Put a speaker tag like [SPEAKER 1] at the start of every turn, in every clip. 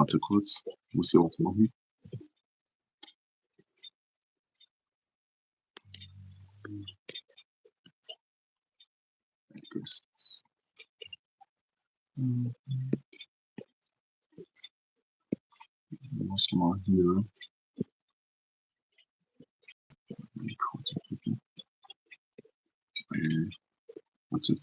[SPEAKER 1] Warte kurz, ich muss hier aufmachen. Was mal hier. WhatsApp.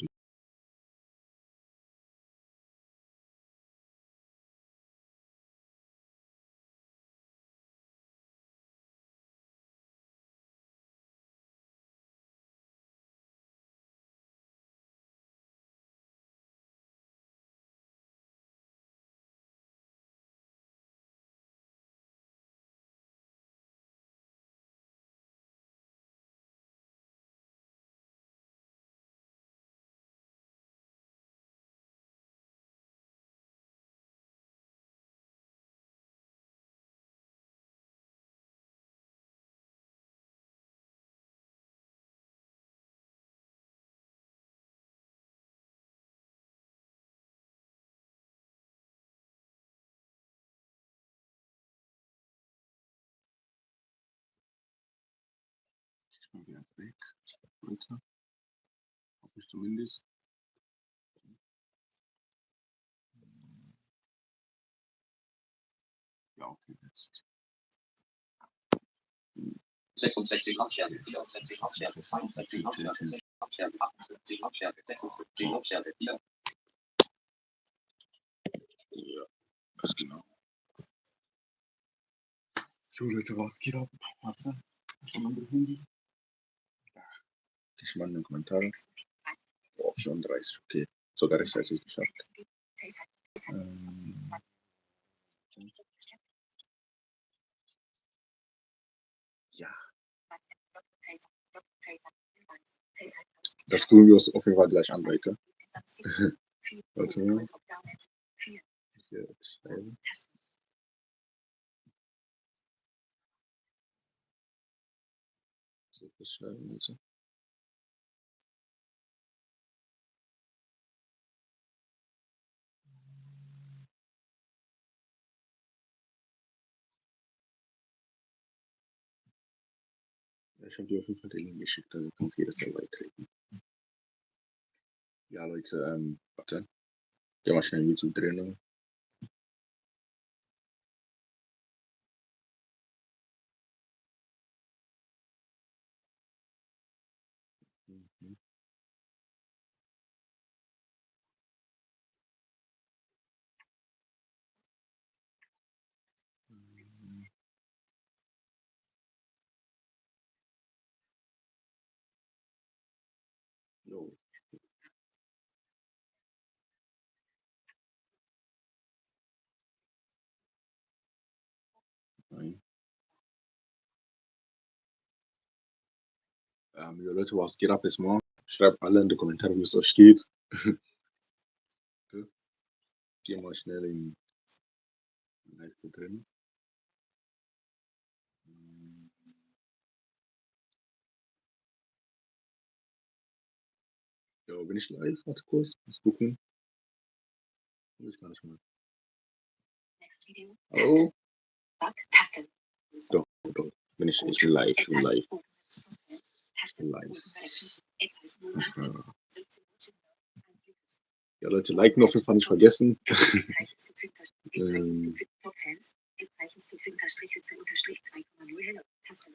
[SPEAKER 1] Ich bin wieder weg. Weiter. Hoffe ich zumindest. Ja, okay, jetzt.
[SPEAKER 2] 66 Lautstärke, 64 Lautstärke, 62 Lautstärke, 60 Lautstärke, 58 Lautstärke, 76 Lautstärke, 4.
[SPEAKER 1] Ja, das genau. So Leute, was geht ab? Warte, schon am Handy. Ich mal in den Kommentaren. Oh, 34, okay. Sogar rechtzeitig geschafft. Ja. Das gucken wir uns auf jeden Fall gleich an, Leute. Warte mal. So, beschreiben, Leute. Ja, ich habe dir auf jeden Fall den Link geschickt, also kannst du jederzeit beitreten. Ja, Leute, warte. Geh mal schnell YouTube drehen. Jo. Nein. Ja, Leute, was geht ab erstmal? Schreibt alle in die Kommentare, wie es euch geht. Okay. Geh mal schnell in Live drin. Ja, bin ich live? Warte kurz, muss gucken. Will ich gar nicht mehr. Hallo?
[SPEAKER 2] Taste.
[SPEAKER 1] Doch, bin ich bin live, ich bin live. Live. Aha. Ja, Leute, liken auf jeden Fall nicht vergessen.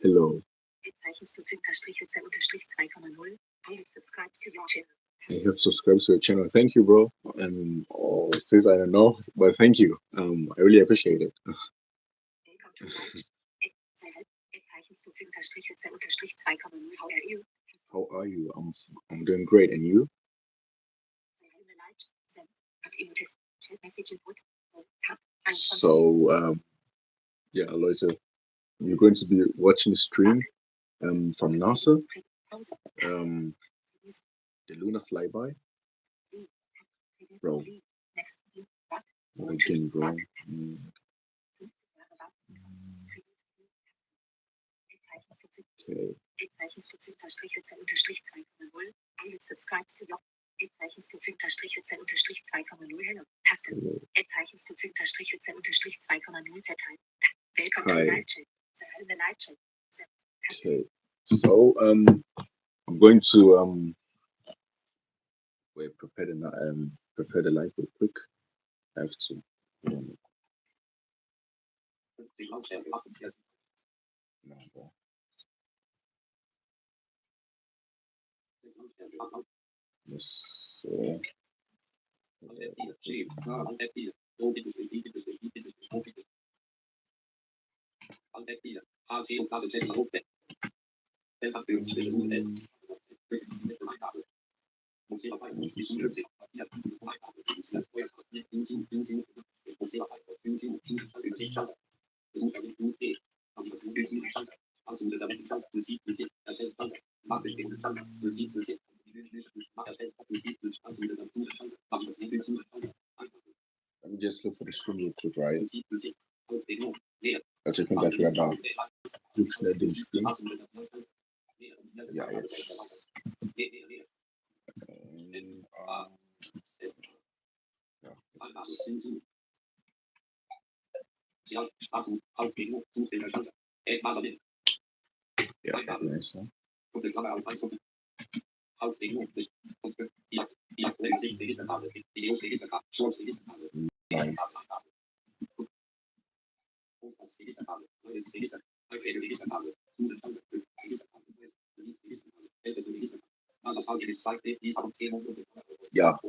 [SPEAKER 1] Hello. I have subscribed to your channel. Thank you, bro. And since I don't know, but thank you. I really appreciate it. How are you? I'm doing great, and you? So yeah, Leute, we're going to be watching a stream from NASA. The lunar flyby. Bro. Again, bro. Okay.
[SPEAKER 3] 2,0 Hello. Taste.
[SPEAKER 1] Hello.2,0
[SPEAKER 3] Z-Teil. Welcome
[SPEAKER 1] Hi.
[SPEAKER 3] to live chat. The live chat.
[SPEAKER 1] Okay. So I'm going to wait, prepare the light real quick. I have to yes, so let me just look for the stream real quick, right? Also ich bin gleich wieder da. Such schnell den Stream. Ja, jetzt. Ja, nice. Ja.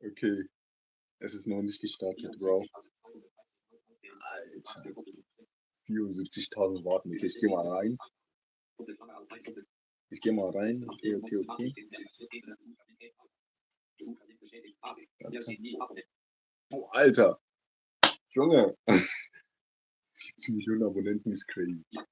[SPEAKER 1] Okay. Es ist noch nicht gestartet, Bro. Alter. 74.000 Warten. Okay, ich gehe mal rein. Okay. Oh, Alter. Junge. 14 Millionen Abonnenten ist crazy. Oh,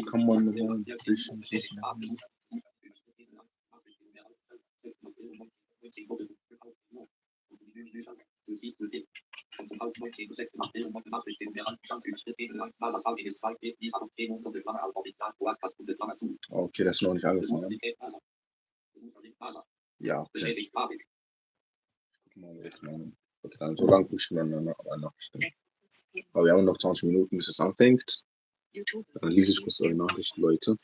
[SPEAKER 1] kann man nochmal ein bisschen. Okay, das ist noch nicht angefangen. Ja, okay. Guck mal, jetzt mal. Okay, dann so lange gucken wir dann noch. Aber wir haben noch 20 Minuten, bis es anfängt. Dann lese ich kurz eure Nachrichten, Leute.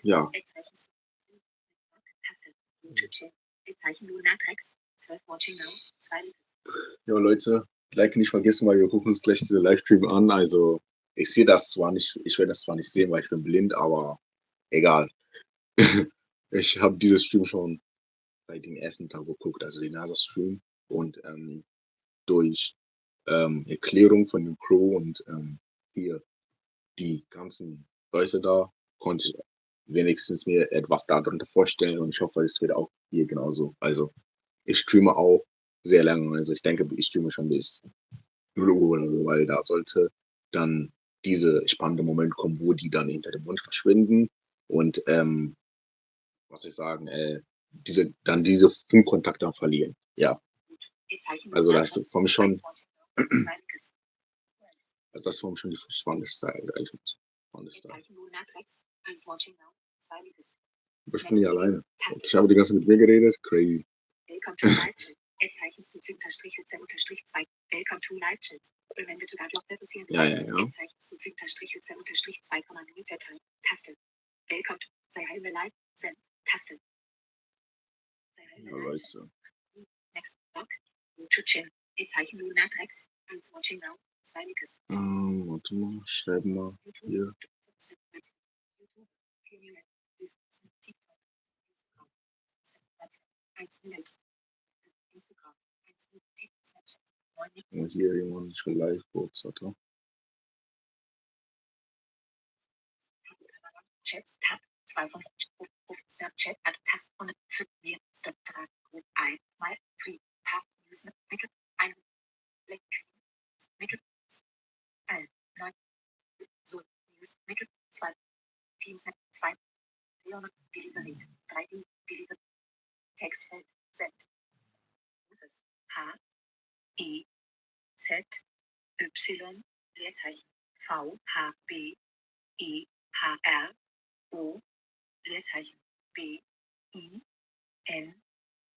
[SPEAKER 1] Ja. Ja, Leute, like nicht vergessen, weil wir gucken uns gleich diese Livestream an. Also, ich sehe das zwar nicht, ich werde das zwar nicht sehen, weil ich bin blind, aber egal. Ich habe dieses Stream schon bei den ersten Tag geguckt, also den NASA-Stream. Und durch Erklärung von dem Crew und hier die ganzen Leute da, konnte ich wenigstens mir etwas darunter vorstellen und ich hoffe, es wird auch hier genauso. Also ich streame auch sehr lange, also ich denke, ich streame schon bis 0 Uhr oder so, weil da sollte dann diese spannende Moment kommen, wo die dann hinter dem Mond verschwinden und was soll ich sagen, diese Funkkontakt dann verlieren. Ja. Also das ist für mich schon das ist für mich schon die spannendste Teil. Aber ich bin nicht alleine. Ich habe die ganze Zeit mit mir geredet. Crazy.
[SPEAKER 3] Welcome to live chat. Welcome to live chat. Remember to add your purpose.
[SPEAKER 1] Ja.
[SPEAKER 3] Taste. Welcome to say hi in the live. Send. Taste.
[SPEAKER 1] Ja, Leute.
[SPEAKER 3] Next block. To chin. Lunatrix. I'm watching now.
[SPEAKER 1] Warte mal, schreiben mal hier. Und hier jemand schon live kurz, warte.
[SPEAKER 3] Chat, Tab, 2 von Auf Chat at Tast und für mir Step 3 einmal Free Part News Mittel ein Link Mittel 9 so News Mittel 2 Teams 2 Leon Delivery 3 Delivery Textfeld Send Uses H E Z Y Leerzeichen V H B E H R O Leerzeichen B I N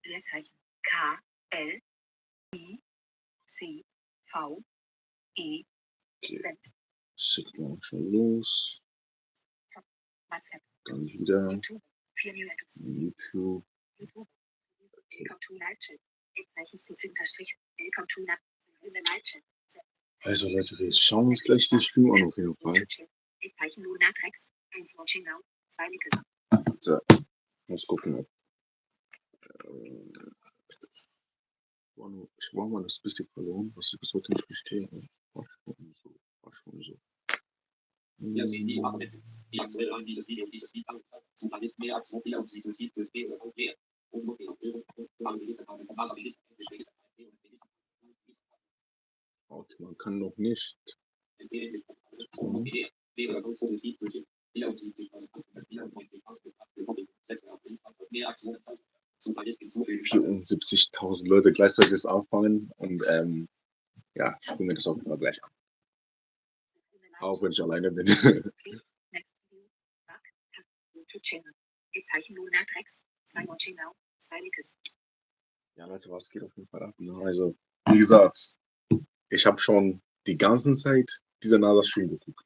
[SPEAKER 3] Leerzeichen K L I C V E
[SPEAKER 1] Okay,
[SPEAKER 3] Z
[SPEAKER 1] schickt man schon los.
[SPEAKER 3] WhatsApp
[SPEAKER 1] Dann wieder
[SPEAKER 3] YouTube 4 Minuten
[SPEAKER 1] YouTube.
[SPEAKER 3] YouTube Welcome to Live Chat Unterstrich Welcome to Live Chat
[SPEAKER 1] Also Leute, wir schauen uns gleich den Stream an auf jeden Fall.
[SPEAKER 3] Zeichen Lunatrix 1 Watching Now 2 Likes
[SPEAKER 1] So, muss gucken, ob ich war mal das bisschen verloren, was ich bis heute nicht verstehe. War schon so.
[SPEAKER 2] Ja, sehen die Abonnenten, die aktuell an dieses Video an, sind alles mehr als so viel und sie durch B oder V mehr.
[SPEAKER 1] Okay, man kann noch nicht.
[SPEAKER 2] Ja,
[SPEAKER 1] 74.000 Leute gleichzeitig das anfangen und ja, ich gucke mir das auch immer gleich an. Auch wenn ich alleine bin.
[SPEAKER 3] Zeichen Lunatrix 2 Watching Now 2 Likes
[SPEAKER 1] Ja, Leute, was geht auf jeden Fall ab? Ne? Also, wie gesagt, ich habe schon die ganze Zeit diese NASA-Stream geguckt.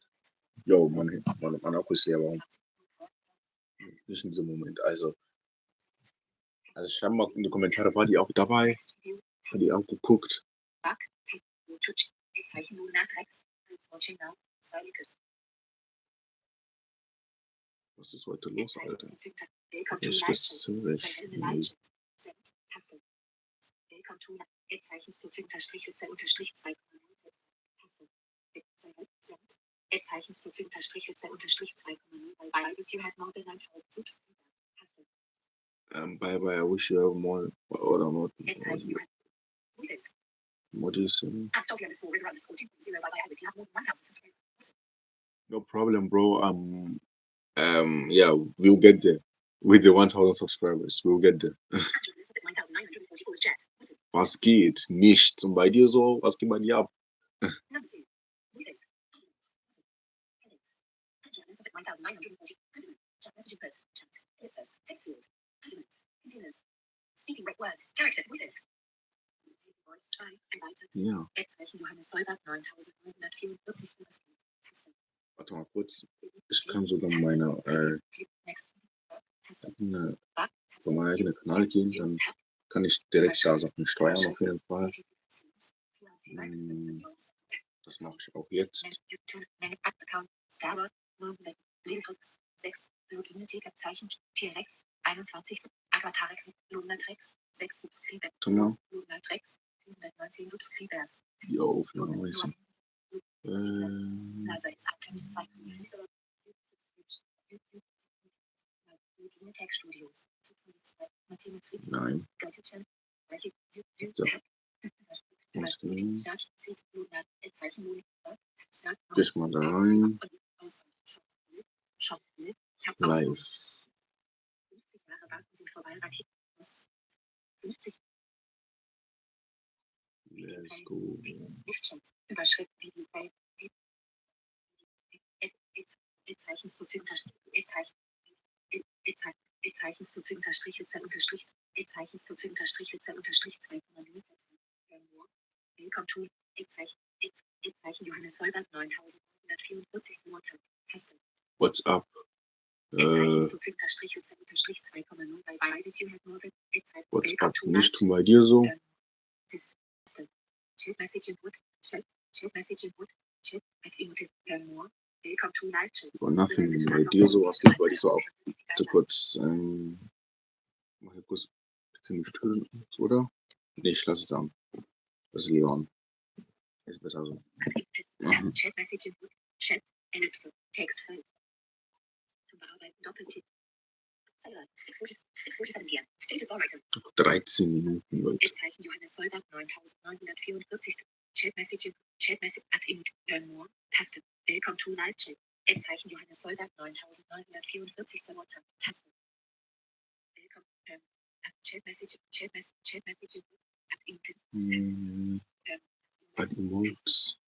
[SPEAKER 1] Jo, mein Akku ist leer, warum? Nicht in diesem Moment. Also schreibt mal in die Kommentare, war die auch dabei? Hat die auch geguckt?
[SPEAKER 3] Zeichen Lunatrix 1 Watching Now 2 Likes
[SPEAKER 1] Was ist heute los, Alter?
[SPEAKER 3] Welcome to
[SPEAKER 1] Ich
[SPEAKER 3] Live
[SPEAKER 1] das
[SPEAKER 3] Chat
[SPEAKER 1] ziemlich.
[SPEAKER 3] Send Taste Welcome to Zeichen unterstrich 2 Taste Send Zeichen unterstrich 2,0 bei bis you have more than 9,000 Subscriber Taste
[SPEAKER 1] Bye bye, I wish you have more oder more.
[SPEAKER 3] Zeichen you have Uses
[SPEAKER 1] What do you say? No problem, bro. Yeah, we'll get there. With the 1,000 subscribers, we'll get there. Was geht? Nichts. Und bei dir so? Was geht bei dir ab? Ja. Warte mal kurz. Ich kann sogar meine von meinem eigenen Kanal gehen, dann kann ich direkt da Sachen steuern auf jeden Fall. Das mache ich auch jetzt.
[SPEAKER 3] Lebens 6 Zeichen T-Rex 21 Aquatarix Lunatrix 6 Subscriber Lunatrix 119 Subscribers
[SPEAKER 1] Jo, für nice.
[SPEAKER 3] NASA ist Artemis 2 Tech Studios Mathematik
[SPEAKER 1] Nein.
[SPEAKER 3] Göttchen welche
[SPEAKER 1] Was geht?
[SPEAKER 3] Search zieht Lunar Zeichen Lunar
[SPEAKER 1] Geh mal da rein.
[SPEAKER 3] Shop-Bild,
[SPEAKER 1] Live.
[SPEAKER 3] 50 Jahre Warten sind vorbei, Raketen. 50
[SPEAKER 1] Let's go.
[SPEAKER 3] Lichtchat, Überschrift, Video, Zeichnst du Unterstrich, zeichnst du Unterstrich, Unterstrich, zeichnst du Unterstrich, Unterstrich 2,0. Willkommen to, Zeichen Johannes Solbert 9944 Uhrzeit, Taste.
[SPEAKER 1] What's up? What's up? Nicht tun bei dir so?
[SPEAKER 3] Chat Message Input, Chat Message Input, Chat at Emotive, Learn More, Welcome to Live Chat.
[SPEAKER 1] But nothing bei dir so, was geht bei dir so auf? Bitte kurz, mach hier kurz, bitte nicht tönen, oder? Nee, ich lasse es an. Das ist lieber an. Ist besser so.
[SPEAKER 3] Chat Message Input, Chat, Ellipse, Textfeld. Zum Bearbeiten Doppeltipp. Cellular, 6:47 p.m. Status all item.
[SPEAKER 1] 13 Minuten, Leute.
[SPEAKER 3] Zeichen Johannes Solberg 9944. Chat Message. Add in. Learn more. Taste. Welcome to Live Chat. Zeichen Johannes Solberg 9944. WhatsApp. Taste. Welcome. Chat Message. Add in.
[SPEAKER 1] Add emotes.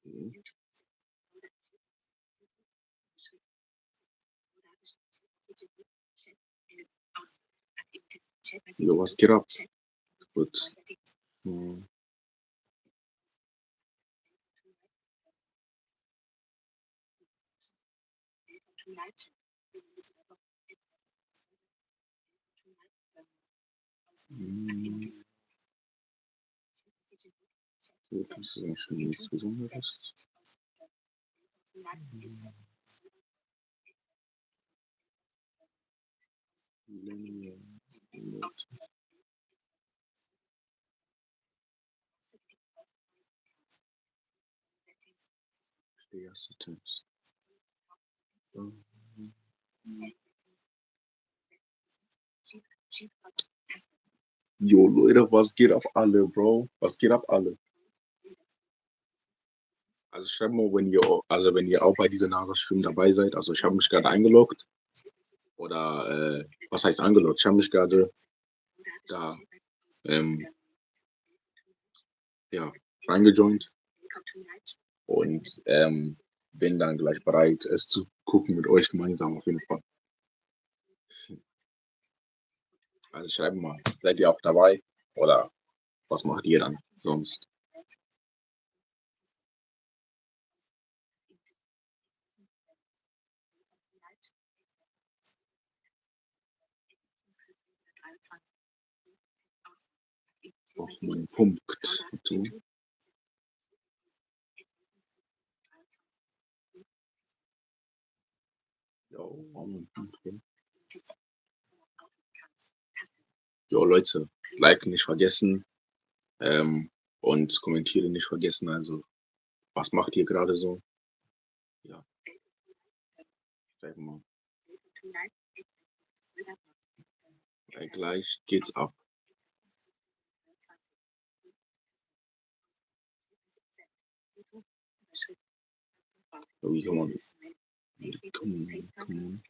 [SPEAKER 1] Okay. Jo, was geht ab? Gut. Das ist schon nichts Besonderes. Die erste Tipps. Jo, Leute, was geht ab alle, Bro? Was geht ab alle? Also schreibt mal, wenn ihr auch bei dieser NASA-Stream dabei seid. Also ich habe mich gerade eingeloggt. Oder was heißt eingeloggt? Ich habe mich gerade da reingejoint und bin dann gleich bereit, es zu gucken mit euch gemeinsam auf jeden Fall. Also schreibt mal, seid ihr auch dabei oder was macht ihr dann sonst? Auf meinen Punkt. So. Jo, Leute, Like nicht vergessen und kommentieren nicht vergessen. Also, was macht ihr gerade so? Ja. Sag mal. Gleich geht's ab. Oh, come on. Come on.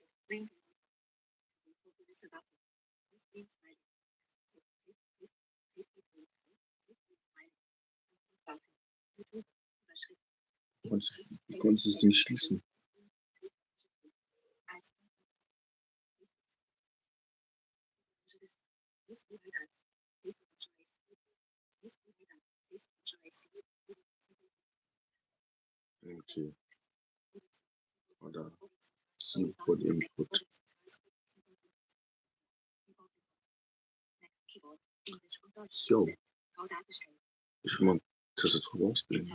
[SPEAKER 1] Du konntest es nicht schließen. Okay. Oder Keyboard Input. Jo. Ich will mal Tastatur ausbilden.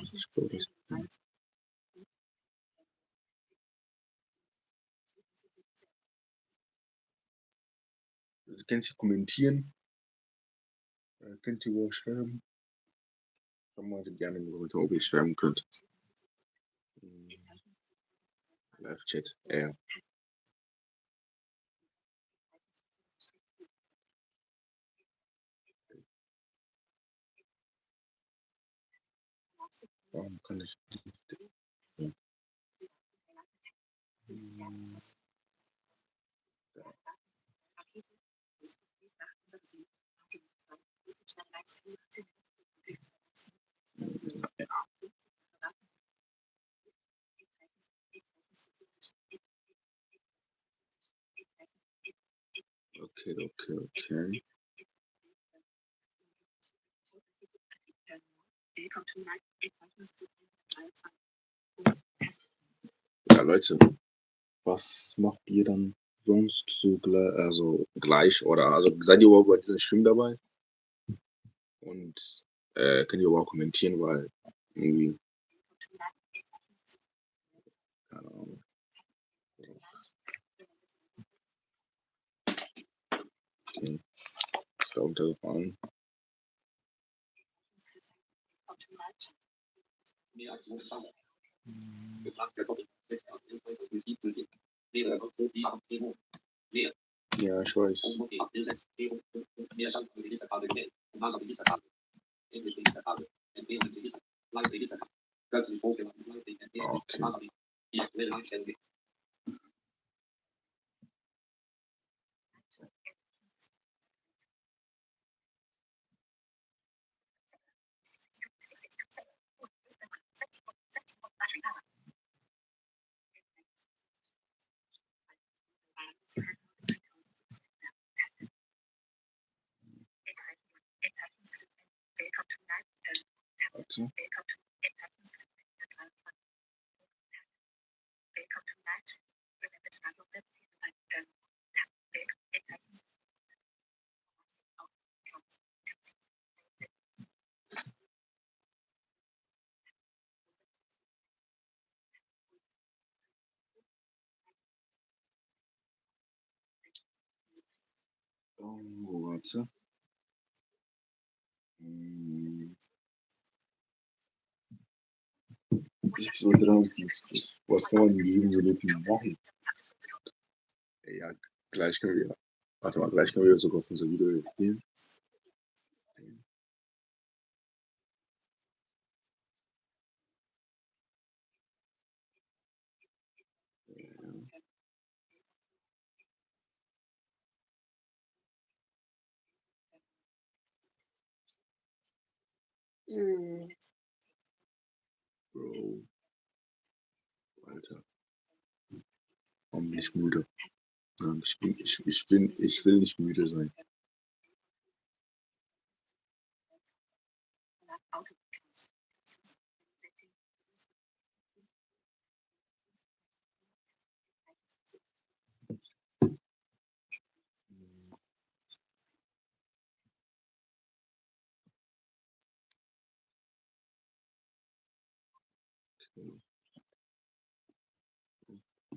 [SPEAKER 1] Könnt ihr kommentieren? Könnt ihr auch schreiben? Schau mal gerne in die Kommentare, ob ihr schreiben könnt. Live-Chat, ja. Warum kann ich nicht? Ja. Okay. Ja, Leute, was macht ihr dann sonst so gleich oder also seid ihr überhaupt bei diesem Stream dabei? Und könnt ihr überhaupt kommentieren, weil irgendwie keine Ahnung. Okay. Ich glaube, das war an. Ja, ich weiß. Okay. Warte. Oh, warte. Hm, 6:53 Uhr. Was kann man in 7 Minuten machen? Ja, gleich können wir. Warte mal, gleich können wir sogar auf unser Video spielen. Bro, Alter, warum bin ich müde? Nein, ich will nicht müde sein.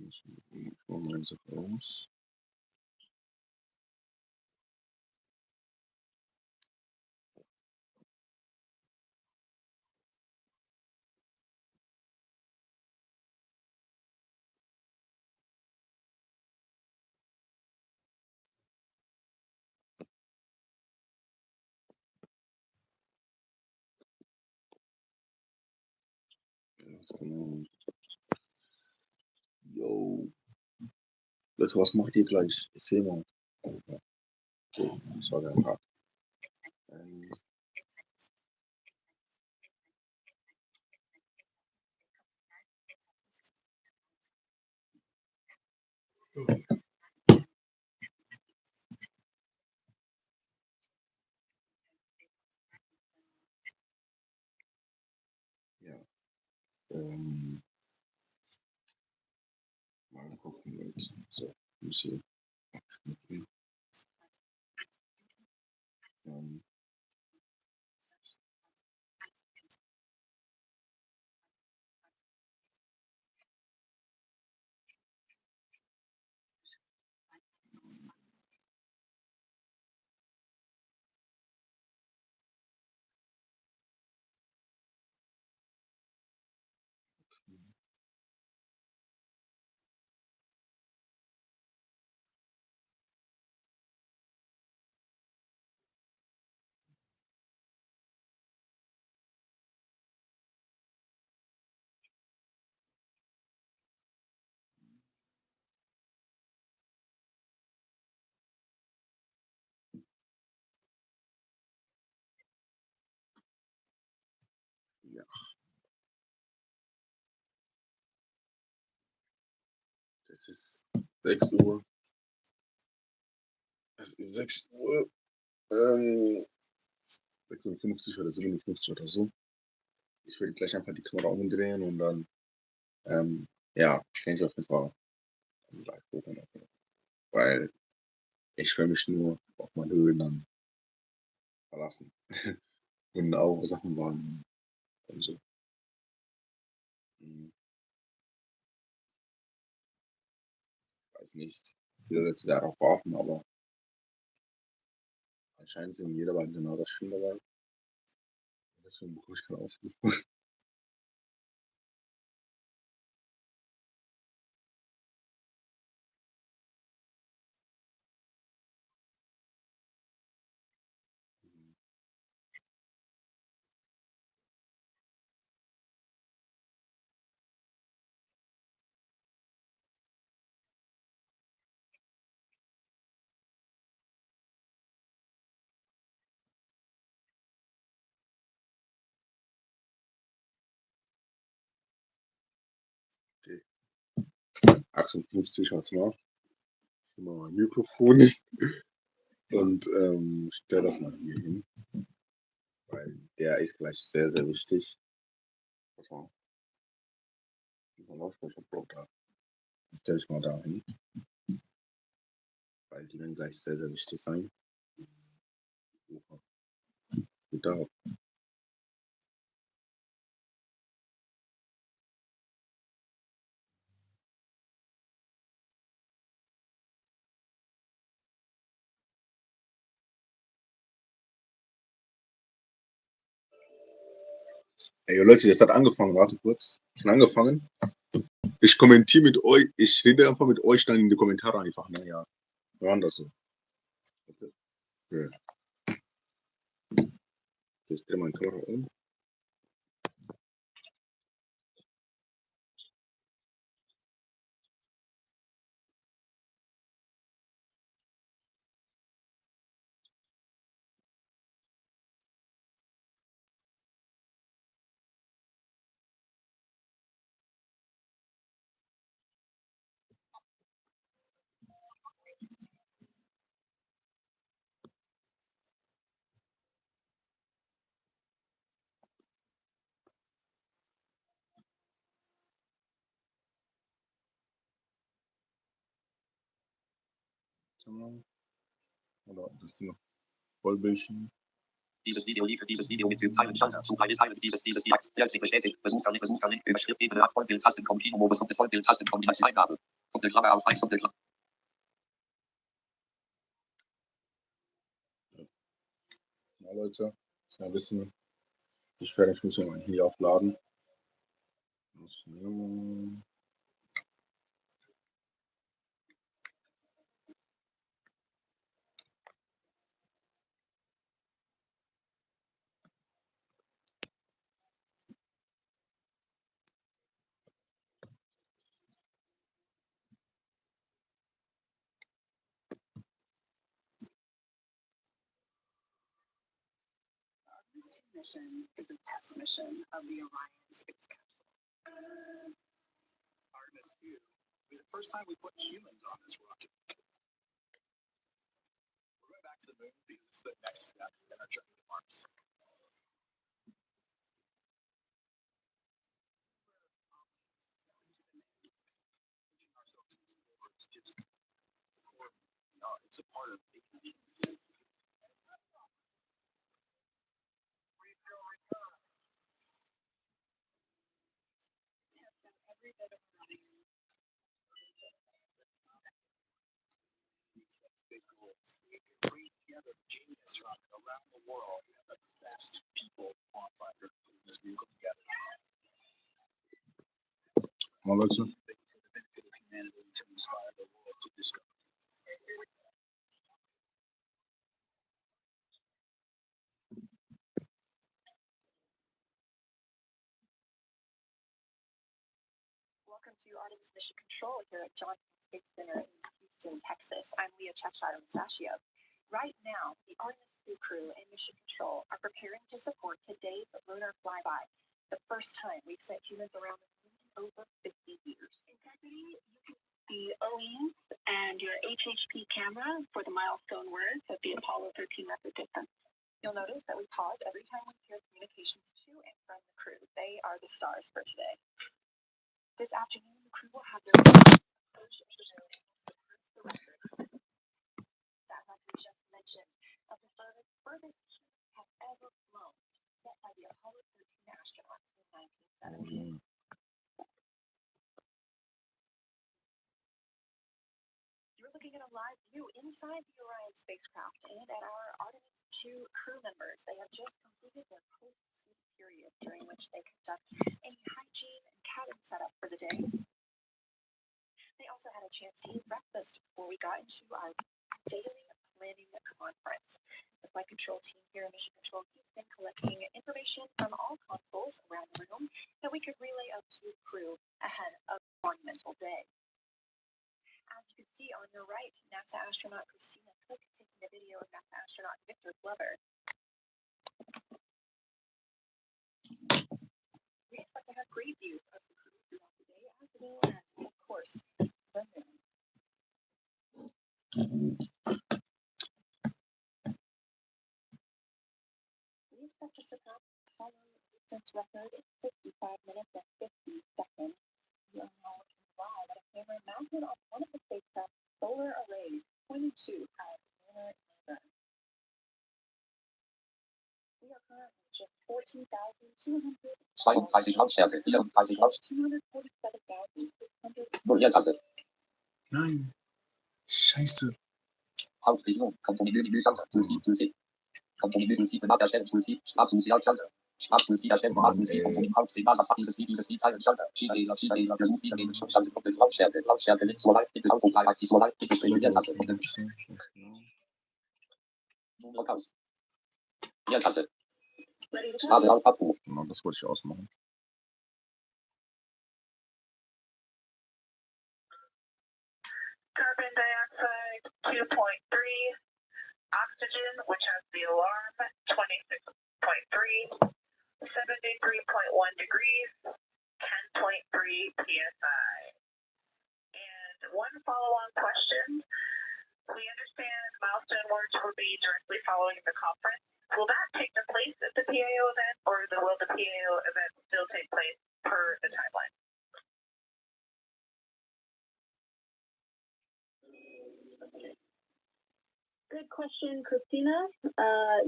[SPEAKER 1] Ich mache meine Sache aus. Genau. Yo. Leute, was macht ihr gleich? Erzähl mal. Okay, das war der Tag. Ja. Mal gucken jetzt. So, muss hier abschnitten. Ähm, ja, es ist 6 Uhr. Es ist 6 Uhr. 56 oder 57 oder so. Ich werde gleich einfach die Kamera umdrehen und dann, ja, kann ich auf jeden Fall live gucken. Weil ich will mich nur auf meine Höhen dann verlassen. Und auch Sachen waren und so. Weiß nicht, wie viele Leute darauf warten, aber anscheinend sind jeder bei genau das Spiel dabei. Deswegen bekomme ich keinen Aufruf. 58, warte mal. Ich nehme mal mein Mikrofon und stelle das mal hier hin, weil der ist gleich sehr, sehr wichtig. Warte mal. Ein Lautsprecherbrot da. Stelle ich mal da hin, weil die werden gleich sehr, sehr wichtig sein. Gut darauf. Ey Leute, das hat angefangen, warte kurz. Schon angefangen. Ich kommentiere mit euch, ich rede einfach mit euch dann in die Kommentare einfach. Naja, wir machen das so. Okay. Ich drehe meine Kamera um. Oder das Ding auf Vollbildschirm.
[SPEAKER 2] Dieses Video mit dem Teilen Schalter. Suche Teilen dieses direkt. Sich bestätigt. Besuchter Link. Überschrift Ebene ab Vollbildtasten. Kombinmodus und Vollbildtasten. Kombination Eingabe. Doppelklammer auf 1 Doppelklammer.
[SPEAKER 1] Ja, Leute, ja wissen, ich muss ja mein Handy aufladen.
[SPEAKER 3] Artemis II mission is a test mission of the Orion space capsule.
[SPEAKER 4] Artemis II will be the first time we put humans on this rocket. We're going back to the moon because it's the next step in our journey to Mars. Pushing ourselves to explore is just it's a part of making humans.
[SPEAKER 3] Test out every bit of Orion.
[SPEAKER 4] These big goals. We can bring together genius from around the world and the best people on fire putting this vehicle together.
[SPEAKER 1] Mal Leute.
[SPEAKER 4] For the benefit of humanity to inspire the world to discover.
[SPEAKER 3] Welcome to Artemis Mission Control here at Johnson Space Center in Houston, Texas. I'm Leah Cheshire Mustachio. Right now, the Artemis II crew and Mission Control are preparing to support today's lunar flyby, the first time we've sent humans around the moon in over 50 years. In Deputy, you can see OEs and your HHP camera for the milestone words of the Apollo 13 record distance. You'll notice that we pause every time we hear communications to and from the crew. They are the stars for today. This afternoon, the crew will have their approach to the moon the records. That record just mentioned of the furthest humans have ever flown, set by the Apollo 13 astronauts in 1970. You're looking at a live view inside the Orion spacecraft and at our Artemis II crew members. They have just completed their post-sleep period during which they conduct any hygiene and cabin setup for the day. They also had a chance to eat breakfast before we got into our daily planning conference. The flight control team here in Mission Control Houston collecting information from all consoles around the room that we could relay up to the crew ahead of the monumental day. As you can see on your right, NASA astronaut Christina Cook taking a video of NASA astronaut Victor Glover. We expect to have great views of the crew throughout the day, as well as, of course, We expect to surpass the follow distance record in 55 minutes and 50 seconds. We are now looking live at a camera mounted on one of the spacecraft's solar arrays, pointing to our lunar lander. We are currently just 14,200.
[SPEAKER 2] 32 Lautstärke, 34 Lautstärke.
[SPEAKER 3] 247,600.
[SPEAKER 2] Null-Leertaste.
[SPEAKER 1] Nein. Scheiße.
[SPEAKER 2] Hauptregion. Komponentenmenü Schalter. Zustieg. Komponentenmenü Benach erstellen. Zustieg. Sprachsuche Schalter. Sprachsuche erstellen. Sprachsuche. Komponenten Hauptregion. Dieses Lied teilen Schalter. Schieber. Versuch wiedergeben. Schalter. Lautstärke. Lautstärke. Links. So live. Bitte Auto. Aktiv. So live. Bitte Leertaste. Log aus. Leertaste. Lade auf Abruf.
[SPEAKER 1] Genau, das wollte ich ausmachen.
[SPEAKER 3] Carbon dioxide 2.3, oxygen, which has the alarm 26.3, 73.1 degrees, 10.3 psi. And one follow-on question. We understand milestone words will be directly following the conference. Will that take the place at the PAO event, or will the PAO event still take place per the timeline? Good question, Christina.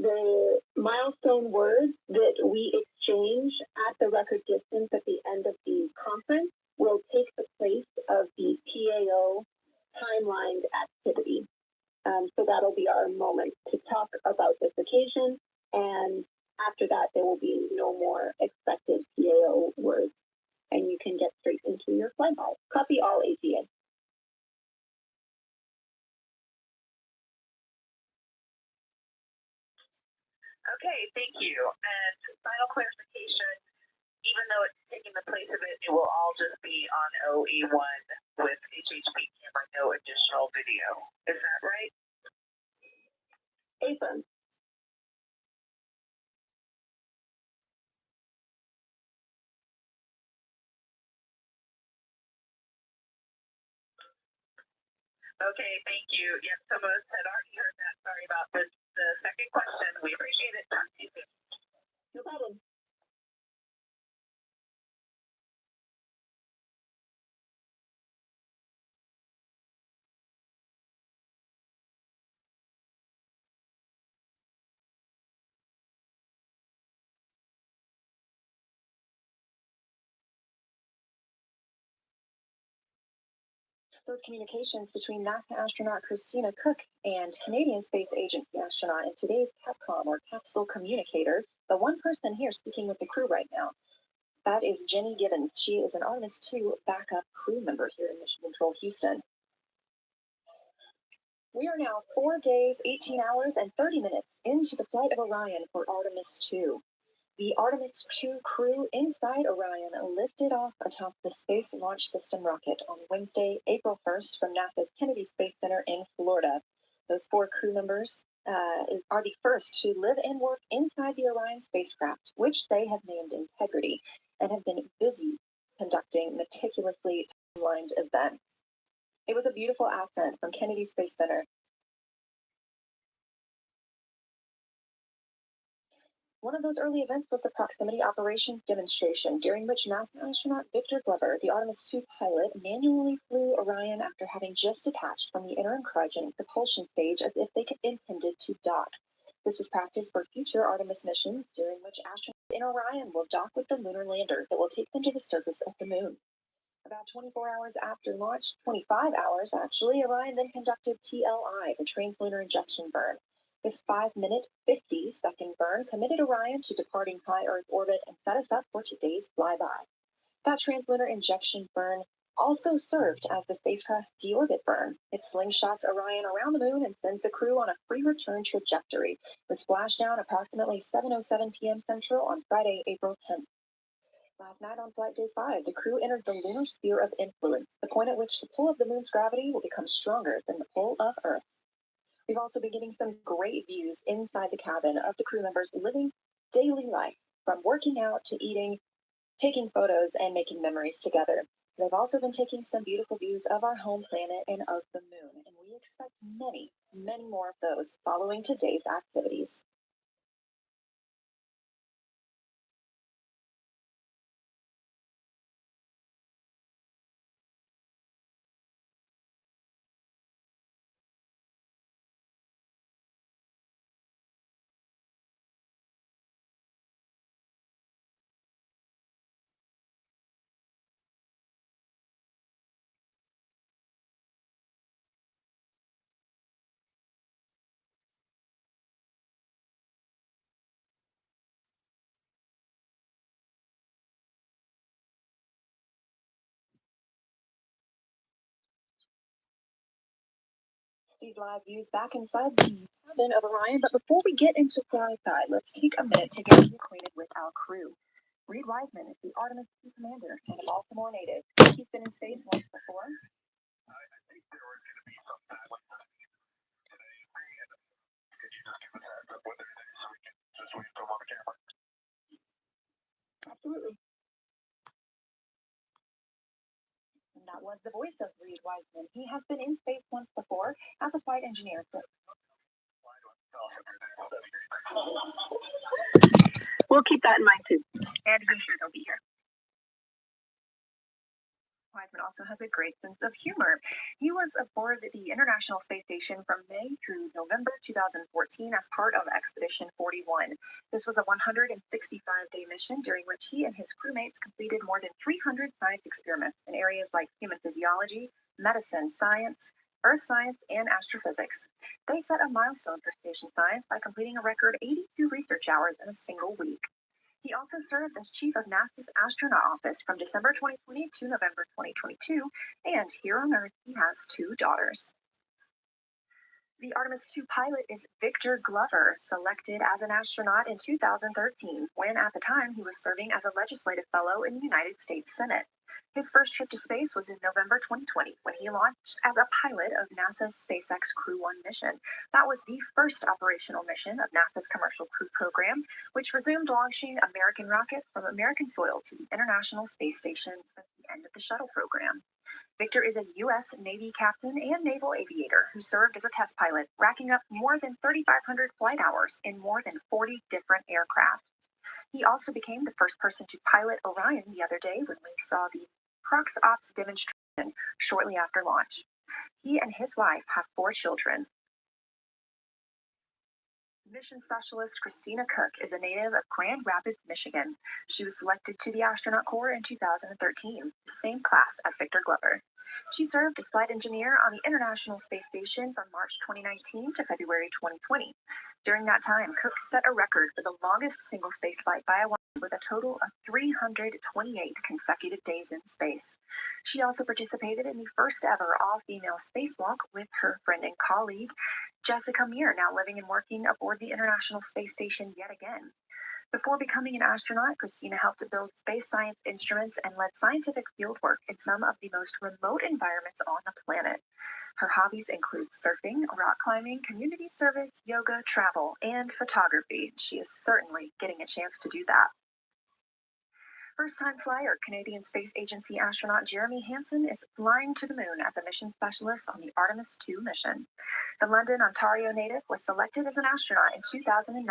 [SPEAKER 3] The milestone words that we exchange at the record distance at the end of the conference will take the place of the PAO timelined activity. So that'll be our moment to talk about this occasion, and after that, there will be no more expected PAO words, and you can get straight into your flyby. Copy all ATA. Okay, thank you. And final clarification, even though it's taking the place of it, it will all just be on OE1 with HHP camera, no additional video. Is that right? AFM. Okay, thank you. Yes, some of us had already heard that. Sorry about this. The second question, we appreciate it. Talk to you soon. No problem. Those communications between NASA astronaut Christina Cook and Canadian Space Agency astronaut and today's CAPCOM or capsule communicator, the one person here speaking with the crew right now, that is Jenny Gibbons. She is an Artemis II backup crew member here in Mission Control Houston. We are now 4 days, 18 hours, and 30 minutes into the flight of Orion for Artemis II. The Artemis II crew inside Orion lifted off atop the Space Launch System rocket on Wednesday, April 1st from NASA's Kennedy Space Center in Florida. Those 4 crew members are the first to live and work inside the Orion spacecraft, which they have named Integrity, and have been busy conducting meticulously timelined events. It was a beautiful ascent from Kennedy Space Center. One of those early events was the proximity operations demonstration, during which NASA astronaut Victor Glover, the Artemis II pilot, manually flew Orion after having just detached from the interim cryogenic propulsion stage as if they intended to dock. This was practice for future Artemis missions, during which astronauts in Orion will dock with the lunar landers that will take them to the surface of the moon. About 24 hours after launch, 25 hours actually, Orion then conducted TLI, the translunar injection burn. This 5-minute, 50-second burn committed Orion to departing high Earth orbit and set us up for today's flyby. That translunar injection burn also served as the spacecraft's deorbit burn. It slingshots Orion around the moon and sends the crew on a free return trajectory, with splashdown approximately 7:07 p.m. Central on Friday, April 10th. Last night on Flight Day 5, the crew entered the lunar sphere of influence, the point at which the pull of the moon's gravity will become stronger than the pull of Earth's. We've also been getting some great views inside the cabin of the crew members living daily life, from working out to eating, taking photos, and making memories together. They've also been taking some beautiful views of our home planet and of the moon, and we expect many, many more of those following today's activities. These live views back inside the cabin of Orion, but before we get into flyby, let's take a minute to get reacquainted with our crew. Reed Wiseman is the Artemis II commander and a Baltimore native. He's been in space once before.
[SPEAKER 4] I think there are going to be some balance today. Could you just give us a heads up what it is so we can just wait till on the camera?
[SPEAKER 3] Absolutely. And that was the voice of Reed Wiseman. He has been in space once before as a flight engineer. We'll keep that in mind too. And I'm sure they'll be here. Wiseman also has a great sense of humor. He was aboard the International Space Station from May through November 2014 as part of Expedition 41. This was a 165-day mission during which he and his crewmates completed more than 300 science experiments in areas like human physiology, medicine, science, earth science, and astrophysics. They set a milestone for station science by completing a record 82 research hours in a single week. He also served as chief of NASA's astronaut office from December 2020 to November 2022, and here on Earth he has 2 daughters. The Artemis II pilot is Victor Glover, selected as an astronaut in 2013, when at the time he was serving as a legislative fellow in the United States Senate. His first trip to space was in November 2020, when he launched as a pilot of NASA's SpaceX Crew 1 mission. That was the first operational mission of NASA's Commercial Crew Program, which resumed launching American rockets from American soil to the International Space Station since the end of the shuttle program. Victor is a U.S. Navy captain and naval aviator who served as a test pilot, racking up more than 3,500 flight hours in more than 40 different aircraft. He also became the first person to pilot Orion the other day when we saw the Prox-Ops demonstration shortly after launch. He and his wife have 4 children. Mission specialist Christina Cook is a native of Grand Rapids, Michigan. She was selected to the Astronaut Corps in 2013, the same class as Victor Glover. She served as flight engineer on the International Space Station from March 2019 to February 2020. During that time, Cook set a record for the longest single spaceflight by a woman with a total of 328 consecutive days in space. She also participated in the first ever all-female spacewalk with her friend and colleague, Jessica Meir, now living and working aboard the International Space Station yet again. Before becoming an astronaut, Christina helped to build space science instruments and led scientific fieldwork in some of the most remote environments on the planet. Her hobbies include surfing, rock climbing, community service, yoga, travel, and photography. She is certainly getting a chance to do that. First-time flyer Canadian Space Agency astronaut Jeremy Hansen is flying to the moon as a mission specialist on the Artemis II mission. The London, Ontario native was selected as an astronaut in 2009.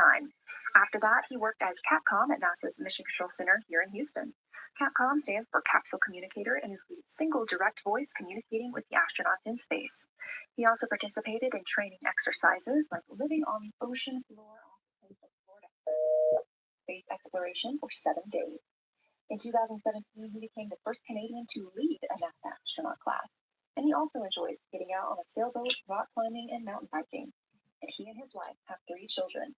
[SPEAKER 3] After that, he worked as Capcom at NASA's Mission Control Center here in Houston. Capcom stands for Capsule Communicator and is the single direct voice communicating with the astronauts in space. He also participated in training exercises like living on the ocean floor off the coast of Florida. Space exploration for 7 days. In 2017, he became the first Canadian to lead a NASA astronaut class, and he also enjoys getting out on a sailboat, rock climbing, and mountain biking. And he and his wife have 3 children.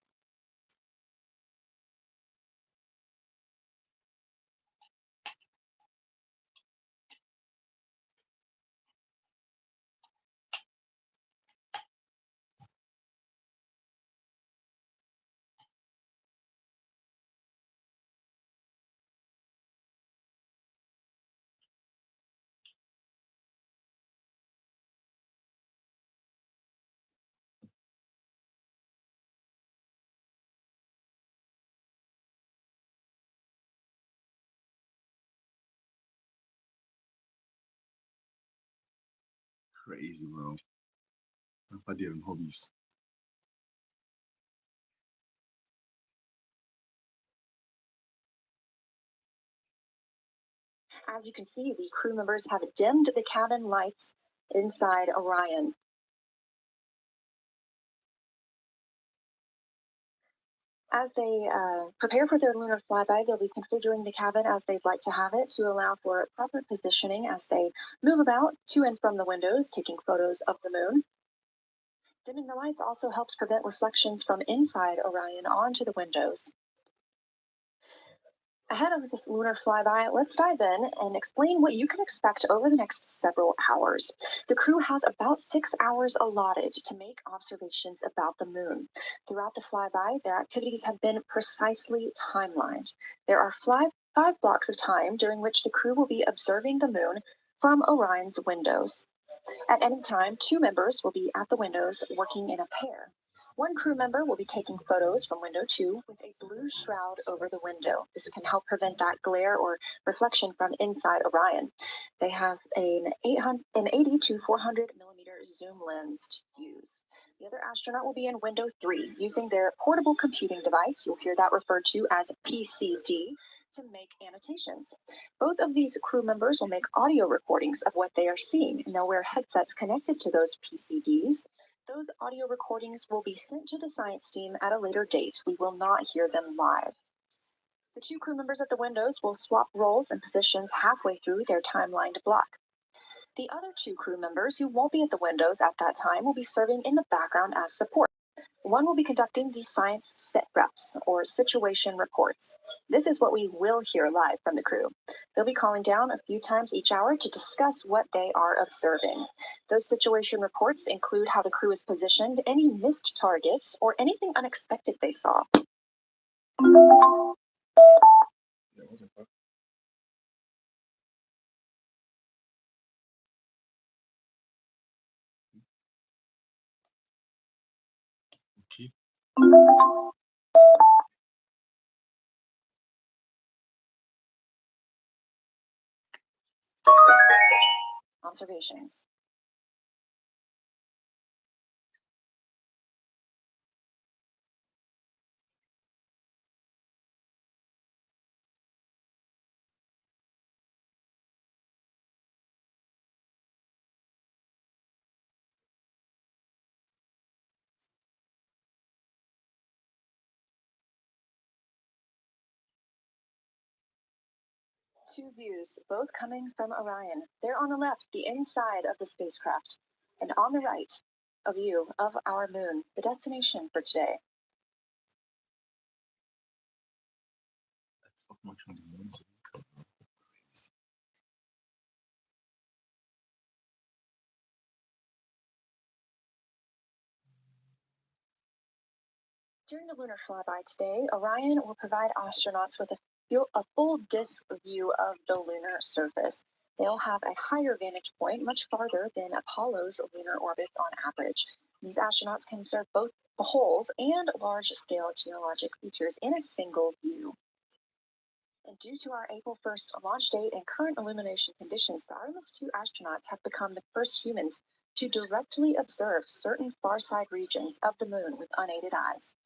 [SPEAKER 1] Crazy, bro. Was bei deren Hobbys?
[SPEAKER 5] As you can see, the crew members have dimmed the cabin lights inside Orion. As they prepare for their lunar flyby, they'll be configuring the cabin as they'd like to have it to allow for proper positioning as they move about to and from the windows, taking photos of the moon. Dimming the lights also helps prevent reflections from inside Orion onto the windows. Ahead of this lunar flyby, let's dive in and explain what you can expect over the next several hours. The crew has about 6 hours allotted to make observations about the moon. Throughout the flyby, their activities have been precisely timelined. There are five blocks of time during which the crew will be observing the moon from Orion's windows. At any time, 2 members will be at the windows working in a pair. One crew member will be taking photos from window 2 with a blue shroud over the window. This can help prevent that glare or reflection from inside Orion. They have an 80 to 400 millimeter zoom lens to use. The other astronaut will be in window 3 using their portable computing device. You'll hear that referred to as PCD, to make annotations. Both of these crew members will make audio recordings of what they are seeing, and they'll wear headsets connected to those PCDs. Those audio recordings will be sent to the science team at a later date. We will not hear them live. The 2 crew members at the windows will swap roles and positions halfway through their timelined block. The other 2 crew members who won't be at the windows at that time will be serving in the background as support. One will be conducting the science sit reps, or situation reports. This is what we will hear live from the crew. They'll be calling down a few times each hour to discuss what they are observing. Those situation reports include how the crew is positioned, any missed targets, or anything unexpected they saw.
[SPEAKER 1] Ja, what the fuck? Okay.
[SPEAKER 5] Observations. Two views, both coming from Orion. There on the left, the inside of the spacecraft, and on the right, a view of our moon, the destination for today.
[SPEAKER 1] Als ob man schon den Mond sehen kann. Crazy.
[SPEAKER 5] During the lunar flyby today, Orion will provide astronauts with a full disk view of the lunar surface. They'll have a higher vantage point, much farther than Apollo's lunar orbits on average. These astronauts can observe both the holes and large-scale geologic features in a single view. And due to our April 1st launch date and current illumination conditions, the Artemis II astronauts have become the first humans to directly observe certain far-side regions of the moon with unaided eyes.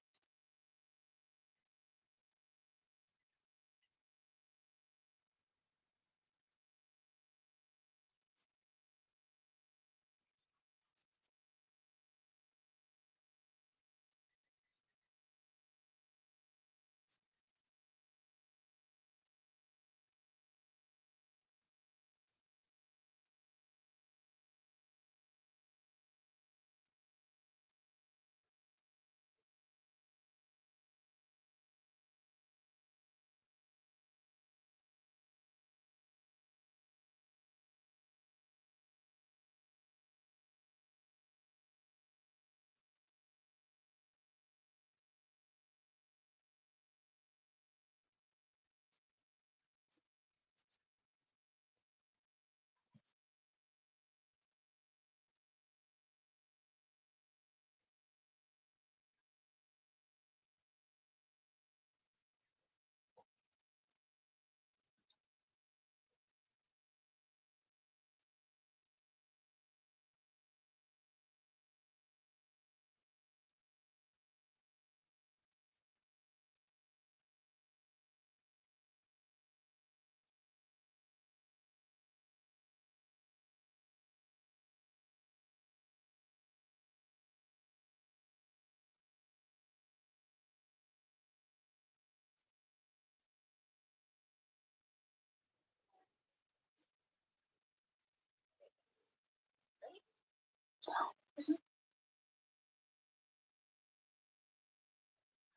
[SPEAKER 5] Is it?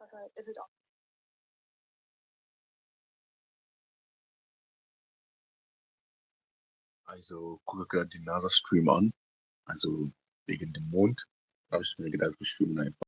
[SPEAKER 5] Okay, is it on?
[SPEAKER 1] Also gucke gerade den NASA-Stream an, also wegen dem Mond. Da habe ich mir gedacht, wir streamen einfach.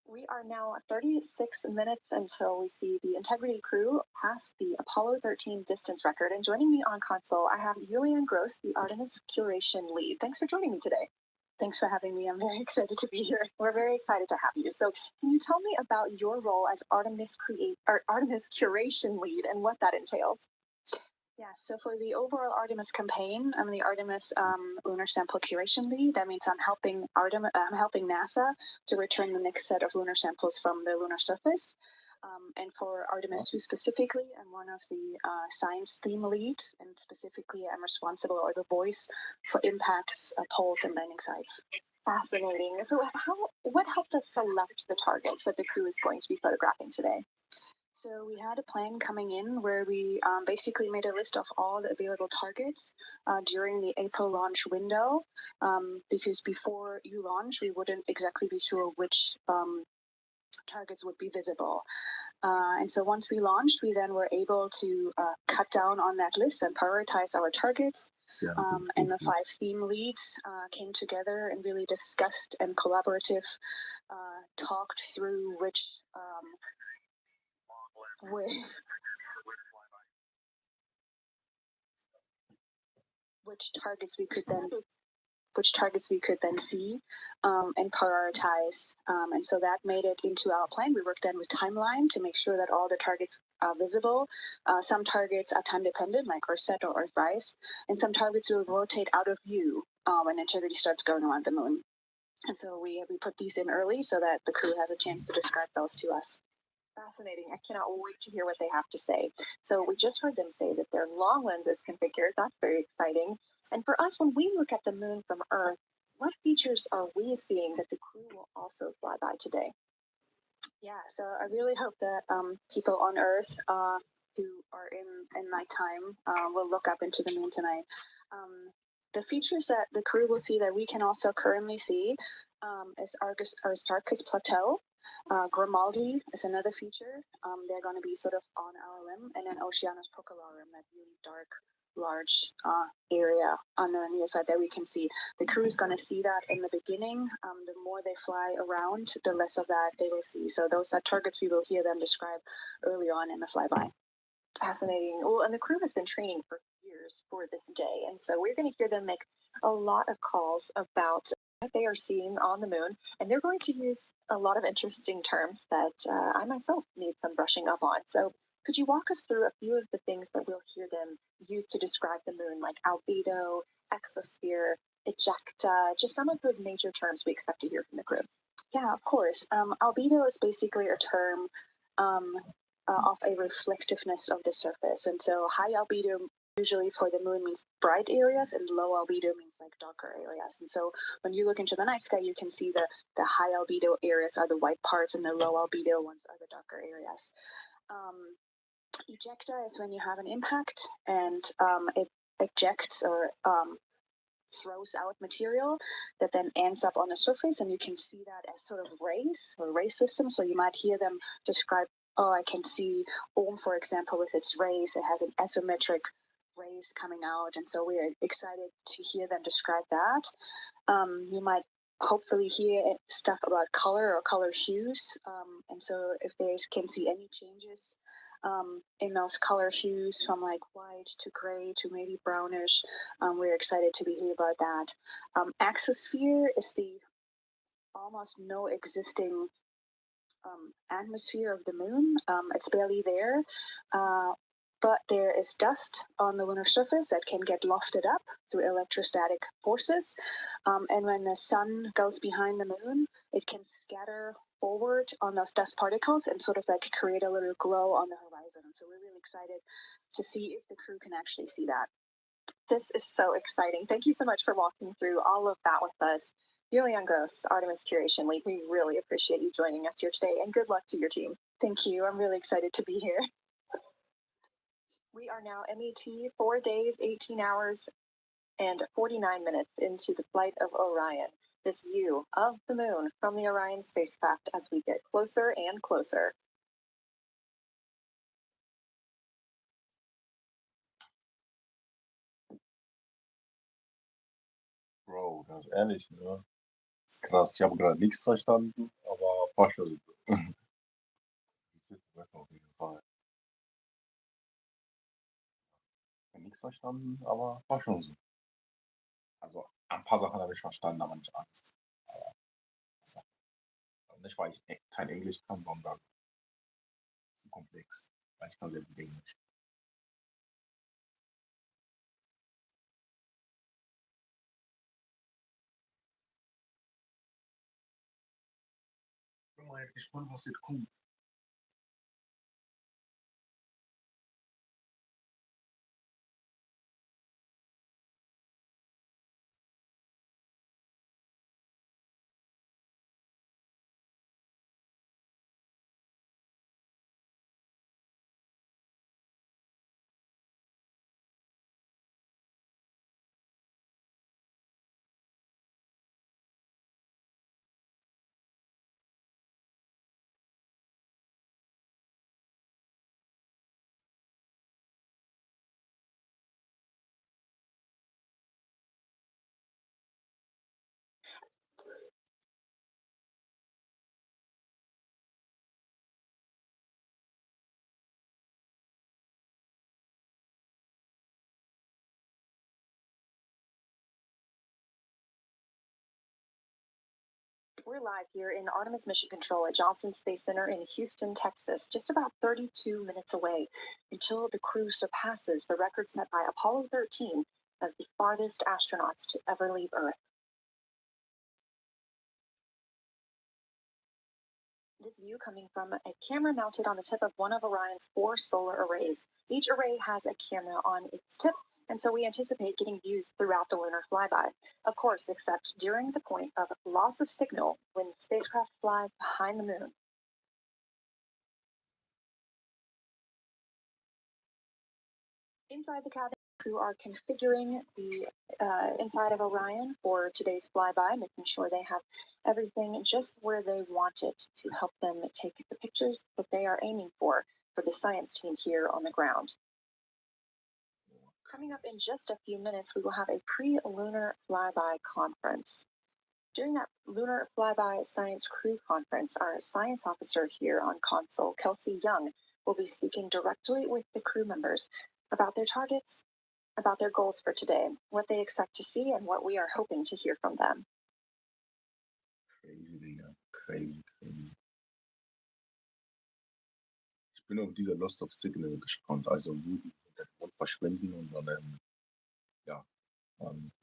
[SPEAKER 5] We are now 36 minutes until we see the Integrity crew pass the Apollo 13 distance record. And joining me on console, I have Julian Gross, the Artemis curation lead. Thanks for joining me today. Thanks for having me. I'm very excited to be here. We're very excited to have you. So, can you tell me about your role as Artemis curation lead and what that entails? Yeah, so for the overall Artemis campaign, I'm the Artemis lunar sample curation lead. That means I'm helping NASA to return the next set of lunar samples from the lunar surface. And for Artemis II specifically, I'm one of the science theme leads, and specifically I'm responsible, or the voice, for impacts, poles, and landing sites. Fascinating. So what helped us select the targets that the crew is going to be photographing today? So we had a plan coming in where we basically made a list of all the available targets during the April launch window, because before you launch, we wouldn't exactly be sure which targets would be visible. And so once we launched, we then were able to cut down on that list and prioritize our targets. And the 5 theme leads came together and really discussed and collaborative talked through which targets we could then see and prioritize. And so that made it into our plan. We worked then with timeline to make sure that all the targets are visible. Some targets are time dependent, like Rosette or Earthrise, and some targets will rotate out of view when Integrity starts going around the moon. And so we put these in early so that the crew has a chance to describe those to us. Fascinating. I cannot wait to hear what they have to say. So we just heard them say that their long lens is configured. That's very exciting. And for us, when we look at the moon from Earth, what features are we seeing that the crew will also fly by today? Yeah, so I really hope that people on Earth who are in nighttime will look up into the moon tonight. The features that the crew will see that we can also currently see is Aristarchus Plateau. Grimaldi is another feature. They're going to be sort of on our limb, and then Oceanus Procularum, that really dark, large area on the near side that we can see. The crew is going to see that in the beginning. The more they fly around, the less of that they will see. So those are targets we will hear them describe early on in the flyby. Fascinating. Well, and the crew has been training for years for this day, and so we're going to hear them make a lot of calls about what they are seeing on the moon, and they're going to use a lot of interesting terms that I myself need some brushing up on. So could you walk us through a few of the things that we'll hear them use to describe the moon, like albedo, exosphere, ejecta, just some of those major terms we expect to hear from the crew? Yeah, of course. Albedo is basically a term of a reflectiveness of the surface, and so high albedo usually for the moon means bright areas, and low albedo means like darker areas. And so when you look into the night sky, you can see the high albedo areas are the white parts, and the low albedo ones are the darker areas. Ejecta is when you have an impact and it ejects or throws out material that then ends up on the surface, and you can see that as sort of rays or ray system. So you might hear them describe, oh, I can see Ohm, for example, with its rays. It has an isometric rays coming out, and so we're excited to hear them describe that. You might hopefully hear stuff about color or color hues, and so if they can see any changes in those color hues from like white to gray to maybe brownish, we're excited to hear about that. Exosphere is the almost no existing atmosphere of the moon. It's barely there, but there is dust on the lunar surface that can get lofted up through electrostatic forces. And when the sun goes behind the moon, it can scatter forward on those dust particles and sort of like create a little glow on the horizon. So we're really excited to see if the crew can actually see that. This is so exciting. Thank you so much for walking through all of that with us. Julian Gross, Artemis Curation Lead, we really appreciate you joining us here today, and good luck to your team. Thank you. I'm really excited to be here. We are now MET 4 days, 18 hours, and 49 minutes into the flight of Orion. This view of the moon from the Orion spacecraft as we get closer and closer.
[SPEAKER 1] Bro, ganz ehrlich, ne? Das ist krass. Ich habe gerade nichts verstanden, aber war schon so. Auf jeden Fall. Ich habe nichts verstanden, aber war schon so. Also ein paar Sachen habe ich verstanden, aber nicht alles. Aber nicht, weil ich kein Englisch kann, sondern zu komplex. Weil ich kann sehr gut Englisch. Ich bin mal gespannt, was jetzt kommt.
[SPEAKER 5] We're live here in Artemis Mission Control at Johnson Space Center in Houston, Texas, just about 32 minutes away until the crew surpasses the record set by Apollo 13 as the farthest astronauts to ever leave Earth. This view coming from a camera mounted on the tip of one of Orion's 4 solar arrays. Each array has a camera on its tip, and so we anticipate getting views throughout the lunar flyby. Of course, except during the point of loss of signal when the spacecraft flies behind the moon. Inside the cabin, crew are configuring the inside of Orion for today's flyby, making sure they have everything just where they want it to help them take the pictures that they are aiming for the science team here on the ground. Coming up in just a few minutes, we will have a pre-lunar flyby conference. During that lunar flyby science crew conference, our science officer here on console, Kelsey Young, will be speaking directly with the crew members about their targets, about their goals for today, what they expect to see, and what we are hoping to hear from them.
[SPEAKER 1] Crazy, Digga. Crazy, crazy. Ich bin auf dieser Lost of Signal gespannt. Also, wo die hinter dem Mond verschwinden und dann, ja,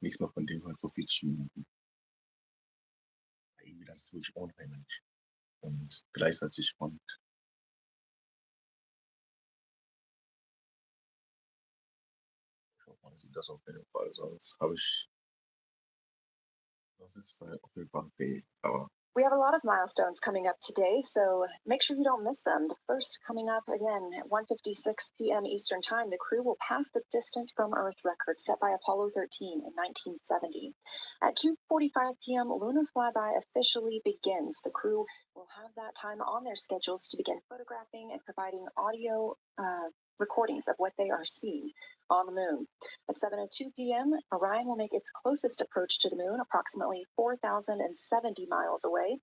[SPEAKER 1] nichts mehr von dem halt vor 40 Minuten. Irgendwie, das ist wirklich unheimlich. Und gleichzeitig spannend. Man sieht das auf jeden Fall. Sonst habe ich. Das ist halt auf jeden Fall ein Fail. Aber
[SPEAKER 5] We have a lot of milestones coming up today, so make sure you don't miss them. The first coming up again at 1:56 p.m. Eastern Time, the crew will pass the distance from Earth record set by Apollo 13 in 1970. At 2:45 p.m., lunar flyby officially begins. The crew will have that time on their schedules to begin photographing and providing audio recordings of what they are seeing on the moon. At 7:02 p.m., Orion will make its closest approach to the moon, approximately 4,070 miles away.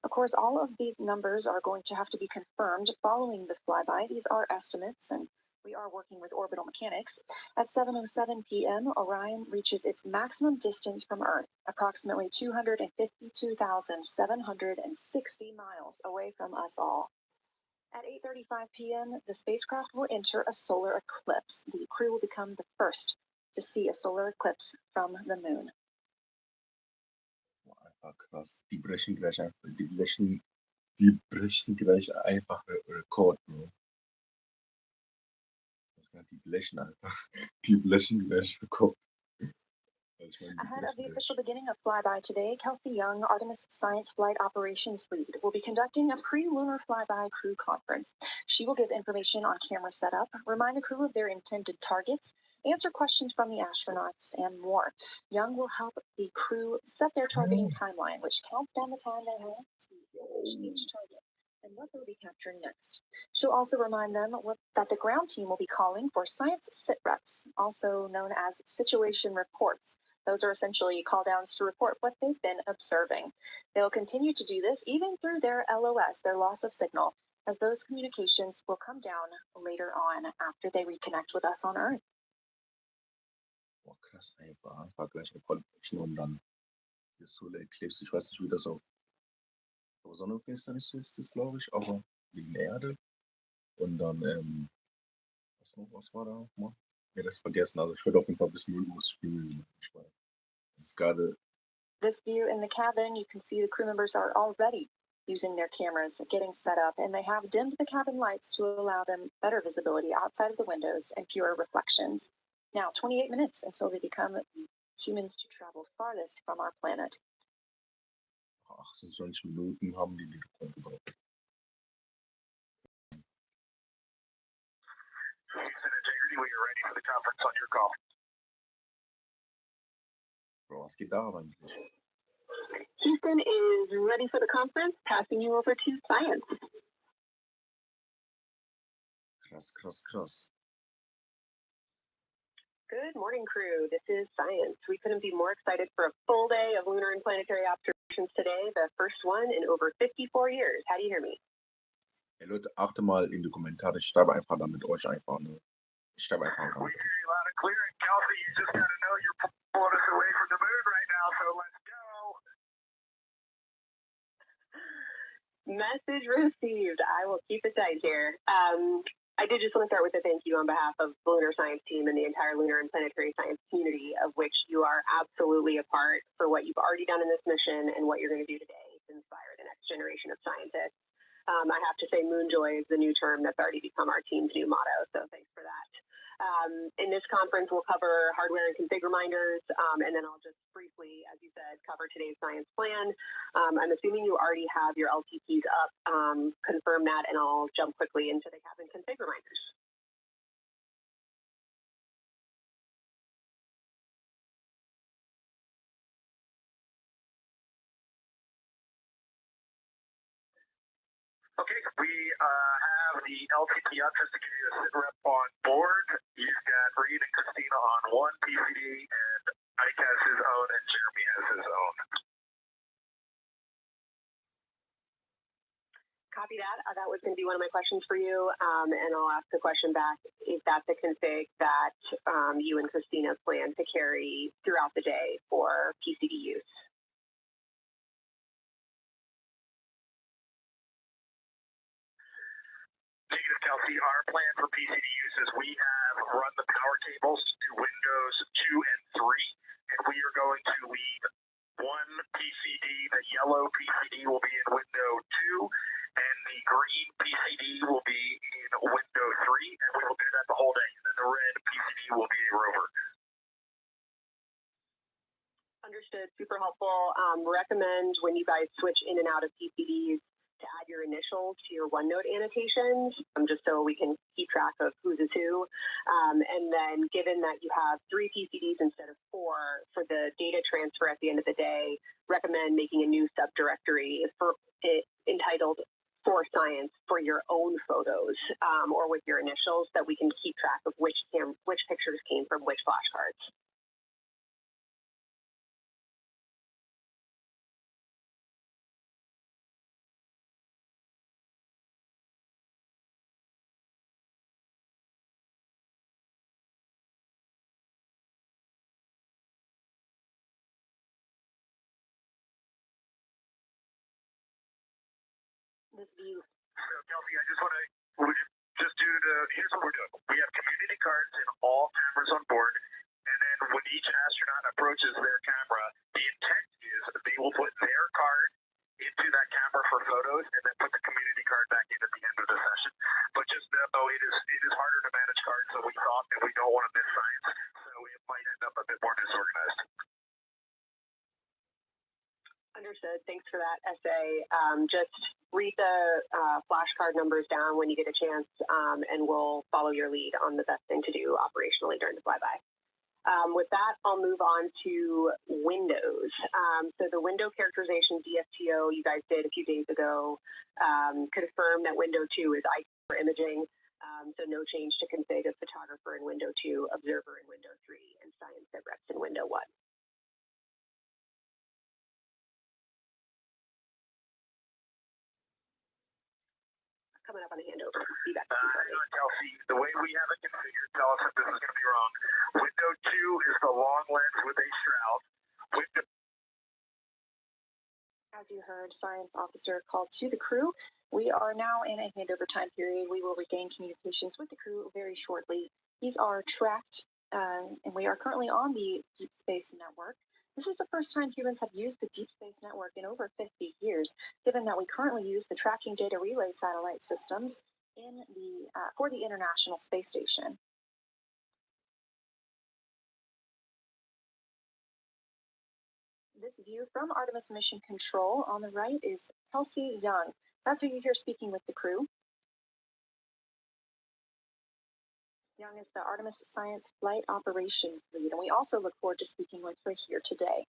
[SPEAKER 5] Of course, all of these numbers are going to have to be confirmed following the flyby. These are estimates, and we are working with orbital mechanics. At 7:07 p.m., Orion reaches its maximum distance from Earth, approximately 252,760 miles away from us all. At 8:35 p.m., the spacecraft will enter a solar eclipse. The crew will become the first to see a solar eclipse from the moon.
[SPEAKER 1] Einfach krass. Die brechen gleich einfach Rekord, Bro. Die blechen einfach. Die blechen gleich Rekord.
[SPEAKER 5] Ahead of the official beginning of flyby today, Kelsey Young, Artemis Science Flight Operations Lead, will be conducting a pre-lunar flyby crew conference. She will give information on camera setup, remind the crew of their intended targets, answer questions from the astronauts, and more. Young will help the crew set their targeting timeline, which counts down the time they have to reach each target and what they'll be capturing next. She'll also remind them that the ground team will be calling for science sit-reps, also known as situation reports. Those are essentially call-downs to report what they've been observing. They'll continue to do this even through their LOS, their loss of signal, as those communications will come down later on after they reconnect with us on Earth.
[SPEAKER 1] Boah, krass, einfach gleich Rekordbrechen und dann das Solar Eclipse. Ich weiß nicht, wie das auf Sonnenfinsternis ist, glaube ich, aber wegen der Erde. Und dann, was war da nochmal? Ja, das vergessen. Also ich werde auf jeden Fall bis 0 Uhr spielen. Das ist gerade.
[SPEAKER 5] This view in the cabin, you can see the crew members are already using their cameras, getting set up, and they have dimmed the cabin lights to allow them better visibility outside of the windows and fewer reflections. Now, 28 minutes until they become humans to travel farthest from our planet.
[SPEAKER 1] 28 Minuten haben die Rekord gebraucht.
[SPEAKER 4] Integrity, we are ready for the conference on your call.
[SPEAKER 1] Bro, was geht da eigentlich?
[SPEAKER 6] Houston is ready for the conference, passing you over to science.
[SPEAKER 1] Krass.
[SPEAKER 6] Good morning, crew. This is science. We couldn't be more excited for a full day of lunar and planetary observations today, the first one in over 54 years. How do you hear me?
[SPEAKER 1] Hey Leute, achte mal in die Kommentare. Ich schreibe einfach dann mit euch einfach. Ne? Ich schreibe einfach.
[SPEAKER 4] We hear you loud and clear, and Kelsey, you just gotta know you're pulling us away from the moon right now, so let's go.
[SPEAKER 6] Message received. I will keep it tight here. I did just want to start with a thank you on behalf of the Lunar Science team and the entire lunar and planetary science community, of which you are absolutely a part, for what you've already done in this mission and what you're going to do today to inspire the next generation of scientists. I have to say Moonjoy is the new term that's already become our team's new motto, so thanks for that. In this conference, we'll cover hardware and config reminders, and then I'll just briefly, as you said, cover today's science plan. I'm assuming you already have your LTPs up. Confirm that, and I'll jump quickly into the cabin config reminders.
[SPEAKER 4] Okay, we have the LTP up just to give you a sit rep on board. You've got Reed and Christina on one PCD, and Ike has his own, and Jeremy has his own.
[SPEAKER 6] Copy that. That was going to be one of my questions for you, and I'll ask the question back if that's a config that you and Christina plan to carry throughout the day for PCD use.
[SPEAKER 4] Negative, Kelsey. Our plan for PCD use is we have run the power cables to Windows 2 and 3, and we are going to leave one PCD. The yellow PCD will be in window 2, and the green PCD will be in window 3, and we will do that the whole day. And then the red PCD will be a rover.
[SPEAKER 6] Understood. Super helpful. Recommend when you guys switch in and out of PCDs to add your initials to your OneNote annotations, just so we can keep track of who's is who. And then given that you have 3 PCDs instead of 4 for the data transfer at the end of the day, recommend making a new subdirectory for it entitled For Science for your own photos, or with your initials, that we can keep track of which pictures came from which flashcards.
[SPEAKER 5] This view.
[SPEAKER 4] So, Kelsey, I just want to here's what we're doing. We have community cards in all cameras on board, and then when each astronaut approaches their camera, the intent is that they will put their card into that camera for photos, and then put the community card back in at the end of the session. But just know it is harder to manage cards than we thought, and we don't want to miss science, so it might end up a bit more disorganized.
[SPEAKER 6] Understood. Thanks for that essay. Just read the flashcard numbers down when you get a chance, and we'll follow your lead on the best thing to do operationally during the flyby. With that, I'll move on to Windows. So the window characterization DSTO you guys did a few days ago confirmed that window 2 is IT for imaging, so no change to config of photographer in window 2, observer in window 3, and science reps in window 1. Coming up on the handover. Feedback.
[SPEAKER 4] Kelsey, the way we have it configured, tell us if this is going to be wrong. Window 2 is the long lens with a shroud.
[SPEAKER 5] As you heard, science officer called to the crew. We are now in a handover time period. We will regain communications with the crew very shortly. These are tracked, and we are currently on the Deep Space Network. This is the first time humans have used the Deep Space Network in over 50 years, given that we currently use the tracking data relay satellite systems in the for the International Space Station. This view from Artemis Mission Control on the right is Kelsey Young. That's who you hear speaking with the crew. Young is the Artemis Science Flight Operations Lead, and we also look forward to speaking with her here today.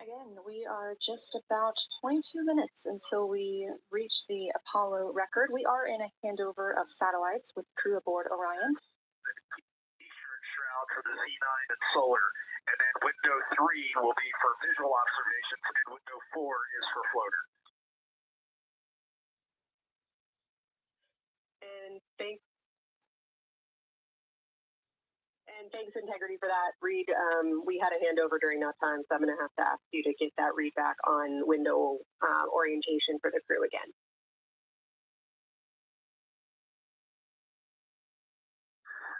[SPEAKER 5] Again, we are just about 22 minutes until we reach the Apollo record. We are in a handover of satellites with crew aboard Orion.
[SPEAKER 4] T-shirt shroud for the Z9 and solar, and then window 3 will be for visual observations, and window 4 is for floater.
[SPEAKER 6] And thanks, Integrity, for that. Reed, we had a handover during that time, so I'm going to have to ask you to get that read back on window orientation for the crew again.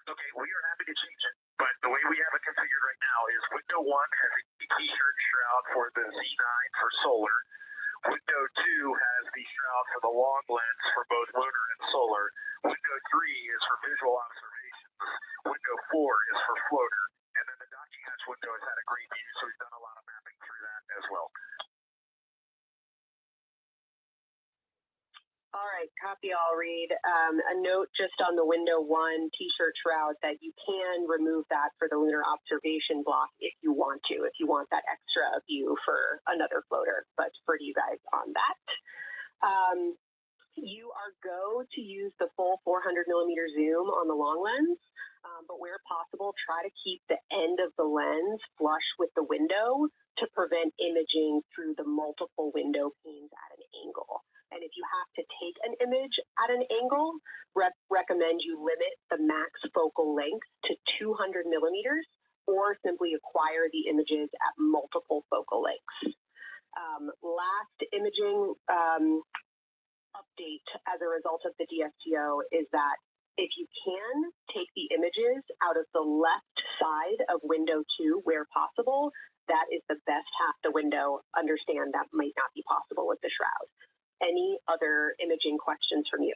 [SPEAKER 4] Okay, we are happy to change it, but the way we have it configured right now is window 1 has a T-shirt shroud for the Z9 for solar. Window 2 has the shroud for the long lens for both lunar and solar. Window 3 is for visual observations. Window 4 is for floater. And then the docking hatch window has had a great view, so we've done a lot of mapping through that as well.
[SPEAKER 6] All right, copy all, Reed. A note just on the window 1 T-shirt shroud that you can remove that for the lunar observation block if you want to, if you want that extra view for another floater, but for you guys on that. You are go to use the full 400 millimeter zoom on the long lens, but where possible, try to keep the end of the lens flush with the window to prevent imaging through the multiple window panes at an angle. And if you have to take an image at an angle, recommend you limit the max focal length to 200 millimeters or simply acquire the images at multiple focal lengths. Last imaging update as a result of the DSTO is that if you can take the images out of the left side of window 2 where possible, that is the best half the window. Understand that might not be possible with the shroud. Any other imaging questions from you?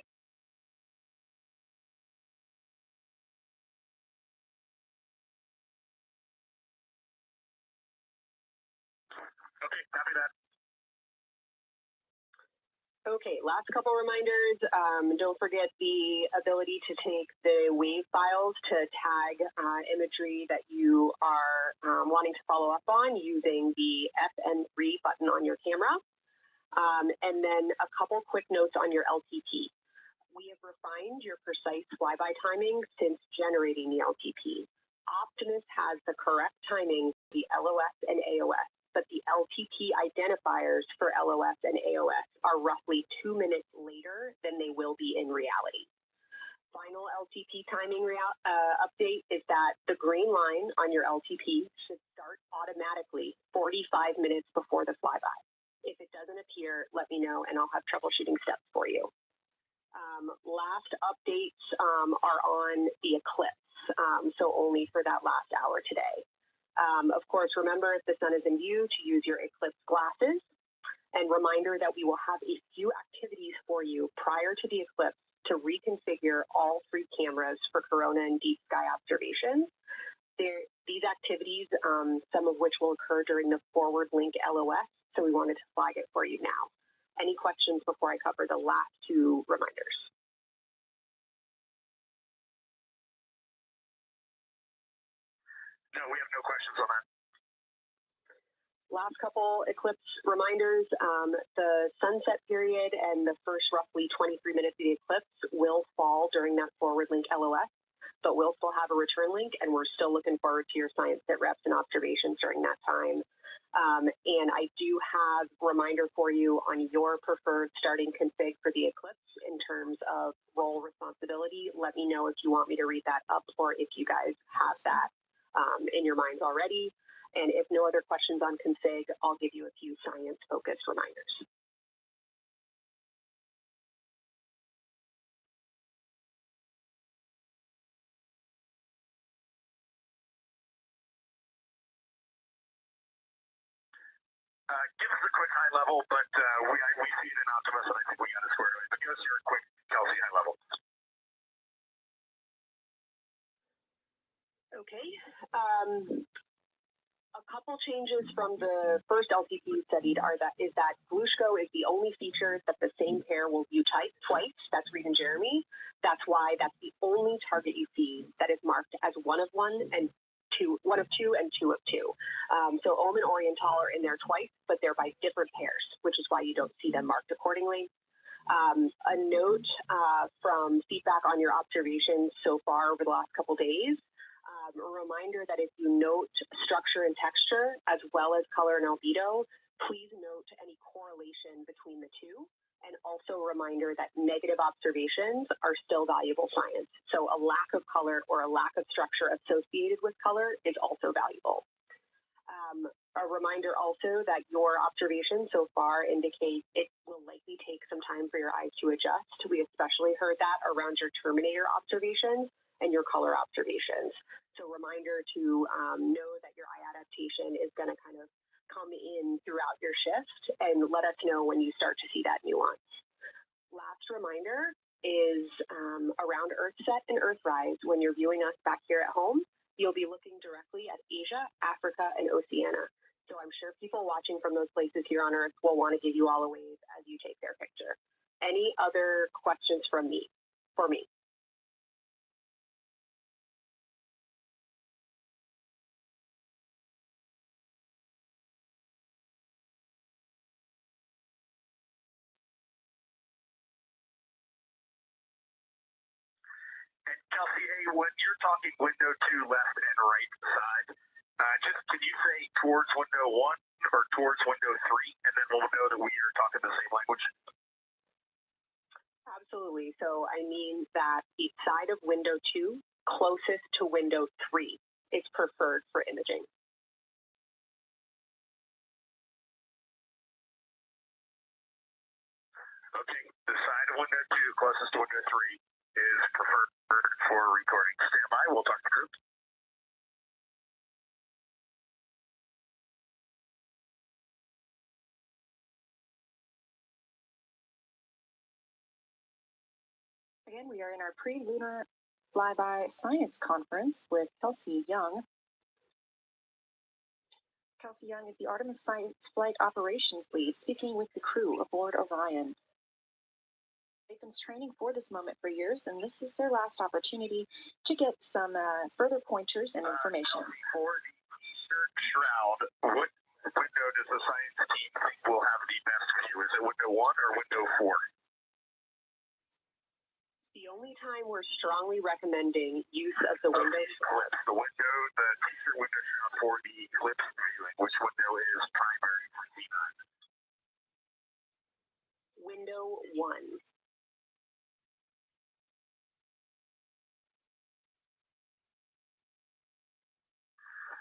[SPEAKER 4] Okay, copy that.
[SPEAKER 6] Okay, last couple reminders. Don't forget the ability to take the WAVE files to tag imagery that you are wanting to follow up on using the FN3 button on your camera. And then a couple quick notes on your LTP. We have refined your precise flyby timing since generating the LTP. Optimus has the correct timing for the LOS and AOS, but the LTP identifiers for LOS and AOS are roughly 2 minutes later than they will be in reality. Final LTP timing update is that the green line on your LTP should start automatically 45 minutes before the flyby. If it doesn't appear, let me know and I'll have troubleshooting steps for you. Last updates are on the eclipse, so only for that last hour today. Of course, remember if the sun is in view to use your eclipse glasses, and reminder that we will have a few activities for you prior to the eclipse to reconfigure all 3 cameras for corona and deep sky observations. These activities, some of which will occur during the forward link LOS, so we wanted to flag it for you now. Any questions before I cover the last 2 reminders?
[SPEAKER 4] No, we have no questions on that.
[SPEAKER 6] Last couple eclipse reminders, the sunset period and the first roughly 23 minutes of the eclipse will fall during that forward link LOS, but we'll still have a return link and we're still looking forward to your science sit reps and observations during that time. And I do have a reminder for you on your preferred starting config for the eclipse in terms of role responsibility. Let me know if you want me to read that up or if you guys have that in your minds already. And if no other questions on config, I'll give you a few science-focused reminders.
[SPEAKER 4] Give us a quick high level, but we see it in Optimus, and I think we got it squared away. But give us your quick Kelsey high level.
[SPEAKER 6] Okay. A couple changes from the first LTP studied is that Glushko is the only feature that the same pair will view twice. That's Reed and Jeremy. That's why that's the only target you see that is marked as 1 of 1 and 2, 1 of 2 and 2 of 2. So Ohm and Oriental are in there twice, but they're by different pairs, which is why you don't see them marked accordingly. A note from feedback on your observations so far over the last couple days. A reminder that if you note structure and texture, as well as color and albedo, please note any correlation between the 2. And also a reminder that negative observations are still valuable science. So a lack of color or a lack of structure associated with color is also valuable. A reminder also that your observations so far indicate it will likely take some time for your eyes to adjust. We especially heard that around your Terminator observations and your color observations. So reminder to know that your eye adaptation is going to kind of come in throughout your shift and let us know when you start to see that nuance. Last reminder is around Earthset and Earthrise. When you're viewing us back here at home, you'll be looking directly at Asia, Africa, and Oceania. So I'm sure people watching from those places here on Earth will want to give you all a wave as you take their picture. Any other questions from me? For me?
[SPEAKER 4] And Kelsey, hey, when you're talking window 2 left and right side, just can you say towards window 1 or towards window 3, and then we'll know that we are talking the same language?
[SPEAKER 6] window 3 is preferred for imaging.
[SPEAKER 4] Okay, the side of window 2 closest to window 3 is preferred for recording. Stand by, we'll talk to group.
[SPEAKER 5] Again, we are in our pre-lunar flyby science conference with Kelsey Young. Kelsey Young is the Artemis Science Flight Operations Lead, speaking with the crew aboard Orion. They've been training for this moment for years, and this is their last opportunity to get some further pointers and information.
[SPEAKER 4] For the eastern shroud, what window does the science team think will have the best view? Is it window 1 or window 4?
[SPEAKER 6] The only time we're strongly recommending use of the window
[SPEAKER 4] eclipse. The t-shirt window shroud for the eclipse viewing. Which window is primary for C9?
[SPEAKER 6] Window 1.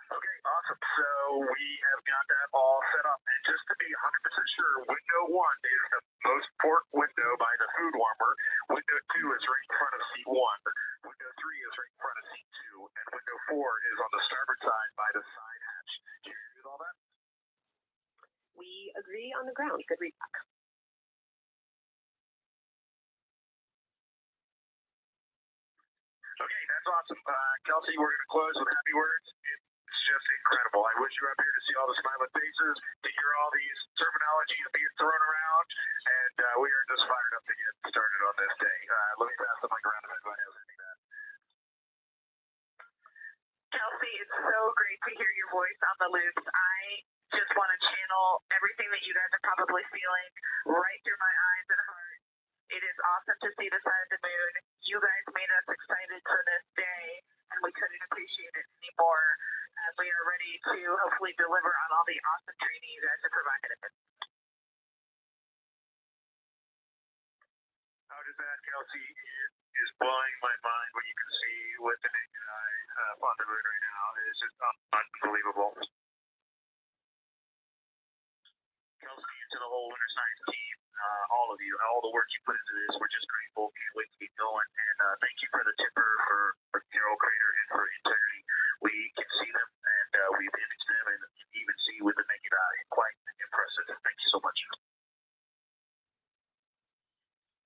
[SPEAKER 4] Okay, awesome. So we have got that all set up. And just to be 100% sure, window 1 is the most important window by the food warmer. Window 2 is right in front of C1. Window 3 is right in front of C2. And window 4 is on the starboard side by the side hatch. Do you agree with all that?
[SPEAKER 6] We agree on the ground. Good feedback.
[SPEAKER 4] Okay, that's awesome. Kelsey, we're going to close with happy words. It's just incredible. I wish you were up here to see all the smiling faces, to hear all these terminologies being thrown around, and we are just fired up to get started on this day. Let me pass the mic around if anybody has anything to add.
[SPEAKER 7] Kelsey, it's so great to hear your voice on the loops. I just want to channel everything that you guys are probably feeling right through my eyes and heart. It is awesome to see the side of the moon. You guys made us excited for this day, and we couldn't appreciate it anymore. And we are ready to hopefully deliver on all the awesome training you guys have provided us.
[SPEAKER 4] How does that, Kelsey? It is blowing my mind what you can see with the naked eye on the moon right now. It is just unbelievable. Kelsey, and to the whole Lunar Science team, all of you, all the work you put into this, we're just grateful. Can't wait to keep going. And thank you for the tipper, for Carol Crater, and for Integrity. We can see them, and we've imaged them, and even see with the naked eye. Quite impressive. Thank you so much.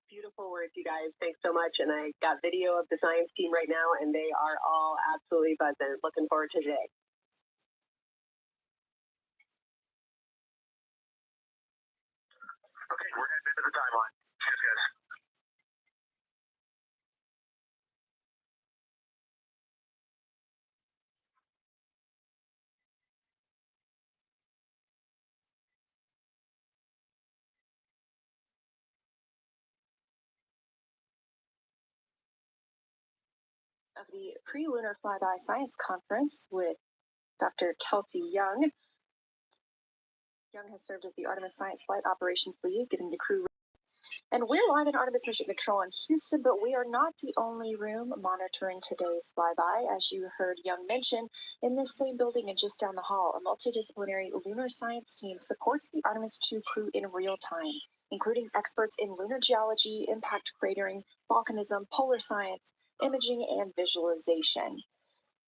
[SPEAKER 6] Beautiful words, you guys. Thanks so much. And I got video of the science team right now, and they are all absolutely buzzing. Looking forward to today.
[SPEAKER 4] Okay, we're heading into the timeline. Cheers, guys.
[SPEAKER 5] Of the pre-lunar flyby science conference with Dr. Kelsey Young. Young has served as the Artemis Science Flight Operations Lead, getting the crew. And we're live in Artemis Mission Control in Houston, but we are not the only room monitoring today's flyby. As you heard Young mention, in this same building and just down the hall, a multidisciplinary lunar science team supports the Artemis II crew in real time, including experts in lunar geology, impact cratering, volcanism, polar science, imaging, and visualization.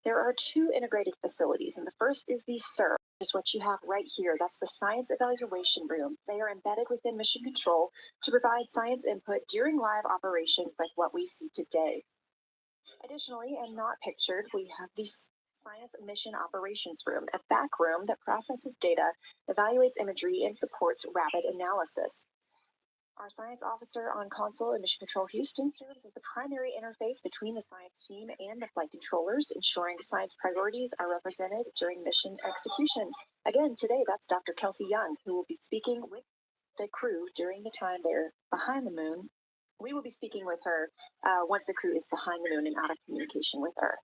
[SPEAKER 5] There are two integrated facilities, and the first is the SIR, which is what you have right here. That's the Science Evaluation Room. They are embedded within Mission Control to provide science input during live operations like what we see today. Additionally, and not pictured, we have the Science Mission Operations Room, a back room that processes data, evaluates imagery, and supports rapid analysis. Our science officer on console in Mission Control Houston serves as the primary interface between the science team and the flight controllers, ensuring science priorities are represented during mission execution. Again, today, that's Dr. Kelsey Young, who will be speaking with the crew during the time they're behind the moon. We will be speaking with her once the crew is behind the moon and out of communication with Earth.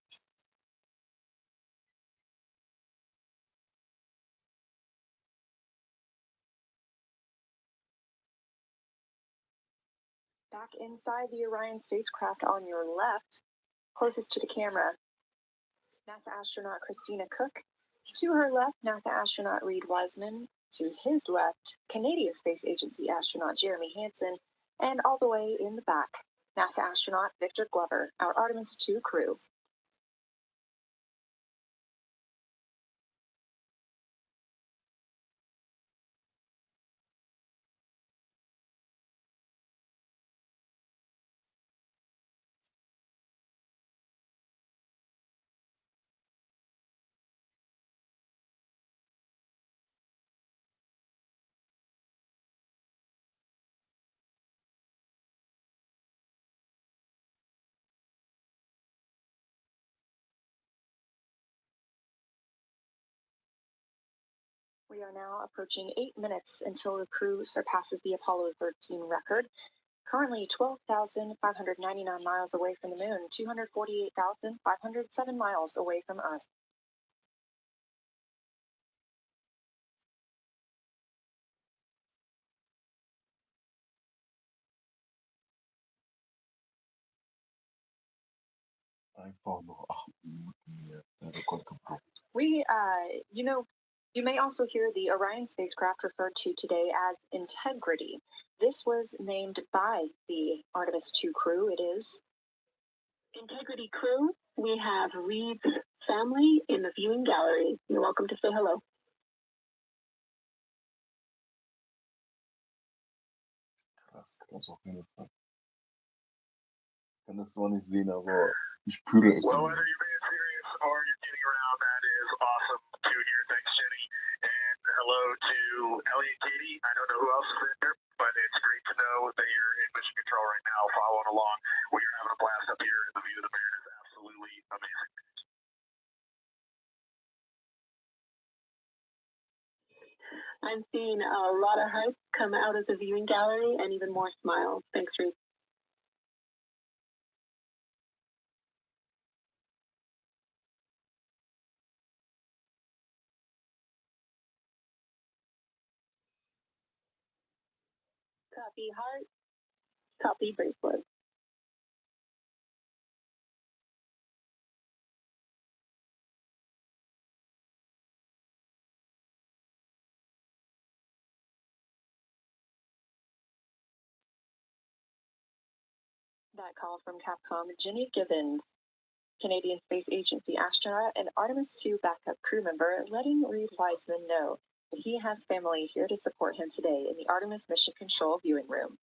[SPEAKER 5] Back inside the Orion spacecraft on your left, closest to the camera, NASA astronaut Christina Cook. To her left, NASA astronaut Reid Wiseman. To his left, Canadian Space Agency astronaut Jeremy Hansen. And all the way in the back, NASA astronaut Victor Glover, our Artemis II crew. We are now approaching 8 minutes until the crew surpasses the Apollo 13 record. Currently 12,599 miles away from the moon, 248,507 miles away from Earth. You may also hear the Orion spacecraft referred to today as Integrity. This was named by the Artemis II crew. It is
[SPEAKER 6] Integrity crew, we have Reed's family in the viewing gallery. You're welcome to say hello.
[SPEAKER 1] Krass auf jeden Fall. Ich kann das zwar nicht sehen, aber ich spüre es.
[SPEAKER 4] Well, whether you're being serious or you're kidding around, that is awesome to hear. Thanks, Jenny. And hello to Ellie and Katie. I don't know who else is in there, but it's great to know that you're in mission control right now, following along. We are having a blast up here, and the view of the moon is absolutely amazing.
[SPEAKER 6] I'm seeing a lot of hearts come out of the viewing gallery and even more smiles. Thanks, Reed. Copy heart, copy bracelet.
[SPEAKER 5] that call from Capcom Jenny Gibbons, Canadian Space Agency astronaut and Artemis II backup crew member, letting Reid Wiseman know that he has family here to support him today in the Artemis Mission Control viewing room.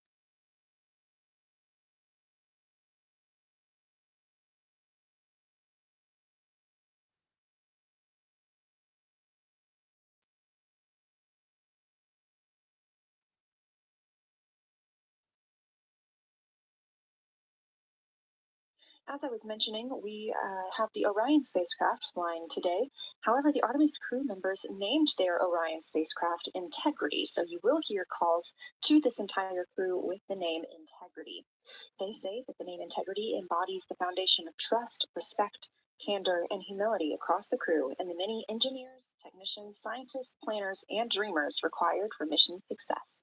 [SPEAKER 5] As I was mentioning, we have the Orion spacecraft flying today. However, the Artemis crew members named their Orion spacecraft Integrity, so you will hear calls to this entire crew with the name Integrity. They say that the name Integrity embodies the foundation of trust, respect, candor, and humility across the crew and the many engineers, technicians, scientists, planners, and dreamers required for mission success.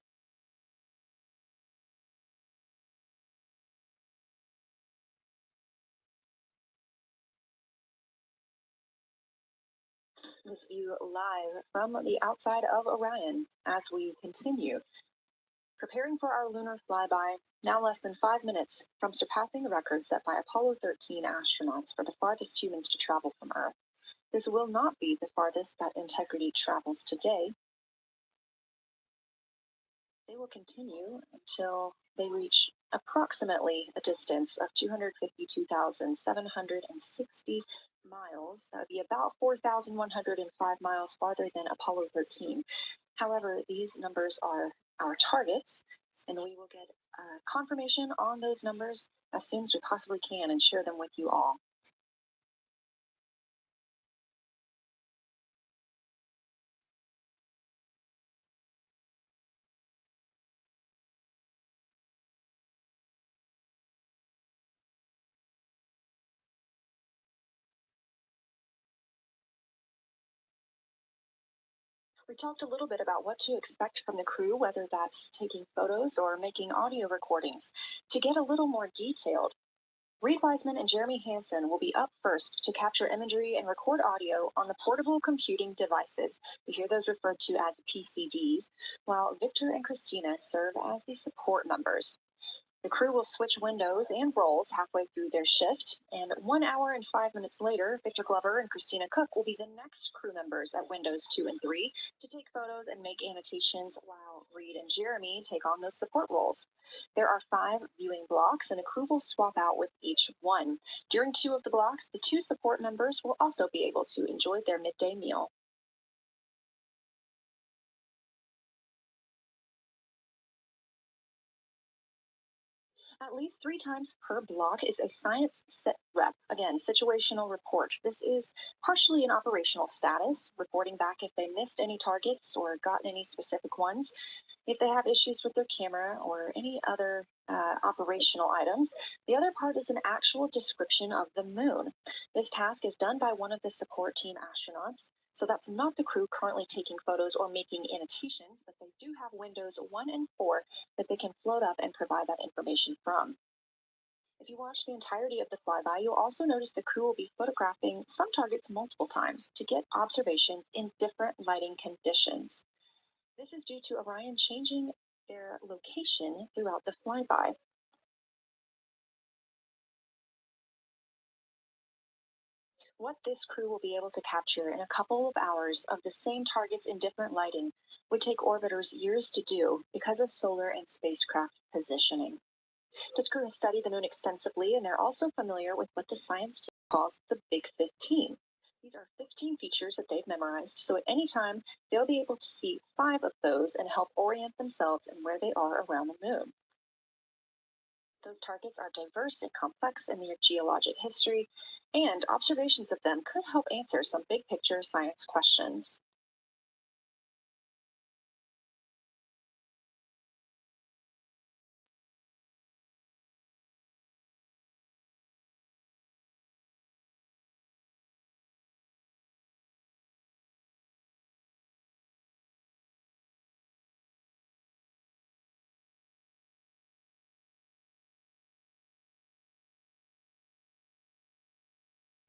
[SPEAKER 5] This view live from the outside of Orion as we continue. Preparing for our lunar flyby, now less than 5 minutes from surpassing the record set by Apollo 13 astronauts for the farthest humans to travel from Earth. This will not be the farthest that Integrity travels today. They will continue until they reach approximately a distance of 252,760 miles. That would be about 4,105 miles farther than Apollo 13. However, these numbers are our targets, and we will get confirmation on those numbers as soon as we possibly can and share them with you all. We talked a little bit about what to expect from the crew, whether that's taking photos or making audio recordings. To get a little more detailed, Reed Wiseman and Jeremy Hansen will be up first to capture imagery and record audio on the portable computing devices. We hear those referred to as PCDs, while Victor and Christina serve as the support members. The crew will switch windows and roles halfway through their shift, and 1 hour and 5 minutes later, Victor Glover and Christina Cook will be the next crew members at windows 2 and 3 to take photos and make annotations, while Reed and Jeremy take on those support roles. There are 5 viewing blocks, and the crew will swap out with each one. During 2 of the blocks, the 2 support members will also be able to enjoy their midday meal. At least 3 times per block is a science set rep, again, situational report. This is partially an operational status, reporting back if they missed any targets or got any specific ones, if they have issues with their camera or any other operational items. The other part is an actual description of the moon. This task is done by one of the support team astronauts. So that's not the crew currently taking photos or making annotations, but they do have windows 1 and 4 that they can float up and provide that information from. If you watch the entirety of the flyby, you'll also notice the crew will be photographing some targets multiple times to get observations in different lighting conditions. This is due to Orion changing their location throughout the flyby. What this crew will be able to capture in a couple of hours of the same targets in different lighting would take orbiters years to do because of solar and spacecraft positioning. This crew has studied the moon extensively, and they're also familiar with what the science team calls the Big 15. These are 15 features that they've memorized, so at any time, they'll be able to see 5 of those and help orient themselves and where they are around the moon. Those targets are diverse and complex in their geologic history, and observations of them could help answer some big picture science questions.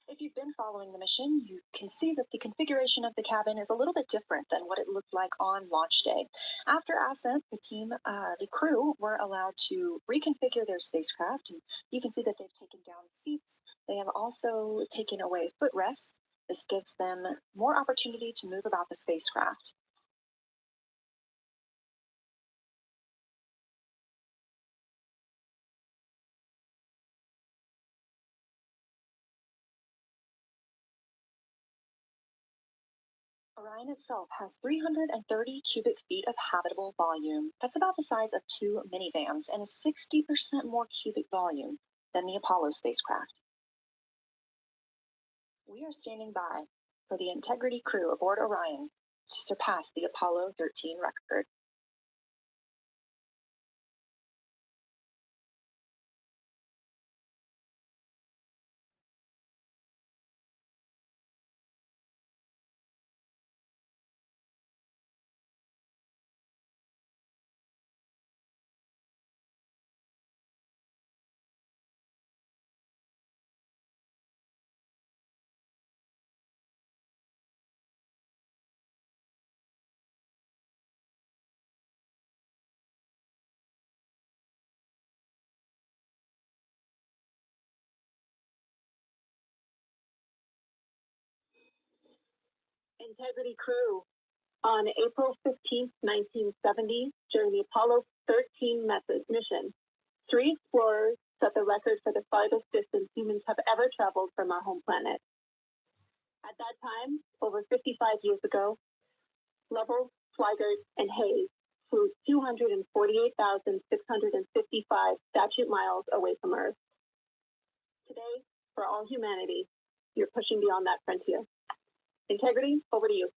[SPEAKER 5] If you've been following the mission, you can see that the configuration of the cabin is a little bit different than what it looked like on launch day. After ascent, the crew were allowed to reconfigure their spacecraft, and you can see that they've taken down seats. They have also taken away footrests. This gives them more opportunity to move about the spacecraft. Orion itself has 330 cubic feet of habitable volume. That's about the size of 2 minivans and is 60% more cubic volume than the Apollo spacecraft. We are standing by for the Integrity crew aboard Orion to surpass the Apollo 13 record.
[SPEAKER 6] Integrity crew. On April 15, 1970, during the Apollo 13 mission, 3 explorers set the record for the farthest distance humans have ever traveled from our home planet. At that time, over 55 years ago, Lovell, Swigert, and Hayes flew 248,655 statute miles away from Earth. Today, for all humanity, you're pushing beyond that frontier. Integrity, over to you.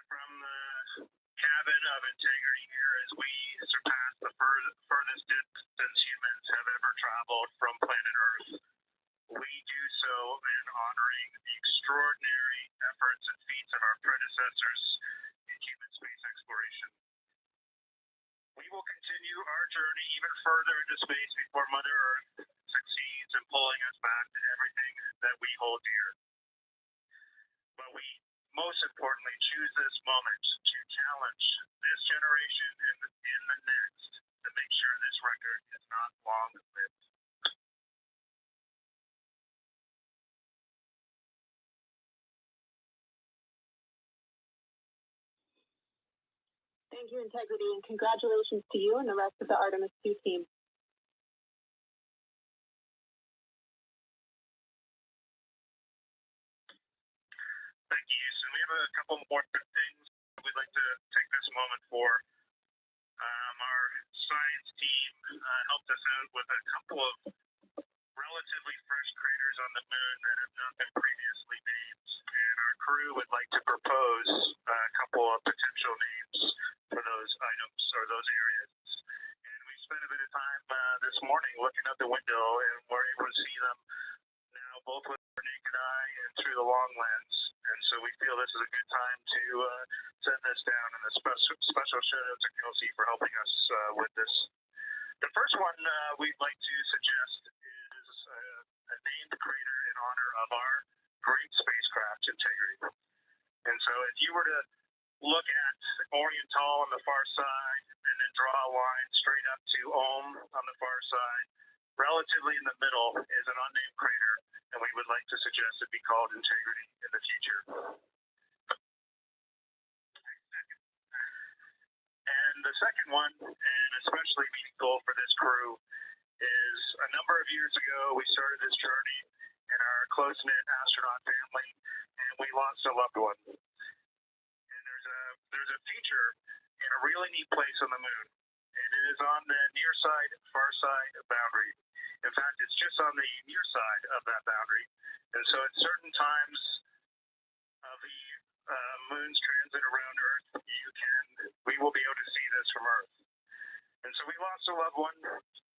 [SPEAKER 4] From the cabin of Integrity here as we surpass the furthest distance humans have ever traveled from planet Earth. We do so in honoring the extraordinary efforts and feats we will continue our journey even further into space before Mother Earth succeeds in pulling us back to everything that we hold dear. But we most importantly choose this moment to challenge this generation and in the next to make sure this record is not long-lived.
[SPEAKER 6] Thank you, Integrity, and congratulations to you and the rest of the Artemis II team.
[SPEAKER 4] Thank you, Houston. We have a couple more things we'd like to take this moment for. Our science team helped us out with a couple of relatively fresh craters on the moon that have not been previously named, and our crew would like to propose a couple of potential names for those items or those areas. And we spent a bit of time this morning looking out the window, and we're able to see them now both with our naked eye and through the long lens. And so we feel this is a good time to send this down, and a special shout out to Kelsey for helping us with this. The first one we'd like to suggest is a named crater in honor of our great spacecraft integrity. And so if you were to look at Oriental on the far side and then draw a line straight up to Ohm on the far side, relatively in the middle is an unnamed crater, and we would like to suggest it be called Integrity in the future. And the second one, and especially meaningful for this crew, is a number of years ago we started this journey in our close-knit astronaut family, and we lost a loved one. And there's a feature in a really neat place on the moon. And it is on the near side, far side boundary. In fact, it's just on the near side of that boundary. And so at certain times of the moon's transit around Earth, we will be able to see this from Earth. And so we lost a loved one.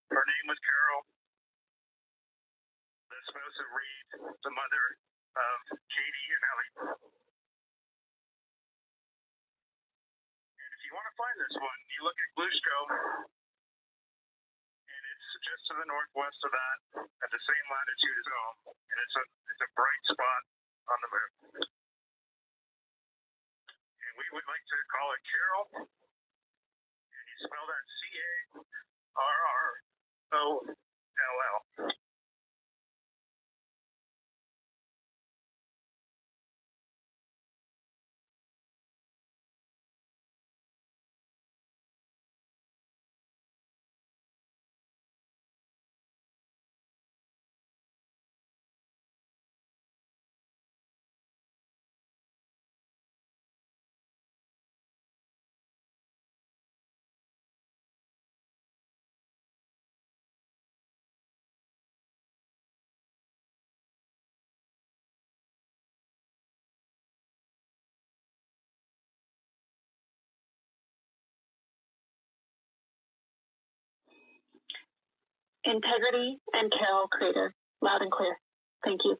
[SPEAKER 4] Her name was Carol, the spouse of Reed, the mother of Katie and Ellie. And if you want to find this one, you look at Glushko, and it's just to the northwest of that, at the same latitude as Ohm, and it's a bright spot on the moon. And we would like to call it Carol, and you spell that Carroll.
[SPEAKER 6] Integrity and Carroll Crater, loud and clear. Thank you.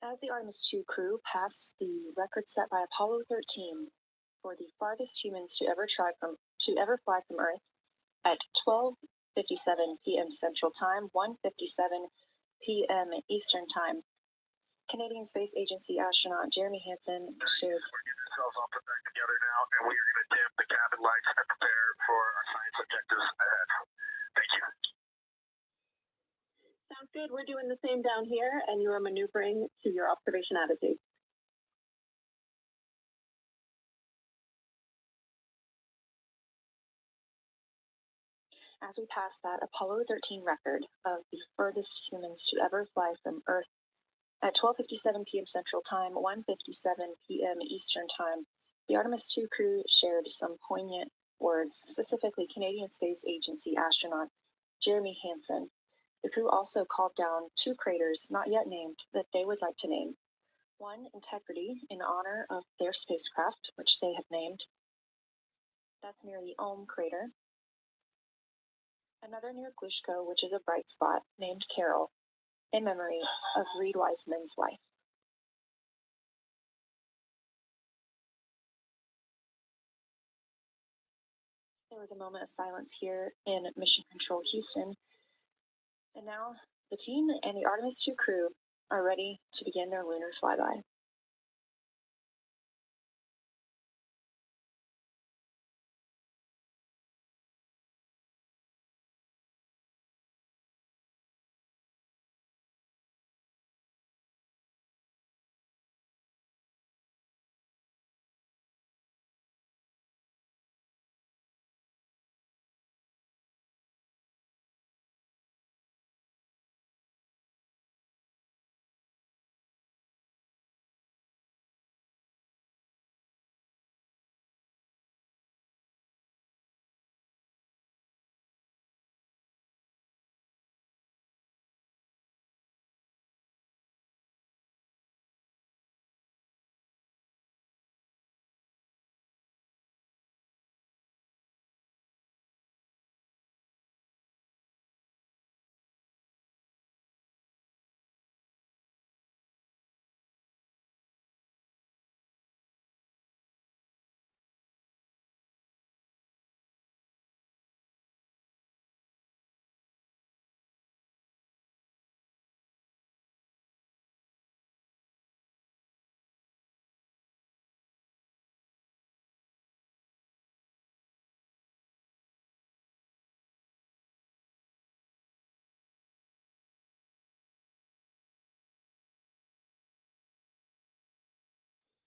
[SPEAKER 5] As the Artemis II crew passed the record set by Apollo 13 for the farthest humans to ever fly from Earth at 12:57 p.m. Central Time, 1:57 p.m. Eastern Time, Canadian Space Agency astronaut Jeremy Hansen shared.
[SPEAKER 4] We're getting ourselves all put back together now, and we are going to dim the cabin lights and prepare for our science objectives ahead. Thank you.
[SPEAKER 6] Sounds good. We're doing the same down here, and you are maneuvering to your observation attitude.
[SPEAKER 5] As we pass that Apollo 13 record of the furthest humans to ever fly from Earth at 12:57 p.m. Central Time, 1:57 p.m. Eastern Time, the Artemis II crew shared some poignant words, specifically Canadian Space Agency astronaut Jeremy Hansen. The crew also called down 2 craters not yet named that they would like to name. One, Integrity, in honor of their spacecraft, which they have named. That's near the Ohm crater. Another near Glushko, which is a bright spot, named Carol, in memory of Reed Wiseman's wife. There was a moment of silence here in Mission Control Houston. And now the team and the Artemis II crew are ready to begin their lunar flyby.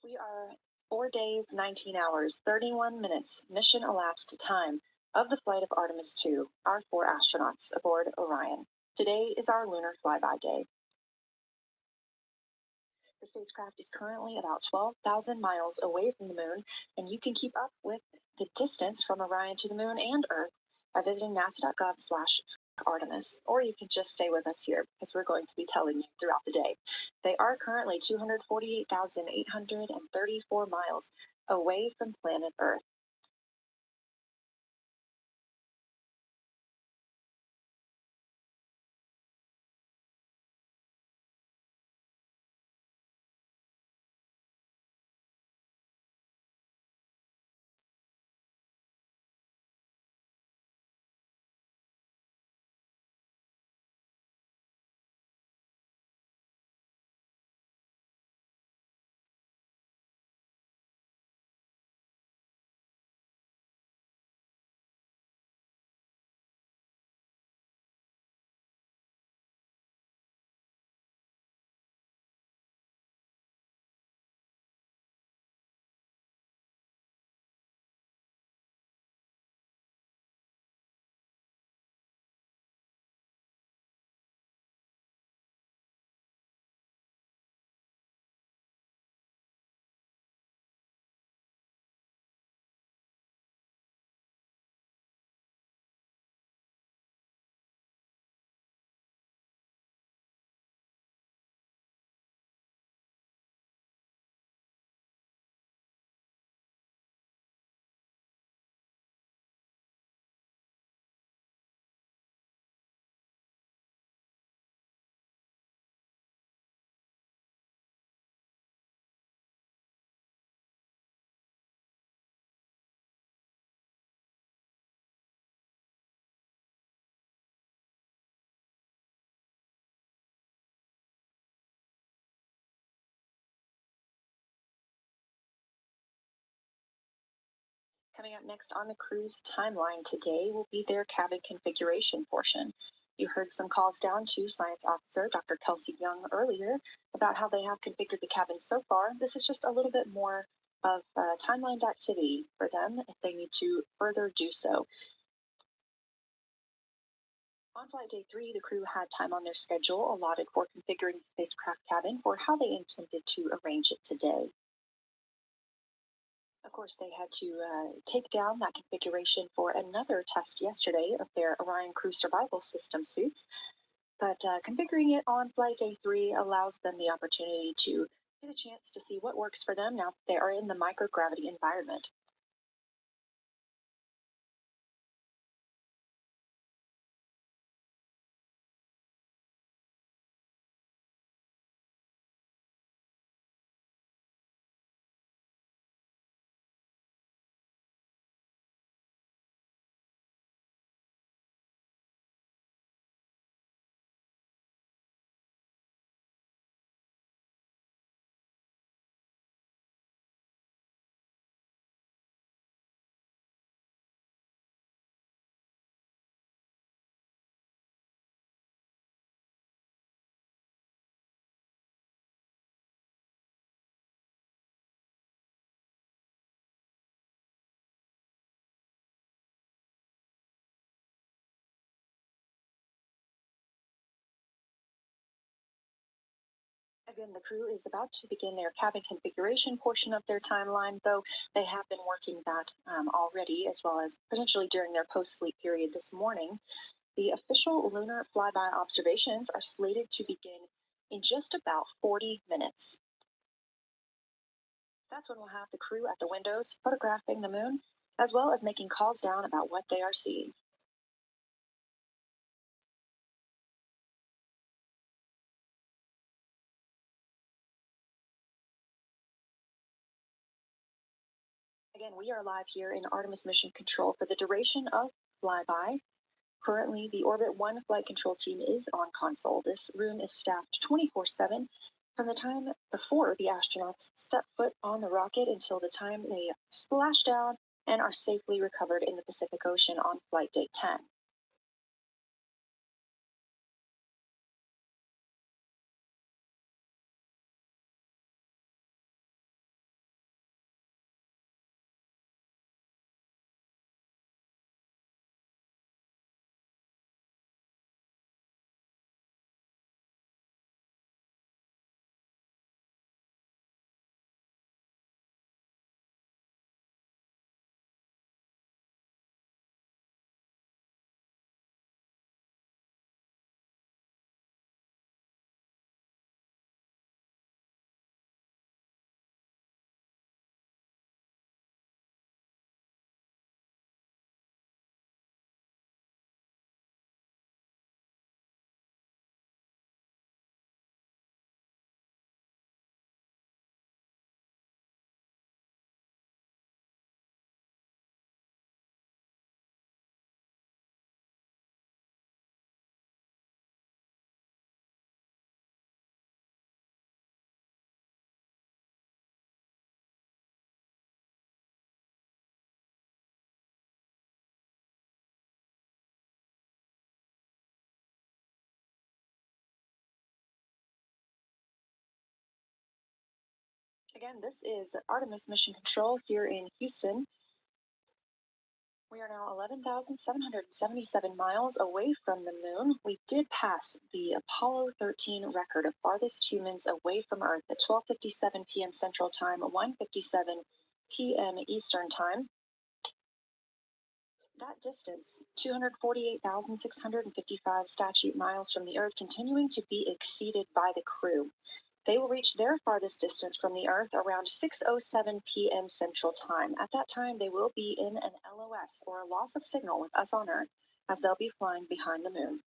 [SPEAKER 5] We are 4 days, 19 hours, 31 minutes mission elapsed time of the flight of Artemis II, our 4 astronauts aboard Orion. Today is our lunar flyby day. The spacecraft is currently about 12,000 miles away from the moon, and you can keep up with the distance from Orion to the moon and Earth by visiting nasa.gov/Artemis, or you can just stay with us here because we're going to be telling you throughout the day. They are currently 248,834 miles away from planet Earth. Coming up next on the crew's timeline today will be their cabin configuration portion. You heard some calls down to Science Officer Dr. Kelsey Young earlier about how they have configured the cabin so far. This is just a little bit more of timelined activity for them if they need to further do so. On flight day 3, the crew had time on their schedule allotted for configuring the spacecraft cabin for how they intended to arrange it today. Of course, they had to take down that configuration for another test yesterday of their Orion Crew Survival System suits, but configuring it on flight day 3 allows them the opportunity to get a chance to see what works for them now that they are in the microgravity environment. Again, the crew is about to begin their cabin configuration portion of their timeline, though they have been working that already, as well as potentially during their post-sleep period this morning. The official lunar flyby observations are slated to begin in just about 40 minutes. That's when we'll have the crew at the windows photographing the moon, as well as making calls down about what they are seeing. Again, we are live here in Artemis Mission Control for the duration of flyby. Currently, the Orbit 1 flight control team is on console. This room is staffed 24/7 from the time before the astronauts step foot on the rocket until the time they splash down and are safely recovered in the Pacific Ocean on flight day 10. Again, this is Artemis Mission Control here in Houston. We are now 11,777 miles away from the moon. We did pass the Apollo 13 record of farthest humans away from Earth at 12:57 p.m. Central Time, 1:57 p.m. Eastern Time. That distance, 248,655 statute miles from the Earth, continuing to be exceeded by the crew. They will reach their farthest distance from the Earth around 6:07 p.m. Central Time. At that time, they will be in an LOS, or a loss of signal, with us on Earth, as they'll be flying behind the moon.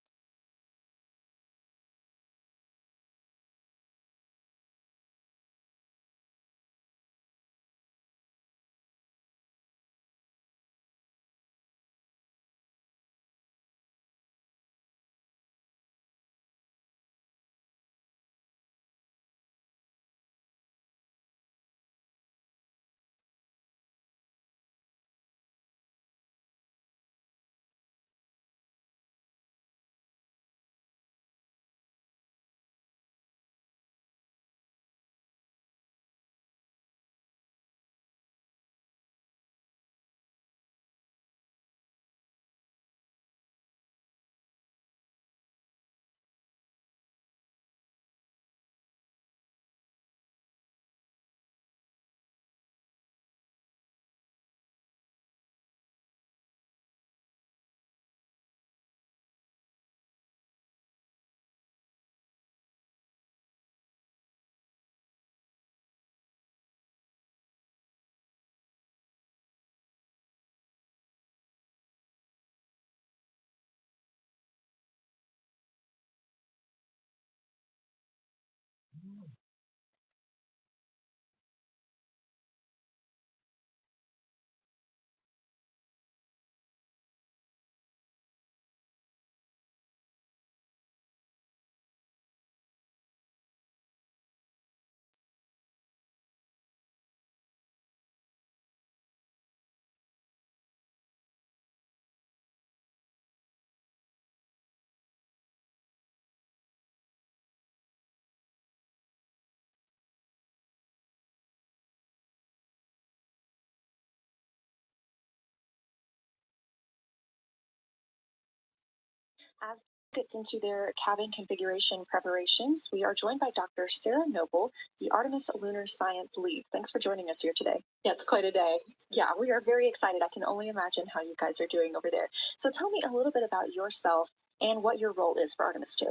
[SPEAKER 5] As gets into their cabin configuration preparations, we are joined by Dr. Sarah Noble, the Artemis Lunar Science Lead. Thanks for joining us here today.
[SPEAKER 6] Yeah, it's quite a day.
[SPEAKER 5] Yeah, we are very excited. I can only imagine how you guys are doing over there. So tell me a little bit about yourself and what your role is for Artemis II.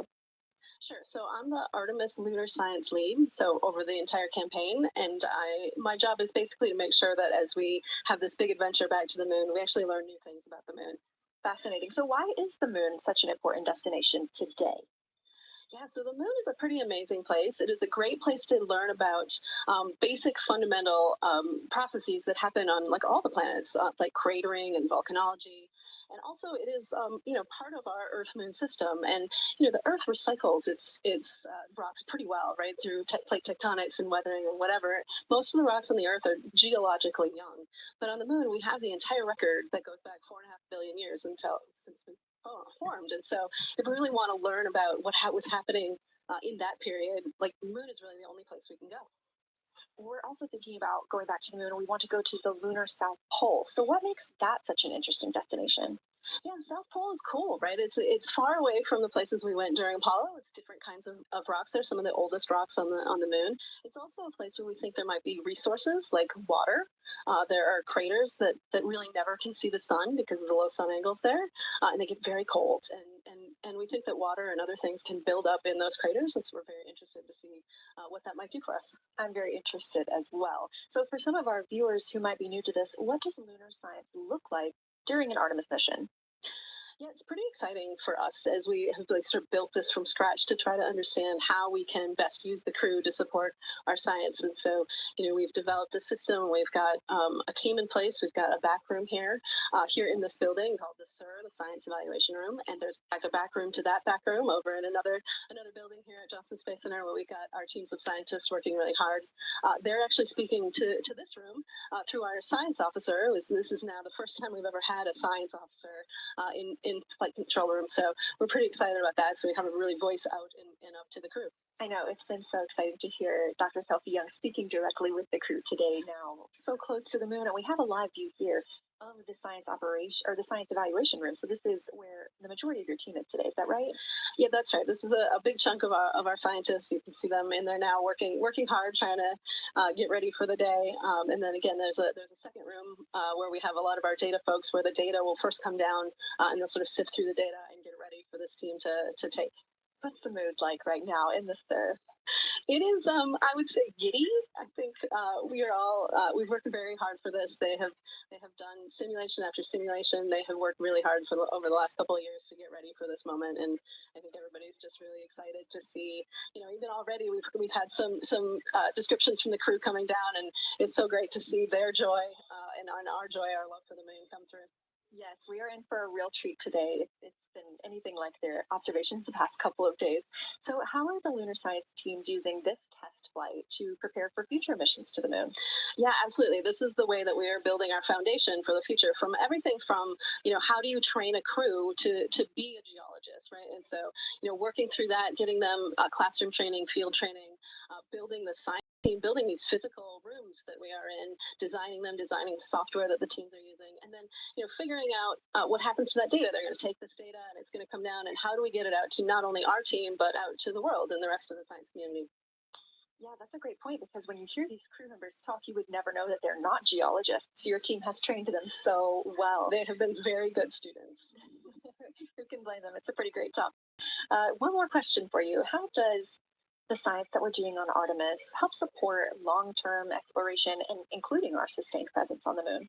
[SPEAKER 6] Sure. So I'm the Artemis Lunar Science Lead, so over the entire campaign, and my job is basically to make sure that as we have this big adventure back to the moon, we actually learn new things about the moon.
[SPEAKER 5] Fascinating. So why is the moon such an important destination today?
[SPEAKER 6] Yeah, so the moon is a pretty amazing place. It is a great place to learn about basic fundamental processes that happen on like all the planets, like cratering and volcanology. And also, it is part of our Earth-Moon system, and the Earth recycles its rocks pretty well, right, through plate tectonics and weathering and whatever. Most of the rocks on the Earth are geologically young, but on the moon we have the entire record that goes back 4.5 billion years since we formed. And so, if we really want to learn about what was happening in that period, like the moon is really the only place we can go.
[SPEAKER 5] We're also thinking about going back to the moon, and we want to go to the lunar South Pole. So what makes that such an interesting destination?
[SPEAKER 6] Yeah, South Pole is cool, right? It's far away from the places we went during Apollo. It's different kinds of rocks there, some of the oldest rocks on the moon. It's also a place where we think there might be resources like water. There are craters that really never can see the sun because of the low sun angles there, and they get very cold. And we think that water and other things can build up in those craters, and so we're very interested to see what that might do for us.
[SPEAKER 5] I'm very interested as well. So for some of our viewers who might be new to this, what does lunar science look like during an Artemis mission?
[SPEAKER 6] Yeah, it's pretty exciting for us as we have like sort of built this from scratch to try to understand how we can best use the crew to support our science. And so, we've developed a system. We've got a team in place. We've got a back room here in this building called the SIR, the Science Evaluation Room. And there's a back room to that back room over in another building here at Johnson Space Center where we've got our teams of scientists working really hard. They're actually speaking to this room through our science officer. This is now the first time we've ever had a science officer in flight control room. So we're pretty excited about that. So we have a really voice out and up to the crew.
[SPEAKER 5] I know, it's been so exciting to hear Dr. Kelsey Young speaking directly with the crew today now, so close to the moon. And we have a live view here of the science operation or the science evaluation room. So this is where the majority of your team is today. Is that right?
[SPEAKER 6] Yeah, that's right. This is a big chunk of our scientists. You can see them in there now working hard, trying to get ready for the day. And then again, there's a second room where we have a lot of our data folks, where the data will first come down and they'll sort of sift through the data and get ready for this team to take.
[SPEAKER 5] What's the mood like right now in this SIR?
[SPEAKER 6] It is, I would say, giddy. I think we've worked very hard for this. They have done simulation after simulation. They have worked really hard over the last couple of years to get ready for this moment, and I think everybody's just really excited to see. Even already we've had some descriptions from the crew coming down, and it's so great to see their joy and our joy, our love for the moon come through.
[SPEAKER 5] Yes, we are in for a real treat today. It's been anything like their observations the past couple of days. So how are the lunar science teams using this test flight to prepare for future missions to the moon?
[SPEAKER 6] Yeah, absolutely. This is the way that we are building our foundation for the future, from everything from, how do you train a crew to be a geologist, right? And so, working through that, getting them classroom training, field training, building the science team, building these physical rooms that we are in, designing software that the teams are using, and then figuring out what happens to that data. They're going to take this data and it's going to come down, and how do we get it out to not only our team but out to the world and the rest of the science community.
[SPEAKER 5] Yeah, that's a great point, because when you hear these crew members talk, you would never know that they're not geologists. Your team has trained them so well.
[SPEAKER 6] They have been very good students.
[SPEAKER 5] Who can blame them? It's a pretty great talk. One more question for you. How does the science that we're doing on Artemis help support long-term exploration and including our sustained presence on the moon?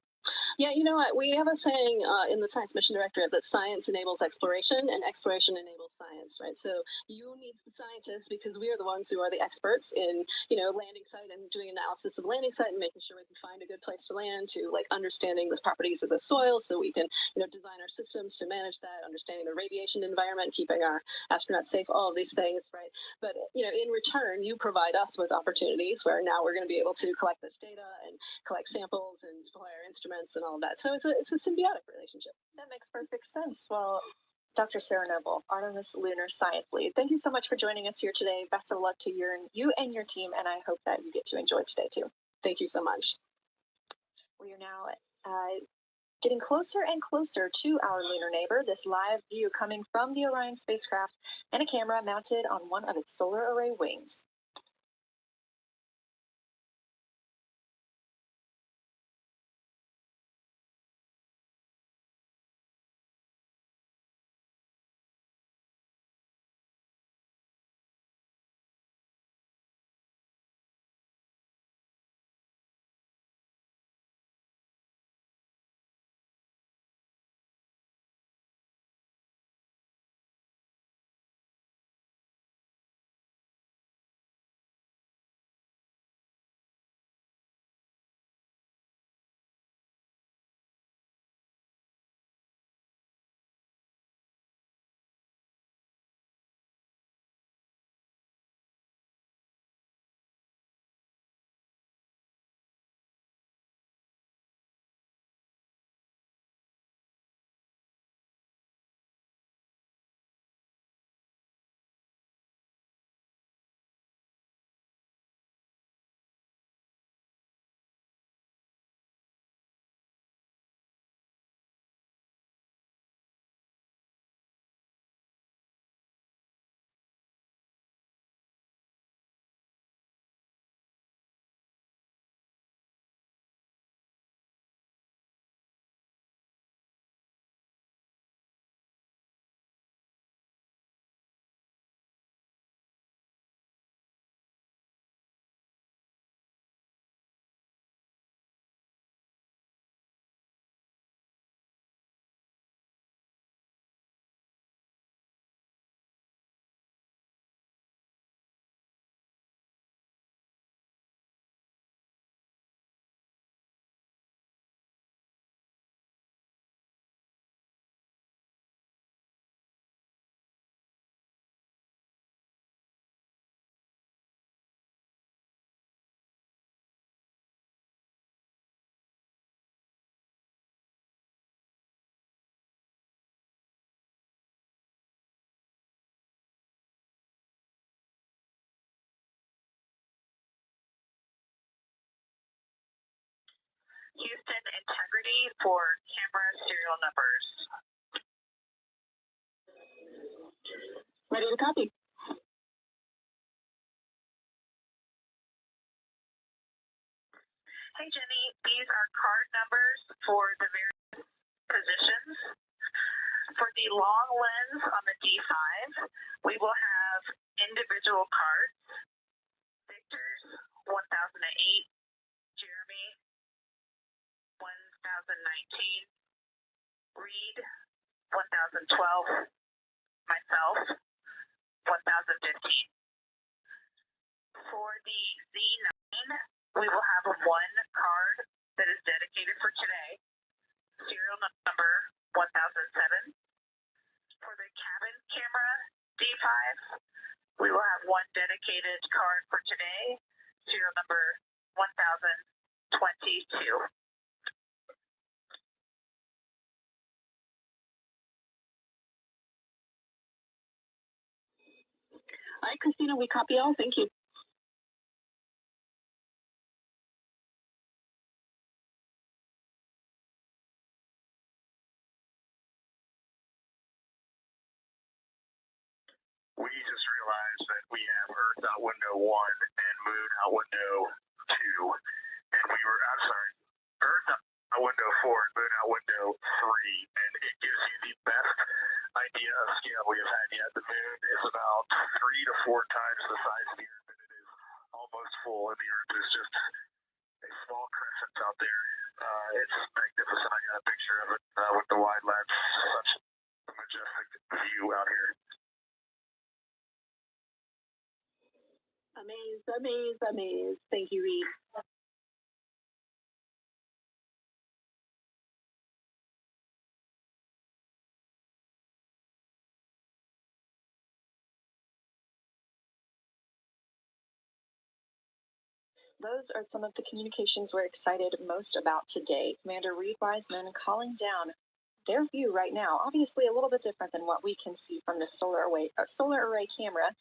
[SPEAKER 8] Yeah, you know what? We have a saying in the Science Mission Directorate that science enables exploration and exploration enables science, right? So you need the scientists because we are the ones who are the experts in, landing site and doing analysis of landing site and making sure we can find a good place to land, to like understanding the properties of the soil so we can, design our systems to manage that, understanding the radiation environment, keeping our astronauts safe, all of these things, right? But, in return, you provide us with opportunities where now we're going to be able to collect this data and collect samples and deploy our instruments and all of that. So it's a symbiotic relationship.
[SPEAKER 5] That makes perfect sense. Well, Dr. Sarah Noble, Artemis Lunar Science Lead, thank you so much for joining us here today. Best of luck to you and your team, and I hope that you get to enjoy today too.
[SPEAKER 8] Thank you so much.
[SPEAKER 5] We are now getting closer and closer to our lunar neighbor, this live view coming from the Orion spacecraft and a camera mounted on one of its solar array wings.
[SPEAKER 7] Houston integrity for camera serial numbers.
[SPEAKER 6] Ready to copy.
[SPEAKER 7] Hey Jenny, these are card numbers for the various positions. For the long lens on the D5, we will have individual cards. Victor's 1008, Jeremy 1019, Reed 1012, myself 1015. For the Z9, we will have one card that is dedicated for today, serial number 1007. For the cabin camera D5, we will have one dedicated card for today, serial number 1022.
[SPEAKER 6] All right, Christina, we copy all. Thank you.
[SPEAKER 4] We just realized that we have Earth out window 1 and Moon out window 2, and Earth out window 4 and Moon out window 3, and it gives you the best idea of scale we have had yet. The Moon is about 3 to 4 times the size of the Earth, and it is almost full, and the Earth is just a small crescent out there. It's magnificent. I got a picture of it with the wide lens. Such a majestic view out here.
[SPEAKER 6] Amazed. Thank you, Reed.
[SPEAKER 5] Those are some of the communications we're excited most about today. Commander Reed Wiseman calling down their view right now. Obviously, a little bit different than what we can see from the solar array camera.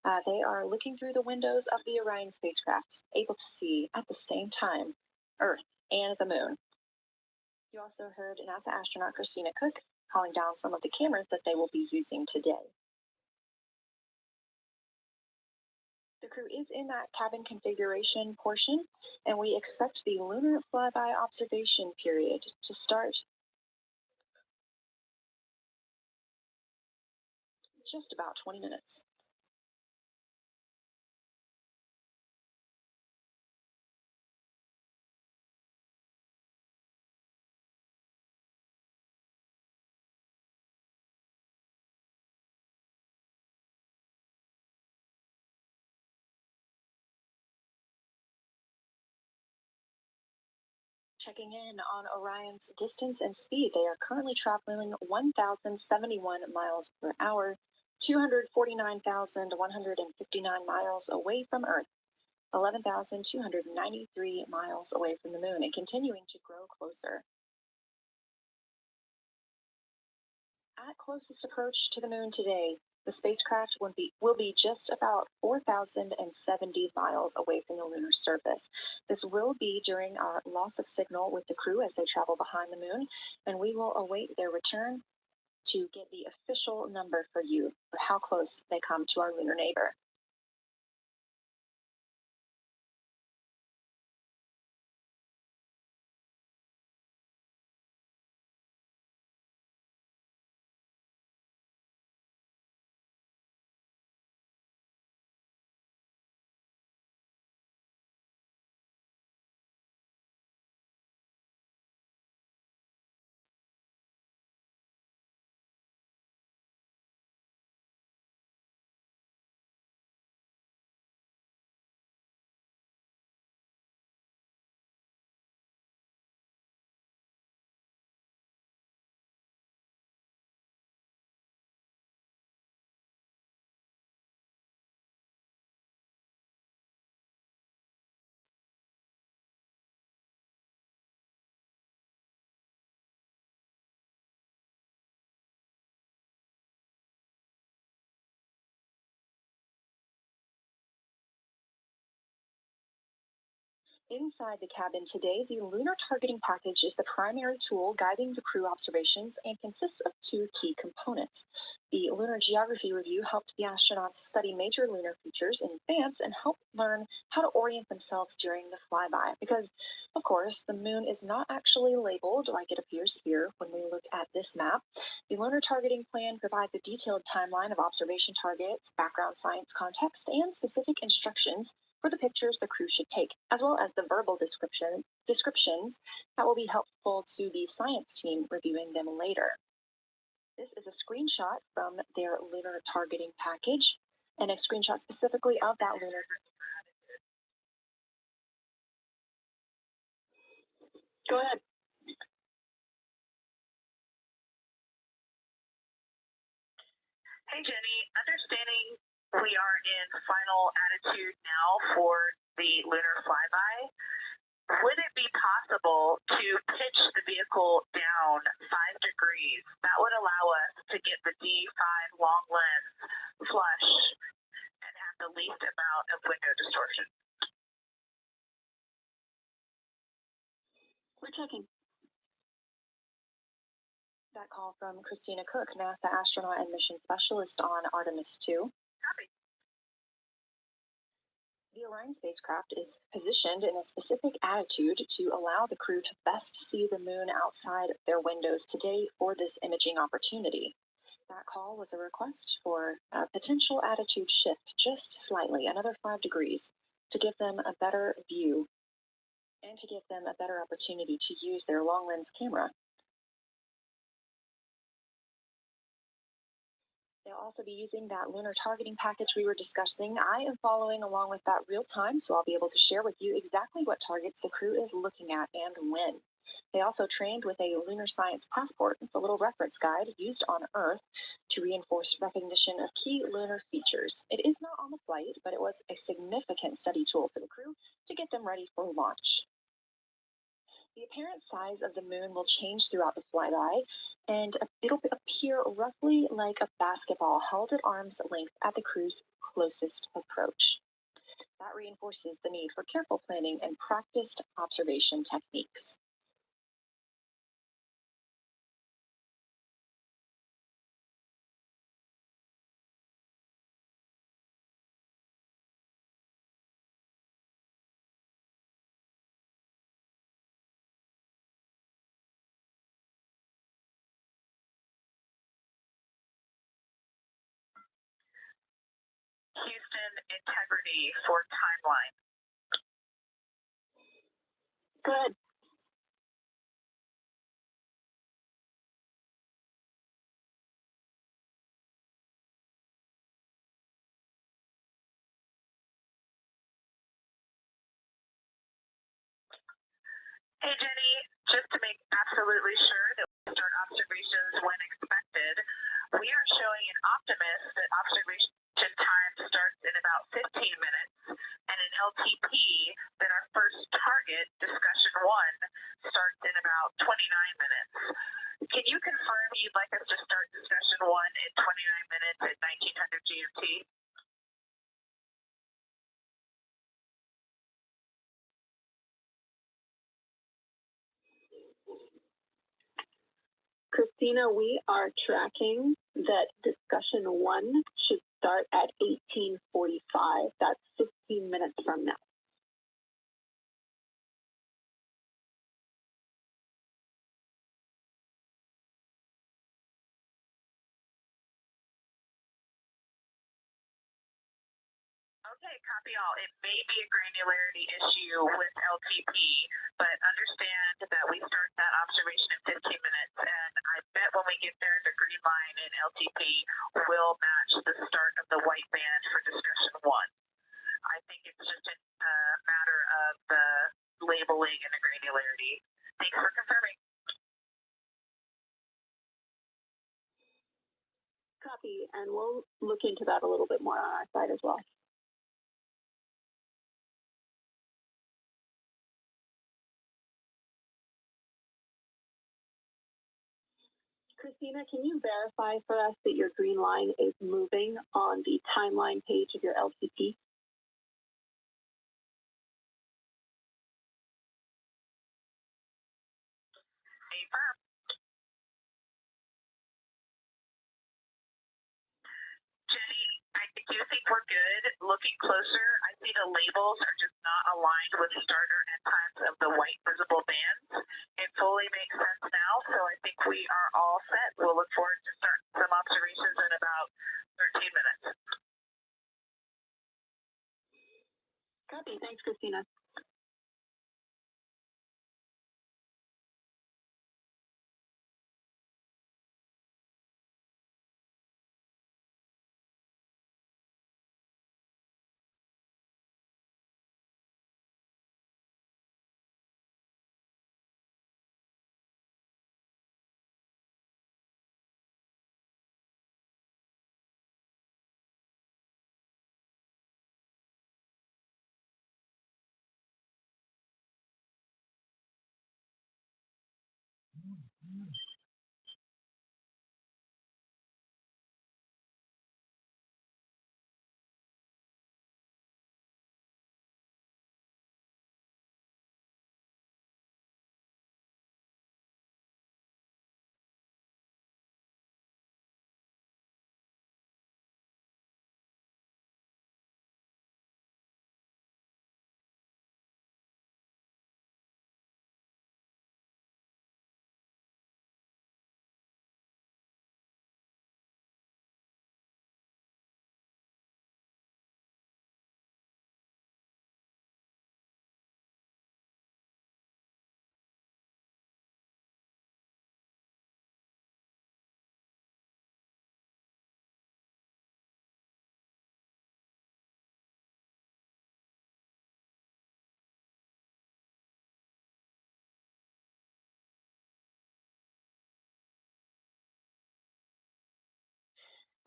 [SPEAKER 5] They are looking through the windows of the Orion spacecraft, able to see at the same time Earth and the Moon. You also heard NASA astronaut Christina Cook calling down some of the cameras that they will be using today. The crew is in that cabin configuration portion, and we expect the lunar flyby observation period to start just about 20 minutes. Checking in on Orion's distance and speed, they are currently traveling 1,071 miles per hour, 249,159 miles away from Earth, 11,293 miles away from the Moon, and continuing to grow closer. At closest approach to the Moon today, the spacecraft will be just about 4,070 miles away from the lunar surface. This will be during our loss of signal with the crew as they travel behind the Moon, and we will await their return to get the official number for you for how close they come to our lunar neighbor. Inside the cabin today, the lunar targeting package is the primary tool guiding the crew observations and consists of two key components. The lunar geography review helped the astronauts study major lunar features in advance and help learn how to orient themselves during the flyby. Because, of course, the Moon is not actually labeled like it appears here when we look at this map. The lunar targeting plan provides a detailed timeline of observation targets, background science context, and specific instructions for the pictures the crew should take, as well as the verbal descriptions that will be helpful to the science team reviewing them later. This is a screenshot from their lunar targeting package, and a screenshot specifically of that lunar.
[SPEAKER 6] Go ahead.
[SPEAKER 7] Hey, Jenny. Understanding we are in final attitude now for the lunar flyby, would it be possible to pitch the vehicle down 5 degrees? That would allow us to get the D5 long lens flush and have the least amount of window distortion.
[SPEAKER 6] We're checking.
[SPEAKER 5] That call from Christina Cook, NASA astronaut and mission specialist on Artemis II.
[SPEAKER 7] Copy.
[SPEAKER 5] The Orion spacecraft is positioned in a specific attitude to allow the crew to best see the Moon outside their windows today for this imaging opportunity. That call was a request for a potential attitude shift just slightly, another 5 degrees, to give them a better view and to give them a better opportunity to use their long lens camera. They'll also be using that lunar targeting package we were discussing. I am following along with that real time, so I'll be able to share with you exactly what targets the crew is looking at and when. They also trained with a lunar science passport. It's a little reference guide used on Earth to reinforce recognition of key lunar features. It is not on the flight, but it was a significant study tool for the crew to get them ready for launch. The apparent size of the moon will change throughout the flyby, and it'll appear roughly like a basketball held at arm's length at the crew's closest approach. That reinforces the need for careful planning and practiced observation techniques.
[SPEAKER 7] Houston, integrity for timeline.
[SPEAKER 6] Good.
[SPEAKER 7] Hey Jenny, just to make absolutely sure that we start observations when expected, we are showing an Optimus that observation time starts in about 15 minutes, and an LTP that our first target, discussion 1, starts in about 29 minutes. Can you confirm you'd like us to start discussion 1 in 29 minutes at 1900 GMT?
[SPEAKER 6] Christina, we are tracking that discussion 1 should start at 18:45. That's 15 minutes from now.
[SPEAKER 7] Okay, copy all. It may be a granularity issue with LTP, but understand that we start that observation in 15 minutes, and I bet when we get there, the green line in LTP will match the start of the white band for discussion 1. I think it's just a matter of the labeling and the granularity. Thanks for confirming.
[SPEAKER 6] Copy, and we'll look into that a little bit more on our side as well. Christina, can you verify for us that your green line is moving on the timeline page of your LTP?
[SPEAKER 7] Affirm. Jenny, I do think we're good. Looking closer, I see the labels are just not aligned with starter end times of the white visible bands. It fully makes sense now, so I think we are all set. We'll look forward to starting some observations in about 13 minutes.
[SPEAKER 6] Copy. Thanks, Christina.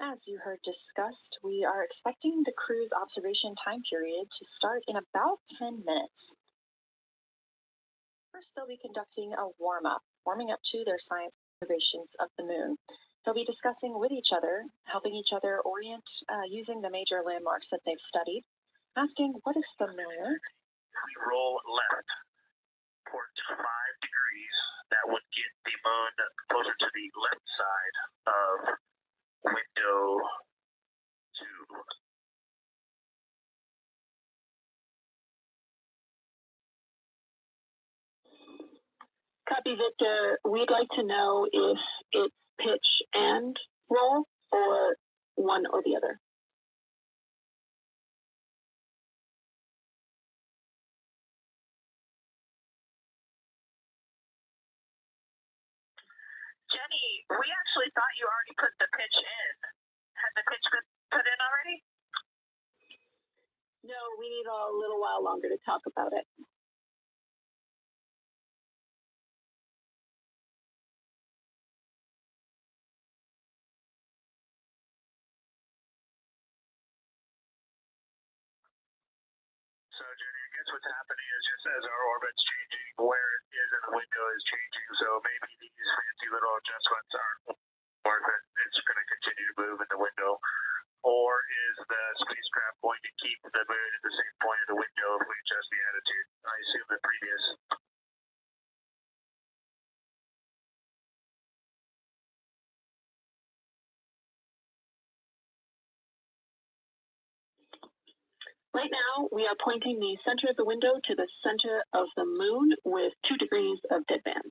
[SPEAKER 5] As you heard discussed, we are expecting the crew's observation time period to start in about 10 minutes. First, they'll be conducting a warm-up, warming up to their science observations of the moon. They'll be discussing with each other, helping each other orient using the major landmarks that they've studied, asking what is familiar.
[SPEAKER 4] We roll left, port 5 degrees. That would get the moon closer to the left side of window 2.
[SPEAKER 8] Copy, Victor. We'd like to know if it's pitch and roll or one or the other.
[SPEAKER 7] Jenny, we actually thought you already put the pitch in. Had the pitch been put in already?
[SPEAKER 8] No, we need a little while longer to talk about it.
[SPEAKER 4] So, Jenny, I guess what's happening is just as our orbit's changing, where it is in the window is changing. So maybe these fancy little adjustments aren't worth it. It's going to continue to move in the window. Or is the spacecraft going to keep the moon at the same point of the window if we adjust the attitude? I assume the previous.
[SPEAKER 8] Right now, we are pointing the center of the window to the center of the moon with 2 degrees of deadband.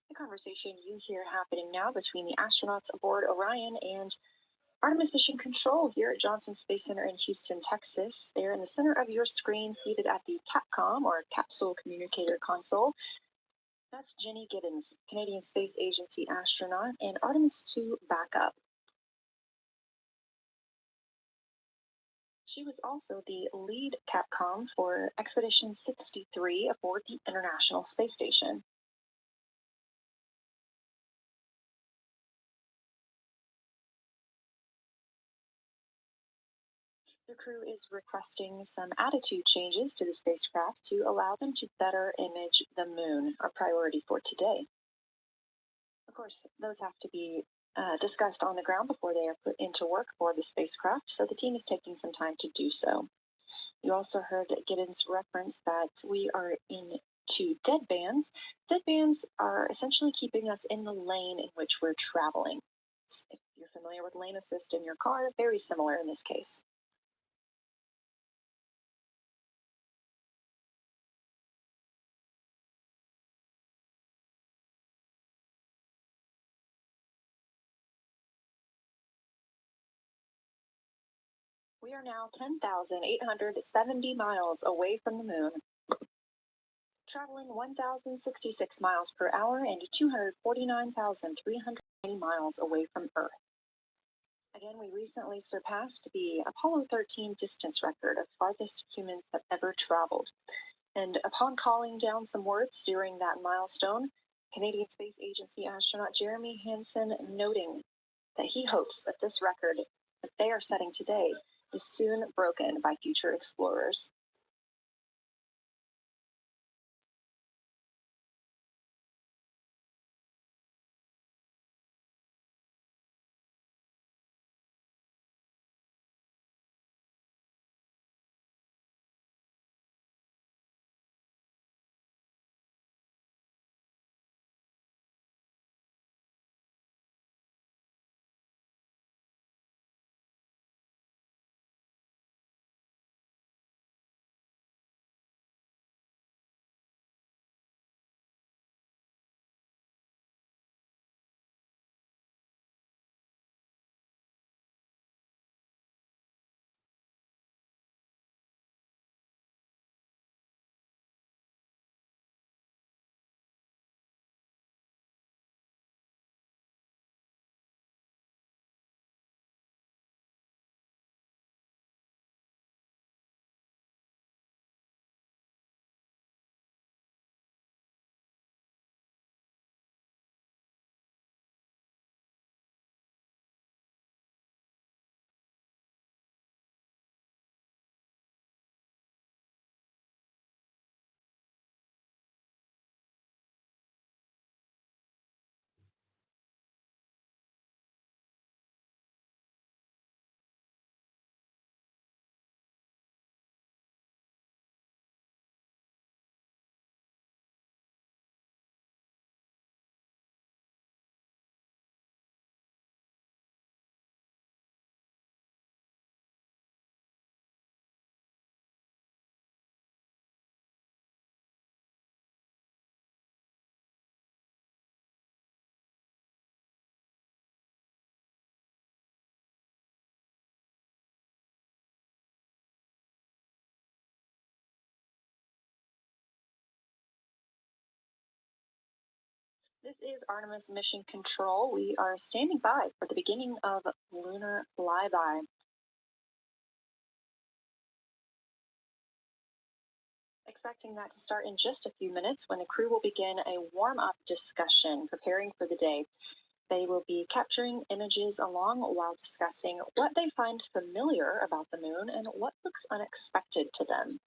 [SPEAKER 5] The conversation you hear happening now between the astronauts aboard Orion and Artemis Mission Control here at Johnson Space Center in Houston, Texas. They're in the center of your screen, seated at the CAPCOM, or Capsule Communicator Console. That's Jenny Gibbons, Canadian Space Agency astronaut, and Artemis II backup. She was also the lead Capcom for Expedition 63 aboard the International Space Station. The crew is requesting some attitude changes to the spacecraft to allow them to better image the moon, our priority for today. Of course, those have to be discussed on the ground before they are put into work for the spacecraft, so the team is taking some time to do so. You also heard Gibbons reference that we are in 2 deadbands. Deadbands are essentially keeping us in the lane in which we're traveling. If you're familiar with lane assist in your car, very similar in this case. We are now 10,870 miles away from the moon, traveling 1,066 miles per hour and 249,390 miles away from Earth. Again, we recently surpassed the Apollo 13 distance record of farthest humans have ever traveled. And upon calling down some words during that milestone, Canadian Space Agency astronaut Jeremy Hansen noting that he hopes that this record that they are setting today is soon broken by future explorers. This is Artemis Mission Control. We are standing by for the beginning of lunar flyby. Expecting that to start in just a few minutes when the crew will begin a warm-up discussion preparing for the day. They will be capturing images along while discussing what they find familiar about the moon and what looks unexpected to them.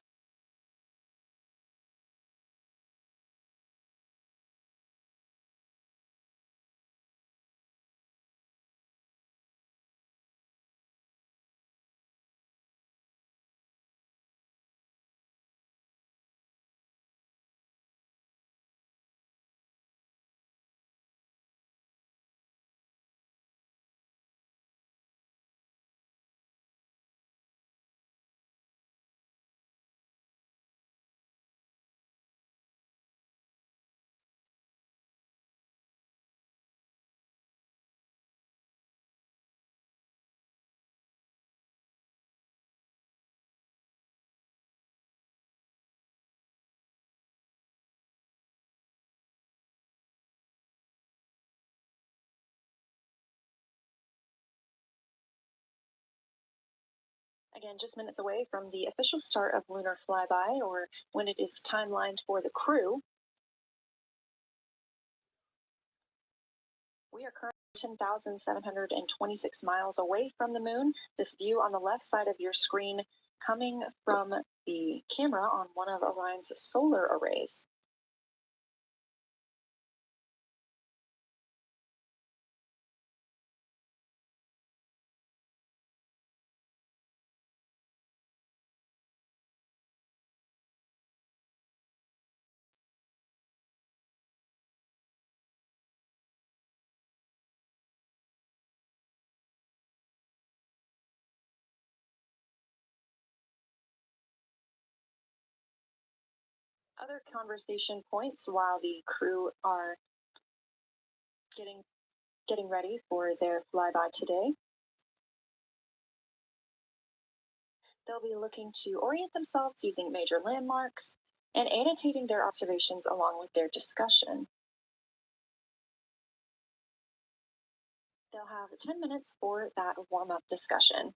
[SPEAKER 5] Again, just minutes away from the official start of lunar flyby, or when it is timelined for the crew. We are currently 10,726 miles away from the moon. This view on the left side of your screen coming from the camera on one of Orion's solar arrays. Other conversation points while the crew are getting ready for their flyby today. They'll be looking to orient themselves using major landmarks and annotating their observations along with their discussion. They'll have 10 minutes for that warm-up discussion.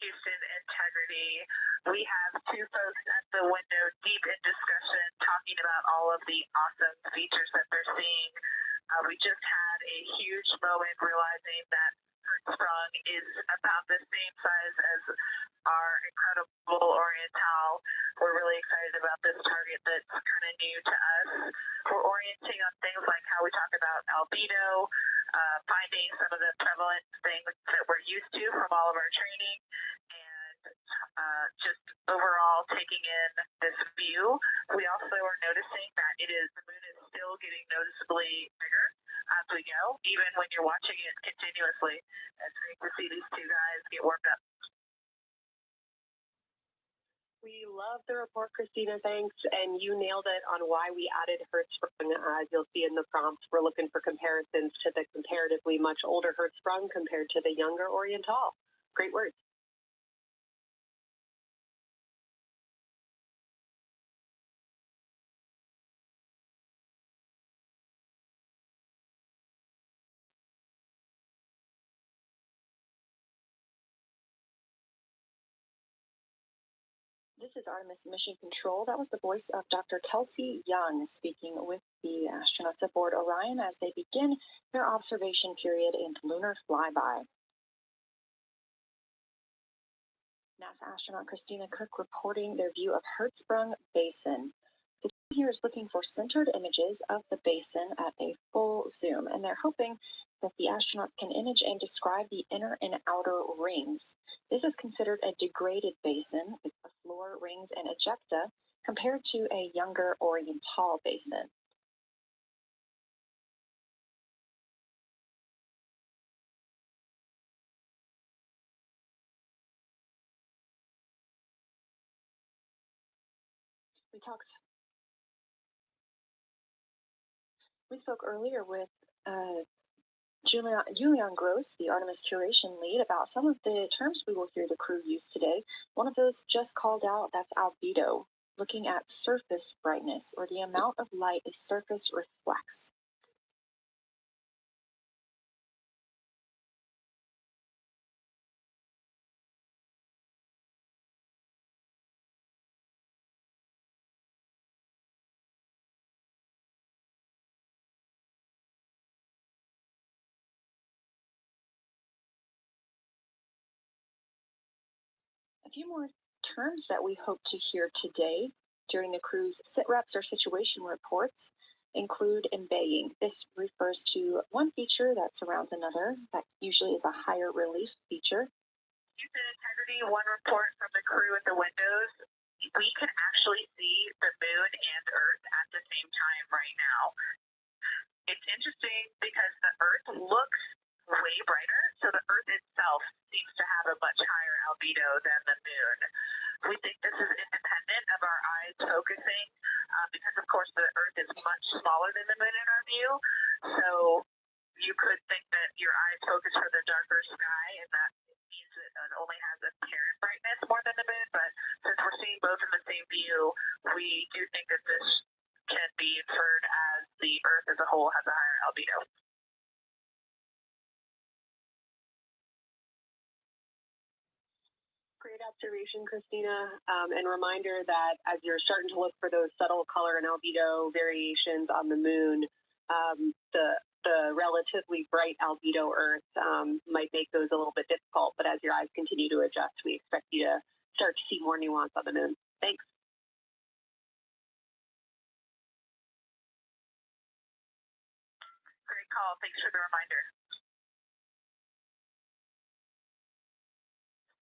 [SPEAKER 7] Houston integrity. We have two folks at the window deep in discussion talking about all of the awesome features that they're seeing. We just had a huge moment realizing that Hertzsprung is about the same size as our incredible Oriental. We're really excited about this target that's kind of new to us. We're orienting on things like how we talk about albedo, finding some of the prevalent things that we're used to from all of our training, and just overall taking in this view. We also are noticing that the moon is still still getting noticeably bigger as we go, even when you're watching it continuously. It's great to see these two guys get warmed up.
[SPEAKER 6] We love the report, Christina. Thanks. And you nailed it on why we added Hertzsprung. As you'll see in the prompts, we're looking for comparisons to the comparatively much older Hertzsprung compared to the younger Oriental. Great words.
[SPEAKER 5] This is Artemis Mission Control. That was the voice of Dr. Kelsey Young speaking with the astronauts aboard Orion as they begin their observation period in lunar flyby. NASA astronaut Christina Cook reporting their view of Hertzsprung Basin. The team here is looking for centered images of the basin at a full zoom, and they're hoping that the astronauts can image and describe the inner and outer rings. This is considered a degraded basin with the floor, rings, and ejecta compared to a younger Oriental basin. We spoke earlier with Julian Gross, the Artemis curation lead, about some of the terms we will hear the crew use today. One of those just called out, that's albedo, looking at surface brightness, or the amount of light a surface reflects. A few more terms that we hope to hear today during the crew's sit reps or situation reports include embaying. This refers to one feature that surrounds another, that usually is a higher relief feature.
[SPEAKER 7] Use and integrity, one report from the crew at the windows. We can actually see the moon and Earth at the same time right now. It's interesting because the Earth looks way brighter, so the Earth itself seems to have a much higher albedo than the moon. We think this is independent of our eyes focusing, because of course the Earth is much smaller than the moon in our view, so you could think that your eyes focus for the darker sky, and that means that it only has apparent brightness more than the moon, but since we're seeing both in the same view, we do think that this can be inferred as the Earth as a whole has a higher albedo.
[SPEAKER 6] Great observation, Christina, and reminder that as you're starting to look for those subtle color and albedo variations on the moon, the relatively bright albedo Earth might make those a little bit difficult, but as your eyes continue to adjust, we expect you to start to see more nuance on the moon. Thanks.
[SPEAKER 7] Great call. Thanks for the reminder.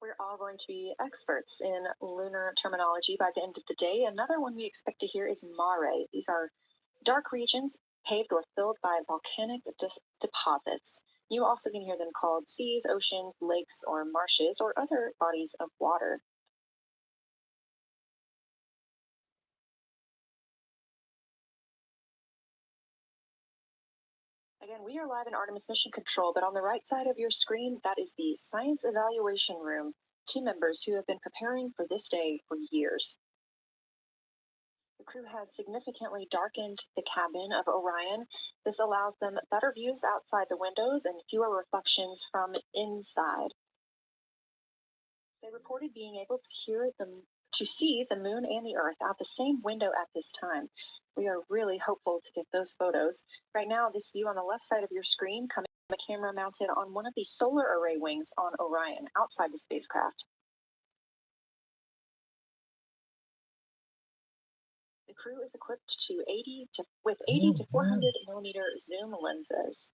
[SPEAKER 5] We're all going to be experts in lunar terminology by the end of the day. Another one we expect to hear is mare. These are dark regions paved or filled by volcanic deposits. You also can hear them called seas, oceans, lakes, or marshes, or other bodies of water. Again, we are live in Artemis Mission Control, but on the right side of your screen, that is the Science Evaluation Room, team members who have been preparing for this day for years. The crew has significantly darkened the cabin of Orion. This allows them better views outside the windows and fewer reflections from inside. They reported being able to see the moon and the Earth out the same window at this time. We are really hopeful to get those photos. Right now, this view on the left side of your screen coming from a camera mounted on one of the solar array wings on Orion outside the spacecraft. The crew is equipped with 80 to 400 millimeter zoom lenses.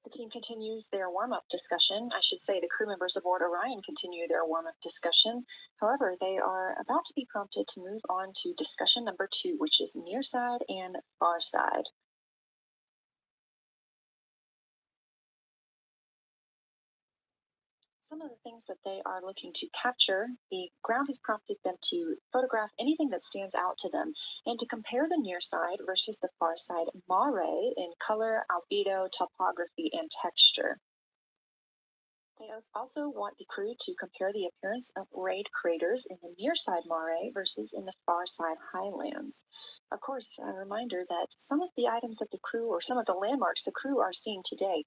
[SPEAKER 5] The team continues their warm-up discussion. I should say the crew members aboard Orion continue their warm-up discussion. However, they are about to be prompted to move on to discussion number 2, which is near side and far side. Some of the things that they are looking to capture, the ground has prompted them to photograph anything that stands out to them and to compare the near side versus the far side mare in color, albedo, topography, and texture. They also want the crew to compare the appearance of rayed craters in the near side mare versus in the far side highlands. Of course, a reminder that some of the items that the crew, or some of the landmarks the crew are seeing today,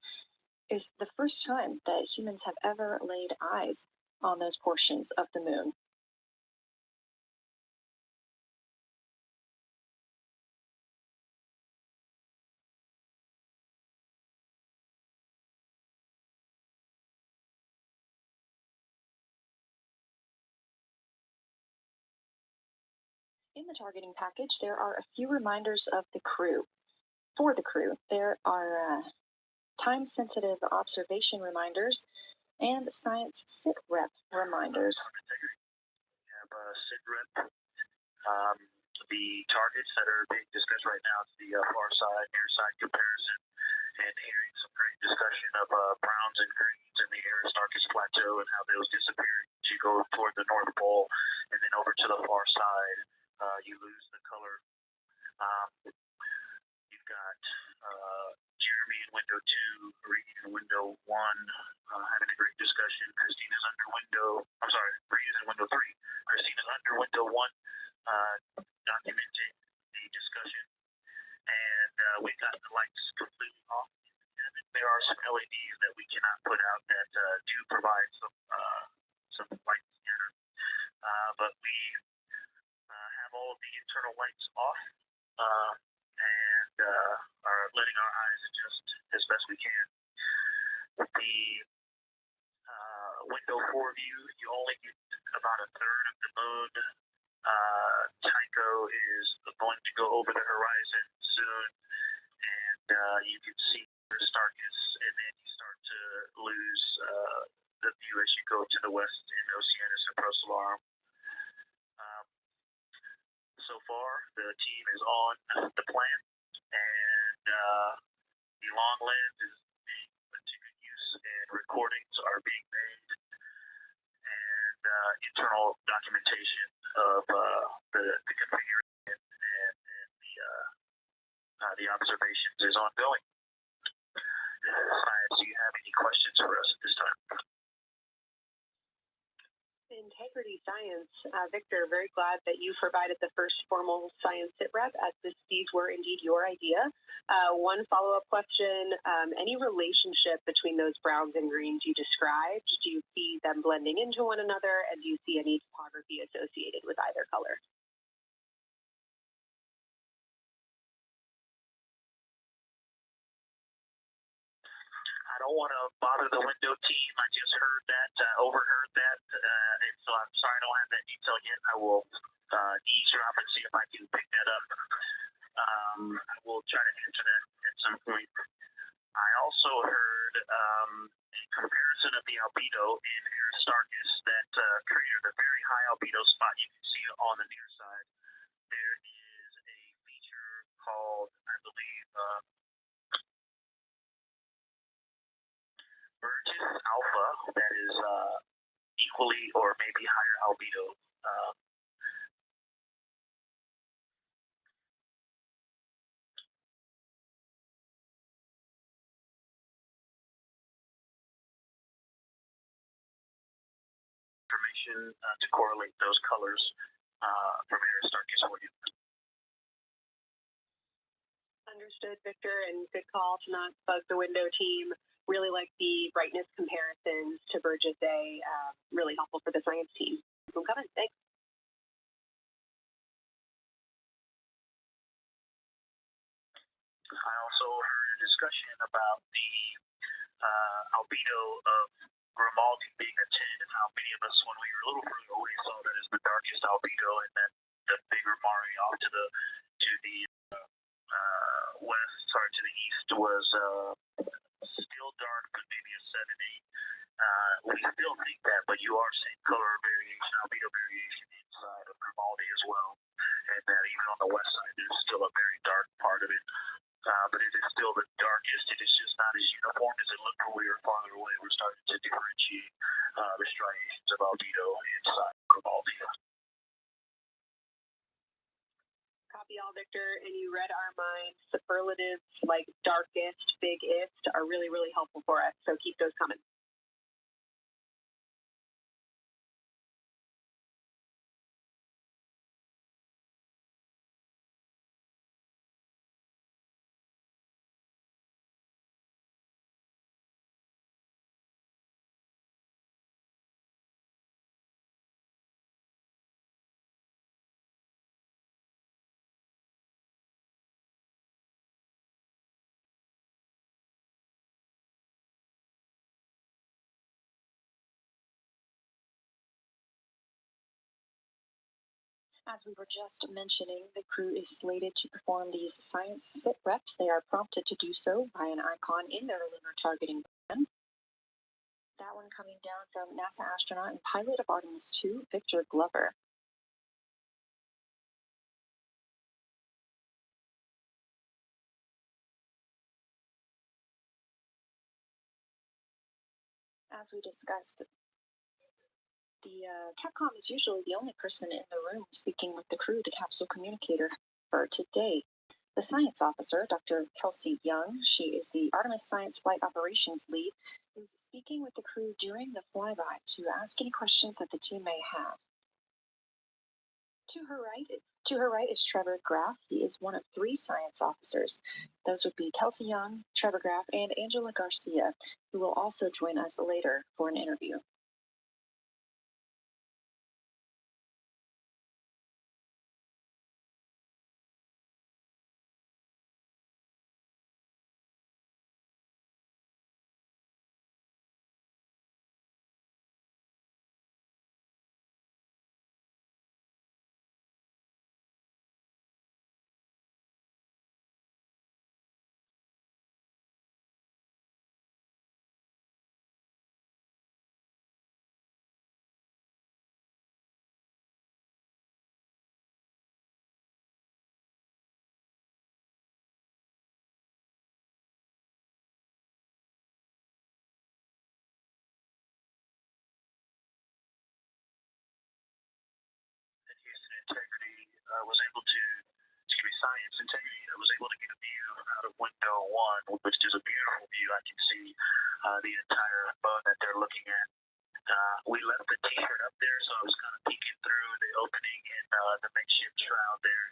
[SPEAKER 5] is the first time that humans have ever laid eyes on those portions of the moon. In the targeting package, there are a few reminders of the crew. For the crew, there are time-sensitive observation reminders and science sit rep reminders.
[SPEAKER 4] We have sit rep. The targets that are being discussed right now is the far side, near side comparison, and hearing some great discussion of browns and greens in the Aristarchus Plateau and how those disappear as you go toward the North Pole, and then over to the far side, you lose the color. You've got Jeremy in window 2, Reed in window 1, having a great discussion. Christina's under window, I'm sorry, Reed is in window 3. Christina's under window 1, documenting the discussion. And we've got the lights completely off. And there are some LEDs that we cannot put out that do provide some light scatter. But we have all of the internal lights off and are letting our eyes adjust as best we can. With the window 4 view, you only get about a third of the moon. Tycho is going to go over the horizon soon, and you can see Aristarchus, and then you start to lose the view as you go to the west in Oceanus and Procellarum. So far, the team is on the plan, and the long lens is being put to good use, and recordings are being made, and internal documentation of the configuration and the observations is ongoing. Science, do you have any questions for us at this time?
[SPEAKER 6] Integrity Science. Victor, very glad that you provided the first formal science sit rep, as these were indeed your idea. One follow-up question, any relationship between those browns and greens you described? Do you see them blending into one another, and do you see any topography associated with either color?
[SPEAKER 4] I don't want to bother the window team. I just heard that, overheard that, and so I'm sorry I don't have that detail yet. I will eavesdrop and see if I can pick that up. I will try to answer that at some point. I also heard a comparison of the albedo in Aristarchus, that crater, the very high albedo spot you can see on the near side. There is a feature called, I believe, Burgess Alpha, that is equally or maybe higher albedo. Information to correlate those colors from Aristarchus for you.
[SPEAKER 6] Understood, Victor, and good call to not bug the window team. Really like the brightness comparisons to Burgess A. Really helpful for the science team. I'm coming. Thanks.
[SPEAKER 4] I also heard a discussion about the albedo of Grimaldi being a 10, and how many of us, when we were a little further away, saw that as the darkest albedo, and then the bigger Mari off to the west, sorry, to the east was still
[SPEAKER 6] Copy all, Victor, and you read our minds. Superlatives like darkest, biggest are really, really helpful for us, so keep those coming.
[SPEAKER 5] As we were just mentioning, the crew is slated to perform these science sit reps. They are prompted to do so by an icon in their lunar targeting button. That one coming down from NASA astronaut and pilot of Artemis II, Victor Glover. As we discussed, the Capcom is usually the only person in the room speaking with the crew, the capsule communicator. For today, the science officer, Dr. Kelsey Young, she is the Artemis Science Flight Operations Lead, is speaking with the crew during the flyby to ask any questions that the team may have. To her right is Trevor Graff. He is one of 3 science officers. Those would be Kelsey Young, Trevor Graff, and Angela Garcia, who will also join us later for an interview.
[SPEAKER 4] Integrity was able to, science integrity was able to get a view out of window 1, which is a beautiful view. I can see the entire boat that they're looking at. We left the t-shirt up there, so I was kind of peeking through the opening in the makeshift shroud there.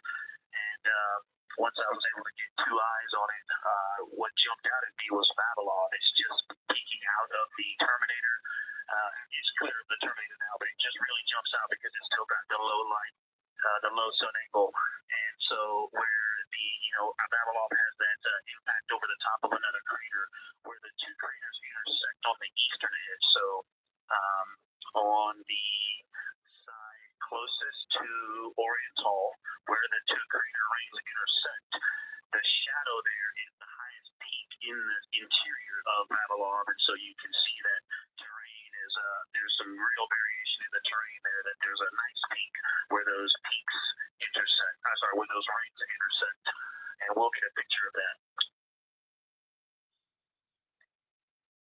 [SPEAKER 4] And once I was able to get 2 eyes on it, what jumped out at me was Babylon. It's just peeking out of the Terminator. It's clear of the Terminator now, but it just really jumps out because it's still got the low light, the low sun angle. And so where the, Babylon has that impact over the top of another crater, where the 2 craters intersect on the eastern edge. So on the side closest to Oriental, where the 2 crater rings intersect, the shadow there is the highest peak in the interior of Babylon, and so you can see that terrain is there's some real variation in the terrain there. That there's a nice peak where those peaks intersect. Where those rings intersect, and we'll get a picture of that.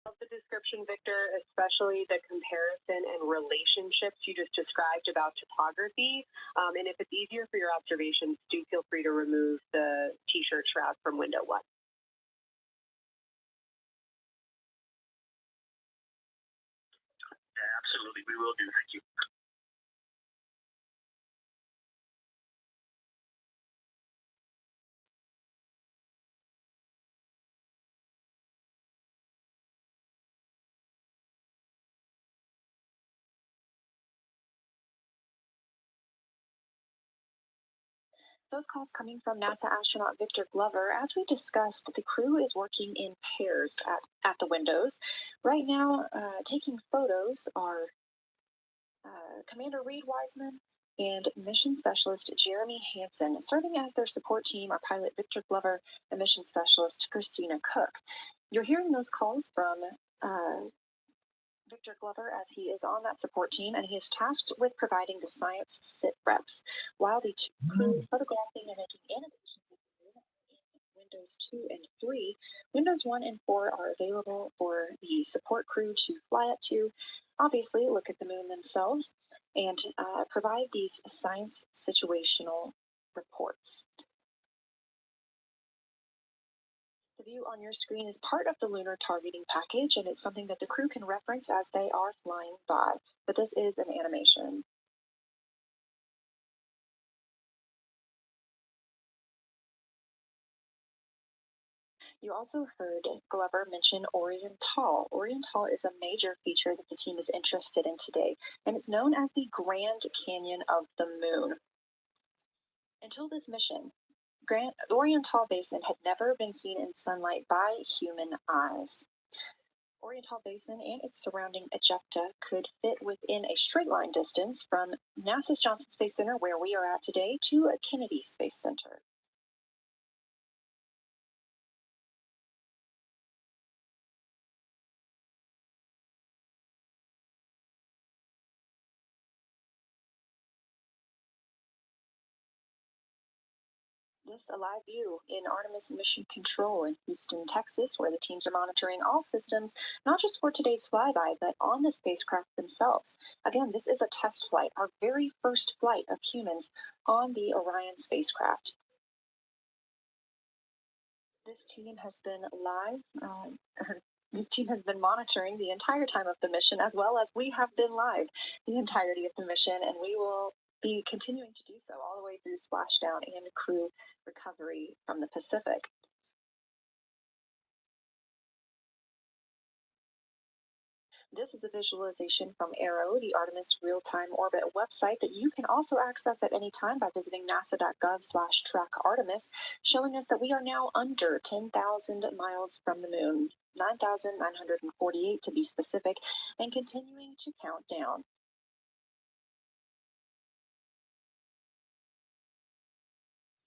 [SPEAKER 6] Love the description, Victor, especially the comparison and relationships you just described about topography. And if it's easier for your observations, do feel free to remove the t-shirt shroud from window 1.
[SPEAKER 4] Yeah, absolutely, we will do. Thank you.
[SPEAKER 5] Those calls coming from NASA astronaut Victor Glover. As we discussed, the crew is working in pairs at the windows. Right now, taking photos are Commander Reed Wiseman and Mission Specialist Jeremy Hansen. Serving as their support team are pilot Victor Glover and Mission Specialist Christina Cook. You're hearing those calls from Victor Glover as he is on that support team, and he is tasked with providing the science sit reps, while the crew photographing and making annotations of the moon in Windows 2 and 3. Windows 1 and 4 are available for the support crew to fly up to, obviously look at the moon themselves, and provide these science situational reports. The view on your screen is part of the lunar targeting package, and it's something that the crew can reference as they are flying by, but this is an animation. You also heard Glover mention Oriental. Oriental is a major feature that the team is interested in today, and it's known as the Grand Canyon of the Moon. Until this mission, the Oriental Basin had never been seen in sunlight by human eyes. Oriental Basin and its surrounding ejecta could fit within a straight line distance from NASA's Johnson Space Center, where we are at today, to Kennedy Space Center. This a live view in Artemis Mission Control in Houston, Texas, where the teams are monitoring all systems, not just for today's flyby, but on the spacecraft themselves. Again, this is a test flight, our very first flight of humans on the Orion spacecraft. This team has been this team has been monitoring the entire time of the mission, as well as we have been live the entirety of the mission, and we will be continuing to do so all the way through splashdown and crew recovery from the Pacific. This is a visualization from ARROW, the Artemis Real-Time Orbit website that you can also access at any time by visiting nasa.gov/track-Artemis, showing us that we are now under 10,000 miles from the moon, 9,948 to be specific, and continuing to count down.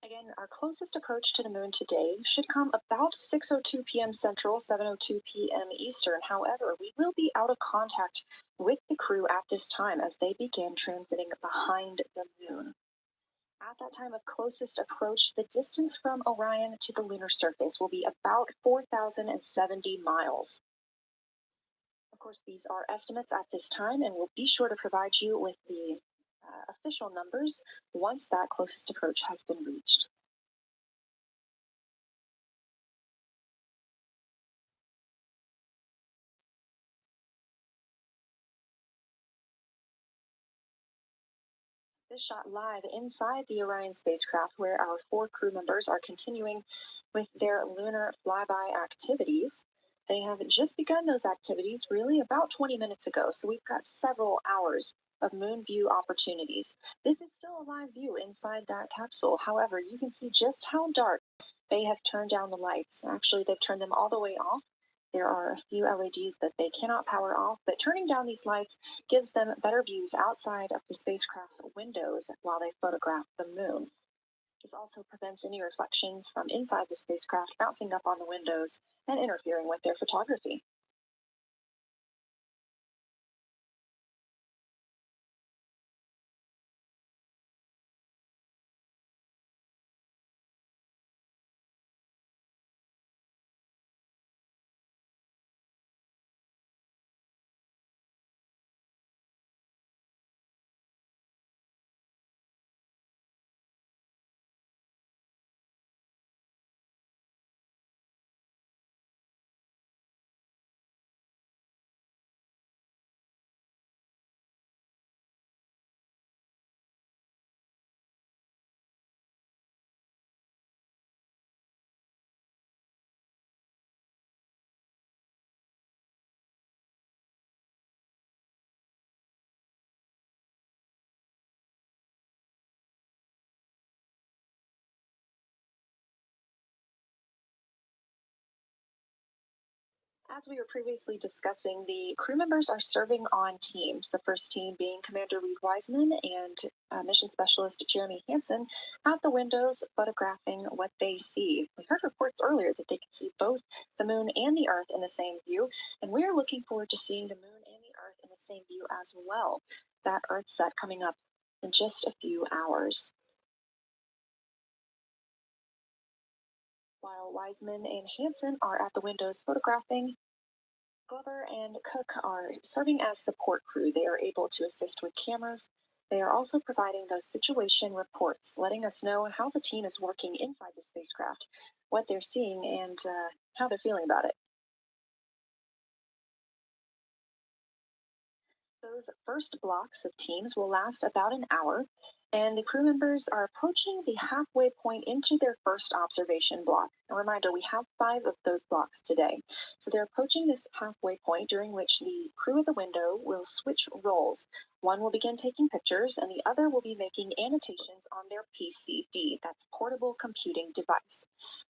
[SPEAKER 5] Again, our closest approach to the moon today should come about 6:02 p.m. Central, 7:02 p.m. Eastern. However, we will be out of contact with the crew at this time as they begin transiting behind the moon. At that time of closest approach, the distance from Orion to the lunar surface will be about 4,070 miles. Of course, these are estimates at this time, and we'll be sure to provide you with the official numbers once that closest approach has been reached. This shot live inside the Orion spacecraft, where our 4 crew members are continuing with their lunar flyby activities. They have just begun those activities really about 20 minutes ago, so we've got several hours of moon view opportunities. This is still a live view inside that capsule. However, you can see just how dark they have turned down the lights. Actually, they've turned them all the way off. There are a few LEDs that they cannot power off, but turning down these lights gives them better views outside of the spacecraft's windows while they photograph the moon. This also prevents any reflections from inside the spacecraft bouncing up on the windows and interfering with their photography. As we were previously discussing, the crew members are serving on teams, the first team being Commander Reed Wiseman and Mission Specialist Jeremy Hansen at the windows photographing what they see. We heard reports earlier that they can see both the moon and the Earth in the same view, and we are looking forward to seeing the moon and the Earth in the same view as well. That Earth set coming up in just a few hours. While Wiseman and Hansen are at the windows photographing, Glover and Cook are serving as support crew. They are able to assist with cameras. They are also providing those situation reports, letting us know how the team is working inside the spacecraft, what they're seeing, and how they're feeling about it. Those first blocks of teams will last about an hour, and the crew members are approaching the halfway point into their first observation block. A reminder, we have 5 of those blocks today. So they're approaching this halfway point, during which the crew at the window will switch roles. One will begin taking pictures, and the other will be making annotations on their PCD, that's portable computing device.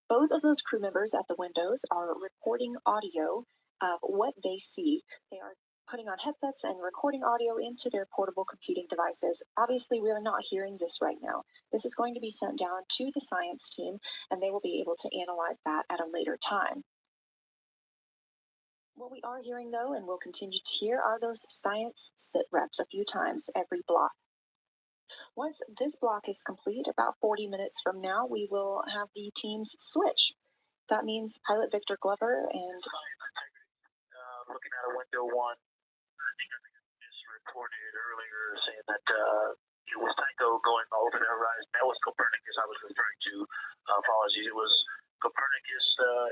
[SPEAKER 5] Both of those crew members at the windows are recording audio of what they see. They are putting on headsets and recording audio into their portable computing devices. Obviously, we are not hearing this right now. This is going to be sent down to the science team, and they will be able to analyze that at a later time. What we are hearing, though, and will continue to hear, are those science sit reps a few times every block. Once this block is complete, about 40 minutes from now, we will have the teams switch. That means pilot Victor Glover and...
[SPEAKER 4] looking at a window 1, I think just reported earlier saying that it was Tycho going over the horizon. That was Copernicus I was referring to. Apologies. It was Copernicus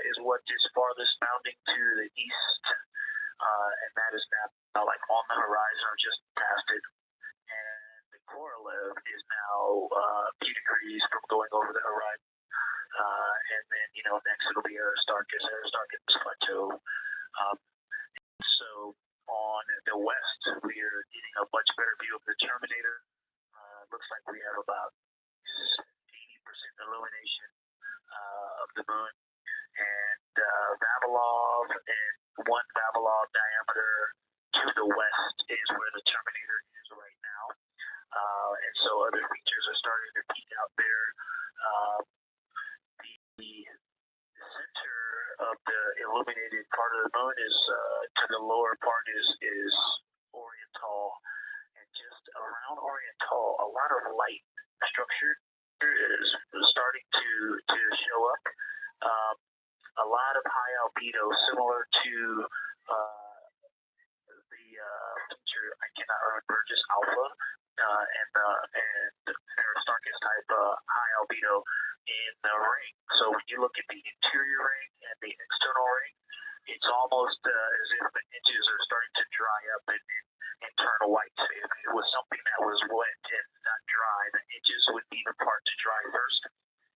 [SPEAKER 4] is what is farthest bounding to the east, and that is now like on the horizon or just past it. And the Korolev is now a few degrees from going over the horizon. And then, next it'll be Aristarchus Plateau. So on the west, we are getting a much better view of the Terminator. Looks like we have about 80% illumination of the moon. And Vavilov and 1 Vavilov diameter to the west is where the Terminator is right now. And so other features are starting to peek out there. The center of the illuminated part of the moon is to the lower part is Oriental, and just around Oriental, a lot of light structure is starting to show up. A lot of high albedo, similar to the feature I cannot remember, just alpha and Aristarchus type high albedo in the ring. So when you look at the interior ring and the external ring, it's almost as if the edges are starting to dry up and turn white. If it was something that was wet and not dry, the edges would be the part to dry first.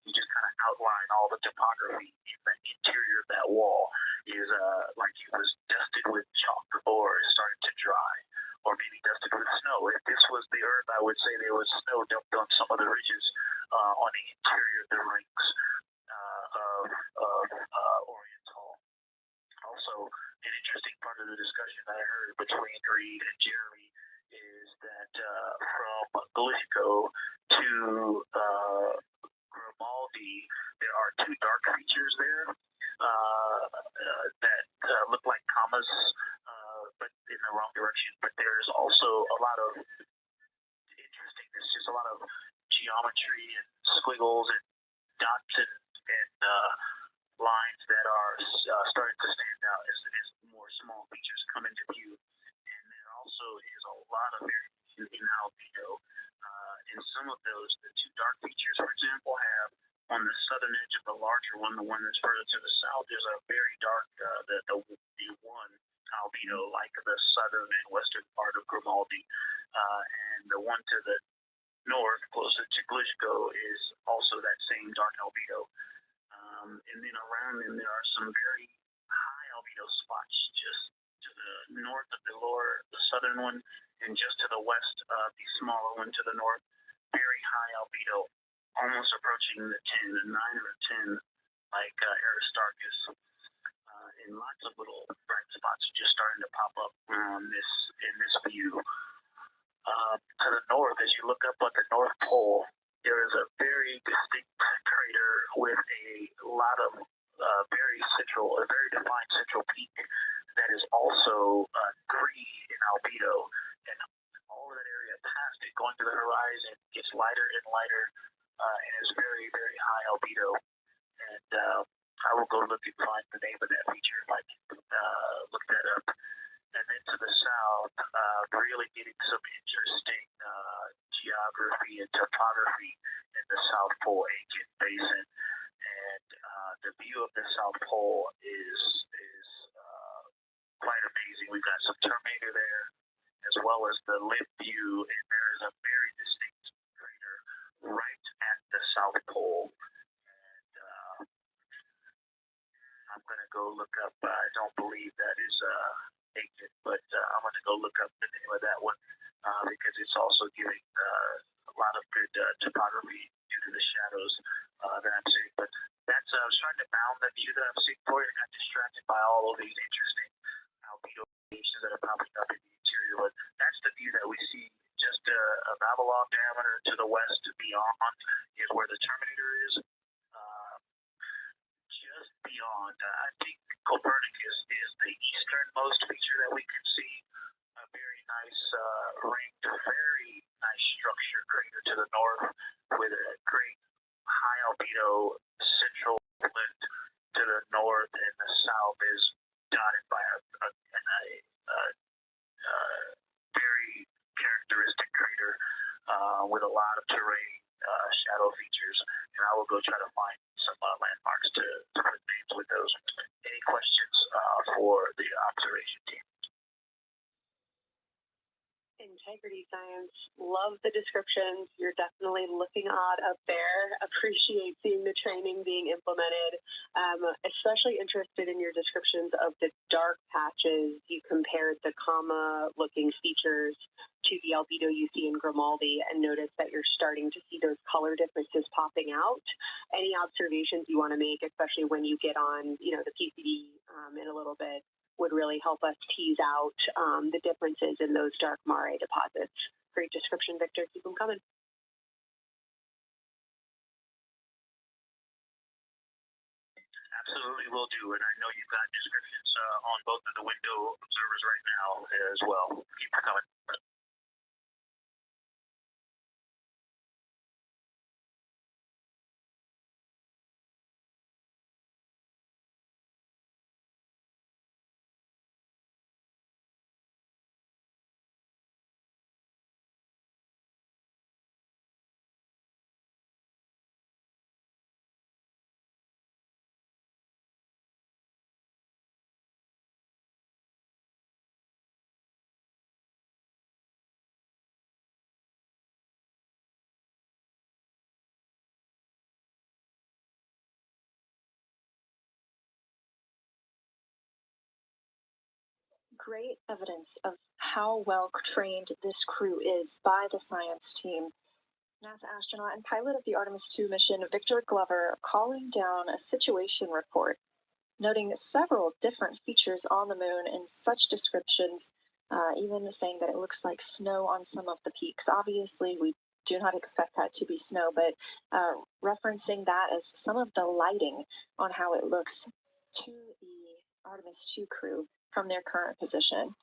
[SPEAKER 4] You just kind of outline all the topography in the interior of that wall is like it was dusted with chalk or is starting to dry, or maybe dusted with snow. If this was the Earth, I would say there was snow dumped on some of the ridges on the interior of the rings of Oriental. Also, an interesting part of the discussion I heard between Reed and Jeremy is that from Glitchko to Grimaldi, there are 2 dark features there that look like commas, but in the wrong direction. But there's also a lot of interesting, there's just a lot of geometry and squiggles and dots and lines that are starting to stand out as more small features come into view. And there also is a lot of variation in albedo. And some of those, the 2 dark features, for example, have on the southern edge of the larger one, the one that's further to the south, there's a very dark, the one albedo, like the southern and western part of Grimaldi. And the one to the north, closer to Glitchko, is also that same dark albedo. And then around them, there are some very high albedo spots just to the north of the southern one, and just to the west of the smaller one to the north. Very high albedo, almost approaching the 10, the 9 or a 10, like Aristarchus. And lots of little bright spots just starting to pop up in this view. To the north, as you look up at the North Pole, there is a very distinct crater with a lot of very defined central peak that is also green in albedo. And all of that area past it, going to the horizon, gets lighter and lighter, and is very, very high albedo. And I will go look and find the name of that feature if I can look that up. and then to the south, really getting some interesting geography and topography in the South Pole Ancient Basin. And the view of the South Pole is quite amazing. We've got some Terminator there, as well as the limb view, and there is a very distinct crater right at the South Pole. And I'm going to go look up, I don't believe that is ancient, but I'm going to go look up the name of that one because it's also giving a lot of good topography due to the shadows that I'm seeing. But that's, I was trying to bound the view that I'm seeing for you. I got distracted by all of these interesting albedo stations that are popping up in the interior. But that's the view that we see just a Babylon diameter to the west beyond is where the Terminator is. Just beyond, I think Copernicus is the easternmost feature that we can see. A very nice ringed, very nice structure crater to the north with a great high albedo central lift to the north, and the south is dotted by a very characteristic crater with a lot of terrain, shadow features, and I will go try to find some landmarks to put names with those. Any questions for the observation team?
[SPEAKER 6] Integrity Science, love the descriptions. You're definitely looking odd up there. Appreciate seeing the training being implemented. Especially interested in your descriptions of the dark patches. You compared the comma-looking features to the albedo you see in Grimaldi and notice that you're starting to see those color differences popping out. Any observations you want to make, especially when you get on, the PCD in a little bit, would really help us tease out the differences in those dark mare deposits. Great description, Victor. Keep them coming.
[SPEAKER 4] Absolutely will do, and I know you've got descriptions on both of the window observers right now as well. Keep them coming.
[SPEAKER 5] Great evidence of how well trained this crew is by the science team. NASA astronaut and pilot of the Artemis II mission, Victor Glover, calling down a situation report, noting several different features on the moon in such descriptions, even saying that it looks like snow on some of the peaks. Obviously, we do not expect that to be snow, but referencing that as some of the lighting on how it looks to the Artemis II crew from their current position.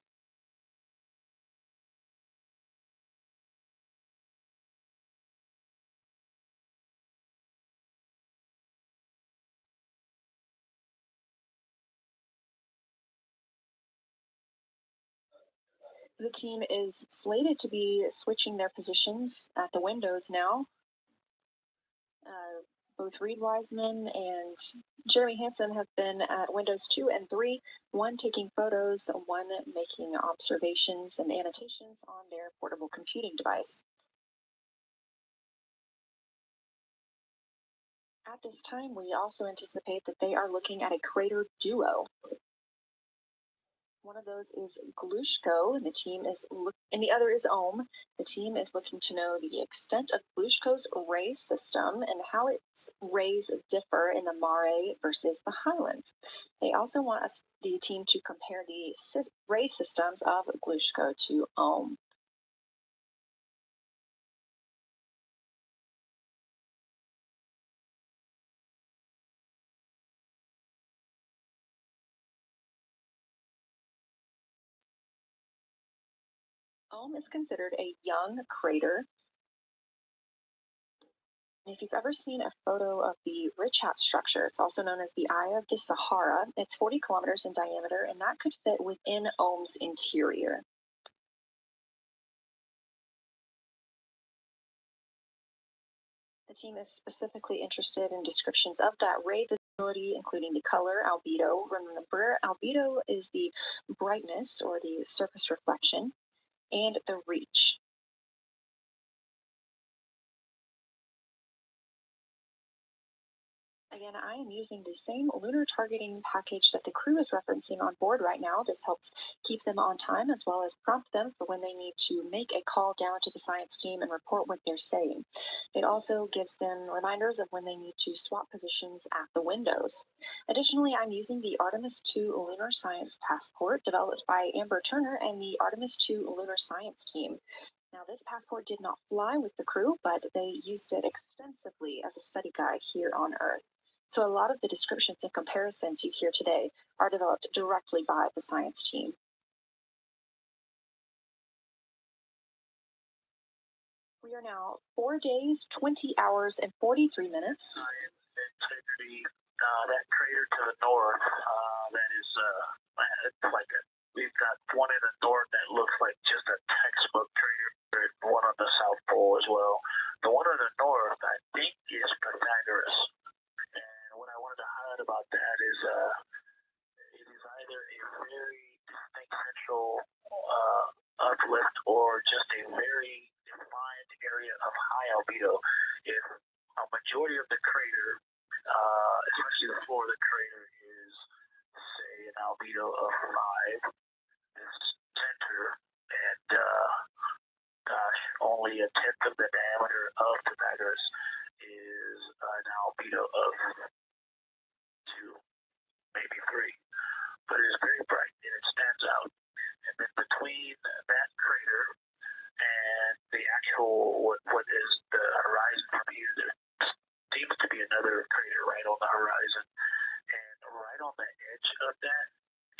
[SPEAKER 5] The team is slated to be switching their positions at the windows now. Both Reed Wiseman and Jeremy Hansen have been at windows 2 and 3, one taking photos, one making observations and annotations on their portable computing device. At this time, we also anticipate that they are looking at a crater duo. One of those is Glushko, and the other is Ohm. The team is looking to know the extent of Glushko's ray system and how its rays differ in the Mare versus the Highlands. They also want the team to compare the ray systems of Glushko to Ohm. Ohm is considered a young crater. And if you've ever seen a photo of the Richat structure, it's also known as the Eye of the Sahara. It's 40 kilometers in diameter, and that could fit within Ohm's interior. The team is specifically interested in descriptions of that ray visibility, including the color, albedo. Remember, albedo is the brightness or the surface reflection, and the reach. Again, I am using the same lunar targeting package that the crew is referencing on board right now. This helps keep them on time as well as prompt them for when they need to make a call down to the science team and report what they're saying. It also gives them reminders of when they need to swap positions at the windows. Additionally, I'm using the Artemis II Lunar Science Passport developed by Amber Turner and the Artemis II Lunar Science team. Now, this passport did not fly with the crew, but they used it extensively as a study guide here on Earth. So a lot of the descriptions and comparisons you hear today are developed directly by the science team. We are now 4 days, 20 hours, and 43 minutes.
[SPEAKER 4] Science integrity, that crater to the north, that is, it's like we've got one in the north that looks like just a textbook crater, and one on the South Pole as well. The one on the north, I think, is Pythagoras. And what I wanted to highlight about that is it is either a very distinct central uplift or just a very defined area of high albedo. If a majority of the crater, especially the floor of the crater, is, say, an albedo of 5, this center, and only a tenth of the diameter of Pythagoras is an albedo of 2, maybe 3, but it is very bright and it stands out. And then between that crater and the actual what is the horizon from here, there seems to be another crater right on the horizon, and right on the edge of that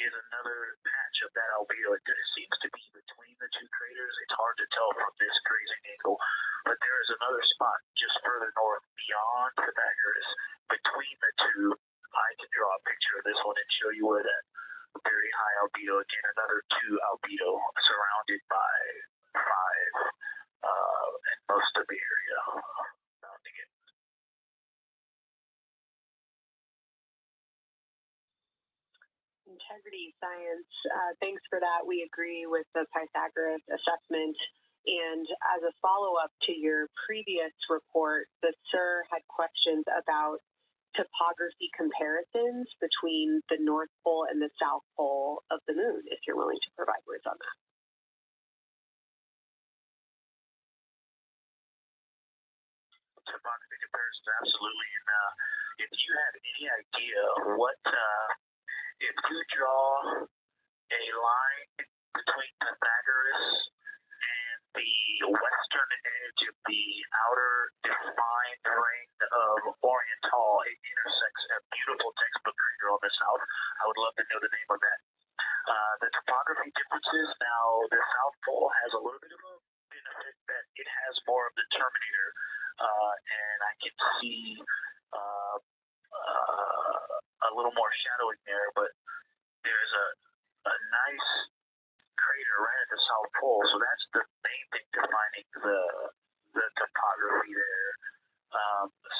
[SPEAKER 4] is another patch of that albedo. It seems to be between the two craters. It's hard to tell from this grazing angle, but there is another spot just further north beyond Pythagoras. Between the two, I can draw a picture of this one and show you where that very high albedo, again, another 2 albedo surrounded by 5, and most of the area surrounding it.
[SPEAKER 6] Integrity science, thanks for that. We agree with the Pythagoras assessment. And as a follow-up to your previous report, the SIR had questions about topography comparisons between the North Pole and the South Pole of the Moon, if you're willing to provide words on that.
[SPEAKER 4] Topography comparisons, absolutely. And if you have any idea what, if you draw a line between Pythagoras and the western edge of the outer defined ring of Oriental, it intersects a beautiful textbook crater on the south. I would love to know the name of that. The topography differences, now the South Pole has a little bit of a benefit that it has more of the terminator, and I can see a little more shadowing there, but there's a nice crater right at the South Pole, so that's the main thing defining the topography there.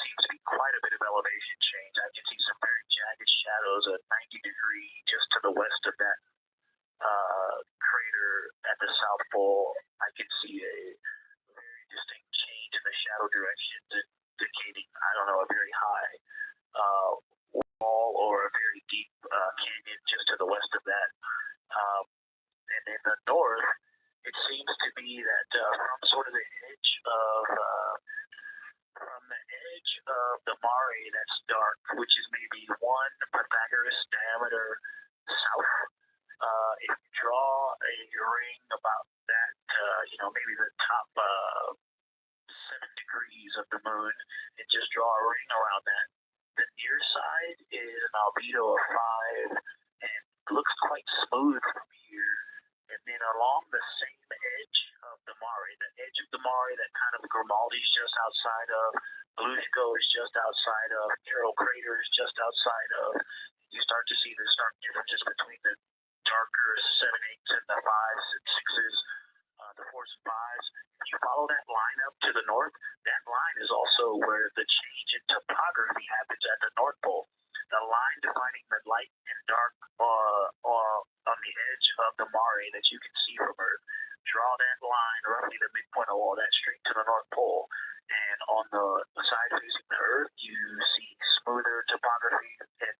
[SPEAKER 4] Seems to be quite a bit of elevation change. I can see some very jagged shadows at 90 degree just to the west of that crater at the South Pole. I can see a very distinct change in the shadow directions, indicating, I don't know, a very high wall or a very deep canyon just to the west of that. And in the north, it seems to be that from sort of the edge of the Mare that's dark, which is maybe 1 Pythagoras diameter south. If you draw a ring about that, maybe the top 7 degrees of the moon, and just draw a ring around that. The near side is an albedo of 5 and looks quite smooth from here. And then along the same edge of the Mare, the edge of the Mare that kind of Grimaldi's just outside of, Belushko is just outside of, Arrow Crater is just outside of. You start to see the stark differences between the darker 7/8 and the 5s and 6s, the 4s and 5s. If you follow that line up to the north, that line is also where the change in topography happens at the North Pole. The line defining the light and dark on the edge of the mare that you can see from Earth. Draw that line, roughly the midpoint of all that, straight to the North Pole. And on the side facing the Earth, you see smoother topography and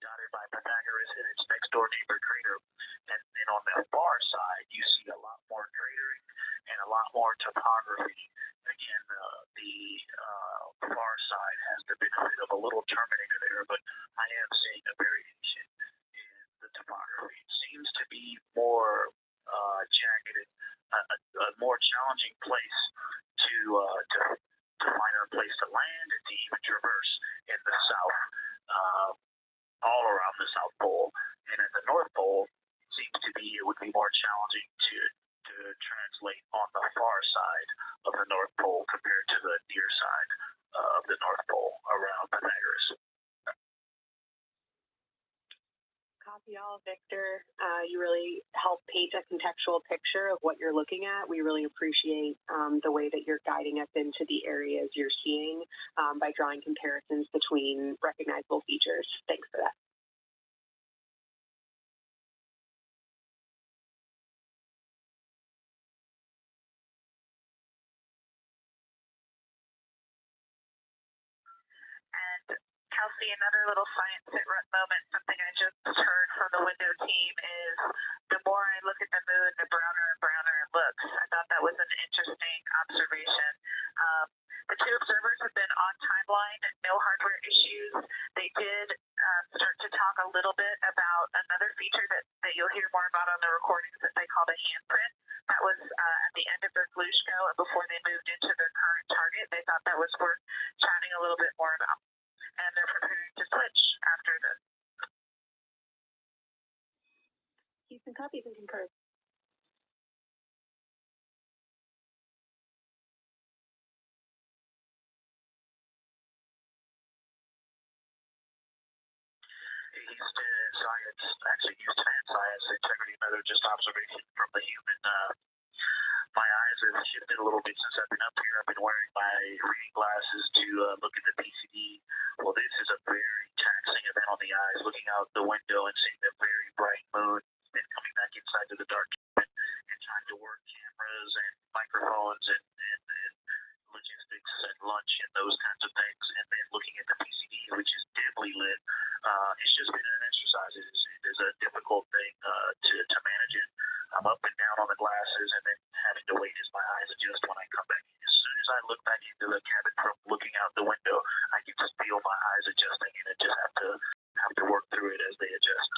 [SPEAKER 4] dotted by Pythagoras and its next door neighbor crater. And then on the far side, you see a lot more cratering and a lot more topography. Again, the far side has the benefit of a little terminator there, but I am seeing a variation in the topography. It seems to be more jagged and a more challenging place to find a place to land and to even traverse in the south, all around the South Pole. And at the North Pole, it would be more challenging to translate on the far side of the North Pole compared to the near side of the North Pole around Pythagoras.
[SPEAKER 6] Copy all, Victor. You really help paint a contextual picture of what you're looking at. We really appreciate the way that you're guiding us into the areas you're seeing by drawing comparisons between recognizable features. Thanks for that.
[SPEAKER 7] And Kelsey, another little science at moment, something I just heard from the window team is the more I look at the moon, the browner and browner it looks. I thought that was an interesting observation. The two observers have been on timeline, no hardware issues. They did start to talk a little bit about another feature that you'll hear more about on the recordings that they call the handprint. That was at the end of their Belushko and before they moved into their current target. They thought that was worth chatting a little bit more about. And they're preparing to switch after this.
[SPEAKER 6] Houston copies and concurs.
[SPEAKER 4] Houston and science integrity method, just observation from the human. My eyes have shifted a little bit since I've been up here. I've been wearing my reading glasses to look at the PCD. Well, this is a very taxing event on the eyes, looking out the window and seeing the very bright moon, then coming back inside to the dark and trying to work cameras and microphones and logistics and lunch and those kinds of things, and then looking at the PCD, which is dimly lit. It's just been an exercise. It is a difficult thing to manage it. I'm up and down on the glasses and then having to wait as my eyes adjust when I come back in. As soon as I look back into the cabin from looking out the window, I can just feel my eyes adjusting, and I just have to work through it as they adjust.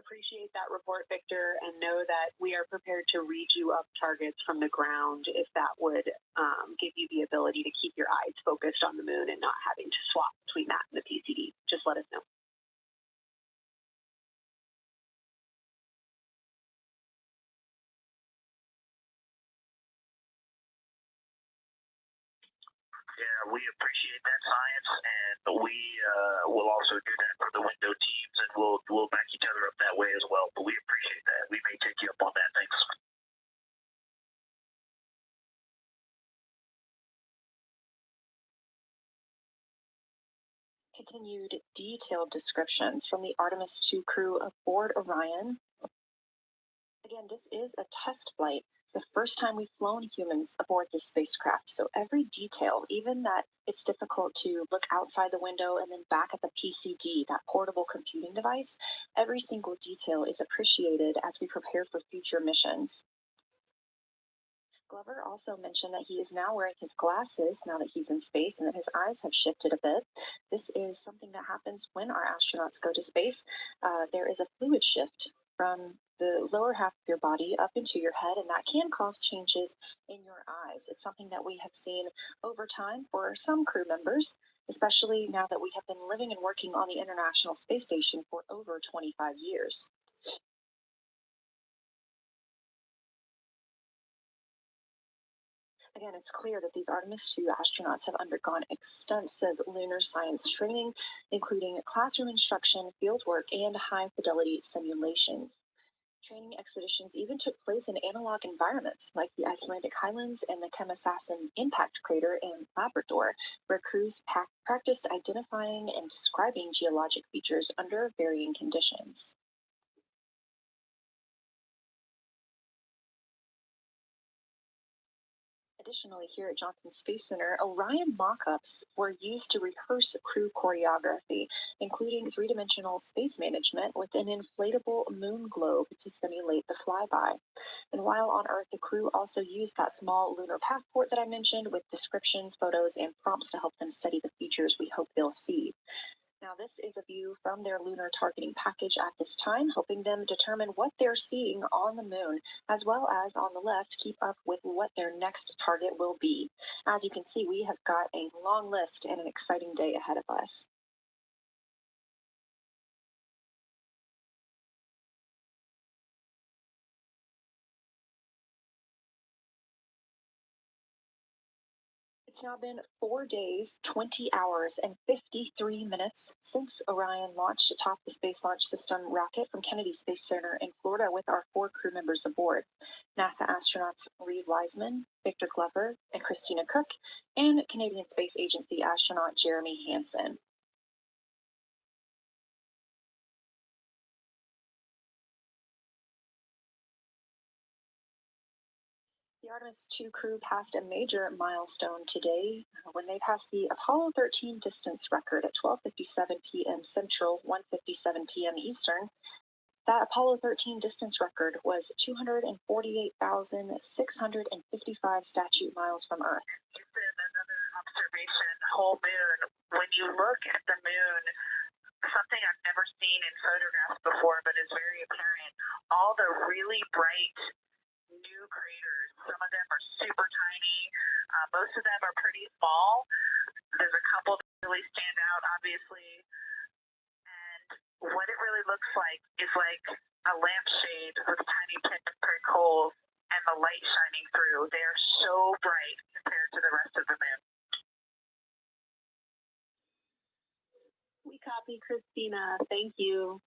[SPEAKER 6] Appreciate that report, Victor, and know that we are prepared to read you up targets from the ground if that would give you the ability to keep your eyes focused on the moon and not having to swap between that and the PCD. Just let us know.
[SPEAKER 4] Yeah, we appreciate that science, and we will also do that for the window teams, and we'll back each other up that way as well. But we appreciate that. We may take you up on that. Thanks.
[SPEAKER 5] Continued detailed descriptions from the Artemis II crew aboard Orion. Again, this is a test flight, the first time we've flown humans aboard this spacecraft. So every detail, even that it's difficult to look outside the window and then back at the PCD, that portable computing device, every single detail is appreciated as we prepare for future missions. Glover also mentioned that he is now wearing his glasses now that he's in space and that his eyes have shifted a bit. This is something that happens when our astronauts go to space. There is a fluid shift from the lower half of your body up into your head, and that can cause changes in your eyes. It's something that we have seen over time for some crew members, especially now that we have been living and working on the International Space Station for over 25 years. Again, it's clear that these Artemis II astronauts have undergone extensive lunar science training, including classroom instruction, fieldwork, and high-fidelity simulations. Training expeditions even took place in analog environments like the Icelandic highlands and the Kemasassen impact crater in Labrador, where crews practiced identifying and describing geologic features under varying conditions. Additionally, here at Johnson Space Center, Orion mock-ups were used to rehearse crew choreography, including three-dimensional space management with an inflatable moon globe to simulate the flyby. And while on Earth, the crew also used that small lunar passport that I mentioned with descriptions, photos, and prompts to help them study the features we hope they'll see. Now, this is a view from their lunar targeting package at this time, helping them determine what they're seeing on the moon, as well as on the left, keep up with what their next target will be. As you can see, we have got a long list and an exciting day ahead of us. It's now been 4 days, 20 hours, and 53 minutes since Orion launched atop the Space Launch System rocket from Kennedy Space Center in Florida with our 4 crew members aboard: NASA astronauts Reed Wiseman, Victor Glover, and Christina Cook, and Canadian Space Agency astronaut Jeremy Hansen. The Artemis II crew passed a major milestone today when they passed the Apollo 13 distance record at 12:57 p.m. Central, 1:57 p.m. Eastern. That Apollo 13 distance record was 248,655 statute miles from Earth.
[SPEAKER 7] It's another observation, whole moon. When you look at the moon, something I've never seen in photographs before, but is very apparent, all the really bright new craters. Some of them are super tiny. Most of them are pretty small. There's a couple that really stand out, obviously. And what it really looks like is like a lampshade with tiny pinprick holes and the light shining through. They are so bright compared to the rest of the moon.
[SPEAKER 6] We copy, Christina. Thank you.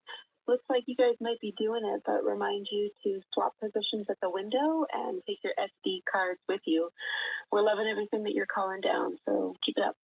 [SPEAKER 6] Looks like you guys might be doing it, but remind you to swap positions at the window and take your SD cards with you. We're loving everything that you're calling down, so keep it up.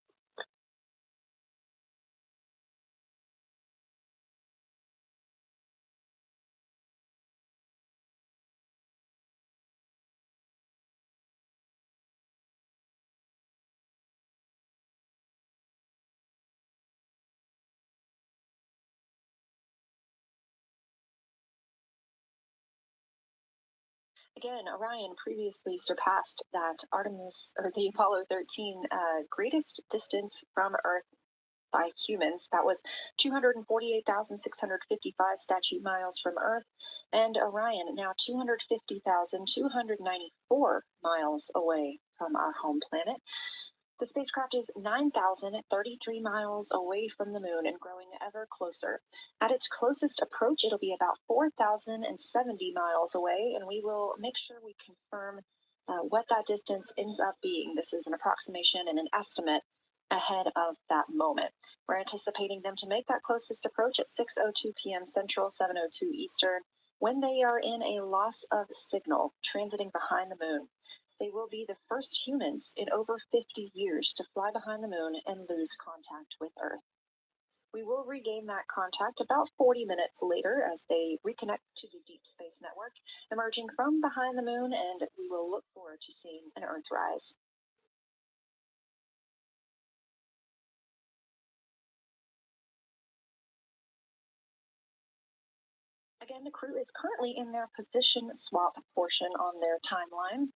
[SPEAKER 5] Again, Orion previously surpassed that the Apollo 13 greatest distance from Earth by humans. That was 248,655 statute miles from Earth, and Orion now 250,294 miles away from our home planet. The spacecraft is 9,033 miles away from the moon and growing ever closer. At its closest approach, it'll be about 4,070 miles away, and we will make sure we confirm what that distance ends up being. This is an approximation and an estimate ahead of that moment. We're anticipating them to make that closest approach at 6:02 p.m. Central, 7:02 Eastern, when they are in a loss of signal, transiting behind the moon. They will be the first humans in over 50 years to fly behind the moon and lose contact with Earth. We will regain that contact about 40 minutes later as they reconnect to the Deep Space Network, emerging from behind the moon, and we will look forward to seeing an Earthrise. Again, the crew is currently in their position swap portion on their timeline.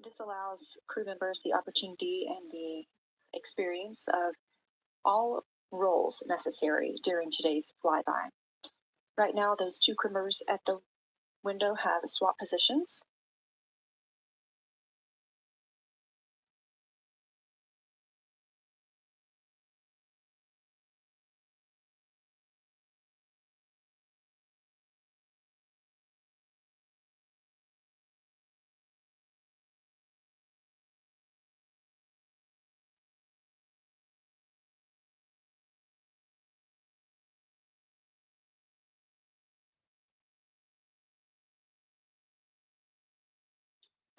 [SPEAKER 5] This allows crew members the opportunity and the experience of all roles necessary during today's flyby. Right now, those 2 crew members at the window have swap positions.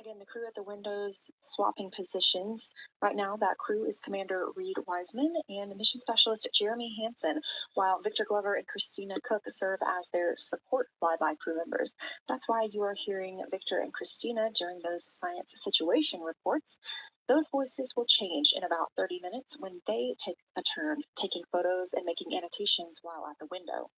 [SPEAKER 5] Again, the crew at the windows swapping positions. Right now, that crew is Commander Reed Wiseman and the mission specialist Jeremy Hansen, while Victor Glover and Christina Cook serve as their support flyby crew members. That's why you are hearing Victor and Christina during those science situation reports. Those voices will change in about 30 minutes when they take a turn taking photos and making annotations while at the window.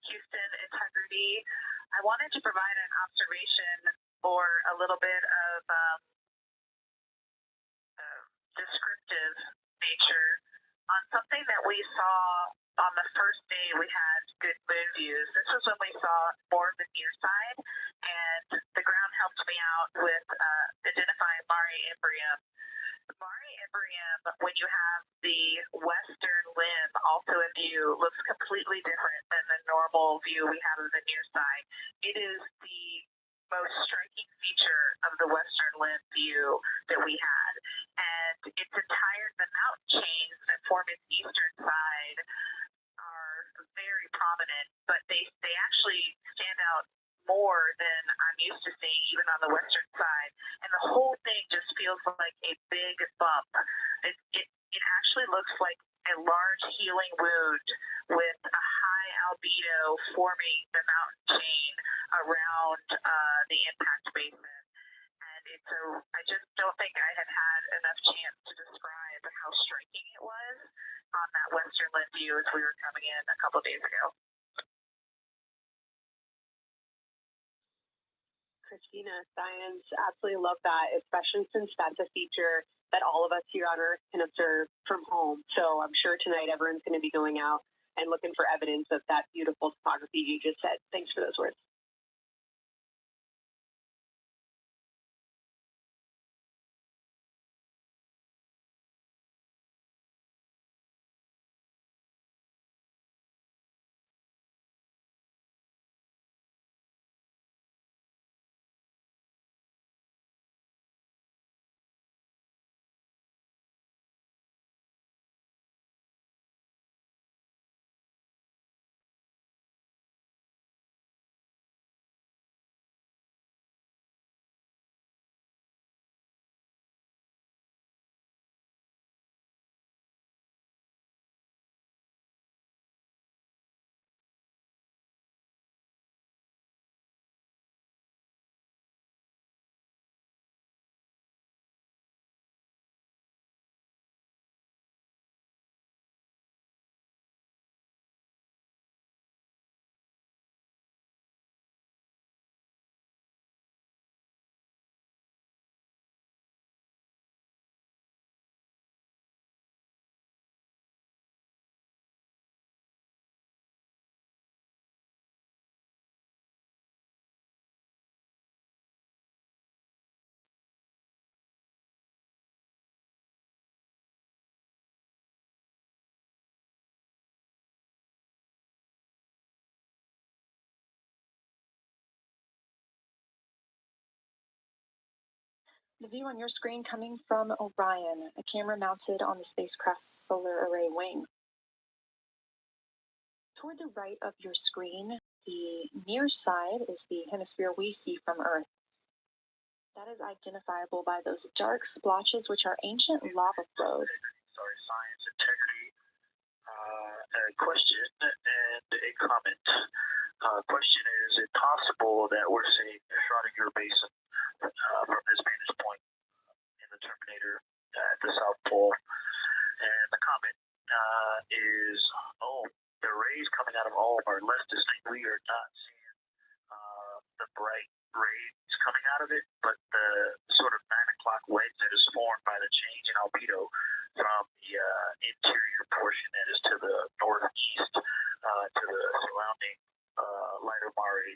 [SPEAKER 7] Houston Integrity. I wanted to provide an observation or a little bit of descriptive nature on something that we saw on the first day we had good moon views. This was when we saw more of the near side, and the ground helped me out with identifying Mare Imbrium. Mare Imbrium, when you have the western limb also in view, looks completely different than the normal view we have of the near side. It is the most striking feature of the western limb view that we had. And the mountain chains that form its eastern side are very prominent, but they actually stand out more than I'm used to seeing even on the western side. And the whole thing just feels like a big bump. It actually looks like a large healing wound with a high albedo forming the mountain chain around the impact basin. And I just don't think I had enough chance to describe how striking it was on that western limb view as we were coming in a couple days ago.
[SPEAKER 6] Christina, science, absolutely love that, especially since that's a feature that all of us here on Earth can observe from home. So I'm sure tonight everyone's going to be going out and looking for evidence of that beautiful topography you just said. Thanks for those words.
[SPEAKER 5] The view on your screen coming from Orion, a camera mounted on the spacecraft's solar array wing. toward the right of your screen, the near side is the hemisphere we see from Earth. That is identifiable by those dark splotches, which are ancient lava flows.
[SPEAKER 4] Sorry, science integrity. A question and a comment. Question is it possible that we're seeing the Schrodinger basin from this vantage point in the Terminator at the South Pole? And the comment is, the rays coming out of Ulm are less distinct. We are not seeing the bright rays coming out of it, but the sort of 9 o'clock wedge that is formed by the change in albedo from the interior portion that is to the northeast to the surrounding lighter mare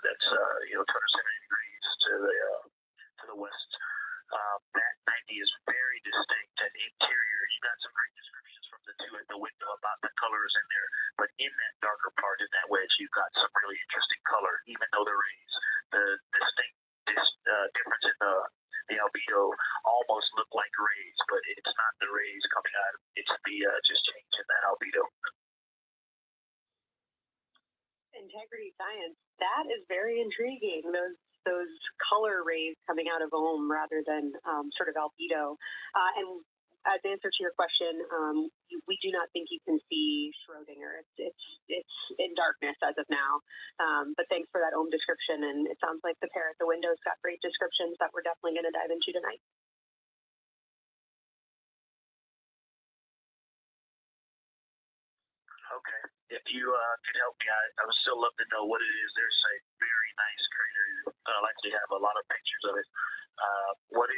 [SPEAKER 4] that's 270 degrees to the west. That 90 is very distinct and interior. You got some great descriptions from the two at the window about the colors in there, but in that darker part in that wedge, you've got some really interesting color, even though the rays, the distinct difference in the albedo almost look like rays, but it's not the rays coming out. It's the just change in that albedo.
[SPEAKER 6] Integrity science, that is very intriguing. Those color rays coming out of Ulm rather than sort of albedo. And as answer to your question, we do not think you can see Schrodinger. It's in darkness as of now. But thanks for that Ulm description, and it sounds like the pair at the window's got great descriptions that we're definitely going to dive into tonight.
[SPEAKER 4] Okay. If you could help me, I would still love to know what it is. There's a very nice crater. I likely have a lot of pictures of it.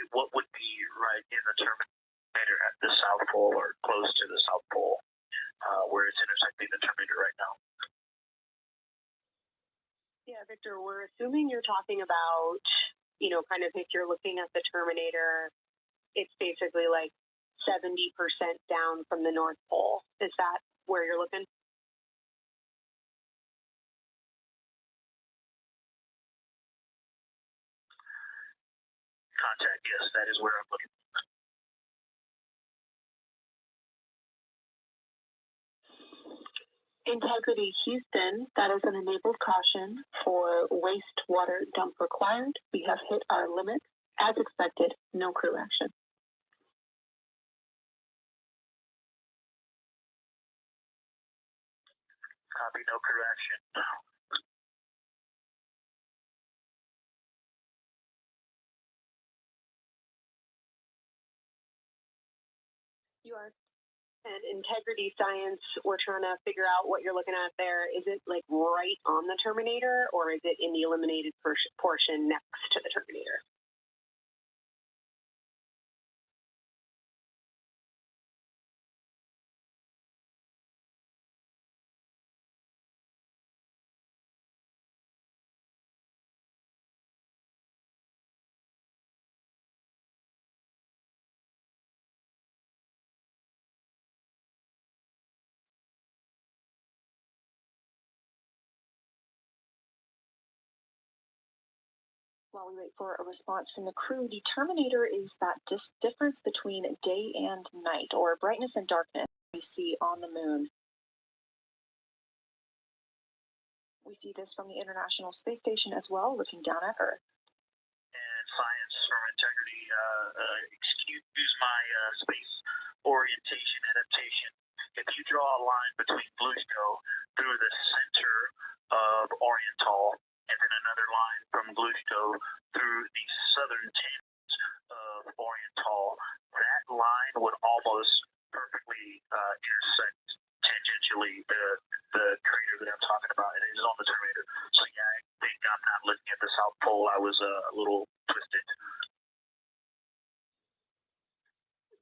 [SPEAKER 4] What would be right in the Terminator at the South Pole or close to the South Pole, where it's intersecting the Terminator right now?
[SPEAKER 6] Yeah, Victor, we're assuming you're talking about, kind of if you're looking at the Terminator, it's basically like 70% down from the North Pole. Is that where you're looking?
[SPEAKER 4] Contact, yes, that is where I'm looking.
[SPEAKER 9] Integrity Houston, that is an enabled caution for wastewater dump required. We have hit our limit. As expected, no crew action.
[SPEAKER 4] Copy, no crew action.
[SPEAKER 6] You are. And integrity science, we're trying to figure out what you're looking at there. Is it like right on the Terminator, or is it in the eliminated portion next to the Terminator?
[SPEAKER 5] While we wait for a response from the crew, the Terminator is that difference between day and night, or brightness and darkness, you see on the moon. We see this from the International Space Station as well, looking down at Earth.
[SPEAKER 4] And science from integrity, excuse my space orientation adaptation. If you draw a line between Glushko through the center of Oriental, and then another line from Glushko through the southern tangent of Oriental, that line would almost perfectly intersect tangentially the crater that I'm talking about, and it is on the Terminator. So yeah, I think I'm not looking at the South Pole. I was a little twisted.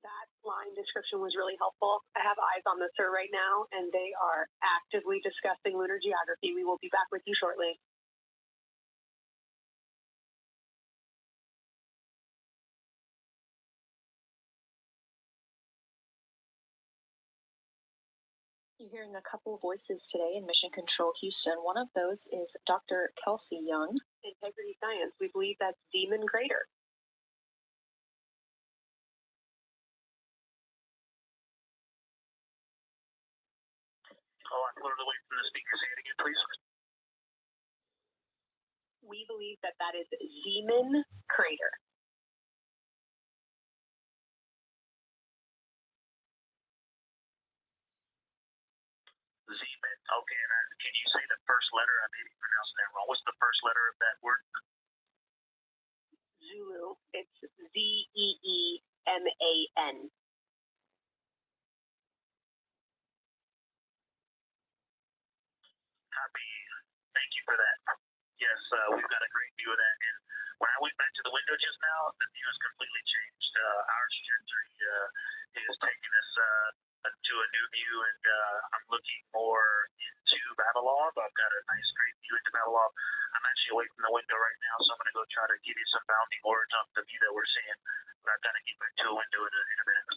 [SPEAKER 6] That line description was really helpful. I have eyes on the SIR right now, and they are actively discussing lunar geography. We will be back with you shortly.
[SPEAKER 5] You're hearing a couple of voices today in Mission Control Houston. One of those is Dr. Kelsey Young.
[SPEAKER 6] Integrity science, we believe that's Demon Crater.
[SPEAKER 4] Oh, I'm a little away from the speaker. Say it again, please.
[SPEAKER 6] We believe that that is Zeeman crater.
[SPEAKER 4] Zeeman. Okay, and can you say the first letter? I may be pronouncing that wrong. What's the first letter of that word?
[SPEAKER 6] Zulu. It's Zeeman.
[SPEAKER 4] Copy. Thank you for that. Yes, we've got a great view of that. And when I went back to the window just now, the view has completely changed. Our trajectory is taking us to a new view, and I'm looking more into Babylon. I've got a nice, great view into Babylon. I'm actually away from the window right now, so I'm going to go try to give you some bounding words on the view that we're seeing. But I've got to get back to a window in a minute.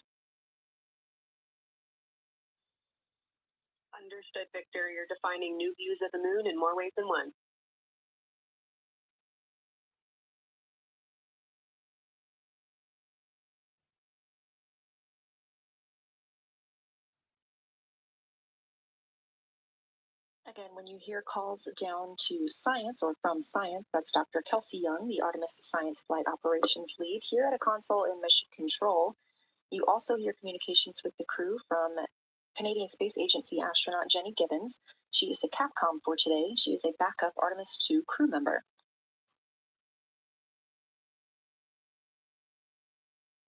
[SPEAKER 6] Understood, Victor. You're defining new views of the moon in more ways than one.
[SPEAKER 5] Again, when you hear calls down to science or from science, that's Dr. Kelsey Young, the Artemis Science Flight Operations Lead here at a console in Mission Control. You also hear communications with the crew from Canadian Space Agency astronaut Jenny Gibbons. She is the Capcom for today. She is a backup Artemis II crew member.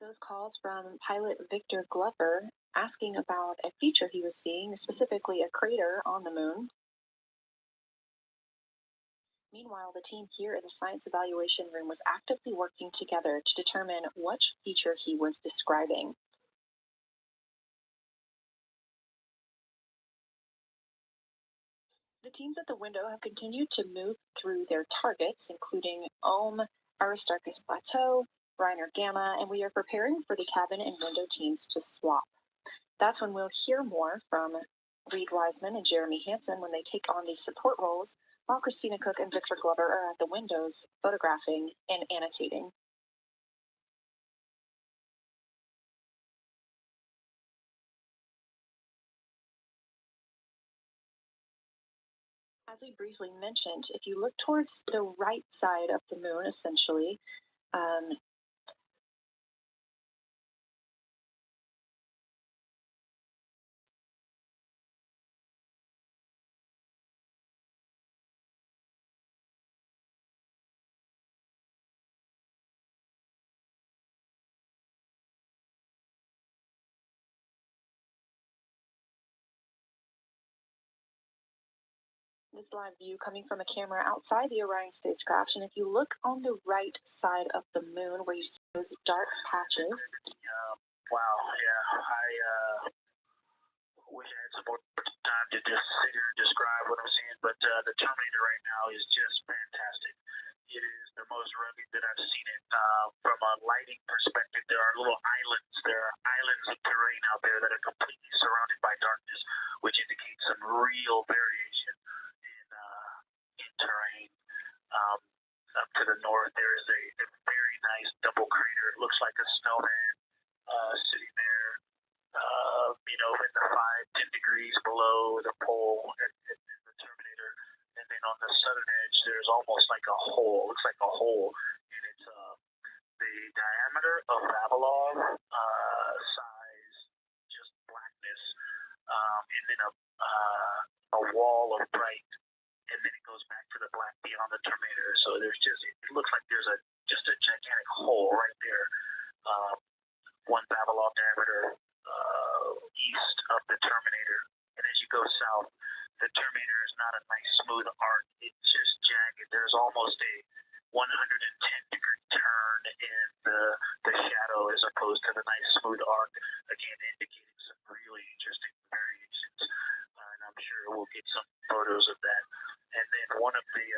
[SPEAKER 5] Those calls from pilot Victor Glover asking about a feature he was seeing, specifically a crater on the moon. Meanwhile, the team here in the science evaluation room was actively working together to determine which feature he was describing. The teams at the window have continued to move through their targets, including Aristarchus Plateau, Reiner Gamma, and we are preparing for the cabin and window teams to swap. That's when we'll hear more from Reed Wiseman and Jeremy Hansen when they take on these support roles, while Christina Cook and Victor Glover are at the windows photographing and annotating. As we briefly mentioned, if you look towards the right side of the moon, essentially, this live view coming from a camera outside the Orion spacecraft, and if you look on the right side of the moon where you see those dark patches.
[SPEAKER 4] Wow, yeah, I wish I had some more time to just sit here and describe what I'm seeing, but the Terminator right now is just fantastic. It is the most rugged that I've seen it. From a lighting perspective, there are little islands. There are islands of terrain out there that are completely surrounded by darkness, which indicates some real variation in terrain. Up to the north, there is a very nice double crater. It looks like a snowman sitting there, in the 5-10 degrees below the pole at the Terminator. And then on the southern edge, there's almost like a hole. Looks like a hole. And it's the diameter of Babylon, size, just blackness, and then a wall of bright. And then it goes back to the black beyond the Terminator. So there's it looks like there's just a gigantic hole right there. One Babylon diameter east of the Terminator. And as you go south, the Terminator is not a nice smooth arc. It's just jagged. There's almost a 110-degree turn in the shadow as opposed to the nice smooth arc, again indicating some really interesting variations. And I'm sure we'll get some photos of that. And then one of the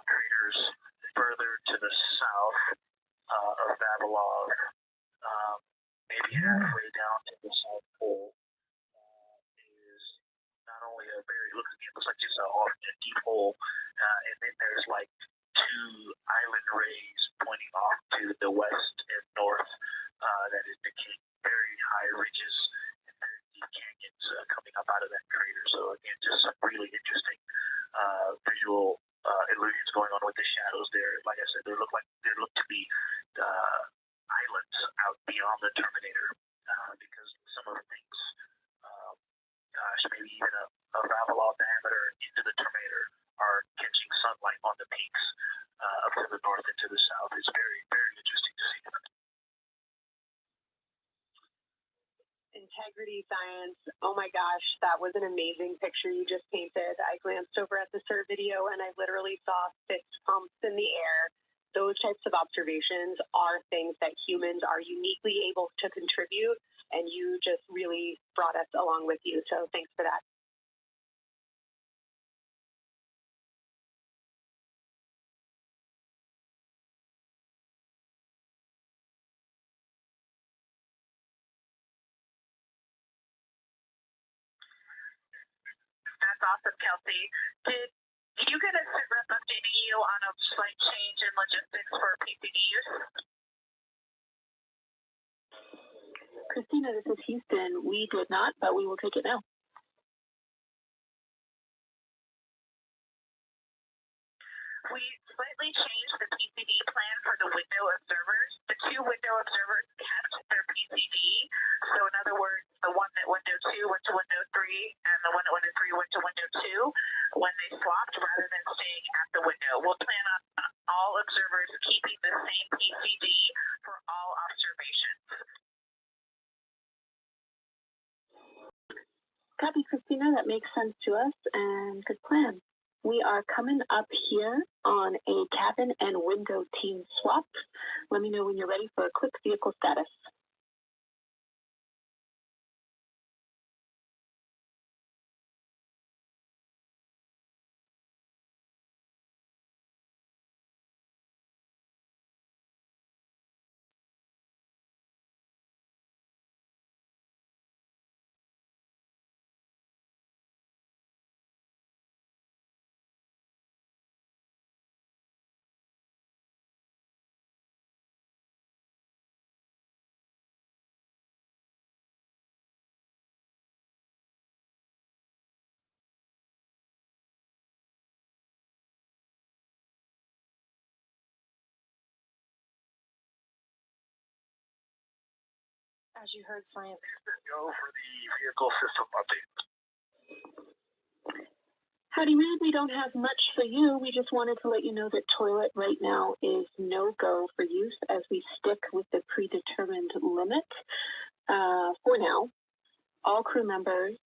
[SPEAKER 4] craters further to the south of Babylon, maybe halfway down to the South Pole, is not only it looks like just a deep hole, and then there's like 2 island rays pointing off to the west and north that indicate very high ridges and very deep canyons coming up out of that crater. So really interesting visual illusions going on with the shadows there. Like I said, they look to be islands out beyond the Terminator because some of the things, maybe even a Vavilov diameter into the Terminator are catching sunlight on the peaks up to the north and to the south. It's very, very interesting to see.
[SPEAKER 6] Integrity science. Oh my gosh, that was an amazing picture you just painted. I glanced over at the SIR video and I literally saw fist pumps in the air. Those types of observations are things that humans are uniquely able to contribute, and you just really brought us along with you. So thanks for that.
[SPEAKER 7] That's awesome, Kelsey. Did you get a sit rep updating you on a slight change in logistics for PCD use?
[SPEAKER 9] Christina, this is Houston. We did not, but we will take it now.
[SPEAKER 7] We slightly changed the PCD plan for the window observers. The two window observers kept their PCD. So in other words, the one at window 2 went to window 3, and the one at window 3 went to window 2 when they swapped rather than staying at the window. We'll plan on all observers keeping the same PCD for all observations.
[SPEAKER 9] Copy, Christina. That makes sense to us, and good plan. We are coming up here on a cabin and window team swap. Let me know when you're ready for a quick vehicle status.
[SPEAKER 5] As you heard, science.
[SPEAKER 4] Go for the vehicle system update.
[SPEAKER 9] Howdy, man. We don't have much for you. We just wanted to let you know that toilet right now is no-go for use as we stick with the predetermined limit for now. All crew members,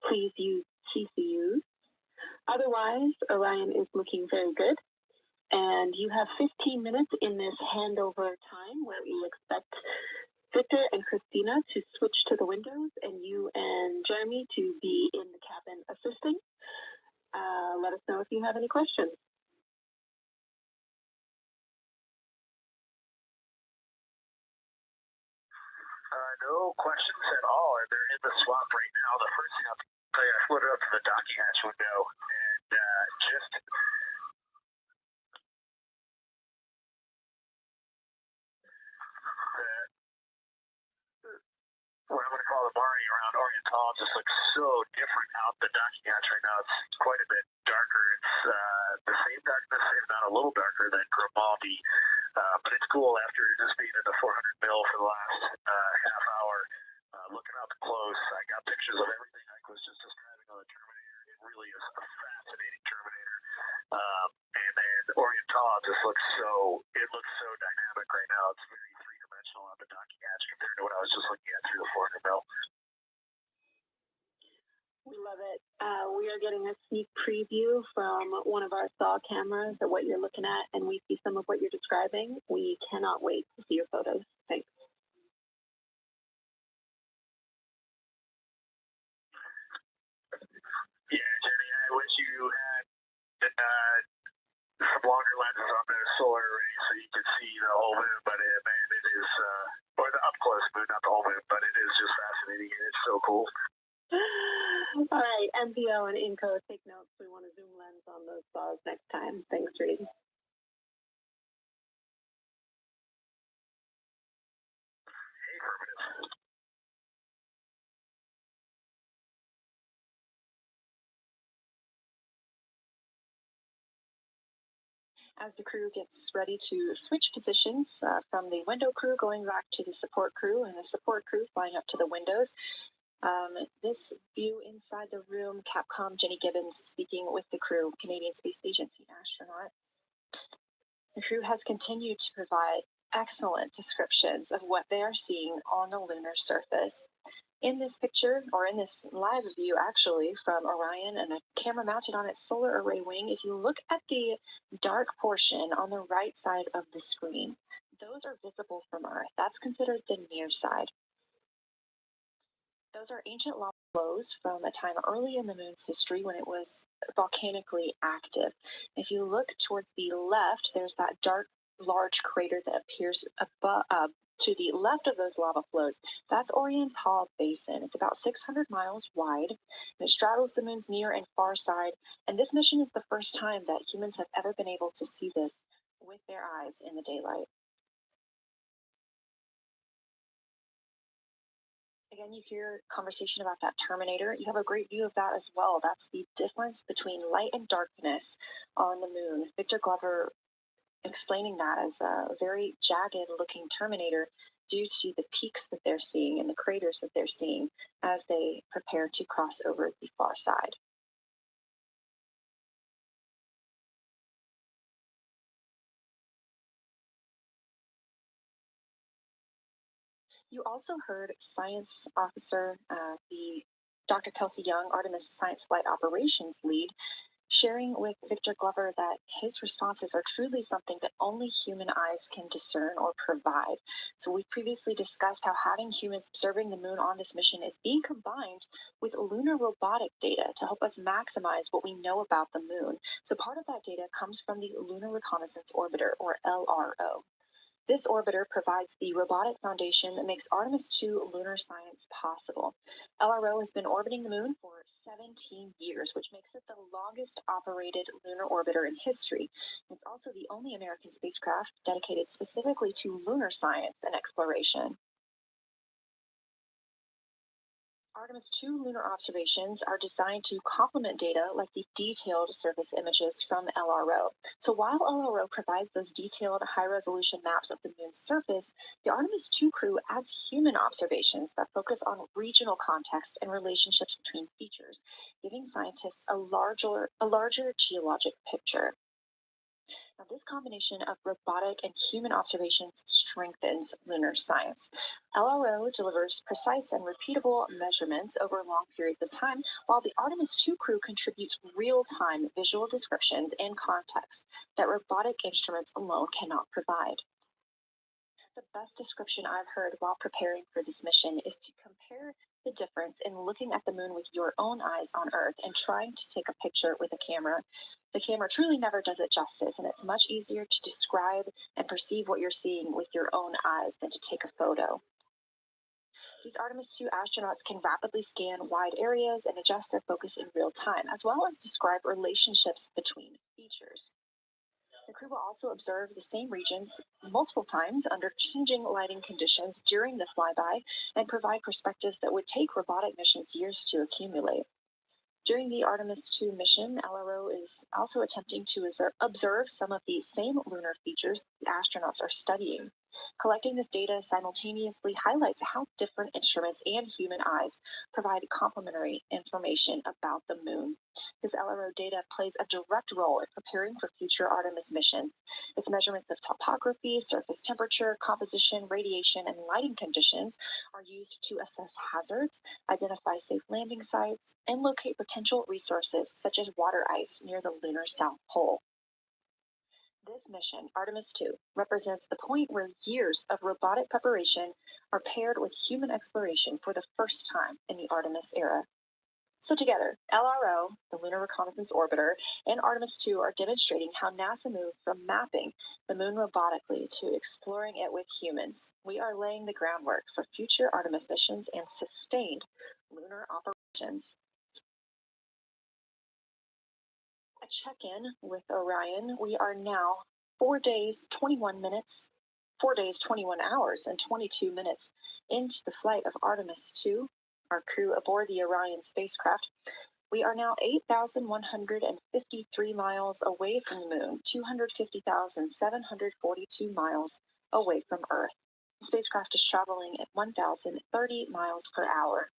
[SPEAKER 9] please use CCUs. Otherwise, Orion is looking very good. And you have 15 minutes in this handover time where we expect Victor and Christina to switch to the windows and you and Jeremy to be in the cabin assisting. Let us know if you have any questions.
[SPEAKER 4] No questions at all. They're in the swap right now. The first thing I'll tell you, I floated up to the docking hatch window and just what I'm going to call the Mari around Oriental just looks so different out the docking hatch right now. It's quite a bit darker. It's the same darkness, if not a little darker than Grimaldi. But it's cool after just being at the 400 mil for the last half hour. Looking up close, I got pictures of everything I was just describing on the Terminator. It really is a fascinating Terminator. And then Oriental just looks so dynamic right now. It's very three-dimensional on the docking hatch compared to what I was just looking at through the 400 mil.
[SPEAKER 9] We love it. We are getting a sneak preview from one of our SAW cameras of what you're looking at, and we see some of what you're describing. We cannot wait to see your photos. Thanks.
[SPEAKER 4] Yeah, Jenny, I wish you had some longer lenses on the solar array so you could see the whole moon, but man, it is, or the up-close moon, not the whole moon, but it is just fascinating and it's so cool.
[SPEAKER 9] All right, MPO and INCO, take notes. We want a zoom lens on those saws next time. Thanks, Reed.
[SPEAKER 4] Affirmative.
[SPEAKER 5] As the crew gets ready to switch positions from the window crew going back to the support crew and the support crew flying up to the windows, this view inside the room, Capcom Jenny Gibbons speaking with the crew, Canadian Space Agency astronaut. The crew has continued to provide excellent descriptions of what they are seeing on the lunar surface. In this picture, or in this live view actually, from Orion and a camera mounted on its solar array wing, if you look at the dark portion on the right side of the screen, those are visible from Earth. That's considered the near side. Those are ancient lava flows from a time early in the moon's history when it was volcanically active. If you look towards the left, there's that dark, large crater that appears above, to the left of those lava flows. That's Oriental Basin. It's about 600 miles wide, and it straddles the moon's near and far side. And this mission is the first time that humans have ever been able to see this with their eyes in the daylight. Again, you hear conversation about that Terminator. You have a great view of that as well. That's the difference between light and darkness on the moon. Victor Glover explaining that as a very jagged looking Terminator due to the peaks that they're seeing and the craters that they're seeing as they prepare to cross over the far side. You also heard science officer, the Dr. Kelsey Young, Artemis Science Flight Operations lead, sharing with Victor Glover that his responses are truly something that only human eyes can discern or provide. So we've previously discussed how having humans observing the moon on this mission is being combined with lunar robotic data to help us maximize what we know about the moon. So part of that data comes from the Lunar Reconnaissance Orbiter, or LRO. This orbiter provides the robotic foundation that makes Artemis II lunar science possible. LRO has been orbiting the moon for 17 years, which makes it the longest operated lunar orbiter in history. It's also the only American spacecraft dedicated specifically to lunar science and exploration. Artemis II lunar observations are designed to complement data like the detailed surface images from LRO. So while LRO provides those detailed high-resolution maps of the moon's surface, the Artemis II crew adds human observations that focus on regional context and relationships between features, giving scientists a larger geologic picture. Now, this combination of robotic and human observations strengthens lunar science. LRO delivers precise and repeatable measurements over long periods of time, while the Artemis II crew contributes real-time visual descriptions and context that robotic instruments alone cannot provide. The best description I've heard while preparing for this mission is to compare the difference in looking at the moon with your own eyes on Earth and trying to take a picture with a camera. The camera truly never does it justice, and it's much easier to describe and perceive what you're seeing with your own eyes than to take a photo. These Artemis II astronauts can rapidly scan wide areas and adjust their focus in real time, as well as describe relationships between features. The crew will also observe the same regions multiple times under changing lighting conditions during the flyby and provide perspectives that would take robotic missions years to accumulate. During the Artemis II mission, LRO is also attempting to observe some of the same lunar features the astronauts are studying. Collecting this data simultaneously highlights how different instruments and human eyes provide complementary information about the moon. This LRO data plays a direct role in preparing for future Artemis missions. Its measurements of topography, surface temperature, composition, radiation, and lighting conditions are used to assess hazards, identify safe landing sites, and locate potential resources such as water ice near the lunar South Pole. This mission, Artemis II, represents the point where years of robotic preparation are paired with human exploration for the first time in the Artemis era. So together, LRO, the Lunar Reconnaissance Orbiter, and Artemis II are demonstrating how NASA moved from mapping the moon robotically to exploring it with humans. We are laying the groundwork for future Artemis missions and sustained lunar operations. A check-in with Orion. We are now 4 days, 21 minutes, 4 days, 21 hours, and 22 minutes into the flight of Artemis II, our crew aboard the Orion spacecraft. We are now 8,153 miles away from the moon, 250,742 miles away from Earth. The spacecraft is traveling at 1,030 miles per hour.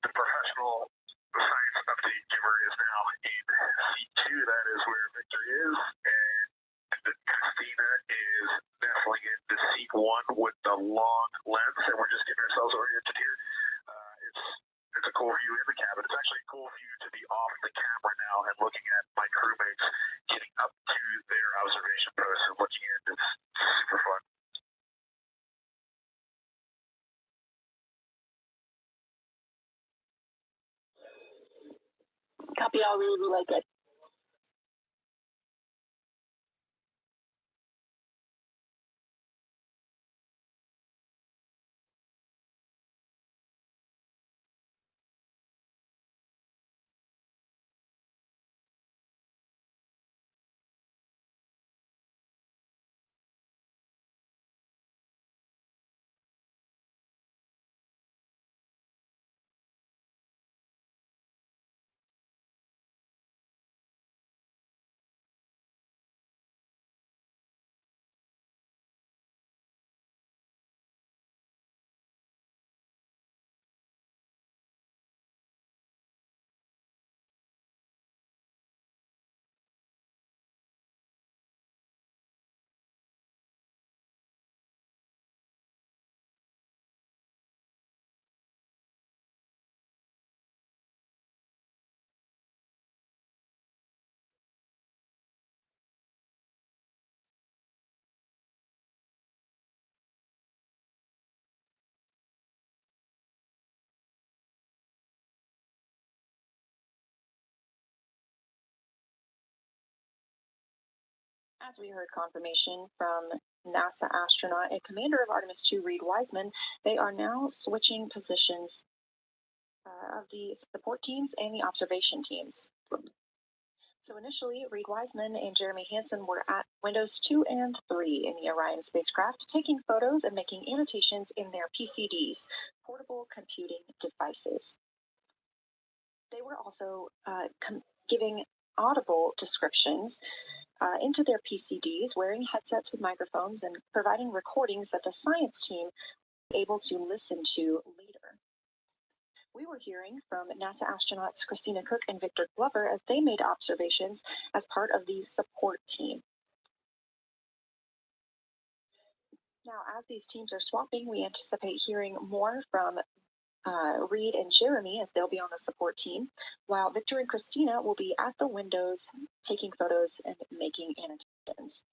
[SPEAKER 4] The professional science update giver is now in seat 2. That is where Victor is, and Christina is nestling into seat 1 with the long lens, and we're just getting ourselves oriented here. It's a cool view in the cabin. It's actually a cool view to be off the camera now and looking at my crewmates getting up to their observation post and looking in. It's super fun.
[SPEAKER 9] Copy all, really like it.
[SPEAKER 5] As we heard confirmation from NASA astronaut and commander of Artemis II, Reed Wiseman, they are now switching positions of the support teams and the observation teams. So initially, Reed Wiseman and Jeremy Hansen were at windows 2 and 3 in the Orion spacecraft, taking photos and making annotations in their PCDs, portable computing devices. They were also giving audible descriptions into their PCDs, wearing headsets with microphones and providing recordings that the science team was able to listen to later. We were hearing from NASA astronauts Christina Cook and Victor Glover as they made observations as part of the support team. Now, as these teams are swapping, we anticipate hearing more from Reed and Jeremy as they'll be on the support team, while Victor and Christina will be at the windows taking photos and making annotations.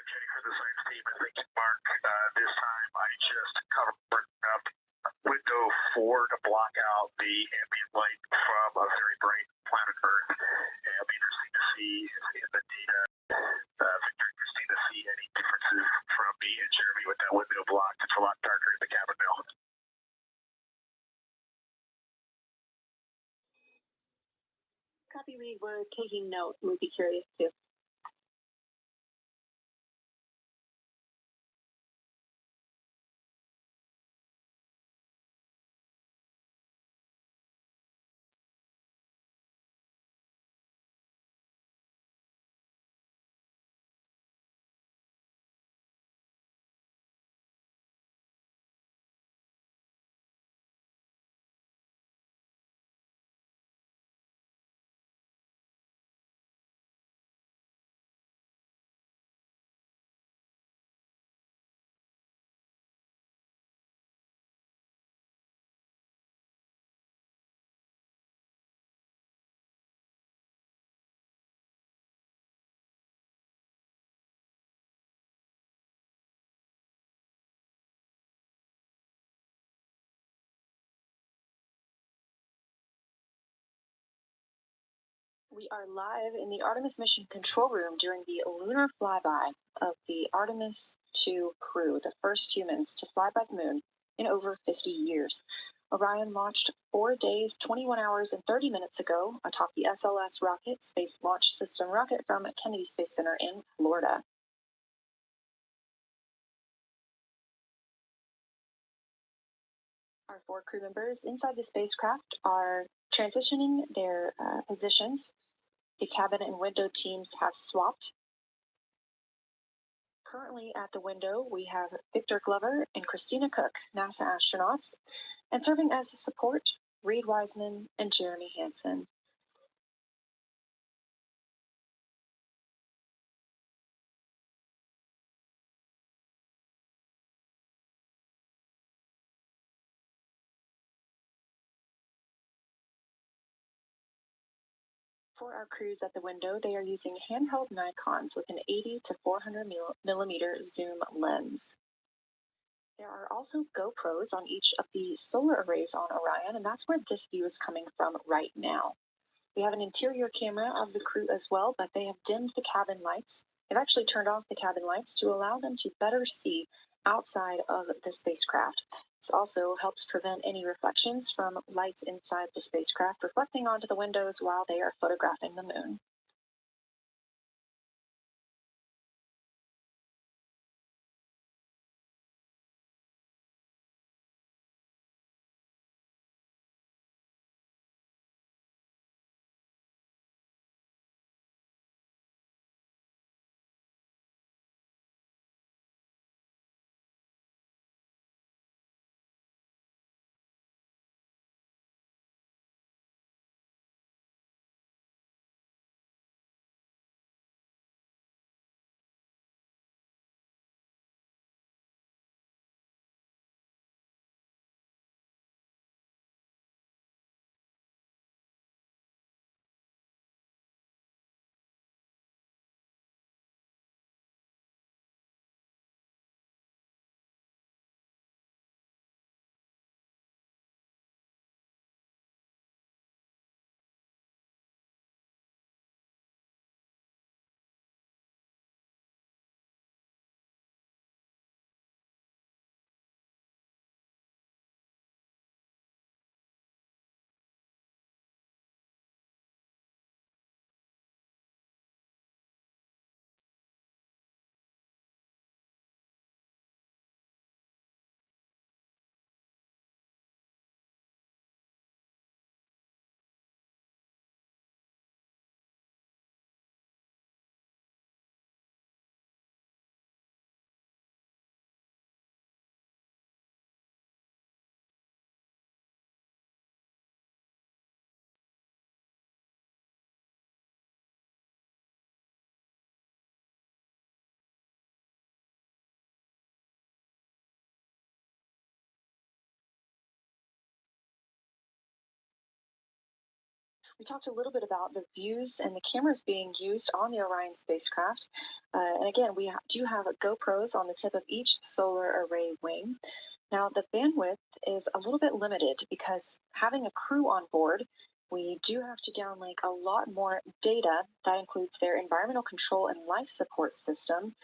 [SPEAKER 4] Jenny for the science team, and thank you, Mark. This time I just covered up window 4 to block out the ambient light from a very bright planet Earth. And it'll be interesting to see in the data, Victor and Christina, see any differences from me and Jeremy with that window blocked. It's a lot darker in the cabin now.
[SPEAKER 9] Copy, Reed. We're taking note. We'd be curious too. We are live in the Artemis mission control room during the lunar flyby of the Artemis II crew, the first humans to fly by the moon in over 50 years. Orion launched 4 days, 21 hours, and 30 minutes ago atop the SLS rocket, Space Launch System rocket from Kennedy Space Center in Florida. Our 4 crew members inside the spacecraft are transitioning their positions. The cabin and window teams have swapped. Currently at the window, we have Victor Glover and Christina Cook, NASA astronauts, and serving as support, Reed Wiseman and Jeremy Hansen. For our crews at the window, they are using handheld Nikons with an 80 to 400 millimeter zoom lens. There are also GoPros on each of the solar arrays on Orion, and that's where this view is coming from right now. We have an interior camera of the crew as well, but they have dimmed the cabin lights. They've actually turned off the cabin lights to allow them to better see outside of the spacecraft. This also helps prevent any reflections from lights inside the spacecraft reflecting onto the windows while they are photographing the moon.
[SPEAKER 5] We talked a little bit about the views and the cameras being used on the Orion spacecraft. And again, we do have GoPros on the tip of each solar array wing. Now, the bandwidth is a little bit limited because having a crew on board, we do have to downlink a lot more data. That includes their environmental control and life support system.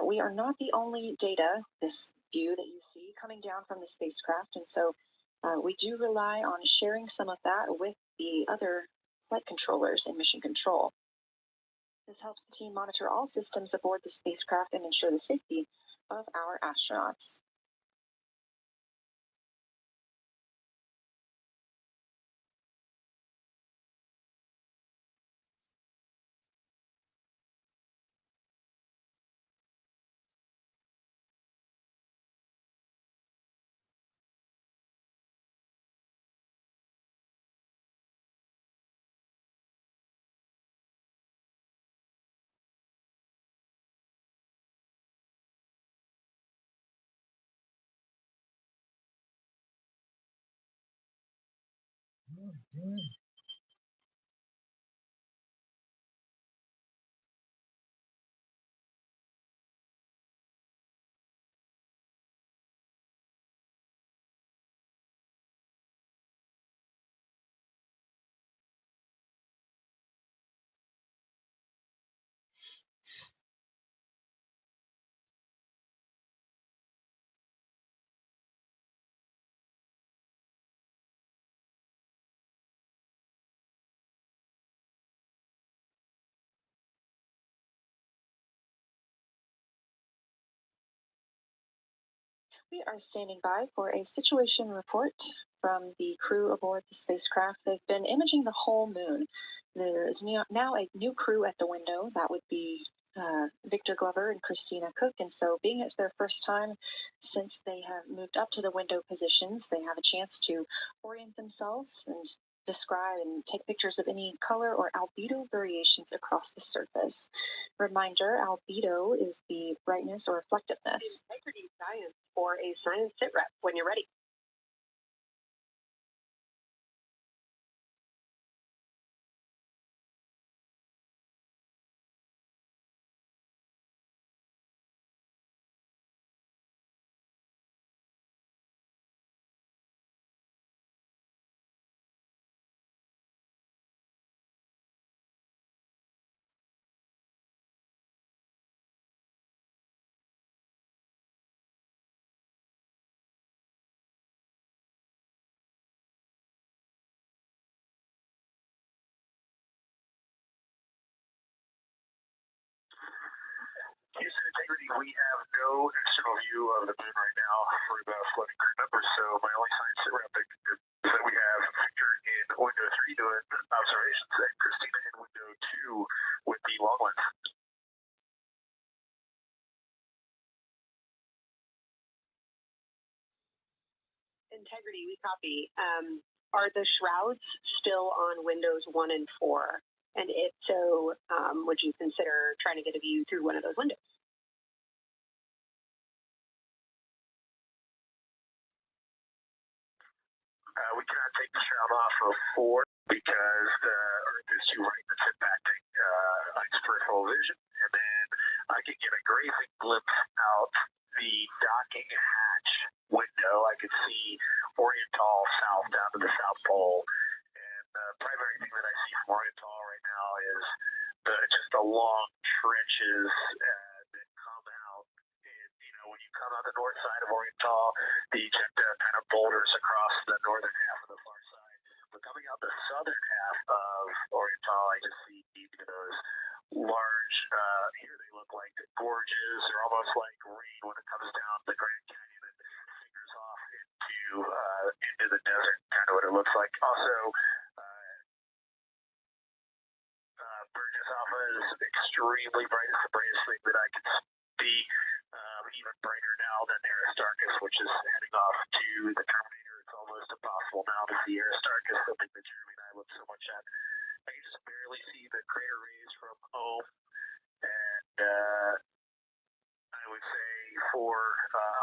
[SPEAKER 5] We are not the only data, this view that you see, coming down from the spacecraft, and so we do rely on sharing some of that with the other flight controllers in mission control. This helps the team monitor all systems aboard the spacecraft and ensure the safety of our astronauts. We are standing by for a situation report from the crew aboard the spacecraft. They've been imaging the whole moon. There is now a new crew at the window. That would be Victor Glover and Christina Cook. And so, being it's their first time since they have moved up to the window positions, they have a chance to orient themselves and describe and take pictures of any color or albedo variations across the surface. Reminder, albedo is the brightness or reflectiveness.
[SPEAKER 6] Integrity science for a science sit rep when you're ready.
[SPEAKER 4] Houston Integrity, we have no external view of the moon right now for the floating crew members, so my only science sit rep is that we have Victor in window 3 doing observations and Christina in window 2 with the long lens.
[SPEAKER 6] Integrity, we copy. Are the shrouds still on windows 1 and 4? And if so, would you consider trying to get a view through one of those windows?
[SPEAKER 4] We cannot take the shroud off of 4 because the Earth is too bright that's impacting its peripheral vision. And then I can get a grazing glimpse out the docking hatch window. I could see Oriental south down to the South Pole. And the primary thing that I see from Oriental right now is just the long trenches that come out. And, when you come out the north side of Oriental, the ejecta kind of boulders across the northern half of the far side. But coming out the southern half of Oriental, I just see those large, here they look like gorges or almost like rain when it comes down the Grand Canyon and fingers off into the desert, kind of what it looks like. Also, Burgess Alpha is extremely bright. It's the brightest thing that I can see. Even brighter now than Aristarchus, which is heading off to the Terminator. It's almost impossible now to see Aristarchus, something that Jeremy and I look so much at. I can just barely see the crater rays from home. And I would say for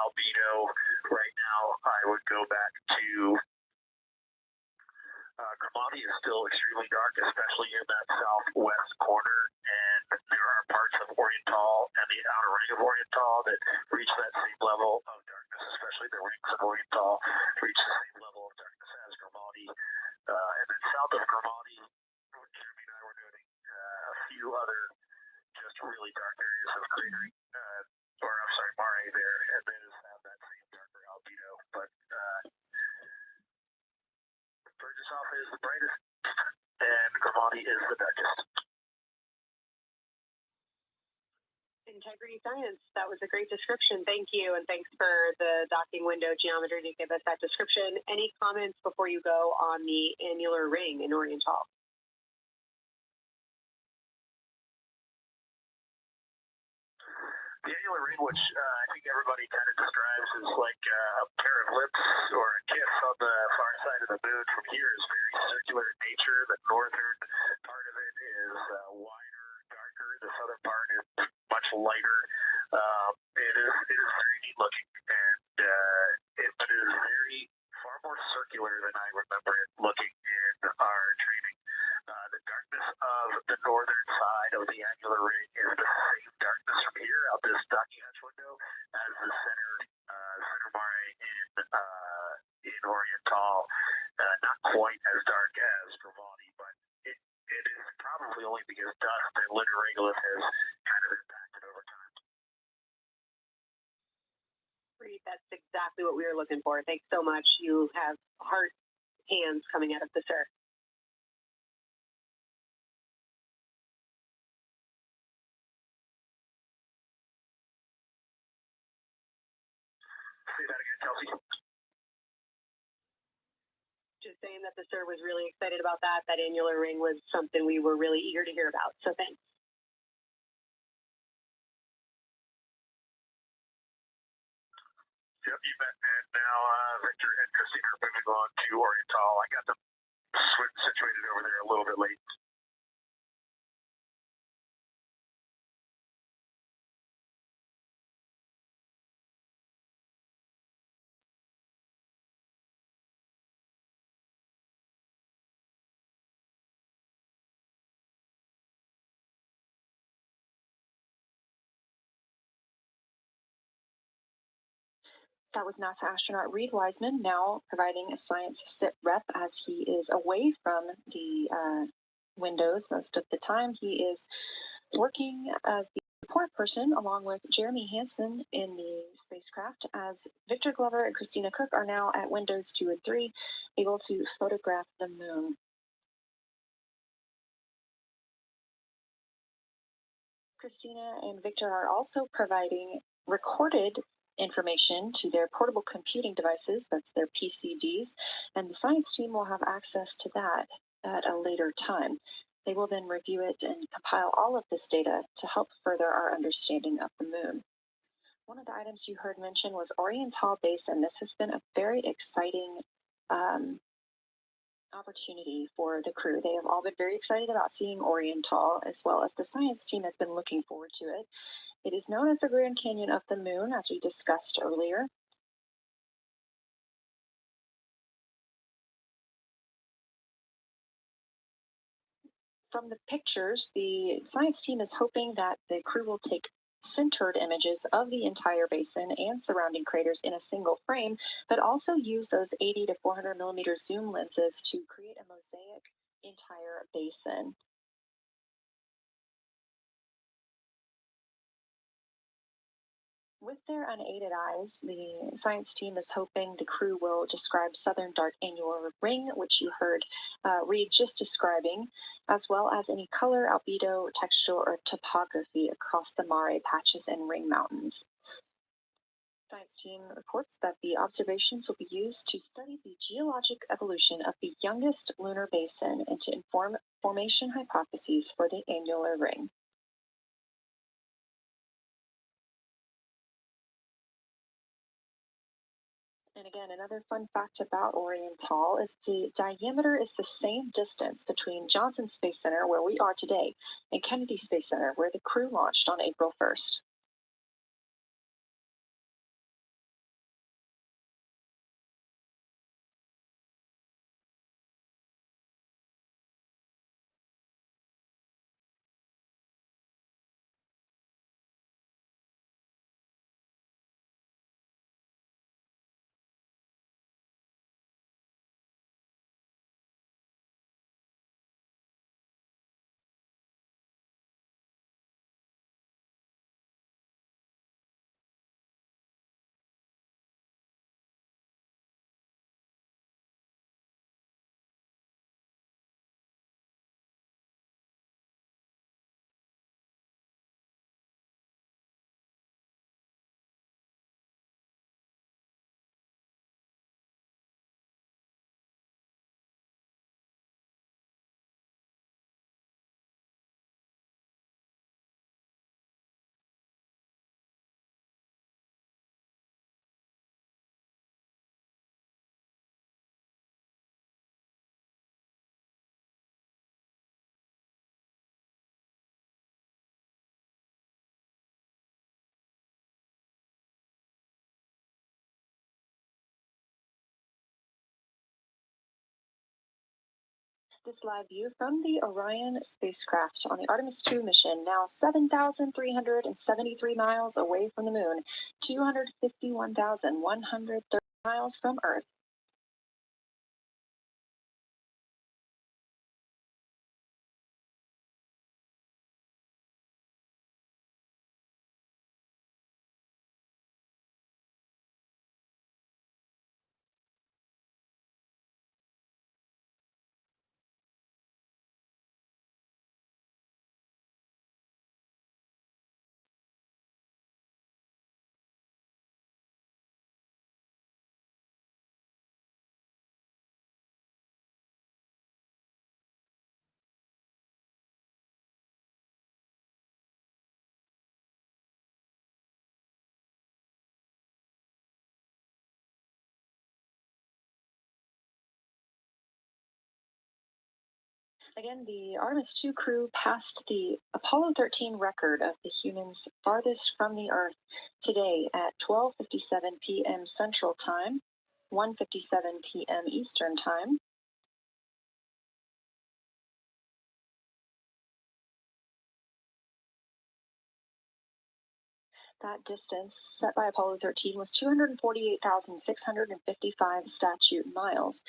[SPEAKER 4] albedo right now, I would go back to Grimaldi is still extremely south of Grimani, Jeremy and I were noting a few other just really dark areas of cratering, or I'm sorry, Mare there, and they just have that same darker albedo. But Burgess Alpha is the brightest, and Grimani is the darkest.
[SPEAKER 6] Integrity Science, that was a great description. Thank you, and thanks for the docking window geometry to give us that description. Any comments before you go on the annular ring in Oriental?
[SPEAKER 4] The annular ring, which I think everybody kind of describes as like a pair of lips or a kiss on the far side of the moon from here, is very circular in nature. The northern part of it is wider, darker. The southern part is much lighter. It is very neat looking, and it is very far more circular than I remember it looking in our training. The darkness of the northern side of the annular ring is the same darkness from here out this docking hatch window as the center mare in Oriental. Not quite as dark as Grimani, but it is probably only because dust and lunar regolith has kind of impacted over time.
[SPEAKER 6] Great, that's exactly what we were looking for. Thanks so much. You have heart hands coming out of the sir.
[SPEAKER 4] Say that again, Kelsey.
[SPEAKER 6] Just saying that the sir was really excited about that. That annular ring was something we were really eager to hear about. So thanks.
[SPEAKER 4] Yep, you bet. And now Victor and Christina are moving on to Oriental. I got them situated over there a little bit late.
[SPEAKER 5] That was NASA astronaut Reed Wiseman, now providing a science sit rep as he is away from the windows most of the time. He is working as the support person along with Jeremy Hansen in the spacecraft, as Victor Glover and Christina Cook are now at windows 2 and 3, able to photograph the moon. Christina and Victor are also providing recorded information to their portable computing devices, that's their PCDs, and the science team will have access to that at a later time. They will then review it and compile all of this data to help further our understanding of the moon. One of the items you heard mentioned was Oriental Basin. This has been a very exciting opportunity for the crew. They have all been very excited about seeing Oriental, as well as the science team has been looking forward to it. It is known as the Grand Canyon of the Moon, as we discussed earlier. From the pictures, the science team is hoping that the crew will take centered images of the entire basin and surrounding craters in a single frame, but also use those 80 to 400 millimeter zoom lenses to create a mosaic entire basin. With their unaided eyes, the science team is hoping the crew will describe southern dark annular ring, which you heard Reed just describing, as well as any color, albedo, texture, or topography across the Mare patches and ring mountains. Science team reports that the observations will be used to study the geologic evolution of the youngest lunar basin and to inform formation hypotheses for the annular ring. And again, another fun fact about Oriental is the diameter is the same distance between Johnson Space Center, where we are today, and Kennedy Space Center, where the crew launched on April 1st. This live view from the Orion spacecraft on the Artemis II mission, now 7,373 miles away from the moon, 251,130 miles from Earth. Again, the Artemis II crew passed the Apollo 13 record of the humans farthest from the Earth today at 12:57 p.m. Central Time, 1:57 p.m. Eastern Time. That distance set by Apollo 13 was 248,655 statute miles.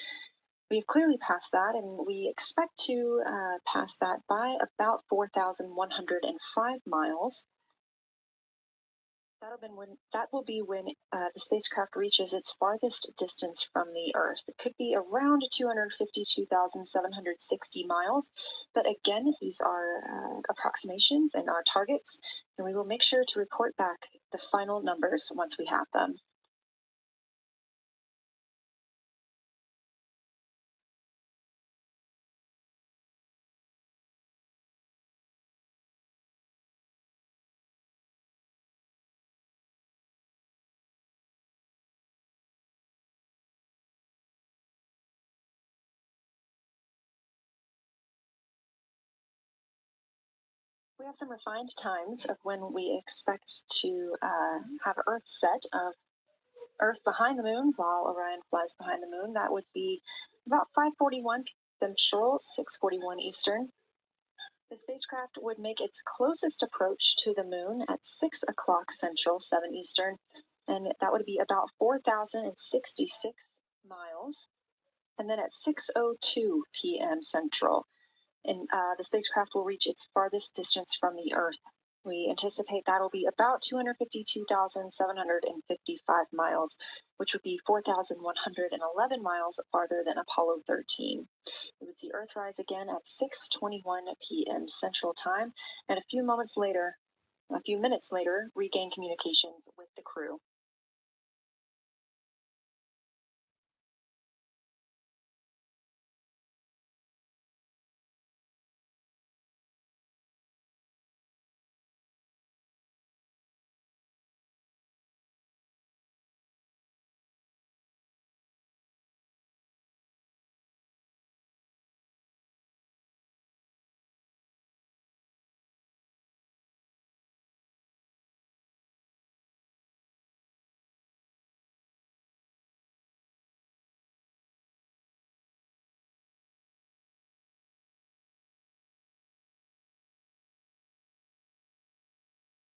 [SPEAKER 5] We've clearly passed that, and we expect to pass that by about 4,105 miles. That will be when the spacecraft reaches its farthest distance from the Earth. It could be around 252,760 miles, but again, these are approximations and our targets, and we will make sure to report back the final numbers once we have them. We have some refined times of when we expect to have Earth set of Earth behind the moon while Orion flies behind the moon. That would be about 5:41 Central, 6:41 Eastern. The spacecraft would make its closest approach to the moon at 6 o'clock Central, 7 Eastern, and that would be about 4,066 miles. And then at 6:02 p.m. Central, and the spacecraft will reach its farthest distance from the Earth. We anticipate that'll be about 252,755 miles, which would be 4,111 miles farther than Apollo 13. We would see Earthrise again at 6:21 p.m. Central Time, and a few minutes later, regain communications with the crew.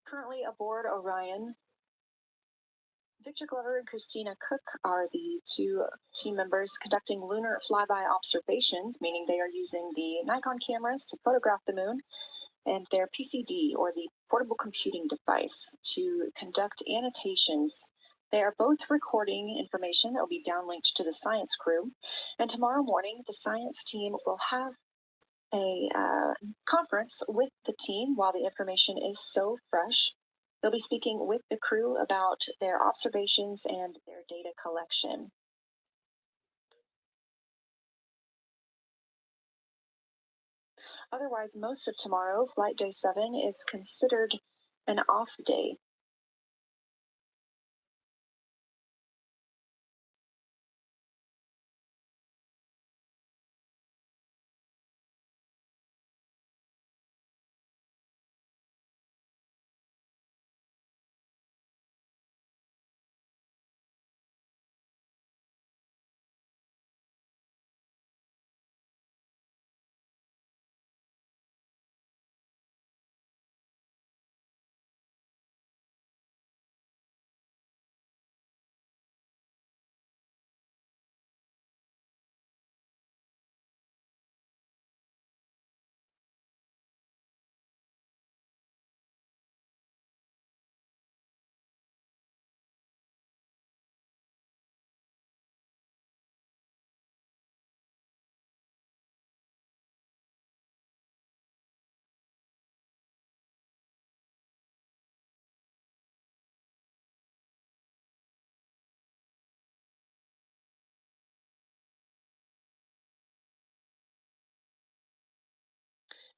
[SPEAKER 5] Currently aboard Orion, Victor Glover and Christina Cook are the two team members conducting lunar flyby observations, meaning they are using the Nikon cameras to photograph the moon, and their PCD, or the portable computing device, to conduct annotations. They are both recording information that will be downlinked to the science crew, and tomorrow morning the science team will have a conference with the team while the information is so fresh. They'll be speaking with the crew about their observations and their data collection. Otherwise, most of tomorrow, flight day 7, is considered an off day.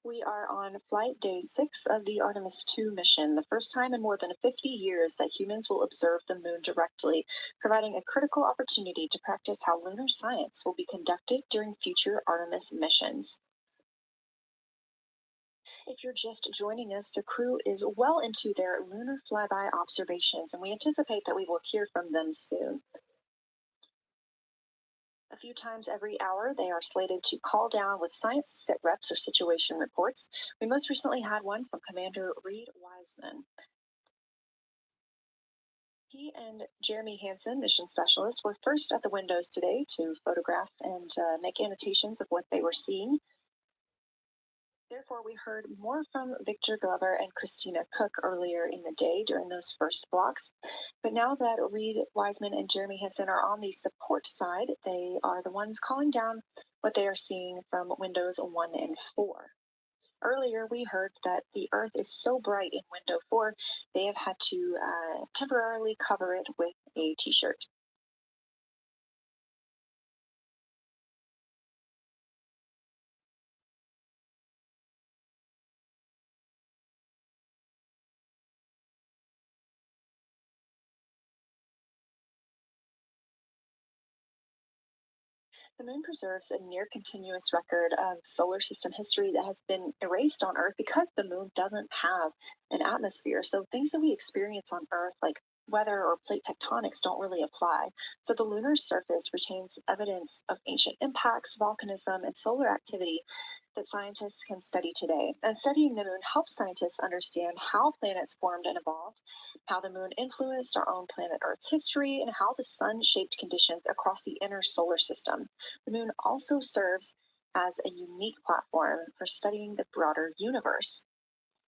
[SPEAKER 5] We are on flight day 6 of the Artemis II mission, the first time in more than 50 years that humans will observe the moon directly, providing a critical opportunity to practice how lunar science will be conducted during future Artemis missions. If you're just joining us, the crew is well into their lunar flyby observations, and we anticipate that we will hear from them soon. A few times every hour, they are slated to call down with science sit reps or situation reports. We most recently had one from Commander Reed Wiseman. He and Jeremy Hansen, mission specialist, were first at the windows today to photograph and make annotations of what they were seeing. Therefore, we heard more from Victor Glover and Christina Cook earlier in the day during those first blocks. But now that Reed Wiseman and Jeremy Hansen are on the support side, they are the ones calling down what they are seeing from windows 1 and 4. Earlier, we heard that the Earth is so bright in window 4, they have had to temporarily cover it with a t-shirt. The moon preserves a near continuous record of solar system history that has been erased on Earth because the moon doesn't have an atmosphere. So things that we experience on Earth, like weather or plate tectonics, don't really apply. So the lunar surface retains evidence of ancient impacts, volcanism, and solar activity that scientists can study today. And studying the moon helps scientists understand how planets formed and evolved, how the moon influenced our own planet Earth's history, and how the sun shaped conditions across the inner solar system. The moon also serves as a unique platform for studying the broader universe.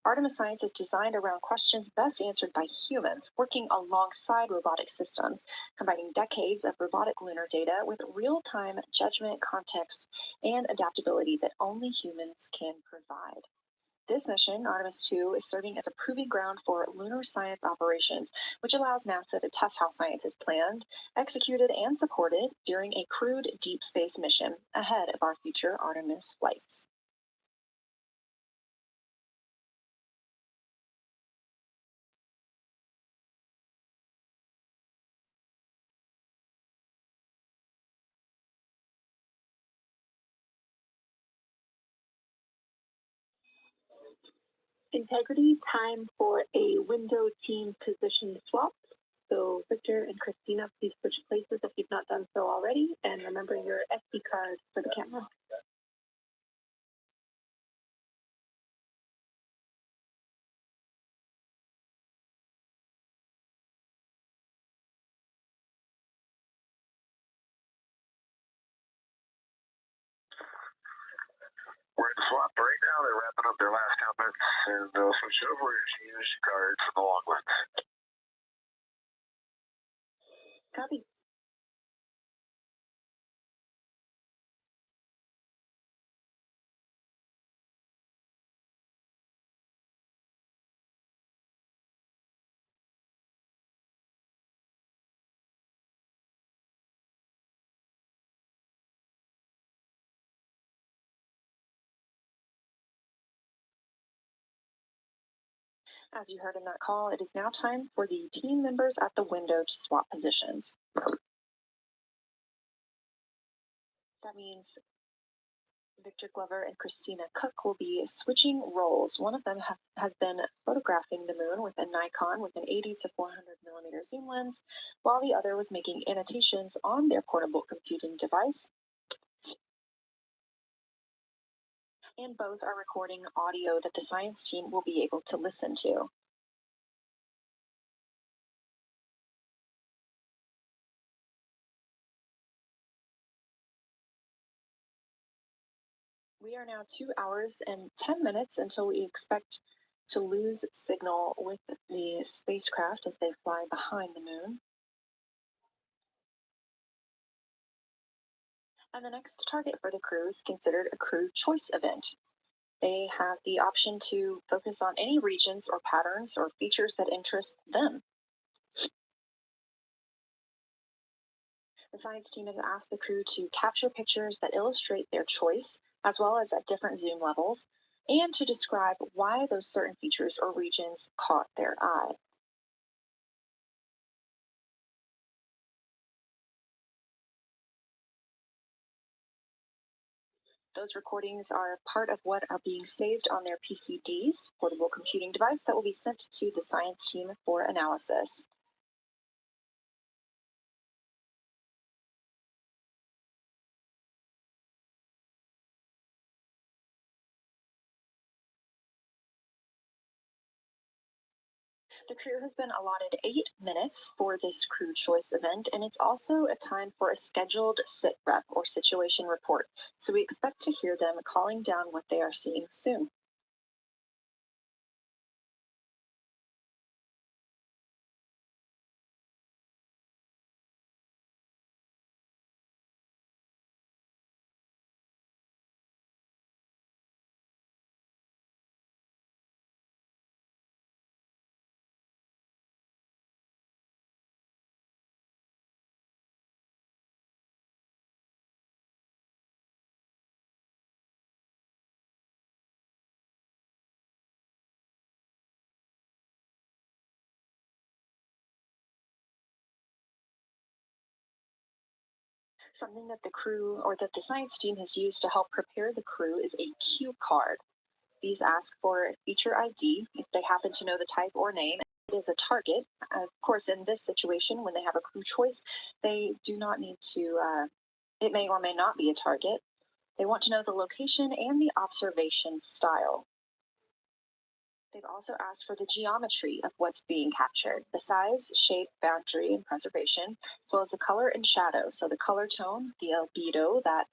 [SPEAKER 5] Artemis science is designed around questions best answered by humans, working alongside robotic systems, combining decades of robotic lunar data with real-time judgment, context, and adaptability that only humans can provide. This mission, Artemis II, is serving as a proving ground for lunar science operations, which allows NASA to test how science is planned, executed, and supported during a crewed deep space mission ahead of our future Artemis flights.
[SPEAKER 9] Integrity, time for a window team position swap. So Victor and Christina, please switch places if you've not done so already, and remember your SD card for the camera.
[SPEAKER 4] We're in swap right now. They're wrapping up their last comments, and they'll switch over and use cards from the long ones.
[SPEAKER 9] Copy.
[SPEAKER 5] As you heard in that call, it is now time for the team members at the window to swap positions. That means Victor Glover and Christina Cook will be switching roles. One of them has been photographing the moon with a Nikon with an 80 to 400 millimeter zoom lens, while the other was making annotations on their portable computing device. And both are recording audio that the science team will be able to listen to. We are now 2 hours and 10 minutes until we expect to lose signal with the spacecraft as they fly behind the moon. And the next target for the crew is considered a crew choice event. They have the option to focus on any regions or patterns or features that interest them. The science team has asked the crew to capture pictures that illustrate their choice, as well as at different zoom levels. and to describe why those certain features or regions caught their eye. Those recordings are part of what are being saved on their PCDs, portable computing device, that will be sent to the science team for analysis. The crew has been allotted 8 minutes for this crew choice event, and it's also a time for a scheduled sit rep or situation report. So we expect to hear them calling down what they are seeing soon. Something that the crew or that the science team has used to help prepare the crew is a cue card. These ask for feature ID if they happen to know the type or name. It is a target. Of course, in this situation, when they have a crew choice, they do not need to, it may or may not be a target. They want to know the location and the observation style. They've also asked for the geometry of what's being captured, the size, shape, boundary, and preservation, as well as the color and shadow. So the color tone, the albedo, that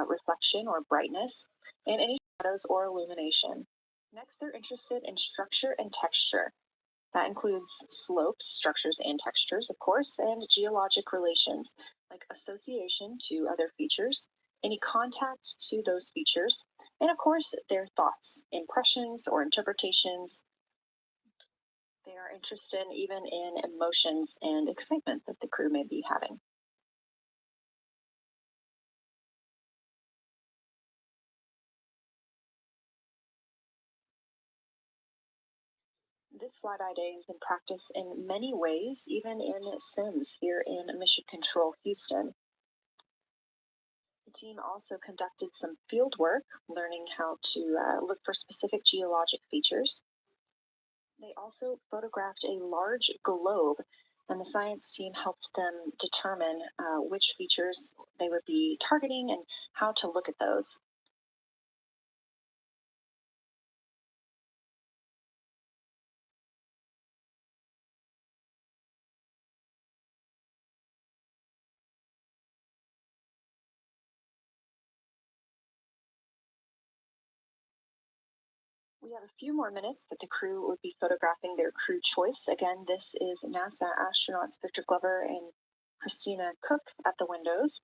[SPEAKER 5] reflection or brightness, and any shadows or illumination. Next, they're interested in structure and texture. That includes slopes, structures, and textures, of course, and geologic relations, like association to other features, any contact to those features, and of course, their thoughts, impressions, or interpretations. They are interested even in emotions and excitement that the crew may be having. This flyby day has been practiced in many ways, even in SIMS here in Mission Control, Houston. The team also conducted some field work, learning how to look for specific geologic features. They also photographed a large globe, and the science team helped them determine which features they would be targeting and how to look at those. We have a few more minutes that the crew would be photographing their crew choice. Again, this is NASA astronauts Victor Glover and Christina Cook at the windows.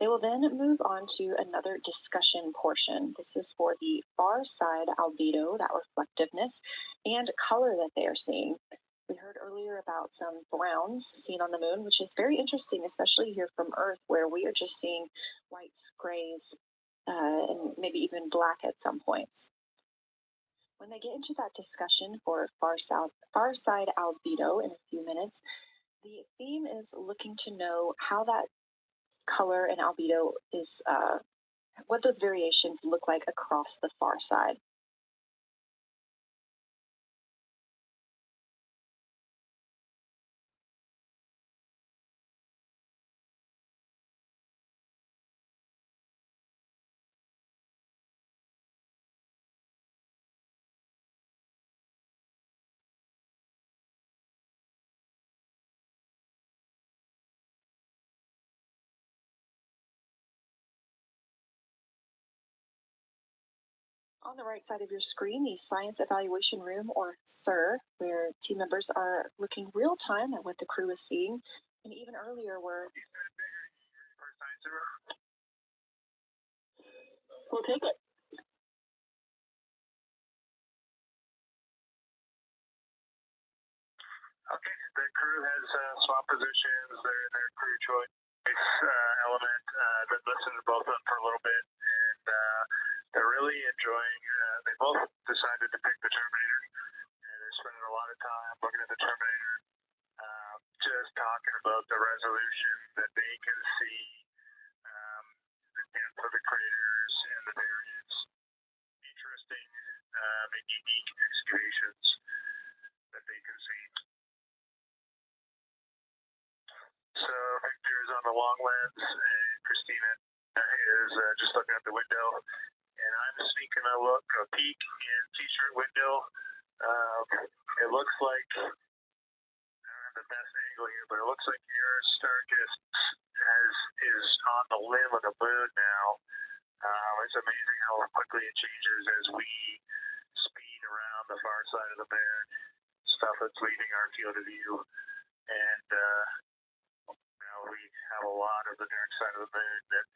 [SPEAKER 5] They will then move on to another discussion portion. This is for the far side albedo, that reflectiveness, and color that they are seeing. We heard earlier about some browns seen on the moon, which is very interesting, especially here from Earth, where we are just seeing whites, grays, and maybe even black at some points. When they get into that discussion for far side albedo in a few minutes, the theme is looking to know how that color and albedo is, what those variations look like across the far side. On the right side of your screen, the Science Evaluation Room, or SIR, where team members are looking real time at what the crew is seeing, and even earlier where
[SPEAKER 9] We'll take it.
[SPEAKER 4] Okay, the crew has swapped positions. They're in their crew choice element. Been listening to both of them for a little bit, and they're really enjoying they both decided to pick the Terminator, and they're spending a lot of time looking at the Terminator, just talking about the resolution that they can see, the depth of the craters, and the various interesting and unique excavations that they can see. So Victor is on the long lens, and Christina is just looking out the window, and I'm sneaking a peek in t-shirt window. It looks like, I don't have the best angle here, but it looks like Aristarchus is on the limb of the moon now. It's amazing how quickly it changes as we speed around the far side of the moon, stuff that's leaving our field of view, and now we have a lot of the dark side of the moon that,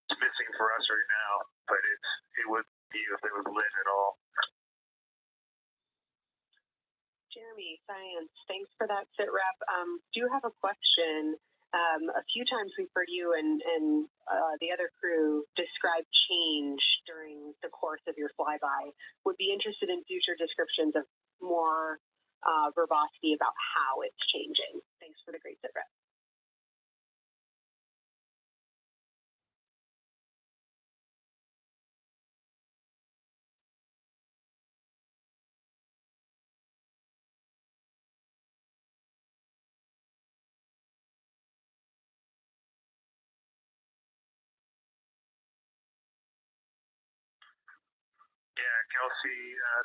[SPEAKER 4] it's missing for us right now, but it would be if it was lit at all.
[SPEAKER 6] Jeremy, science, thanks for that sit rep. Do have a question. A few times we've heard you and the other crew describe change during the course of your flyby. Would be interested in future descriptions of more verbosity about how it's changing. Thanks for the great sit rep.
[SPEAKER 4] Yeah, Kelsey,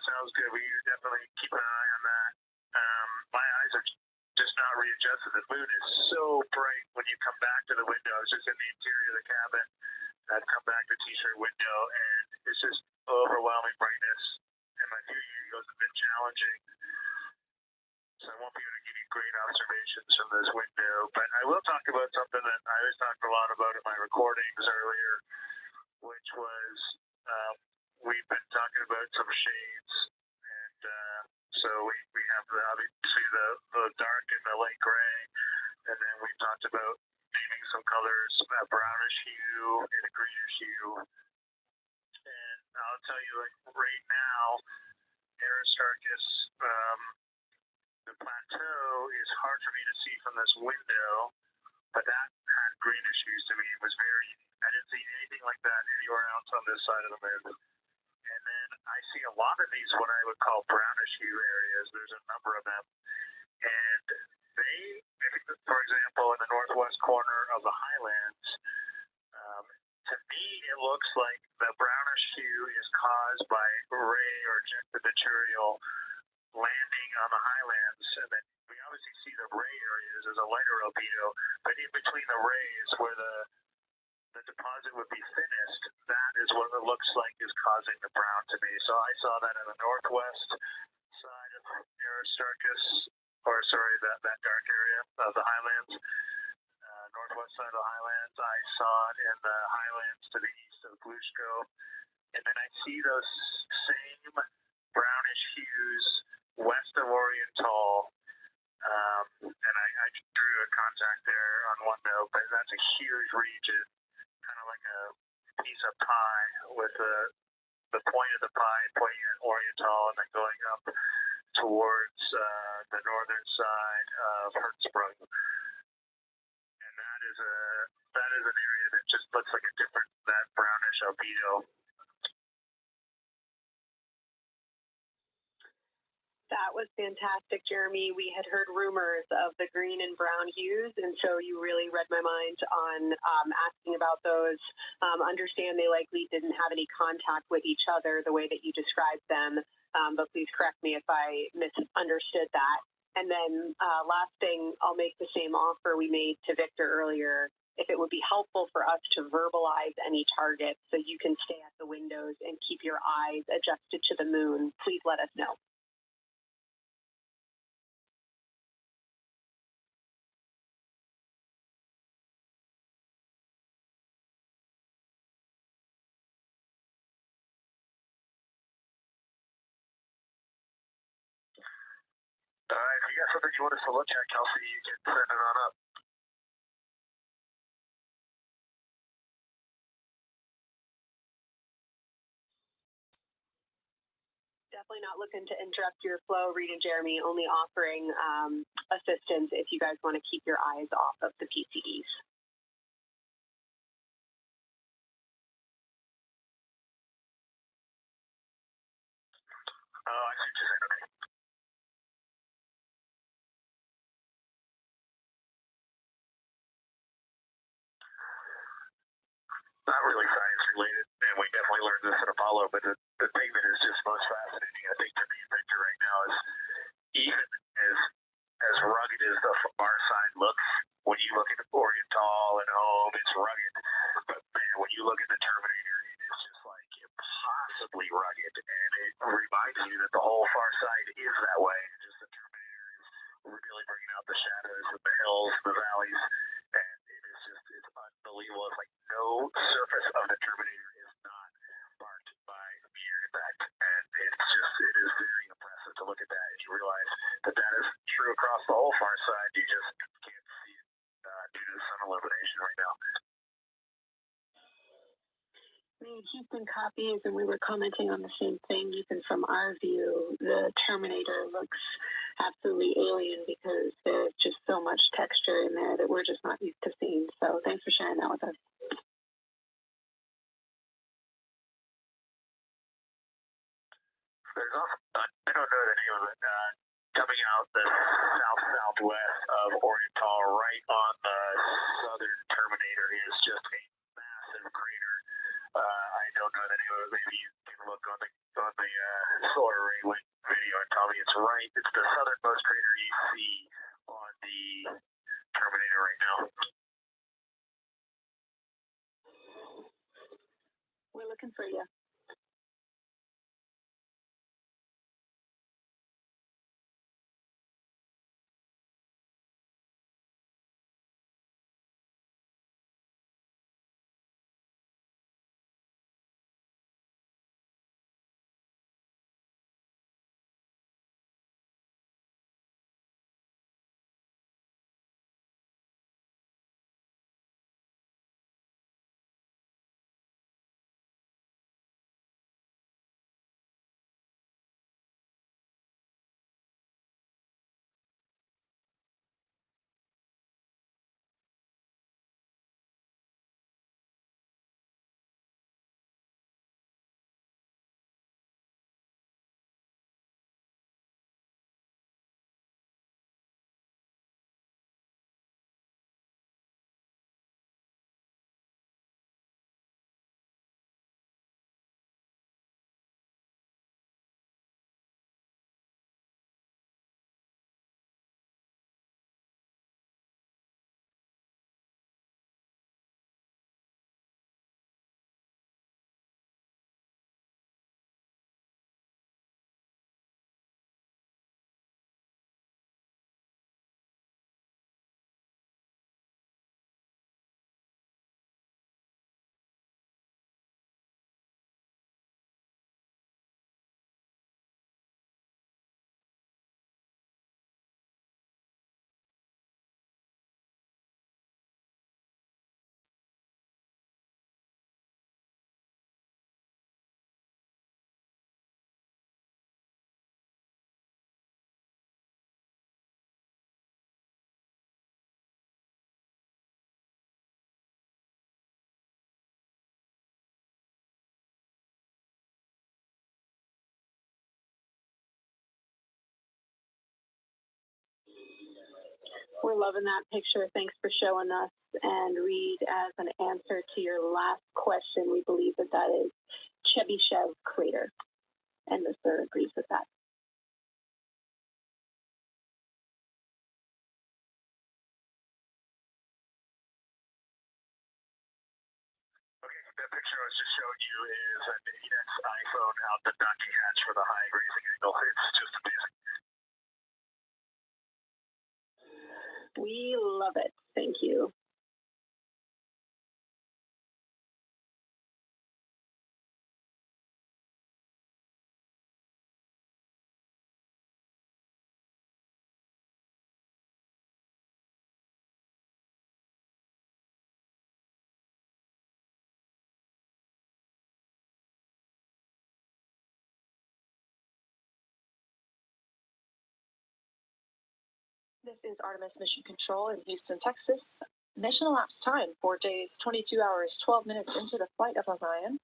[SPEAKER 4] sounds good. We definitely keep an eye on that. My eyes are just not readjusted. The moon is so bright when you come back to the window. I was just in the interior of the cabin. I've come back to t-shirt window, and it's just overwhelming brightness. And my view angles have been challenging, so I won't be able to give you great observations from this window. But I will talk about something that I was talking a lot about in my recordings earlier, which was we've been talking about some shades, and so we have obviously the dark and the light gray, and then we talked about naming some colors, a brownish hue and a greenish hue. And I'll tell you, like right now, Aristarchus, the plateau is hard for me to see from this window, but that had greenish hues to me. It was I didn't see anything like that anywhere else on this side of the moon. And then I see a lot of these, what I would call brownish hue areas. There's a number of them. And for example, in the northwest corner of the highlands, to me, it looks like the brownish hue is caused by ray or ejected material landing on the highlands. And then we obviously see the ray areas as a lighter albedo, but in between the rays where the deposit would be thinnest, that is what it looks like is causing the brown to me. So I saw that in the northwest side of Aristarchus, that dark area of the highlands, northwest side of the highlands. I saw it in the highlands to the east of Glushko. And then I see those same brownish hues west of Oriental. And I drew a contact there on one note, but that's a huge region, kind of like a piece of pie with the point of the pie pointing at Oriental and then going up towards the northern side of Hertzsprung. And that is an area that just looks like that brownish albedo.
[SPEAKER 6] That was fantastic, Jeremy. We had heard rumors of the green and brown hues, and so you really read my mind on asking about those. Understand they likely didn't have any contact with each other the way that you described them, but please correct me if I misunderstood that. And then last thing, I'll make the same offer we made to Victor earlier. If it would be helpful for us to verbalize any targets so you can stay at the windows and keep your eyes adjusted to the moon, please let us know.
[SPEAKER 4] If you got something you want us to look at, Kelsey, you can send it on up.
[SPEAKER 6] definitely not looking to interrupt your flow, Reed and Jeremy, only offering assistance if you guys want to keep your eyes off of the PCDs.
[SPEAKER 4] Oh, I see what you're saying. Okay. Not really science related, and we definitely learned this in Apollo, but the thing that is just most fascinating, I think, to me, Victor, right now is even as rugged as the far side looks, when you look at Oriental and Home, it's rugged. But man, when you look at the Terminator, it is just like impossibly rugged, and it reminds you that the whole far side is that way. Just the Terminator is really bringing out the shadows and the hills and the valleys, and it's unbelievable. It's like no surface of the Terminator is not marked by a meteor impact, and it is very impressive to look at that and you realize that is true across the whole far side. You just can't see it due to the sun illumination right now.
[SPEAKER 9] Houston copies, and we were commenting on the same thing. Even from our view, the Terminator looks absolutely alien because there's just so much texture in there that we're just not used to seeing. So thanks for sharing that with us.
[SPEAKER 4] There's also, I don't know the name of it, coming out the southwest of Oriental, right on the southern Terminator, is just a massive crater. I don't know the name of it. Maybe you can look on the solar array link video and tell me it's right. It's the southernmost crater you see on the Terminator right now.
[SPEAKER 9] We're looking for you. We're loving that picture. Thanks for showing us. And Reed, as an answer to your last question, we believe that is Chebyshev crater. And Mr. agrees with that.
[SPEAKER 4] Okay, that picture I was just showing you is an 8X iPhone out the docking hatch for the high grazing angle. It's just amazing.
[SPEAKER 9] We love it. Thank you.
[SPEAKER 5] This is Artemis Mission Control in Houston, Texas. Mission elapsed time, 4 days, 22 hours, 12 minutes into the flight of Orion.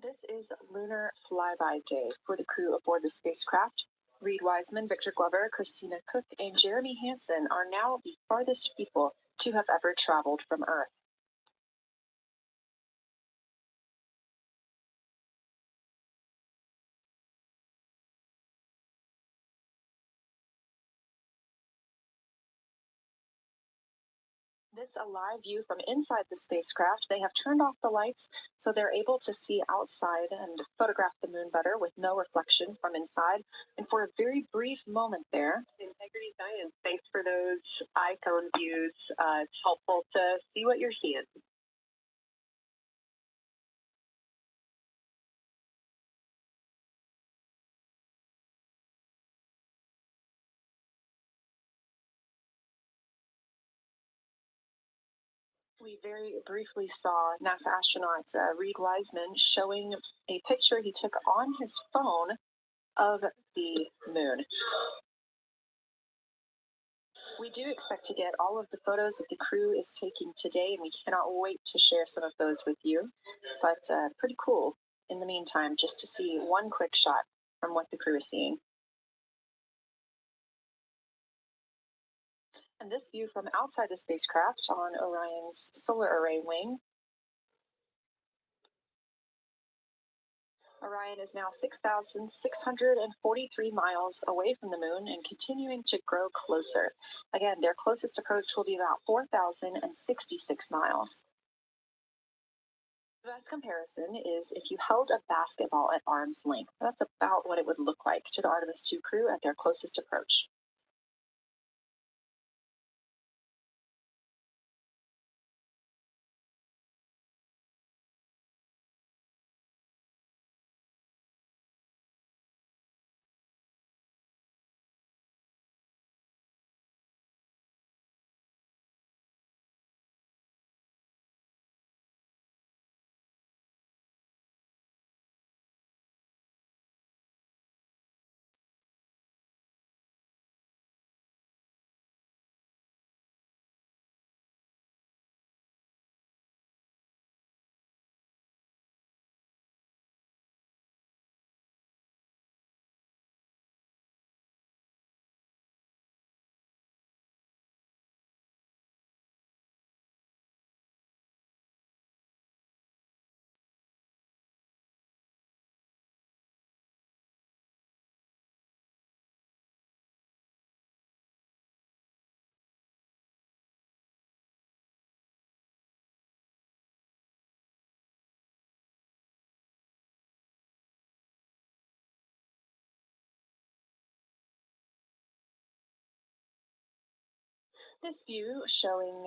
[SPEAKER 5] This is Lunar Flyby Day for the crew aboard the spacecraft. Reed Wiseman, Victor Glover, Christina Cook, and Jeremy Hansen are now the farthest people to have ever traveled from Earth. This a live view from inside the spacecraft. They have turned off the lights so they're able to see outside and photograph the moon better with no reflections from inside. And for a very brief moment there,
[SPEAKER 6] Integrity Science, thanks for those iPhone views. It's helpful to see what you're seeing.
[SPEAKER 5] we very briefly saw NASA astronaut Reed Wiseman showing a picture he took on his phone of the moon. We do expect to get all of the photos that the crew is taking today, and we cannot wait to share some of those with you. But pretty cool in the meantime, just to see one quick shot from what the crew is seeing. And this view from outside the spacecraft on Orion's solar array wing. Orion is now 6,643 miles away from the moon and continuing to grow closer. Again, their closest approach will be about 4,066 miles. The best comparison is if you held a basketball at arm's length. That's about what it would look like to the Artemis II crew at their closest approach. This view showing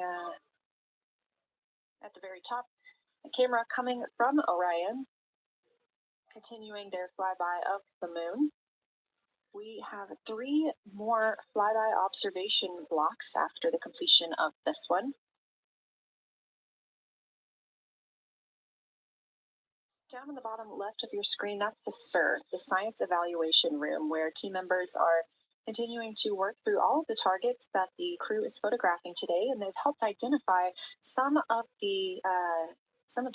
[SPEAKER 5] at the very top, a camera coming from Orion, continuing their flyby of the moon. We have 3 more flyby observation blocks after the completion of this one. Down on the bottom left of your screen, that's the SIR, the Science Evaluation Room, where team members are continuing to work through all of the targets that the crew is photographing today, and they've helped identify some of the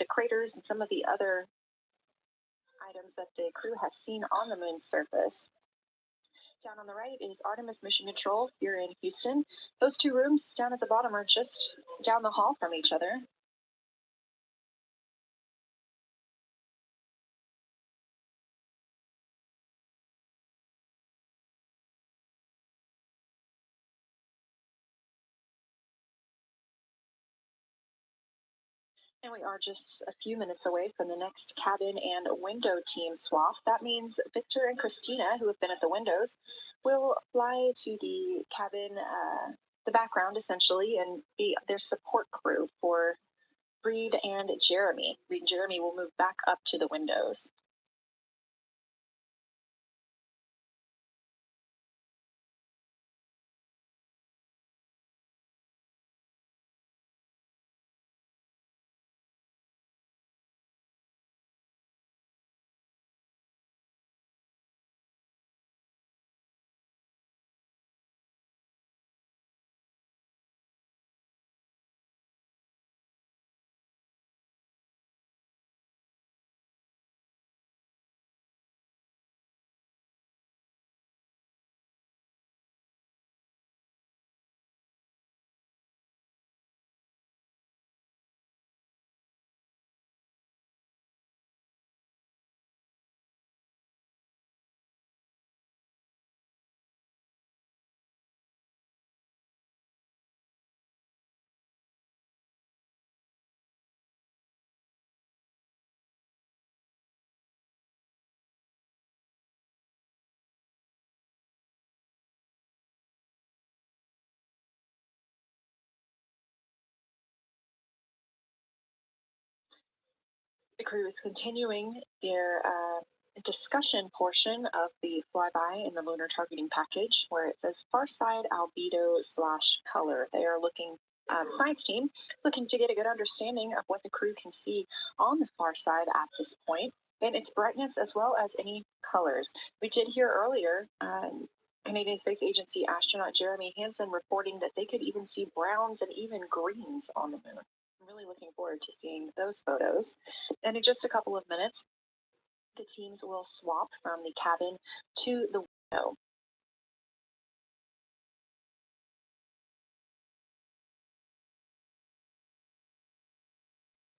[SPEAKER 5] craters and some of the other items that the crew has seen on the moon's surface. Down on the right is Artemis Mission Control here in Houston. Those 2 rooms down at the bottom are just down the hall from each other. And we are just a few minutes away from the next cabin and window team swap. That means Victor and Christina, who have been at the windows, will fly to the cabin, the background essentially, and be their support crew for Reed and Jeremy. Reed and Jeremy will move back up to the windows. The crew is continuing their discussion portion of the flyby in the lunar targeting package, where it says far side albedo/color. They are looking, the science team looking to get a good understanding of what the crew can see on the far side at this point, and its brightness as well as any colors. We did hear earlier Canadian Space Agency astronaut Jeremy Hansen reporting that they could even see browns and even greens on the moon. I'm really looking forward to seeing those photos. And in just a couple of minutes, the teams will swap from the cabin to the window.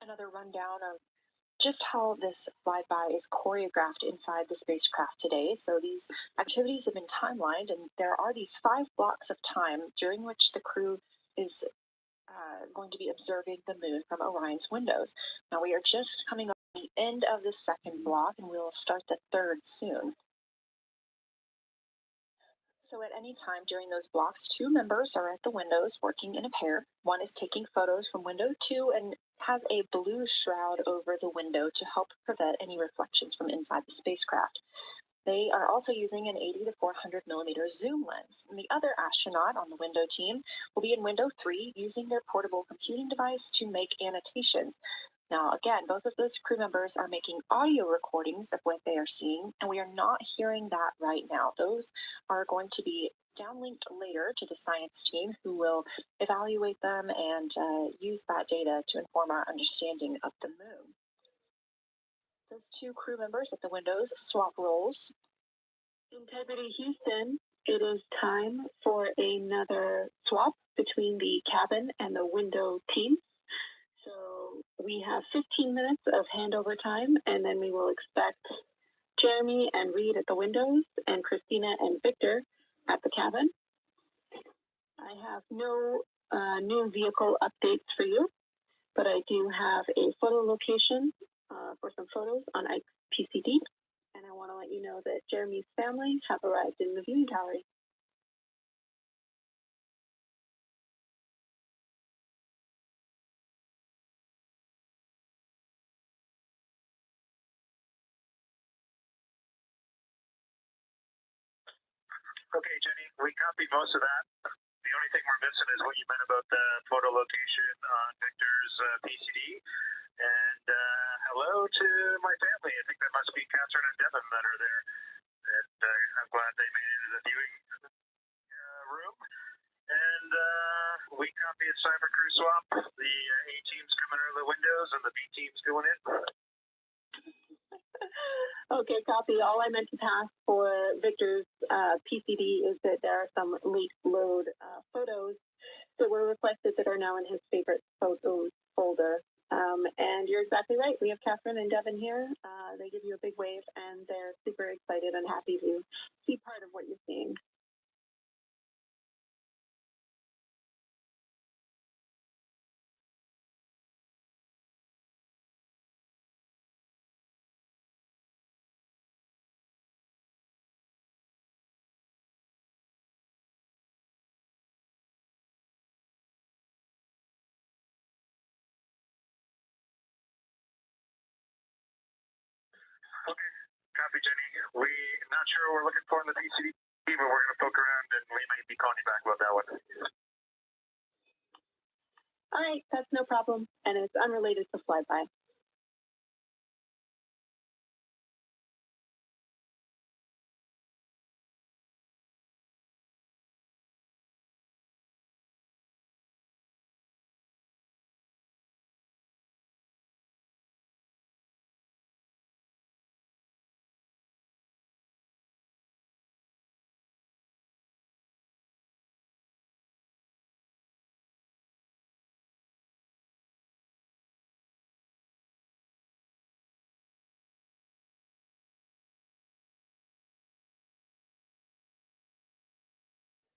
[SPEAKER 5] Another rundown of just how this flyby is choreographed inside the spacecraft today. So these activities have been timelined, and there are these 5 blocks of time during which the crew is going to be observing the moon from Orion's windows. Now we are just coming up to the end of the second block, and we'll start the third soon. So at any time during those blocks, 2 members are at the windows working in a pair. One is taking photos from window 2 and has a blue shroud over the window to help prevent any reflections from inside the spacecraft. They are also using an 80 to 400 millimeter zoom lens. And the other astronaut on the window team will be in window 3 using their portable computing device to make annotations. Now, again, both of those crew members are making audio recordings of what they are seeing, and we are not hearing that right now. Those are going to be downlinked later to the science team, who will evaluate them and use that data to inform our understanding of the moon. Those 2 crew members at the windows swap roles.
[SPEAKER 9] Integrity Houston, it is time for another swap between the cabin and the window team. So we have 15 minutes of handover time, and then we will expect Jeremy and Reed at the windows and Christina and Victor at the cabin. I have no new vehicle updates for you, but I do have a photo location for some photos on PCD, and I want to let you know that Jeremy's family have arrived in the viewing gallery.
[SPEAKER 4] Okay, Jenny, we copied most of that. The only thing we're missing is what you meant about the photo location on Victor's PCD. And hello to my family. I think that must be Catherine and Devin that are there. And I'm glad they made it to the viewing room. And we copy a cyber crew swap. The A team's coming out of the windows and the B team's going in.
[SPEAKER 9] Okay, copy. All I meant to pass for Victor's PCD is that there are some late load photos that were requested that are now in his favorite photos folder. And you're exactly right. We have Catherine and Devin here. They give you a big wave, and they're super excited and happy to be part of what you're seeing.
[SPEAKER 4] Okay, copy, Jenny. We're not sure what we're looking for in the PCD, but we're going to poke around and we might be calling you back about that one.
[SPEAKER 9] All right, that's no problem, and it's unrelated to flyby.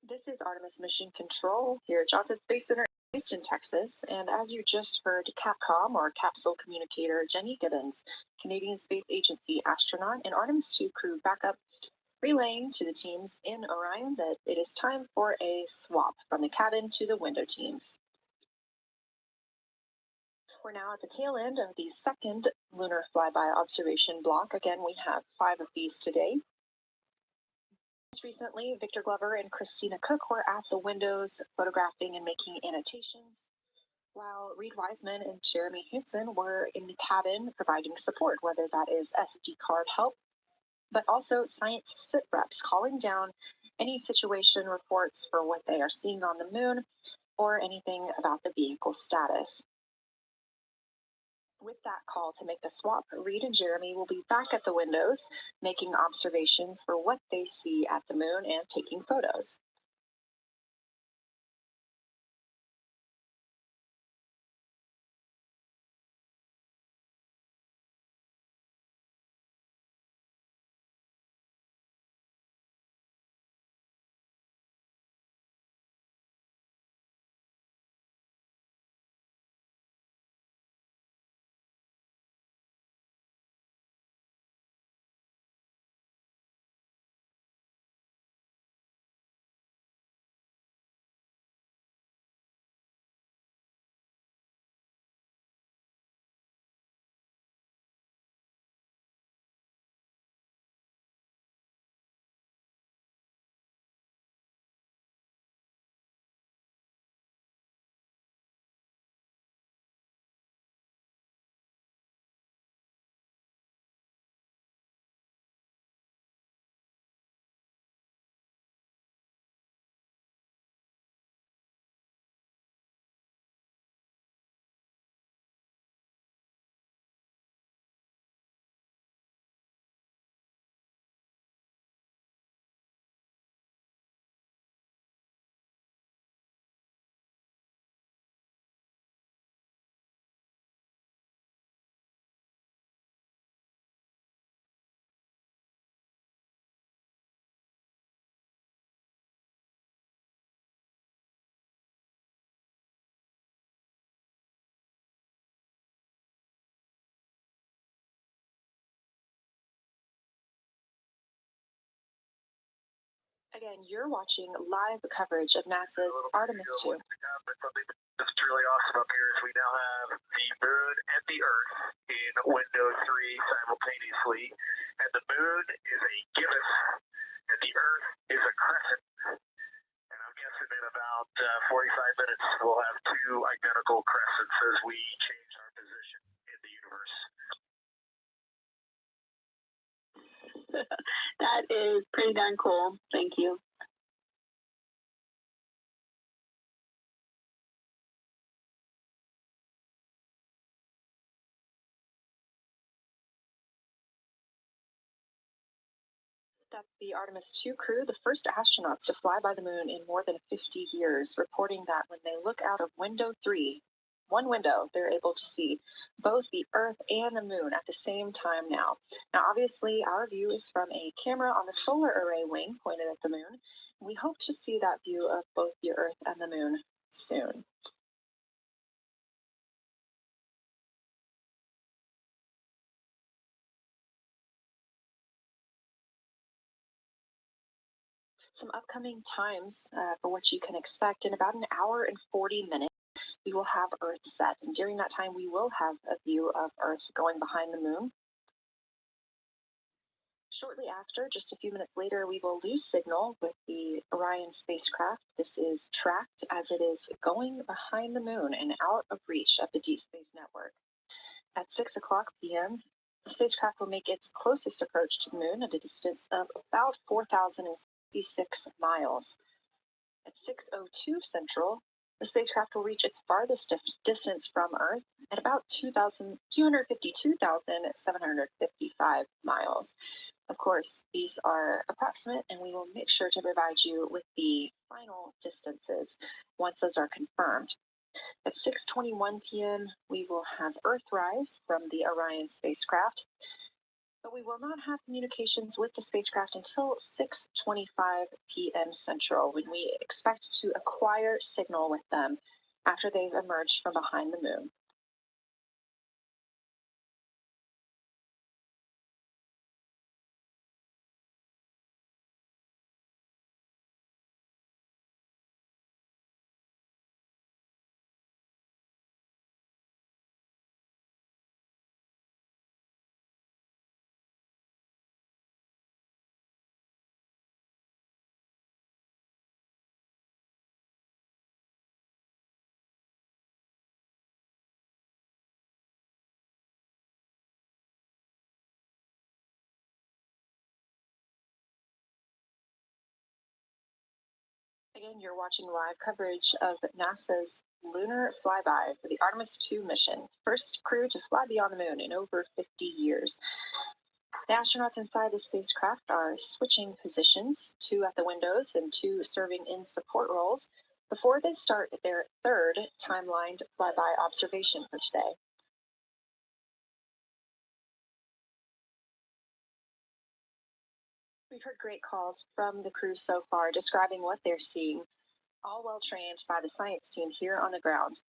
[SPEAKER 5] This is Artemis Mission Control here at Johnson Space Center, Houston, Texas. And as you just heard, Capcom, or Capsule Communicator Jenny Gibbons, Canadian Space Agency astronaut and Artemis II crew backup, relaying to the teams in Orion that it is time for a swap from the cabin to the window teams. We're now at the tail end of the second lunar flyby observation block. Again, we have 5 of these today. Most recently, Victor Glover and Christina Cook were at the windows photographing and making annotations, while Reed Wiseman and Jeremy Hansen were in the cabin providing support, whether that is SD card help, but also science sit reps calling down any situation reports for what they are seeing on the moon or anything about the vehicle status. With that call to make the swap, Reed and Jeremy will be back at the windows, making observations for what they see at the moon and taking photos. Again, you're watching live coverage of NASA's Artemis II.
[SPEAKER 4] What's truly awesome up here is we now have the moon and the Earth in window 3 simultaneously, and the moon is a gibbous, and the Earth is a crescent. And I'm guessing in about 45 minutes we'll have 2 identical crescents as we change our position in the universe.
[SPEAKER 9] That is pretty darn cool. Thank you.
[SPEAKER 5] That's the Artemis II crew, the first astronauts to fly by the moon in more than 50 years, reporting that when they look out of window 3, one window, they're able to see both the Earth and the moon at the same time now. Now, obviously, our view is from a camera on the solar array wing pointed at the moon. We hope to see that view of both the Earth and the moon soon. Some upcoming times for what you can expect. In about an hour and 40 minutes, we will have Earth set. And during that time, we will have a view of Earth going behind the moon. Shortly after, just a few minutes later, we will lose signal with the Orion spacecraft. This is tracked as it is going behind the moon and out of reach of the Deep Space Network. At 6 o'clock p.m., the spacecraft will make its closest approach to the moon at a distance of about 4,066 miles. At 6:02 Central, the spacecraft will reach its farthest distance from Earth at about 252,755 miles. Of course, these are approximate, and we will make sure to provide you with the final distances once those are confirmed. At 6:21 p.m., we will have Earthrise from the Orion spacecraft, but we will not have communications with the spacecraft until 6:25 p.m. Central, when we expect to acquire signal with them after they've emerged from behind the moon. Again, you're watching live coverage of NASA's lunar flyby for the Artemis II mission, first crew to fly beyond the moon in over 50 years. The astronauts inside the spacecraft are switching positions, 2 at the windows and 2 serving in support roles, before they start their third timelined flyby observation for today. We've heard great calls from the crew so far describing what they're seeing, all well trained by the science team here on the ground.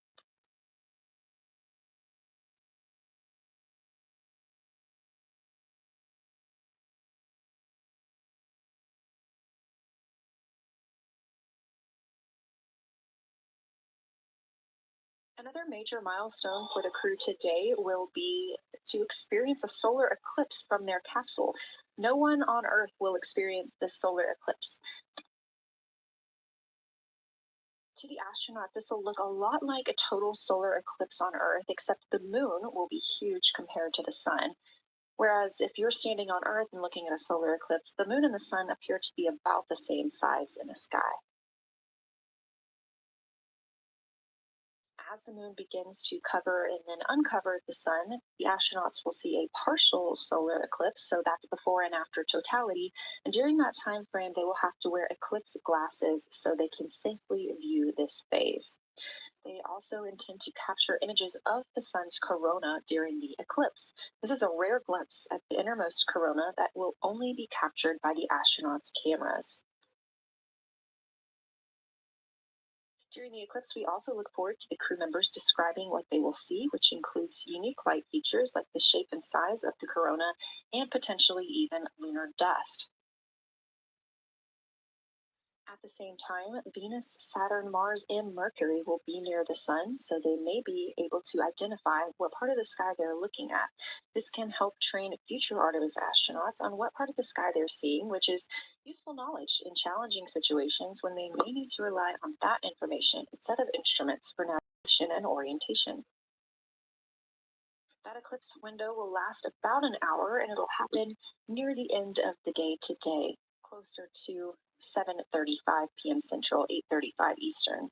[SPEAKER 5] Another major milestone for the crew today will be to experience a solar eclipse from their capsule. No one on Earth will experience this solar eclipse. To the astronauts, this will look a lot like a total solar eclipse on Earth, except the moon will be huge compared to the sun. Whereas if you're standing on Earth and looking at a solar eclipse, the moon and the sun appear to be about the same size in the sky. As the moon begins to cover and then uncover the sun, the astronauts will see a partial solar eclipse, so that's before and after totality. And during that time frame, they will have to wear eclipse glasses so they can safely view this phase. They also intend to capture images of the sun's corona during the eclipse. This is a rare glimpse at the innermost corona that will only be captured by the astronauts' cameras. During the eclipse, we also look forward to the crew members describing what they will see, which includes unique light features like the shape and size of the corona and potentially even lunar dust. At the same time, Venus, Saturn, Mars, and Mercury will be near the sun, so they may be able to identify what part of the sky they're looking at. This can help train future Artemis astronauts on what part of the sky they're seeing, which is useful knowledge in challenging situations when they may need to rely on that information instead of instruments for navigation and orientation. That eclipse window will last about an hour, and it'll happen near the end of the day today, closer to 7:35 p.m. Central, 8:35 Eastern.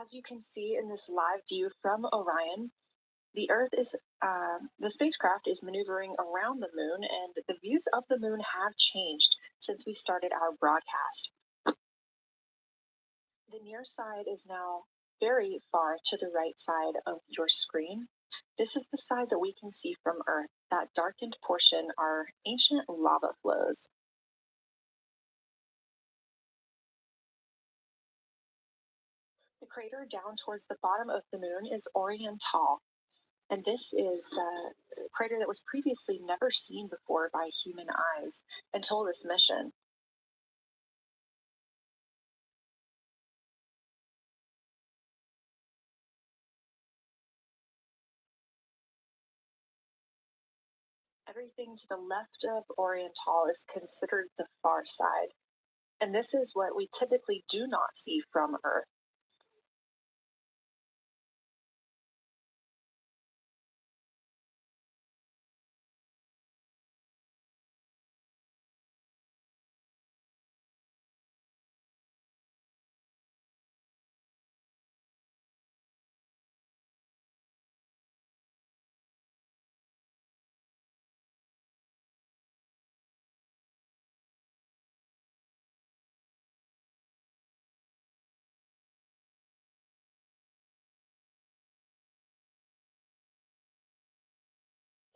[SPEAKER 5] As you can see in this live view from Orion, the spacecraft is maneuvering around the moon, and the views of the moon have changed since we started our broadcast. The near side is now very far to the right side of your screen. This is the side that we can see from Earth. That darkened portion are ancient lava flows. The crater down towards the bottom of the moon is Oriental, and this is a crater that was previously never seen before by human eyes until this mission. Everything to the left of Oriental is considered the far side. And this is what we typically do not see from Earth.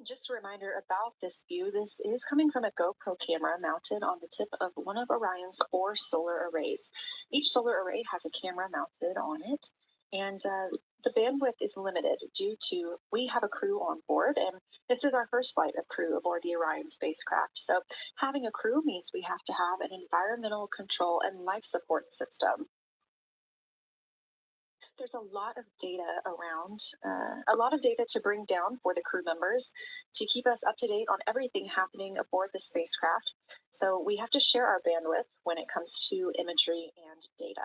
[SPEAKER 5] Just a reminder about this view. This is coming from a GoPro camera mounted on the tip of one of Orion's 4 solar arrays. Each solar array has a camera mounted on it, and the bandwidth is limited due to we have a crew on board, and this is our first flight of crew aboard the Orion spacecraft. So having a crew means we have to have an environmental control and life support system. There's a lot of data around, a lot of data to bring down for the crew members to keep us up to date on everything happening aboard the spacecraft. So we have to share our bandwidth when it comes to imagery and data.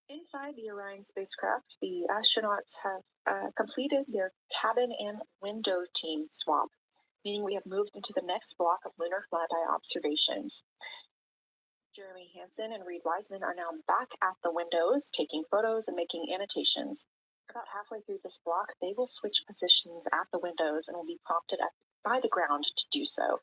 [SPEAKER 5] Inside the Orion spacecraft, the astronauts have completed their cabin and window team swap, meaning we have moved into the next block of lunar flyby observations. Jeremy Hansen and Reed Wiseman are now back at the windows, taking photos and making annotations. About halfway through this block, they will switch positions at the windows and will be prompted by the ground to do so.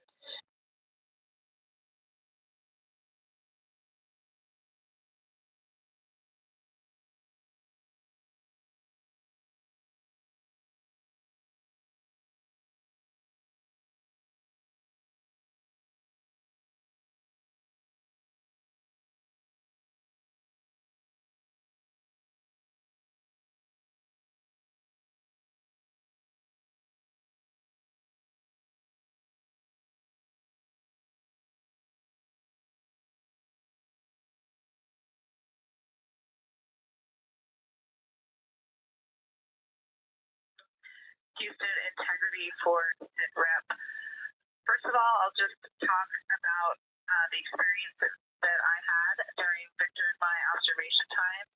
[SPEAKER 7] Houston integrity for SIND rep. First of all, I'll just talk about the experience that I had during Victor and my observation time.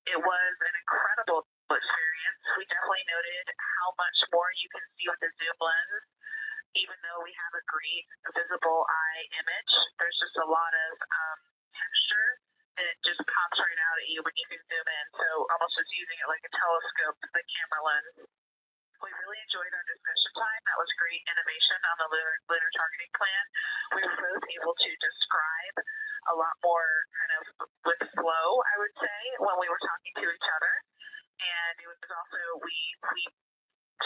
[SPEAKER 7] It was an incredible experience. We definitely noted how much more you can see with the zoom lens, even though we have a great visible eye image. There's just a lot of texture, and it just pops right out at you when you can zoom in. So almost just using it like a telescope, the camera lens. We really enjoyed our discussion time. That was great innovation on the lunar targeting plan. We were both able to describe a lot more kind of with flow, I would say, when we were talking to each other. And it was also, we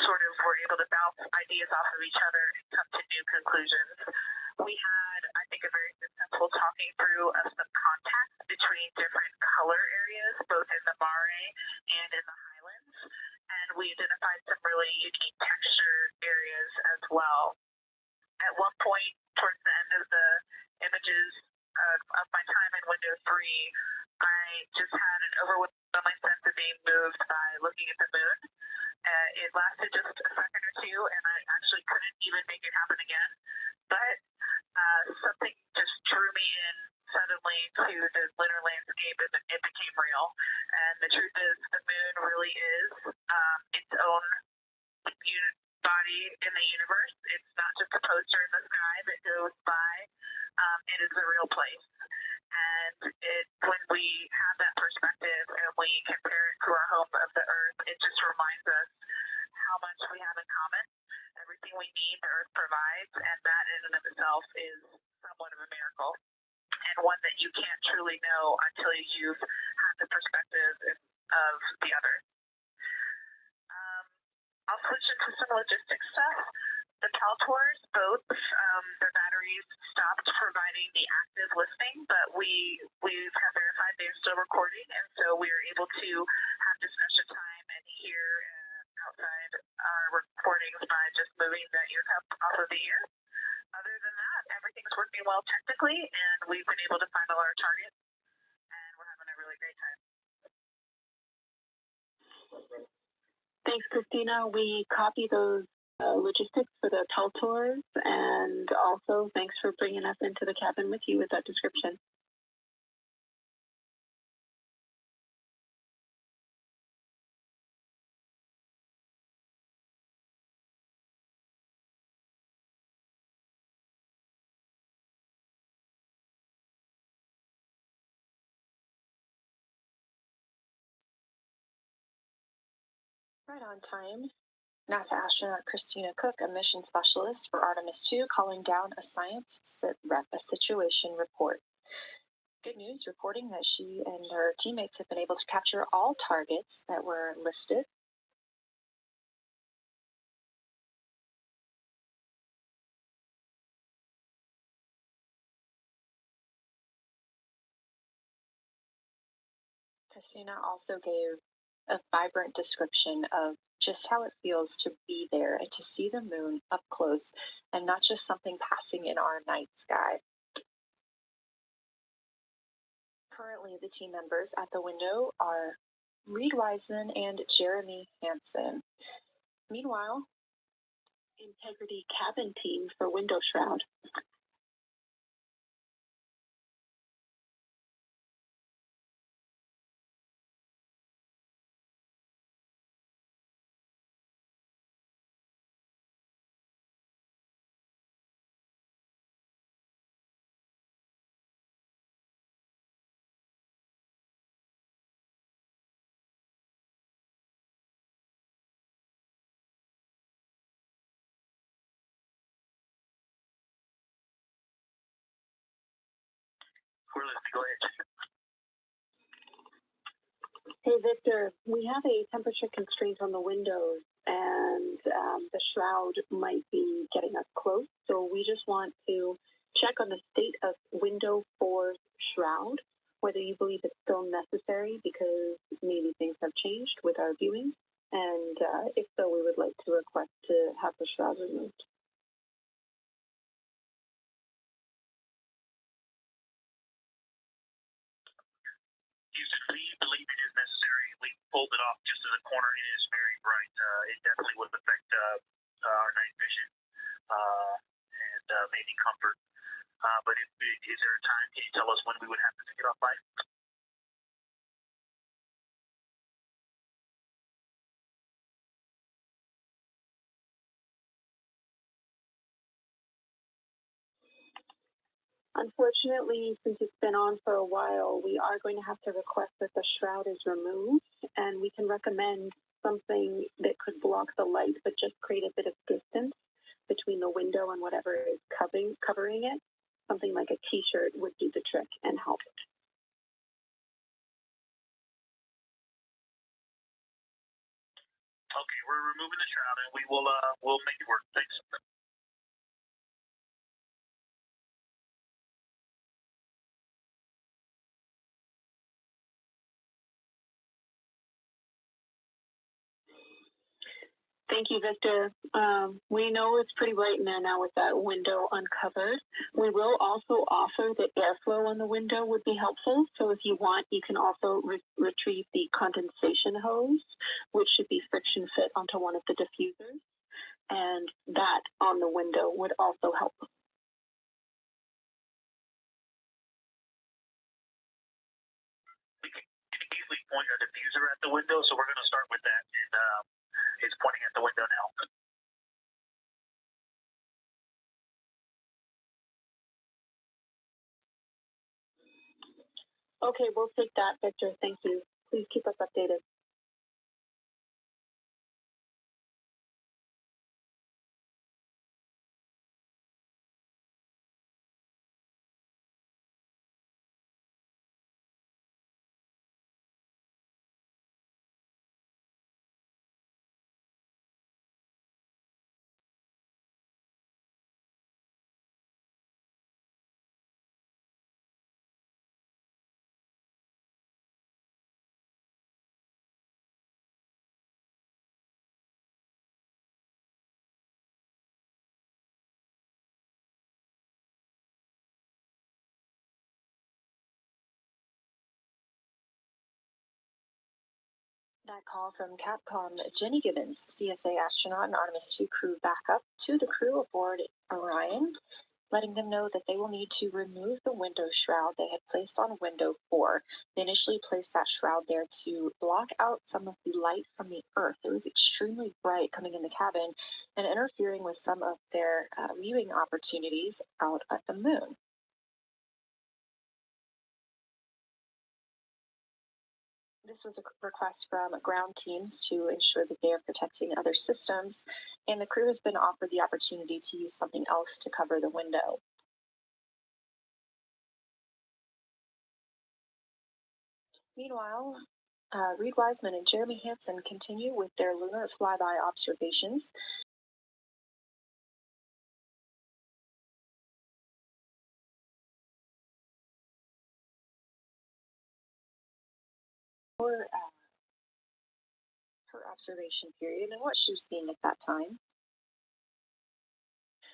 [SPEAKER 7] sort of were able to bounce ideas off of each other and come to new conclusions. We had, I think, a very successful talking through of some contacts between different color areas, both in the mare and in the highlands. And we identified some really unique texture areas as well. At one point, towards the end of the images of my time in window 3, I just had an overwhelming sense of being moved by looking at the moon. It lasted just a second or two, and I actually couldn't even make it happen again. But something just drew me in suddenly to the lunar landscape, and it became real. And the truth is, the moon really is its own body in the universe. It's not just a poster in the sky that goes by. It is a real place. And when we have that perspective and we compare it to our home of the Earth, it just reminds us how much we have in common. Everything we need, the Earth provides, and that in and of itself is somewhat of a miracle, and one that you can't truly know until you've had the perspective of the other. I'll switch into some logistics stuff. The Taltors, both their batteries stopped providing the active listing, but we have verified they're still recording, and so we are able to have discussion time and hear outside our recordings by just moving the ear cup off of the ear. Other than that, everything's working well technically, and we've been able to find all our targets, and we're having a really great time.
[SPEAKER 9] Thanks, Christina. We copy those logistics for the Taltors, and also thanks for bringing us into the cabin with you with that description.
[SPEAKER 5] Right on time. NASA astronaut Christina Cook, a mission specialist for Artemis II, calling down a science situation report. Good news, reporting that she and her teammates have been able to capture all targets that were listed. Christina also gave a vibrant description of just how it feels to be there and to see the moon up close and not just something passing in our night sky. Currently, the team members at the window are Reed Wiseman and Jeremy Hansen. Meanwhile,
[SPEAKER 9] Integrity cabin team for window shroud.
[SPEAKER 4] We're listening. Go ahead.
[SPEAKER 9] Hey, Victor, we have a temperature constraint on the windows, and the shroud might be getting us close. So we just want to check on the state of window 4's shroud, whether you believe it's still necessary because maybe things have changed with our viewing. And if so, we would like to request to have the shroud removed.
[SPEAKER 4] We believe it is necessary. We pulled it off just as a corner. It is very bright. It definitely would affect our night vision and maybe comfort. But is there a time? Can you tell us when we would have to take it off by?
[SPEAKER 9] Unfortunately, since it's been on for a while, we are going to have to request that the shroud is removed, and we can recommend something that could block the light, but just create a bit of distance between the window and whatever is covering it. Something like a t-shirt would do the trick and help.
[SPEAKER 4] Okay, we're removing the shroud, and we'll make it work. Thanks.
[SPEAKER 9] Thank you, Victor. We know it's pretty bright in there now with that window uncovered. We will also offer that airflow on the window would be helpful. So if you want, you can also retrieve the condensation hose, which should be friction fit onto one of the diffusers. And that on the window would also help.
[SPEAKER 4] We can easily point a diffuser at the window, so we're going to start with that. And it's pointing at the window now.
[SPEAKER 9] Okay, we'll take that, Victor. Thank you. Please keep us updated.
[SPEAKER 5] That call from Capcom, Jenny Gibbons, CSA astronaut and Artemis II crew backup to the crew aboard Orion, letting them know that they will need to remove the window shroud they had placed on window 4. They initially placed that shroud there to block out some of the light from the Earth. It was extremely bright coming in the cabin and interfering with some of their viewing opportunities out at the moon. This was a request from ground teams to ensure that they are protecting other systems, and the crew has been offered the opportunity to use something else to cover the window. Meanwhile, Reed Wiseman and Jeremy Hansen continue with their lunar flyby observations. For her observation period and what she was seeing at that time.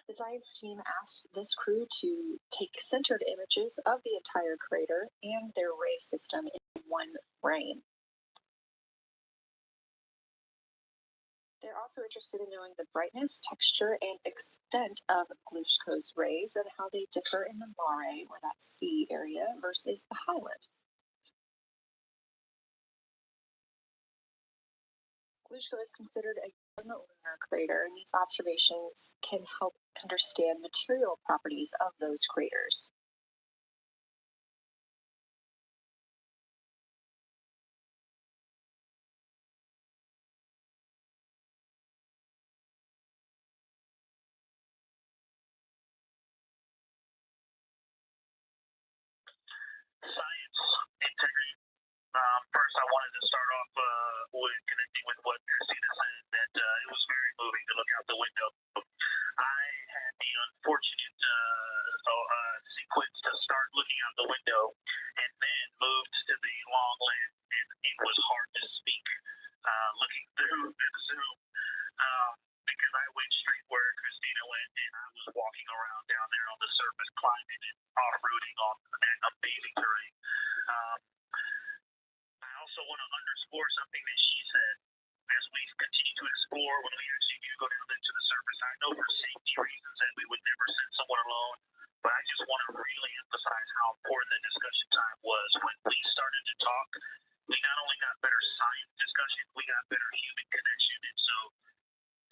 [SPEAKER 5] The science team asked this crew to take centered images of the entire crater and their ray system in one frame. They're also interested in knowing the brightness, texture, and extent of Glushko's rays and how they differ in the mare, or that sea area, versus the highlands. Glushko is considered a young lunar crater, and these observations can help understand material properties of those craters.
[SPEAKER 4] Science integrity. First, I wanted to start off with connecting with what Christina said, that it was very moving to look out the window. I had the unfortunate sequence to start looking out the window and then moved to the long lens, and it was hard to speak looking through the Zoom because I went straight where Christina went, and I was walking around down there on the surface, climbing and off-roading on that amazing terrain. I also want to underscore something that she said. As we continue to explore, when we actually do go down into the surface, I know for safety reasons that we would never send someone alone, but I just want to really emphasize how important the discussion time was. When we started to talk, we not only got better science discussion, we got better human connection. And so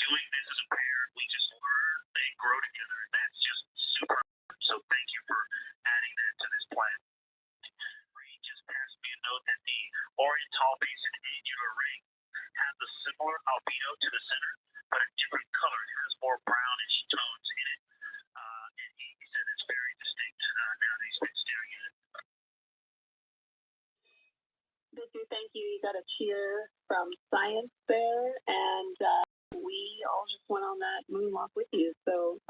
[SPEAKER 4] doing this as a pair, we just learn and grow together, and that's just super. So thank you for adding that to this plan. Reed just passed me a note that the Oriental Basin annular ring has a similar albedo to the center, but a different color. It has more brownish tones in it, and he said it's very distinct now that he's been staring at it.
[SPEAKER 9] Victor, thank you. You got a cheer from science there, and we all just went on that moonwalk with you. So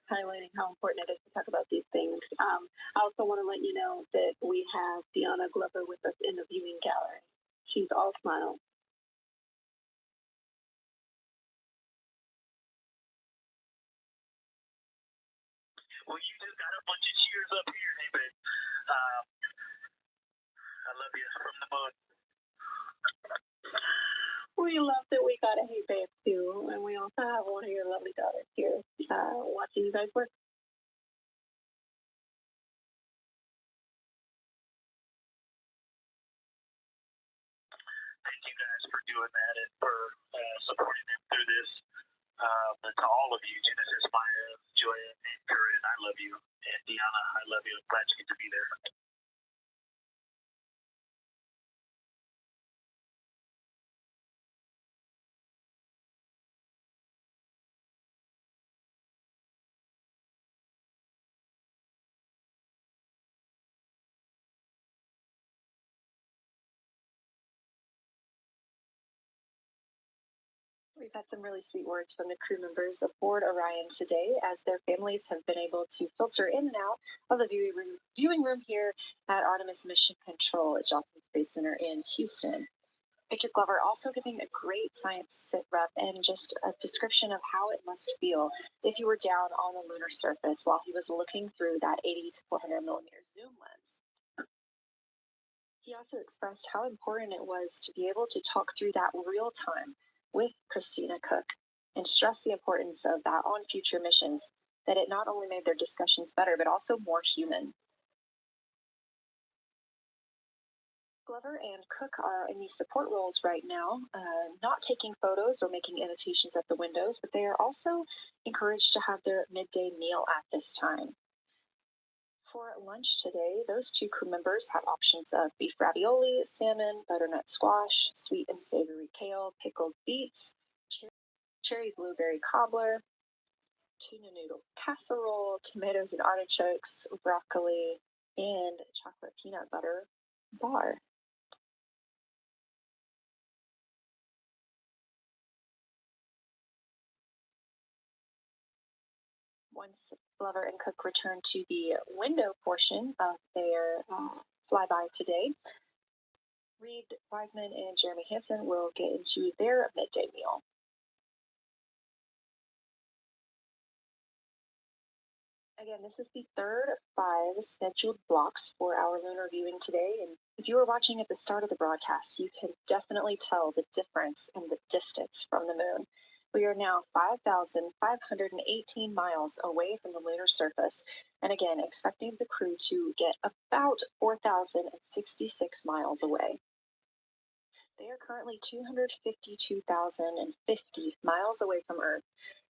[SPEAKER 9] highlighting how important it is to talk about these things. I also want to let you know that we have Deanna Glover with us in the viewing gallery. She's all smiles.
[SPEAKER 4] Well, you just got a bunch of cheers up here, hey, babe. I love you from the moon.
[SPEAKER 9] We love that we got a hey babe too, and we also have one of your lovely daughters here watching you guys work.
[SPEAKER 4] Thank you guys for doing that and for supporting them through this. To all of you, Genesis, Maya, Joya, and Corinne, I love you. And Deanna, I love you. I'm glad you get to be there.
[SPEAKER 5] We've had some really sweet words from the crew members aboard Orion today, as their families have been able to filter in and out of the viewing room here at Artemis Mission Control at Johnson Space Center in Houston. Victor Glover also giving a great science sit rep and just a description of how it must feel if you were down on the lunar surface while he was looking through that 80 to 400 millimeter zoom lens. He also expressed how important it was to be able to talk through that real time with Christina Cook and stressed the importance of that on future missions, that it not only made their discussions better, but also more human. Glover and Cook are in the support roles right now, not taking photos or making annotations at the windows, but they are also encouraged to have their midday meal at this time. For lunch today, those two crew members have options of beef ravioli, salmon, butternut squash, sweet and savory kale, pickled beets, cherry blueberry cobbler, tuna noodle casserole, tomatoes and artichokes, broccoli, and chocolate peanut butter bar. Once Glover and Cook return to the window portion of their flyby today, Reed Wiseman and Jeremy Hansen will get into their midday meal. Again, this is the third of 5 scheduled blocks for our lunar viewing today, and if you were watching at the start of the broadcast, you can definitely tell the difference in the distance from the moon. We are now 5,518 miles away from the lunar surface, and again, expecting the crew to get about 4,066 miles away. They are currently 252,050 miles away from Earth,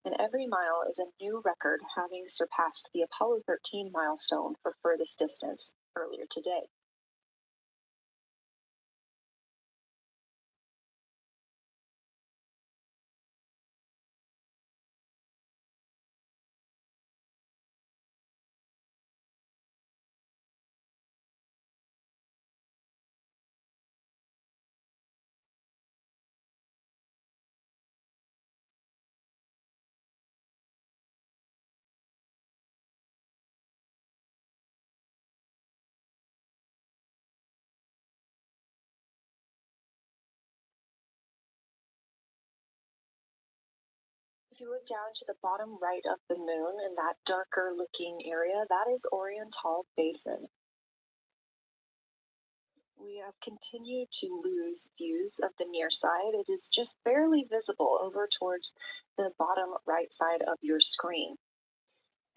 [SPEAKER 5] and every mile is a new record, having surpassed the Apollo 13 milestone for furthest distance earlier today. If you look down to the bottom right of the moon in that darker looking area, that is Oriental Basin. We have continued to lose views of the near side. It is just barely visible over towards the bottom right side of your screen.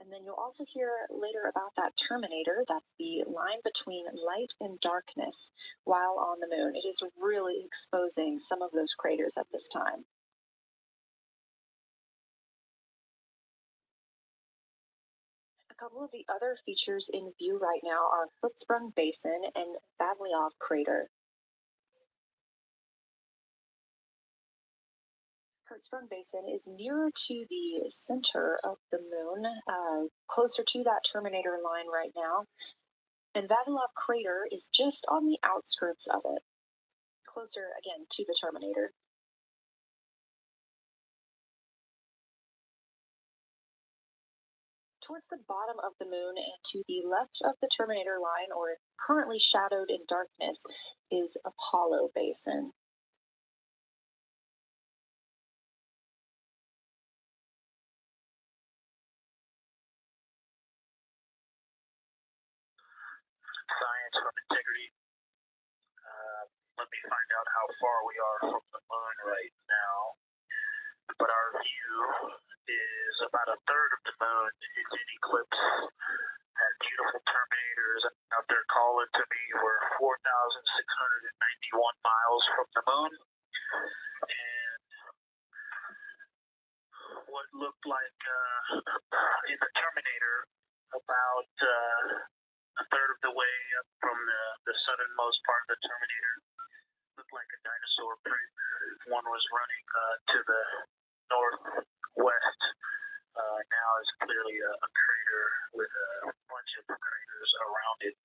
[SPEAKER 5] And then you'll also hear later about that terminator. That's the line between light and darkness while on the moon. It is really exposing some of those craters at this time. A couple of the other features in view right now are Footsprung Basin and Vavilov Crater. Footsprung Basin is nearer to the center of the moon, closer to that terminator line right now, and Vavilov Crater is just on the outskirts of it, closer again to the terminator. Towards the bottom of the moon and to the left of the terminator line, or currently shadowed in darkness, is Apollo Basin.
[SPEAKER 4] Science from integrity. Let me find out how far we are from the moon right now. But our view is about a third of the moon is in eclipse. That beautiful terminators out there calling to me. We're 4,691 miles from the moon. And what looked like in the terminator about a third of the way up from the southernmost part of the terminator looked like a dinosaur print. One was running to the northwest. Now is clearly a crater with a bunch of craters around it.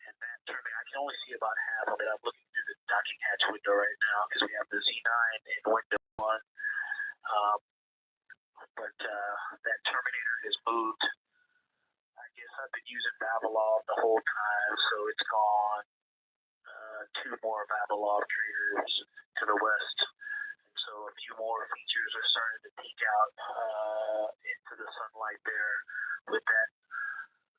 [SPEAKER 4] And that terminator, I can only see about half of it. I'm looking through the docking hatch window right now because we have the Z9 in window 1. But that terminator has moved. I guess I've been using Vavilov the whole time, so it's gone 2 more Vavilov craters to the west. And so a few more features are starting to peek out into the sunlight there with that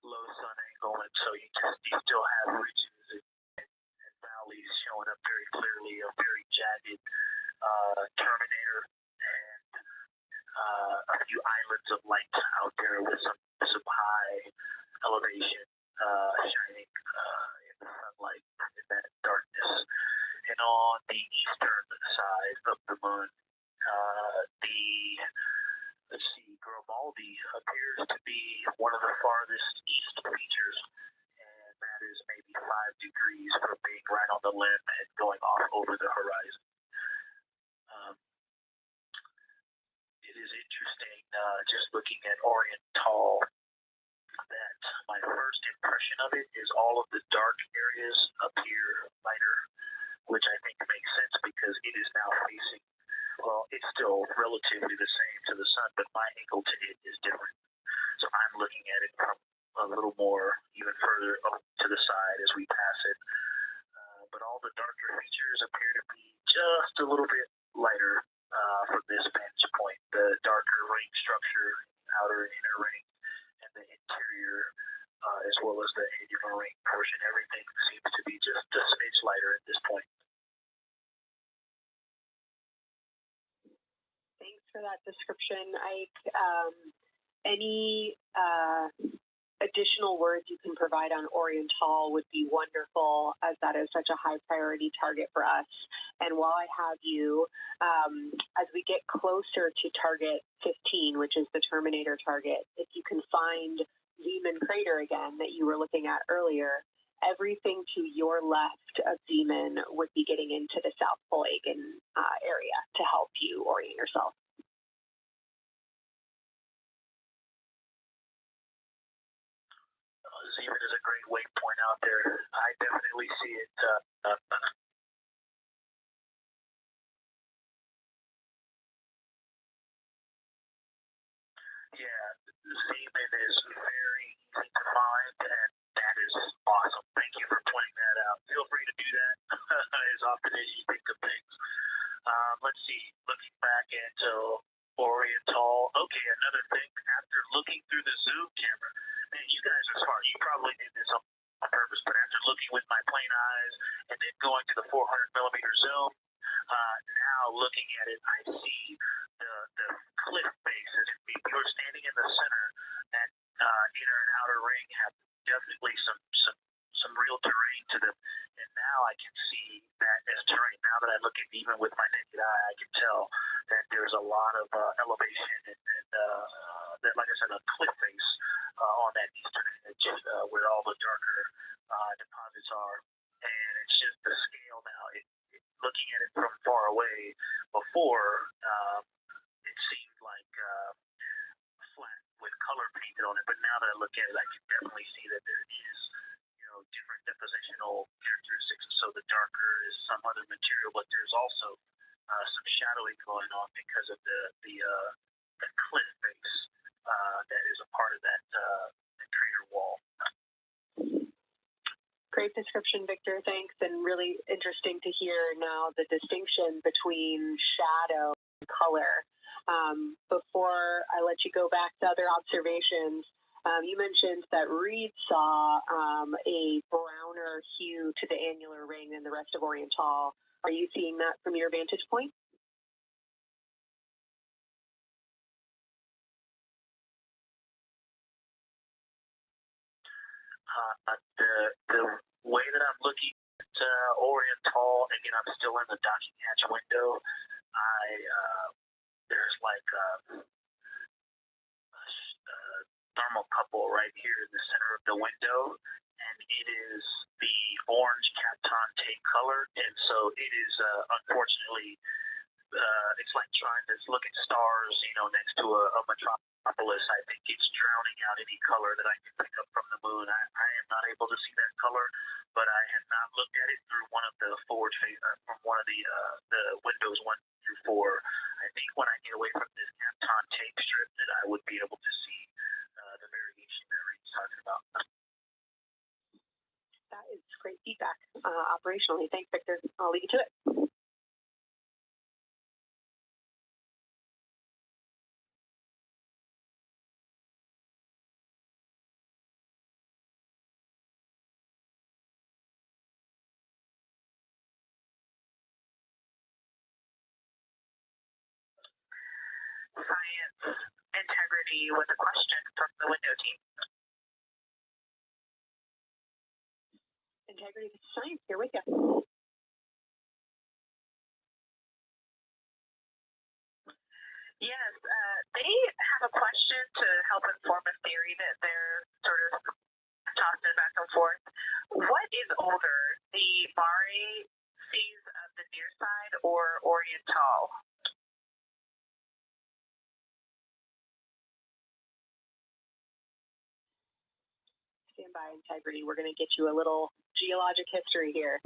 [SPEAKER 4] low sun angle. And so you still have ridges literally a very jagged terminator and a few islands of light out there with some high elevation shining in the sunlight in that darkness. And on the eastern side of the moon, the let's see, Grimaldi appears to be one of the farthest east features, and that is maybe 5 degrees from being right on the limb and going off over the horizon. It is interesting, just looking at Oriental, that my first impression of it is all of the dark areas appear lighter, which I think makes sense because it is now facing, well, it's still relatively the same to the sun, but my angle to it is different. So I'm looking at it from a little more, even further up to the side as we pass it. But all the darker features appear to be just a little bit lighter from this vantage point. The darker ring structure, outer and inner ring, and the interior, as well as the annular ring portion, everything seems to be just a smidge lighter at this point.
[SPEAKER 6] Thanks for that description, Ike. Any additional words you can provide on Oriental would be wonderful, as that is such a high priority target for us. And while I have you, as we get closer to target 15, which is the Terminator target, if you can find Zeeman Crater again that you were looking at earlier, everything to your left of Zeeman would be getting into the South Pelagan area to help you orient yourself.
[SPEAKER 4] Zeeman is a great waypoint out there. I definitely see it. Yeah, Zeeman is very easy to find, and that is awesome. Thank you for pointing that out. Feel free to do that as often as you think of things. Let's see, looking back into Oriental. Okay, another thing, after looking through the zoom camera, man, you guys are smart. You probably did this on purpose, but after looking with my plain eyes and then going to the 400 millimeter zoom, now looking at it, I see the cliff faces. If you're standing in the center, that inner and outer ring have definitely some real terrain to them. And now I can see that as terrain. Now that I look at it even with my naked eye, I can tell that there's a lot of elevation and that, like I said, a cliff face on that eastern edge where all the darker deposits are. And it's just the scale now. Looking at it from far away before, it seemed like flat with color painted on it. But now that I look at it, I can definitely see that there is, different depositional characteristics. So the darker is some other material, but there's also some shadowing going on because of the cliff face that is a part of that crater wall.
[SPEAKER 6] Great description, Victor. Thanks. And really interesting to hear now the distinction between shadow and color. Before I let you go back to other observations, you mentioned that Reed saw a browner hue to the annular ring than the rest of Oriental. Are you seeing that from your vantage point?
[SPEAKER 4] The way that I'm looking at Oriental, again, I'm still in the docking hatch window. There's like a thermocouple right here in the center of the window, and it is the orange Kapton tape color, and so it is unfortunately it's like trying to look at stars, next to a metropolis. I think it's drowning out any color that I can pick up from the moon. I am not able to see that color, but I have not looked at it through one of the forward from one of the windows 1 through 4. I think when I get away from this Kapton tape strip, that I would be able to see the variation that Reed's talking about.
[SPEAKER 6] That is great feedback operationally. Thanks, Victor. I'll leave you to it.
[SPEAKER 7] science integrity with a question from the window team.
[SPEAKER 6] Integrity of science, here with you.
[SPEAKER 7] Yes, they have a question to help inform a theory that they're sort of tossing back and forth. What is older, the Mare seas of the near side or Oriental?
[SPEAKER 6] Stand by, Integrity. We're going to get you a little geologic history here.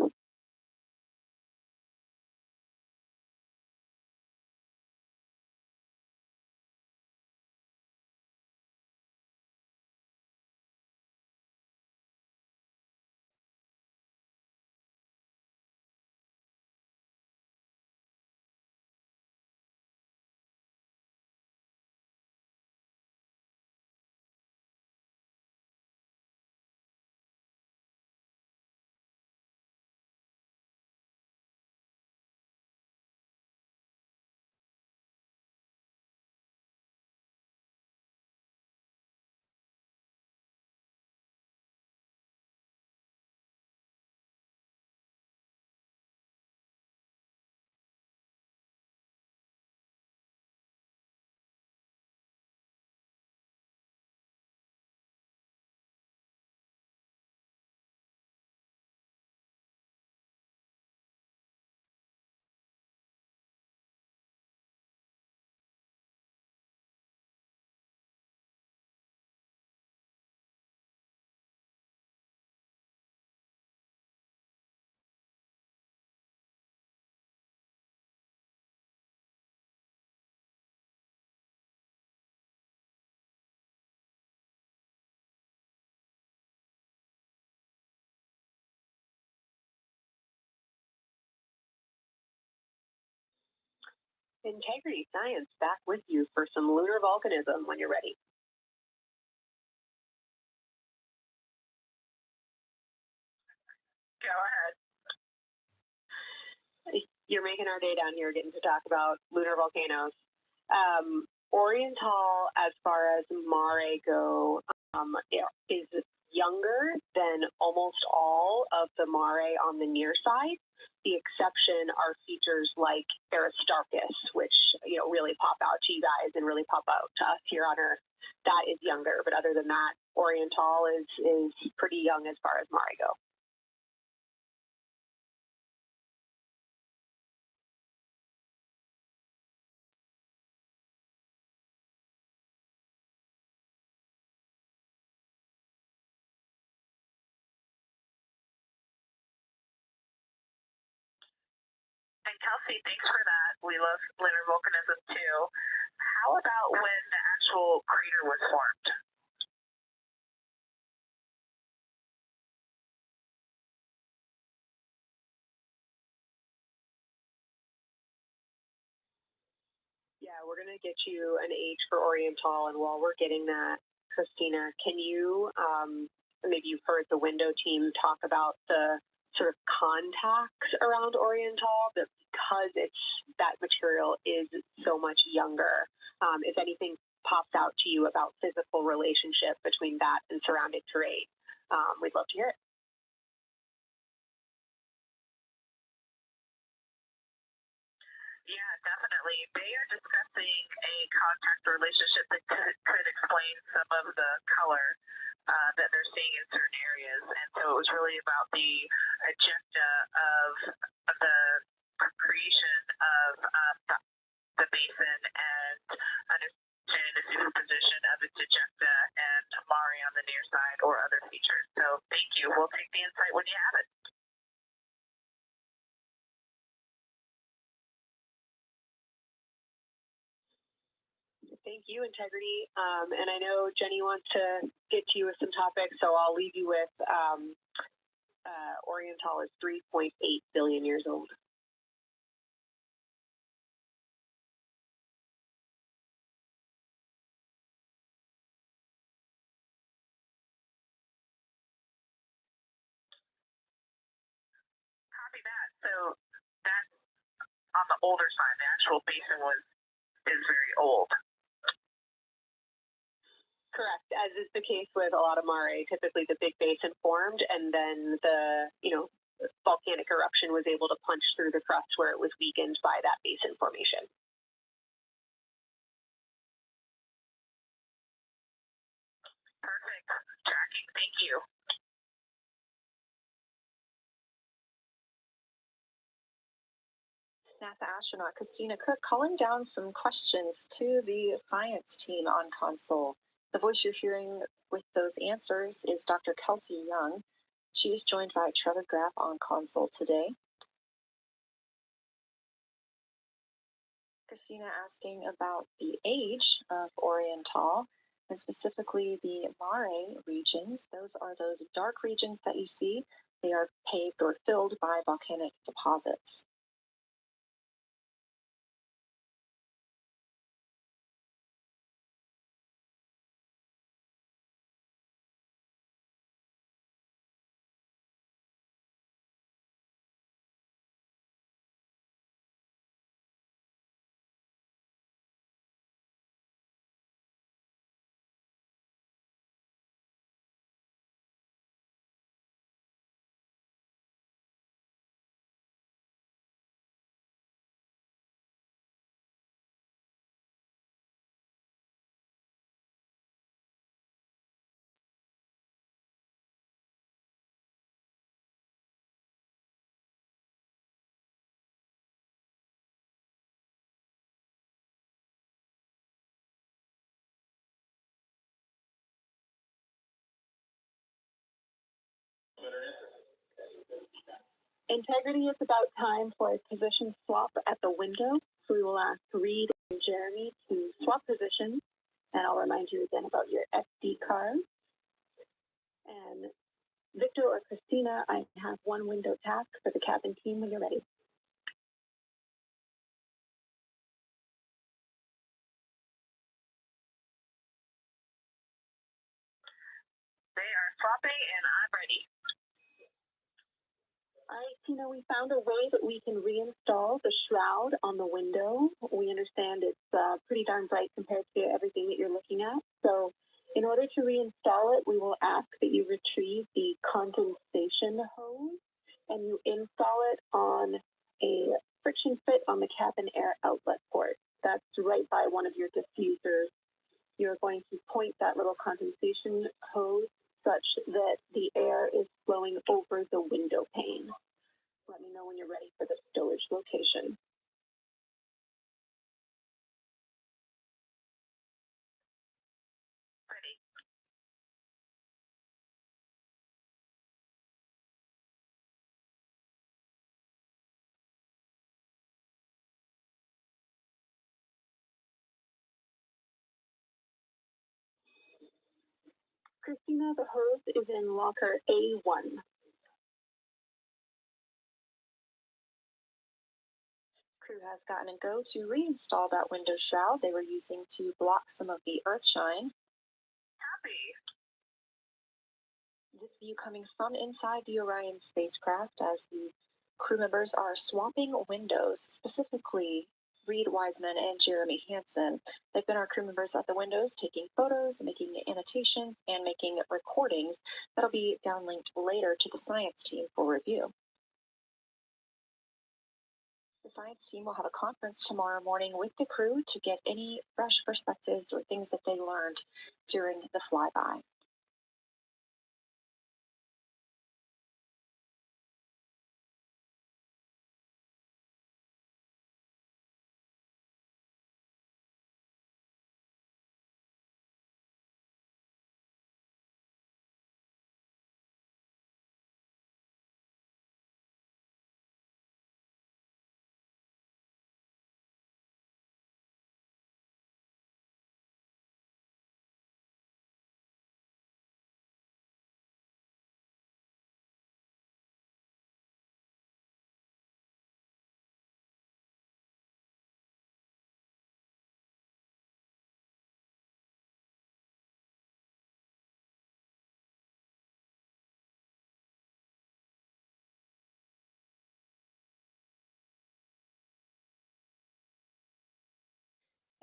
[SPEAKER 6] Integrity Science back with you for some lunar volcanism when you're ready.
[SPEAKER 7] Go ahead.
[SPEAKER 6] You're making our day down here getting to talk about lunar volcanoes. Oriental, as far as Mare go, is younger than almost all of the Mare on the near side. The exception are features like Aristarchus, which really pop out to you guys and really pop out to us here on Earth. That is younger, but other than that, Oriental is pretty young as far as Mare go.
[SPEAKER 7] And Kelsey, thanks for that. We love lunar volcanism too. How about when the actual crater was formed?
[SPEAKER 6] Yeah, we're going to get you an age for Oriental, and while we're getting that, Christina, can you, maybe you've heard the window team talk about the sort of contacts around Oriental, but because that material is so much younger, if anything pops out to you about physical relationship between that and surrounding terrain, we'd love to hear it.
[SPEAKER 7] Yeah, definitely. They are discussing a contact relationship that could explain some of the color that they're seeing in certain areas. And so it was really about the agenda of the creation of the basin and understanding the superposition of its agenda and Mare on the near side or other features. So thank you. We'll take the insight when you have it.
[SPEAKER 6] Thank you, Integrity. And I know Jenny wants to get to you with some topics, so I'll leave you with Oriental is 3.8 billion years old.
[SPEAKER 7] Copy that. So that's on the older side. The actual basin was is very old.
[SPEAKER 6] Correct, as is the case with a lot of mare. Typically, the big basin formed, and then the volcanic eruption was able to punch through the crust where it was weakened by that basin formation.
[SPEAKER 7] Perfect. Tracking. Thank you.
[SPEAKER 5] NASA astronaut Christina Cook calling down some questions to the science team on console. The voice you're hearing with those answers is Dr. Kelsey Young. She is joined by Trevor Graff on console today. Christina asking about the age of Oriental, and specifically the Mare regions. Those are those dark regions that you see. They are paved or filled by volcanic deposits.
[SPEAKER 9] Integrity, it's about time for a position swap at the window. So we will ask Reed and Jeremy to swap positions. And I'll remind you again about your SD card. And Victor or Christina, I have one window task for the cabin team when you're ready.
[SPEAKER 7] They are swapping and I'm ready.
[SPEAKER 9] All right, Tina, we found a way that we can reinstall the shroud on the window. We understand it's pretty darn bright compared to everything that you're looking at. So in order to reinstall it, we will ask that you retrieve the condensation hose and you install it on a friction fit on the cabin air outlet port. That's right by one of your diffusers. You're going to point that little condensation hose such that the air is flowing over the window pane. Let me know when you're ready for the stowage location.
[SPEAKER 7] Ready.
[SPEAKER 9] Christina, the hose is in locker A1.
[SPEAKER 5] Crew has gotten a go to reinstall that window shroud they were using to block some of the earth shine.
[SPEAKER 7] Happy.
[SPEAKER 5] This view coming from inside the Orion spacecraft as the crew members are swapping windows, specifically Reed Wiseman and Jeremy Hansen. They've been our crew members at the windows, taking photos, making annotations, and making recordings that'll be downlinked later to the science team for review. The science team will have a conference tomorrow morning with the crew to get any fresh perspectives or things that they learned during the flyby.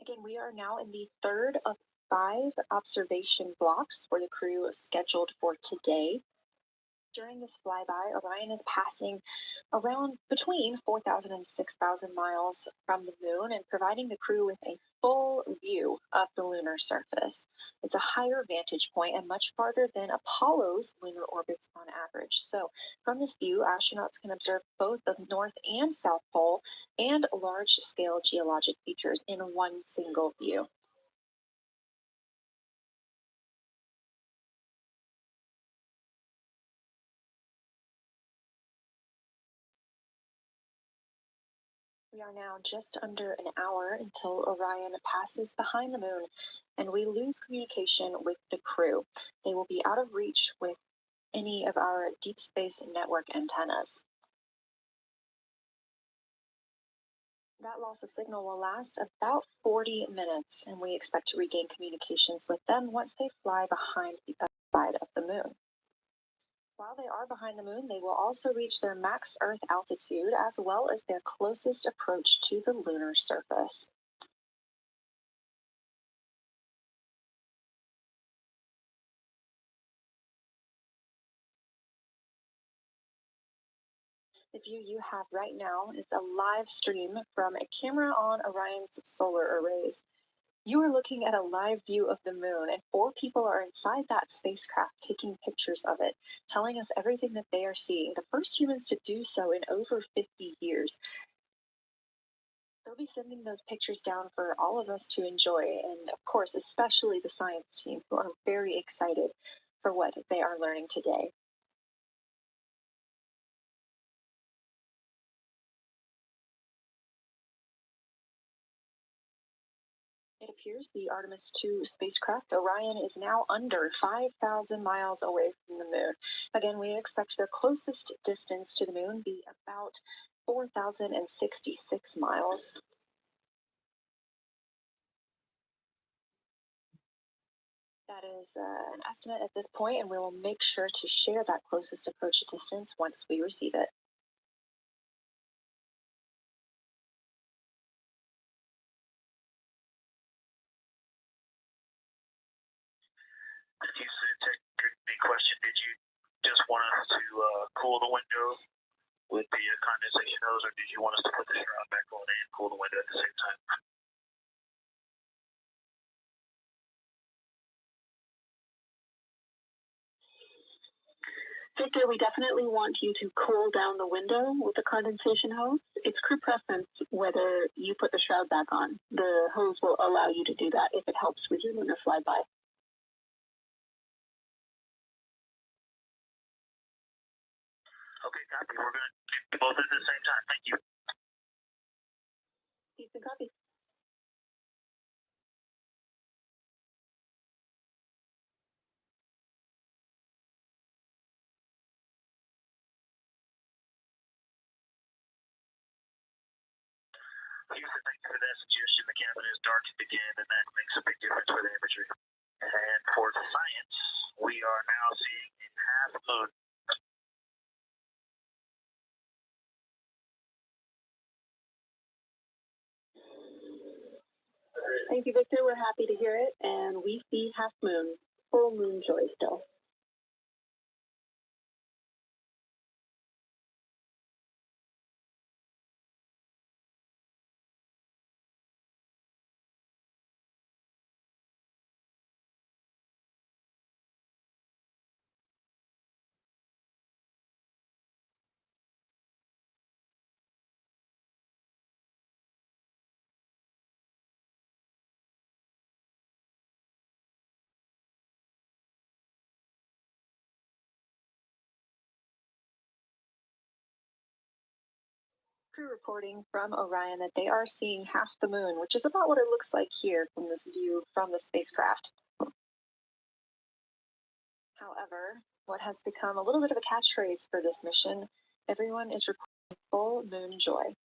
[SPEAKER 5] Again, we are now in the third of 5 observation blocks for the crew scheduled for today. During this flyby, Orion is passing around between 4,000 and 6,000 miles from the moon and providing the crew with a full view of the lunar surface. It's a higher vantage point and much farther than Apollo's lunar orbits on average. So from this view, astronauts can observe both the North and South Pole and large-scale geologic features in one single view. We are now just under an hour until Orion passes behind the moon, and we lose communication with the crew. They will be out of reach with any of our deep space network antennas. That loss of signal will last about 40 minutes, and we expect to regain communications with them once they fly behind the other side of the moon. While they are behind the moon, they will also reach their max Earth altitude as well as their closest approach to the lunar surface. The view you have right now is a live stream from a camera on Orion's solar arrays. You are looking at a live view of the moon, and 4 people are inside that spacecraft taking pictures of it, telling us everything that they are seeing. The first humans to do so in over 50 years. They'll be sending those pictures down for all of us to enjoy, and of course, especially the science team, who are very excited for what they are learning today. It appears the Artemis II spacecraft, Orion, is now under 5,000 miles away from the moon. Again, we expect their closest distance to the moon be about 4,066 miles. That is an estimate at this point, and we will make sure to share that closest approach distance once we receive it.
[SPEAKER 4] Question, did you just want us to cool the window with the condensation hose, or did you want us to put the shroud back on and cool the window at the same time?
[SPEAKER 9] Victor, we definitely want you to cool down the window with the condensation hose. It's crew preference whether you put the shroud back on. The hose will allow you to do that if it helps with your lunar flyby.
[SPEAKER 4] Okay, copy. We're going to do both at the same time. Thank you.
[SPEAKER 9] Decent copy.
[SPEAKER 4] Houston, thank you for that suggestion. The cabin is darkened again, and that makes a big difference for the imagery. And for the science, we are now seeing a half moon.
[SPEAKER 9] Thank you, Victor. We're happy to hear it, and we see half moon, full moon joy still.
[SPEAKER 5] Crew reporting from Orion that they are seeing half the moon, which is about what it looks like here from this view from the spacecraft. However, what has become a little bit of a catchphrase for this mission, everyone is reporting full moon joy.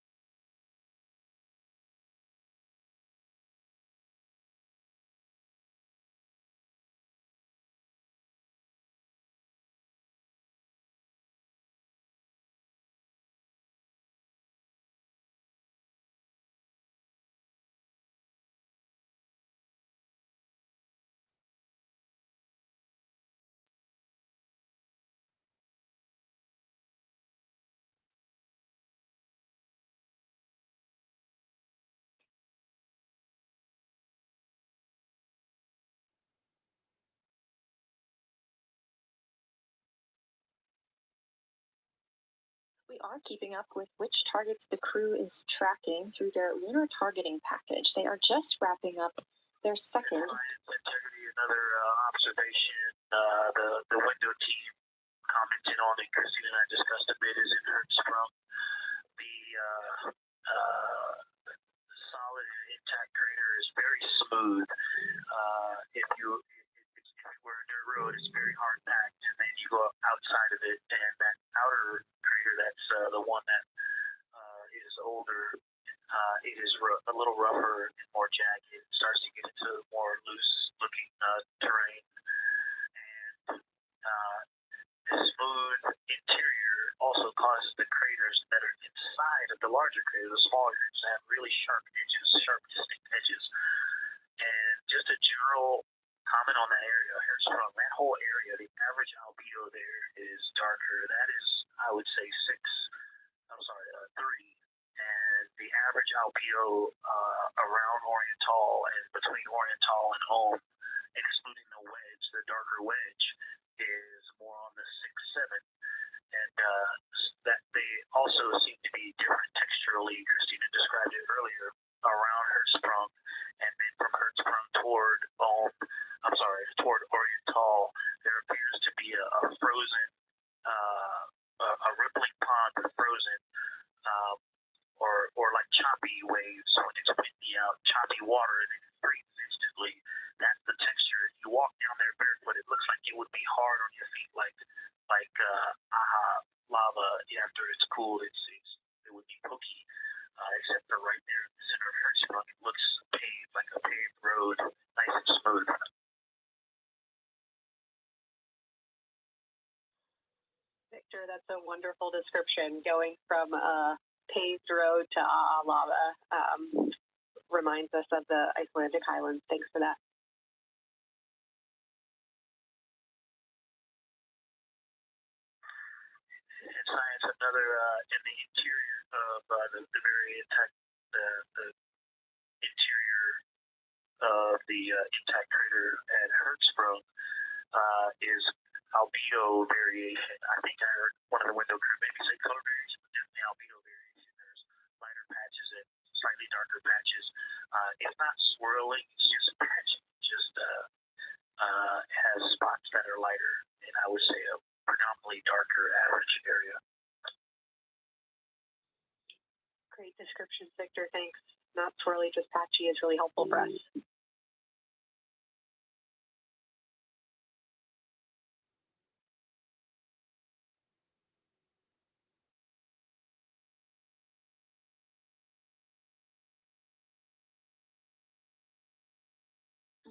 [SPEAKER 5] We are keeping up with which targets the crew is tracking through their lunar targeting package. They are just wrapping up their second.
[SPEAKER 4] Integrity, another observation. The window team commented on it. Christine and I discussed a bit. Is in Hertz from the solid and intact crater is very smooth. If you were a dirt road, it's very hard packed, and then you go outside of it, and that outer crater, that's the one that is older. It is a little rougher and more jagged. It starts to get into more loose-looking terrain, and the smooth interior also causes the craters that are inside of the larger crater, the smaller craters, to have really sharp edges, sharp, distinct edges. And just a general comment on that area, Hertzsprung, that whole area, the average albedo there is darker. That is, I would say, 3. And the average albedo around Oriental and between Oriental and Home, excluding the wedge, the darker wedge, is more on the 6-7. And that they also seem to be different texturally. Christina described it earlier around Hertzsprung, and then from Hertzsprung toward Oriental, there appears to be a frozen, a rippling pond of frozen, or like choppy waves when it's windy out, choppy water, and then it freezes instantly. That's the texture. You walk down there barefoot, it looks like it would be hard on your feet, like lava after it's cooled. It would be pokey, except for right there in the center of Hertzsprung, it looks paved, like a paved road, nice and smooth.
[SPEAKER 6] Victor, that's a wonderful description. Going from a paved road to lava reminds us of the Icelandic Highlands. Thanks for that.
[SPEAKER 4] In science, another in the interior of the very intact, the interior of the intact crater at Hertzsprung is albedo variation. I think I heard one of the window crew maybe say color variation, but definitely albedo variation. There's lighter patches and slightly darker patches. It's not swirling, it's just patchy. Just has spots that are lighter, and I would say a predominantly darker average area.
[SPEAKER 6] Great description, Victor. Thanks. Not swirly, just patchy is really helpful for us.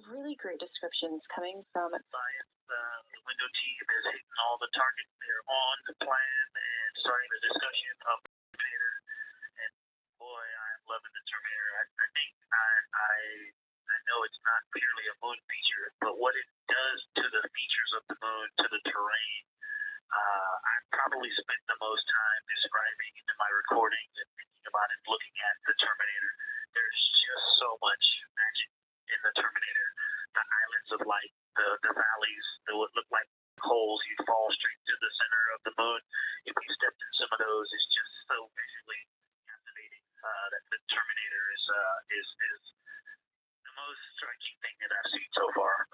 [SPEAKER 5] Really great descriptions coming from
[SPEAKER 4] Science, the window team is hitting all the targets. They're on the plan and starting the discussion of the Terminator. And boy, I'm loving the Terminator. I think I know it's not purely a moon feature, but what it does to the features of the moon, to the terrain, I probably spent the most time describing in my recordings and thinking about it, looking at the Terminator. There's just so much magic in the Terminator. The islands of light, the valleys that would look like holes, you'd fall straight to the center of the moon. If you stepped in some of those, it's just so visually captivating that the Terminator is the most striking thing that I've seen so far.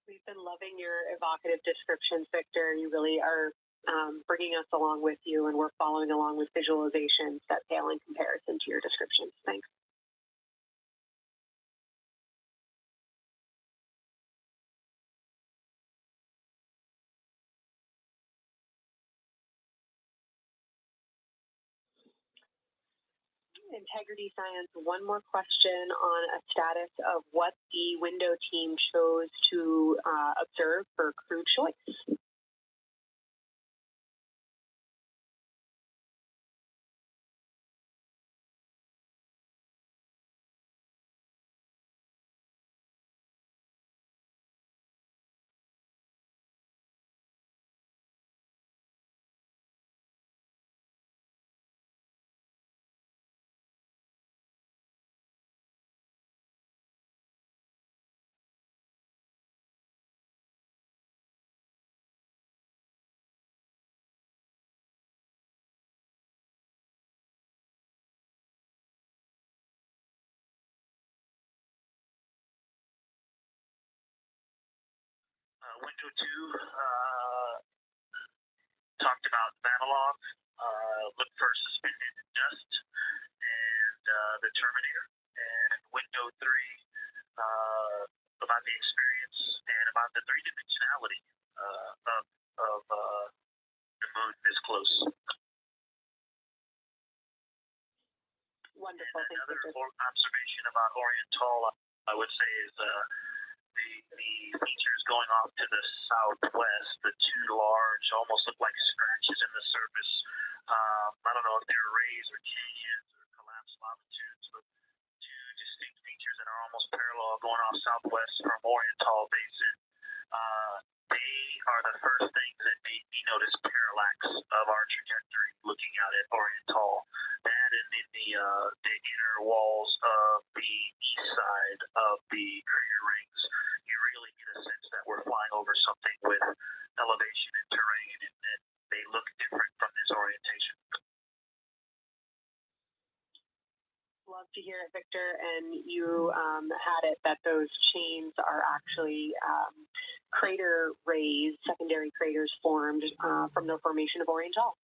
[SPEAKER 6] We've been loving your evocative descriptions, Victor. You really are bringing us along with you, and we're following along with visualizations that pale in comparison to your descriptions. Thanks. Integrity Science, one more question on a status of what the window team chose to observe for crew choice.
[SPEAKER 4] window 2 talked about Babylon, look for suspended dust, and the Terminator. And window 3 about the experience and about the three-dimensionality of the moon this close.
[SPEAKER 6] Wonderful.
[SPEAKER 4] And another observation about Oriental, I would say, is the features going off to the southwest, the two large, almost look like scratches in the surface. I don't know if they're rays or canyons or collapsed lava tubes, but two distinct features that are almost parallel going off southwest from Oriental Basin. They are the first things that made me notice parallax of our trajectory looking out at Oriental. That and in the inner walls of the east side of the crater rings, you really get a sense that we're flying over something with elevation and terrain, and they look different from this orientation.
[SPEAKER 6] Love to hear it, Victor. And you had it that those chains are actually crater rays, secondary craters formed from the formation of Oriental.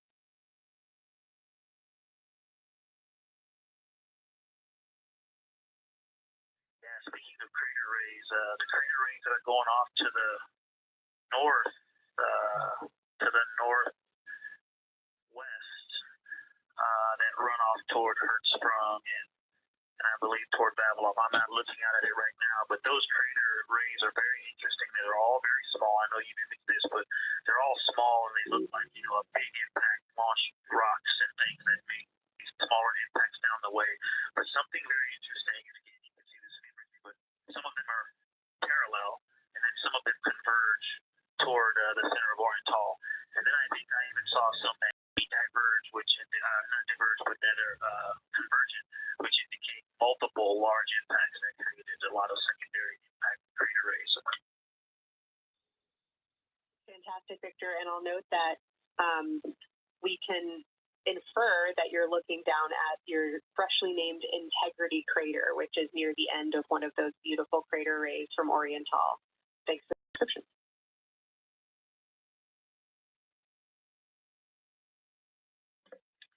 [SPEAKER 4] Yeah, speaking of crater rays, the crater rays that are going off to the north, northwest, that run off toward Hertzsprung and I believe toward Babylon. I'm not looking at it right now, but those crater rays are very interesting. They're all very small. I know you mimic this, but they're all small and they look like, a big impact launching rocks and things that make these smaller impacts down the way. But something very interesting, and again, you can see this in imagery, but some of them are parallel and then some of them converge toward the center of Oriental. And then I think I even saw some that diverge, which not diverge, but that are convergent, which indicate multiple large impacts that created a lot of secondary impact crater rays.
[SPEAKER 6] Fantastic, Victor. And I'll note that we can infer that you're looking down at your freshly named Integrity crater, which is near the end of one of those beautiful crater rays from Oriental. Thanks for the description.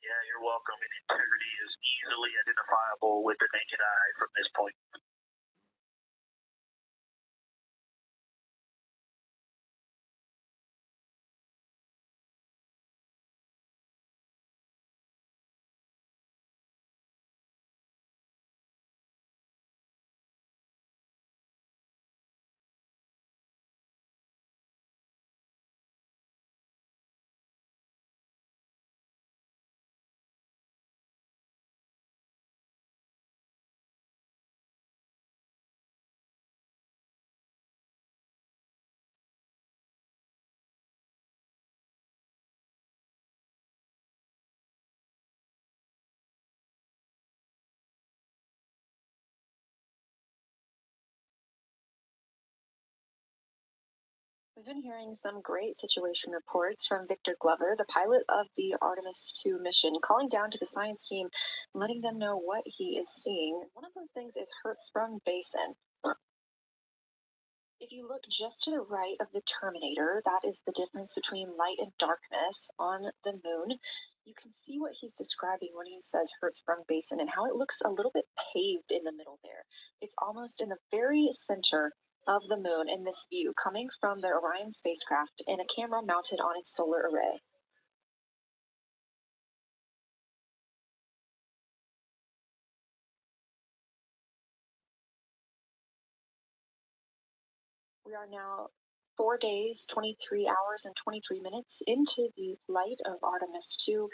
[SPEAKER 4] Yeah, you're welcome. And Integrity is easily identifiable with the naked eye from this point.
[SPEAKER 5] We've been hearing some great situation reports from Victor Glover, the pilot of the Artemis II mission, calling down to the science team, letting them know what he is seeing. One of those things is Hertzsprung Basin. If you look just to the right of the Terminator, that is the difference between light and darkness on the moon. You can see what he's describing when he says Hertzsprung Basin and how it looks a little bit paved in the middle there. It's almost in the very center of the moon in this view, coming from the Orion spacecraft and a camera mounted on its solar array. We are now 4 days, 23 hours, and 23 minutes into the flight of Artemis II,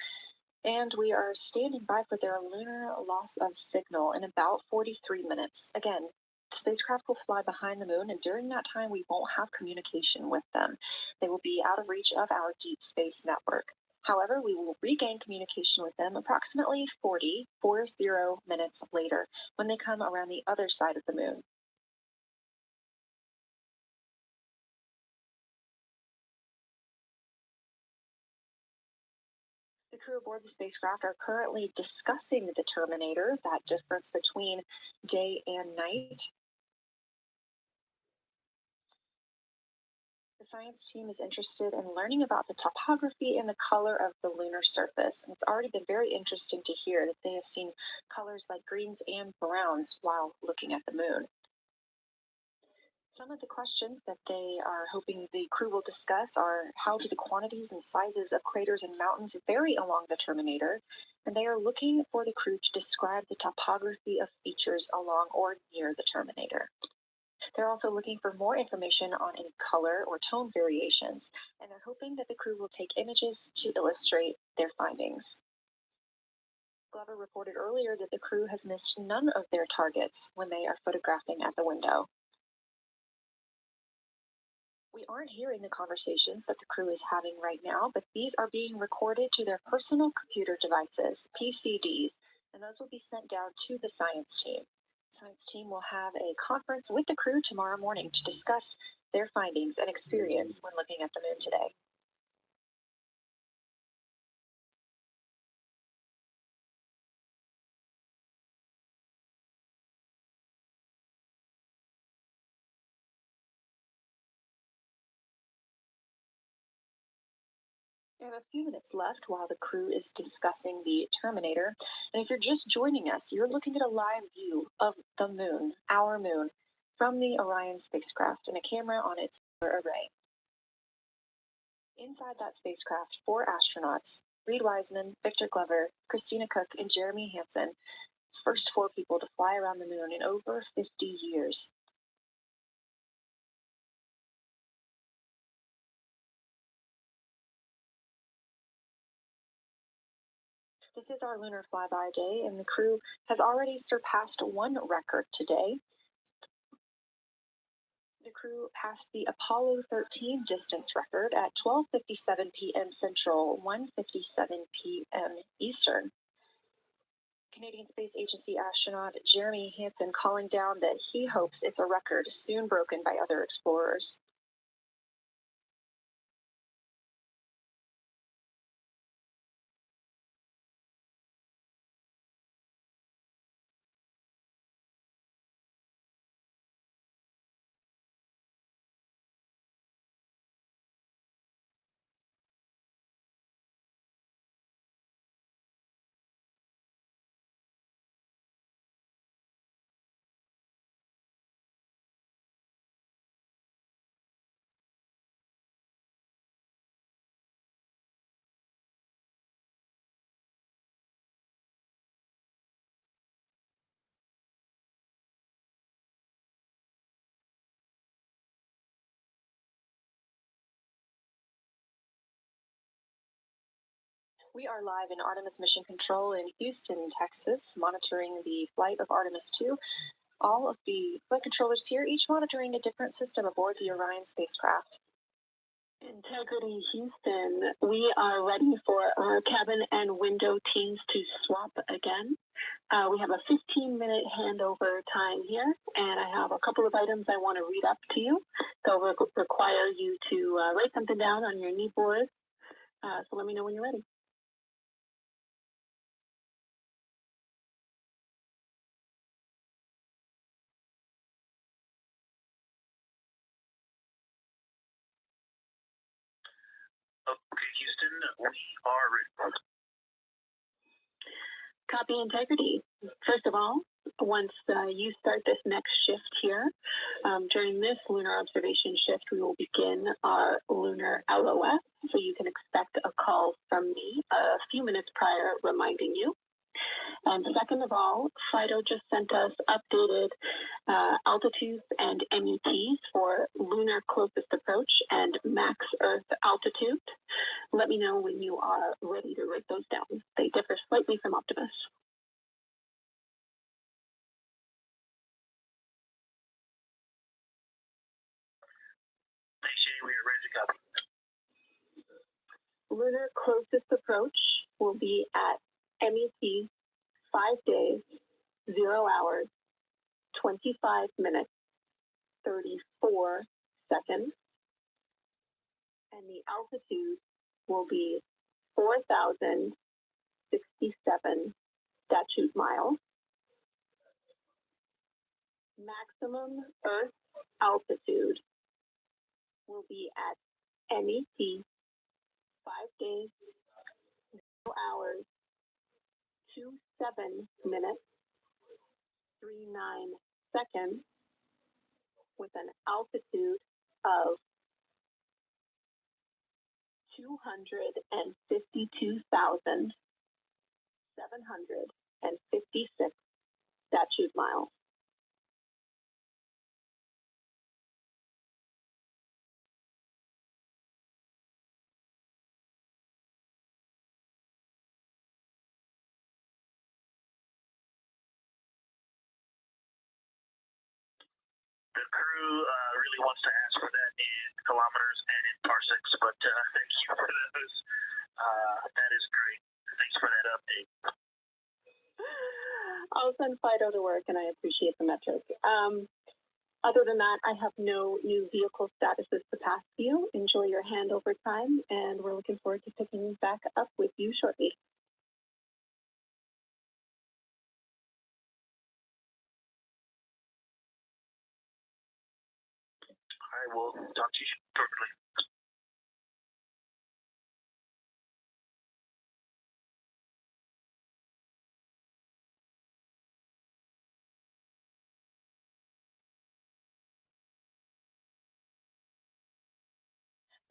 [SPEAKER 5] and we are standing by for their lunar loss of signal in about 43 minutes. Again, the spacecraft will fly behind the moon, and during that time, we won't have communication with them. They will be out of reach of our deep space network. However, we will regain communication with them approximately 40 minutes later when they come around the other side of the moon. The crew aboard the spacecraft are currently discussing the Terminator, that difference between day and night. The science team is interested in learning about the topography and the color of the lunar surface. And it's already been very interesting to hear that they have seen colors like greens and browns while looking at the moon. Some of the questions that they are hoping the crew will discuss are how do the quantities and sizes of craters and mountains vary along the terminator? And they are looking for the crew to describe the topography of features along or near the terminator. They're also looking for more information on any color or tone variations, and they're hoping that the crew will take images to illustrate their findings. Glover reported earlier that the crew has missed none of their targets when they are photographing at the window. We aren't hearing the conversations that the crew is having right now, but these are being recorded to their personal computer devices, PCDs, and those will be sent down to the science team. The science team will have a conference with the crew tomorrow morning to discuss their findings and experience when looking at the moon today. We have a few minutes left while the crew is discussing the terminator. And if you're just joining us, you're looking at a live view of the moon, our moon, from the Orion spacecraft and a camera on its solar array. Inside that spacecraft, 4 astronauts, Reed Wiseman, Victor Glover, Christina Cook, and Jeremy Hansen, first 4 people to fly around the moon in over 50 years. This is our lunar flyby day, and the crew has already surpassed one record today. The crew passed the Apollo 13 distance record at 12:57 p.m. Central, 1:57 p.m. Eastern. Canadian Space Agency astronaut Jeremy Hansen calling down that he hopes it's a record soon broken by other explorers. We are live in Artemis Mission Control in Houston, Texas, monitoring the flight of Artemis II. All of the flight controllers here, each monitoring a different system aboard the Orion spacecraft.
[SPEAKER 9] Integrity Houston, we are ready for our cabin and window teams to swap again. We have a 15-minute handover time here, and I have a couple of items I want to read up to you. So we'll require you to write something down on your knee board. So let me know when you're ready.
[SPEAKER 4] Okay, Houston, we are ready.
[SPEAKER 9] Copy Integrity. First of all, once you start this next shift here, during this lunar observation shift, we will begin our lunar LOS. So you can expect a call from me a few minutes prior reminding you. And second of all, FIDO just sent us updated altitudes and METs for lunar closest approach and max Earth altitude. Let me know when you are ready to write those down. They differ slightly from Optimus.
[SPEAKER 4] Thanks, Jenny. We are ready to copy.
[SPEAKER 9] Lunar closest approach will be at MET 5 days, 0 hours, 25 minutes, 34 seconds. And the altitude will be 4,067 statute miles. Maximum Earth altitude will be at MET 5 days, 0 hours, 27 minutes, 39 seconds, with an altitude of 252,756 statute miles.
[SPEAKER 4] The crew really wants to ask for that in kilometers and in parsecs, but thank you for those. That is great. Thanks for that update.
[SPEAKER 9] I'll send Fido to work, and I appreciate the metric. Other than that, I have no new vehicle statuses to pass to you. Enjoy your handover time, and we're looking forward to picking back up with you shortly.
[SPEAKER 4] I will talk to you shortly.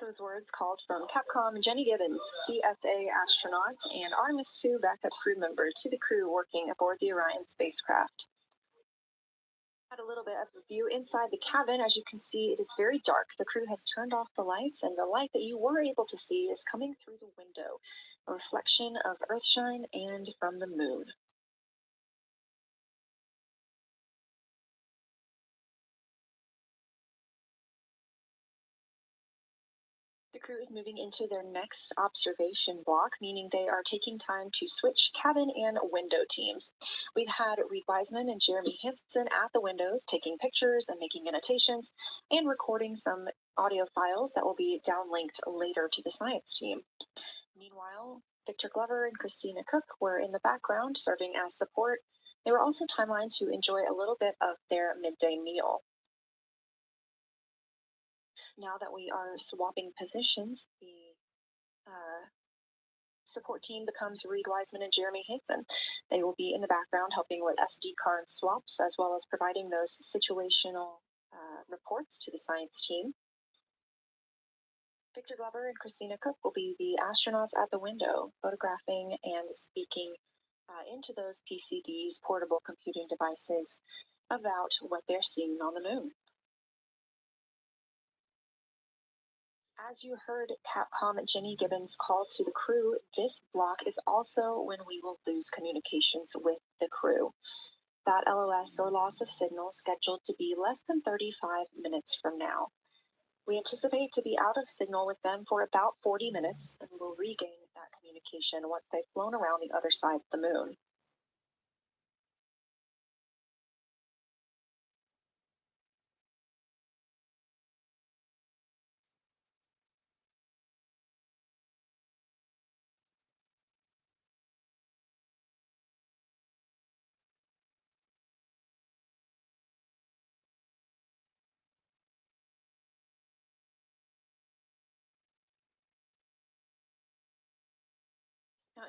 [SPEAKER 5] Those words called from Capcom Jenny Gibbons, CSA astronaut and Artemis II backup crew member to the crew working aboard the Orion spacecraft. Had a little bit of a view inside the cabin. As you can see, it is very dark. The crew has turned off the lights, and the light that you were able to see is coming through the window, a reflection of Earthshine and from the moon. The crew is moving into their next observation block, meaning they are taking time to switch cabin and window teams. We've had Reed Wiseman and Jeremy Hansen at the windows taking pictures and making annotations and recording some audio files that will be downlinked later to the science team. Meanwhile, Victor Glover and Christina Cook were in the background serving as support. They were also timelined to enjoy a little bit of their midday meal. Now that we are swapping positions, the support team becomes Reed Wiseman and Jeremy Hansen. They will be in the background helping with SD card swaps, as well as providing those situational reports to the science team. Victor Glover and Christina Cook will be the astronauts at the window, photographing and speaking into those PCDs, portable computing devices, about what they're seeing on the moon. As you heard Capcom Jenny Gibbons call to the crew, this block is also when we will lose communications with the crew. That LOS, or loss of signal, scheduled to be less than 35 minutes from now. We anticipate to be out of signal with them for about 40 minutes, and will regain that communication once they've flown around the other side of the moon. Now,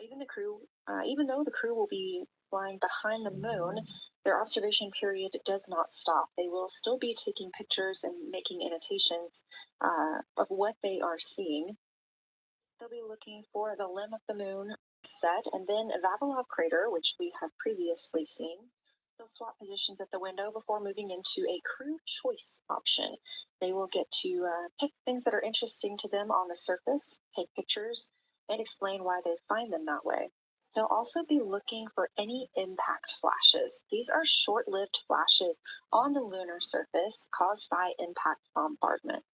[SPEAKER 5] even though the crew will be flying behind the moon, their observation period does not stop. They will still be taking pictures and making annotations of what they are seeing. They'll be looking for the limb of the moon set, and then Vavilov crater, which we have previously seen. They'll swap positions at the window before moving into a crew choice option. They will get to pick things that are interesting to them on the surface, take pictures, and explain why they find them that way. They'll also be looking for any impact flashes. These are short-lived flashes on the lunar surface caused by impact bombardment.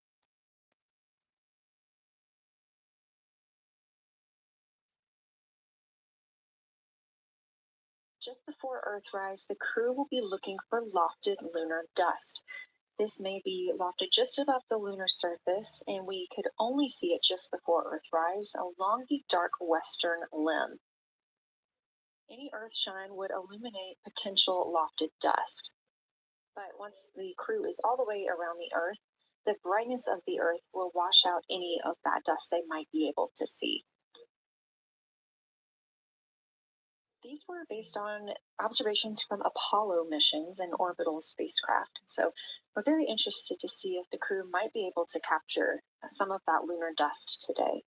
[SPEAKER 5] Just before Earthrise, the crew will be looking for lofted lunar dust. This may be lofted just above the lunar surface, and we could only see it just before Earthrise along the dark western limb. Any Earthshine would illuminate potential lofted dust. But once the crew is all the way around the Earth, the brightness of the Earth will wash out any of that dust they might be able to see. These were based on observations from Apollo missions and orbital spacecraft. So we're very interested to see if the crew might be able to capture some of that lunar dust today.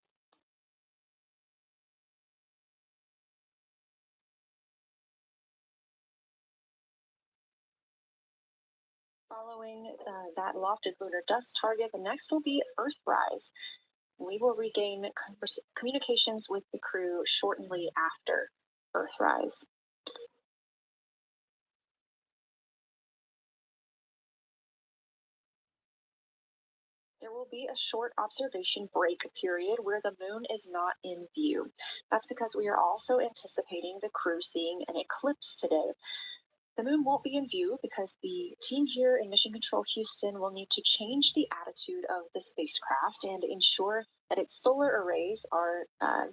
[SPEAKER 5] Following that lofted lunar dust target, the next will be Earthrise. We will regain communications with the crew shortly after Earthrise. There will be a short observation break period where the moon is not in view. That's because we are also anticipating the crew seeing an eclipse today. The moon won't be in view because the team here in Mission Control Houston will need to change the attitude of the spacecraft and ensure that its solar arrays are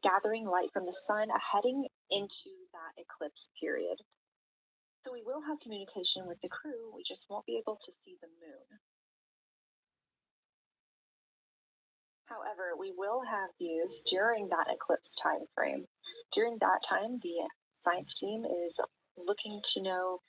[SPEAKER 5] gathering light from the sun heading into that eclipse period. So we will have communication with the crew, we just won't be able to see the moon. However, we will have views during that eclipse time frame. During that time, the science team is looking to know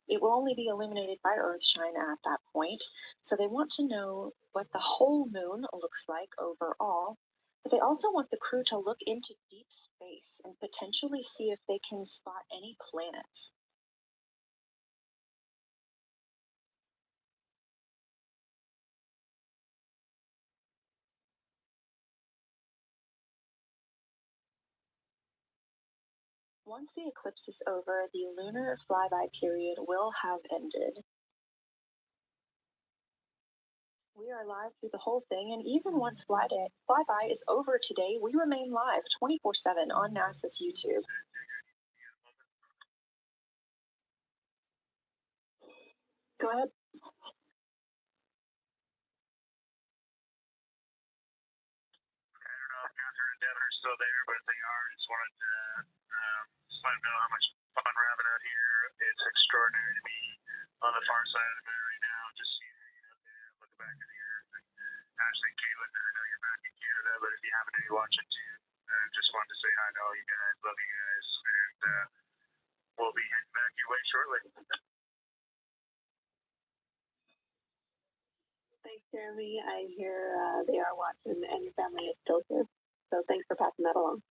[SPEAKER 5] it will only be illuminated by Earthshine at that point, so they want to know what the whole moon looks like overall, but they also want the crew to look into deep space and potentially see if they can spot any planets. Once the eclipse is over, the lunar flyby period will have ended. We are live through the whole thing, and even once flyby is over today, we remain live 24/7 on NASA's YouTube.
[SPEAKER 9] Go ahead.
[SPEAKER 4] I don't know if Catherine and Devin are still there, but if they are, I just wanted to just let them know how much fun we're having out here. It's extraordinary to be on the far side of the moon right now, just hanging out there, looking back at the Earth. And Ashley and Caitlin, I know you're back in Canada, but if you happen to be watching too, just wanted to say hi to all you guys. Love you guys, and we'll be heading back your way shortly.
[SPEAKER 9] Thanks, Jeremy. I hear they are watching and your family is still here. So thanks for passing that along.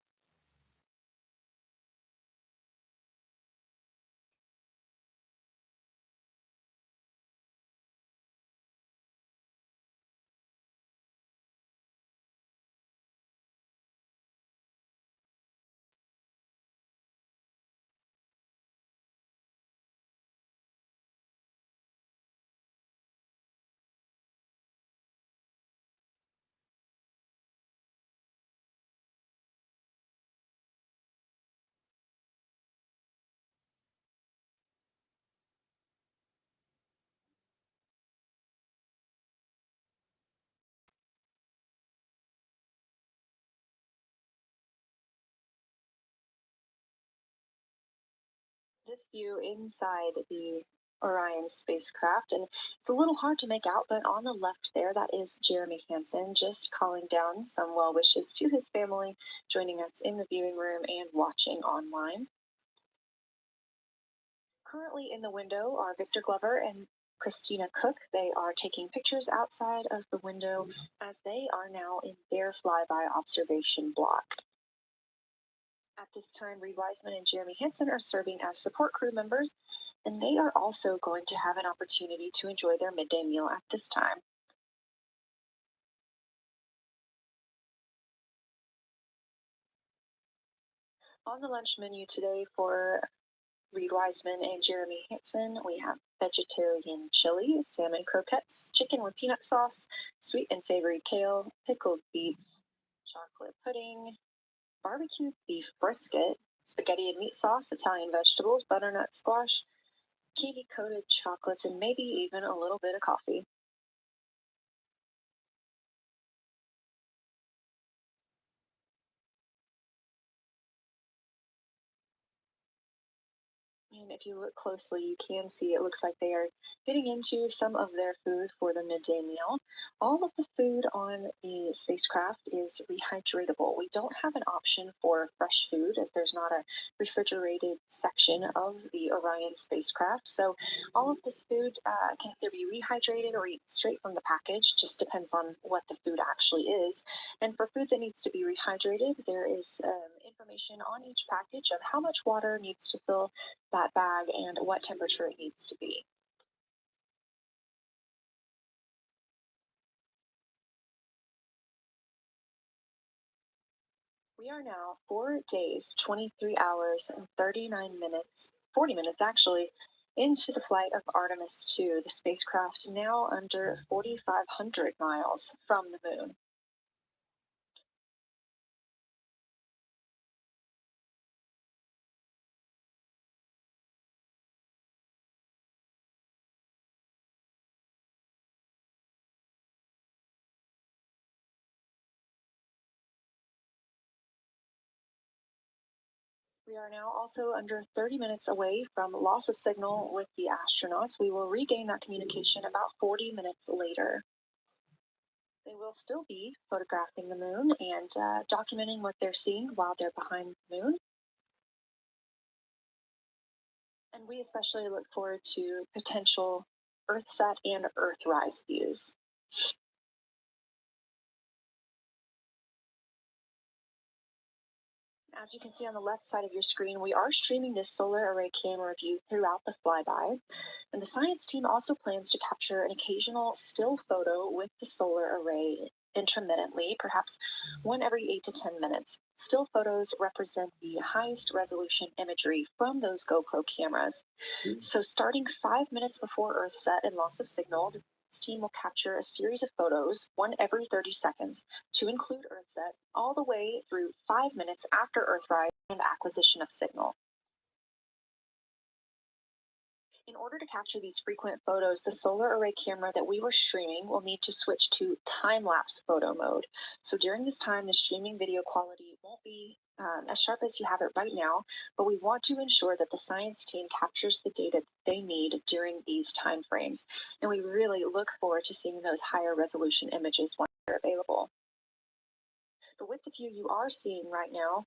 [SPEAKER 5] This view inside the Orion spacecraft, and it's a little hard to make out, but on the left there, that is Jeremy Hansen just calling down some well wishes to his family, joining us in the viewing room and watching online. Currently in the window are Victor Glover and Christina Cook. They are taking pictures outside of the window as they are now in their flyby observation block. At this time, Reed Wiseman and Jeremy Hansen are serving as support crew members, and they are also going to have an opportunity to enjoy their midday meal at this time. On the lunch menu today for Reed Wiseman and Jeremy Hansen, we have vegetarian chili, salmon croquettes, chicken with peanut sauce, sweet and savory kale, pickled beets, chocolate pudding, barbecue beef brisket, spaghetti and meat sauce, Italian vegetables, butternut squash, kiwi coated chocolates, and maybe even a little bit of coffee. And if you look closely, you can see it looks like they are getting into some of their food for the midday meal. All of the food on the spacecraft is rehydratable. We don't have an option for fresh food as there's not a refrigerated section of the Orion spacecraft. So all of this food can either be rehydrated or eaten straight from the package, just depends on what the food actually is. And for food that needs to be rehydrated, there is information on each package of how much water needs to fill that bag and what temperature it needs to be. We are now 4 days, 23 hours, and 39 minutes, 40 minutes actually, into the flight of Artemis II, the spacecraft now under 4,500 miles from the moon. We are now also under 30 minutes away from loss of signal with the astronauts. We will regain that communication about 40 minutes later. They will still be photographing the moon and documenting what they're seeing while they're behind the moon. And we especially look forward to potential Earthset and Earthrise views. As you can see on the left side of your screen, we are streaming this solar array camera view throughout the flyby. And the science team also plans to capture an occasional still photo with the solar array intermittently, perhaps one every 8 to 10 minutes. Still photos represent the highest resolution imagery from those GoPro cameras. So starting 5 minutes before Earthset and loss of signal, the team will capture a series of photos, one every 30 seconds, to include Earthset, all the way through 5 minutes after Earthrise and acquisition of signal. In order to capture these frequent photos, the solar array camera that we were streaming will need to switch to time-lapse photo mode. So during this time, the streaming video quality won't be as sharp as you have it right now, but we want to ensure that the science team captures the data they need during these time frames. And we really look forward to seeing those higher resolution images when they're available. But with the view you are seeing right now,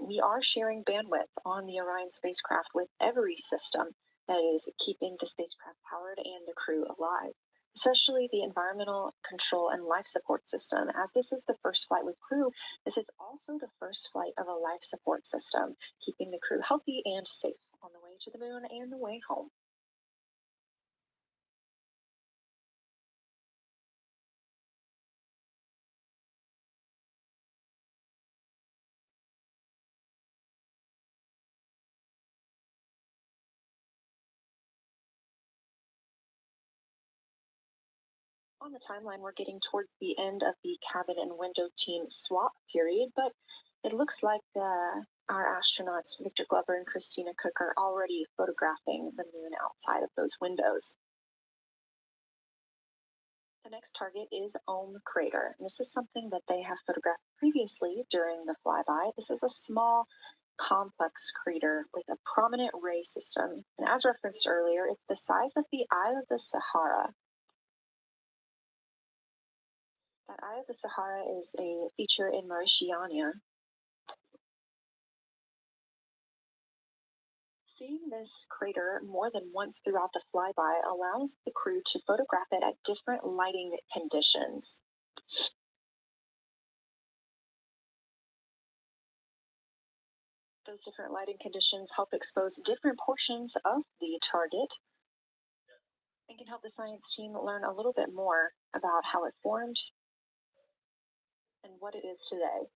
[SPEAKER 5] we are sharing bandwidth on the Orion spacecraft with every system that is keeping the spacecraft powered and the crew alive, especially the environmental control and life support system. As this is the first flight with crew, this is also the first flight of a life support system, keeping the crew healthy and safe on the way to the moon and the way home. On the timeline, we're getting towards the end of the cabin and window team swap period, but it looks like our astronauts, Victor Glover and Christina Cook, are already photographing the moon outside of those windows. The next target is Ohm Crater. And this is something that they have photographed previously during the flyby. This is a small, complex crater with a prominent ray system. And as referenced earlier, it's the size of the Eye of the Sahara. That Eye of the Sahara is a feature in Mauritania. Seeing this crater more than once throughout the flyby allows the crew to photograph it at different lighting conditions. Those different lighting conditions help expose different portions of the target and can help the science team learn a little bit more about how it formed and what it is today.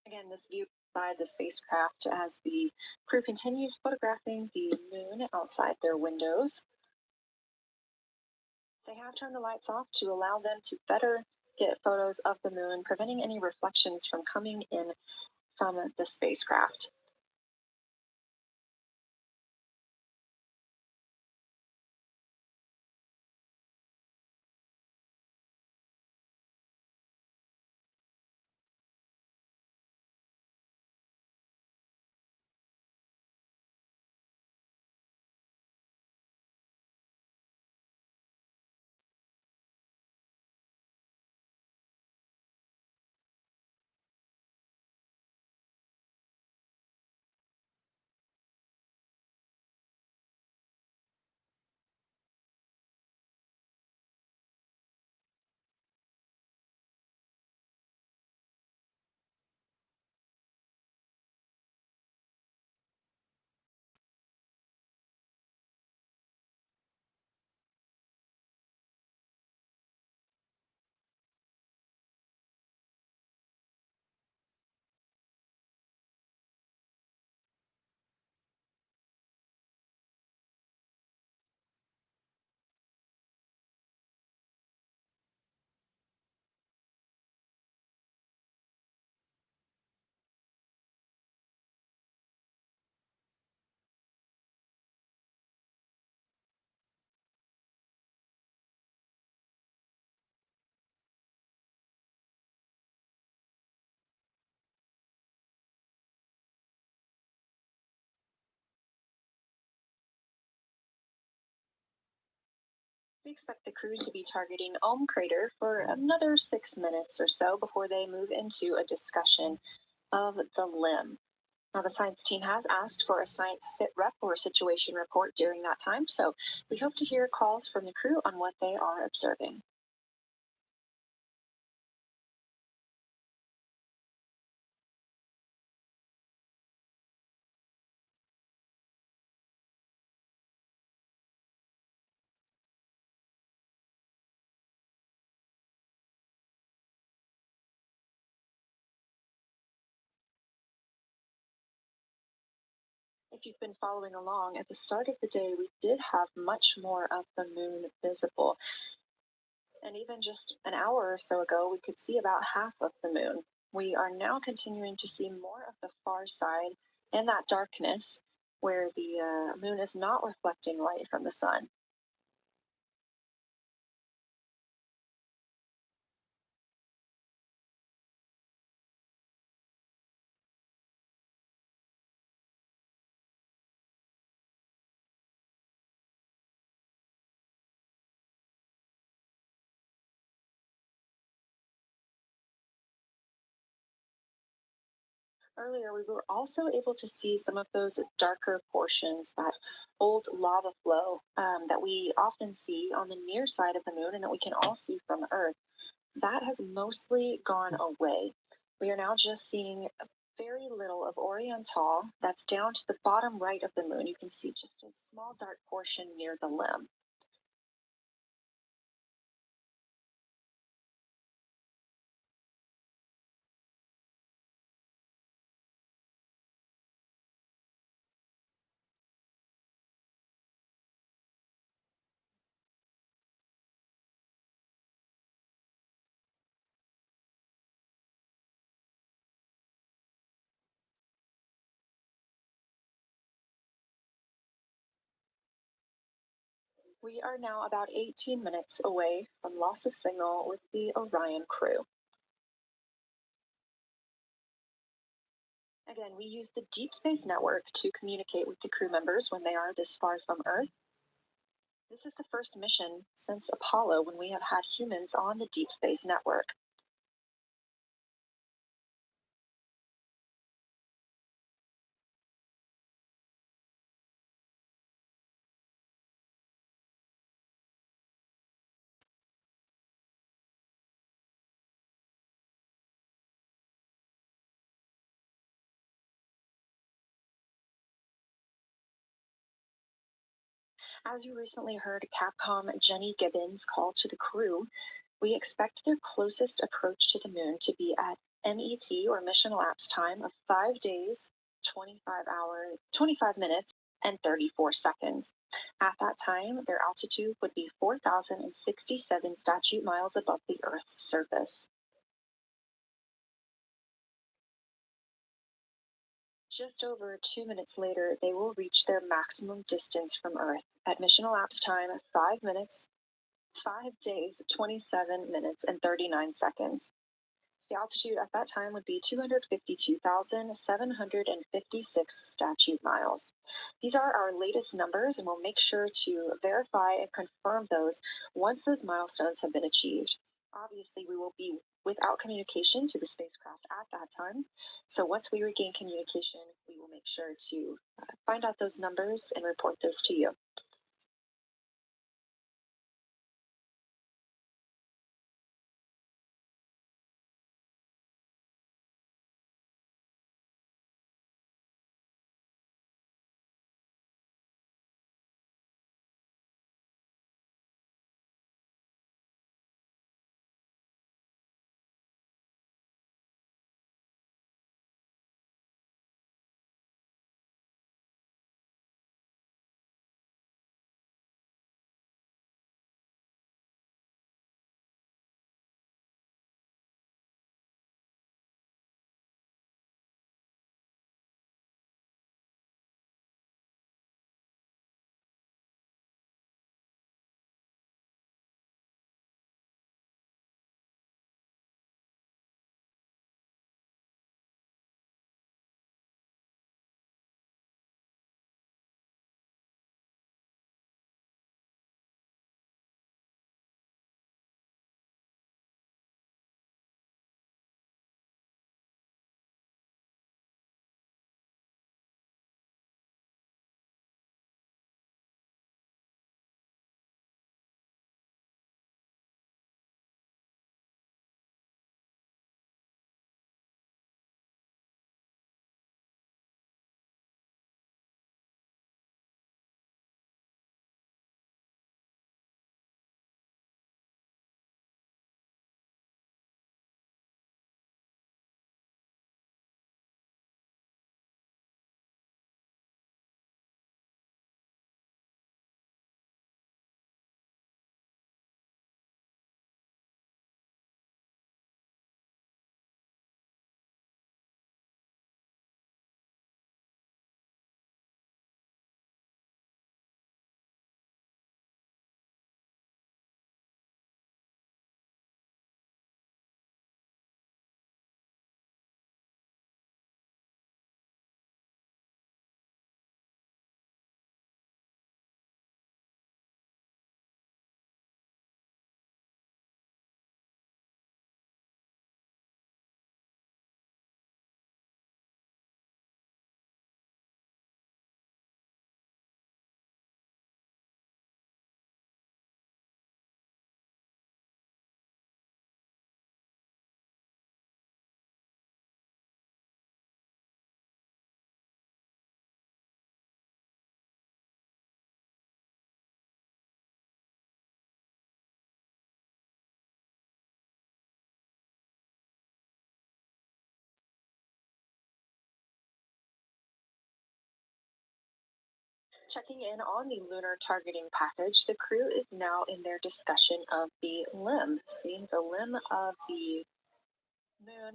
[SPEAKER 5] Again, this view by the spacecraft as the crew continues photographing the moon outside their windows. They have turned the lights off to allow them to better get photos of the moon, preventing any reflections from coming in from the spacecraft. We expect the crew to be targeting Crater for another 6 minutes or so before they move into a discussion of the limb. Now, the science team has asked for a science sit rep or situation report during that time, so we hope to hear calls from the crew on what they are observing. If you've been following along, at the start of the day, we did have much more of the moon visible. And even just an hour or so ago, we could see about half of the moon. We are now continuing to see more of the far side and that darkness where the moon is not reflecting light from the sun. Earlier, we were also able to see some of those darker portions, that old lava flow that we often see on the near side of the moon and that we can all see from Earth. That has mostly gone away. We are now just seeing very little of Oriental. That's down to the bottom right of the moon. You can see just a small dark portion near the limb. We are now about 18 minutes away from loss of signal with the Orion crew. Again, we use the Deep Space Network to communicate with the crew members when they are this far from Earth. This is the first mission since Apollo when we have had humans on the Deep Space Network. As you recently heard Capcom Jenny Gibbons call to the crew, we expect their closest approach to the moon to be at MET or mission elapsed time of 5 days, 25 minutes, and 34 seconds. At that time, their altitude would be 4,067 statute miles above the Earth's surface. Just over 2 minutes later, they will reach their maximum distance from Earth at mission elapsed time of 5 minutes, 5 days, 27 minutes, and 39 seconds. The altitude at that time would be 252,756 statute miles. These are our latest numbers, and we'll make sure to verify and confirm those once those milestones have been achieved. Obviously, we will be without communication to the spacecraft at that time. So once we regain communication, we will make sure to find out those numbers and report those to you. Checking in on the lunar targeting package, the crew is now in their discussion of the limb, seeing the limb of the moon,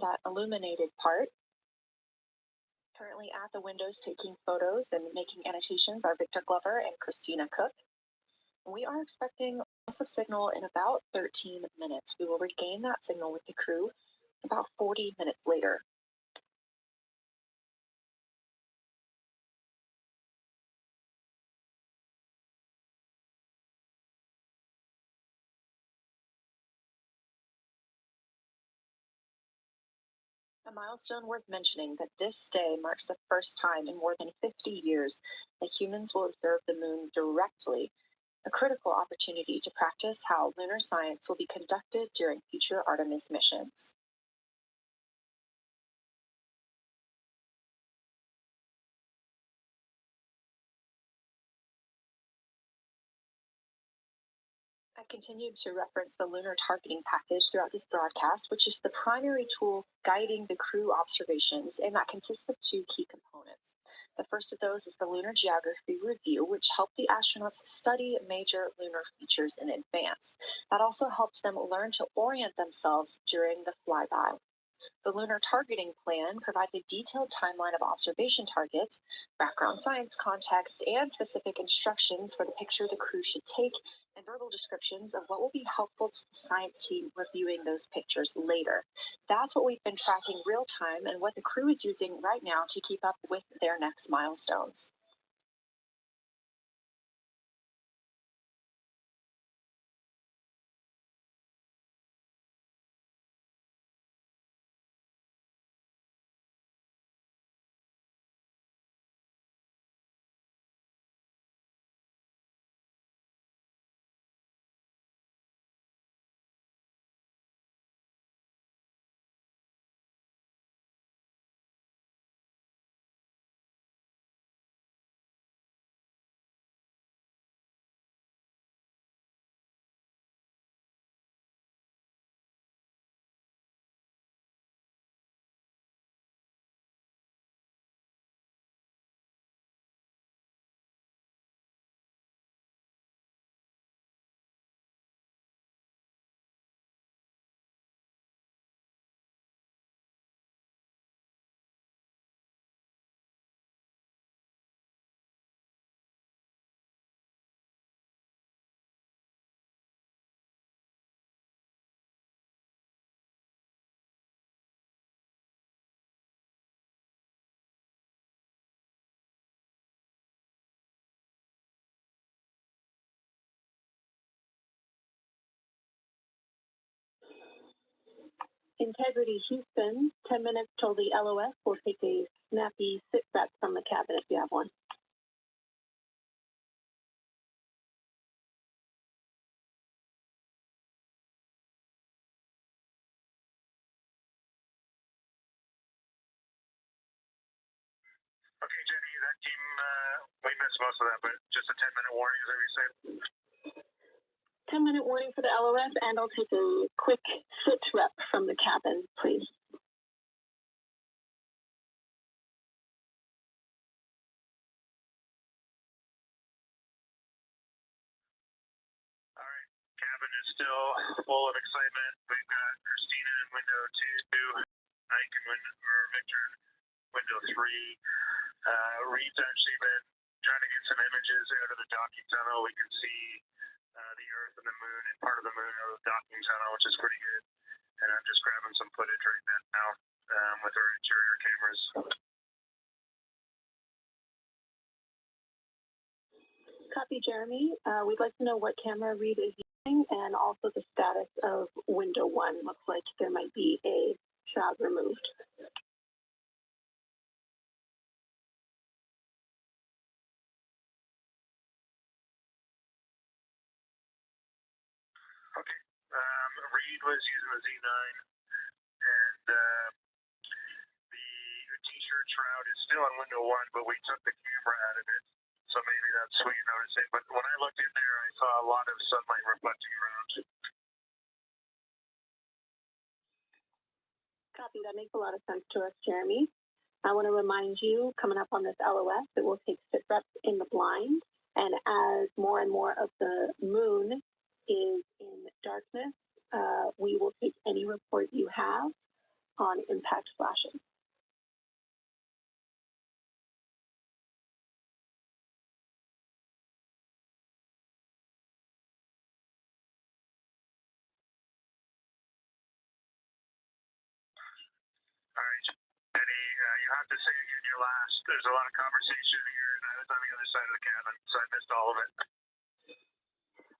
[SPEAKER 5] that illuminated part. Currently at the windows taking photos and making annotations are Victor Glover and Christina Cook. We are expecting loss of signal in about 13 minutes. We will regain that signal with the crew about 40 minutes later. A milestone worth mentioning that this day marks the first time in more than 50 years that humans will observe the moon directly, a critical opportunity to practice how lunar science will be conducted during future Artemis missions. At I've continued to reference the lunar targeting package throughout this broadcast, which is the primary tool guiding the crew observations, and that consists of two key components. The first of those is the Lunar Geography Review, which helped the astronauts study major lunar features in advance. That also helped them learn to orient themselves during the flyby. The Lunar Targeting Plan provides a detailed timeline of observation targets, background science context, and specific instructions for the picture the crew should take, and verbal descriptions of what will be helpful to the science team reviewing those pictures later. That's what we've been tracking real time and what the crew is using right now to keep up with their next milestones.
[SPEAKER 9] Integrity Houston, 10 minutes till the LOS. We'll take a snappy sit rep from the cabin if you have one.
[SPEAKER 4] Okay, Jenny, that team, we missed most of that, but just a 10-minute warning, is that what you said?
[SPEAKER 9] 10-minute warning for the LOS, and I'll take a quick sit rep from the cabin, please.
[SPEAKER 4] All right, cabin is still full of excitement. We've got Christina in window 2, Ike in Victor in window 3. Reed's actually been trying to get some images out of the docking tunnel. We can see the Earth and the Moon and part of the Moon out of the docking tunnel, which is pretty good. And I'm just grabbing some footage right now with our interior cameras.
[SPEAKER 9] Copy, Jeremy. We'd like to know what camera Reed is using and also the status of window 1. Looks like there might be a shroud removed.
[SPEAKER 4] Okay. Reed was using the Z9, and the T-shirt shroud is still on window 1, but we took the camera out of it, so maybe that's what you're noticing. But when I looked in there, I saw a lot of sunlight reflecting around.
[SPEAKER 9] Copy. That makes a lot of sense to us, Jeremy. I want to remind you, coming up on this LOS, that we'll take sit reps in the blind, and as more and more of the moon is in darkness, we will take any report you have on impact flashes.
[SPEAKER 4] All right, Eddie, you have to say again your last. There's a lot of conversation here, and I was on the other side of the cabin, so I missed all of it.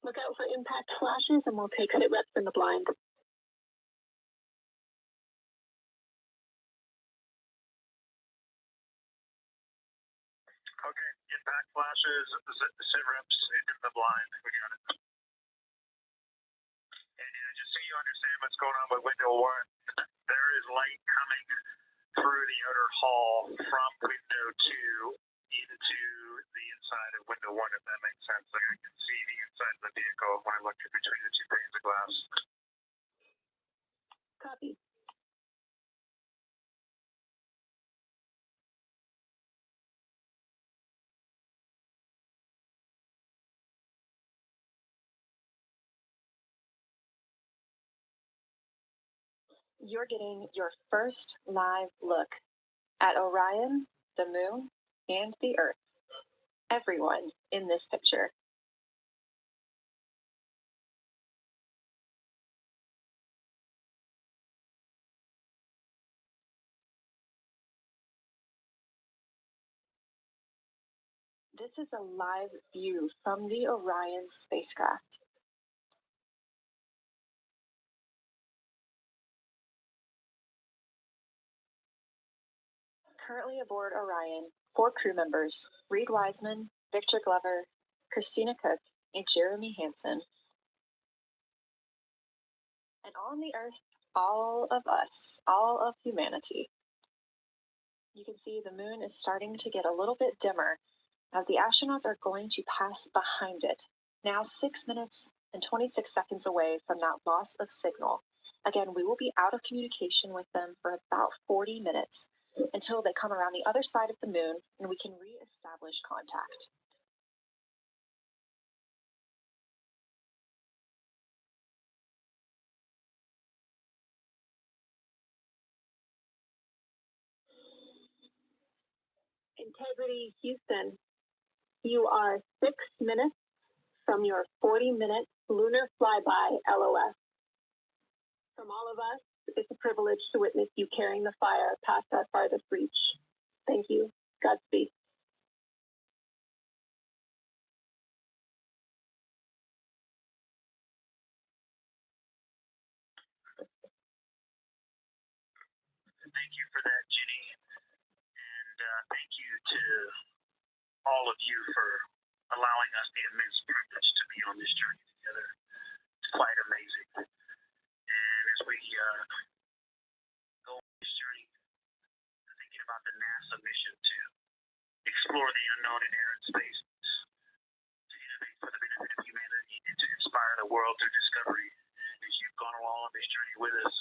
[SPEAKER 9] Look out for impact flashes, and we'll take sit reps in the blind.
[SPEAKER 4] Okay, impact flashes, sit reps into the blind. We got it. And just so you understand what's going on with window 1, there is light coming through the outer hall from window 2 into the inside of window 1, if that makes sense. Like I can see the inside of the vehicle when I look between the
[SPEAKER 5] You're getting your first live look at Orion, the moon, and the Earth. Everyone in this picture. This is a live view from the Orion spacecraft. Currently aboard Orion, 4 crew members: Reed Wiseman, Victor Glover, Christina Cook, and Jeremy Hansen. And on the Earth, all of us, all of humanity. You can see the moon is starting to get a little bit dimmer as the astronauts are going to pass behind it, now 6 minutes and 26 seconds away from that loss of signal. Again, we will be out of communication with them for about 40 minutes until they come around the other side of the moon and we can re-establish contact.
[SPEAKER 9] Integrity Houston, you are 6 minutes from your 40-minute lunar flyby LOS. From all of us, it's a privilege to witness you carrying the fire past our farthest reach. Thank you. Godspeed.
[SPEAKER 4] Thank you for that, Jenny. And thank you to all of you for allowing us the immense privilege to be on this journey together. It's quite amazing. And as we go on this journey, thinking about the NASA mission to explore the unknown in air and space, to innovate for the benefit of humanity, and to inspire the world through discovery. And as you've gone along on this journey with us,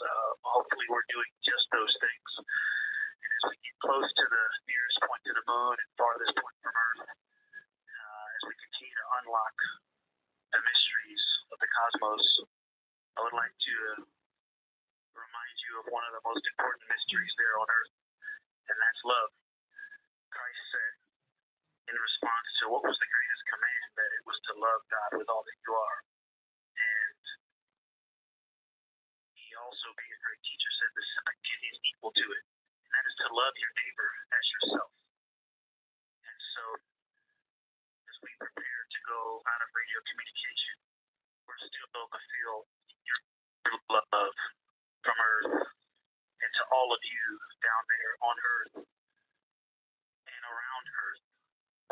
[SPEAKER 4] hopefully we're doing just those things. And as we get close to the nearest point to the moon and farthest point from Earth, as we continue to unlock the mysteries of the cosmos, I would like to remind you of one of the most important mysteries there on Earth, and that's love. Christ said in response to what was the greatest command, that it was to love God with all that you are. And he also, being a great teacher, said the second is equal to it, and that is to love your neighbor as yourself. And so, as we prepare to go out of radio communication, we're still to feel your love from Earth, and to all of you down there on Earth and around Earth,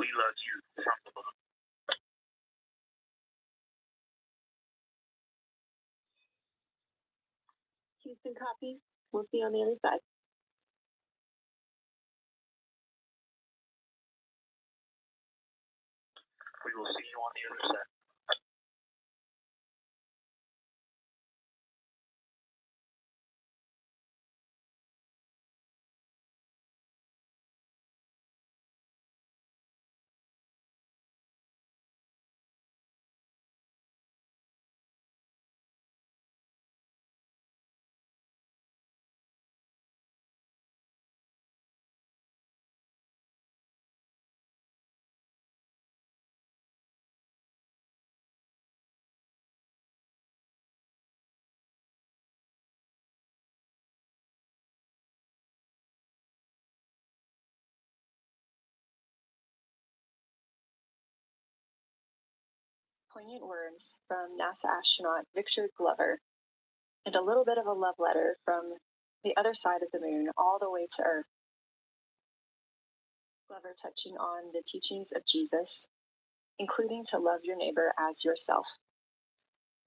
[SPEAKER 4] we love you from the moon.
[SPEAKER 9] Houston copy. We'll see you on the other side.
[SPEAKER 4] We will see you on the other side.
[SPEAKER 5] Poignant words from NASA astronaut Victor Glover, and a little bit of a love letter from the other side of the moon all the way to Earth. Glover touching on the teachings of Jesus, including to love your neighbor as yourself.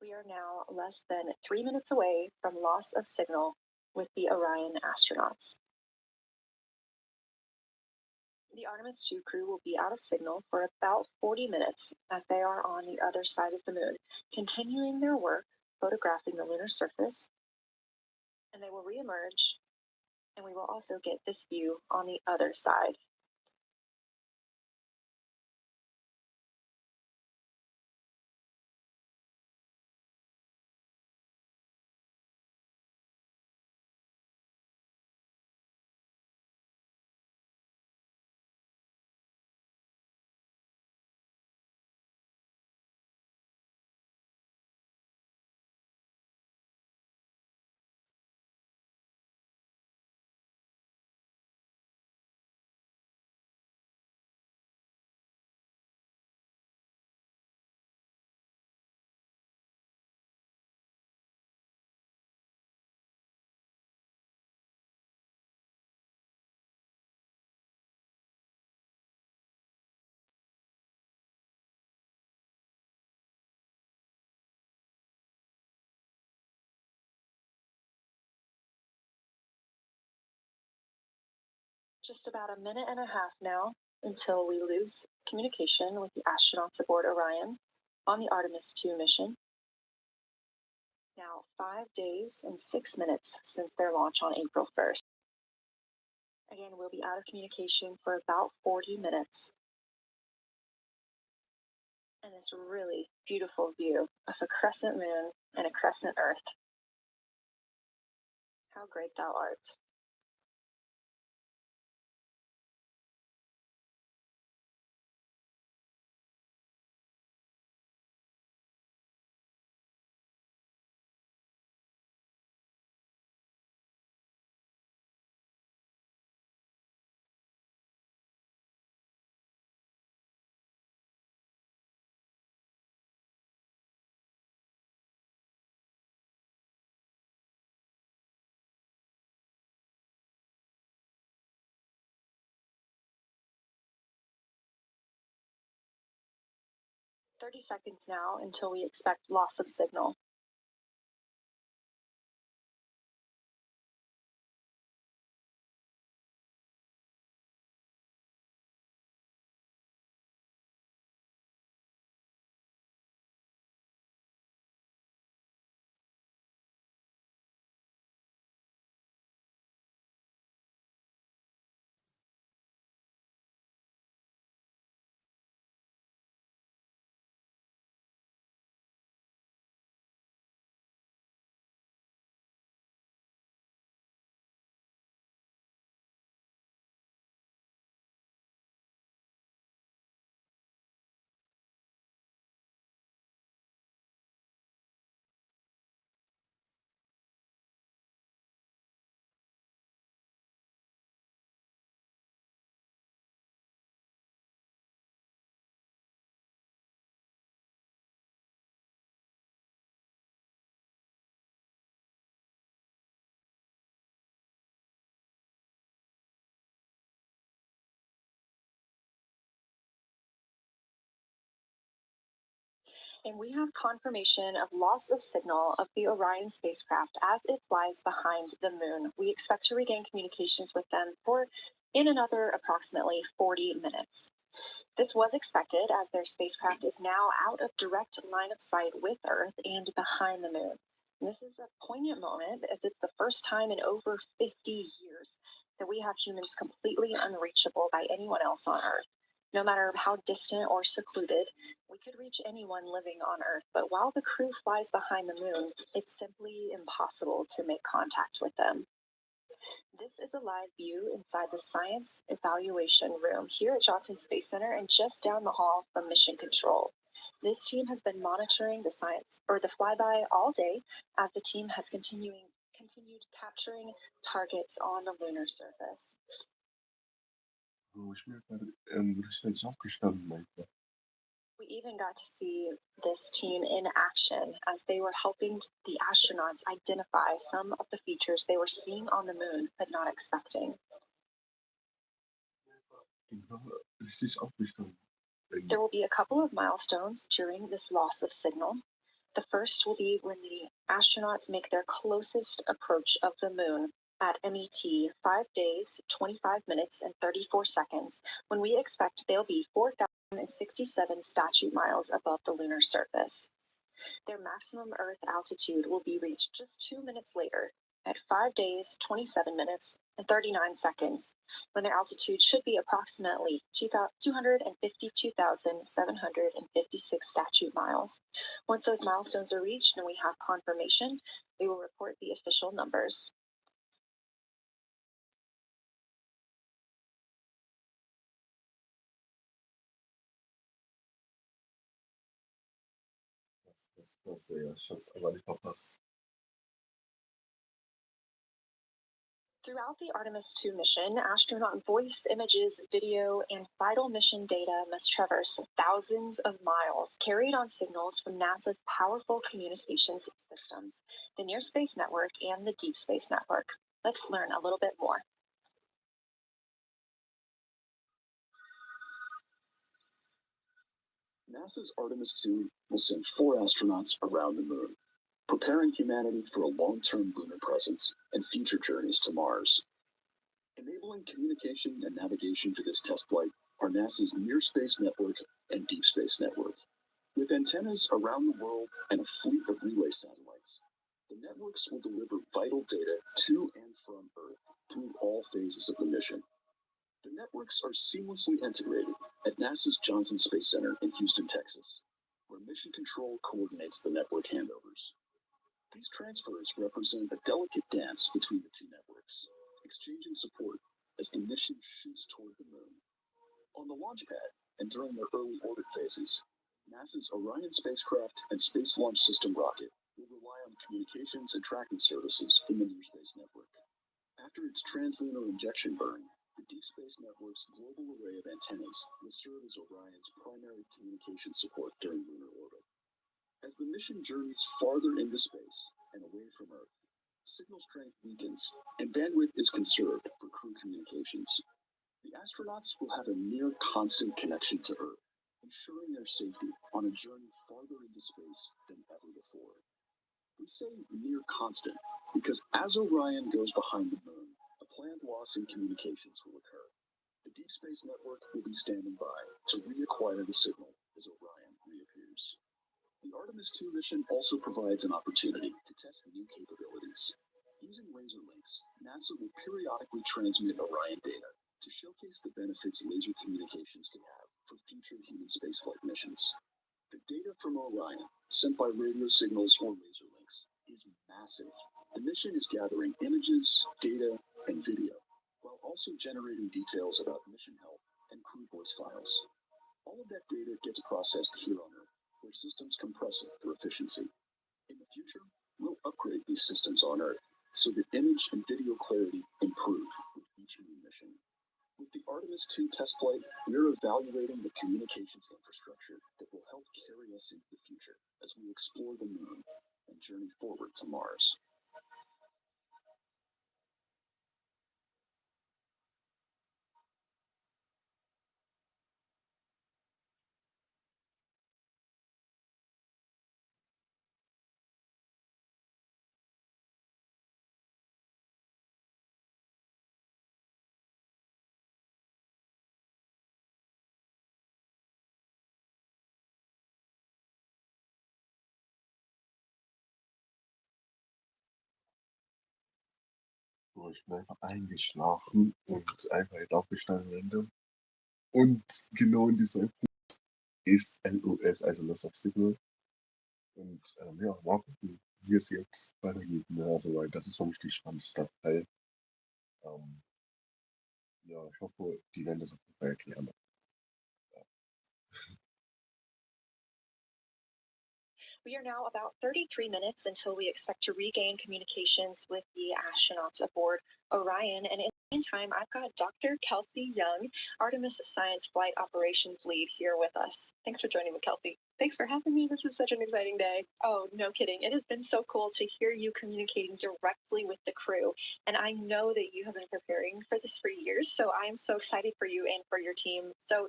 [SPEAKER 5] We are now less than 3 minutes away from loss of signal with the Orion astronauts. The Artemis II crew will be out of signal for about 40 minutes as they are on the other side of the moon, continuing their work photographing the lunar surface, and they will reemerge, and we will also get this view on the other side. Just about a minute and a half now until we lose communication with the astronauts aboard Orion on the Artemis II mission. Now 5 days and 6 minutes since their launch on April 1st. Again, we'll be out of communication for about 40 minutes. And this really beautiful view of a crescent moon and a crescent Earth. How great thou art. Seconds now until we expect loss of signal. And we have confirmation of loss of signal of the Orion spacecraft as it flies behind the moon. We expect to regain communications with them in another approximately 40 minutes. This was expected as their spacecraft is now out of direct line of sight with Earth and behind the moon. And this is a poignant moment as it's the first time in over 50 years that we have humans completely unreachable by anyone else on Earth. No matter how distant or secluded, we could reach anyone living on Earth, but while the crew flies behind the moon, it's simply impossible to make contact with them. This is a live view inside the Science Evaluation Room here at Johnson Space Center and just down the hall from Mission Control. This team has been monitoring the flyby all day as the team has continued capturing targets on the lunar surface. We even got to see this team in action as they were helping the astronauts identify some of the features they were seeing on the moon but not expecting. There will be a couple of milestones during this loss of signal. The first will be when the astronauts make their closest approach of the moon at MET 5 days, 25 minutes, and 34 seconds, when we expect they'll be 4,067 statute miles above the lunar surface. Their maximum Earth altitude will be reached just 2 minutes later, at 5 days, 27 minutes, and 39 seconds, when their altitude should be approximately 252,756 statute miles. Once those milestones are reached and we have confirmation, we will report the official numbers.
[SPEAKER 1] Das ja, ich hab's aber nicht verpasst.
[SPEAKER 5] Throughout the Artemis II mission, astronaut voice, images, video, and vital mission data must traverse thousands of miles, carried on signals from NASA's powerful communications systems, the Near Space Network and the Deep Space Network. Let's learn a little bit more.
[SPEAKER 10] NASA's Artemis II will send 4 astronauts around the moon, preparing humanity for a long-term lunar presence and future journeys to Mars. Enabling allowing communication and navigation for this test flight are NASA's Near Space Network and Deep Space Network. With antennas around the world and a fleet of relay satellites, the networks will deliver vital data to and from Earth through all phases of the mission. The networks are seamlessly integrated at NASA's Johnson Space Center in Houston, Texas, where Mission Control coordinates the network handovers. These transfers represent a delicate dance between the two networks, exchanging support as the mission shoots toward the moon. On the launch pad and during their early orbit phases, NASA's Orion spacecraft and Space Launch System rocket will rely on communications and tracking services from the Near Space Network. After its translunar injection burn, the Deep Space Network's global array of antennas will serve as Orion's primary communication support during lunar orbit. As the mission journeys farther into space and away from Earth, signal strength weakens and bandwidth is conserved for crew communications. The astronauts will have a near constant connection to Earth, ensuring their safety on a journey farther into space than ever before. We say near constant because as Orion goes behind the moon, a planned loss in communications will occur. The Deep Space Network will be standing by to reacquire the signal as Orion reappears. The Artemis II mission also provides an opportunity to test new capabilities. Using laser links, NASA will periodically transmit Orion data to showcase the benefits laser communications can have for future human spaceflight missions. The data from Orion, sent by radio signals or laser links, is massive. The mission is gathering images, data, and video, while also generating details about mission health and crew voice files. All of that data gets processed here on Earth, where systems compress it for efficiency. In the future, we'll upgrade these systems on Earth so that image and video clarity improve with each new mission. With the Artemis II test flight, we're evaluating the communications infrastructure that will help carry us into the future as we explore the moon and journey forward to Mars.
[SPEAKER 1] So, ich bin einfach eingeschlafen und einfach jetzt aufgestanden random. Und genau in dieser Punkt ist LOS, also Loss of Signal. Und ja, mal gucken, wie es jetzt weitergeht. Ne? Also, weil das ist für mich die spannendste Teil. Ja, ich hoffe, die werden das auf jeden Fall erklären.
[SPEAKER 5] We are now about 33 minutes until we expect to regain communications with the astronauts aboard Orion. And in the meantime, I've got Dr. Kelsey Young, Artemis Science Flight Operations Lead, here with us. Thanks for joining me, Kelsey.
[SPEAKER 8] Thanks for having me. This is such an exciting day.
[SPEAKER 5] Oh, no kidding. It has been so cool to hear you communicating directly with the crew. And I know that you have been preparing for this for years, so I'm so excited for you and for your team. So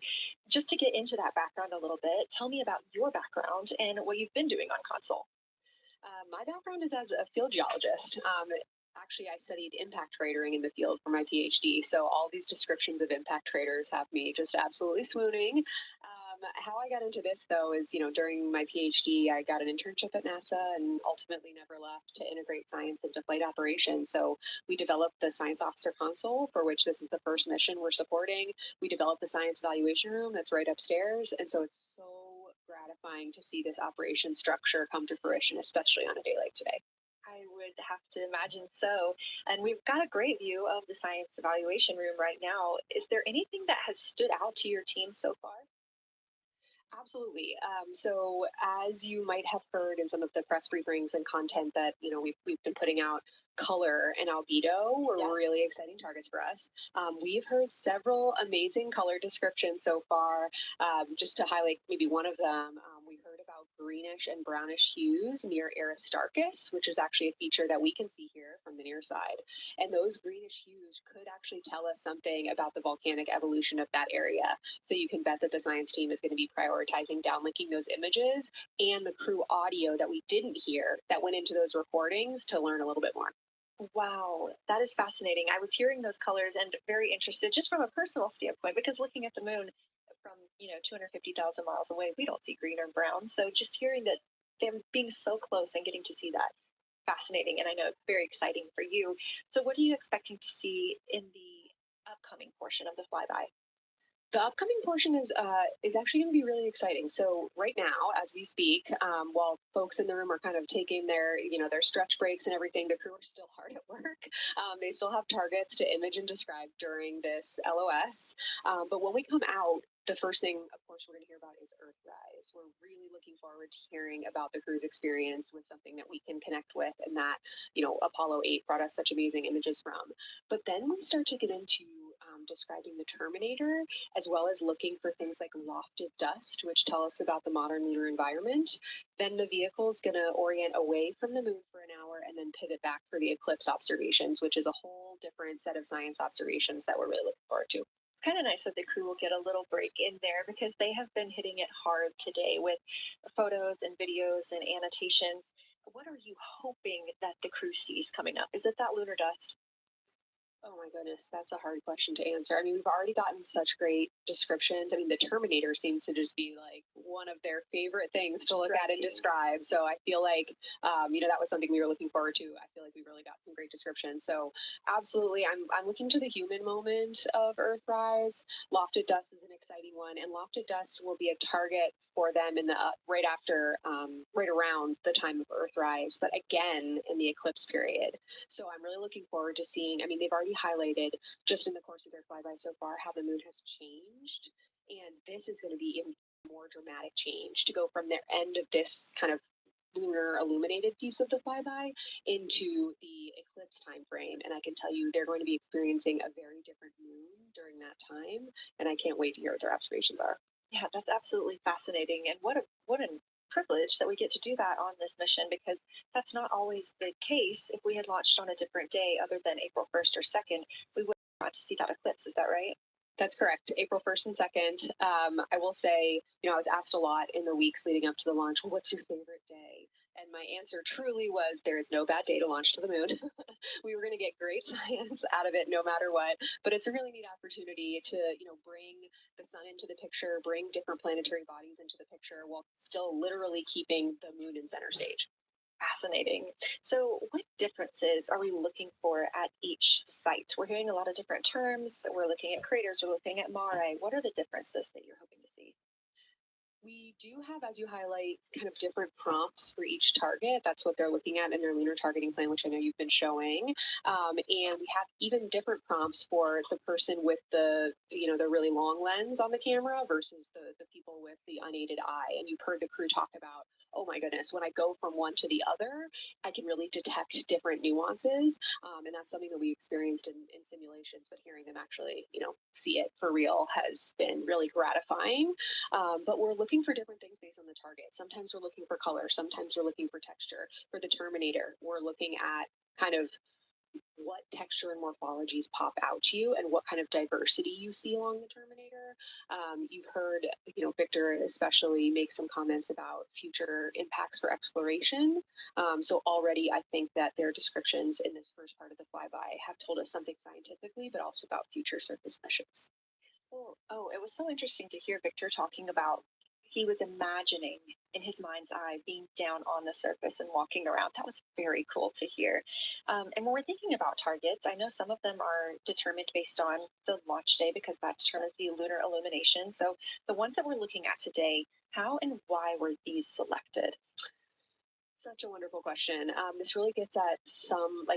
[SPEAKER 5] just to get into that background a little bit, tell me about your background and what you've been doing on console.
[SPEAKER 8] My background is as a field geologist. Actually, I studied impact cratering in the field for my PhD, so all these descriptions of impact craters have me just absolutely swooning. How I got into this, though, is, during my PhD, I got an internship at NASA and ultimately never left to integrate science into flight operations. So we developed the Science Officer Console, for which this is the first mission we're supporting. We developed the Science Evaluation Room that's right upstairs. And so it's so gratifying to see this operation structure come to fruition, especially on a day like today.
[SPEAKER 5] I would have to imagine so. And we've got a great view of the Science Evaluation Room right now. Is there anything that has stood out to your team so far?
[SPEAKER 8] Absolutely. So as you might have heard in some of the press briefings and content that, we've been putting out, color and albedo were really exciting targets for us. We've heard several amazing color descriptions so far. Just to highlight maybe one of them, we heard about greenish and brownish hues near Aristarchus, which is actually a feature that we can see here from the near side. And those greenish hues could actually tell us something about the volcanic evolution of that area. So you can bet that the science team is going to be prioritizing downlinking those images and the crew audio that we didn't hear that went into those recordings to learn a little bit more.
[SPEAKER 5] Wow, that is fascinating. I was hearing those colors and very interested just from a personal standpoint because looking at the moon from, 250,000 miles away, we don't see green or brown. So just hearing that them being so close and getting to see that, fascinating. And I know it's very exciting for you. So what are you expecting to see in the upcoming portion of the flyby?
[SPEAKER 11] The upcoming portion is actually going to be really exciting. So right now, as we speak, while folks in the room are kind of taking their their stretch breaks and everything, the crew are still hard at work. They still have targets to image and describe during this LOS. But when we come out, the first thing, of course, we're going to hear about is Earthrise. We're really looking forward to hearing about the crew's experience with something that we can connect with, and that Apollo 8 brought us such amazing images from. But then we start to get into describing the Terminator, as well as looking for things like lofted dust, which tell us about the modern lunar environment. Then the vehicle is going to orient away from the moon for an hour and then pivot back for the eclipse observations, which is a whole different set of science observations that we're really looking forward to.
[SPEAKER 5] Kind of nice that the crew will get a little break in there because they have been hitting it hard today with photos and videos and annotations. What are you hoping that the crew sees coming up? Is it that lunar dust?
[SPEAKER 11] Oh my goodness, that's a hard question to answer. I mean, we've already gotten such great descriptions. I mean, the Terminator seems to just be like one of their favorite things to look at and describe. So I feel like, that was something we were looking forward to. I feel like we really got some great descriptions. So absolutely, I'm looking to the human moment of Earthrise. Lofted dust is an exciting one, and lofted dust will be a target for them in the right around the time of Earthrise, but again in the eclipse period. So I'm really looking forward to seeing. I mean, they've already highlighted just in the course of their flyby so far how the moon has changed, and this is going to be a more dramatic change to go from their end of this kind of lunar illuminated piece of the flyby into the eclipse time frame. And I can tell you they're going to be experiencing a very different moon during that time, and I can't wait to hear what their observations are.
[SPEAKER 5] Yeah, that's absolutely fascinating, and what a privilege that we get to do that on this mission, because that's not always the case. If we had launched on a different day other than April 1st or 2nd, we would have got to see that eclipse. Is that right?
[SPEAKER 11] That's correct. April 1st and 2nd. I will say, I was asked a lot in the weeks leading up to the launch, well, what's your favorite day? And my answer truly was, there is no bad day to launch to the moon. We were going to get great science out of it no matter what. But it's a really neat opportunity to, bring the sun into the picture, bring different planetary bodies into the picture while still literally keeping the moon in center stage.
[SPEAKER 5] Fascinating. So what differences are we looking for at each site? We're hearing a lot of different terms. We're looking at craters. We're looking at mare. What are the differences that you're hoping to see?
[SPEAKER 11] We do have, as you highlight, kind of different prompts for each target. That's what they're looking at in their lunar targeting plan, which I know you've been showing. And we have even different prompts for the person with the really long lens on the camera versus the people with the unaided eye. And you've heard the crew talk about, oh my goodness, when I go from one to the other, I can really detect different nuances. And that's something that we experienced in simulations, but hearing them actually, see it for real has been really gratifying. But we're looking for different things based on the target. Sometimes we're looking for color. Sometimes we're looking for texture. For the Terminator, we're looking at kind of what texture and morphologies pop out to you and what kind of diversity you see along the Terminator. You've heard, Victor especially make some comments about future impacts for exploration. So already I think that their descriptions in this first part of the flyby have told us something scientifically, but also about future surface missions.
[SPEAKER 5] Oh, it was so interesting to hear Victor talking about he was imagining in his mind's eye being down on the surface and walking around. That was very cool to hear. And when we're thinking about targets, I know some of them are determined based on the launch day because that determines the lunar illumination. So the ones that we're looking at today, how and why were these selected?
[SPEAKER 11] Such a wonderful question. This really gets at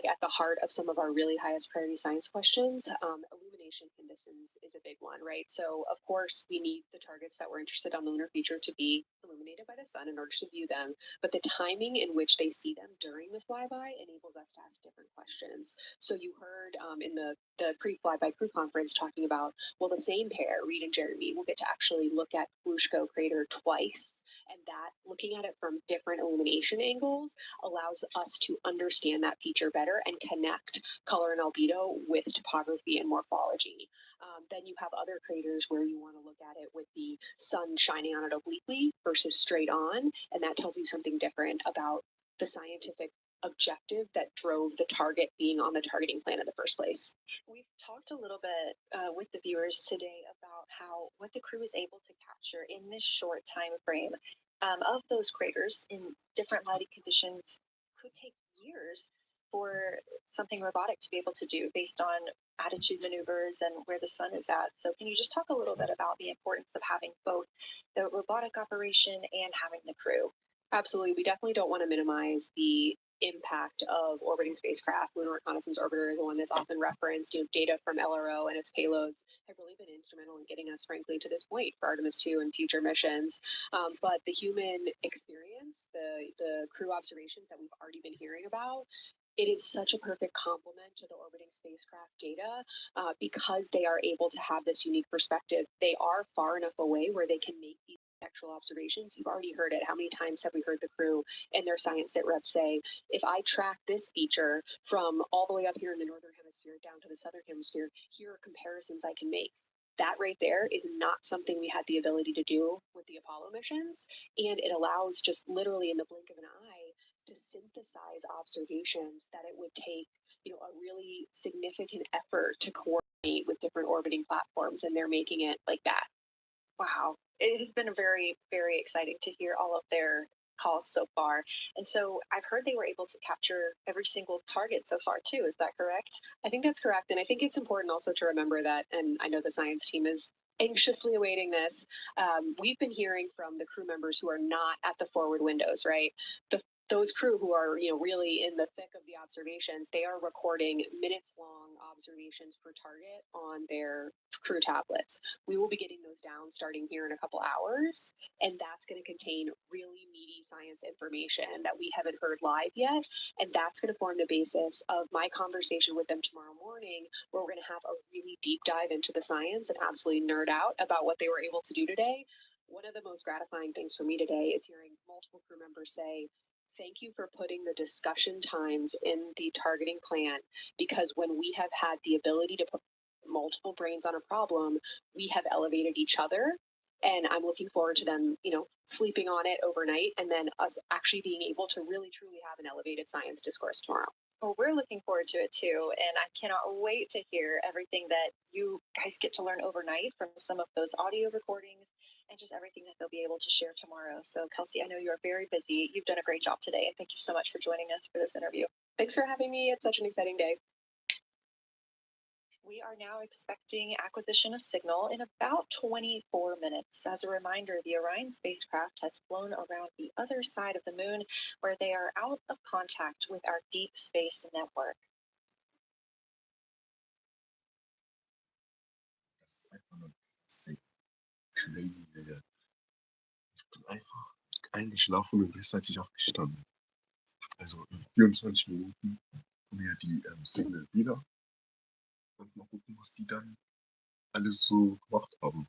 [SPEAKER 11] at the heart of some of our really highest priority science questions. Illumination conditions is a big one, right? So of course we need the targets that we're interested on the lunar feature to be illuminated by the sun in order to view them, but the timing in which they see them during the flyby enables us to ask different questions. So you heard in the pre-flyby crew conference talking about, well, the same pair, Reed and Jeremy, will get to actually look at Ploshko crater twice, and that looking at it from different illumination angles allows us to understand that feature better and connect color and albedo with topography and morphology. Then you have other craters where you want to look at it with the sun shining on it obliquely versus straight on, and that tells you something different about the scientific objective that drove the target being on the targeting plan in the first place.
[SPEAKER 5] We've talked a little bit with the viewers today about how what the crew is able to capture in this short time frame of those craters in different lighting conditions could take years for something robotic to be able to do based on attitude maneuvers and where the sun is at. So can you just talk a little bit about the importance of having both the robotic operation and having the crew?
[SPEAKER 11] Absolutely. We definitely don't want to minimize the impact of orbiting spacecraft. Lunar Reconnaissance Orbiter is the one that's often referenced. Data from LRO and its payloads have really been instrumental in getting us, frankly, to this point for Artemis II and future missions. But the human experience, the crew observations that we've already been hearing about, it is such a perfect complement to the orbiting spacecraft data because they are able to have this unique perspective. They are far enough away where they can make these actual observations. You've already heard it. How many times have we heard the crew and their science sit reps say, if I track this feature from all the way up here in the northern hemisphere down to the southern hemisphere, here are comparisons I can make. That right there is not something we had the ability to do with the Apollo missions, and it allows just literally in the blink of an eye to synthesize observations that it would take, a really significant effort to coordinate with different orbiting platforms, and they're making it like that.
[SPEAKER 5] Wow, it has been very, very exciting to hear all of their calls so far. And so I've heard they were able to capture every single target so far too. Is that correct?
[SPEAKER 11] I think that's correct. And I think it's important also to remember that, and I know the science team is anxiously awaiting this. We've been hearing from the crew members who are not at the forward windows, right? Those crew who are, really in the thick of the observations, they are recording minutes-long observations per target on their crew tablets. We will be getting those down starting here in a couple hours, and that's going to contain really meaty science information that we haven't heard live yet, and that's going to form the basis of my conversation with them tomorrow morning, where we're going to have a really deep dive into the science and absolutely nerd out about what they were able to do today. One of the most gratifying things for me today is hearing multiple crew members say, thank you for putting the discussion times in the targeting plan, because when we have had the ability to put multiple brains on a problem, we have elevated each other. And I'm looking forward to them, sleeping on it overnight and then us actually being able to really truly have an elevated science discourse tomorrow.
[SPEAKER 5] Well, we're looking forward to it too. And I cannot wait to hear everything that you guys get to learn overnight from some of those audio recordings and just everything that they'll be able to share tomorrow. So Kelsey, I know you are very busy. You've done a great job today, and thank you so much for joining us for this interview.
[SPEAKER 11] Thanks for having me. It's such an exciting day.
[SPEAKER 5] We are now expecting acquisition of signal in about 24 minutes. As a reminder, the Orion spacecraft has flown around the other side of the moon, where they are out of contact with our deep space network.
[SPEAKER 1] Das ist einfach nur crazy, Digga. Ich bin einfach eingeschlafen und rechtzeitig aufgestanden. Also in 24 Minuten kommen ja die Signal wieder. Und mal gucken, was die dann alles so gemacht haben.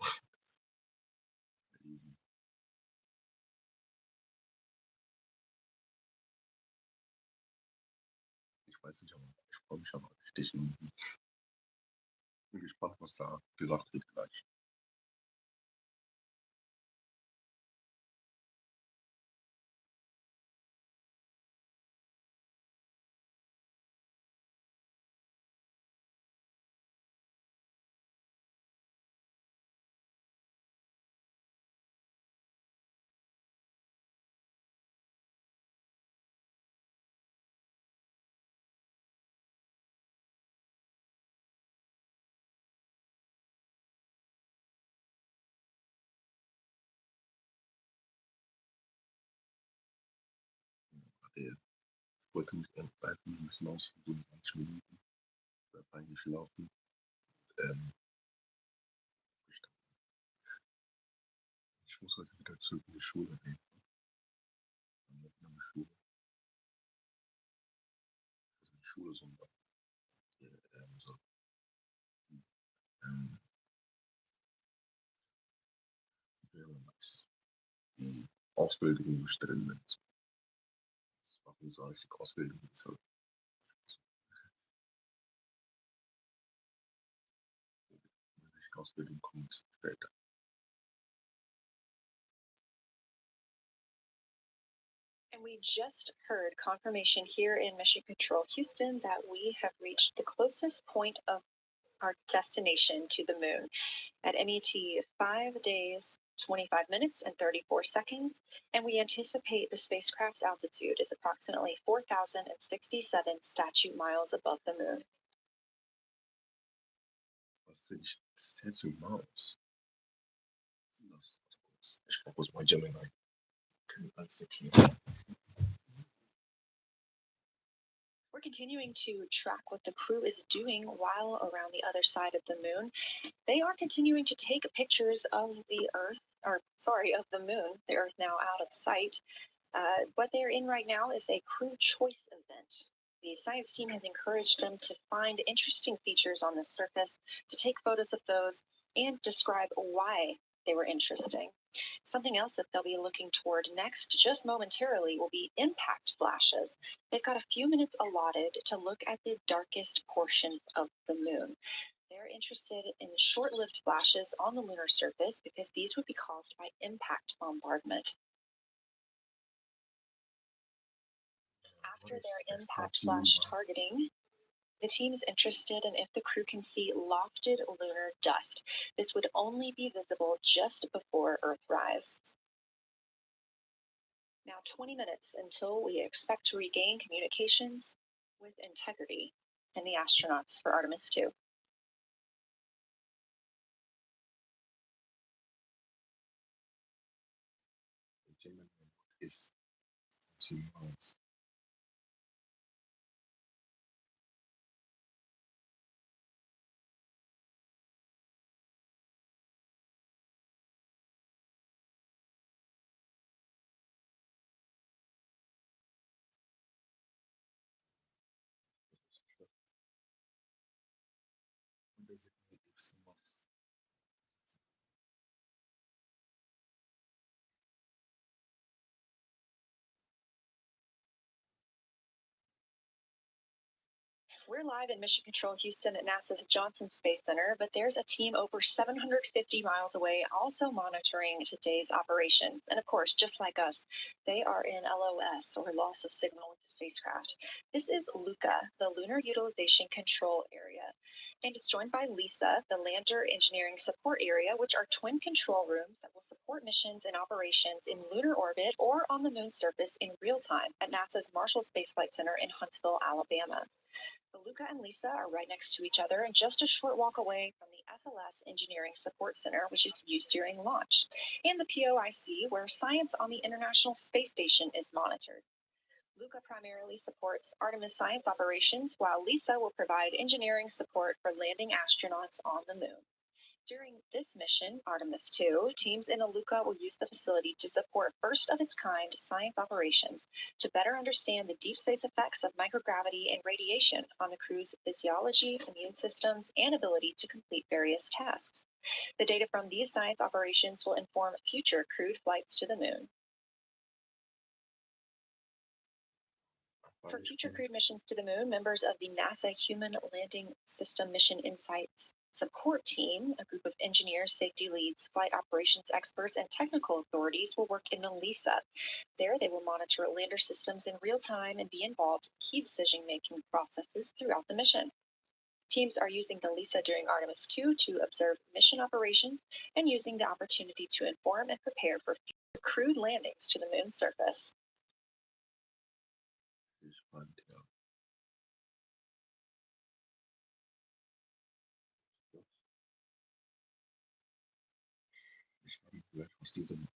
[SPEAKER 1] Ich weiß nicht, aber ich freue mich aber richtig. Bin gespannt, was da gesagt wird gleich. Ich wollte mich einfach ein bisschen ausruhen, 20 Minuten. Ich bin eingeschlafen. Ich muss heute wieder zurück in die Schule gehen. In die Schule. Also die Schule, sondern so. Wäre nice. Die Ausbildung, wo ich drin bin. Das war nicht so richtig Ausbildung. So. Die Ausbildung kommt später.
[SPEAKER 5] And And we just heard confirmation here in Mission Control Houston that we have reached the closest point of our destination to the moon at MET 5 days, 25 minutes, and 34 seconds. And we anticipate the spacecraft's altitude is approximately 4,067 statute miles above the moon.
[SPEAKER 1] Statue miles. Ich brauche my Gemini.
[SPEAKER 5] We're continuing to track what the crew is doing while around the other side of the moon. They are continuing to take pictures of the Earth, of the moon, the Earth now out of sight. What they're in right now is a crew choice event. The science team has encouraged them to find interesting features on the surface, to take photos of those, and describe why they were interesting. Something else that they'll be looking toward next, just momentarily, will be impact flashes. They've got a few minutes allotted to look at the darkest portions of the moon. They're interested in short-lived flashes on the lunar surface because these would be caused by impact bombardment. After their impact flash targeting, the team is interested in if the crew can see lofted lunar dust. This would only be visible just before Earthrise. Now 20 minutes until we expect to regain communications with integrity and the astronauts for Artemis II.
[SPEAKER 1] Gemini is 2 miles. Basically, it's most.
[SPEAKER 5] We're live in Mission Control Houston at NASA's Johnson Space Center, but there's a team over 750 miles away also monitoring today's operations. And of course, just like us, they are in LOS, or loss of signal, with the spacecraft. This is LUCA, the Lunar Utilization Control Area. And it's joined by LISA, the Lander Engineering Support Area, which are twin control rooms that will support missions and operations in lunar orbit or on the moon's surface in real time at NASA's Marshall Space Flight Center in Huntsville, Alabama. The LUCA and LISA are right next to each other and just a short walk away from the SLS Engineering Support Center, which is used during launch, and the POIC, where science on the International Space Station is monitored. LUCA primarily supports Artemis science operations, while LISA will provide engineering support for landing astronauts on the moon. During this mission, Artemis II, teams in LUCA will use the facility to support first-of-its-kind science operations to better understand the deep space effects of microgravity and radiation on the crew's physiology, immune systems, and ability to complete various tasks. The data from these science operations will inform future crewed flights to the moon. For future crewed missions to the moon, members of the NASA Human Landing System Mission Insights Support Team, a group of engineers, safety leads, flight operations experts, and technical authorities will work in the LISA. There, they will monitor lander systems in real time and be involved in key decision-making processes throughout the mission. Teams are using the LISA during Artemis II to observe mission operations and using the opportunity to inform and prepare for future crewed landings to the moon's surface.
[SPEAKER 1] Was diese sind.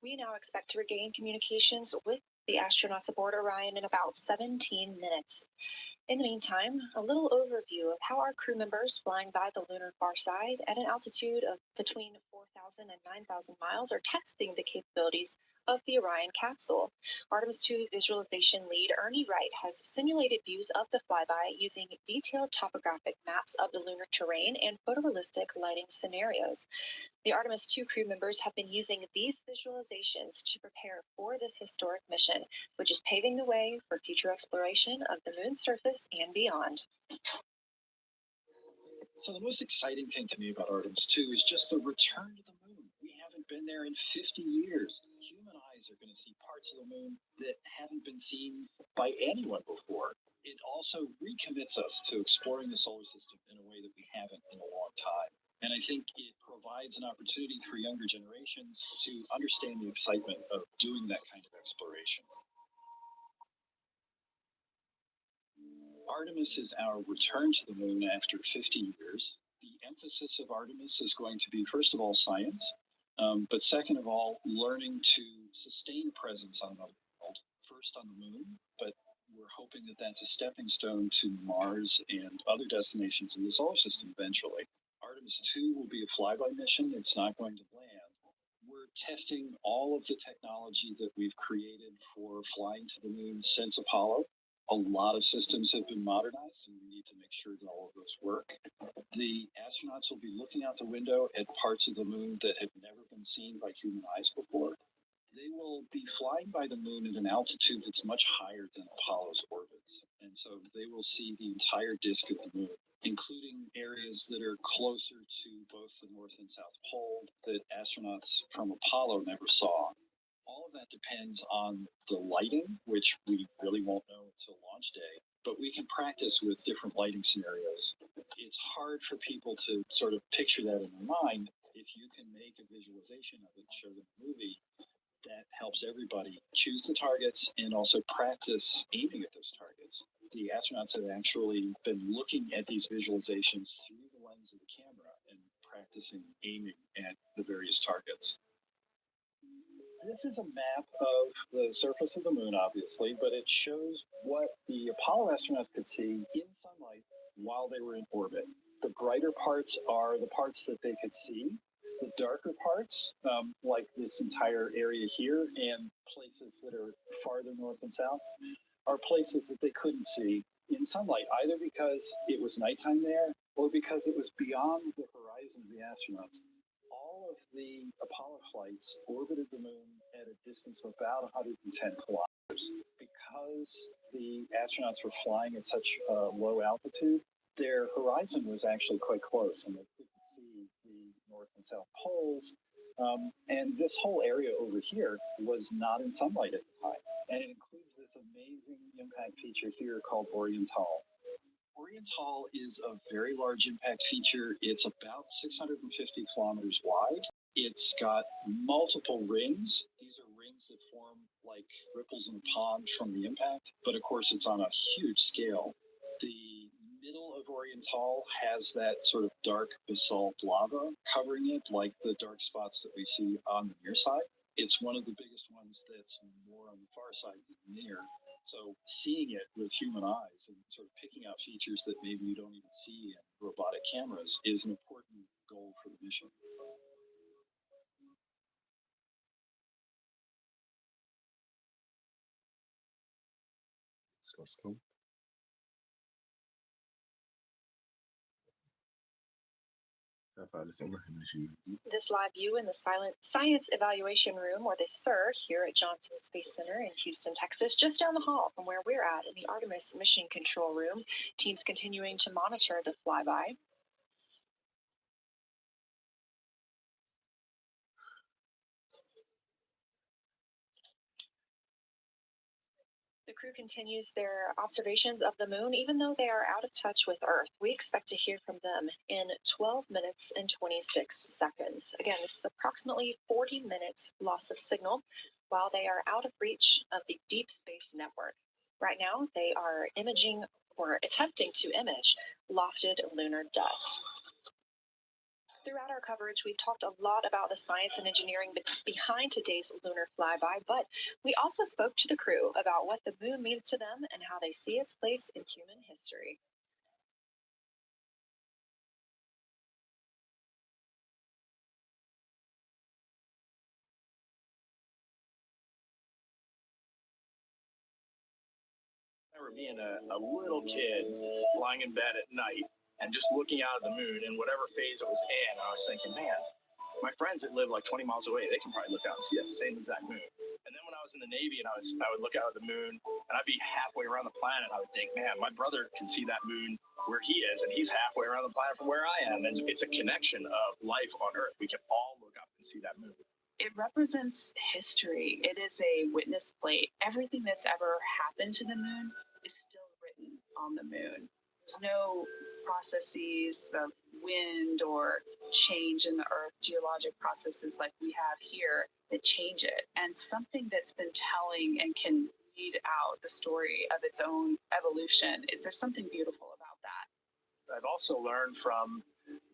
[SPEAKER 5] We now expect to regain communications with the astronauts aboard Orion in about 17 minutes. In the meantime, a little overview of how our crew members flying by the lunar far side at an altitude of between 4,000 and 9,000 miles are testing the capabilities of the Orion capsule. Artemis II visualization lead Ernie Wright has simulated views of the flyby using detailed topographic maps of the lunar terrain and photorealistic lighting scenarios. The Artemis II crew members have been using these visualizations to prepare for this historic mission, which is paving the way for future exploration of the moon's surface and beyond.
[SPEAKER 10] So the most exciting thing to me about Artemis II is just the return to the moon. We haven't been there in 50 years. Human eyes are going to see parts of the moon that haven't been seen by anyone before. It also recommits us to exploring the solar system in a way that we haven't in a long time. And I think it provides an opportunity for younger generations to understand the excitement of doing that kind of exploration. Artemis is our return to the moon after 50 years. The emphasis of Artemis is going to be, first of all, science, but second of all, learning to sustain presence on another world, first on the moon, but we're hoping that that's a stepping stone to Mars and other destinations in the solar system eventually. Artemis II will be a flyby mission. It's not going to land. We're testing all of the technology that we've created for flying to the moon since Apollo. A lot of systems have been modernized, and we need to make sure that all of those work. The astronauts will be looking out the window at parts of the moon that have never been seen by human eyes before. They will be flying by the moon at an altitude that's much higher than Apollo's orbits. And so they will see the entire disk of the moon, including areas that are closer to both the North and South Pole that astronauts from Apollo never saw. All of that depends on the lighting, which we really won't know until launch day, but we can practice with different lighting scenarios. It's hard for people to sort of picture that in their mind. If you can make a visualization of it, show them a movie, that helps everybody choose the targets and also practice aiming at those targets. The astronauts have actually been looking at these visualizations through the lens of the camera and practicing aiming at the various targets. This is a map of the surface of the moon, obviously, but it shows what the Apollo astronauts could see in sunlight while they were in orbit. The brighter parts are the parts that they could see. The darker parts, like this entire area here and places that are farther north and south, are places that they couldn't see in sunlight, either because it was nighttime there or because it was beyond the horizon of the astronauts. All of the Apollo flights orbited the moon at a distance of about 110 kilometers. Because the astronauts were flying at such a low altitude, their horizon was actually quite close, and they couldn't see the North and South poles. And this whole area over here was not in sunlight at the time. And it includes this amazing impact feature here called Oriental. Oriental is a very large impact feature. It's about 650 kilometers wide. It's got multiple rings. These are rings that form like ripples in a pond from the impact, but of course it's on a huge scale. The middle of Oriental has that sort of dark basalt lava covering it, like the dark spots that we see on the near side. It's one of the biggest ones that's more on the far side than near. So seeing it with human eyes and sort of picking out features that maybe you don't even see in robotic cameras is an important goal for the mission.
[SPEAKER 1] Source code.
[SPEAKER 5] This live view in the Science Evaluation Room, or the SIR, here at Johnson Space Center in Houston, Texas, just down the hall from where we're at in the Artemis Mission Control Room. Teams continuing to monitor the flyby. The crew continues their observations of the moon, even though they are out of touch with Earth. We expect to hear from them in 12 minutes and 26 seconds. Again, this is approximately 40 minutes loss of signal while they are out of reach of the Deep Space Network. Right now, they are imaging or attempting to image lofted lunar dust. Throughout our coverage, we've talked a lot about the science and engineering behind today's lunar flyby, but we also spoke to the crew about what the moon means to them and how they see its place in human history.
[SPEAKER 12] I remember being a little kid lying in bed at night and just looking out at the moon in whatever phase it was in. I was thinking, man, my friends that live like 20 miles away, they can probably look out and see that same exact moon. And then when I was in the Navy and I would look out at the moon and I'd be halfway around the planet, I would think, man, my brother can see that moon where he is and he's halfway around the planet from where I am. And it's a connection of life on Earth. We can all look up and see that moon.
[SPEAKER 13] It represents history. It is a witness plate. Everything that's ever happened to the moon is still written on the moon. There's no processes of wind or change in the Earth, geologic processes like we have here that change it. And something that's been telling and can read out the story of its own evolution, there's something beautiful about that.
[SPEAKER 12] I've also learned from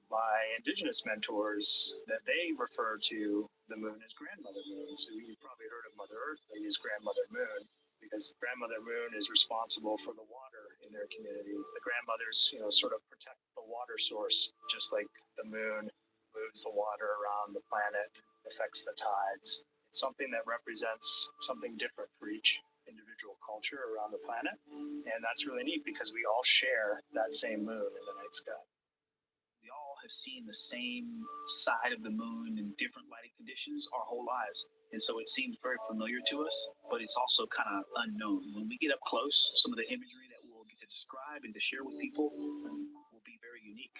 [SPEAKER 12] my indigenous mentors that they refer to the moon as grandmother moon. So you've probably heard of Mother Earth, they use grandmother moon because grandmother moon is responsible for the water in their community. The grandmothers, sort of protect the water source, just like the moon moves the water around the planet, affects the tides. It's something that represents something different for each individual culture around the planet. And that's really neat because we all share that same moon in the night sky.
[SPEAKER 13] We all have seen the same side of the moon in different lighting conditions our whole lives. And so it seems very familiar to us, but it's also kind of unknown. When we get up close, some of the imagery that we'll get to describe and to share with people will be very unique.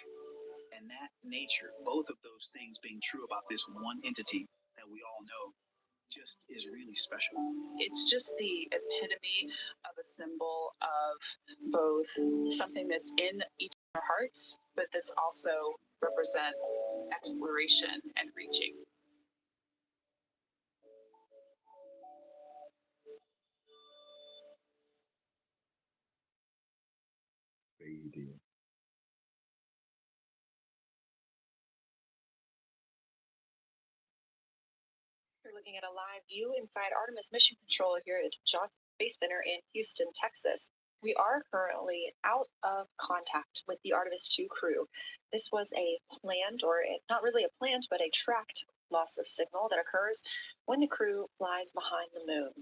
[SPEAKER 13] And that nature, both of those things being true about this one entity that we all know, just is really special. It's just the epitome of a symbol of both something that's in each of our hearts, but this also represents exploration and reaching.
[SPEAKER 1] Fading.
[SPEAKER 5] You're looking at a live view inside Artemis Mission Control here at Johnson Space Center in Houston, Texas. We are currently out of contact with the Artemis II crew. This was a planned, or not really a planned, but a tracked loss of signal that occurs when the crew flies behind the moon.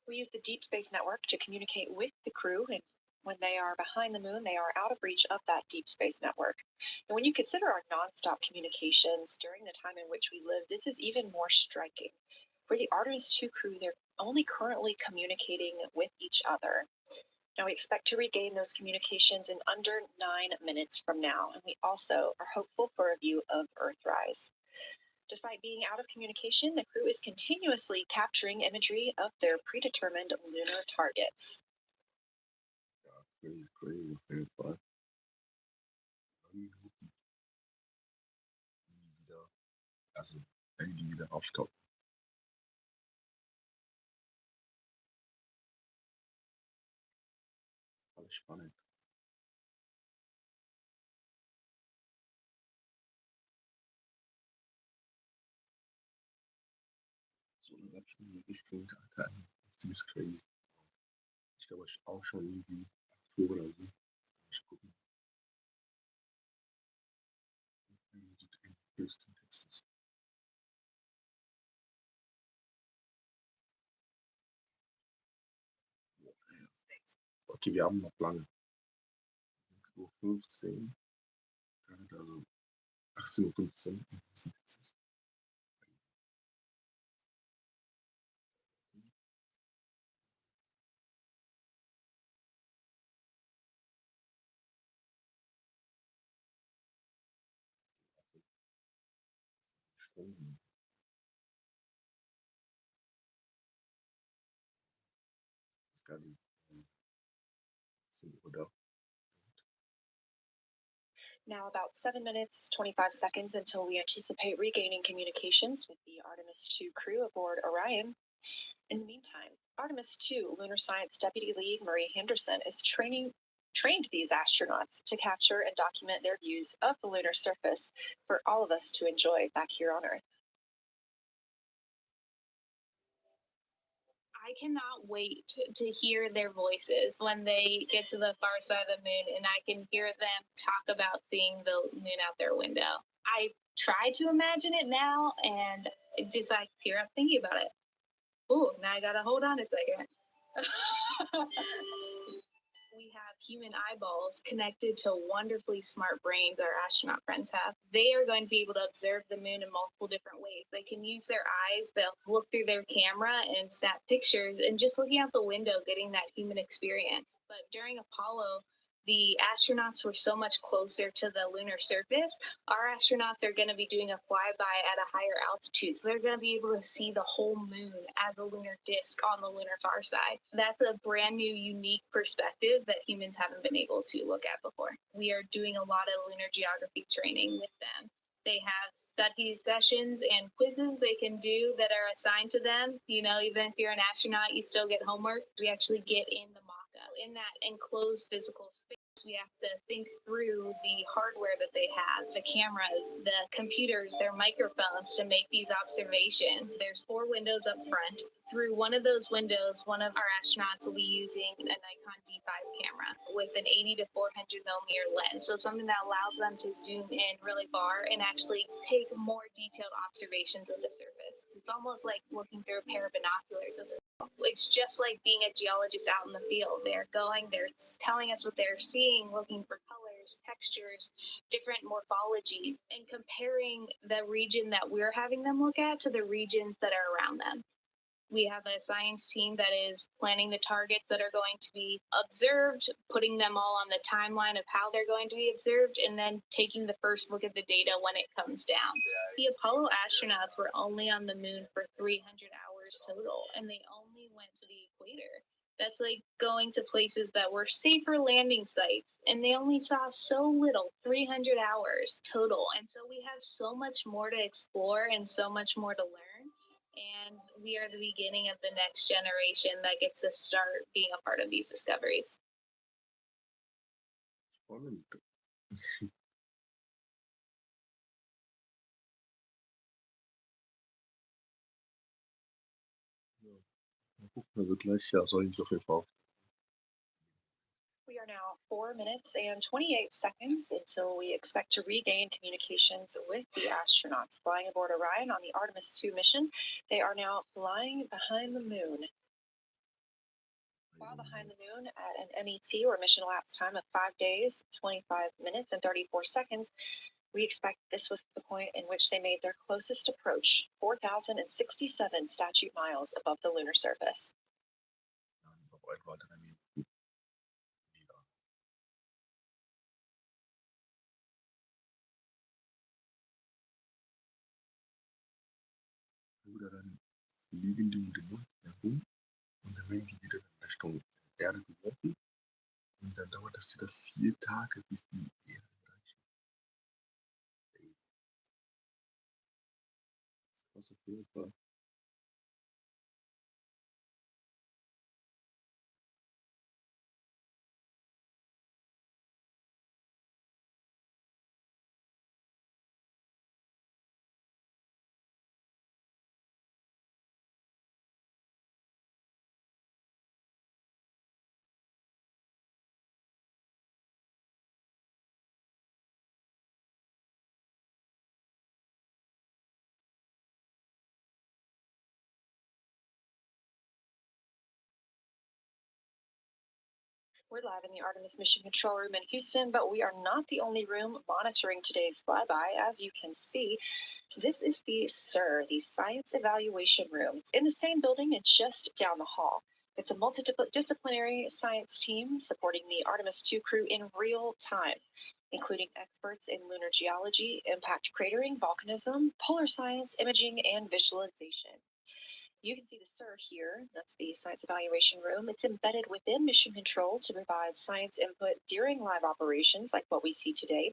[SPEAKER 5] We use the Deep Space Network to communicate with the crew, and when they are behind the moon, they are out of reach of that Deep Space Network. And when you consider our nonstop communications during the time in which we live, this is even more striking. For the Artemis II crew, they're only currently communicating with each other. Now, we expect to regain those communications in under 9 minutes from now, and we also are hopeful for a view of Earthrise. Despite being out of communication, the crew is continuously capturing imagery of their predetermined lunar targets.
[SPEAKER 1] Crazy, very fun. Also, wenn die wieder auftauchen. Alles spannend. So eine Webstunde gespielt, Alter. Das ist crazy. Ich glaube, ich auch schon irgendwie Oktober oder so. Ich gucken. Houston, Texas. Okay, wir haben noch lange. 6:15 Uhr. Also 18:15 Uhr in Houston, Texas. Stunden. Das ist gerade 10 Uhr da.
[SPEAKER 5] Now about 7 minutes, 25 seconds until we anticipate regaining communications with the Artemis II crew aboard Orion. In the meantime, Artemis II Lunar Science Deputy Lead Marie Henderson is training trained these astronauts to capture and document their views of the lunar surface for all of us to enjoy back here on Earth.
[SPEAKER 14] I cannot wait to hear their voices when they get to the far side of the moon and I can hear them talk about seeing the moon out their window. I try to imagine it now and it just like tear up thinking about it. Ooh, now I gotta hold on a second. We have human eyeballs connected to wonderfully smart brains our astronaut friends have. They are going to be able to observe the moon in multiple different ways. They can use their eyes, they'll look through their camera and snap pictures, and just looking out the window, getting that human experience. But during Apollo, the astronauts were so much closer to the lunar surface. Our astronauts are going to be doing a flyby at a higher altitude, so they're going to be able to see the whole moon as a lunar disk on the lunar far side. That's a brand new, unique perspective that humans haven't been able to look at before. We are doing a lot of lunar geography training with them. They have study sessions and quizzes they can do that are assigned to them. You know, even if you're an astronaut, you still get homework. We actually get in the mock-up. In that enclosed physical space, we have to think through the hardware that they have, the cameras, the computers, their microphones to make these observations. There's 4 windows up front. Through one of those windows, one of our astronauts will be using a Nikon D5 camera with an 80 to 400 millimeter lens. So something that allows them to zoom in really far and actually take more detailed observations of the surface. It's almost like looking through a pair of binoculars. It's just like being a geologist out in the field. They're telling us what they're seeing, looking for colors, textures, different morphologies, and comparing the region that we're having them look at to the regions that are around them. We have a science team that is planning the targets that are going to be observed, putting them all on the timeline of how they're going to be observed, and then taking the first look at the data when it comes down. The Apollo astronauts were only on the moon for 300 hours total, and they only went to the equator. That's like going to places that were safer landing sites, and they only saw so little, 300 hours total. And so we have so much more to explore and so much more to learn. And we are the beginning of the next generation that gets to start being a part of these discoveries.
[SPEAKER 1] Spannend. Mal gucken, also gleich, ja, soll ich auf jeden Fall.
[SPEAKER 5] We are now 4 minutes and 28 seconds until we expect to regain communications with the astronauts flying aboard Orion on the Artemis II mission. They are now flying behind the moon. While behind the moon at an MET, or mission elapsed time, of 5 days, 25 minutes, and 34 seconds, we expect this was the point in which they made their closest approach, 4,067 statute miles above the lunar surface.
[SPEAKER 1] Oder dann fliegen die um den Mond herum und dann werden die wieder in Richtung Erde geworfen. Und dann dauert das wieder 4 Tage, bis die Erde erreichen. Das ist auf jeden Fall.
[SPEAKER 5] We're live in the Artemis Mission Control Room in Houston, but we are not the only room monitoring today's flyby. As you can see, this is the SIR, the Science Evaluation Room. It's in the same building and just down the hall. It's a multidisciplinary science team supporting the Artemis II crew in real time, including experts in lunar geology, impact cratering, volcanism, polar science, imaging, and visualization. You can see the SIR here. That's the Science Evaluation Room. It's embedded within Mission Control to provide science input during live operations like what we see today.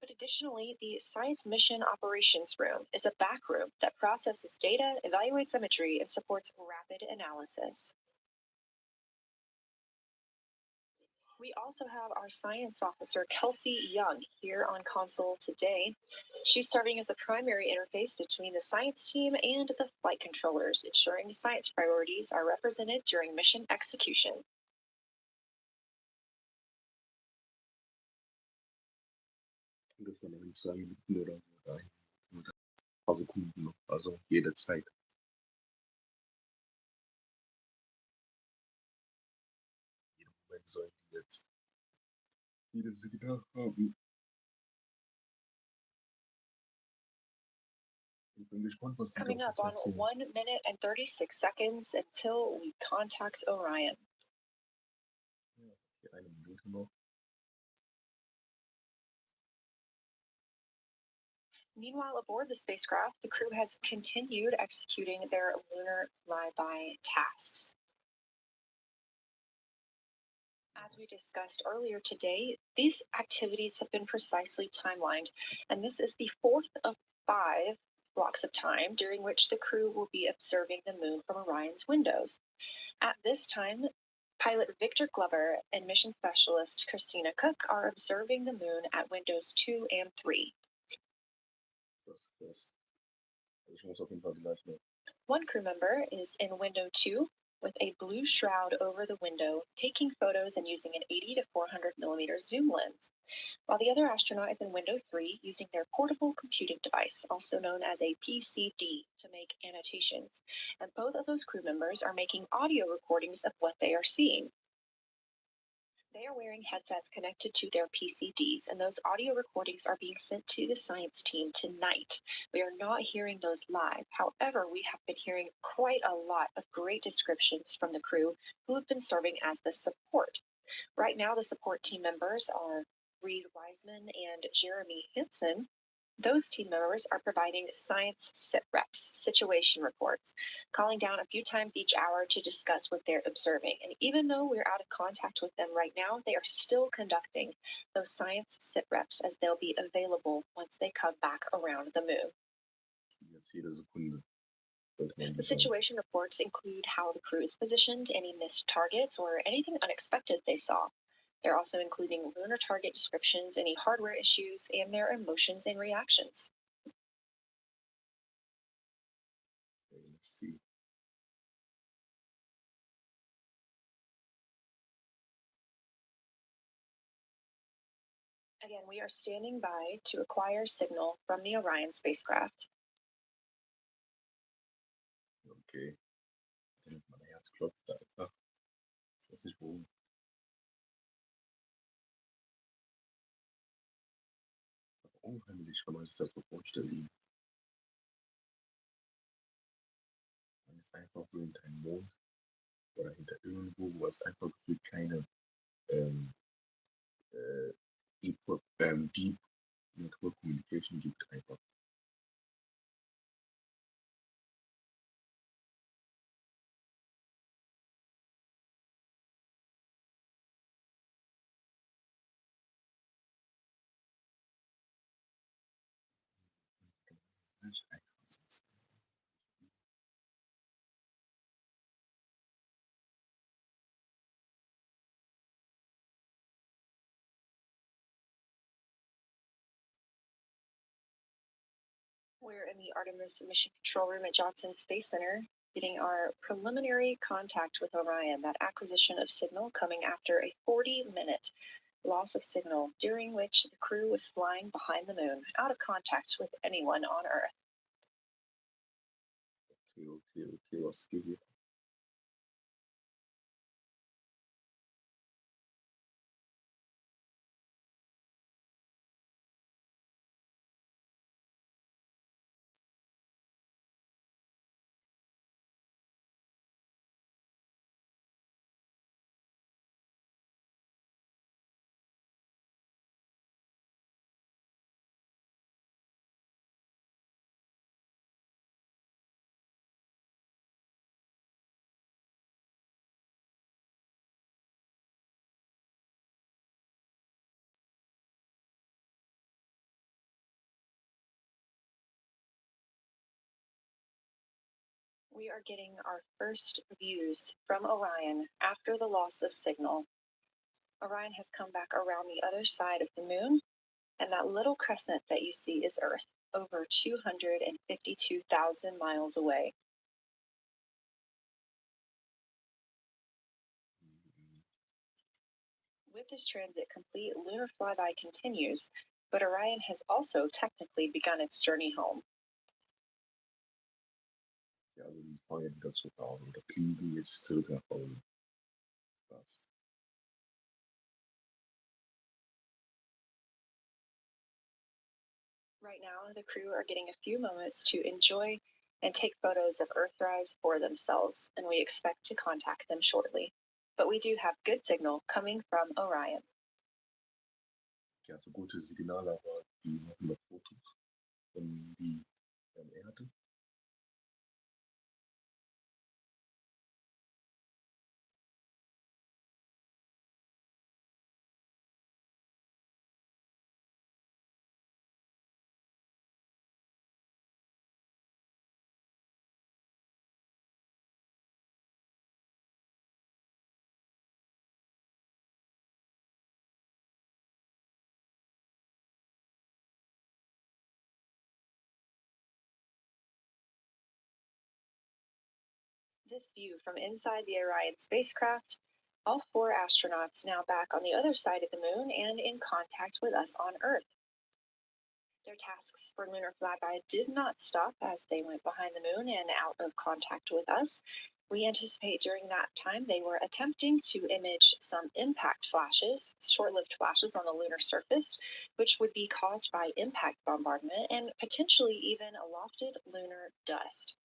[SPEAKER 5] But additionally, the Science Mission Operations Room is a back room that processes data, evaluates imagery, and supports rapid analysis. We also have our science officer, Kelsey Young, here on console today. She's serving as the primary interface between the science team and the flight controllers, ensuring science priorities are represented during mission execution.
[SPEAKER 1] Ungefähr 2 Minuten oder so dahin. Oder ein paar Sekunden noch, also jederzeit. Jeden Moment sollen die jetzt jedes Signal haben. Ich bin gespannt, was die
[SPEAKER 5] Coming up on 1 minute and 36 seconds until we contact Orion.
[SPEAKER 1] Ja, hier 1 Minute noch.
[SPEAKER 5] Meanwhile, aboard the spacecraft, the crew has continued executing their lunar flyby tasks. As we discussed earlier today, these activities have been precisely timelined, and this is the 4th of 5 blocks of time during which the crew will be observing the moon from Orion's windows. At this time, pilot Victor Glover and mission specialist Christina Cook are observing the moon at windows 2 and 3.
[SPEAKER 1] Das. Also ich muss auf jeden Fall gleich noch.
[SPEAKER 5] One crew member is in window 2 with a blue shroud over the window, taking photos and using an 80 to 400 millimeter zoom lens, while the other astronaut is in window 3 using their portable computing device, also known as a PCD, to make annotations. And both of those crew members are making audio recordings of what they are seeing. They are wearing headsets connected to their PCDs, and those audio recordings are being sent to the science team tonight. We are not hearing those live. However, we have been hearing quite a lot of great descriptions from the crew who have been serving as the support. Right now, the support team members are Reed Wiseman and Jeremy Hinson. Those team members are providing science sit reps, situation reports, calling down a few times each hour to discuss what they're observing. And even though we're out of contact with them right now, they are still conducting those science sit reps as they'll be available once they come back around the moon.
[SPEAKER 1] Jetzt jede Sekunde.
[SPEAKER 5] The situation reports include how the crew is positioned, any missed targets, or anything unexpected they saw. They're also including lunar target descriptions, any hardware issues, and their emotions and reactions.
[SPEAKER 1] Let's see.
[SPEAKER 5] Again, we are standing by to acquire signal from the Orion spacecraft.
[SPEAKER 1] Okay. Mein Herz klopft da einfach. Ich weiß nicht warum. Unheimlich, wenn man sich das so vorstellt. Man ist einfach so hinter einem Mond oder hinter irgendwo, wo es einfach gefühlt keine Deep Network Communication gibt einfach.
[SPEAKER 5] We're in the Artemis mission control room at Johnson Space Center, getting our preliminary contact with Orion, that acquisition of signal coming after a 40-minute loss of signal, during which the crew was flying behind the moon, out of contact with anyone on Earth.
[SPEAKER 1] Okay, was geht hier?
[SPEAKER 5] We are getting our first views from Orion after the loss of signal. Orion has come back around the other side of the moon, and that little crescent that you see is Earth, over 252,000 miles away. With this transit complete, lunar flyby continues, but Orion has also technically begun its journey home.
[SPEAKER 1] Ja, also die fahren ja wieder zurück auf oder fliegen jetzt zurück nach Hause. Was?
[SPEAKER 5] Right now, the crew are getting a few moments to enjoy and take photos of Earthrise for themselves, and we expect to contact them shortly. But we do have good signal coming from Orion.
[SPEAKER 1] Ja, so gute Signale, aber die machen noch Fotos von die Erde.
[SPEAKER 5] This view from inside the Orion spacecraft, all 4 astronauts now back on the other side of the moon and in contact with us on Earth. Their tasks for lunar flyby did not stop as they went behind the moon and out of contact with us. We anticipate during that time they were attempting to image some impact flashes, short-lived flashes on the lunar surface, which would be caused by impact bombardment and potentially even lofted lunar dust.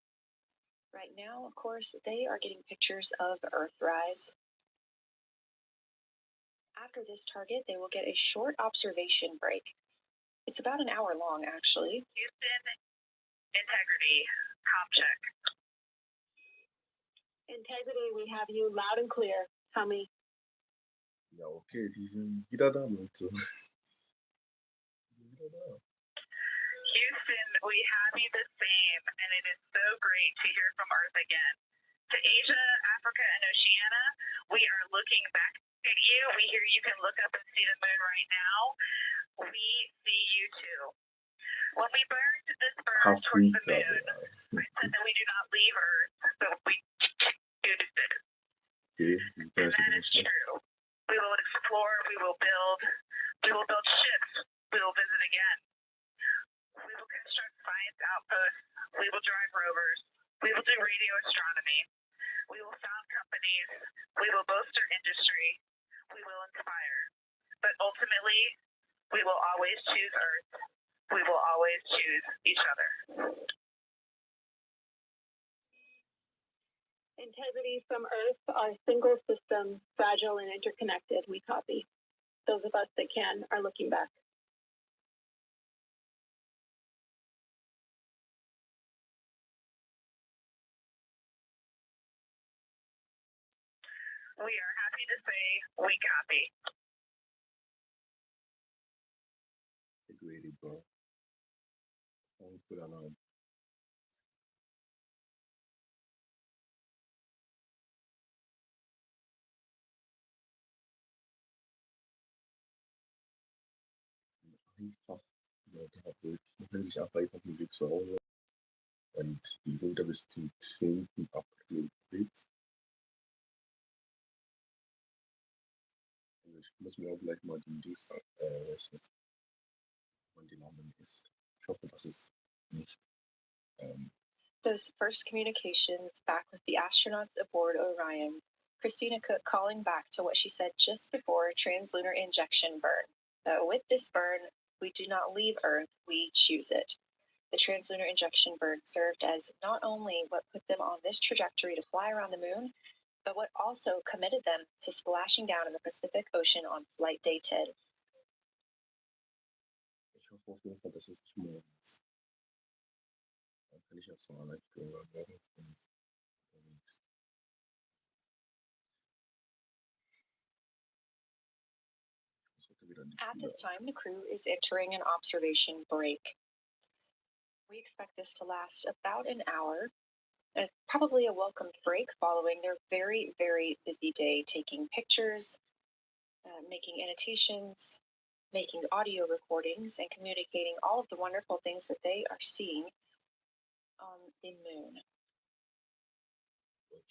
[SPEAKER 5] Right now, of course, they are getting pictures of Earthrise. After this target, they will get a short observation break. It's about an hour long, actually.
[SPEAKER 7] Houston, integrity, comm check.
[SPEAKER 9] Integrity, we have you loud and clear. Tell me.
[SPEAKER 1] Ja, okay, die sind wieder da, Leute. Wieder da.
[SPEAKER 7] Houston, we have you the same, and it is so great to hear from Earth again. To Asia, Africa, and Oceania, we are looking back at you. We hear you can look up and see the moon right now. We see you too. When we burned this burn towards the moon, I said that we do not leave Earth, but we choose it. And that is true. We will explore, we will build ships, we will visit again. We will construct science outposts, we will drive rovers, we will do radio astronomy, we will found companies, we will bolster industry, we will inspire. But ultimately, we will always choose Earth. We will always choose each other.
[SPEAKER 9] Integrity from Earth, our single system, fragile and interconnected. We copy. Those of us that can are looking back.
[SPEAKER 7] We are happy to say we copy.
[SPEAKER 1] Agreed, bro. Thanks for that line. Einfach, Leute, machen sich einfach auf den Weg zu Hause. Und die sind da bis zum 10. April unterwegs. Also ich muss mir auch gleich mal den Dings sagen, wann die Namen ist. Ich hoffe, dass es nicht.
[SPEAKER 5] Those first communications back with the astronauts aboard Orion. Christina Cook calling back to what she said just before translunar injection burn. With this burn, we do not leave Earth, we choose it. The translunar injection burn served as not only what put them on this trajectory to fly around the moon, but what also committed them to splashing down in the Pacific Ocean on flight day 10.
[SPEAKER 1] Ich hoffe auf jeden Fall, dass es nicht morgen ist. Dann kann ich auch so allein werden.
[SPEAKER 5] At this time, the crew is entering an observation break. We expect this to last about an hour. And it's probably a welcomed break following their very, very busy day taking pictures, making annotations, making audio recordings, and communicating all of the wonderful things that they are seeing on the moon.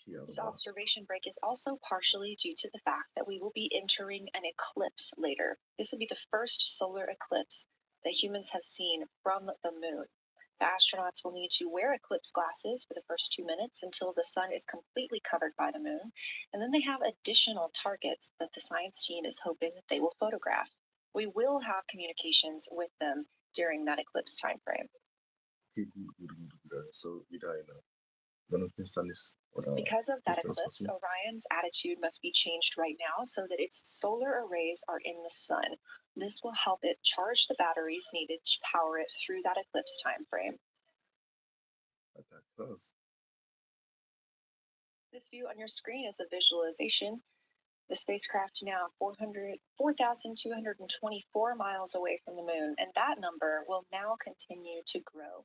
[SPEAKER 5] This observation break is also partially due to the fact that we will be entering an eclipse later. This will be the first solar eclipse that humans have seen from the moon. The astronauts will need to wear eclipse glasses for the first 2 minutes until the sun is completely covered by the moon, and then they have additional targets that the science team is hoping that they will photograph. We will have communications with them during that eclipse time frame.
[SPEAKER 1] So wieder eine Finsternis oder
[SPEAKER 5] Because of that
[SPEAKER 1] ist da was
[SPEAKER 5] eclipse,
[SPEAKER 1] passiert?
[SPEAKER 5] Orion's attitude must be changed right now so that its solar arrays are in the sun. This will help it charge the batteries needed to power it through that eclipse time frame.
[SPEAKER 1] Krass.
[SPEAKER 5] This view on your screen is a visualization. The spacecraft now 4,224 miles away from the moon, and that number will now continue to grow,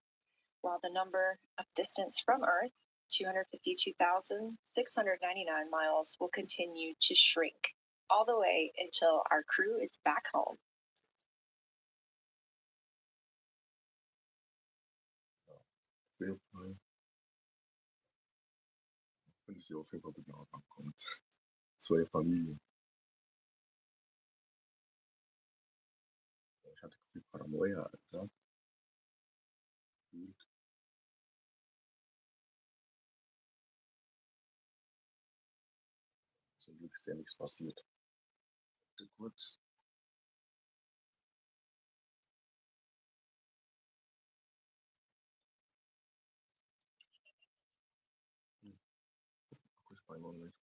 [SPEAKER 5] while the number of distance from Earth, 252,699 miles, will continue to shrink all the way until our crew is back home.
[SPEAKER 1] Auf jeden Fall. Wenn ich sie auf jeden Fall gut nach ankommt. Zu der Familie. Ich hatte viel Paranoia, Alter. Gut. Zum Glück ist ja nichts passiert. Warte kurz. Guck ich bei 99%.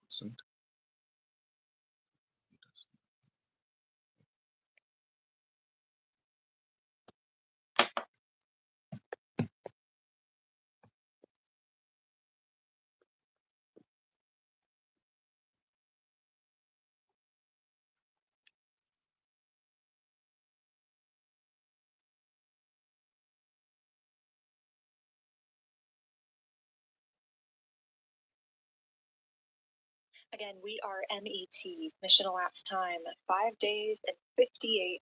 [SPEAKER 5] Again, we are MET, mission elapsed time 5 days and 58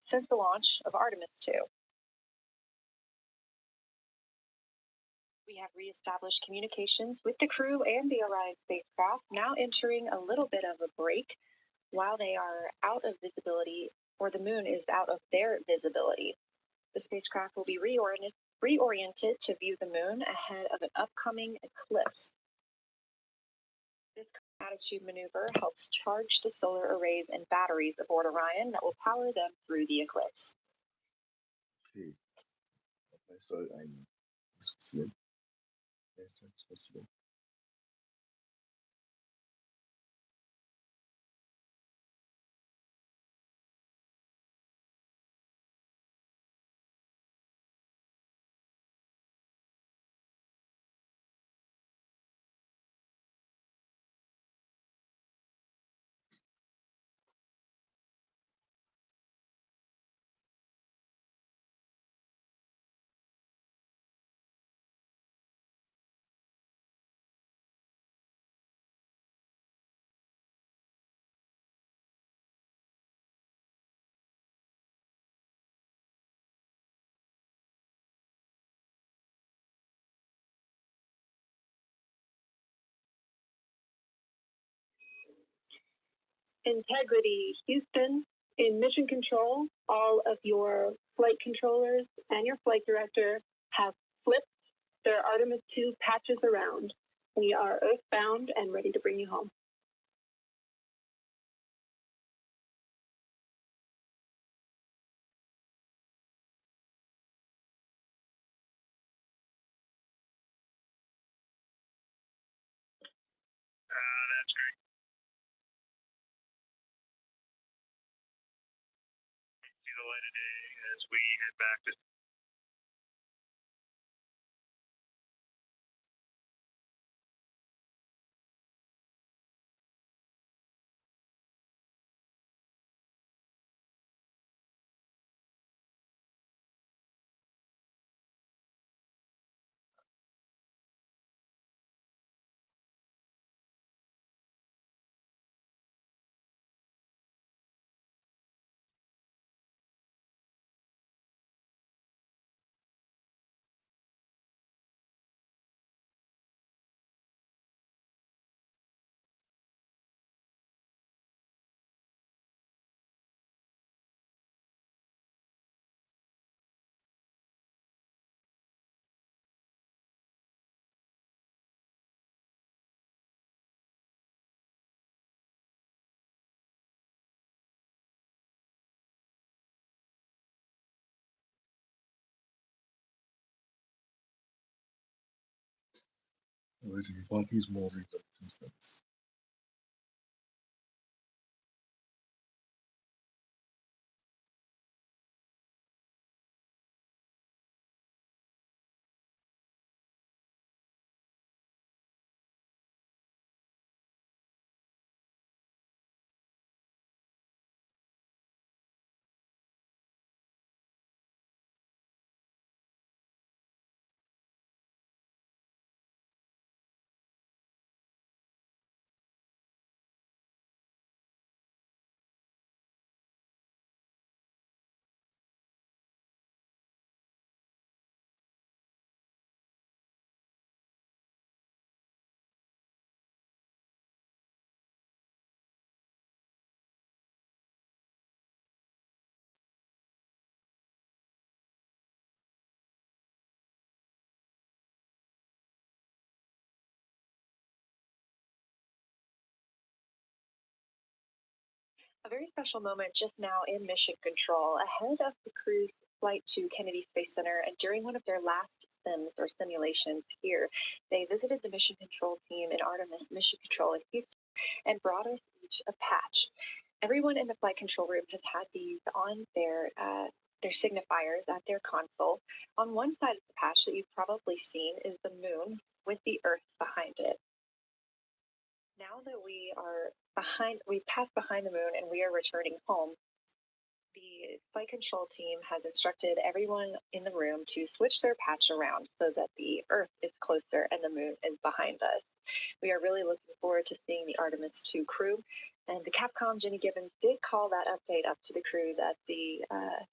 [SPEAKER 5] since the launch of Artemis II. We have reestablished communications with the crew and the Orion spacecraft, now entering a little bit of a break while they are out of visibility, or the moon is out of their visibility. The spacecraft will be reoriented to view the moon ahead of an upcoming eclipse. This attitude maneuver helps charge the solar arrays and batteries aboard Orion that will power them through the eclipse.
[SPEAKER 1] Okay. Was soll was passieren? Was passieren?
[SPEAKER 9] Integrity, Houston. In mission control, all of your flight controllers and your flight director have flipped their Artemis II patches around. We are earthbound and ready to bring you home.
[SPEAKER 4] That's great. See the light of day as we head back to
[SPEAKER 1] Also wir fahren diesmal wieder Finsternis.
[SPEAKER 5] A very special moment just now in mission control ahead of the crew's flight to Kennedy Space Center, and during one of their last sims or simulations here, they visited the mission control team in Artemis Mission Control in Houston and brought us each a patch. Everyone in the flight control room has had these on their signifiers at their console. On one side of the patch that you've probably seen is the moon with the Earth behind it. Now that we've passed behind the moon and we are returning home, the flight control team has instructed everyone in the room to switch their patch around so that the Earth is closer and the moon is behind us. We are really looking forward to seeing the Artemis II crew, and the Capcom Jenny Gibbons did call that update up to the crew that the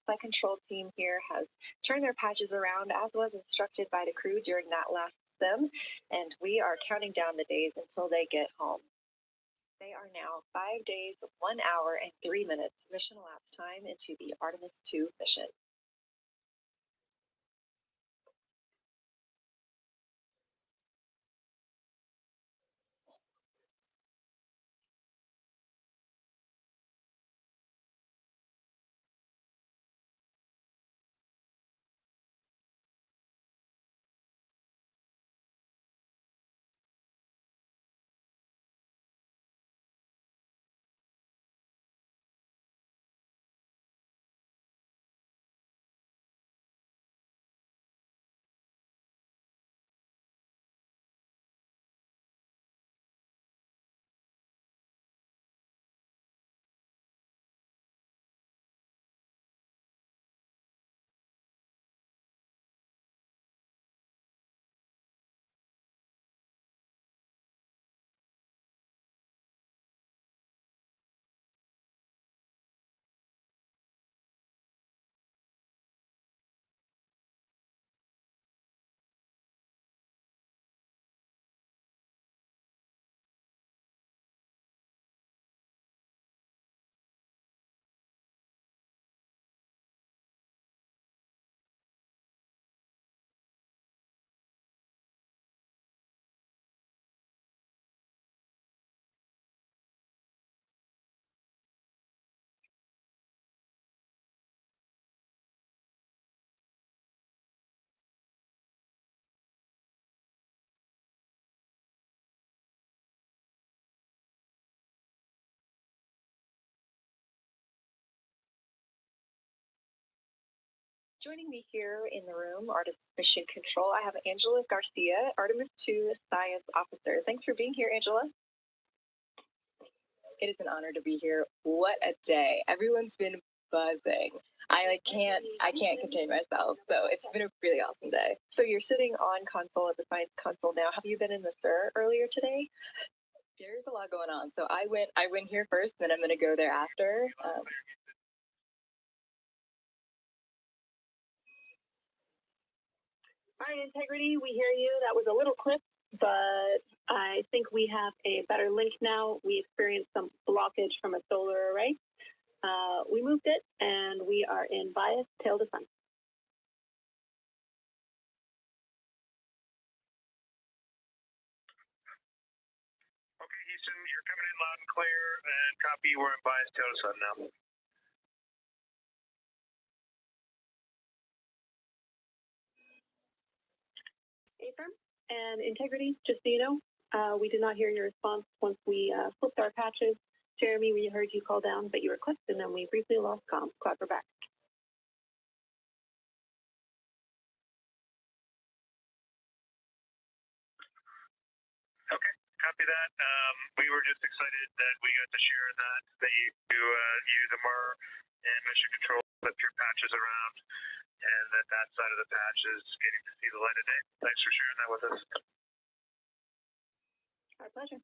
[SPEAKER 5] flight control team here has turned their patches around as was instructed by the crew during that last sim, and we are counting down the days until they get home. They are now 5 days, 1 hour, and 3 minutes mission elapsed time into the Artemis II mission. Joining me here in the room, Artemis Mission Control, I have Angela Garcia, Artemis II Science Officer. Thanks for being here, Angela. It is an honor to be here. What a day. Everyone's been buzzing. I can't contain myself. So it's been a really awesome day. So you're sitting on console at the science console now. Have you been in the SIR earlier today? There's a lot going on. So I went here first, then I'm going to go there after.
[SPEAKER 9] All right, Integrity, we hear you. That was a little clip, but I think we have a better link now. We experienced some blockage from a solar array. We moved it, and we are in bias tail to sun.
[SPEAKER 4] Okay, Houston, you're coming in loud and clear, and copy, we're in bias tail to sun now.
[SPEAKER 9] Affirm. And integrity, just so you know, we did not hear your response once we flipped our patches. Jeremy, we heard you call down, but you were clipped, and then we briefly lost comms. Glad we're back.
[SPEAKER 4] Okay, copy that. We were just excited that we got to share that you use a MUR and mission control, flip your patches around, and that side of the patch is getting to see the light of day. Thanks for sharing that with us.
[SPEAKER 9] Our pleasure.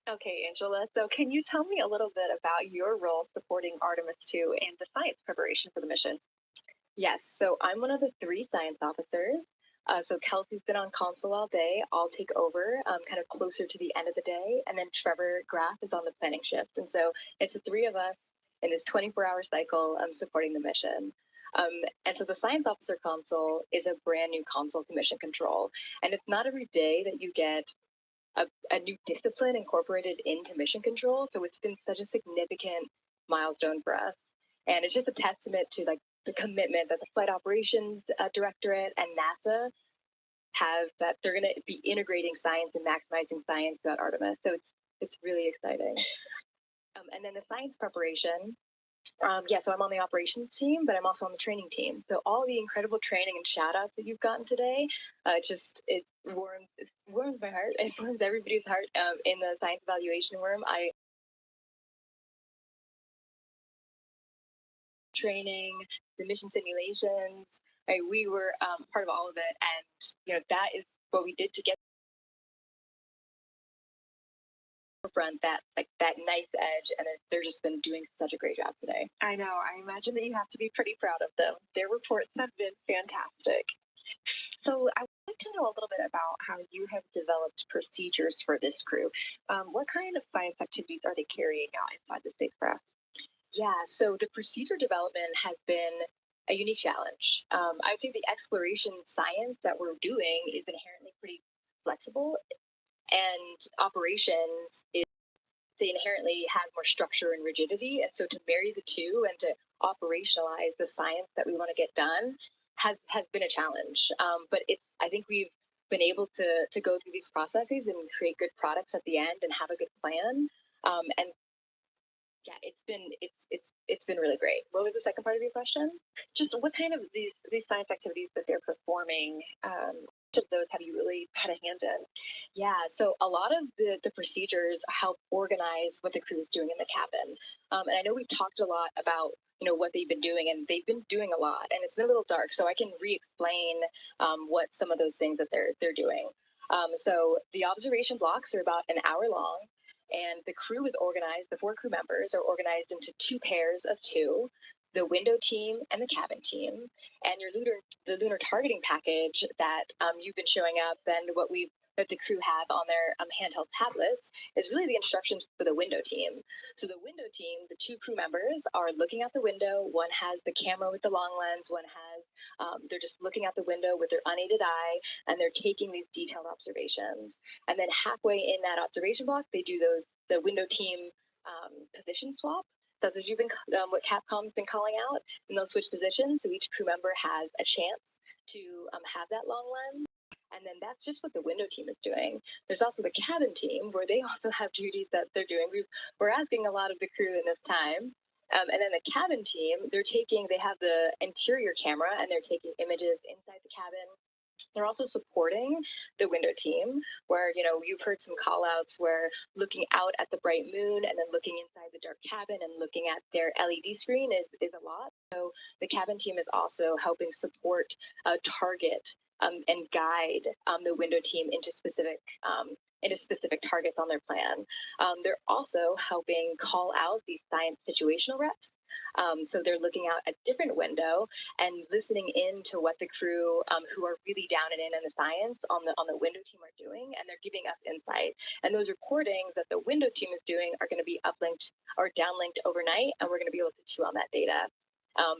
[SPEAKER 5] Okay, Angela, so can you tell me a little bit about your role supporting Artemis II and the science preparation for the mission? Yes, so I'm one of the 3 science officers. So Kelsey's been on console all day. I'll take over kind of closer to the end of the day. And then Trevor Graff is on the planning shift. And so it's the 3 of us in this 24-hour cycle supporting the mission. And so the science officer console is a brand new console to mission control. And it's not every day that you get a new discipline incorporated into mission control. So it's been such a significant milestone for us. And it's just a testament to like the commitment that the Flight Operations Directorate and NASA have, that they're going to be integrating science and maximizing science throughout Artemis. So it's really exciting. And then the science preparation. Yeah, so I'm on the operations team, but I'm also on the training team. So all the incredible training and shout outs that you've gotten today, it warms my heart. It warms everybody's heart in the science evaluation room. Training, the mission simulations, right? We were part of all of it. And, that is what we did to get front that nice edge, and they're just been doing such a great job today. I know. I imagine that you have to be pretty proud of them. Their reports have been fantastic. So I would like to know a little bit about how you have developed procedures for this crew. What kind of science activities are they carrying out inside the spacecraft? Yeah, so the procedure development has been a unique challenge. I'd say the exploration science that we're doing is inherently pretty flexible, and operations inherently has more structure and rigidity. And so to marry the two and to operationalize the science that we want to get done has been a challenge. But I think we've been able to go through these processes and create good products at the end and have a good plan. And yeah, it's been really great. What was the second part of your question? Just what kind of these science activities that they're performing, of those have you really had a hand in? Yeah, so a lot of the procedures help organize what the crew is doing in the cabin. And I know we've talked a lot about what they've been doing, and they've been doing a lot, and it's been a little dark, so I can re-explain what some of those things that they're doing. So the observation blocks are about an hour long, and the crew is organized, the 4 crew members are organized into 2 pairs of 2, the window team and the cabin team. And the lunar targeting package that you've been showing up and that the crew have on their handheld tablets is really the instructions for the window team. So the window team, the 2 crew members are looking out the window. One has the camera with the long lens, one has, they're just looking out the window with their unaided eye, and they're taking these detailed observations. And then halfway in that observation block, they do the window team position swap. That's what Capcom's been calling out, and they'll switch positions. So each crew member has a chance to have that long lens. And then that's just what the window team is doing. There's also the cabin team, where they also have duties that they're doing. We're asking a lot of the crew in this time. And then the cabin team, they have the interior camera, and they're taking images inside the cabin. They're also supporting the window team, where, you've heard some call outs where looking out at the bright moon and then looking inside the dark cabin and looking at their LED screen is a lot. So the cabin team is also helping support, target, and guide the window team into specific targets on their plan. They're also helping call out these science situational reps. So they're looking out a different window and listening in to what the crew who are really down and in the science on the window team are doing, and they're giving us insight. And those recordings that the window team is doing are going to be uplinked or downlinked overnight, and we're going to be able to chew on that data.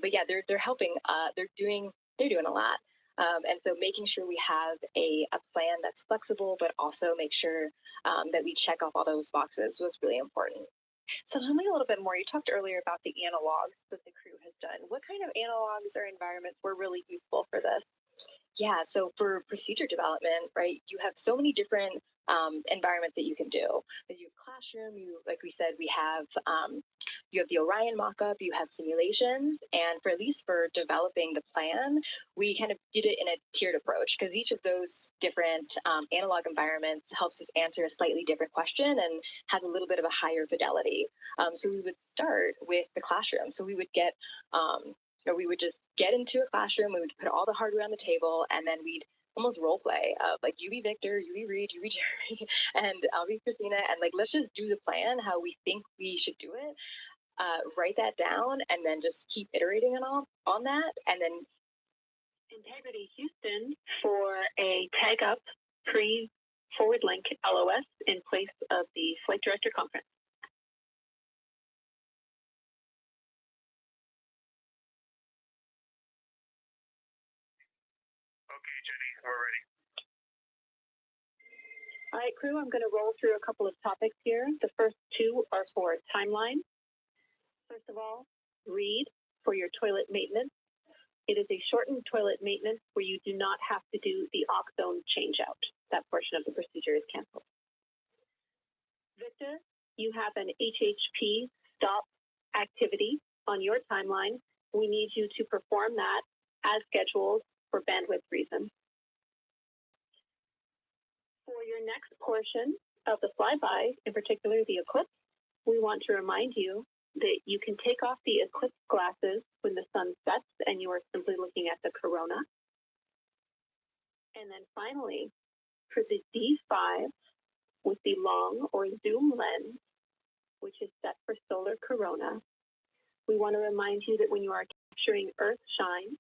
[SPEAKER 5] But yeah, they're helping. They're doing a lot. And so making sure we have a plan that's flexible, but also make sure that we check off all those boxes was really important. So tell me a little bit more. You talked earlier about the analogs that the crew has done. What kind of analogs or environments were really useful for this? Yeah, so for procedure development, right, you have so many different environments that you can do. You have classroom, like we said, we have you have the Orion mock-up, you have simulations, and for at least for developing the plan, we kind of did it in a tiered approach because each of those different analog environments helps us answer a slightly different question and has a little bit of a higher fidelity. So we would start with the classroom. So we would get or we would just get into a classroom, we would put all the hardware on the table, and then we'd almost role play of like, you be Victor, you be Reed, you be Jeremy, and I'll be Christina, and like, let's just do the plan, how we think we should do it, write that down, and then just keep iterating on that, and then
[SPEAKER 9] Integrity Houston for a tag up pre-forward link LOS in place of the flight director conference.
[SPEAKER 4] Okay, Jenny, we're ready.
[SPEAKER 9] All right, crew, I'm going to roll through a couple of topics here. The first two are for timeline. First of all, read for your toilet maintenance. It is a shortened toilet maintenance where you do not have to do the aux zone change out. That portion of the procedure is canceled. Victor, you have an HHP stop activity on your timeline. We need you to perform that as scheduled for bandwidth reasons. For your next portion of the flyby, in particular the eclipse, we want to remind you that you can take off the eclipse glasses when the sun sets and you are simply looking at the corona. And then finally, for the D5 with the long or zoom lens, which is set for solar corona, we want to remind you that when you are capturing Earth shine,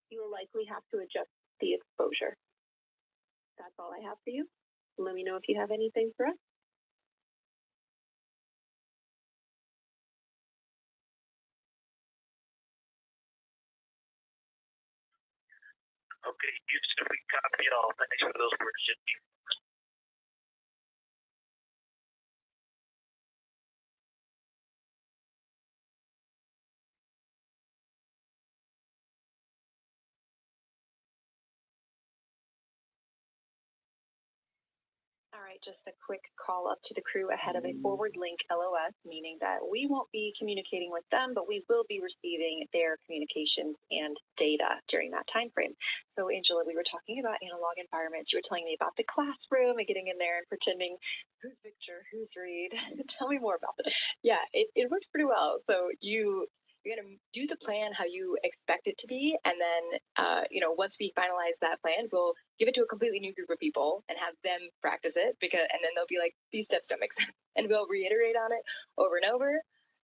[SPEAKER 9] you will likely have to adjust the exposure. That's all I have for you. Let me know if you have anything for us.
[SPEAKER 4] Okay, Houston, we copy all. Thanks for those words, Jenny.
[SPEAKER 5] All right, just a quick call up to the crew ahead of a forward link LOS, meaning that we won't be communicating with them, but we will be receiving their communications and data during that time frame. So Angela, we were talking about analog environments. You were telling me about the classroom and getting in there and pretending who's Victor, who's Reed. Tell me more about it. Yeah, it works pretty well. So you're going to do the plan how you expect it to be, and then once we finalize that plan, we'll give it to a completely new group of people and have them practice it, and then they'll be like, these steps don't make sense, and we'll reiterate on it over and over.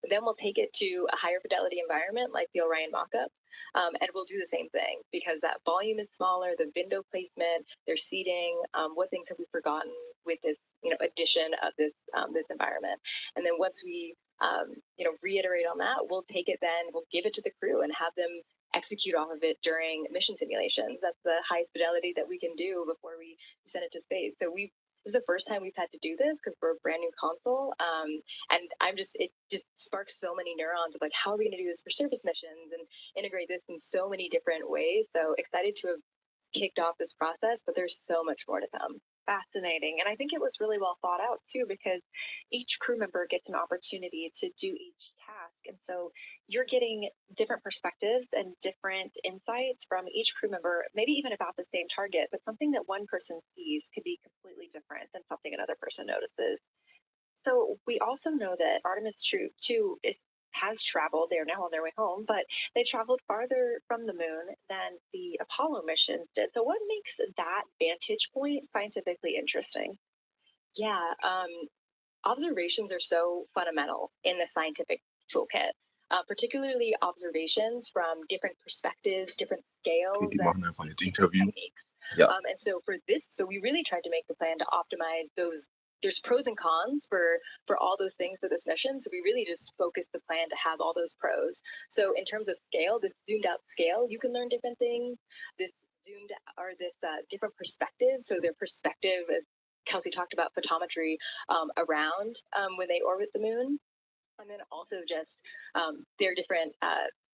[SPEAKER 5] Then we'll take it to a higher fidelity environment like the Orion mock-up, and we'll do the same thing because that volume is smaller, the window placement, their seating, what things have we forgotten with this addition of this environment. And then once we reiterate on that, we'll take it, then we'll give it to the crew and have them execute off of it during mission simulations. That's the highest fidelity that we can do before we send it to space. So this is the first time we've had to do this because we're a brand new console. And it just sparks so many neurons of like, how are we going to do this for service missions and integrate this in so many different ways. So excited to have kicked off this process, but there's so much more to come. Fascinating. And I think it was really well thought out too, because each crew member gets an opportunity to do each task. And so you're getting different perspectives and different insights from each crew member, maybe even about the same target, but something that one person sees could be completely different than something another person notices. So we also know that Artemis II has traveled. They're now on their way home, but they traveled farther from the moon than the Apollo missions did. So what makes that vantage point scientifically interesting? Yeah, observations are so fundamental in the scientific toolkit, particularly observations from different perspectives, different scales, and different techniques.
[SPEAKER 1] Yeah.
[SPEAKER 5] And so for this, we really tried to make the plan to optimize those. There's pros and cons for all those things for this mission. So we really just focused the plan to have all those pros. So in terms of scale, this zoomed out scale, you can learn different things. This different perspectives. So their perspective, as Kelsey talked about, photometry around when they orbit the moon. And then also just their different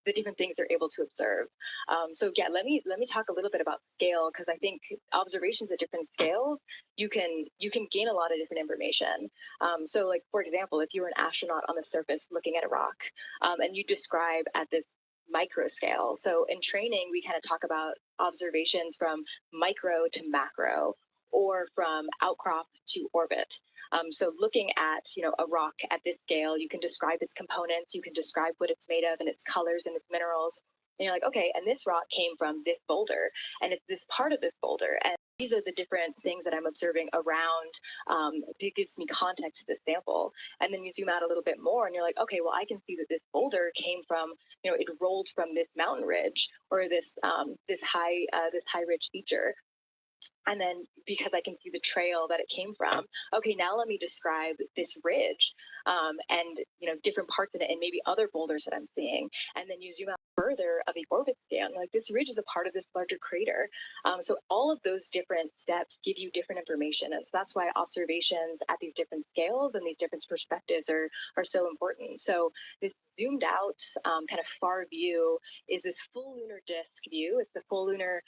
[SPEAKER 11] the different things they're able to observe. So yeah, let me talk a little bit about scale, because I think observations at different scales, you can gain a lot of different information. So like, for example, if you were an astronaut on the surface looking at a rock, and you describe at this micro scale. So in training, we kind of talk about observations from micro to macro, or from outcrop to orbit. So looking at, a rock at this scale, you can describe its components, you can describe what it's made of and its colors and its minerals. And you're like, okay, and this rock came from this boulder, and it's this part of this boulder. And these are the different things that I'm observing around. It gives me context to this sample. And then you zoom out a little bit more and you're like, okay, well, I can see that this boulder came from, it rolled from this mountain ridge, or this high ridge feature. And then because I can see the trail that it came from, okay, now let me describe this ridge, and different parts in it, and maybe other boulders that I'm seeing. And then you zoom out further of the orbit scale, like this ridge is a part of this larger crater. So all of those different steps give you different information, and so that's why observations at these different scales and these different perspectives are so important. So this zoomed out kind of far view is this full lunar disk view. It's the full lunar.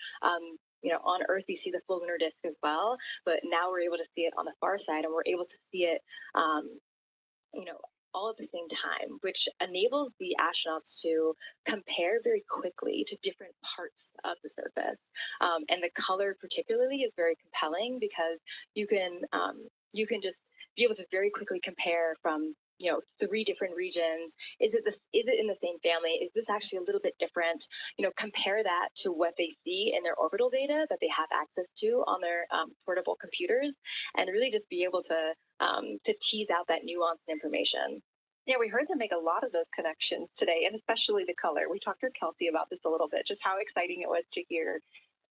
[SPEAKER 11] On Earth, we see the full lunar disk as well, but now we're able to see it on the far side, and we're able to see it, all at the same time, which enables the astronauts to compare very quickly to different parts of the surface. And the color particularly is very compelling, because you can just be able to very quickly compare from 3 different regions. Is it in the same family? Is this actually a little bit different? Compare that to what they see in their orbital data that they have access to on their portable computers, and really just be able to tease out that nuanced information.
[SPEAKER 5] Yeah, we heard them make a lot of those connections today, and especially the color. We talked to Kelsey about this a little bit, just how exciting it was to hear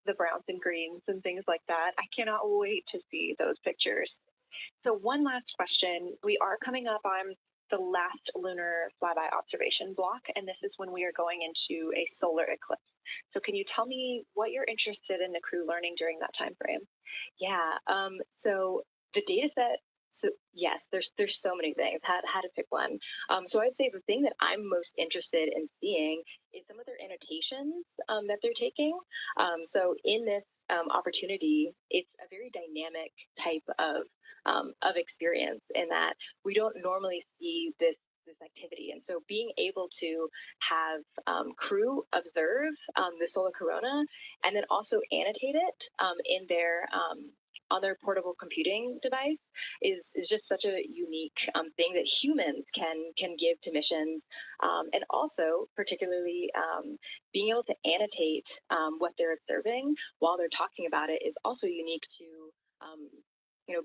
[SPEAKER 5] the browns and greens and things like that. I cannot wait to see those pictures. So one last question. We are coming up on the last lunar flyby observation block, and this is when we are going into a solar eclipse. So can you tell me what you're interested in the crew learning during that time frame?
[SPEAKER 11] Yeah, so the data set, so yes, there's so many things, how to pick one. So I'd say the thing that I'm most interested in seeing is some of their annotations that they're taking. So in this opportunity, it's a very dynamic type of experience, in that we don't normally see this activity. And so being able to have crew observe the solar corona, and then also annotate it in their on their portable computing device is just such a unique thing that humans can give to missions. And also particularly being able to annotate what they're observing while they're talking about it is also unique to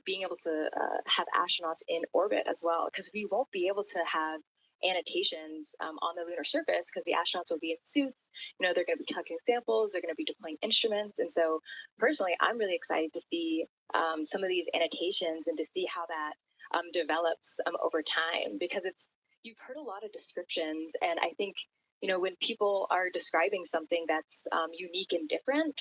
[SPEAKER 11] being able to have astronauts in orbit as well, because we won't be able to have annotations on the lunar surface, because the astronauts will be in suits. They're going to be collecting samples, they're going to be deploying instruments. And so personally, I'm really excited to see some of these annotations and to see how that develops over time, because you've heard a lot of descriptions, and I think when people are describing something that's unique and different,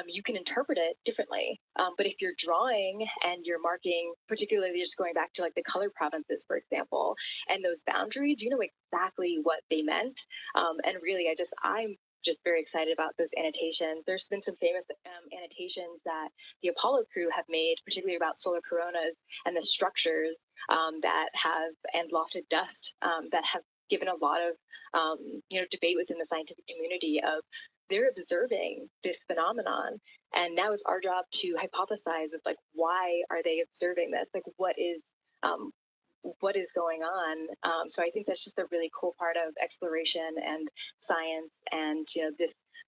[SPEAKER 11] you can interpret it differently. But if you're drawing and you're marking, particularly just going back to like the color provinces, for example, and those boundaries, you know exactly what they meant. And really, I'm just very excited about those annotations. There's been some famous annotations that the Apollo crew have made, particularly about solar coronas and the structures that have, and lofted dust that have given a lot of debate within the scientific community of, they're observing this phenomenon, and now it's our job to hypothesize of like, why are they observing this? Like, what is going on? So I think that's just a really cool part of exploration and science, and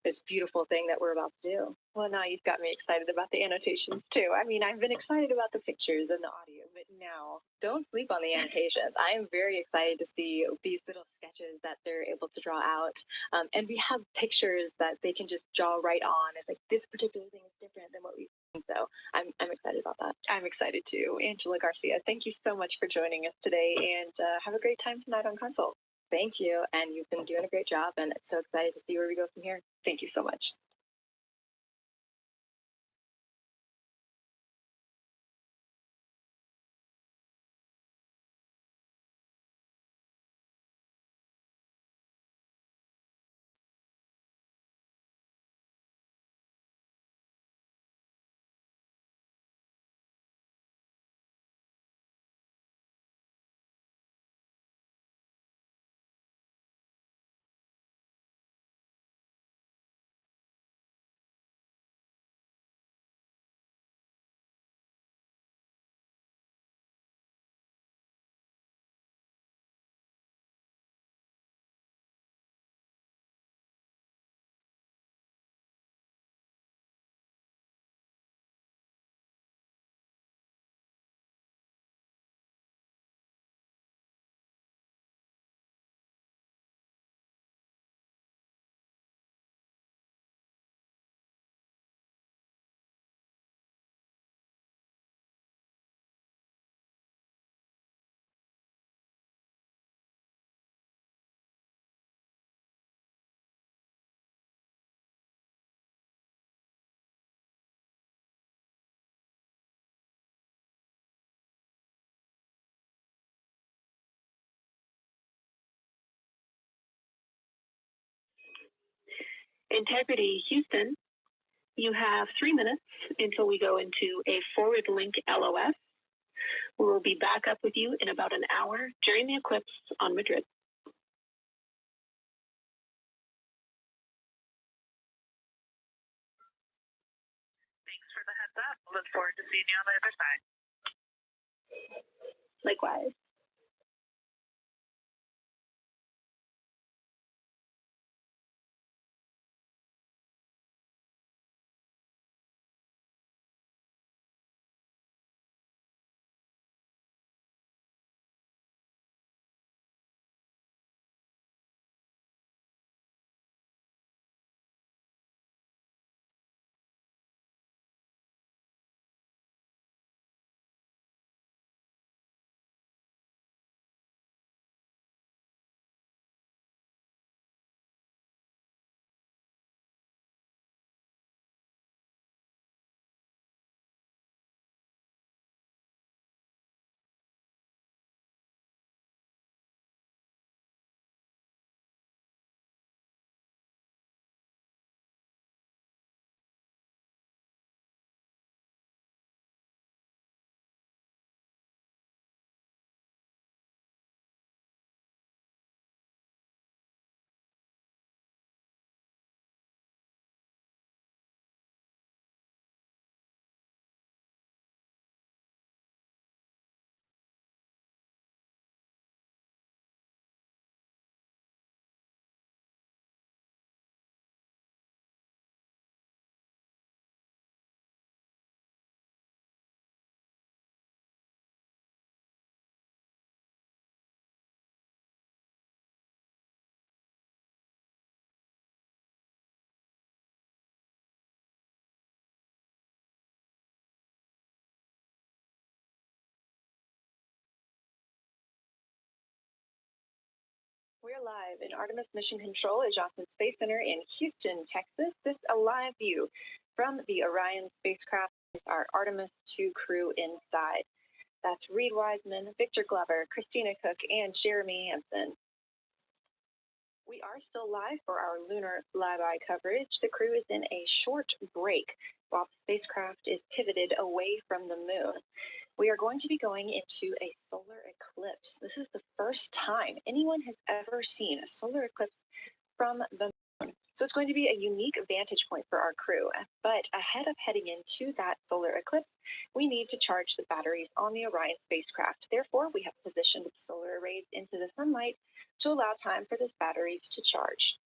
[SPEAKER 11] this beautiful thing that we're about to do.
[SPEAKER 5] Well, now you've got me excited about the annotations too. I mean, I've been excited about the pictures and the audio, but now
[SPEAKER 11] don't sleep on the annotations. I am very excited to see these little sketches that they're able to draw out. And we have pictures that they can just draw right on. It's like, this particular thing is different than what we've seen. So I'm excited about that.
[SPEAKER 5] I'm excited too. Angela Garcia, thank you so much for joining us today, and have a great time tonight on Consult.
[SPEAKER 11] Thank you. And you've been doing a great job, and so excited to see where we go from here.
[SPEAKER 5] Thank you so much.
[SPEAKER 9] Integrity Houston, you have 3 minutes until we go into a forward link LOS. We will be back up with you in about an hour during the eclipse on Madrid.
[SPEAKER 7] Thanks for the heads up. Look forward to seeing you on the other side.
[SPEAKER 9] Likewise. We're live in Artemis Mission Control at Johnson Space Center in Houston, Texas. This is a live view from the Orion spacecraft with our Artemis II crew inside. That's Reed Wiseman, Victor Glover, Christina Cook, and Jeremy Hansen. We are still live for our lunar flyby coverage. The crew is in a short break while the spacecraft is pivoted away from the moon. We are going to be going into a solar eclipse. This is the first time anyone has ever seen a solar eclipse from the moon. So it's going to be a unique vantage point for our crew. But ahead of heading into that solar eclipse, we need to charge the batteries on the Orion spacecraft. Therefore, we have positioned the solar arrays into the sunlight to allow time for those batteries to charge.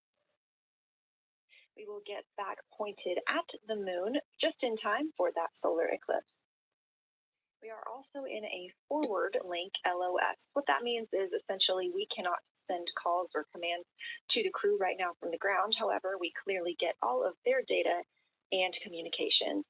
[SPEAKER 9] We will get back pointed at the moon just in time for that solar eclipse. We are also in a forward link LOS. What that means is essentially we cannot send calls or commands to the crew right now from the ground. However, we clearly get all of their data and communications.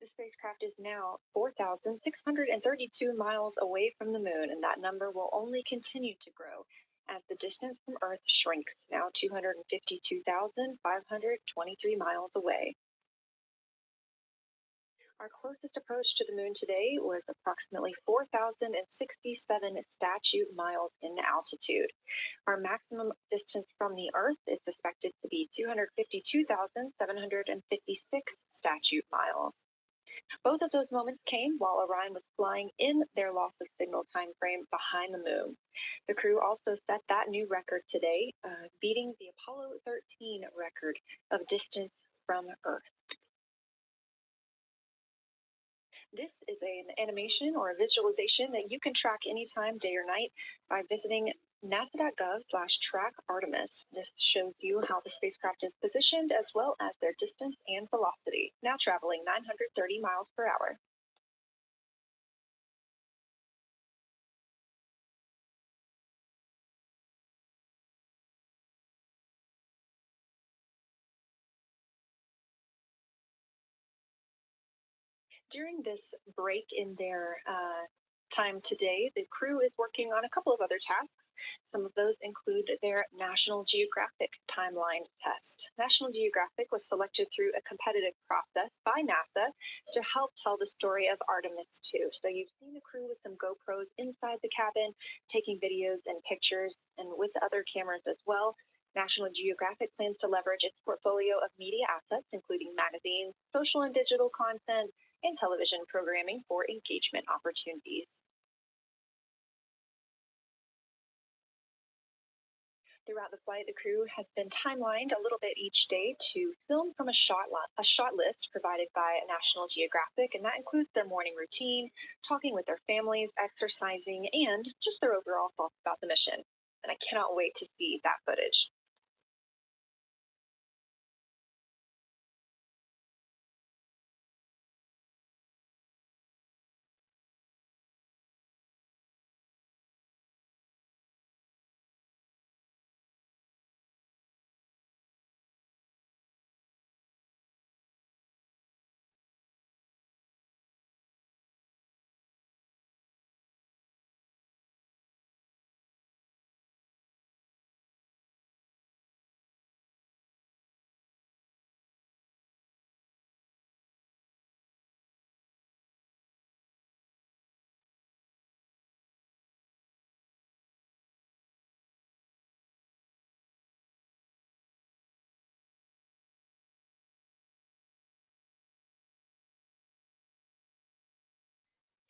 [SPEAKER 9] The spacecraft is now 4,632 miles away from the moon, and that number will only continue to grow as the distance from Earth shrinks, now 252,523 miles away. Our closest approach to the moon today was approximately 4,067 statute miles in altitude. Our maximum distance from the Earth is suspected to be 252,756 statute miles. Both of those moments came while Orion was flying in their loss of signal time frame behind the moon. The crew also set that new record today, beating the Apollo 13 record of distance from Earth. This is an animation or a visualization that you can track anytime, day or night, by visiting nasa.gov/track-Artemis. This shows you how the spacecraft is positioned as well as their distance and velocity, now traveling 930 miles per hour. During this break in their time today, the crew is working on a couple of other tasks. Some of those include their National Geographic timeline test. National Geographic was selected through a competitive process by NASA to help tell the story of Artemis II. So you've seen the crew with some GoPros inside the cabin, taking videos and pictures, and with other cameras as well.
[SPEAKER 5] National Geographic plans to leverage its portfolio of media assets, including magazines, social and digital content, and television programming for engagement opportunities. Throughout the flight, the crew has been timelined a little bit each day to film from a shot list provided by National Geographic, and that includes their morning routine, talking with their families, exercising, and just their overall thoughts about the mission. And I cannot wait to see that footage.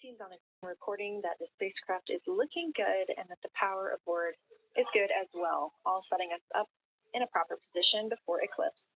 [SPEAKER 5] Teams on a reporting that the spacecraft is looking good and that the power aboard is good as well, all setting us up in a proper position before eclipse.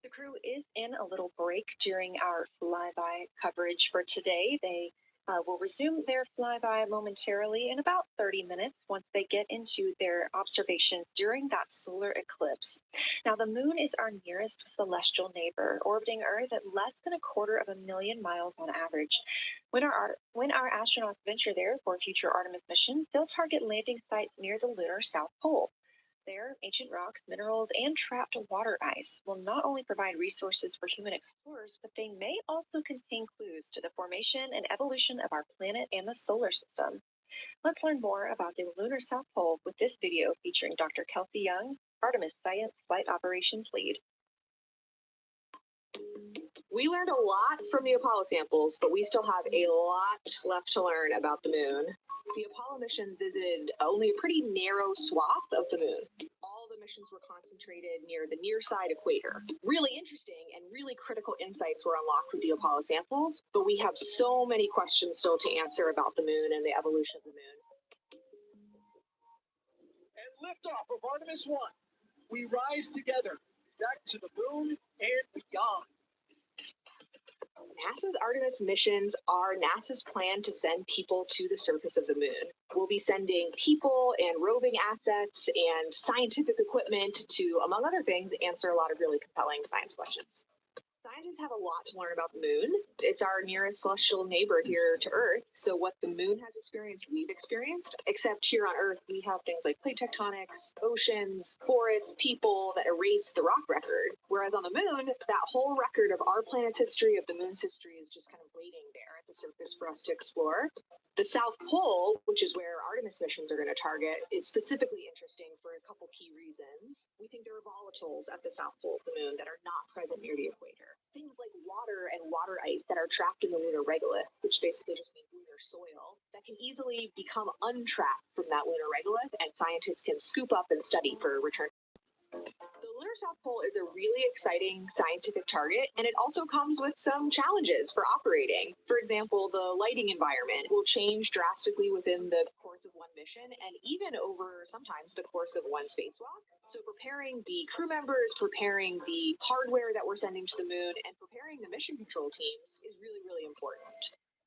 [SPEAKER 5] The crew is in a little break during our flyby coverage for today. They will resume their flyby momentarily in about 30 minutes once they get into their observations during that solar eclipse. Now, the moon is our nearest celestial neighbor, orbiting Earth at less than 250,000 miles on average. When our astronauts venture there for future Artemis missions, they'll target landing sites near the lunar South Pole. There, ancient rocks, minerals, and trapped water ice will not only provide resources for human explorers, but they may also contain clues to the formation and evolution of our planet and the solar system. Let's learn more about the lunar South Pole with this video featuring Dr. Kelsey Young, Artemis Science Flight Operations Lead.
[SPEAKER 11] We learned a lot from the Apollo samples, but we still have a lot left to learn about the moon. The Apollo mission visited only a pretty narrow swath of the moon. All the missions were concentrated near the near side equator. Really interesting and really critical insights were unlocked with the Apollo samples, but we have so many questions still to answer about the moon and the evolution of the moon.
[SPEAKER 15] And liftoff of Artemis 1. We rise together, back to the moon and beyond.
[SPEAKER 11] NASA's Artemis missions are NASA's plan to send people to the surface of the moon. We'll be sending people and roving assets and scientific equipment to, among other things, answer a lot of really compelling science questions. Scientists have a lot to learn about the moon. It's our nearest celestial neighbor here to Earth. So what the moon has experienced, we've experienced. Except here on Earth, we have things like plate tectonics, oceans, forests, people that erase the rock record. Whereas on the moon, that whole record of our planet's history, of the moon's history, is just kind of waiting there at the surface for us to explore. The South Pole, which is where Artemis missions are going to target, is specifically interesting for a couple key reasons. We think there are volatiles at the South Pole of the moon that are not present near the equator. Things like water and water ice that are trapped in the lunar regolith, which basically just means lunar soil, that can easily become untrapped from that lunar regolith, and scientists can scoop up and study for return. The lunar South Pole is a really exciting scientific target, and it also comes with some challenges for operating. For example, the lighting environment will change drastically within the course of one mission, and even over sometimes the course of one spacewalk. So preparing the crew members, preparing the hardware that we're sending to the moon, and preparing the mission control teams is really, really important.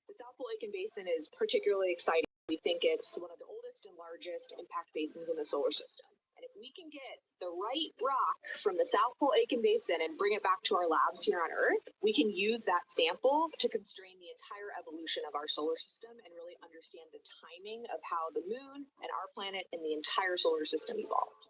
[SPEAKER 11] The South Pole Aitken Basin is particularly exciting. We think it's one of the oldest and largest impact basins in the solar system. And if we can get the right rock from the South Pole Aitken Basin and bring it back to our labs here on Earth, we can use that sample to constrain the entire evolution of our solar system and really understand the timing of how the moon and our planet and the entire solar system evolved.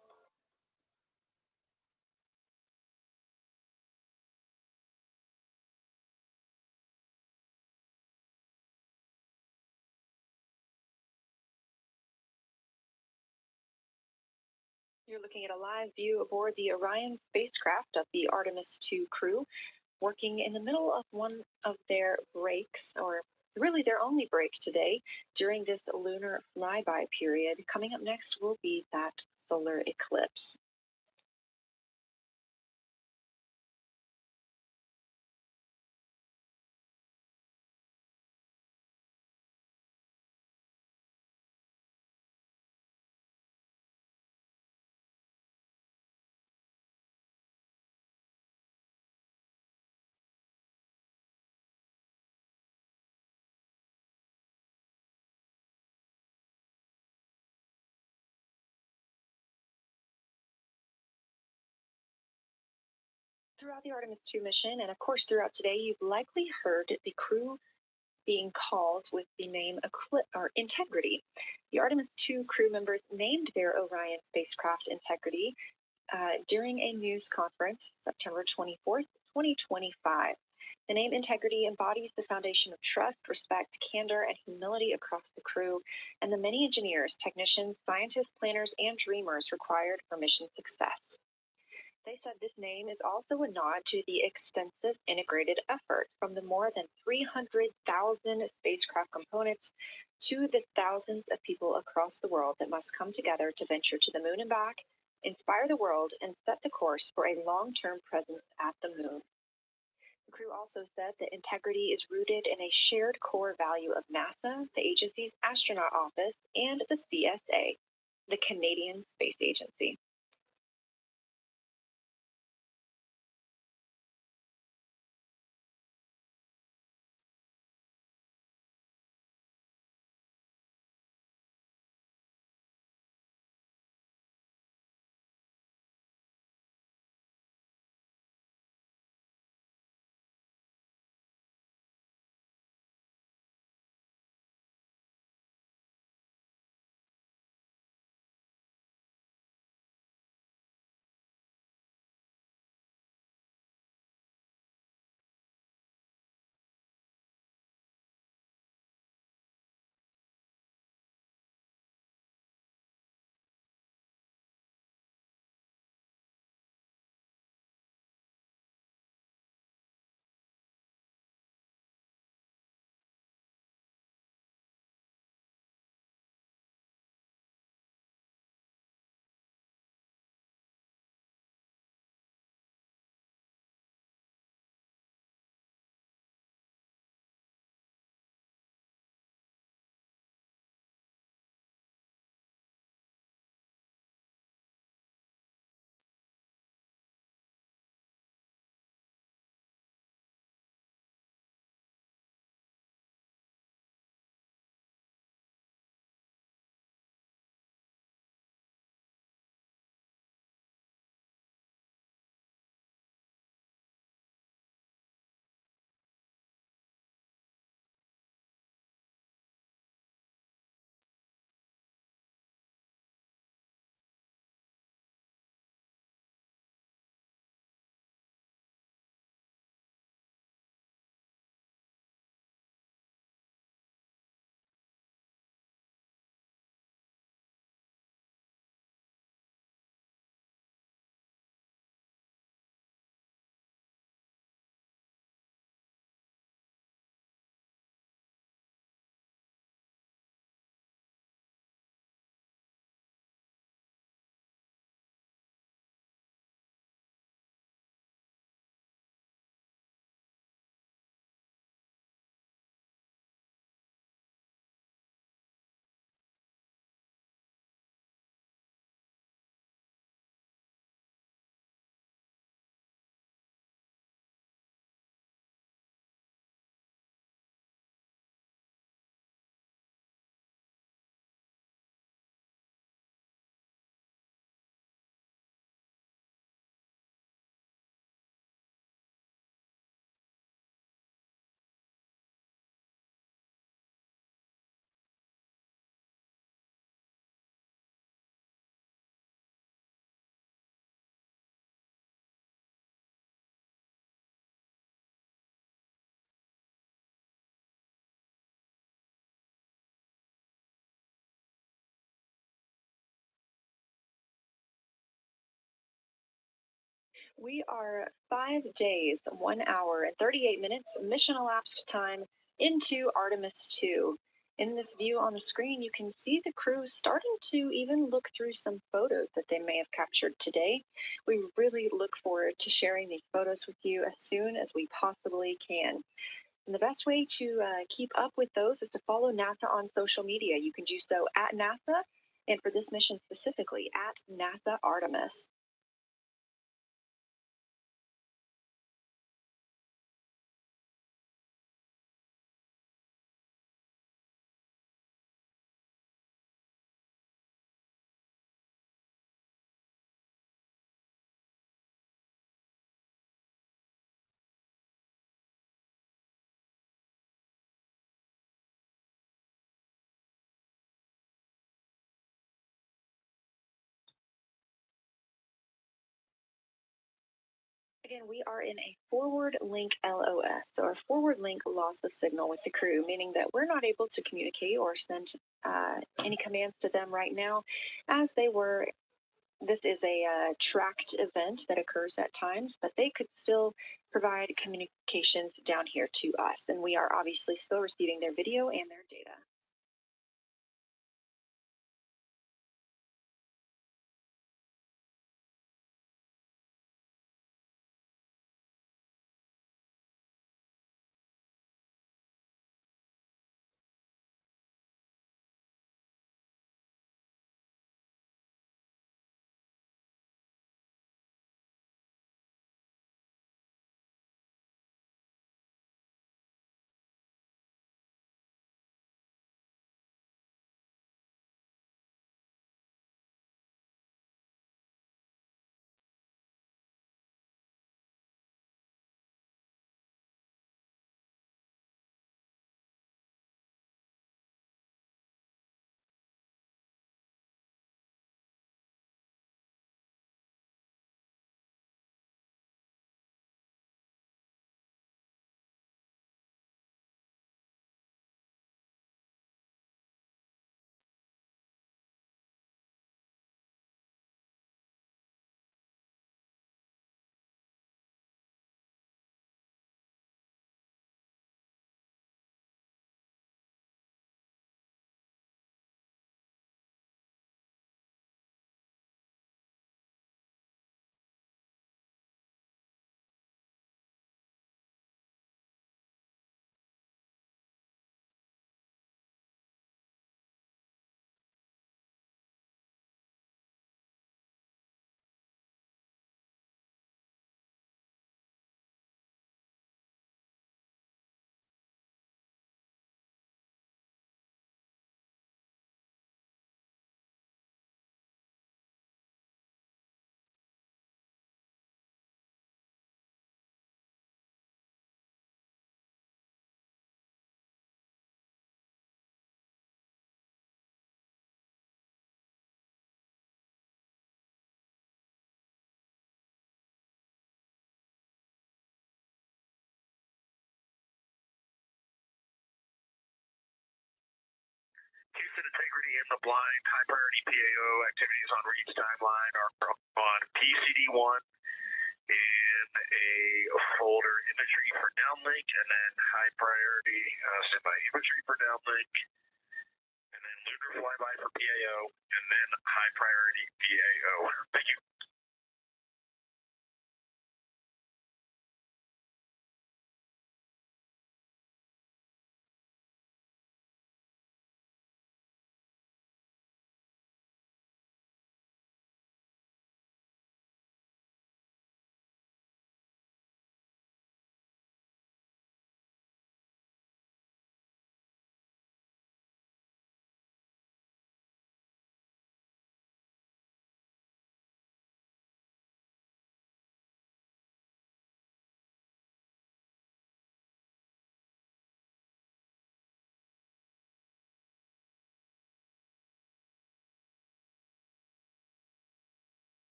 [SPEAKER 5] You're looking at a live view aboard the Orion spacecraft of the Artemis II crew, working in the middle of one of their breaks, or really their only break today during this lunar flyby period. Coming up next will be that solar eclipse. Throughout the Artemis II mission, and of course throughout today, you've likely heard the crew being called with the name Integrity. The Artemis II crew members named their Orion spacecraft Integrity during a news conference, September 24th, 2025. The name Integrity embodies the foundation of trust, respect, candor, and humility across the crew, and the many engineers, technicians, scientists, planners, and dreamers required for mission success. They said this name is also a nod to the extensive integrated effort from the more than 300,000 spacecraft components to the thousands of people across the world that must come together to venture to the moon and back, inspire the world, and set the course for a long-term presence at the moon. The crew also said that integrity is rooted in a shared core value of NASA, the agency's astronaut office, and the CSA, the Canadian Space Agency. We are 5 days, 1 hour, and 38 minutes mission elapsed time into Artemis II. In this view on the screen, you can see the crew starting to even look through some photos that they may have captured today. We really look forward to sharing these photos with you as soon as we possibly can. And the best way to keep up with those is to follow NASA on social media. You can do so at NASA, and for this mission specifically, at NASA Artemis. Again, we are in a forward link LOS, or forward link loss of signal with the crew, meaning that we're not able to communicate or send any commands to them right now as they were. This is a tracked event that occurs at times, but they could still provide communications down here to us, and we are obviously still receiving their video and their data.
[SPEAKER 4] Houston integrity in the blind. High priority PAO activities on Reed's timeline are on PCD1 in a folder imagery for downlink, and then high priority standby imagery for downlink, and then lunar flyby for PAO, and then high priority PAO. Thank you.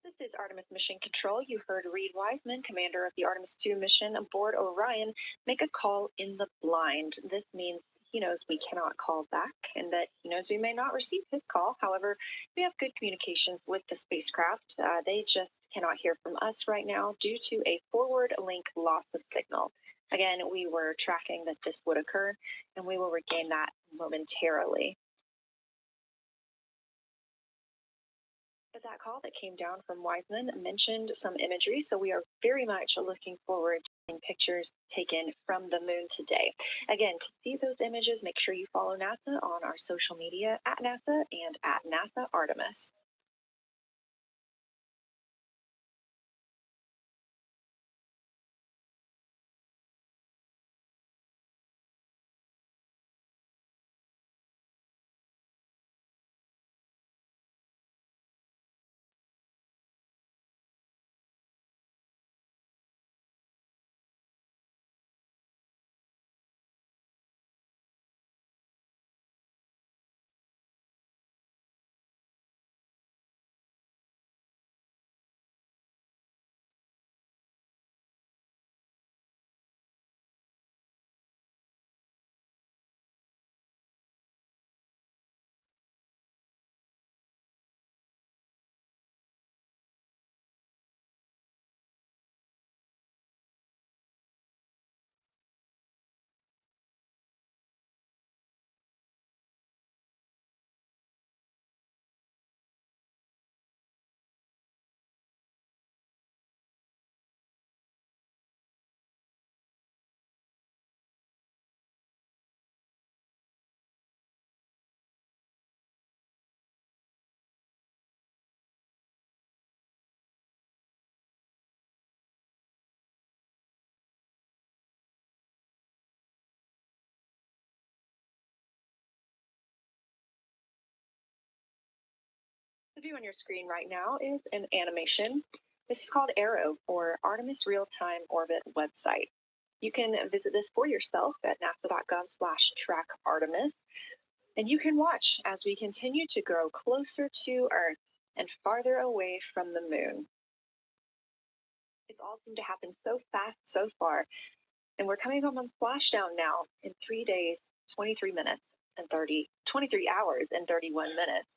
[SPEAKER 5] This is Artemis Mission Control. You heard Reed Wiseman, commander of the Artemis II mission aboard Orion, make a call in the blind. This means he knows we cannot call back and that he knows we may not receive his call. However, we have good communications with the spacecraft. They just cannot hear from us right now due to a forward link loss of signal. Again, we were tracking that this would occur, and we will regain that momentarily. But that call that came down from Wiseman mentioned some imagery, so we are very much looking forward to seeing pictures taken from the moon today. Again, to see those images, make sure you follow NASA on our social media at NASA and at NASA Artemis. The view on your screen right now is an animation. This is called Arrow, or Artemis Real-Time Orbit website. You can visit this for yourself at nasa.gov/trackartemis, and you can watch as we continue to grow closer to Earth and farther away from the moon. It's all seemed to happen so fast so far, and we're coming up on splashdown now in 3 days, 23 hours and 31 minutes.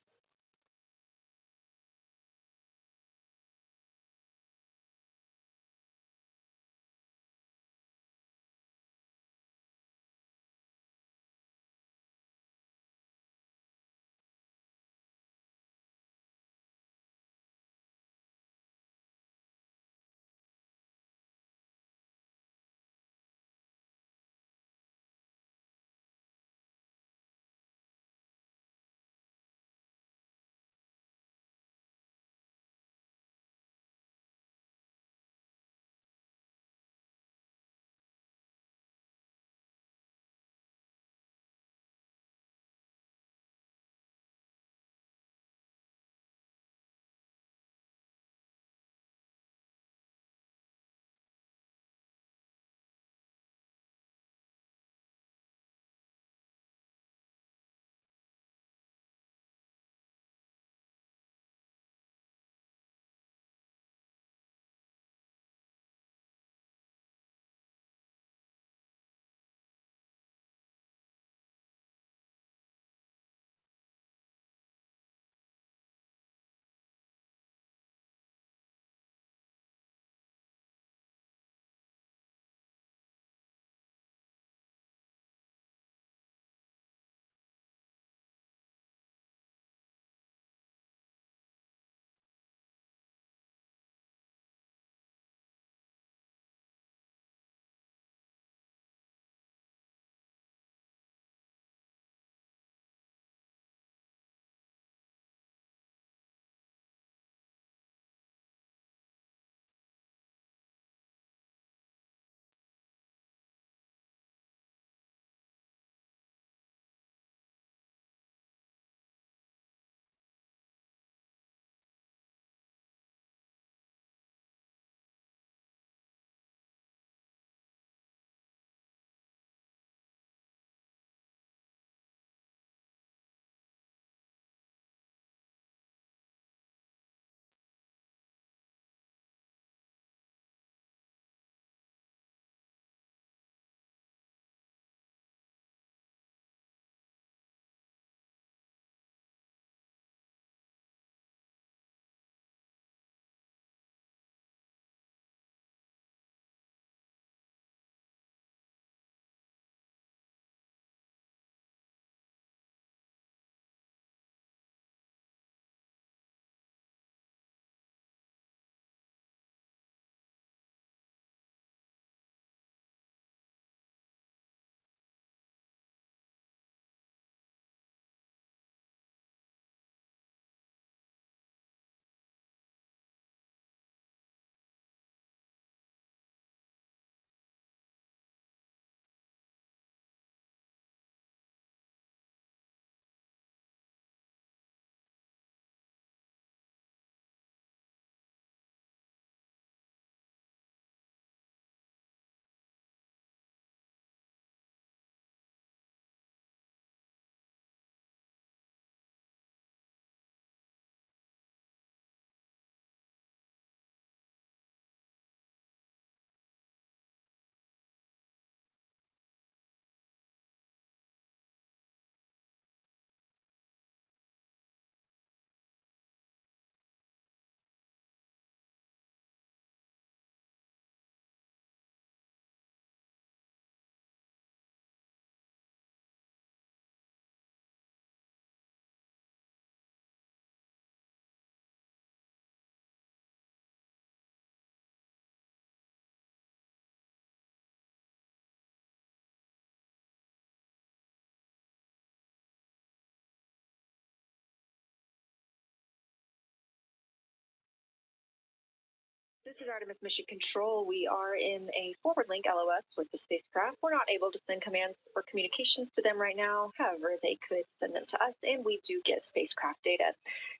[SPEAKER 5] This is Artemis Mission Control. We are in a forward link LOS with the spacecraft. We're not able to send commands or communications to them right now. However, they could send them to us, and we do get spacecraft data.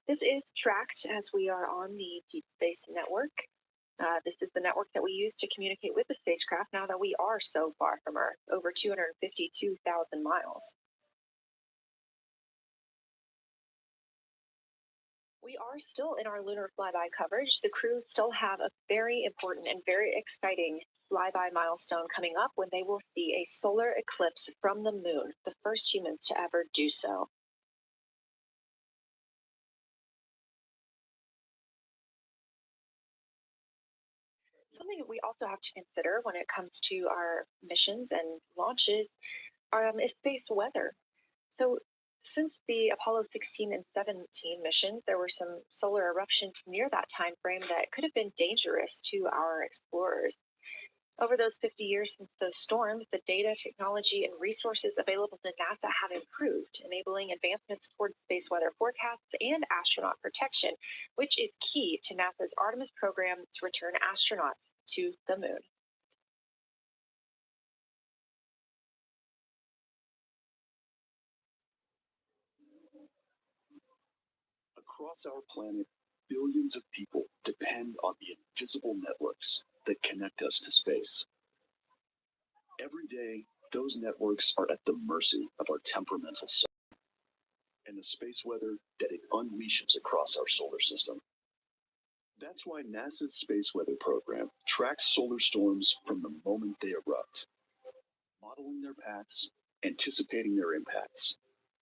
[SPEAKER 5] This is tracked as we are on the Deep Space Network. This is the network that we use to communicate with the spacecraft now that we are so far from Earth, over 252,000 miles. We are still in our lunar flyby coverage. The crew still have a very important and very exciting flyby milestone coming up when they will see a solar eclipse from the moon, the first humans to ever do so. Something that we also have to consider when it comes to our missions and launches is space weather. So since the Apollo 16 and 17 missions, there were some solar eruptions near that time frame that could have been dangerous to our explorers. Over those 50 years since those storms, the data, technology, and resources available to NASA have improved, enabling advancements towards space weather forecasts and astronaut protection, which is key to NASA's Artemis program to return astronauts to the moon.
[SPEAKER 10] Across our planet, billions of people depend on the invisible networks that connect us to space. Every day, those networks are at the mercy of our temperamental sun and the space weather that it unleashes across our solar system. That's why NASA's space weather program tracks solar storms from the moment they erupt, modeling their paths, anticipating their impacts,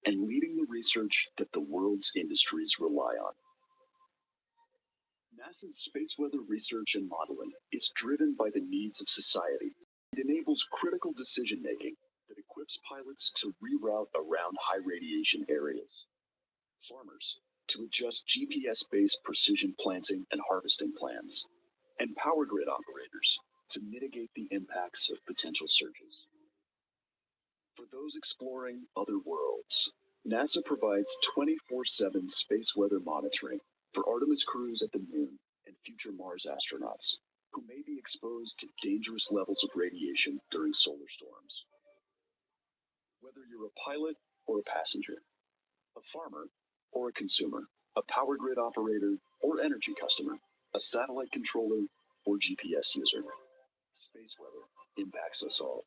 [SPEAKER 10] and leading the research that the world's industries rely on. NASA's space weather research and modeling is driven by the needs of society. It enables critical decision-making that equips pilots to reroute around high radiation areas, farmers to adjust GPS-based precision planting and harvesting plans, and power grid operators to mitigate the impacts of potential surges. For those exploring other worlds, NASA provides 24/7 space weather monitoring for Artemis crews at the moon and future Mars astronauts who may be exposed to dangerous levels of radiation during solar storms. Whether you're a pilot or a passenger, a farmer or a consumer, a power grid operator or energy customer, a satellite controller or GPS user, space weather impacts us all.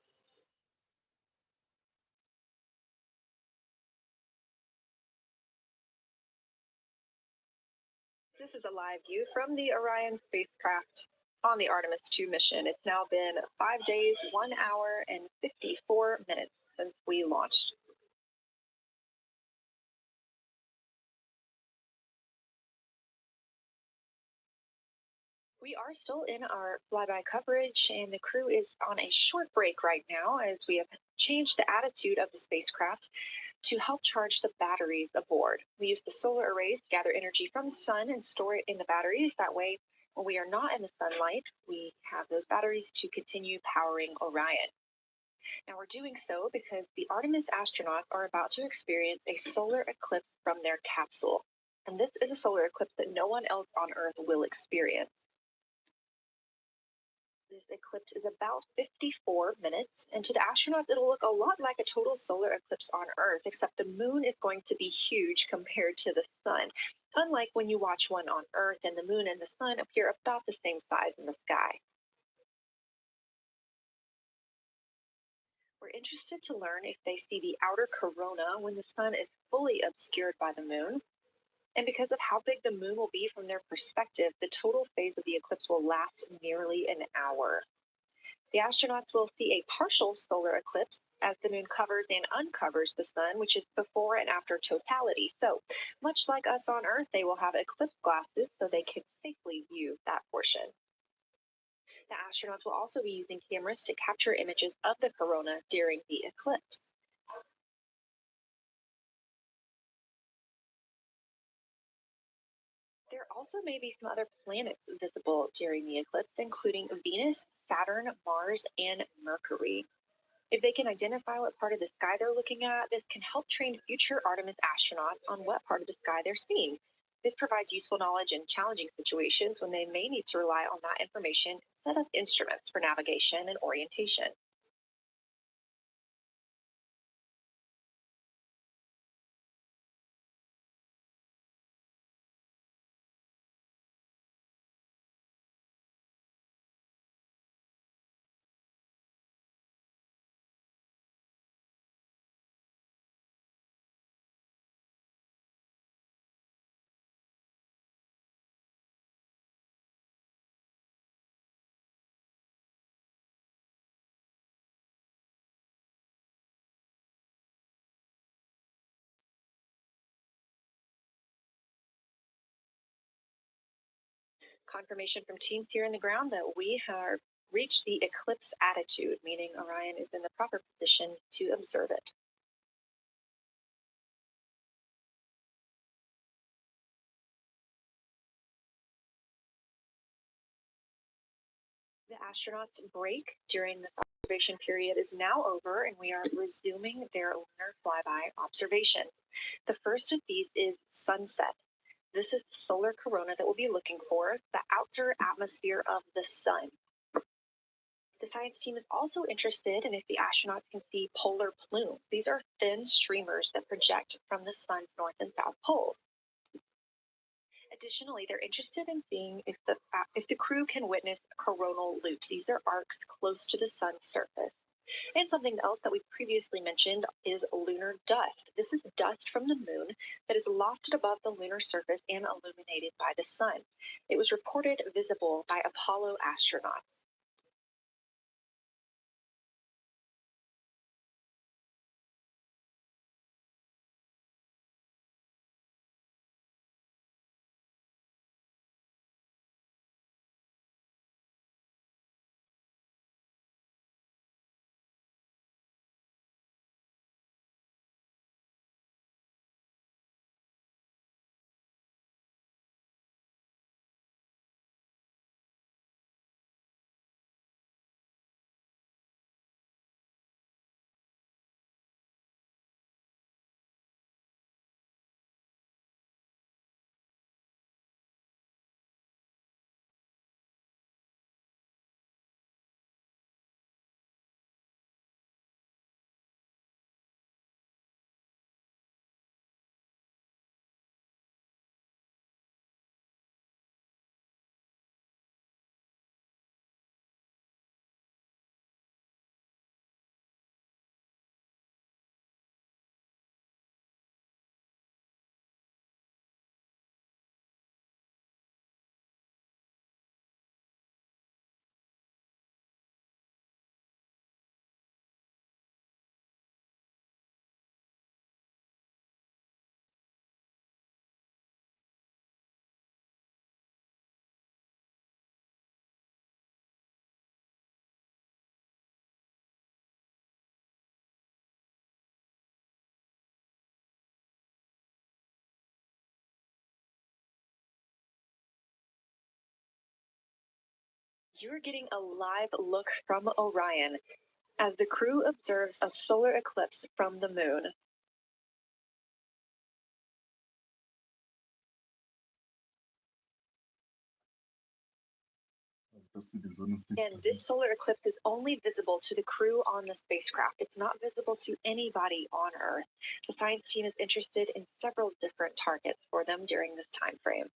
[SPEAKER 5] This is a live view from the Orion spacecraft on the Artemis II mission. It's now been 5 days, 1 hour, and 54 minutes since we launched. We are still in our flyby coverage, and the crew is on a short break right now as we have changed the attitude of the spacecraft to help charge the batteries aboard. We use the solar arrays to gather energy from the sun and store it in the batteries. That way, when we are not in the sunlight, we have those batteries to continue powering Orion. Now, we're doing so because the Artemis astronauts are about to experience a solar eclipse from their capsule. And this is a solar eclipse that no one else on Earth will experience. This eclipse is about 54 minutes, and to the astronauts, it'll look a lot like a total solar eclipse on Earth, except the moon is going to be huge compared to the sun, unlike when you watch one on Earth and the moon and the sun appear about the same size in the sky. We're interested to learn if they see the outer corona when the sun is fully obscured by the moon. And because of how big the moon will be from their perspective, the total phase of the eclipse will last nearly an hour. The astronauts will see a partial solar eclipse as the moon covers and uncovers the sun, which is before and after totality. So, much like us on Earth, they will have eclipse glasses so they can safely view that portion. The astronauts will also be using cameras to capture images of the corona during the eclipse. There also may be some other planets visible during the eclipse, including Venus, Saturn, Mars, and Mercury. If they can identify what part of the sky they're looking at, this can help train future Artemis astronauts on what part of the sky they're seeing. This provides useful knowledge in challenging situations when they may need to rely on that information instead of instruments for navigation and orientation. Confirmation from teams here in the ground that we have reached the eclipse attitude, meaning Orion is in the proper position to observe it. The astronauts' break during this observation period is now over, and we are resuming their lunar flyby observation. The first of these is sunset. This is the solar corona that we'll be looking for, the outer atmosphere of the sun. The science team is also interested in if the astronauts can see polar plumes. These are thin streamers that project from the sun's north and south poles. Additionally, they're interested in seeing if the crew can witness coronal loops. These are arcs close to the sun's surface. And something else that we previously mentioned is lunar dust. This is dust from the moon that is lofted above the lunar surface and illuminated by the sun. It was reported visible by Apollo astronauts. You're getting a live look from Orion as the crew observes a solar eclipse from the moon. And this solar eclipse is only visible to the crew on the spacecraft. It's not visible to anybody on Earth. The science team is interested in several different targets for them during this time frame.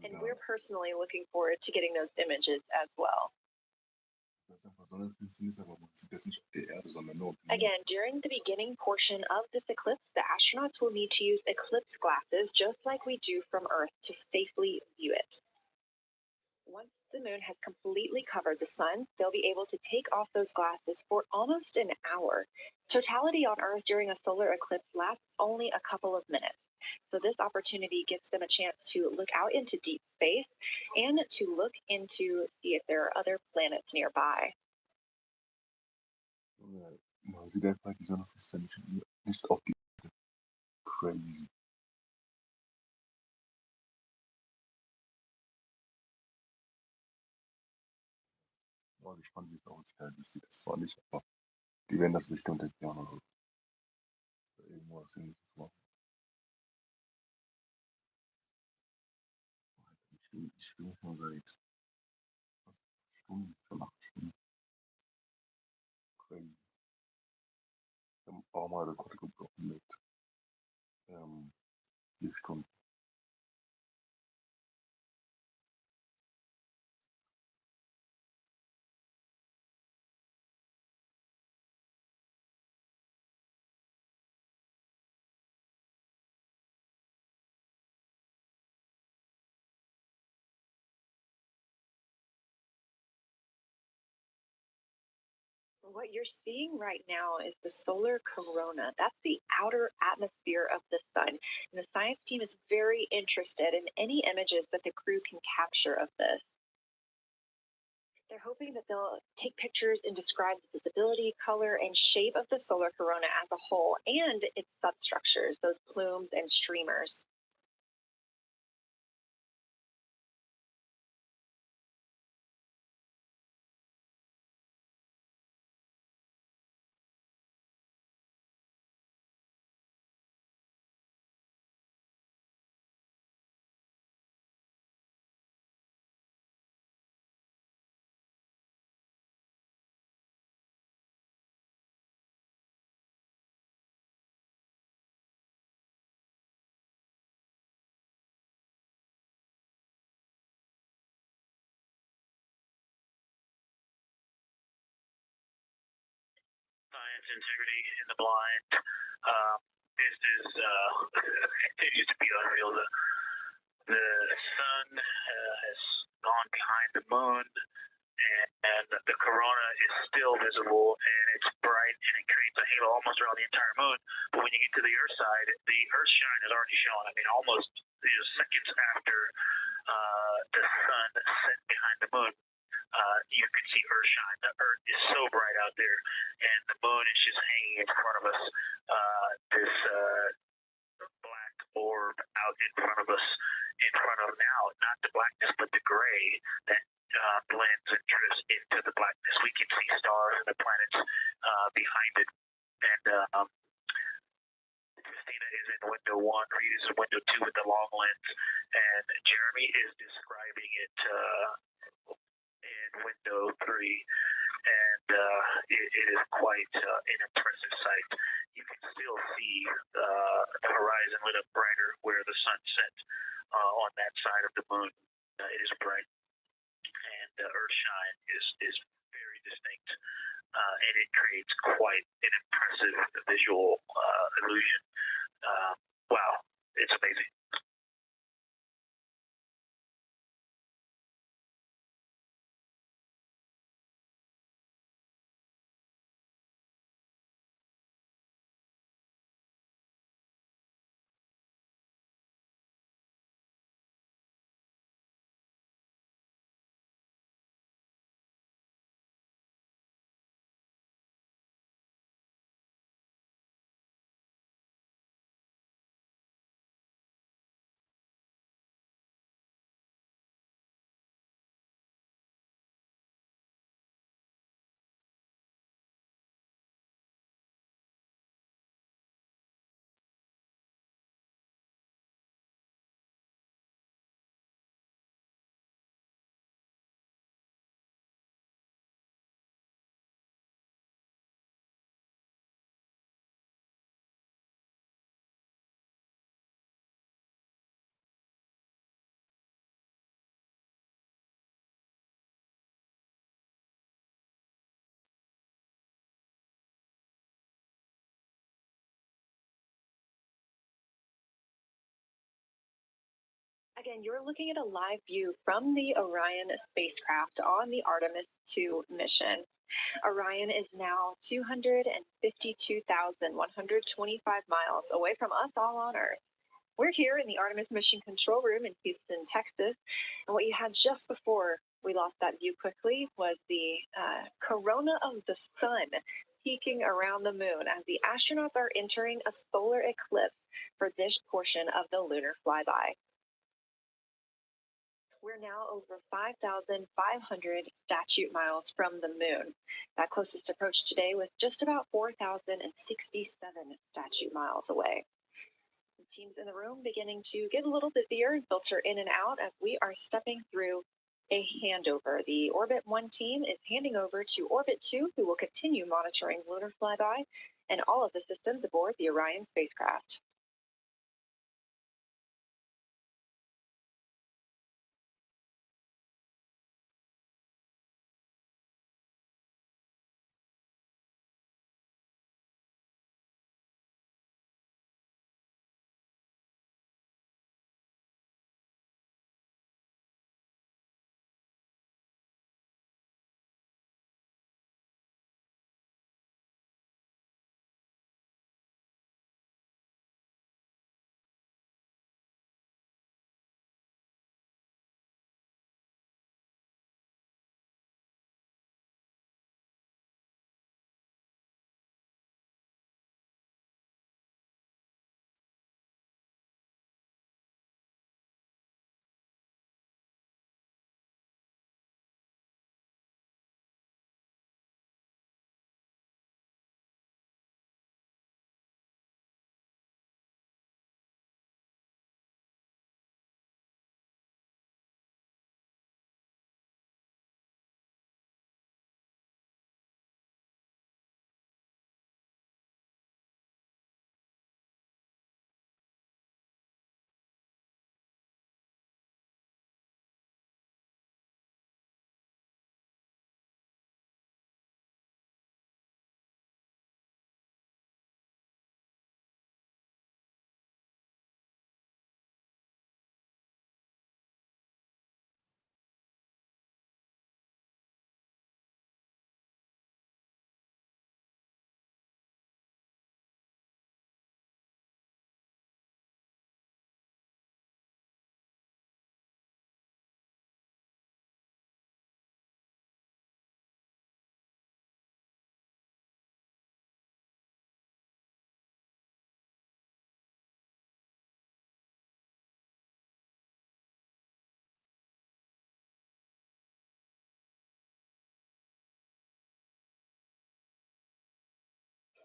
[SPEAKER 5] And we're personally looking forward to getting those images as well. Again, during the beginning portion of this eclipse, the astronauts will need to use eclipse glasses just like we do from Earth to safely view it. Once the moon has completely covered the sun, they'll be able to take off those glasses for almost an hour. Totality on Earth during a solar eclipse lasts only a couple of minutes. So this opportunity gives them a chance to look out into deep space and to look into see if there are other planets nearby.
[SPEAKER 1] Man sieht einfach, die Sonne ist ja nicht auf die crazy. War gespannt, wie es aussieht. Das sieht das zwar nicht, aber die werden das bestimmt erklären oder irgendwas Ähnliches machen. Ich fliege schon seit fast Stunden, schon 8 Stunden. Crazy. Wir haben auch mal Rekord gebrochen mit 4 Stunden.
[SPEAKER 5] What you're seeing right now is the solar corona. That's the outer atmosphere of the sun. And the science team is very interested in any images that the crew can capture of this. They're hoping that they'll take pictures and describe the visibility, color, and shape of the solar corona as a whole and its substructures, those plumes and streamers.
[SPEAKER 4] Science integrity in the blind. This is continues to be unreal. The sun has gone behind the moon, and the corona is still visible, and it's bright, and it creates a halo almost around the entire moon. But when you get to the Earth side, the Earth shine is already shown. I mean, almost seconds after the sun set behind the moon. You can see Earth shine. The Earth is so bright out there, and the moon is just hanging in front of us. This black orb out in front of us, in front of now, not the blackness, but the gray that blends and drifts into the blackness. We can see stars and the planets behind it. And Christina is in window 1, Reed is in window 2 with the long lens, and Jeremy is describing it in window 3, and it is quite an impressive sight. You can still see the horizon lit up brighter where the sun sets on that side of the moon. It is bright, and the earth shine is very distinct, and it creates quite an impressive visual illusion. Wow, it's amazing.
[SPEAKER 5] Again, you're looking at a live view from the Orion spacecraft on the Artemis II mission. Orion is now 252,125 miles away from us all on Earth. We're here in the Artemis mission control room in Houston, Texas. And what you had just before we lost that view quickly was the corona of the sun peeking around the moon as the astronauts are entering a solar eclipse for this portion of the lunar flyby. We're now over 5,500 statute miles from the moon. That closest approach today was just about 4,067 statute miles away. The teams in the room beginning to get a little busier and filter in and out as we are stepping through a handover. The Orbit 1 team is handing over to Orbit 2, who will continue monitoring lunar flyby and all of the systems aboard the Orion spacecraft.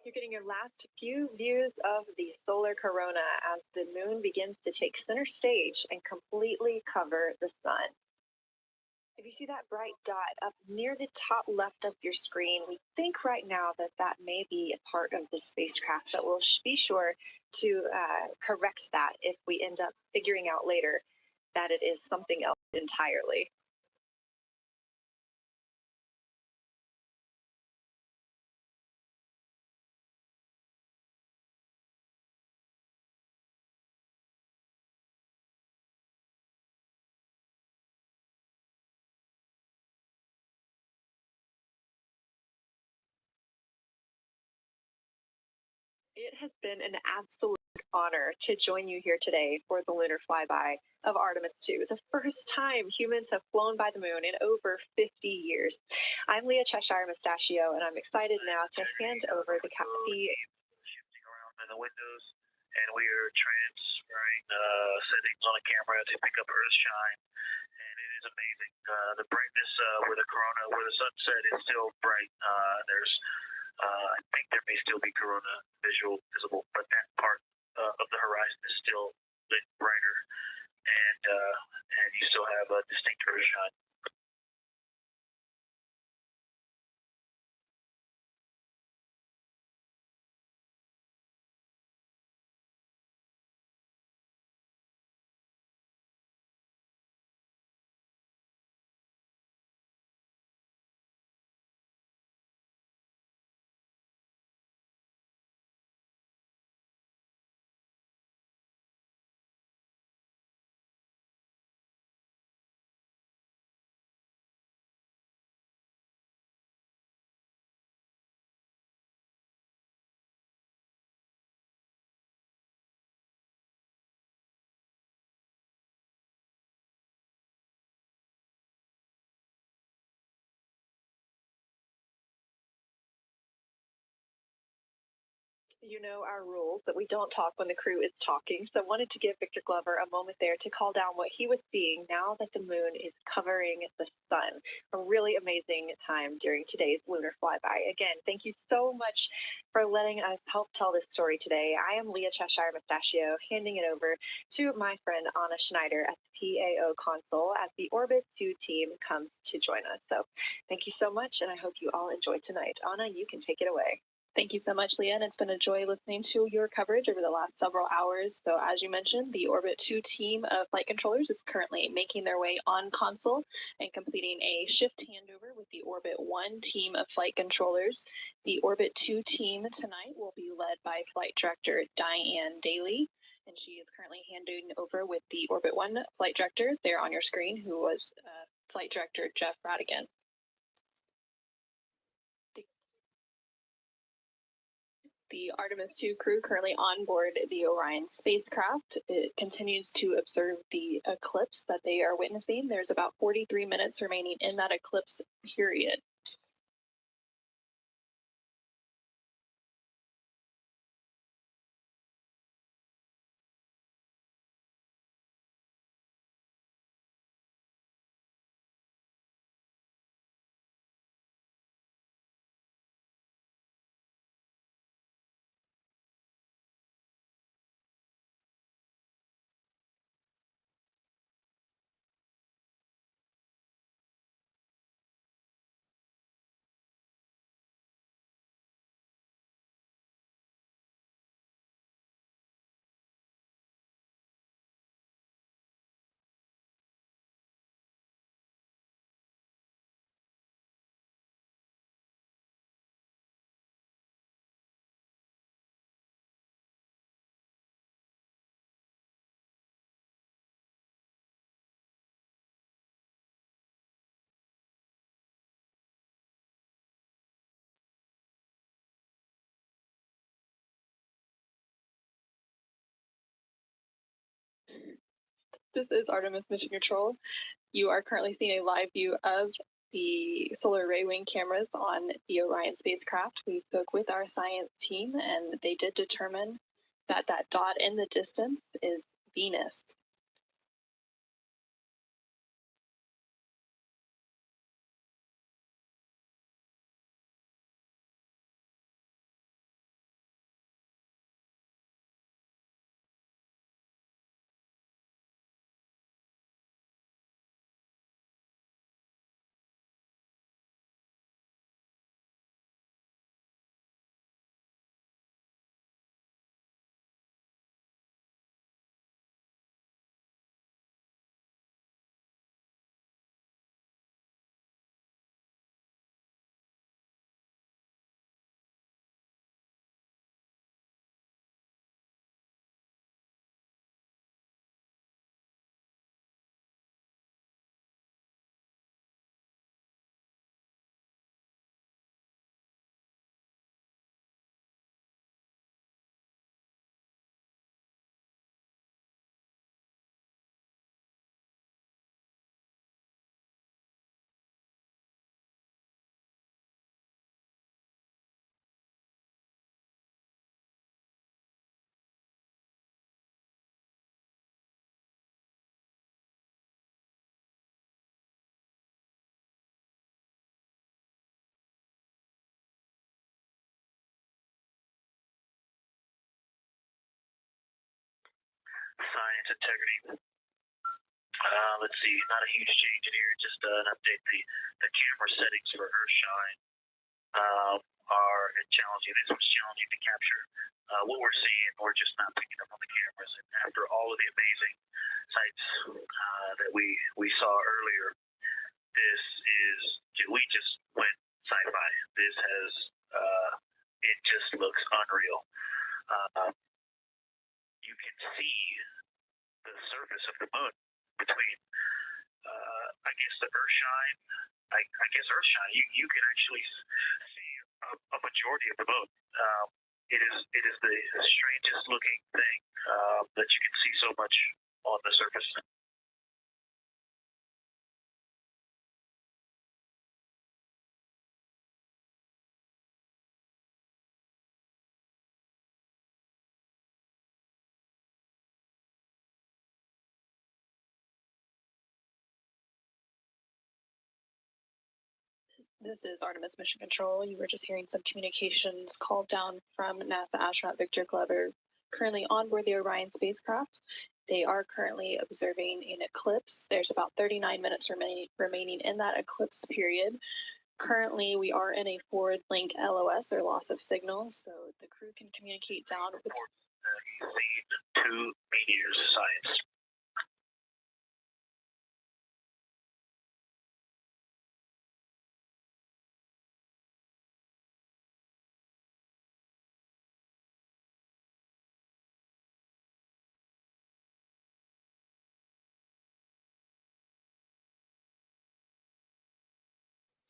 [SPEAKER 5] You're getting your last few views of the solar corona as the moon begins to take center stage and completely cover the sun. If you see that bright dot up near the top left of your screen, we think right now that that may be a part of the spacecraft, but we'll be sure to correct that if we end up figuring out later that it is something else entirely. It has been an absolute honor to join you here today for the lunar flyby of Artemis II, the first time humans have flown by the moon in over 50 years. I'm Leah Cheshire Mustachio, and I'm excited now to hand over the
[SPEAKER 4] shifting around in the windows, and we are transferring settings on a camera to pick up Earth shine, and it is amazing. The brightness where the corona, where the sunset is still bright. I think there may still be corona visible, but that part of the horizon is still lit brighter, and you still have a distinct Earth shine.
[SPEAKER 5] You know our rules that we don't talk when the crew is talking, so wanted to give Victor Glover a moment there to call down what he was seeing now that the moon is covering the sun. A really amazing time during today's lunar flyby. Again, thank you so much for letting us help tell this story today. I am Leah Cheshire Mustachio, handing it over to my friend Anna Schneider at the PAO console as the Orbit 2 team comes to join us. So thank you so much, and I hope you all enjoy tonight. Anna, you can take it away.
[SPEAKER 11] Thank you so much, Leah, and it's been a joy listening to your coverage over the last several hours. So as you mentioned, the Orbit 2 team of flight controllers is currently making their way on console and completing a shift handover with the Orbit 1 team of flight controllers. The Orbit 2 team tonight will be led by Flight Director Diane Daly, and she is currently handing over with the Orbit 1 flight director there on your screen, who was Flight Director Jeff Radigan. The Artemis II crew currently on board the Orion spacecraft. It continues to observe the eclipse that they are witnessing. There's about 43 minutes remaining in that eclipse period. This is Artemis Mission Control. You are currently seeing a live view of the solar array wing cameras on the Orion spacecraft. We spoke with our science team, and they did determine that that dot in the distance is Venus.
[SPEAKER 4] Science integrity. Let's see, not a huge change in here, just an update. The camera settings for Earthshine are challenging. This was challenging to capture. What we're seeing, we're just not picking up on the cameras. And after all of the amazing sights that we saw earlier, we just went sci-fi. This has, it just looks unreal. You can see the surface of the moon between, I guess, the Earthshine. I guess Earthshine. You can actually see a majority of the moon. It is the strangest looking thing that you can see so much on the surface.
[SPEAKER 16] This is Artemis Mission Control. You were just hearing some communications called down from NASA astronaut Victor Glover, currently on board the Orion spacecraft. They are currently observing an eclipse. There's about 39 minutes remaining in that eclipse period. Currently, we are in a forward link LOS, or loss of signal, so the crew can communicate down with
[SPEAKER 4] SIND 2 meteors science.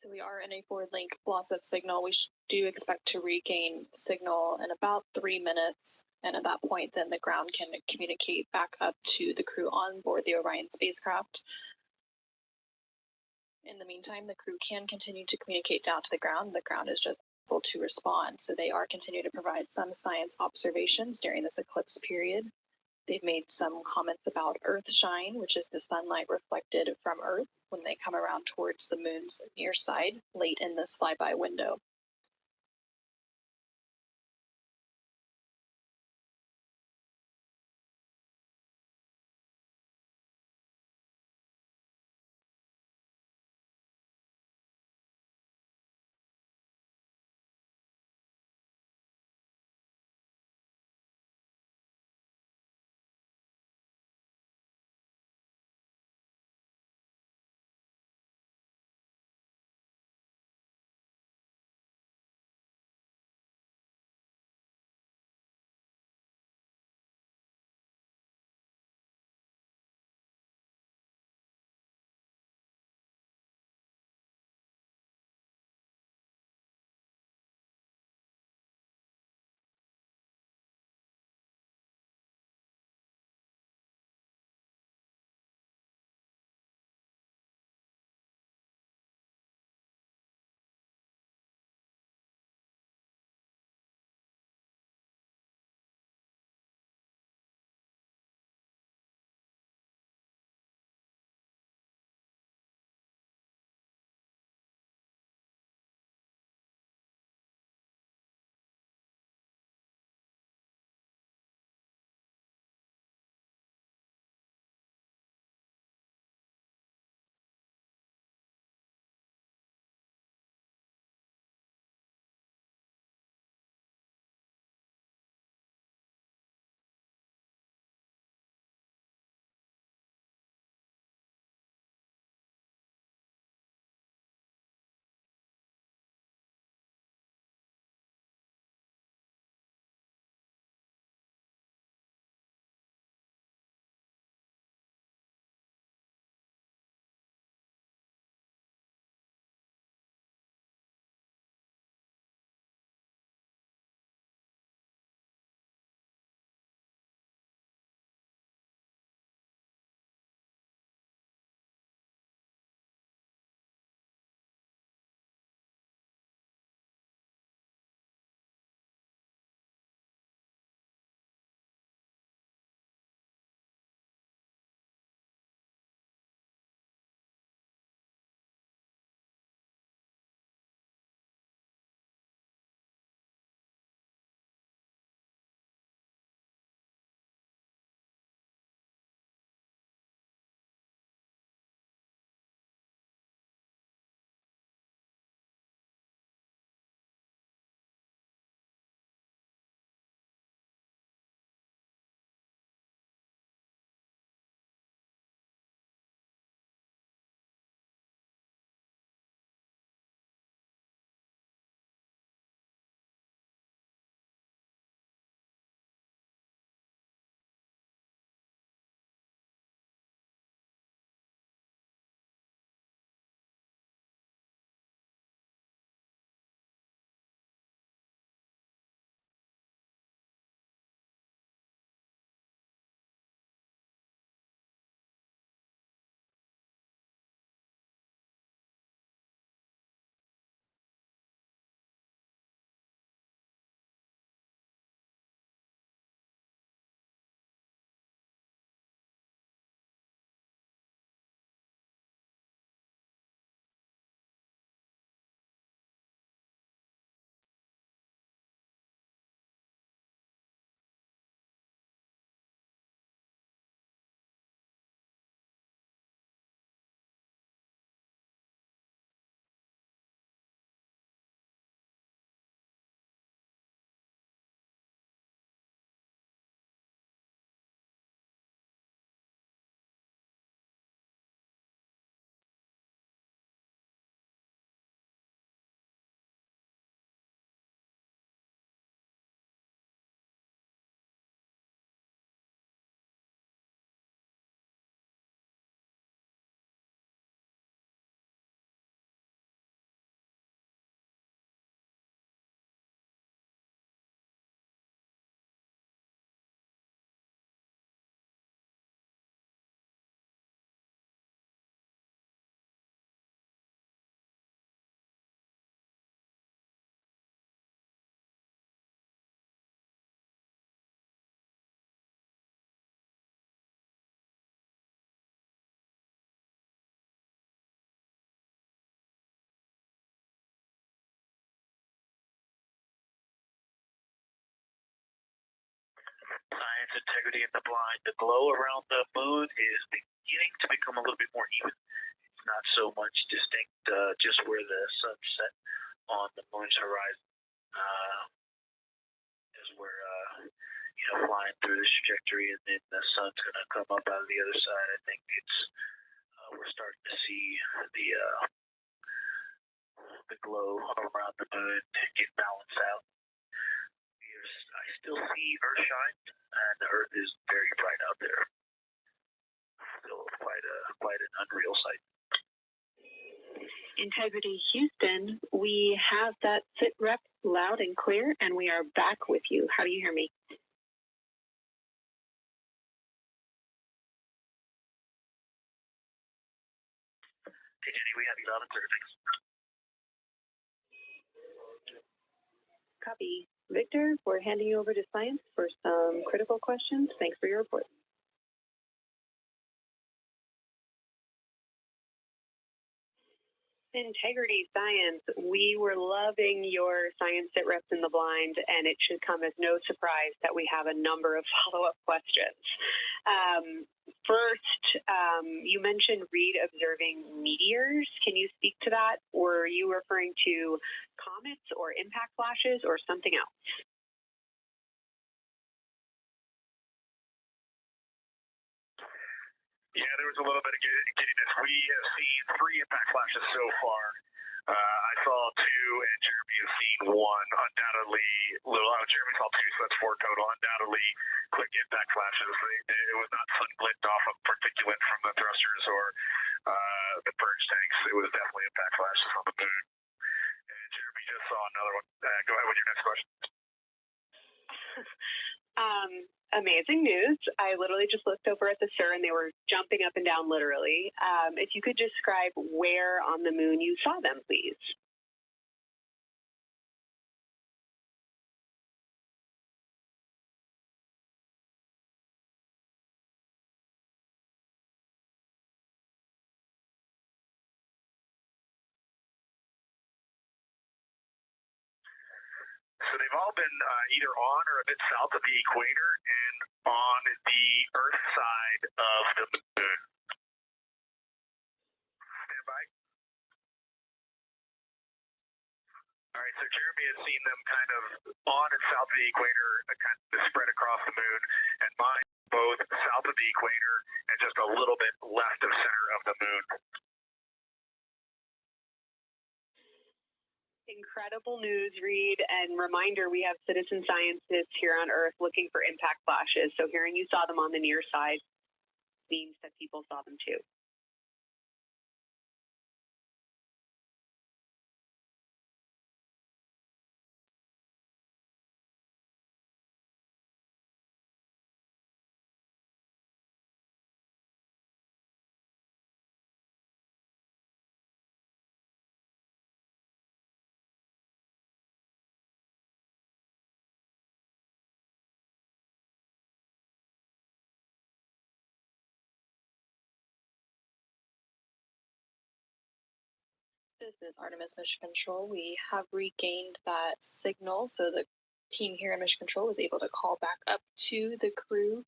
[SPEAKER 16] So we are in a forward link loss of signal. We do expect to regain signal in about 3 minutes. And at that point, then the ground can communicate back up to the crew on board the Orion spacecraft. In the meantime, the crew can continue to communicate down to the ground. The ground is just able to respond. So they are continuing to provide some science observations during this eclipse period. They've made some comments about Earth shine, which is the sunlight reflected from Earth when they come around towards the moon's near side late in this flyby window.
[SPEAKER 4] integrity in the blind. The glow around the moon is beginning to become a little bit more even. It's not so much distinct just where the sun's set on the moon's horizon. As we're flying through this trajectory, and then the sun's going to come up out of the other side. I think it's we're starting to see the glow around the moon get balanced out. I still see Earthshine, and the Earth is very bright out there. Still quite an unreal sight.
[SPEAKER 6] Integrity Houston, we have that sit rep loud and clear, and we are back with you. How do you hear me?
[SPEAKER 4] Hey, Jenny, we have you loud and clear. Thanks.
[SPEAKER 6] Copy. Victor, we're handing you over to Science for some critical questions. Thanks for your report. Integrity Science, we were loving your science sit reps in the blind, and it should come as no surprise that we have a number of follow-up questions. First, you mentioned Reed observing meteors. Can you speak to that, or are you referring to comets or impact flashes or something else?
[SPEAKER 4] Yeah, there was a little bit of giddiness. We have seen 3 impact flashes so far. I saw 2, and Jeremy has seen 1. Undoubtedly, Jeremy saw 2, so that's 4 total. Undoubtedly, quick impact flashes. It was not sun glint off of particulate from the thrusters or the purge tanks. It was definitely impact flashes on the moon. And Jeremy just saw another one. Go ahead with your next question.
[SPEAKER 6] Amazing news. I literally just looked over at the SIR and they were jumping up and down literally. If you could describe where on the moon you saw them, please.
[SPEAKER 4] So they've all been either on or a bit south of the equator and on the Earth side of the moon. Stand by. All right, so Jeremy has seen them kind of on and south of the equator, kind of spread across the moon, and mine both south of the equator and just a little bit left of center of the moon.
[SPEAKER 6] Incredible news, Reed, and reminder, we have citizen scientists here on Earth looking for impact flashes, so hearing you saw them on the near side means that people saw them too.
[SPEAKER 16] This is Artemis Mission Control. We have regained that signal, so the team here in Mission Control was able to call back up to the crew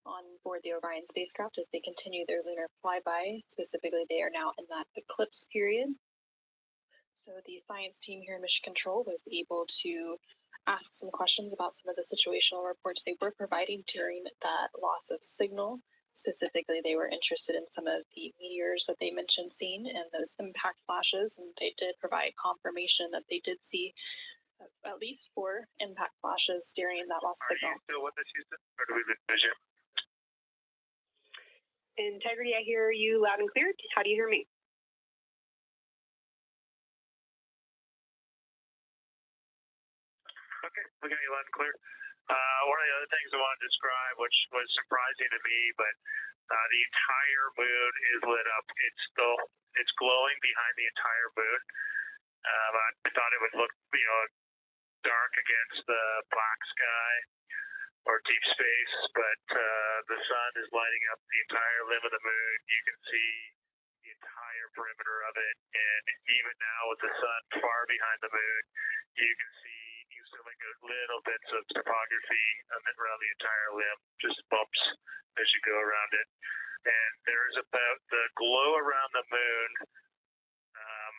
[SPEAKER 16] on board the Orion spacecraft as they continue their lunar flyby. Specifically, they are now in that eclipse period. So the science team here in Mission Control was able to ask some questions about some of the situational reports they were providing during that loss of signal. Specifically, they were interested in some of the meteors that they mentioned seeing and those impact flashes, and they did provide confirmation that they did see at least 4 impact flashes during that lost signal.
[SPEAKER 4] Are you still with us, Houston, or do we lose vision?
[SPEAKER 6] Integrity, I hear you loud and clear. How do you hear me?
[SPEAKER 4] Okay, we got you loud and clear. One of the other things I want to describe, which was surprising to me, but the entire moon is lit up. It's glowing behind the entire moon. I thought it would look, dark against the black sky or deep space, but the sun is lighting up the entire limb of the moon. You can see the entire perimeter of it, and even now with the sun far behind the moon, you so like little bits of topography around the entire limb, just bumps as you go around it. And there's about the glow around the moon,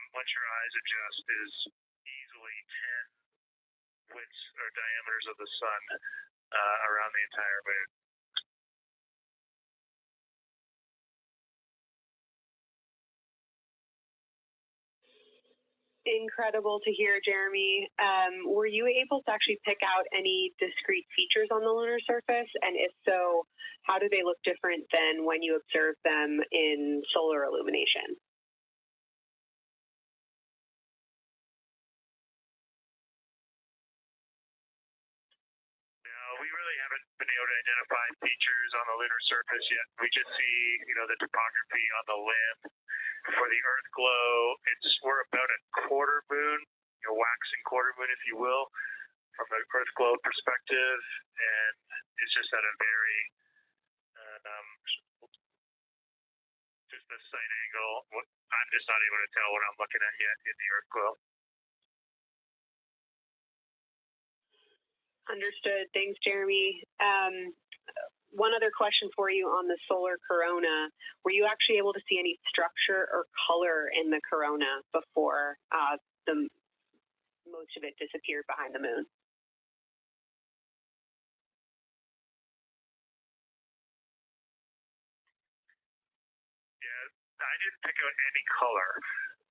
[SPEAKER 4] once your eyes adjust, is easily 10 widths or diameters of the sun around the entire moon.
[SPEAKER 6] Incredible to hear, Jeremy. Were you able to actually pick out any discrete features on the lunar surface? And if so, how do they look different than when you observe them in solar illumination?
[SPEAKER 4] We really haven't been able to identify features on the lunar surface yet. We just see, the topography on the limb. For the Earth glow, we're about a quarter moon, waxing quarter moon, if you will, from the Earth glow perspective, and it's just at a very, just the sight angle. I'm just not able to tell what I'm looking at yet in the Earth glow.
[SPEAKER 6] Understood. Thanks, Jeremy. One other question for you on the solar corona. Were you actually able to see any structure or color in the corona before most of it disappeared behind the moon?
[SPEAKER 4] Yeah, I didn't pick out any color,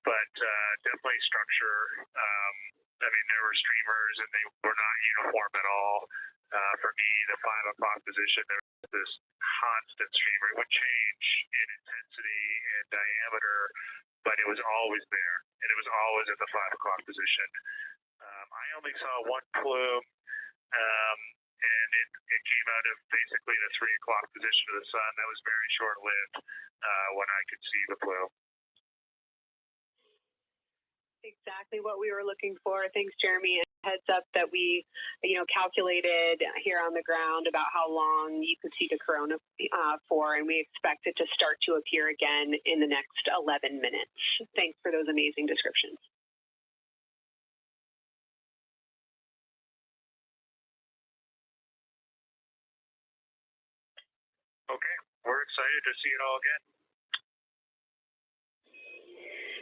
[SPEAKER 4] but definitely structure. There were streamers, and they were not uniform at all. For me, the 5 o'clock position, there was this constant streamer. It would change in intensity and diameter, but it was always there, and it was always at the 5 o'clock position. I only saw one plume, and it came out of basically the 3 o'clock position of the sun. That was very short-lived when I could see the plume.
[SPEAKER 6] Exactly what we were looking for. Thanks, Jeremy. Heads up that we, calculated here on the ground about how long you could see the corona for, and we expect it to start to appear again in the next 11 minutes. Thanks for those amazing descriptions.
[SPEAKER 4] Okay, we're excited to see it all again.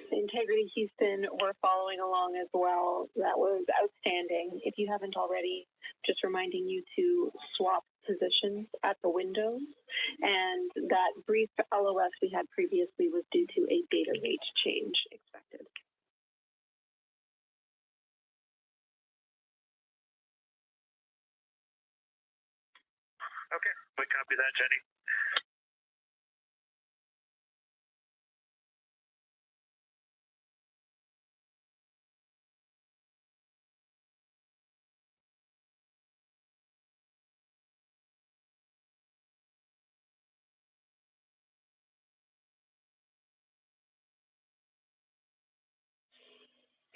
[SPEAKER 16] Integrity Houston, we're following along as well. That was outstanding. If you haven't already, just reminding you to swap positions at the windows. And that brief LOS we had previously was due to a data rate change expected.
[SPEAKER 4] Okay, we copy that, Jenny.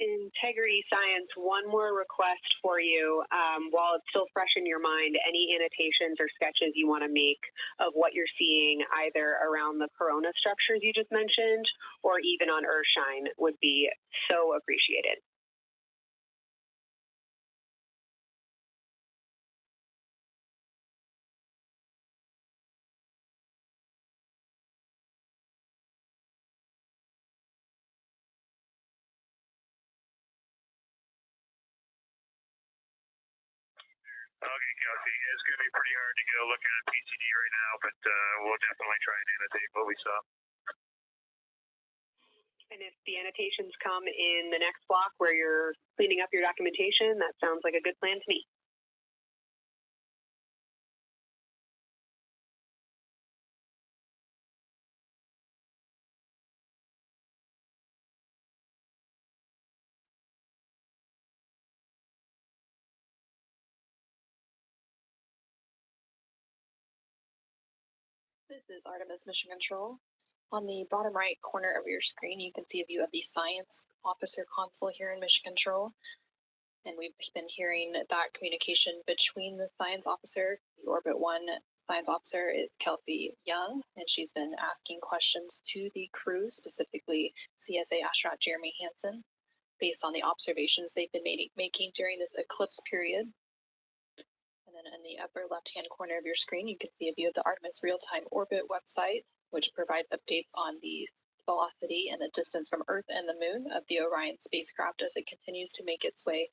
[SPEAKER 6] Integrity Science, one more request for you. While it's still fresh in your mind, any annotations or sketches you want to make of what you're seeing either around the corona structures you just mentioned or even on Earthshine would be so appreciated.
[SPEAKER 4] Okay, Kelsey, it's going to be pretty hard to go looking at PCD right now, but we'll definitely try and annotate what we saw.
[SPEAKER 6] And if the annotations come in the next block where you're cleaning up your documentation, that sounds like a good plan to me.
[SPEAKER 16] This is Artemis Mission Control. On the bottom right corner of your screen, you can see a view of the Science Officer console here in Mission Control. And we've been hearing that communication between the Science Officer, the Orbit 1 Science Officer is Kelsey Young, and she's been asking questions to the crew, specifically CSA astronaut Jeremy Hansen. based on the observations they've been making during this eclipse period. And then in the upper left-hand corner of your screen, you can see a view of the Artemis real-time orbit website, which provides updates on the velocity and the distance from Earth and the Moon of the Orion spacecraft as it continues to make its way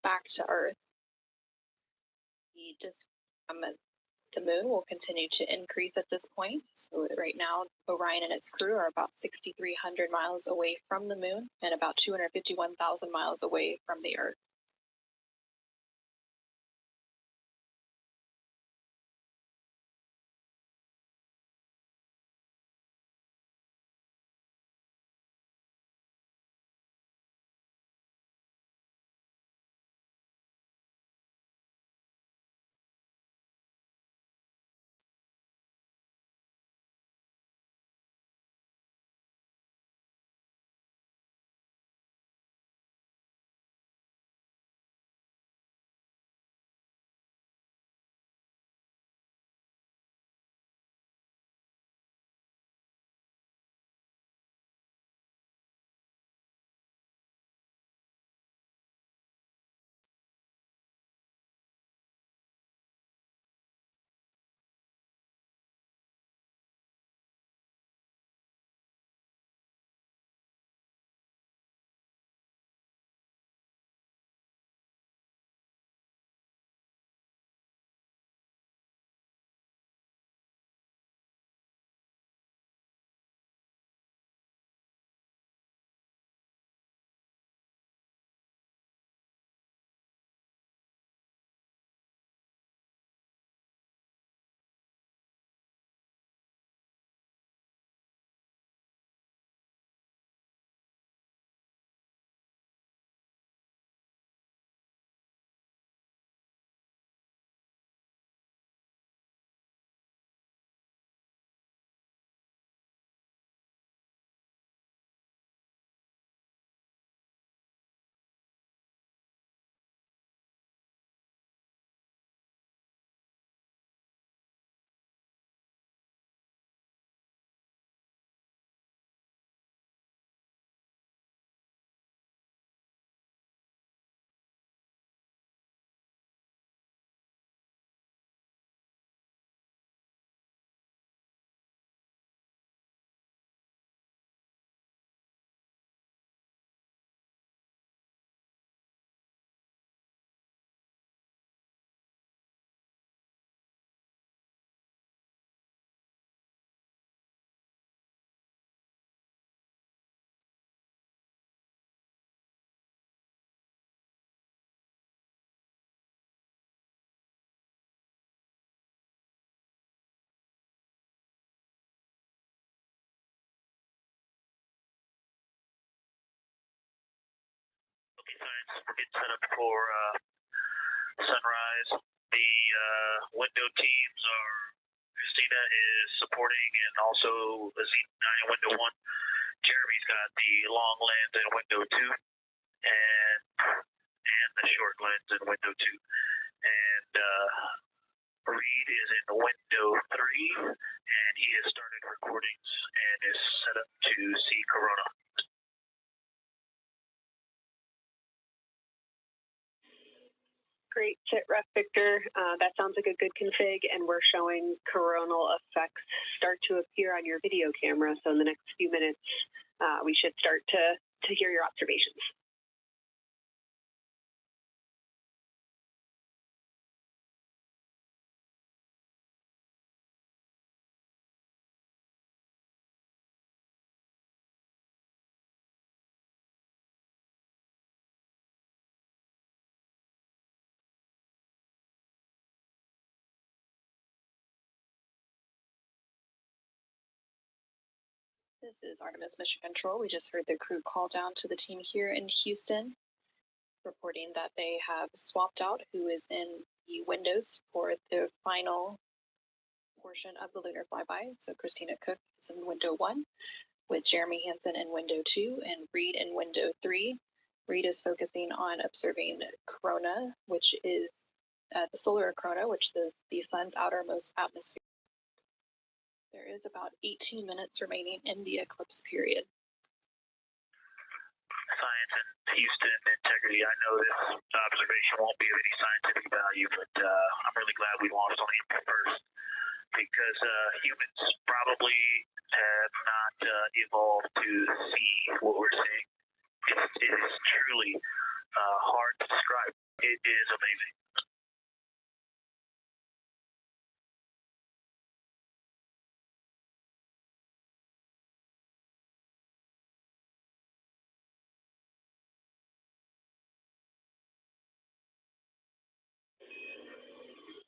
[SPEAKER 16] back to Earth. The distance from the Moon will continue to increase at this point. So right now, Orion and its crew are about 6,300 miles away from the Moon and about 251,000 miles away from the Earth.
[SPEAKER 4] Okay, science, we're getting set up for sunrise. The window teams are, Christina is supporting, and also Z9 in window 1. Jeremy's got the long lens in window 2, and the short lens in window 2. And Reed is in window 3, and he has started recordings and is set up to see Corona.
[SPEAKER 6] Great, Sitref Victor. That sounds like a good config, and we're showing coronal effects start to appear on your video camera. So in the next few minutes, we should start to hear your observations.
[SPEAKER 16] This is Artemis Mission Control. We just heard the crew call down to the team here in Houston, reporting that they have swapped out who is in the windows for the final portion of the lunar flyby. So Christina Cook is in window 1, with Jeremy Hansen in window 2 and Reed in window 3. Reed is focusing on observing corona, which is the solar corona, which is the sun's outermost atmosphere. There is about 18 minutes remaining in the eclipse period.
[SPEAKER 4] Science and Houston integrity. I know this observation won't be of any scientific value, but I'm really glad we launched on April 1st because humans probably have not evolved to see what we're seeing. It is truly hard to describe. It is amazing.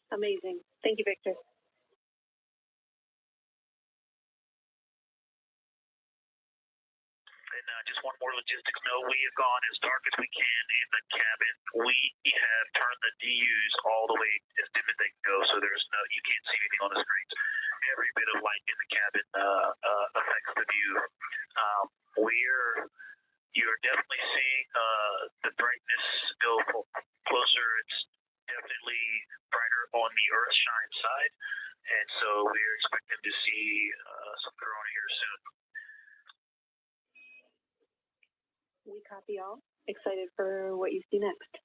[SPEAKER 6] Amazing. Thank you, Victor.
[SPEAKER 4] And just one more logistics note, we have gone as dark as we can in the cabin. We have turned the DUs all the way as dim as they can go, so you can't see anything on the screens. Every bit of light in the cabin affects the view. You're definitely seeing the brightness go closer. It's definitely brighter on the Earth-shine side, and so we're expecting to see some corona here soon.
[SPEAKER 6] We copy all. Excited for what you see next.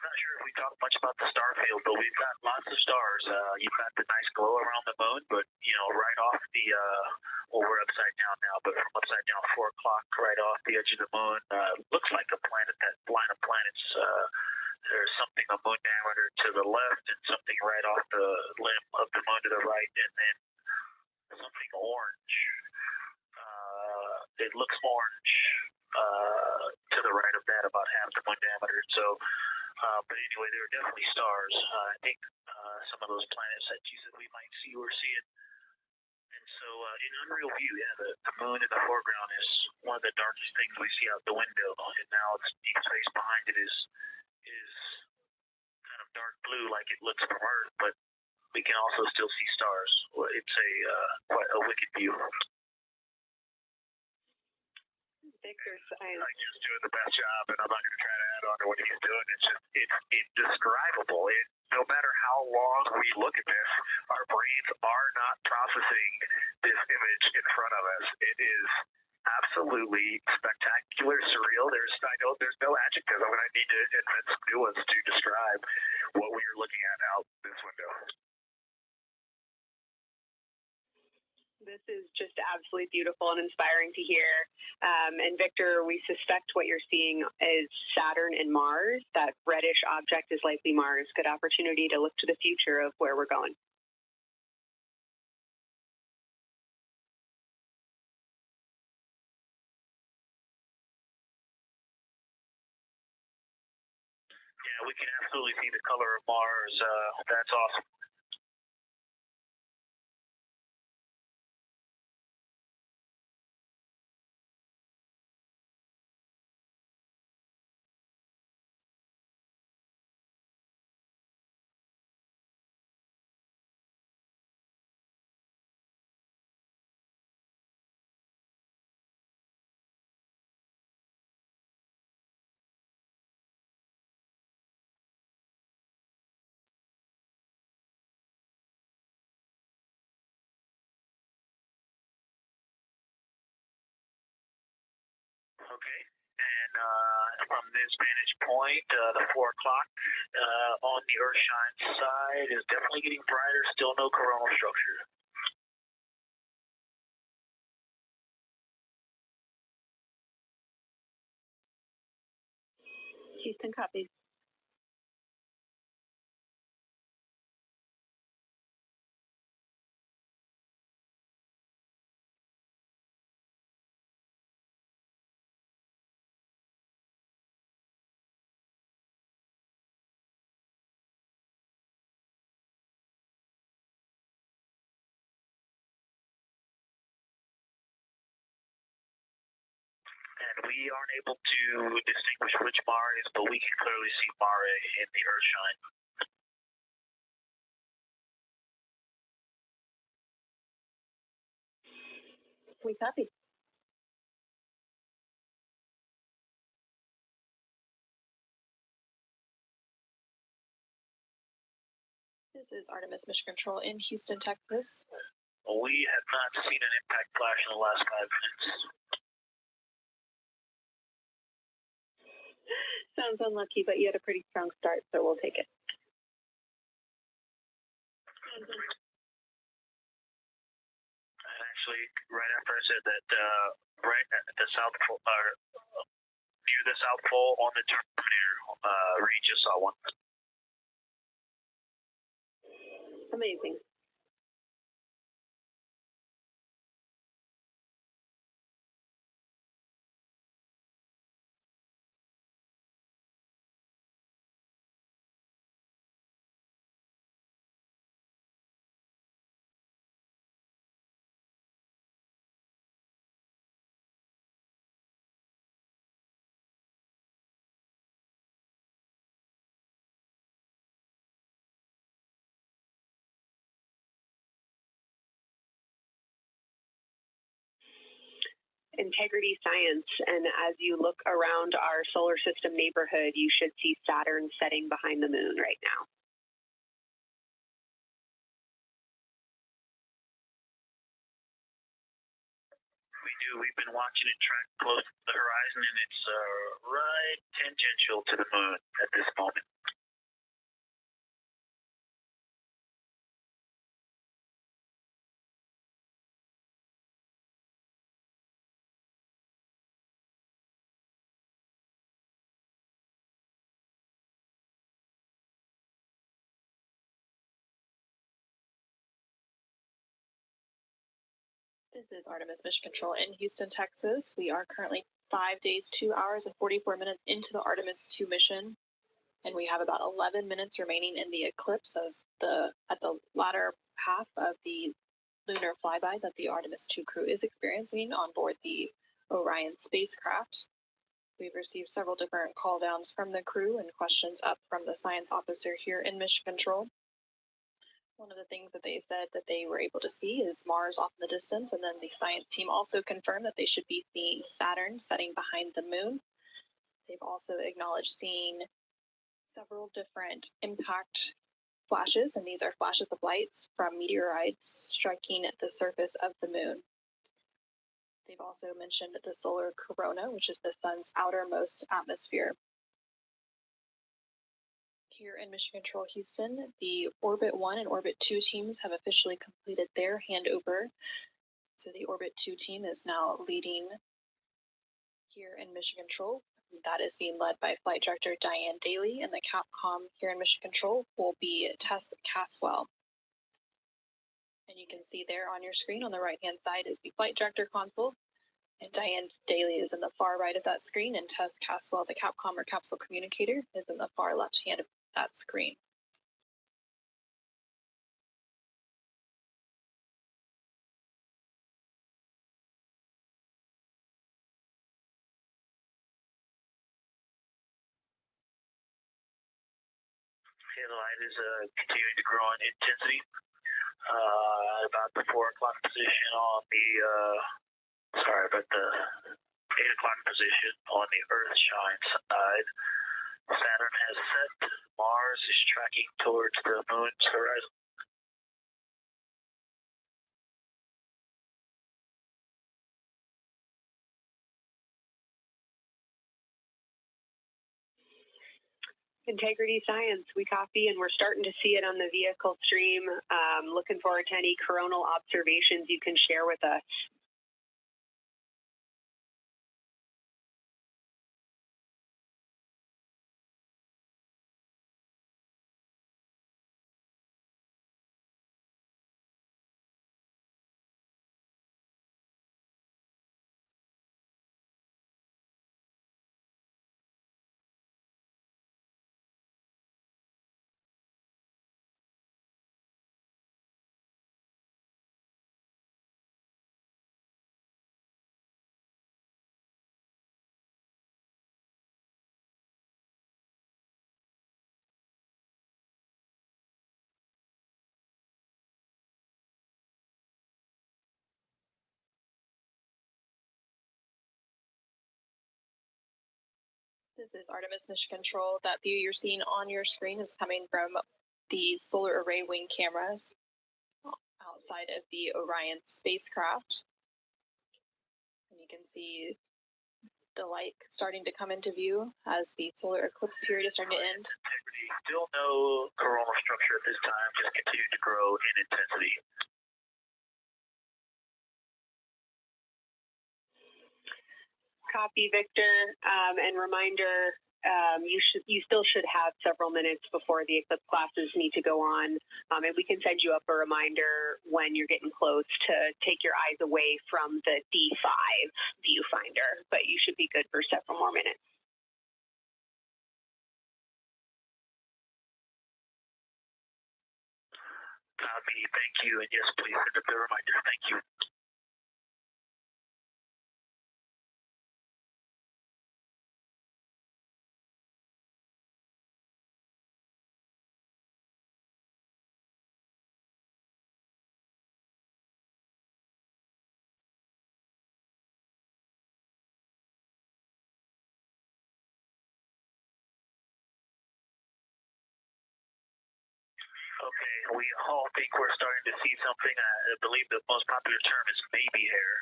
[SPEAKER 4] I'm not sure if we talked much about the star field, but we've got lots of stars. You've got the nice glow around the moon, but right off the we're upside down now, but from upside down 4 o'clock, right off the edge of the moon, looks like a planet, that line of planets. There's something a moon diameter to the left and something right off the limb of the moon to the right, and then something orange. It looks orange to the right of that, about half the moon diameter. So, but anyway, there are definitely stars. I think some of those planets that you said we might see, we're seeing. And so, in unreal view, yeah, the moon in the foreground is one of the darkest things we see out the window, and now its face behind it is kind of dark blue, like it looks from Earth, but we can also still see stars. It's quite a wicked view.
[SPEAKER 6] Victor's science.
[SPEAKER 4] Like just doing the best job, and I'm not going to try to add on to what he's doing. It's just it's indescribable. No matter how long we look at this, our brains are not processing this image in front of us. It is absolutely spectacular, surreal. There's no adjective. I'm going to need to invent some new ones to describe what we are looking at out this window.
[SPEAKER 6] This is just absolutely beautiful and inspiring to hear. And Victor, we suspect what you're seeing is Saturn and Mars. That reddish object is likely Mars. Good opportunity to look to the future of where we're going.
[SPEAKER 4] Yeah, we can absolutely see the color of Mars. That's awesome. Okay, and from this vantage point, the 4 o'clock on the Earth-shine side is definitely getting brighter, still no coronal structure.
[SPEAKER 6] Houston copies.
[SPEAKER 4] And we aren't able to distinguish which Mars is, but we can clearly see Mare in the Earth-shine.
[SPEAKER 6] We copy.
[SPEAKER 16] This is Artemis Mission Control in Houston, Texas.
[SPEAKER 4] We have not seen an impact flash in the last 5 minutes.
[SPEAKER 6] Sounds unlucky, but you had a pretty strong start, so we'll take it.
[SPEAKER 4] Actually, right after I said that, right at the South Pole, near the South Pole on the Terminator, Reed just saw one.
[SPEAKER 6] Amazing. Integrity Science, and as you look around our solar system neighborhood, you should see Saturn setting behind the moon right now.
[SPEAKER 4] We do. We've been watching it track close to the horizon, and it's right tangential to the moon at this moment.
[SPEAKER 16] This is Artemis Mission Control in Houston, Texas. We are currently 5 days, 2 hours, and 44 minutes into the Artemis II mission, and we have about 11 minutes remaining in the eclipse as at the latter half of the lunar flyby that the Artemis II crew is experiencing on board the Orion spacecraft. We've received several different call downs from the crew and questions up from the science officer here in Mission Control. One of the things that they said that they were able to see is Mars off in the distance, and then the science team also confirmed that they should be seeing Saturn setting behind the moon. They've also acknowledged seeing several different impact flashes, and these are flashes of lights from meteorites striking at the surface of the moon. They've also mentioned the solar corona, which is the sun's outermost atmosphere. Here in Mission Control Houston, the Orbit 1 and Orbit 2 teams have officially completed their handover. So the Orbit 2 team is now leading here in Mission Control. That is being led by Flight Director Diane Daly, and the Capcom here in Mission Control will be Tess Caswell. And you can see there on your screen on the right-hand side is the Flight Director console, and Diane Daly is in the far right of that screen, and Tess Caswell, the Capcom or capsule communicator, is in the far left hand of that screen.
[SPEAKER 4] Okay, the light is continuing to grow in intensity. About the 4 o'clock position on the, about the 8 o'clock position on the Earth-shine side. Saturn has set. Mars is tracking towards the moon's horizon.
[SPEAKER 6] Integrity Science, we copy, and we're starting to see it on the vehicle stream. Looking forward to any coronal observations you can share with us.
[SPEAKER 16] This is Artemis Mission Control. That view you're seeing on your screen is coming from the solar array wing cameras outside of the Orion spacecraft. And you can see the light starting to come into view as the solar eclipse period is starting to end.
[SPEAKER 4] Still no coronal structure at this time, just continue to grow in intensity.
[SPEAKER 6] Copy, Victor, and reminder, you still should have several minutes before the eclipse classes need to go on, and we can send you up a reminder when you're getting close to take your eyes away from the D5 viewfinder, but you should be good for several more minutes.
[SPEAKER 4] Copy, thank you, and yes, please send up the reminder. Thank you. Okay, we all think we're starting to see something. I believe the most popular term is baby hair.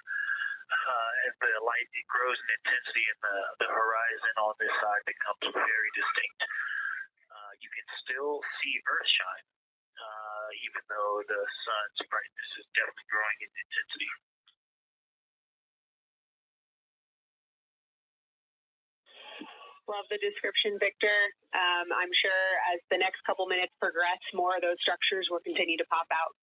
[SPEAKER 4] As the light grows in intensity and the horizon on this side becomes very distinct. You can still see Earth shine, even though the sun's brightness is definitely growing in intensity.
[SPEAKER 6] Love the description, Victor. I'm sure as the next couple minutes progress, more of those structures will continue to pop out.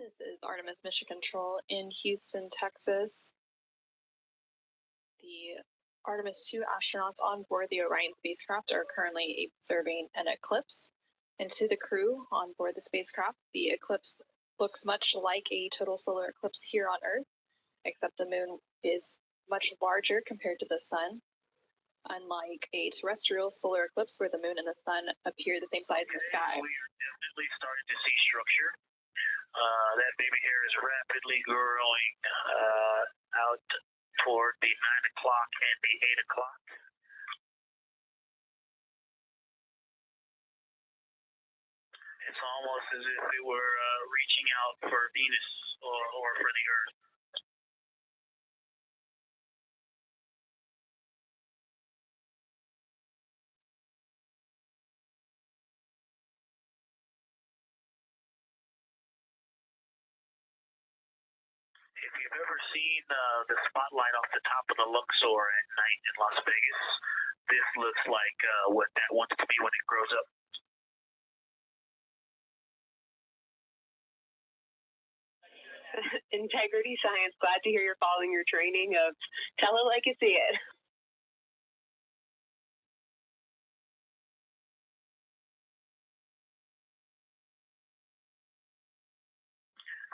[SPEAKER 16] This is Artemis Mission Control in Houston, Texas. The Artemis II astronauts on board the Orion spacecraft are currently observing an eclipse. And to the crew on board the spacecraft, the eclipse looks much like a total solar eclipse here on Earth, except the moon is much larger compared to the sun, unlike a terrestrial solar eclipse where the moon and the sun appear the same size in the sky.
[SPEAKER 4] We are definitely starting to see structure. That baby hair is rapidly growing out toward the 9 o'clock and the 8 o'clock. It's almost as if it were reaching out for Venus or for the Earth. If you've ever seen the spotlight off the top of the Luxor at night in Las Vegas, this looks like what that wants to be when it grows up.
[SPEAKER 6] Integrity Science, glad to hear you're following your training of tell it like you see it.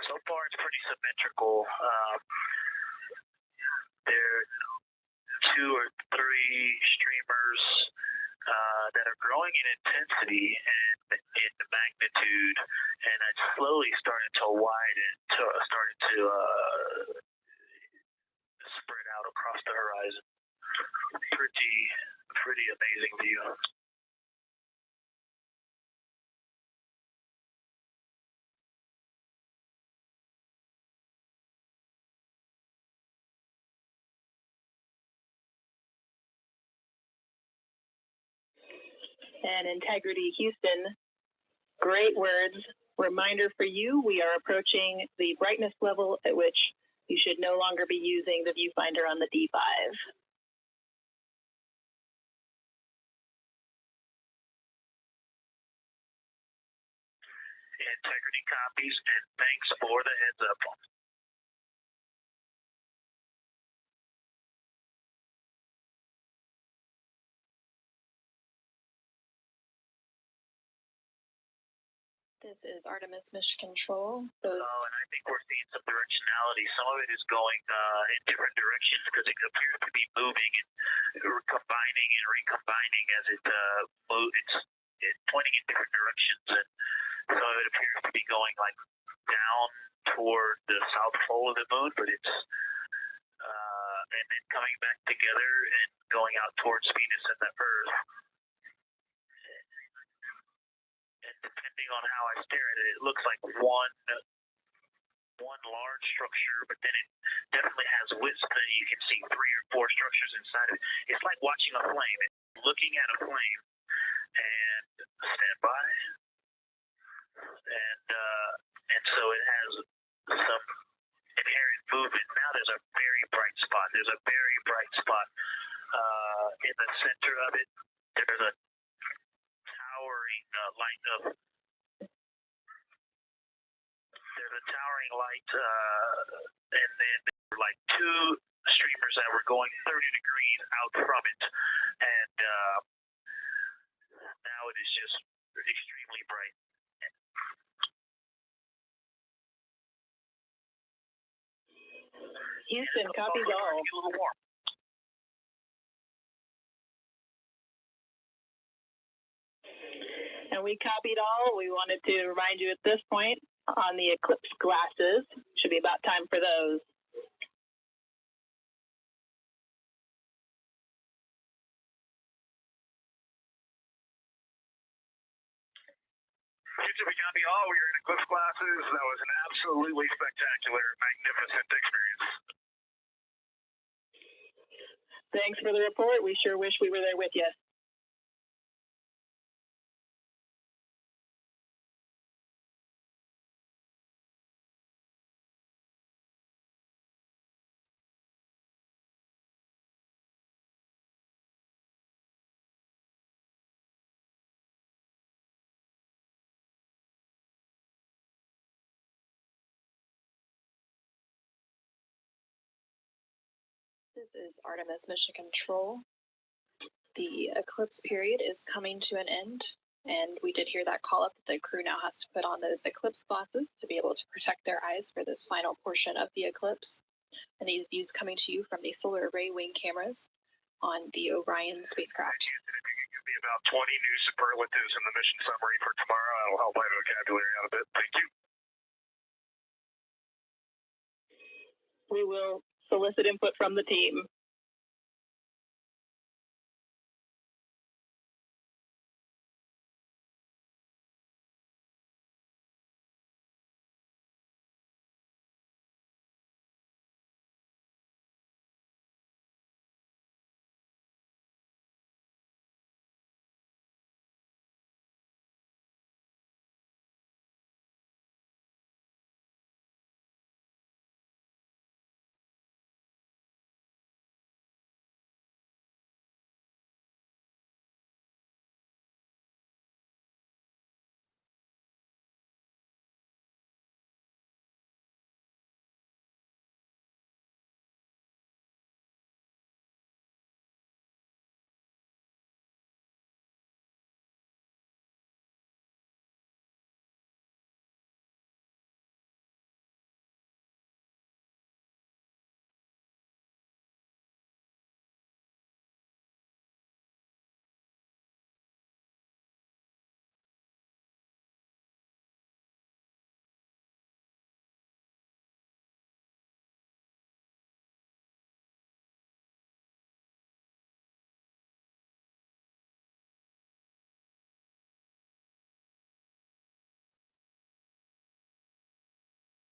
[SPEAKER 4] So far, it's pretty symmetrical. There are 2 or 3 streamers that are growing in intensity and in magnitude, and it's slowly starting to widen, starting to spread out across the horizon. Pretty amazing view.
[SPEAKER 6] And Integrity Houston, great words. Reminder for you, we are approaching the brightness level at which you should no longer be using the viewfinder on the D5.
[SPEAKER 4] Integrity copies, and thanks for the heads up.
[SPEAKER 16] This is Artemis Mission Control.
[SPEAKER 4] And I think we're seeing some directionality. Some of it is going in different directions because it appears to be moving and combining and recombining as it moves. It's pointing in different directions, and so it appears to be going like down toward the south pole of the moon, but it's and then coming back together and going out towards Venus and the Earth. And depending on how I stare at it, it looks like one large structure, but then it definitely has wisps that you can see 3 or 4 structures inside of it. It's like watching a flame. It's looking at a flame. And stand by. And so it has some inherent movement. Now there's a very bright spot. There's a very bright spot in the center of it. There's a towering light of. There's a towering light, and then there were like 2 streamers that were going 30 degrees out from it, and now it is just extremely bright.
[SPEAKER 6] Houston, copies all.
[SPEAKER 4] A little warm.
[SPEAKER 6] And we copied all. We wanted to remind you at this point on the eclipse glasses. Should be about time for those.
[SPEAKER 4] Houston, we copy all. We are in eclipse glasses. That was an absolutely spectacular, magnificent experience.
[SPEAKER 6] Thanks for the report. We sure wish we were there with you.
[SPEAKER 16] This is Artemis Mission Control. The eclipse period is coming to an end, and we did hear that call up that the crew now has to put on those eclipse glasses to be able to protect their eyes for this final portion of the eclipse. And these views coming to you from the solar array wing cameras on the Orion spacecraft.
[SPEAKER 4] If you could give me about 20 new superlatives in the mission summary for tomorrow, that'll help my vocabulary out a bit. Thank you.
[SPEAKER 6] We will solicit input from the team.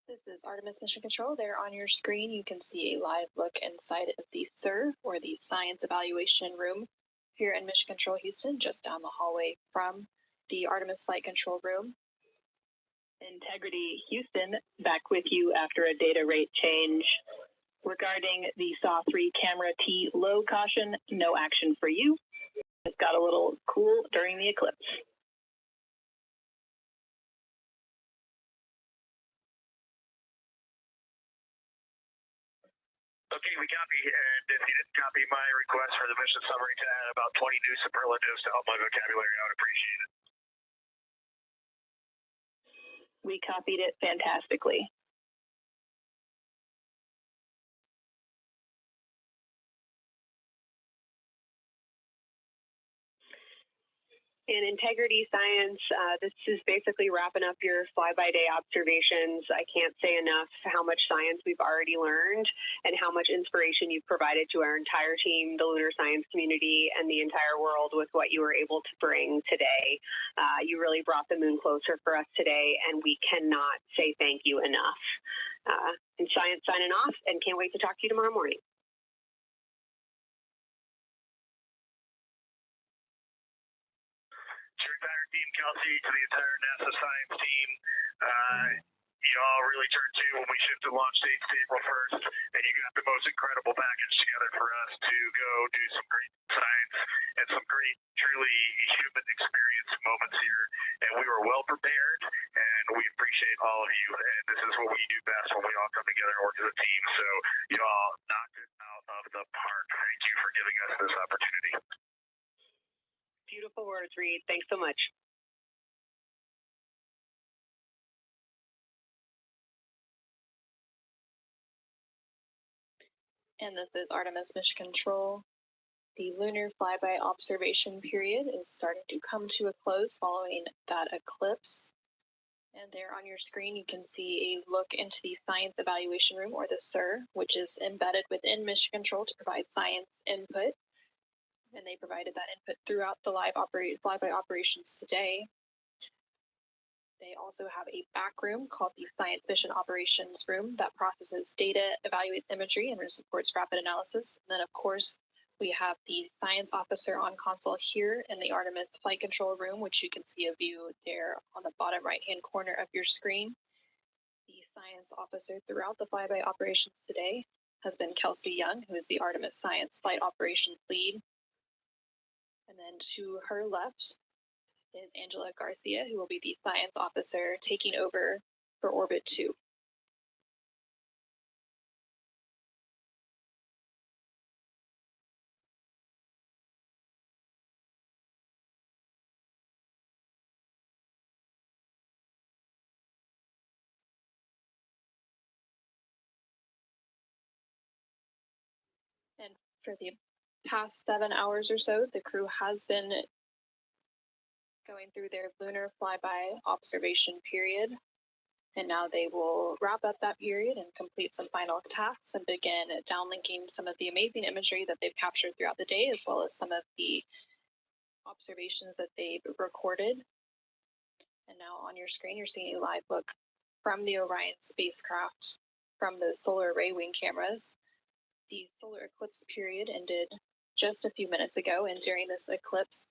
[SPEAKER 16] This is Artemis Mission Control. There on your screen, you can see a live look inside of the SIR, or the Science Evaluation Room, here in Mission Control Houston, just down the hallway from the Artemis Flight Control Room.
[SPEAKER 6] Integrity Houston, back with you after a data rate change. Regarding the SAW-3 camera T low caution, no action for you. It got a little cool during the eclipse.
[SPEAKER 4] Okay, we copy. And if you didn't copy my request for the mission summary to add about 20 new superlatives to help my vocabulary, I would appreciate it.
[SPEAKER 6] We copied it fantastically. In integrity science, this is basically wrapping up your fly-by-day observations. I can't say enough how much science we've already learned and how much inspiration you've provided to our entire team, the lunar science community, and the entire world with what you were able to bring today. You really brought the moon closer for us today, and we cannot say thank you enough. And science signing off, and can't wait to talk to you tomorrow morning.
[SPEAKER 4] To your entire team, Kelsey, to the entire NASA science team, you all really turned to when we shifted launch dates to April 1st, and you got the most incredible package together for us to go do some great science and some great, truly human experience moments here. And we were well prepared, and we appreciate all of you. And this is what we do best when we all come together and work as a team. So you all knocked it out of the park. Thank you for giving us this opportunity.
[SPEAKER 6] Beautiful words, Reed. Thanks so much.
[SPEAKER 16] And this is Artemis Mission Control. The lunar flyby observation period is starting to come to a close following that eclipse. And there on your screen, you can see a look into the Science Evaluation Room, or the SIR, which is embedded within Mission Control to provide science input. And they provided that input throughout the live flyby operations today. They also have a back room called the Science Mission Operations Room that processes data, evaluates imagery, and supports rapid analysis. And then, of course, we have the science officer on console here in the Artemis Flight Control Room, which you can see a view there on the bottom right-hand corner of your screen. The science officer throughout the flyby operations today has been Kelsey Young, who is the Artemis Science Flight Operations Lead. And then to her left is Angela Garcia, who will be the science officer taking over for Orbit 2. And for the past 7 hours or so, the crew has been going through their lunar flyby observation period. And now they will wrap up that period and complete some final tasks and begin downlinking some of the amazing imagery that they've captured throughout the day, as well as some of the observations that they've recorded. And now on your screen, you're seeing a live look from the Orion spacecraft from those solar array wing cameras. The solar eclipse period ended just a few minutes ago, and during this eclipse,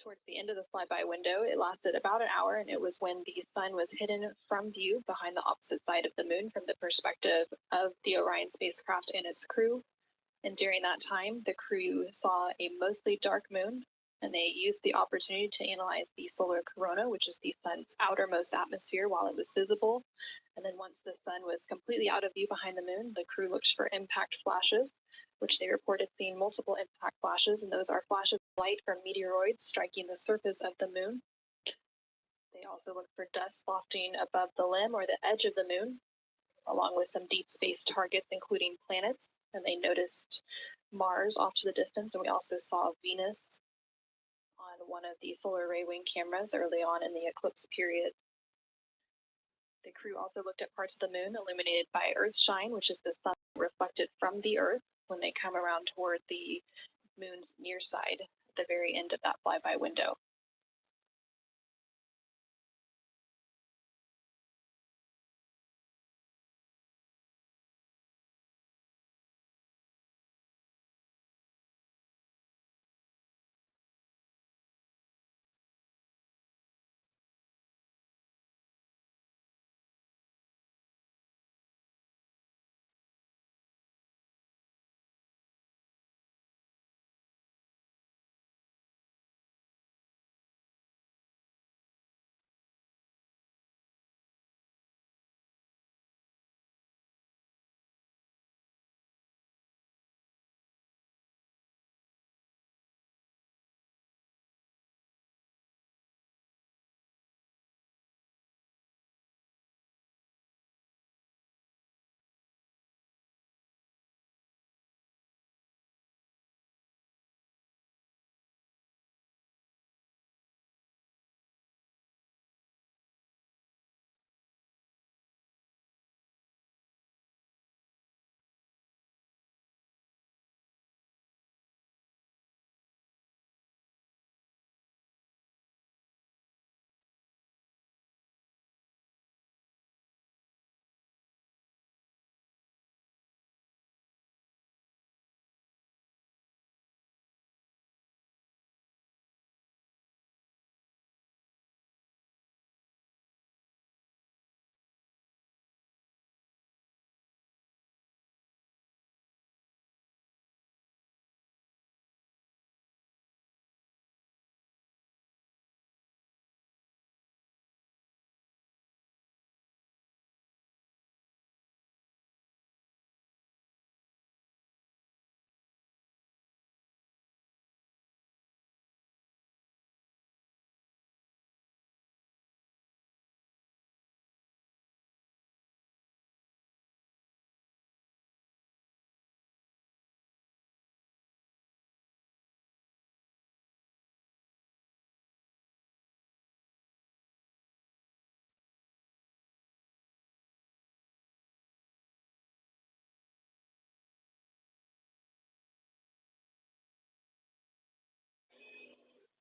[SPEAKER 16] towards the end of the flyby window, it lasted about an hour, and it was when the sun was hidden from view behind the opposite side of the moon from the perspective of the Orion spacecraft and its crew. And during that time, the crew saw a mostly dark moon, and they used the opportunity to analyze the solar corona, which is the sun's outermost atmosphere, while it was visible. And then once the sun was completely out of view behind the moon, the crew looked for impact flashes, which they reported seeing multiple impact flashes, and those are flashes of light from meteoroids striking the surface of the moon. They also looked for dust lofting above the limb or the edge of the moon, along with some deep space targets, including planets, and they noticed Mars off to the distance, and we also saw Venus on one of the solar array wing cameras early on in the eclipse period. The crew also looked at parts of the moon illuminated by Earthshine, which is the sun reflected from the Earth when they come around toward the moon's near side at the very end of that flyby window.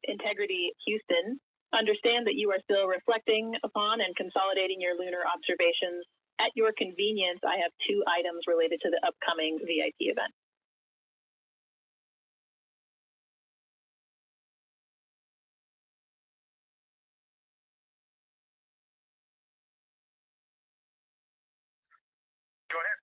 [SPEAKER 9] Integrity Houston, understand that you are still reflecting upon and consolidating your lunar observations. At your convenience, I have 2 items related to the upcoming VIP event.
[SPEAKER 4] Go ahead.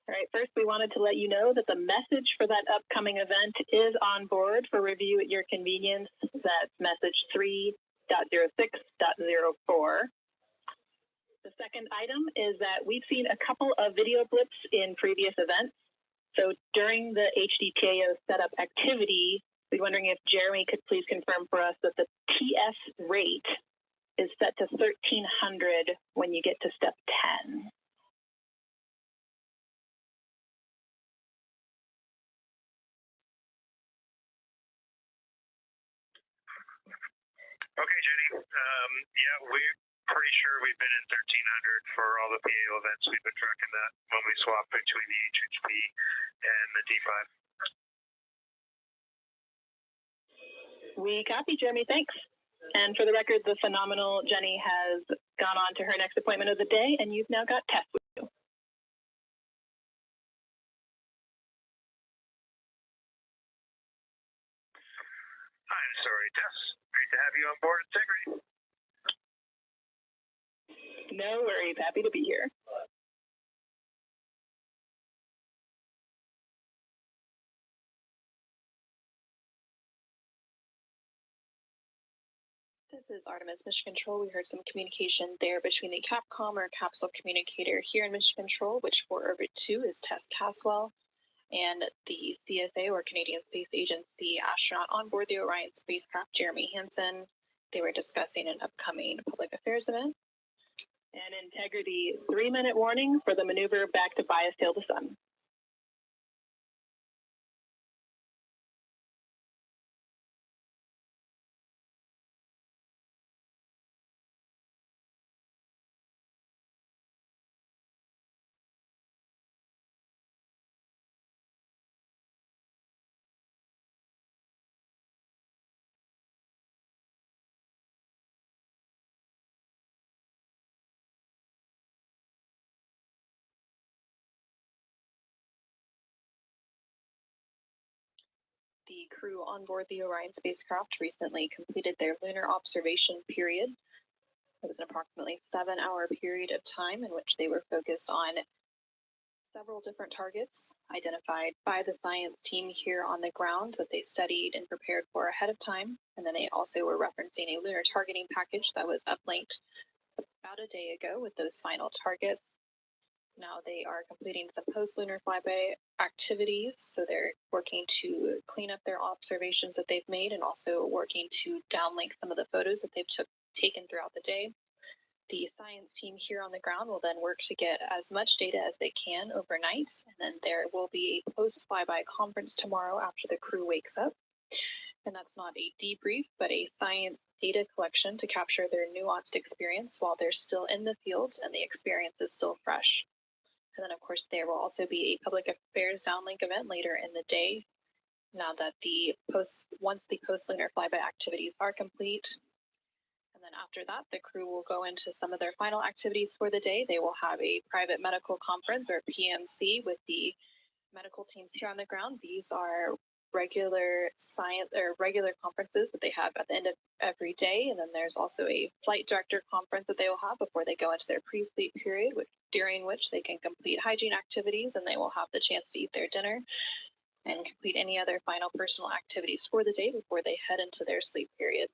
[SPEAKER 9] All right, first we wanted to let you know that the message for that upcoming event is on board for review at your convenience. That's message 3.06.04. The second item is that we've seen a couple of video blips in previous events. So during the HDTAO setup activity, we're wondering if Jeremy could please confirm for us that the TS rate is set to 1300 when you get to step 10.
[SPEAKER 4] Okay, Jenny. Yeah, we're pretty sure we've been in 1300 for all the PAO events. We've been tracking that when we swap between the HHP and the D5.
[SPEAKER 9] We copy, Jeremy. Thanks. And for the record, the phenomenal Jenny has gone on to her next appointment of the day, and you've now got Tess with you.
[SPEAKER 4] I'm sorry, Tess. Great to have you on board Integrity.
[SPEAKER 9] No worries. Happy to be here.
[SPEAKER 16] This is Artemis Mission Control. We heard some communication there between the Capcom or capsule communicator here in Mission Control, which for Orbit 2 is Tess Caswell, and the CSA or Canadian Space Agency astronaut on board the Orion spacecraft, Jeremy Hansen. They were discussing an upcoming public affairs event.
[SPEAKER 9] And Integrity, 3-minute warning for the maneuver back to bias tail to sun.
[SPEAKER 16] The crew on board the Orion spacecraft recently completed their lunar observation period. It was an approximately 7-hour period of time in which they were focused on several different targets identified by the science team here on the ground that they studied and prepared for ahead of time. And then they also were referencing a lunar targeting package that was uplinked about a day ago with those final targets. Now they are completing some post-lunar flyby activities, so they're working to clean up their observations that they've made and also working to downlink some of the photos that they've taken throughout the day. The science team here on the ground will then work to get as much data as they can overnight, and then there will be a post-flyby conference tomorrow after the crew wakes up. And that's not a debrief, but a science data collection to capture their nuanced experience while they're still in the field and the experience is still fresh. And then, of course, there will also be a public affairs downlink event later in the day. Now that once the post-lunar flyby activities are complete, and then after that, the crew will go into some of their final activities for the day. They will have a private medical conference or PMC with the medical teams here on the ground. These are regular science or regular conferences that they have at the end of every day, and then there's also a flight director conference that they will have before they go into their pre-sleep period, during which they can complete hygiene activities and they will have the chance to eat their dinner and complete any other final personal activities for the day before they head into their sleep period.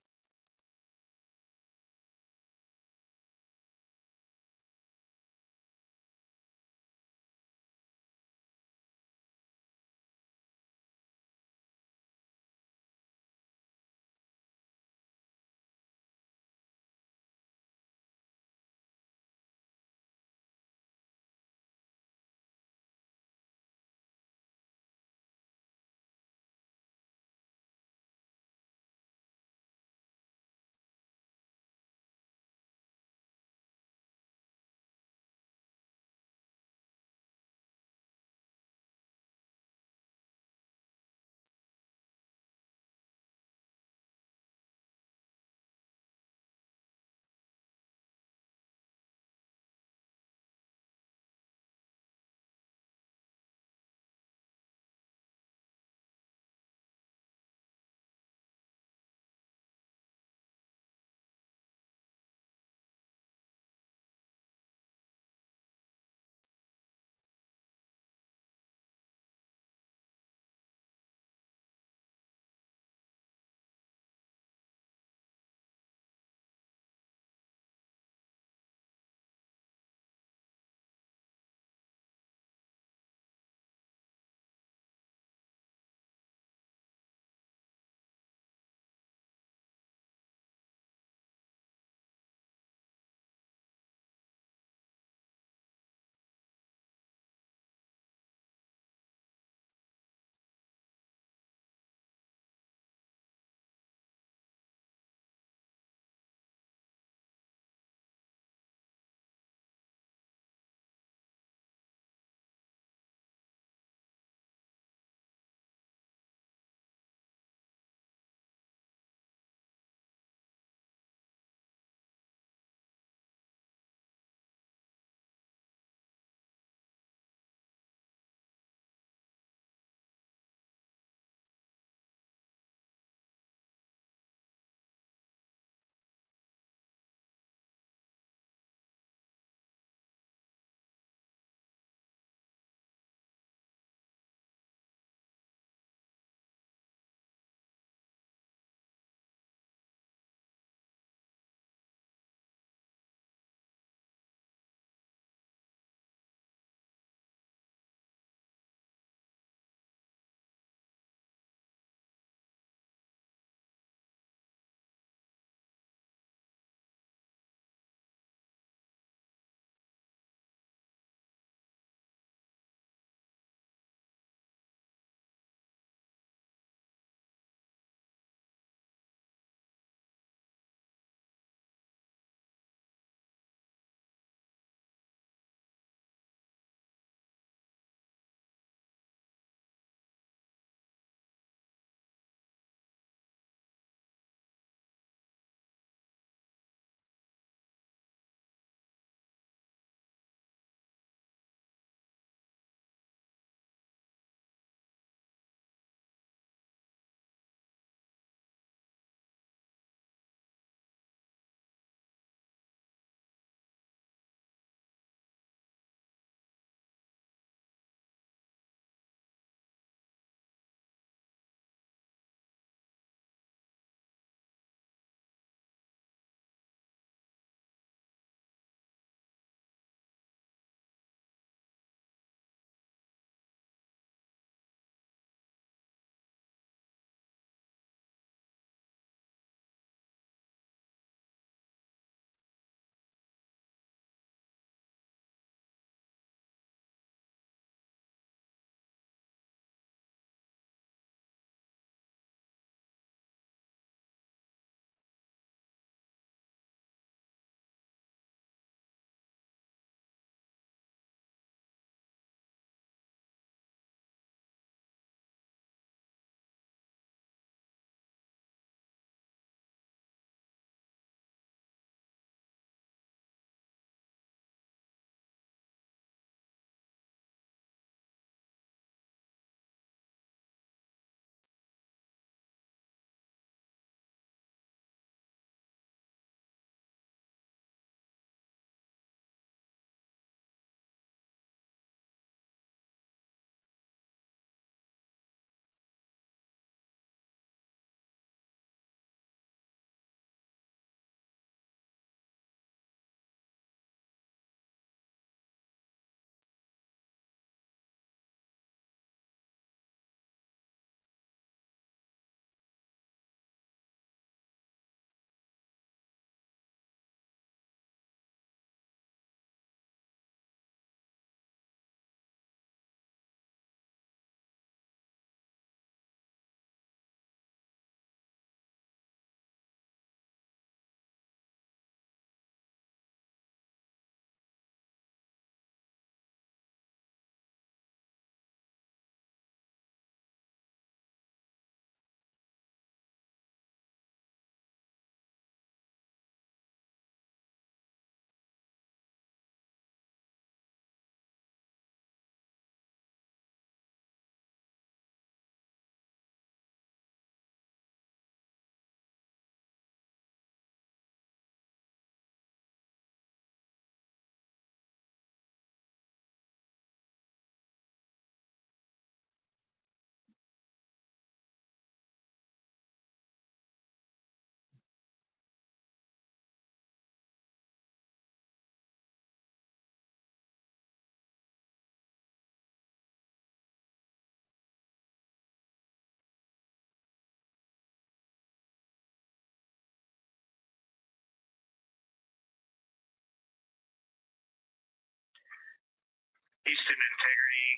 [SPEAKER 4] Houston Integrity,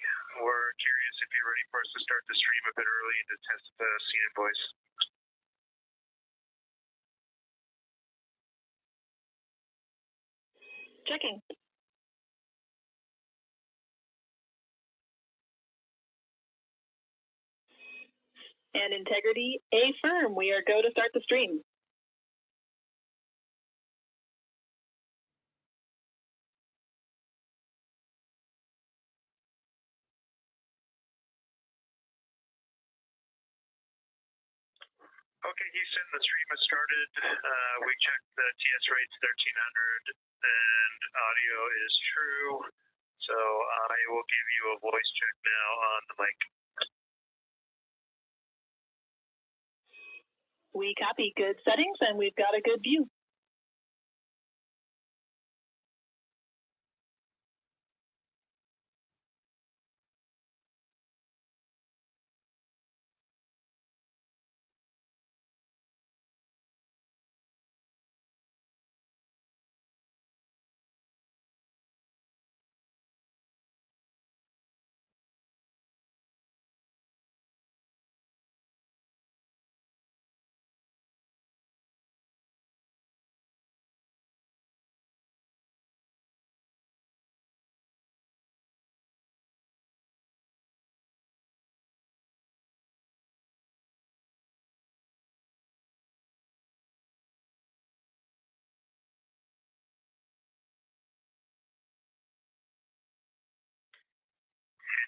[SPEAKER 4] we're curious if you're ready for us to start the stream a bit early to test the scene and voice.
[SPEAKER 9] Checking. And Integrity, affirm. We are go to start the stream.
[SPEAKER 4] Okay, Houston, the stream has started. We checked the TS rates 1300 and audio is true. So I will give you a voice check now on the mic.
[SPEAKER 9] We copy. Good settings, and we've got a good view.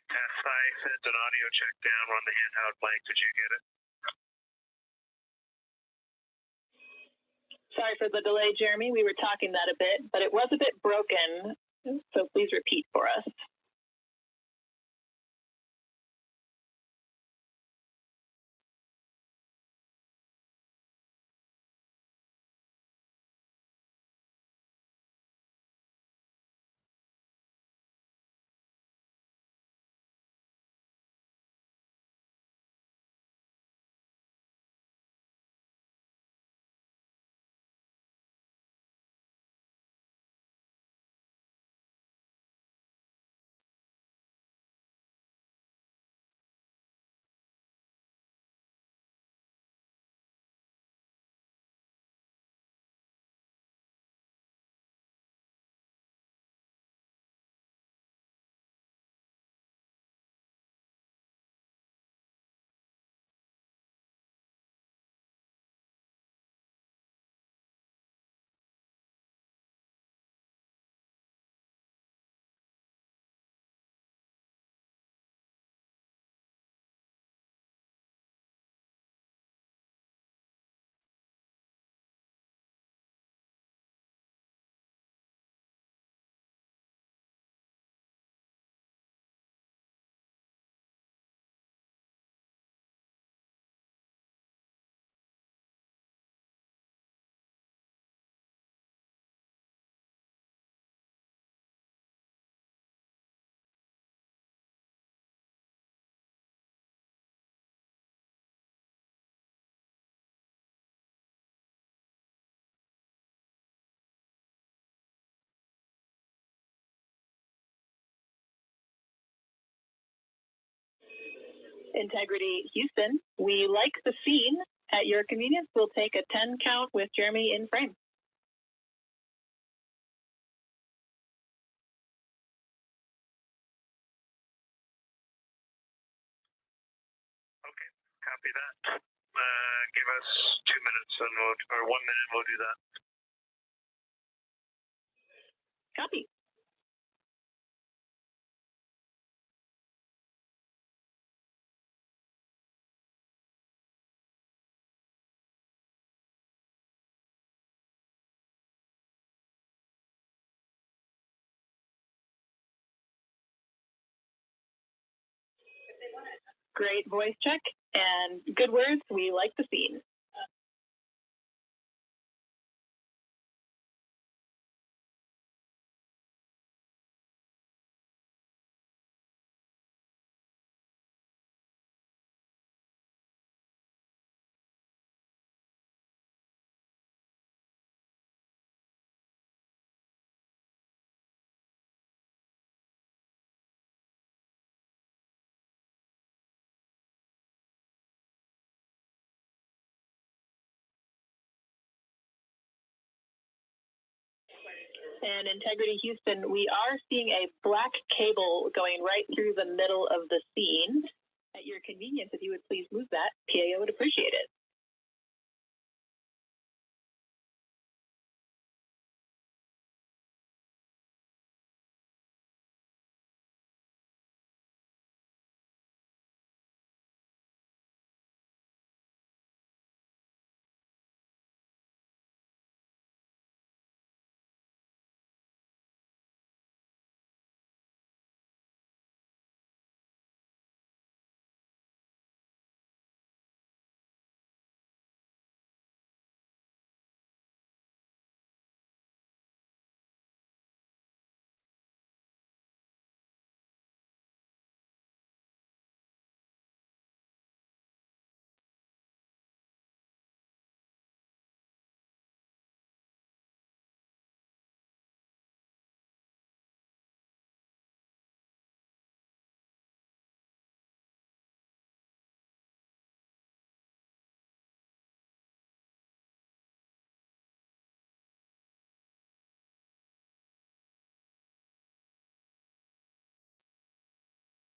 [SPEAKER 4] Test, I sent an audio check down on the handheld mic. Did you get it?
[SPEAKER 9] Sorry for the delay, Jeremy. We were talking that a bit, but it was a bit broken, so please repeat for us. Integrity Houston, we like the scene. At your convenience, we'll take a 10 count with Jeremy in frame.
[SPEAKER 4] Okay, copy that. Give us 2 minutes and or 1 minute, we'll do that.
[SPEAKER 9] Copy. Great voice check and good words. We like the scene. And Integrity Houston, we are seeing a black cable going right through the middle of the scene. At your convenience, if you would please move that, PAO would appreciate it.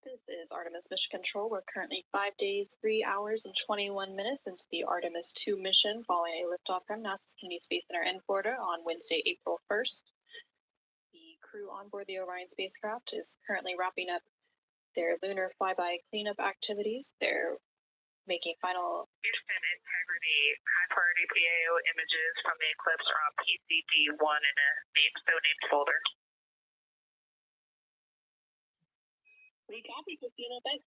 [SPEAKER 9] This is Artemis Mission Control. We're currently 5 days, 3 hours, and 21 minutes into the Artemis II mission following a liftoff from NASA's Kennedy Space Center in Florida on Wednesday, April 1st. The crew on board the Orion spacecraft is currently wrapping up their lunar flyby cleanup activities. They're making final
[SPEAKER 7] Houston Integrity high priority PAO images from the eclipse are on PCD1 in a named folder.
[SPEAKER 9] We copy, Christina. Thanks.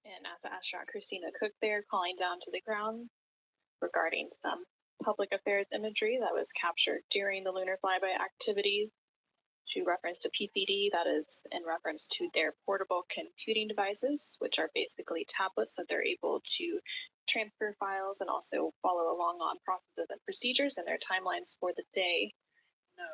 [SPEAKER 9] And NASA astronaut Christina Cook there calling down to the ground regarding some public affairs imagery that was captured during the lunar flyby activities. She referenced a PCD, that is in reference to their portable computing devices, which are basically tablets that they're able to transfer files and also follow along on processes and procedures and their timelines for the day. No.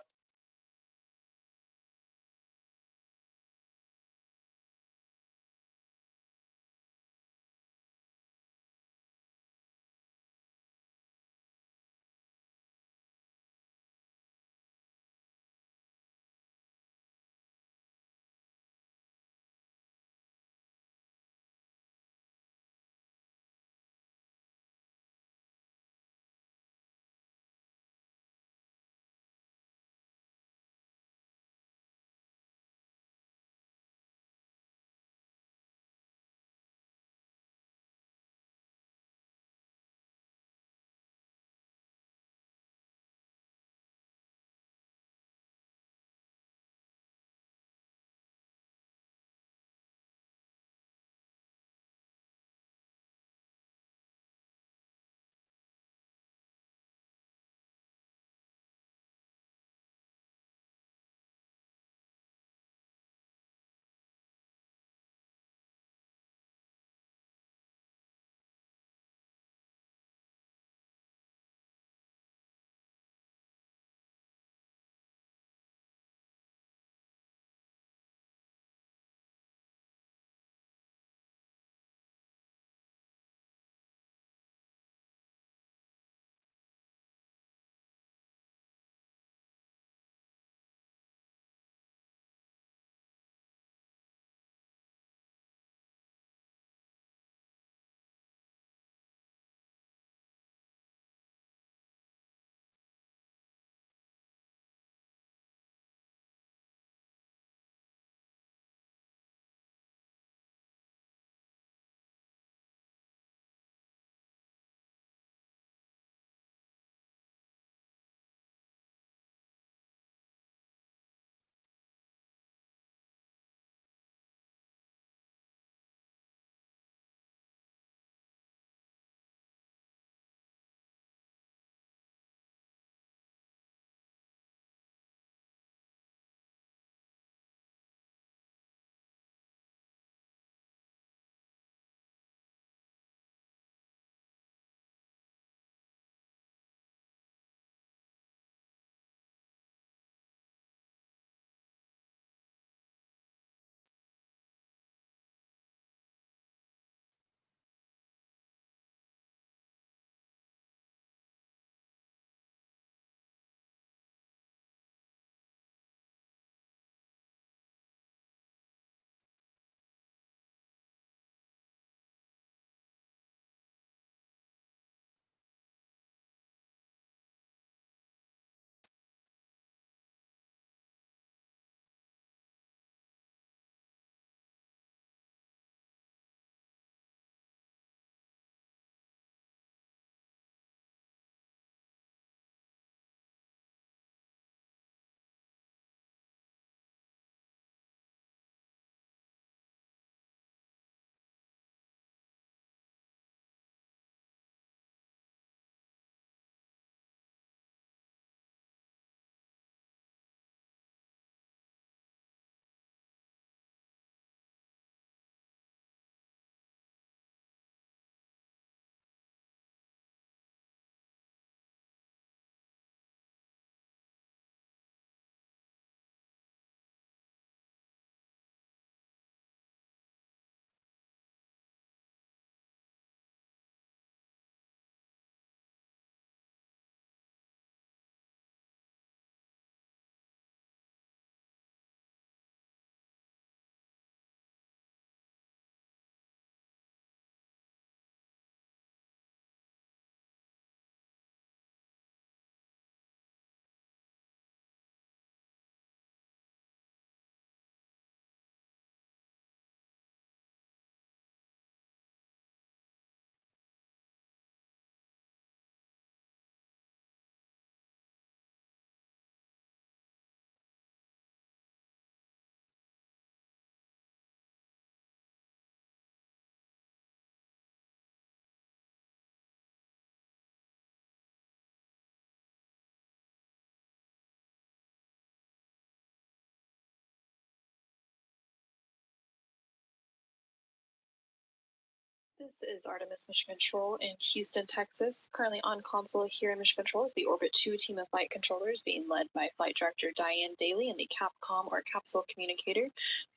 [SPEAKER 16] This is Artemis Mission Control in Houston, Texas. Currently on console here in Mission Control is the Orbit 2 team of flight controllers being led by Flight Director Diane Daly and the Capcom or Capsule Communicator,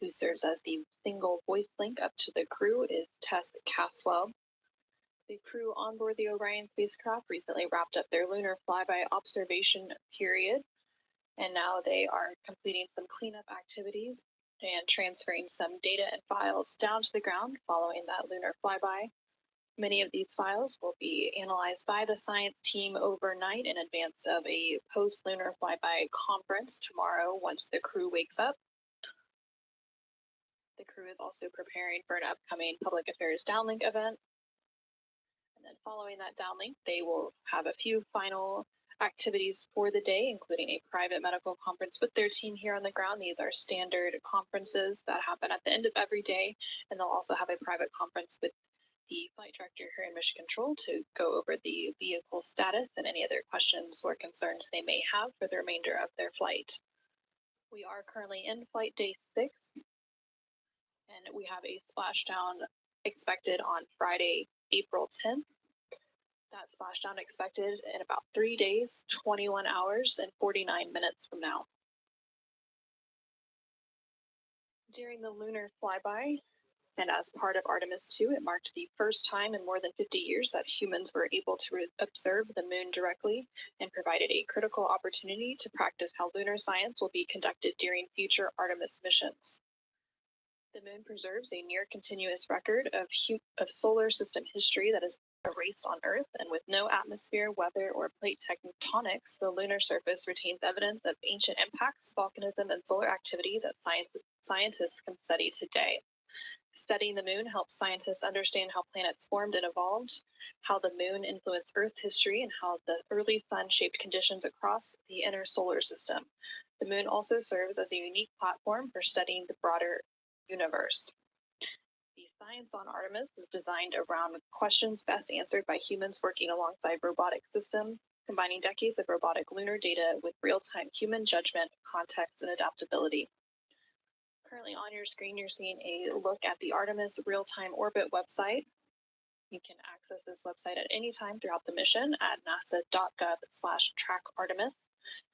[SPEAKER 16] who serves as the single voice link up to the crew, is Tess Caswell. The crew on board the Orion spacecraft recently wrapped up their lunar flyby observation period, and now they are completing some cleanup activities and transferring some data and files down to the ground following that lunar flyby. Many of these files will be analyzed by the science team overnight in advance of a post-lunar flyby conference tomorrow once the crew wakes up. The crew is also preparing for an upcoming public affairs downlink event. And then following that downlink, they will have a few final activities for the day, including a private medical conference with their team here on the ground. These are standard conferences that happen at the end of every day, and they'll also have a private conference with the flight director here in Mission Control to go over the vehicle status and any other questions or concerns they may have for the remainder of their flight. We are currently in flight day 6, and we have a splashdown expected on Friday, April 10th. That splashdown expected in about 3 days, 21 hours, and 49 minutes from now. During the lunar flyby, and as part of Artemis II, it marked the first time in more than 50 years that humans were able to observe the moon directly and provided a critical opportunity to practice how lunar science will be conducted during future Artemis missions. The moon preserves a near continuous record of solar system history that is erased on Earth, and with no atmosphere, weather, or plate tectonics, the lunar surface retains evidence of ancient impacts, volcanism, and solar activity that scientists can study today. Studying the moon helps scientists understand how planets formed and evolved, how the moon influenced Earth's history, and how the early sun shaped conditions across the inner solar system. The moon also serves as a unique platform for studying the broader universe. The science on Artemis is designed around questions best answered by humans working alongside robotic systems, combining decades of robotic lunar data with real-time human judgment, context, and adaptability. Currently on your screen, you're seeing a look at the Artemis real-time orbit website. You can access this website at any time throughout the mission at nasa.gov/trackartemis.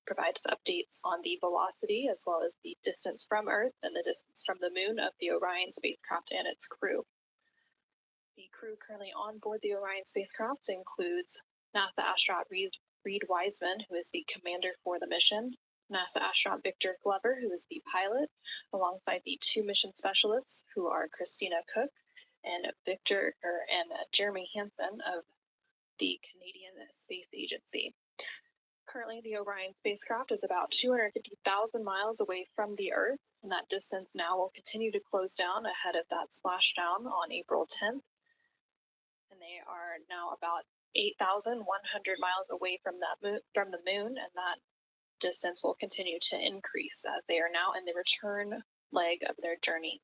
[SPEAKER 16] Provides updates on the velocity as well as the distance from Earth and the distance from the moon of the Orion spacecraft and its crew. The crew currently on board the Orion spacecraft includes NASA astronaut Reed Wiseman, who is the commander for the mission, NASA astronaut Victor Glover, who is the pilot, alongside the 2 mission specialists, who are Christina Cook and Jeremy Hansen of the Canadian Space Agency. Currently, the Orion spacecraft is about 250,000 miles away from the Earth, and that distance now will continue to close down ahead of that splashdown on April 10th. And they are now about 8,100 miles away from the moon, and that distance will continue to increase as they are now in the return leg of their journey.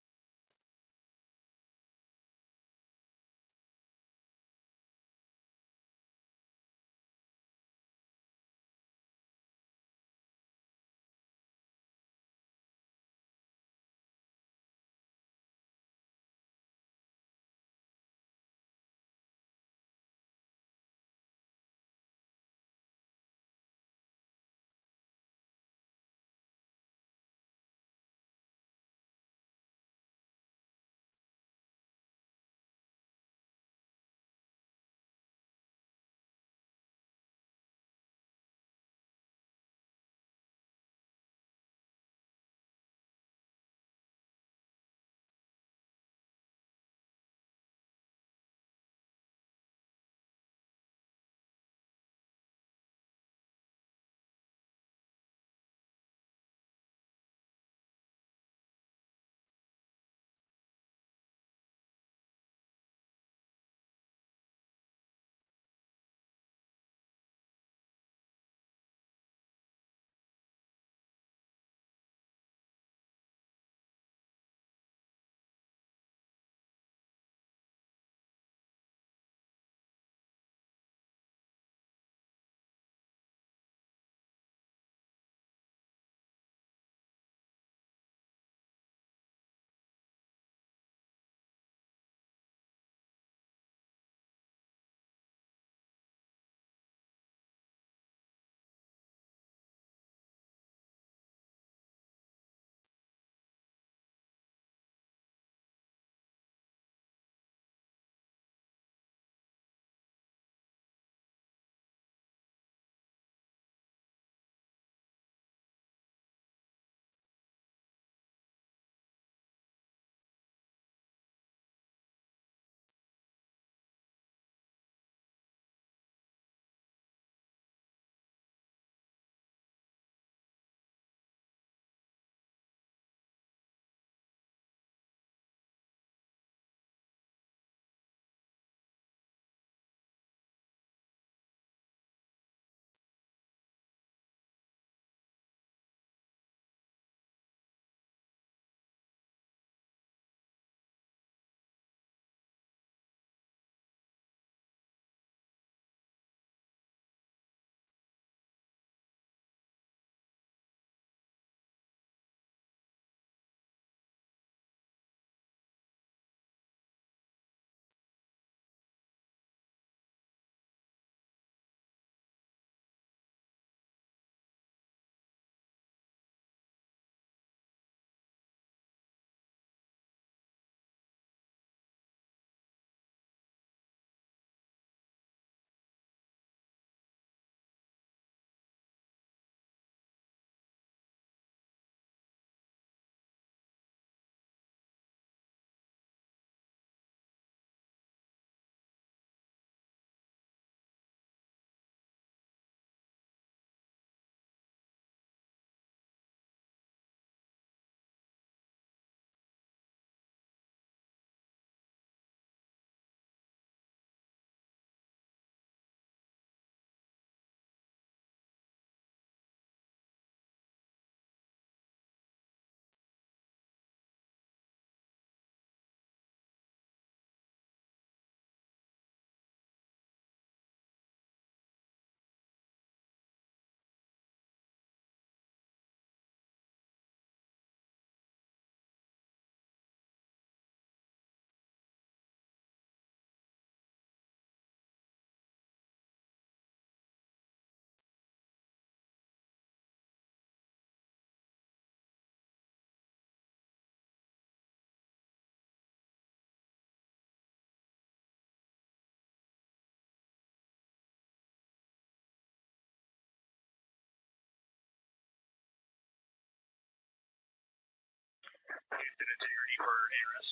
[SPEAKER 4] Instant integrity for Eris.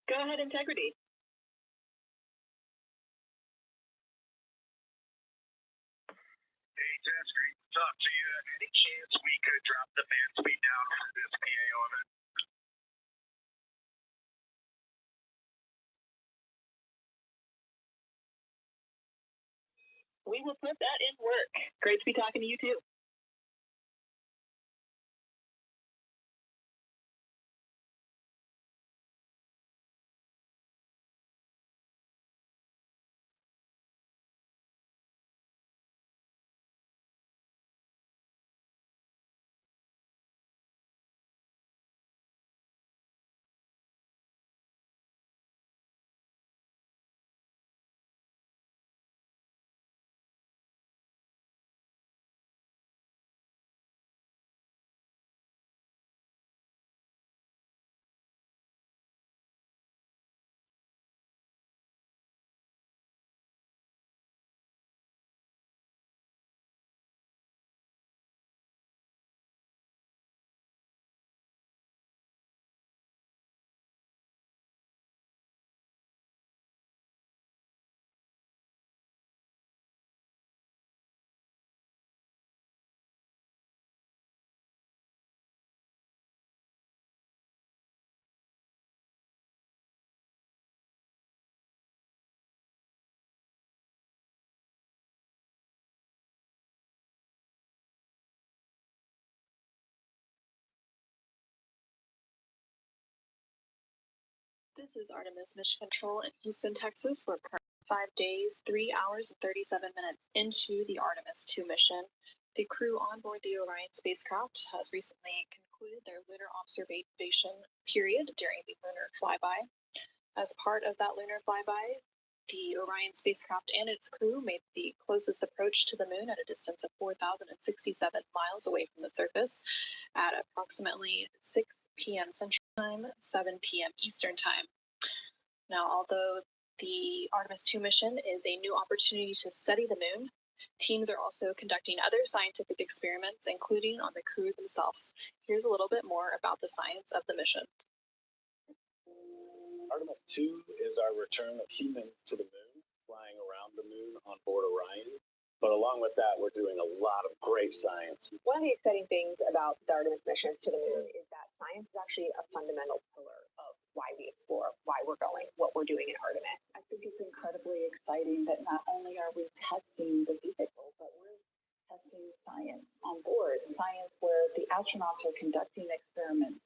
[SPEAKER 6] Go ahead, integrity.
[SPEAKER 4] Hey, Tess, great to talk to you. Any chance we could drop the fan speed down for this PAO event?
[SPEAKER 6] We will put that in work. Great to be talking to you too.
[SPEAKER 16] This is Artemis Mission Control in Houston, Texas. We're currently 5 days, 3 hours, and 37 minutes into the Artemis II mission. The crew on board the Orion spacecraft has recently concluded their lunar observation period during the lunar flyby. As part of that lunar flyby, the Orion spacecraft and its crew made the closest approach to the moon at a distance of 4,067 miles away from the surface at approximately 6 p.m. Central Time, 7 p.m. Eastern Time. Now, although the Artemis II mission is a new opportunity to study the moon, teams are also conducting other scientific experiments, including on the crew themselves. Here's a little bit more about the science of the mission.
[SPEAKER 17] Artemis II is our return of humans to the moon, flying around the moon on board Orion. But along with that, we're doing a lot of great science.
[SPEAKER 6] One of the exciting things about the Artemis missions to the moon is that science is actually a fundamental pillar of why we explore, why we're going, what we're doing in Artemis.
[SPEAKER 18] I think it's incredibly exciting that not only are we testing the vehicle, but we're testing science on board, science where the astronauts are conducting experiments,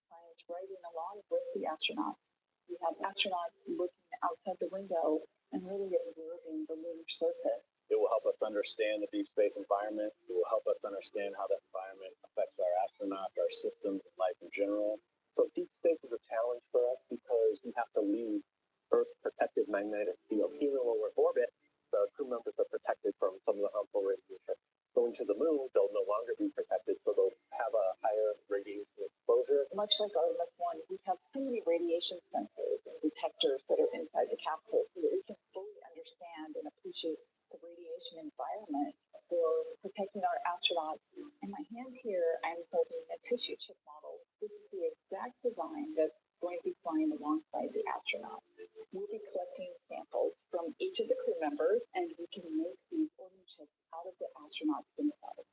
[SPEAKER 18] science riding along with the astronauts. We have astronauts looking outside the window and really observing the lunar surface.
[SPEAKER 17] It will help us understand the deep space environment. It will help us understand how that environment affects our astronauts, our systems, and life in general. So deep space is a challenge for us because we have to leave Earth's protected magnetic field. Even when we're in orbit, the crew members are protected from some of the harmful radiation. Going to the moon, they'll no longer be protected, so they'll have a higher radiation exposure.
[SPEAKER 18] Much like Artemis I, we have so many radiation sensors and detectors that are inside the capsule so that we can fully understand and appreciate the radiation environment for protecting our astronauts. In my hand here, I'm holding a tissue chip model. This is the exact design that's going to be flying alongside the astronauts. We'll be collecting samples from each of the crew members, and we can make these organ chips out of the astronauts themselves.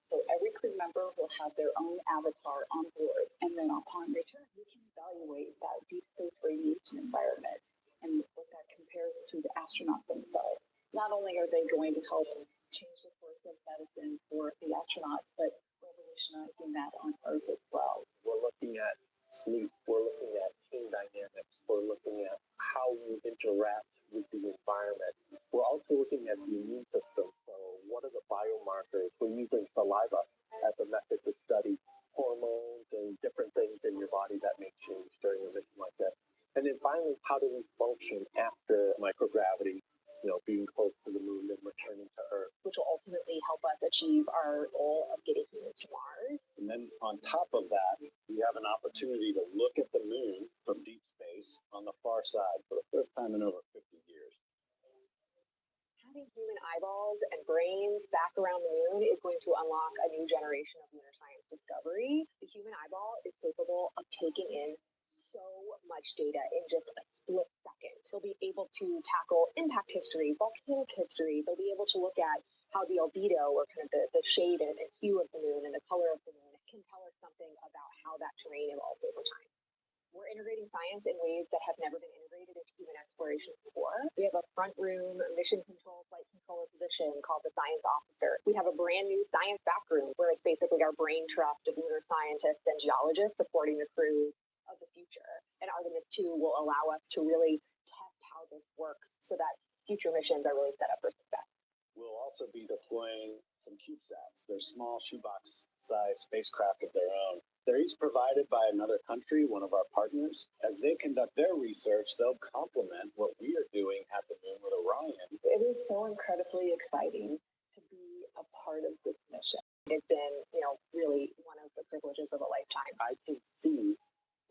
[SPEAKER 18] So every crew member will have their own avatar on board, and then upon return, we can evaluate that deep space radiation environment and what that compares to the astronauts themselves. Not only are they going to help change the course of medicine for the astronauts, but revolutionizing that on Earth as well.
[SPEAKER 17] We're looking at sleep. We're looking at team dynamics. We're looking at how you interact with the environment. We're also looking at the immune system. So what are the biomarkers? We're using saliva as a method to study hormones and different things in your body that may change during a mission like that. And then finally, how do we function after microgravity, being close to the moon and returning to Earth?
[SPEAKER 6] Which will ultimately help us achieve our goal of getting humans to Mars.
[SPEAKER 17] And then on top of that, we have an opportunity to look at the moon from deep space on the far side for the first time in over 50 years.
[SPEAKER 6] Having human eyeballs and brains back around the moon is going to unlock a new generation of lunar science discovery. The human eyeball is capable of taking in so much data in just a split second. They'll be able to tackle impact history, volcanic history. They'll be able to look at how the albedo, or kind of the shade and hue of the moon and the color of the moon, can tell us something about how that terrain evolved over time. We're integrating science in ways that have never been integrated into human exploration before. We have a front room mission control, flight controller position called the science officer. We have a brand new science back room where it's basically our brain trust of lunar scientists and geologists supporting the crews of the future. And Artemis II will allow us to really test how this works so that future missions are really set up for success.
[SPEAKER 17] We'll also be deploying some CubeSats. They're small shoebox-sized spacecraft of their own. They're each provided by another country, one of our partners. As they conduct their research, they'll complement what we are doing at the moon with Orion.
[SPEAKER 18] It is so incredibly exciting to be a part of this mission.
[SPEAKER 6] It's been, really one of the privileges of a lifetime.
[SPEAKER 17] I can see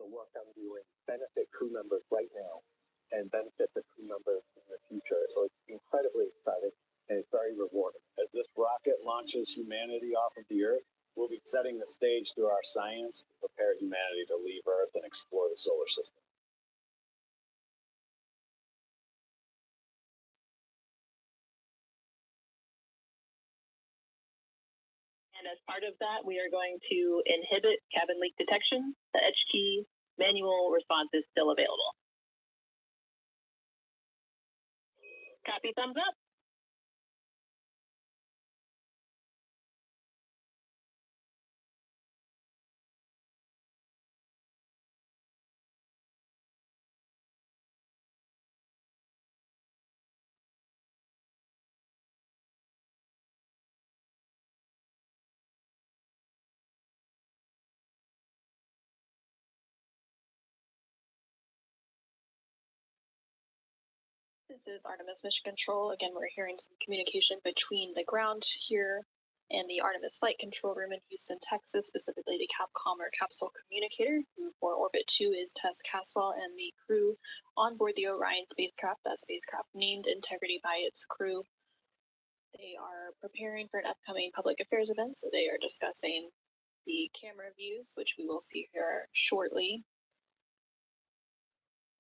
[SPEAKER 17] the work I'm doing benefit crew members right now and benefit the crew members in the future. So it's incredibly exciting and it's very rewarding. As this rocket launches humanity off of the Earth, we'll be setting the stage through our science to prepare humanity to leave Earth and explore the solar system.
[SPEAKER 19] And as part of that, we are going to inhibit cabin leak detection. The edge key manual response is still available. Copy, thumbs up.
[SPEAKER 16] This is Artemis Mission Control. Again, we're hearing some communication between the ground here and the Artemis Flight Control Room in Houston, Texas, specifically the Capcom or Capsule Communicator, who for Orbit 2 is Tess Caswell, and the crew on board the Orion spacecraft, that spacecraft named Integrity by its crew. They are preparing for an upcoming public affairs event, so they are discussing the camera views, which we will see here shortly.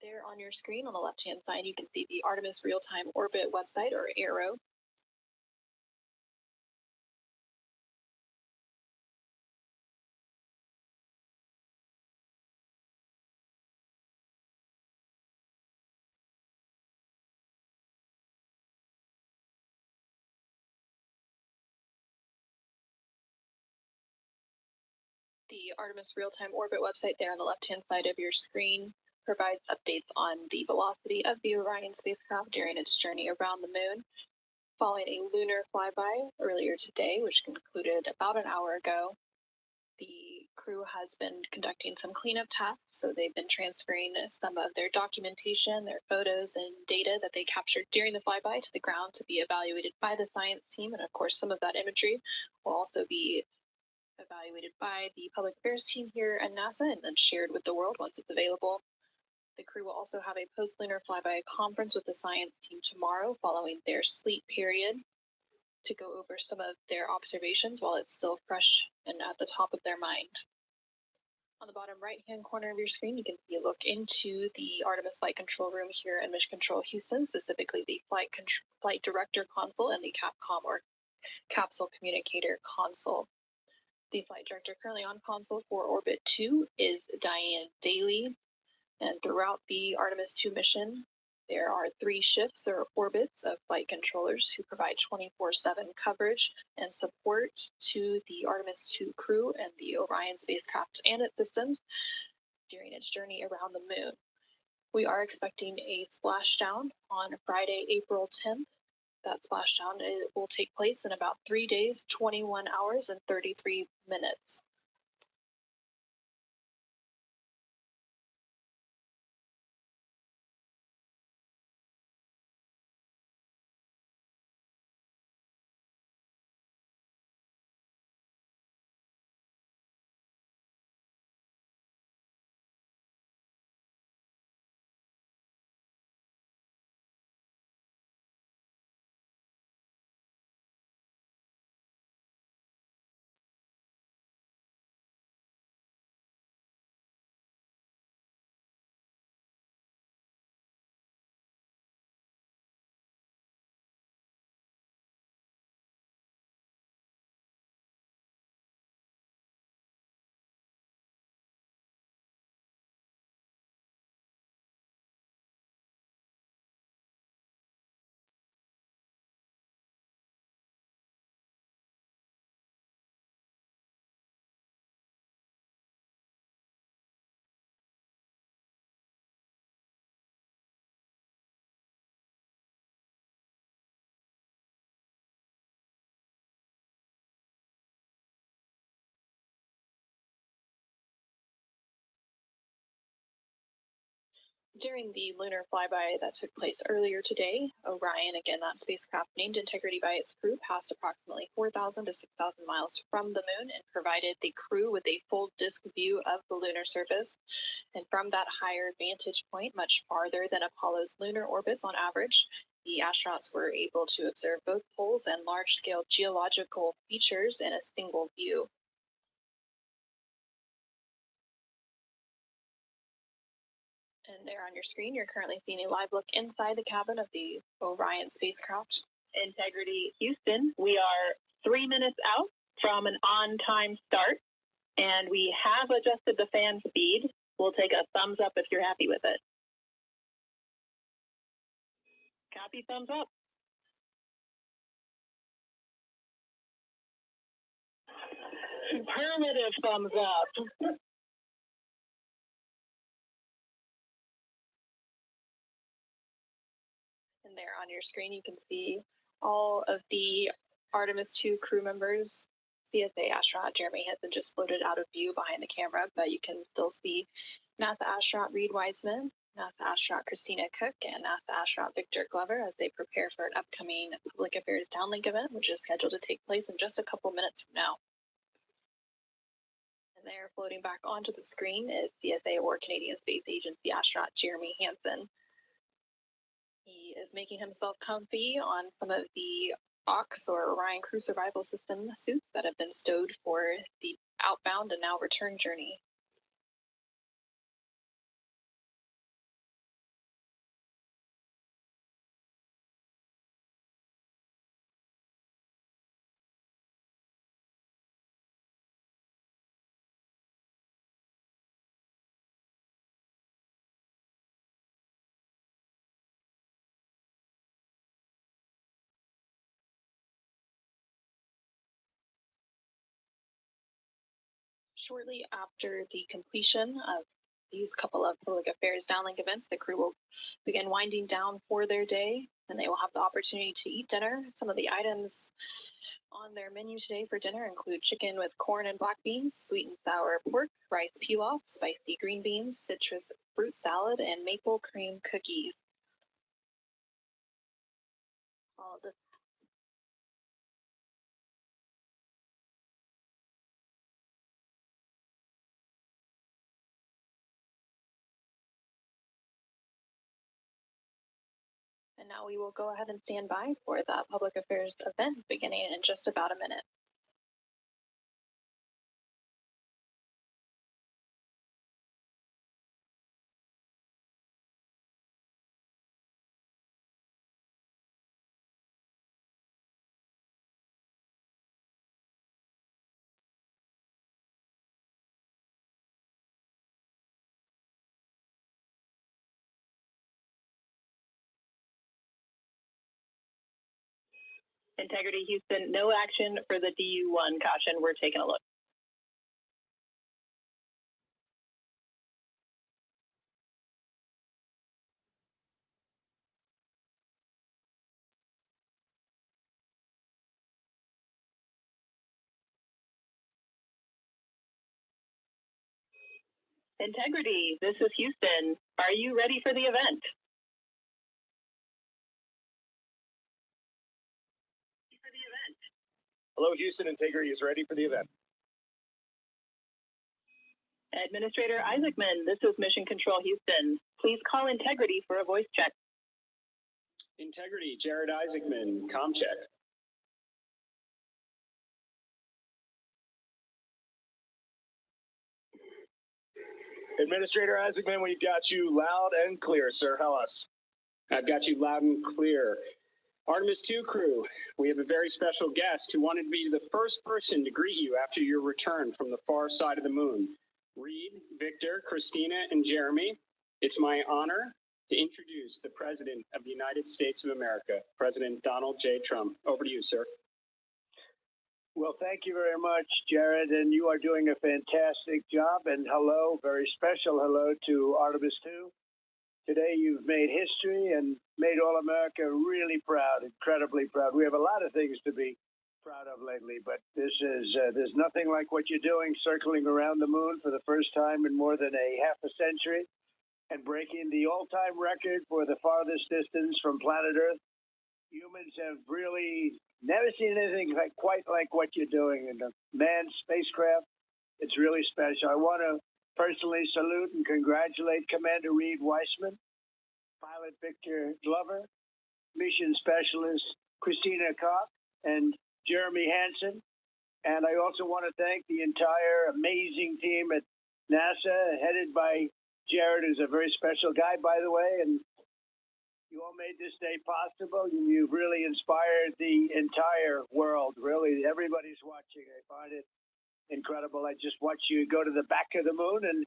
[SPEAKER 16] There on your screen on the left-hand side, you can see the Artemis Real-Time Orbit website, or ARO. The Artemis Real-Time Orbit website there on the left-hand side of your screen provides updates on the velocity of the Orion spacecraft during its journey around the moon. Following a lunar flyby earlier today, which concluded about an hour ago, the crew has been conducting some cleanup tasks, so they've been transferring some of their documentation, their photos, and data that they captured during the flyby to the ground to be evaluated by the science team, and of course some of that imagery will also be evaluated by the public affairs team here at NASA and then shared with the world once it's available. The crew will also have a post-lunar flyby conference with the science team tomorrow following their sleep period to go over some of their observations while it's still fresh and at the top of their mind. On the bottom right-hand corner of your screen, you can see a look into the Artemis Flight Control Room here in Mission Control Houston, specifically the Flight Director Console and the Capcom or Capsule Communicator Console. The Flight Director currently on console for Orbit 2 is Diane Daly. And throughout the Artemis II mission, there are 3 shifts or orbits of flight controllers who provide 24/7 coverage and support to the Artemis II crew and the Orion spacecraft and its systems during its journey around the moon. We are expecting a splashdown on Friday, April 10th. That splashdown will take place in about 3 days, 21 hours, and 33 minutes. During the lunar flyby that took place earlier today, Orion, again that spacecraft named Integrity by its crew, passed approximately 4,000 to 6,000 miles from the moon and provided the crew with a full disk view of the lunar surface. And from that higher vantage point, much farther than Apollo's lunar orbits on average, the astronauts were able to observe both poles and large-scale geological features in a single view. And there on your screen, you're currently seeing a live look inside the cabin of the Orion spacecraft.
[SPEAKER 19] Integrity Houston, we are 3 minutes out from an on-time start, and we have adjusted the fan speed. We'll take a thumbs up if you're happy with it. Copy, thumbs up. Affirmative, thumbs up.
[SPEAKER 16] And there on your screen, you can see all of the Artemis II crew members. CSA astronaut Jeremy Hansen just floated out of view behind the camera, but you can still see NASA astronaut Reed Wiseman, NASA astronaut Christina Cook, and NASA astronaut Victor Glover as they prepare for an upcoming Public Affairs Downlink event, which is scheduled to take place in just a couple minutes from now. And there, floating back onto the screen, is CSA or Canadian Space Agency astronaut Jeremy Hansen. He is making himself comfy on some of the OX or Orion Crew Survival System suits that have been stowed for the outbound and now return journey. Shortly after the completion of these couple of public affairs downlink events, the crew will begin winding down for their day, and they will have the opportunity to eat dinner. Some of the items on their menu today for dinner include chicken with corn and black beans, sweet and sour pork, rice pilaf, spicy green beans, citrus fruit salad, and maple cream cookies. All of this And now we will go ahead and stand by for that public affairs event beginning in just about a minute.
[SPEAKER 19] Integrity Houston, no action for the DU-1 caution. We're taking a look. Integrity, this is Houston. Are you ready for the event?
[SPEAKER 15] Hello, Houston. Integrity is ready for the event.
[SPEAKER 19] Administrator Isaacman, this is Mission Control Houston. Please call Integrity for a voice check.
[SPEAKER 20] Integrity, Jared Isaacman, comm check.
[SPEAKER 15] Administrator Isaacman, we've got you loud and clear, sir. How us?
[SPEAKER 20] I've got you loud and clear. Artemis II crew, we have a very special guest who wanted to be the first person to greet you after your return from the far side of the moon. Reed, Victor, Christina, and Jeremy, it's my honor to introduce the President of the United States of America, President Donald J. Trump. Over to you, sir.
[SPEAKER 21] Well, thank you very much, Jared, and you are doing a fantastic job. And hello, very special hello to Artemis II. Today you've made history and made all America really proud, incredibly proud. We have a lot of things to be proud of lately, but this is there's nothing like what you're doing, circling around the moon for the first time in more than a half a century. and breaking the all-time record for the farthest distance from planet Earth. Humans have really never seen anything quite like what you're doing in a manned spacecraft. It's really special. I want to personally salute and congratulate Commander Reed Weissman, Pilot Victor Glover, Mission Specialist Christina Koch, and Jeremy Hansen. And I also want to thank the entire amazing team at NASA, headed by Jared, who's a very special guy, by the way. And you all made this day possible. You've really inspired the entire world. Really, everybody's watching. I find it incredible. I just watch you go to the back of the moon, and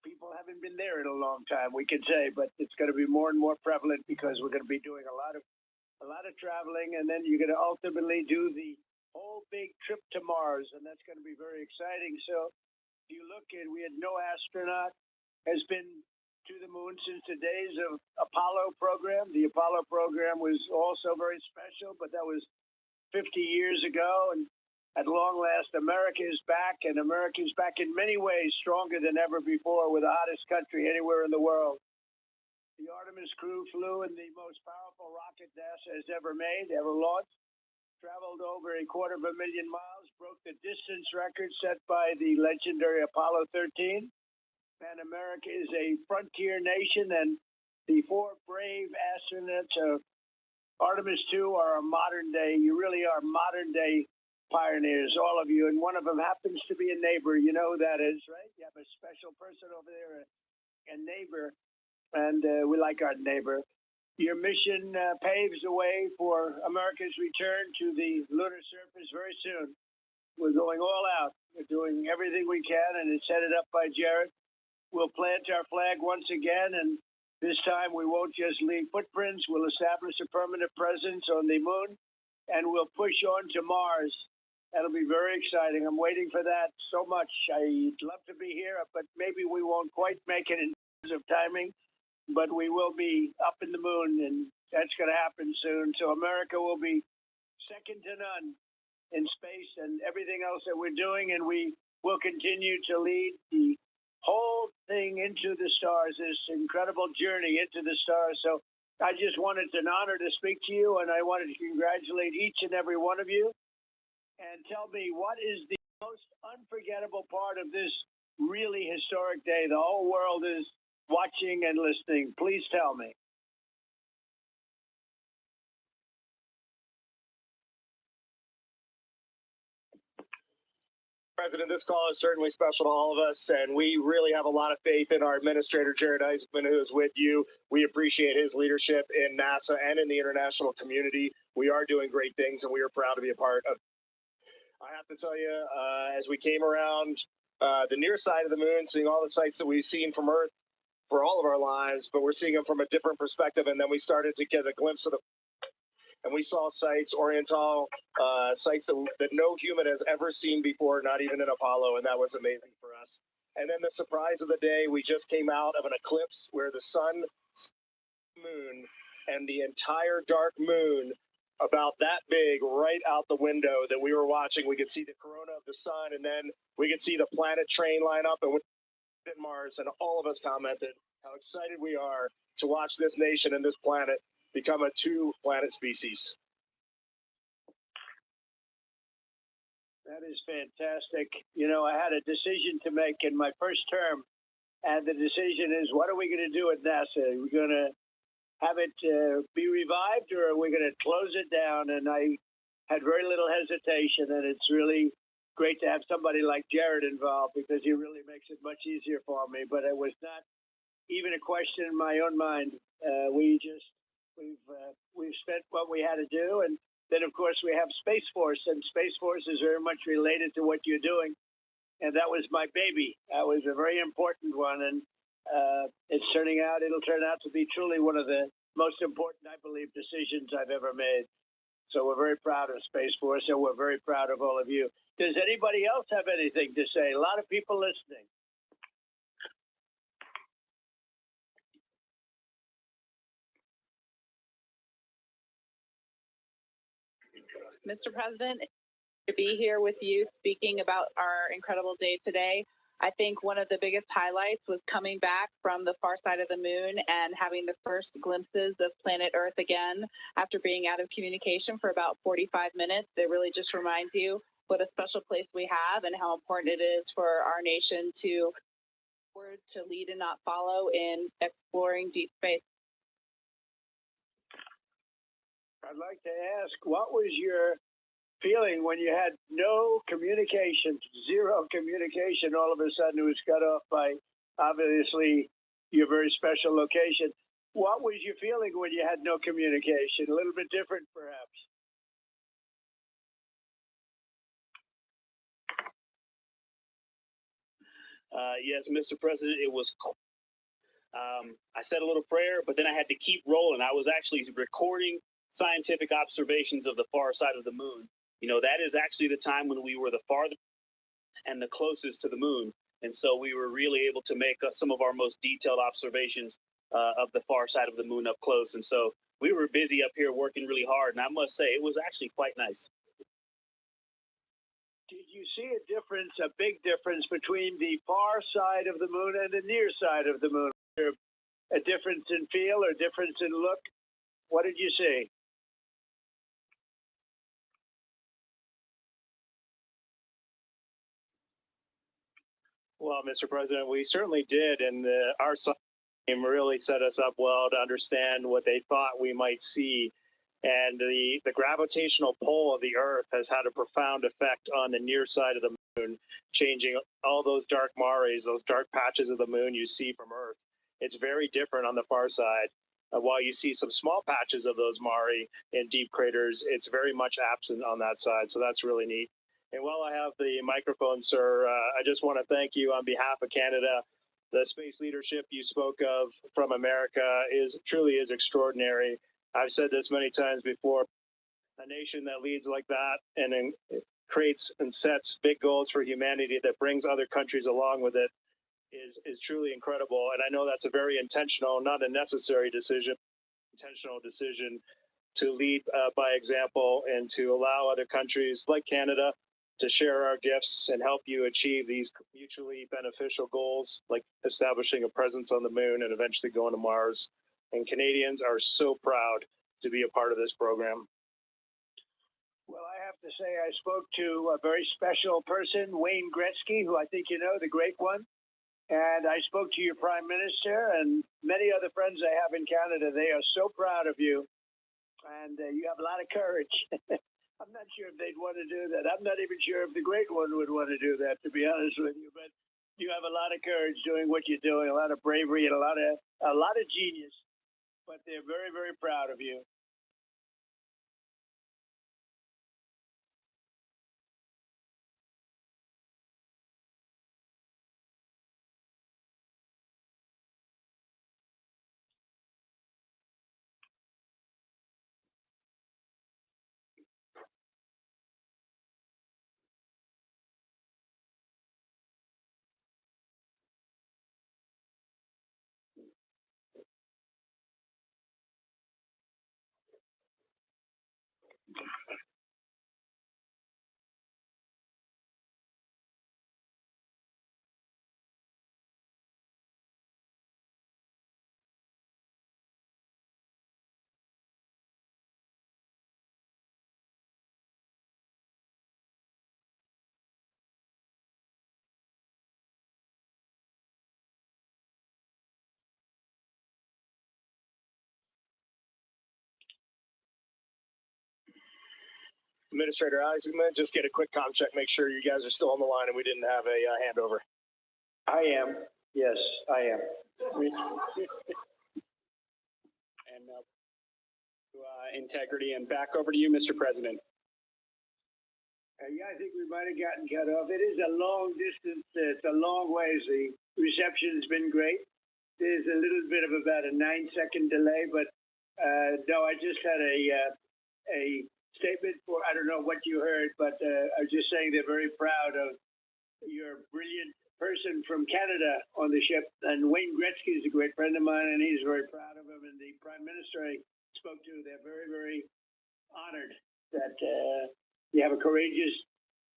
[SPEAKER 21] people haven't been there in a long time, we can say, but it's going to be more and more prevalent because we're going to be doing a lot of traveling, and then you're going to ultimately do the whole big trip to Mars, and that's going to be very exciting. So if you look at, we had no astronaut has been to the moon since the days of Apollo program. The Apollo program was also very special, but that was 50 years ago, and at long last, America is back, and America is back in many ways stronger than ever before. We're the hottest country anywhere in the world. The Artemis crew flew in the most powerful rocket NASA has ever made, ever launched, traveled over 250,000 miles, broke the distance record set by the legendary Apollo 13. And America is a frontier nation, and the 4 brave astronauts of Artemis II are a modern day, you really are modern day pioneers, all of you. And one of them happens to be a neighbor. You know who that is, right? You have a special person over there, a neighbor, and we like our neighbor. Your mission paves the way for America's return to the lunar surface very soon. We're going all out. We're doing everything we can, and it's headed up by Jared. We'll plant our flag once again, and this time we won't just leave footprints. We'll establish a permanent presence on the moon, and we'll push on to Mars. That'll be very exciting. I'm waiting for that so much. I'd love to be here, but maybe we won't quite make it in terms of timing, but we will be up in the moon, and that's going to happen soon. So America will be second to none in space and everything else that we're doing, and we will continue to lead the whole thing into the stars, this incredible journey into the stars. So I just wanted, it's an honor to speak to you, and I wanted to congratulate each and every one of you. And tell me, what is the most unforgettable part of this really historic day? The whole world is watching and listening. Please tell me.
[SPEAKER 4] President, this call is certainly special to all of us, and we really have a lot of faith in our administrator, Jared Isaacman, who is with you. We appreciate his leadership in NASA and in the international community. We are doing great things, and we are proud to be a part of. I have to tell you, as we came around the near side of the moon, seeing all the sights that we've seen from Earth for all of our lives, but we're seeing them from a different perspective, and then we started to get a glimpse of and we saw sites, Oriental sites that no human has ever seen before, not even in Apollo, and that was amazing for us. And then the surprise of the day, we just came out of an eclipse where the sun, moon, and the entire dark moon, about that big, right out the window that we were watching. We could see the corona of the sun, and then we could see the planet train line up, and we hit Mars, and all of us commented how excited we are to watch this nation and this planet become a 2-planet species.
[SPEAKER 21] That is fantastic. You know, I had a decision to make in my first term, and the decision is, what are we going to do at NASA? Are we going to have it be revived, or are we going to close it down? And I had very little hesitation, and it's really great to have somebody like Jared involved, because he really makes it much easier for me. But it was not even a question in my own mind. We've spent what we had to do, and then of course we have Space Force, and Space Force is very much related to what you're doing, and that was my baby. That was a very important one, and it'll turn out to be truly one of the most important, I believe, decisions I've ever made. So we're very proud of Space Force, and we're very proud of all of you. Does anybody else have anything to say? A lot of people listening.
[SPEAKER 2] Mr. President, to be here with you speaking about our incredible day today. I think one of the biggest highlights was coming back from the far side of the moon and having the first glimpses of planet Earth again after being out of communication for about 45 minutes. It really just reminds you what a special place we have and how important it is for our nation to lead and not follow in exploring deep space.
[SPEAKER 21] I'd like to ask, what was your feeling when you had no communication, zero communication, all of a sudden it was cut off by, obviously, your very special location. What was your feeling when you had no communication? A little bit different, perhaps.
[SPEAKER 22] Yes, Mr. President, it was cold. I said a little prayer, but then I had to keep rolling. I was actually recording scientific observations of the far side of the moon. You know, that is actually the time when we were the farthest and the closest to the moon. And so we were really able to make some of our most detailed observations of the far side of the moon up close. And so we were busy up here working really hard. And I must say, it was actually quite nice.
[SPEAKER 21] Did you see a difference, a big difference between the far side of the moon and the near side of the moon? A difference in feel or difference in look? What did you see?
[SPEAKER 22] Well, Mr. President, we certainly did, and our science team really set us up well to understand what they thought we might see. And the gravitational pull of the Earth has had a profound effect on the near side of the moon, changing all those dark mares, those dark patches of the moon you see from Earth. It's very different on the far side. While you see some small patches of those mare in deep craters, it's very much absent on that side, so that's really neat. And while I have the microphone, sir, I just want to thank you on behalf of Canada. The space leadership you spoke of from America truly is extraordinary. I've said this many times before. A nation that leads like that and then creates and sets big goals for humanity that brings other countries along with it is truly incredible. And I know that's a very intentional, not a necessary decision, intentional decision to lead by example and to allow other countries like Canada to share our gifts and help you achieve these mutually beneficial goals, like establishing a presence on the moon and eventually going to Mars. And Canadians are so proud to be a part of this program.
[SPEAKER 21] Well, I have to say I spoke to a very special person, Wayne Gretzky, who I think you know, the great one. And I spoke to your Prime Minister and many other friends I have in Canada. They are so proud of you. And you have a lot of courage. I'm not sure if they'd want to do that. I'm not even sure if the great one would want to do that, to be honest with you. But you have a lot of courage doing what you're doing, a lot of bravery and a lot of genius. But they're very, very proud of you.
[SPEAKER 22] Administrator Alex, I'm going to just get a quick comm check, make sure you guys are still on the line and we didn't have a handover.
[SPEAKER 21] I am. Yes, I am.
[SPEAKER 20] And integrity, and back over to you, Mr. President.
[SPEAKER 21] Yeah, I think we might have gotten cut off. It is a long distance. It's a long ways. The reception has been great. There's a little bit of about a 9-second delay, but no, I just had a statement for, I don't know what you heard, but I was just saying they're very proud of your brilliant person from Canada on the ship. And Wayne Gretzky is a great friend of mine, and he's very proud of him. And the Prime Minister I spoke to, they're very, very honored that you have a courageous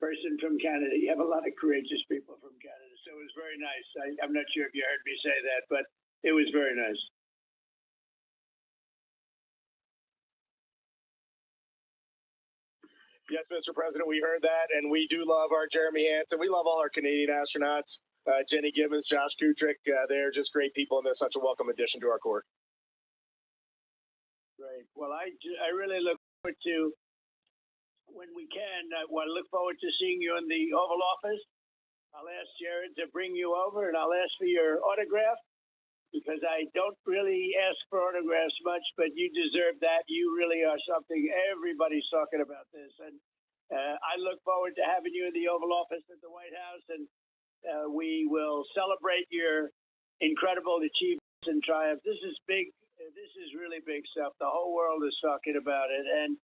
[SPEAKER 21] person from Canada. You have a lot of courageous people from Canada, so it was very nice. I'm not sure if you heard me say that, but it was very nice.
[SPEAKER 22] Yes, Mr. President, we heard that, and we do love our Jeremy Hansen. We love all our Canadian astronauts. Jenny Gibbons, Josh Kutrick, they're just great people, and they're such a welcome addition to our Corps.
[SPEAKER 21] Great. Well, I really look forward to, when we can, I look forward to seeing you in the Oval Office. I'll ask Jared to bring you over, and I'll ask for your autograph, because I don't really ask for autographs much, but you deserve that. You really are something. Everybody's talking about this. And I look forward to having you in the Oval Office at the White House, and we will celebrate your incredible achievements and triumphs. This is big. This is really big stuff. The whole world is talking about it. And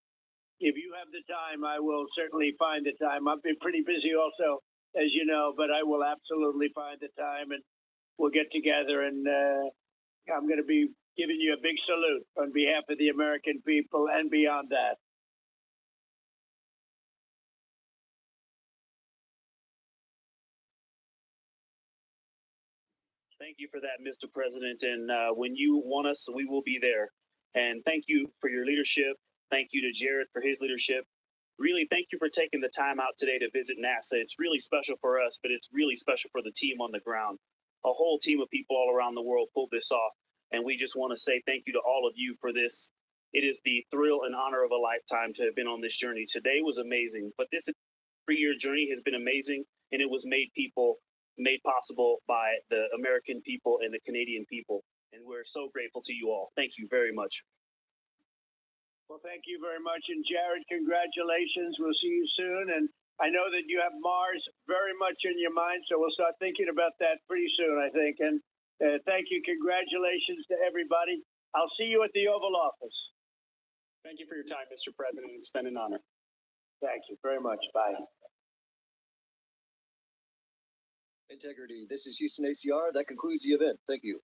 [SPEAKER 21] if you have the time, I will certainly find the time. I've been pretty busy also, as you know, but I will absolutely find the time, and we'll get together, and I'm going to be giving you a big salute on behalf of the American people and beyond that.
[SPEAKER 3] Thank you for that, Mr. President. And when you want us, we will be there. And thank you for your leadership. Thank you to Jared for his leadership. Really, thank you for taking the time out today to visit NASA. It's really special for us, but it's really special for the team on the ground. A whole team of people all around the world pulled this off. And we just want to say thank you to all of you for this. It is the thrill and honor of a lifetime to have been on this journey. Today was amazing, but this 3-year journey has been amazing, and it was made possible by the American people and the Canadian people. And we're so grateful to you all. Thank you very much.
[SPEAKER 21] Well, thank you very much. And Jared, congratulations. We'll see you soon. And I know that you have Mars very much in your mind, so we'll start thinking about that pretty soon, I think. And thank you. Congratulations to everybody. I'll see you at the Oval Office.
[SPEAKER 20] Thank you for your time, Mr. President. It's been an honor.
[SPEAKER 21] Thank you very much. Bye.
[SPEAKER 8] Integrity. This is Houston ACR. That concludes the event. Thank you.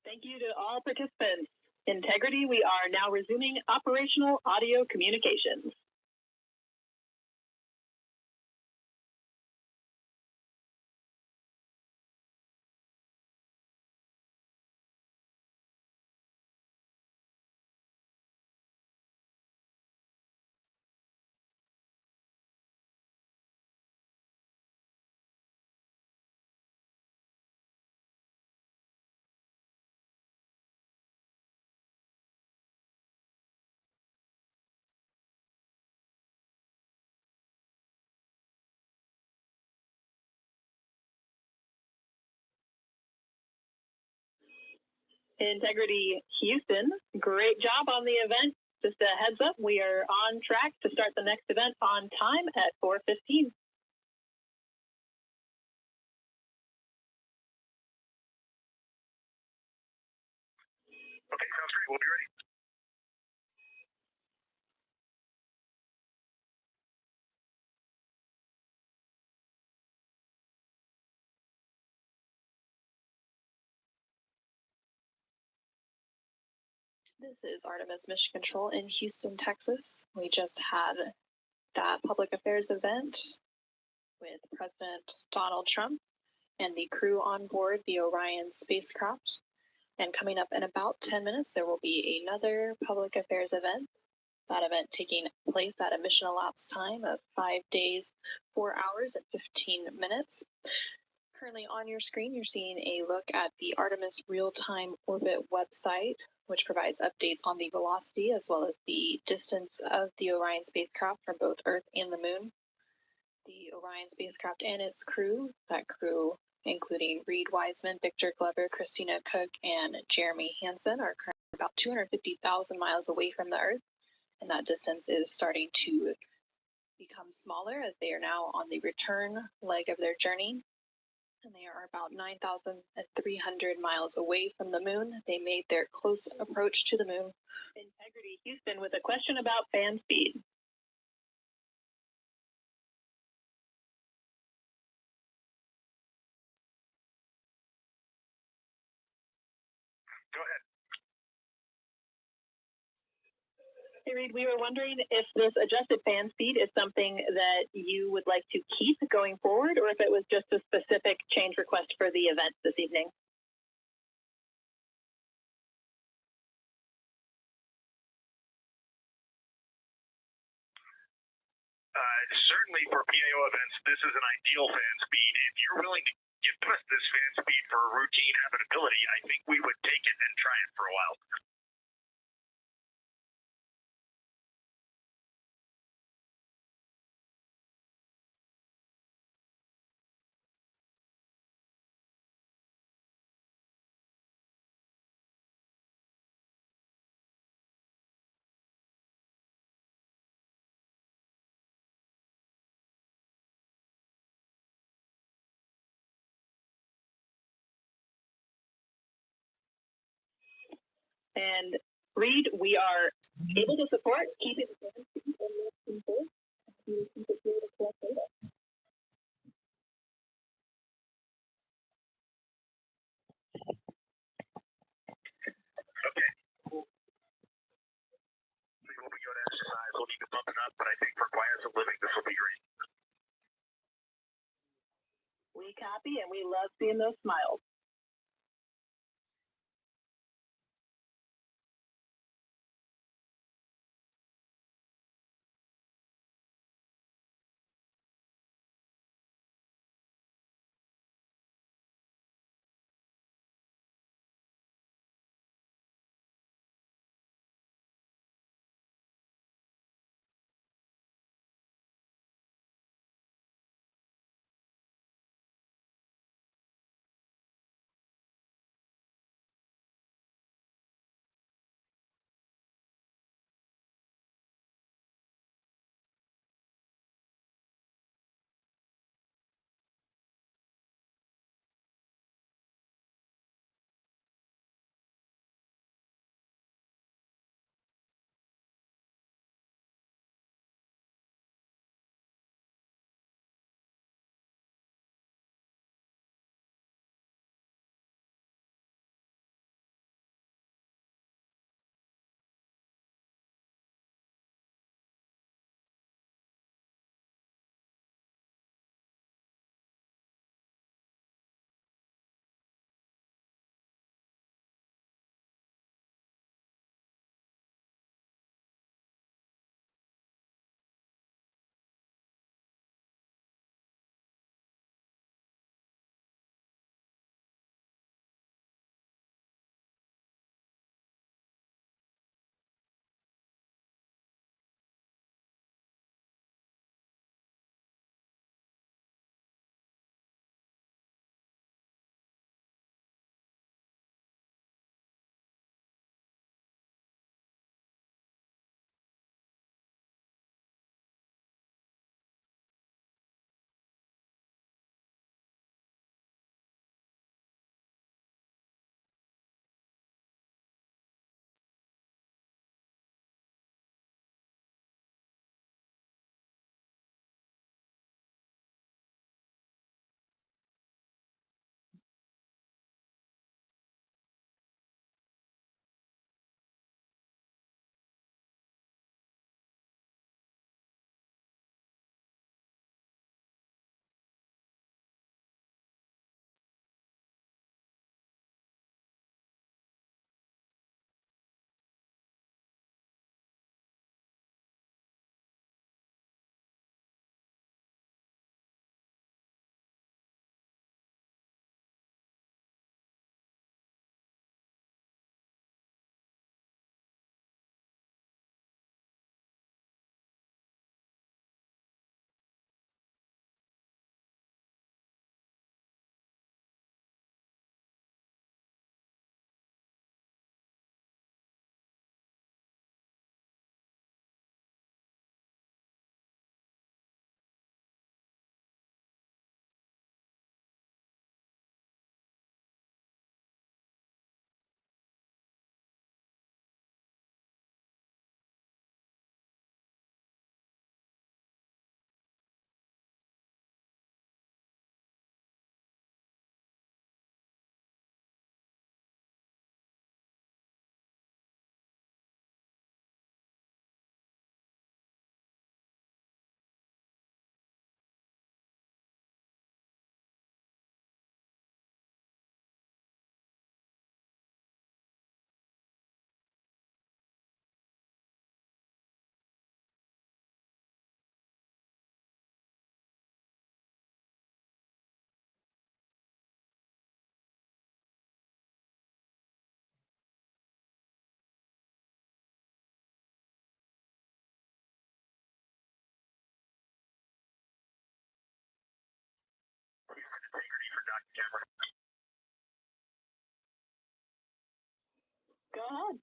[SPEAKER 19] Thank you to all participants. Integrity, we are now resuming operational audio communications. Integrity Houston, great job on the event. Just a heads up, we are on track to start the next event on time at 4:15.
[SPEAKER 4] Okay, sounds great. We'll be ready.
[SPEAKER 16] This is Artemis Mission Control in Houston, Texas. We just had that public affairs event with President Donald Trump and the crew on board the Orion spacecraft. And coming up in about 10 minutes, there will be another public affairs event. That event taking place at a mission elapsed time of 5 days, 4 hours, and 15 minutes. Currently on your screen, you're seeing a look at the Artemis Real-Time Orbit website, which provides updates on the velocity as well as the distance of the Orion spacecraft from both Earth and the Moon. The Orion spacecraft and its crew, that crew including Reed Wiseman, Victor Glover, Christina Cook, and Jeremy Hansen, are currently about 250,000 miles away from the Earth, and that distance is starting to become smaller as they are now on the return leg of their journey. And they are about 9,300 miles away from the Moon. They made their close approach to the Moon.
[SPEAKER 19] Integrity Houston with a question about fan speed.
[SPEAKER 4] Go ahead.
[SPEAKER 19] Hey, Reed, we were wondering if this adjusted fan speed is something that you would like to keep going forward, or if it was just a specific change request for the event this evening.
[SPEAKER 4] Certainly for PAO events, this is an ideal fan speed. If you're willing to give us this fan speed for routine habitability, I think we would take it and try it for a while.
[SPEAKER 19] And Reed, we are able to support keeping the fan speed in this control.
[SPEAKER 4] Okay. We will be going to exercise. We'll need to bump it up, but I think for quiet of living, this will be great.
[SPEAKER 19] We copy, and we love seeing those smiles.
[SPEAKER 4] docking camera.
[SPEAKER 19] Go ahead.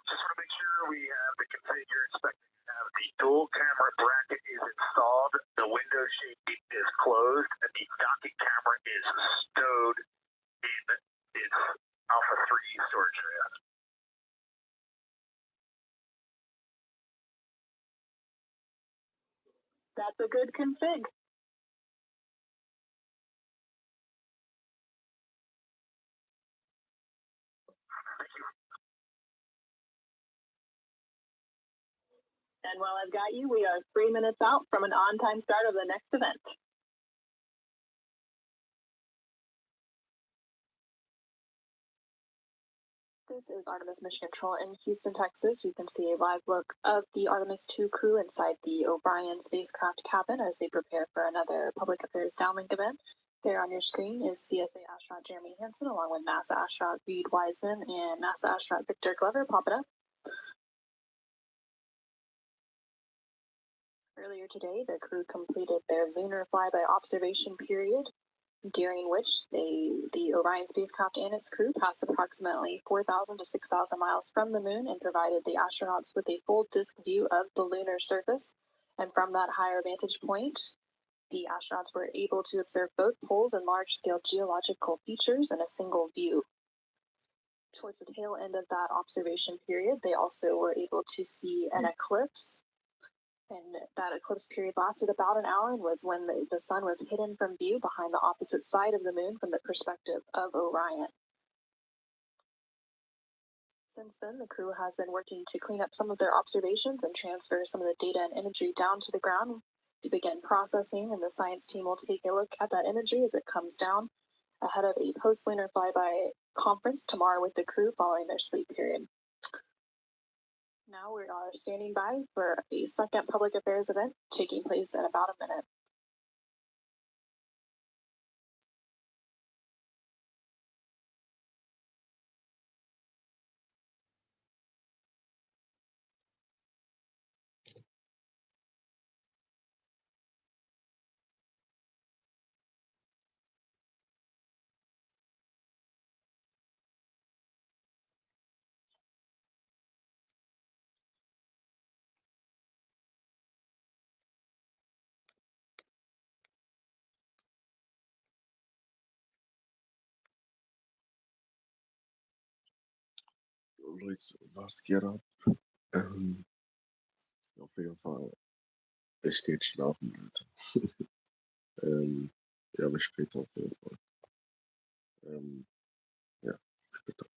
[SPEAKER 4] Just want to make sure we have the config you're expecting to have. The dual camera bracket is installed, the window shade is closed, and the docking camera is stowed in its Alpha 3 storage area.
[SPEAKER 19] That's a good config. And while I've got you, we are 3 minutes out from an on-time start of the next event.
[SPEAKER 16] This is Artemis Mission Control in Houston, Texas. You can see a live look of the Artemis II crew inside the Orion spacecraft cabin as they prepare for another public affairs downlink event. There on your screen is CSA astronaut Jeremy Hansen along with NASA astronaut Reed Wiseman and NASA astronaut Victor Glover. Pop it up. Earlier today, the crew completed their lunar flyby observation period, during which the Orion spacecraft and its crew passed approximately 4,000 to 6,000 miles from the moon and provided the astronauts with a full disk view of the lunar surface. And from that higher vantage point, the astronauts were able to observe both poles and large-scale geological features in a single view. Towards the tail end of that observation period, they also were able to see an eclipse. And that eclipse period lasted about an hour and was when the sun was hidden from view behind the opposite side of the moon from the perspective of Orion. Since then, the crew has been working to clean up some of their observations and transfer some of the data and imagery down to the ground to begin processing, and the science team will take a look at that imagery as it comes down ahead of a post-lunar flyby conference tomorrow with the crew following their sleep period. Now we are standing by for a second public affairs event taking place in about a minute.
[SPEAKER 1] Leute, was geht ab? Auf jeden Fall, ich gehe schlafen, Alter. Ja, bis später auf jeden Fall. Ja, später.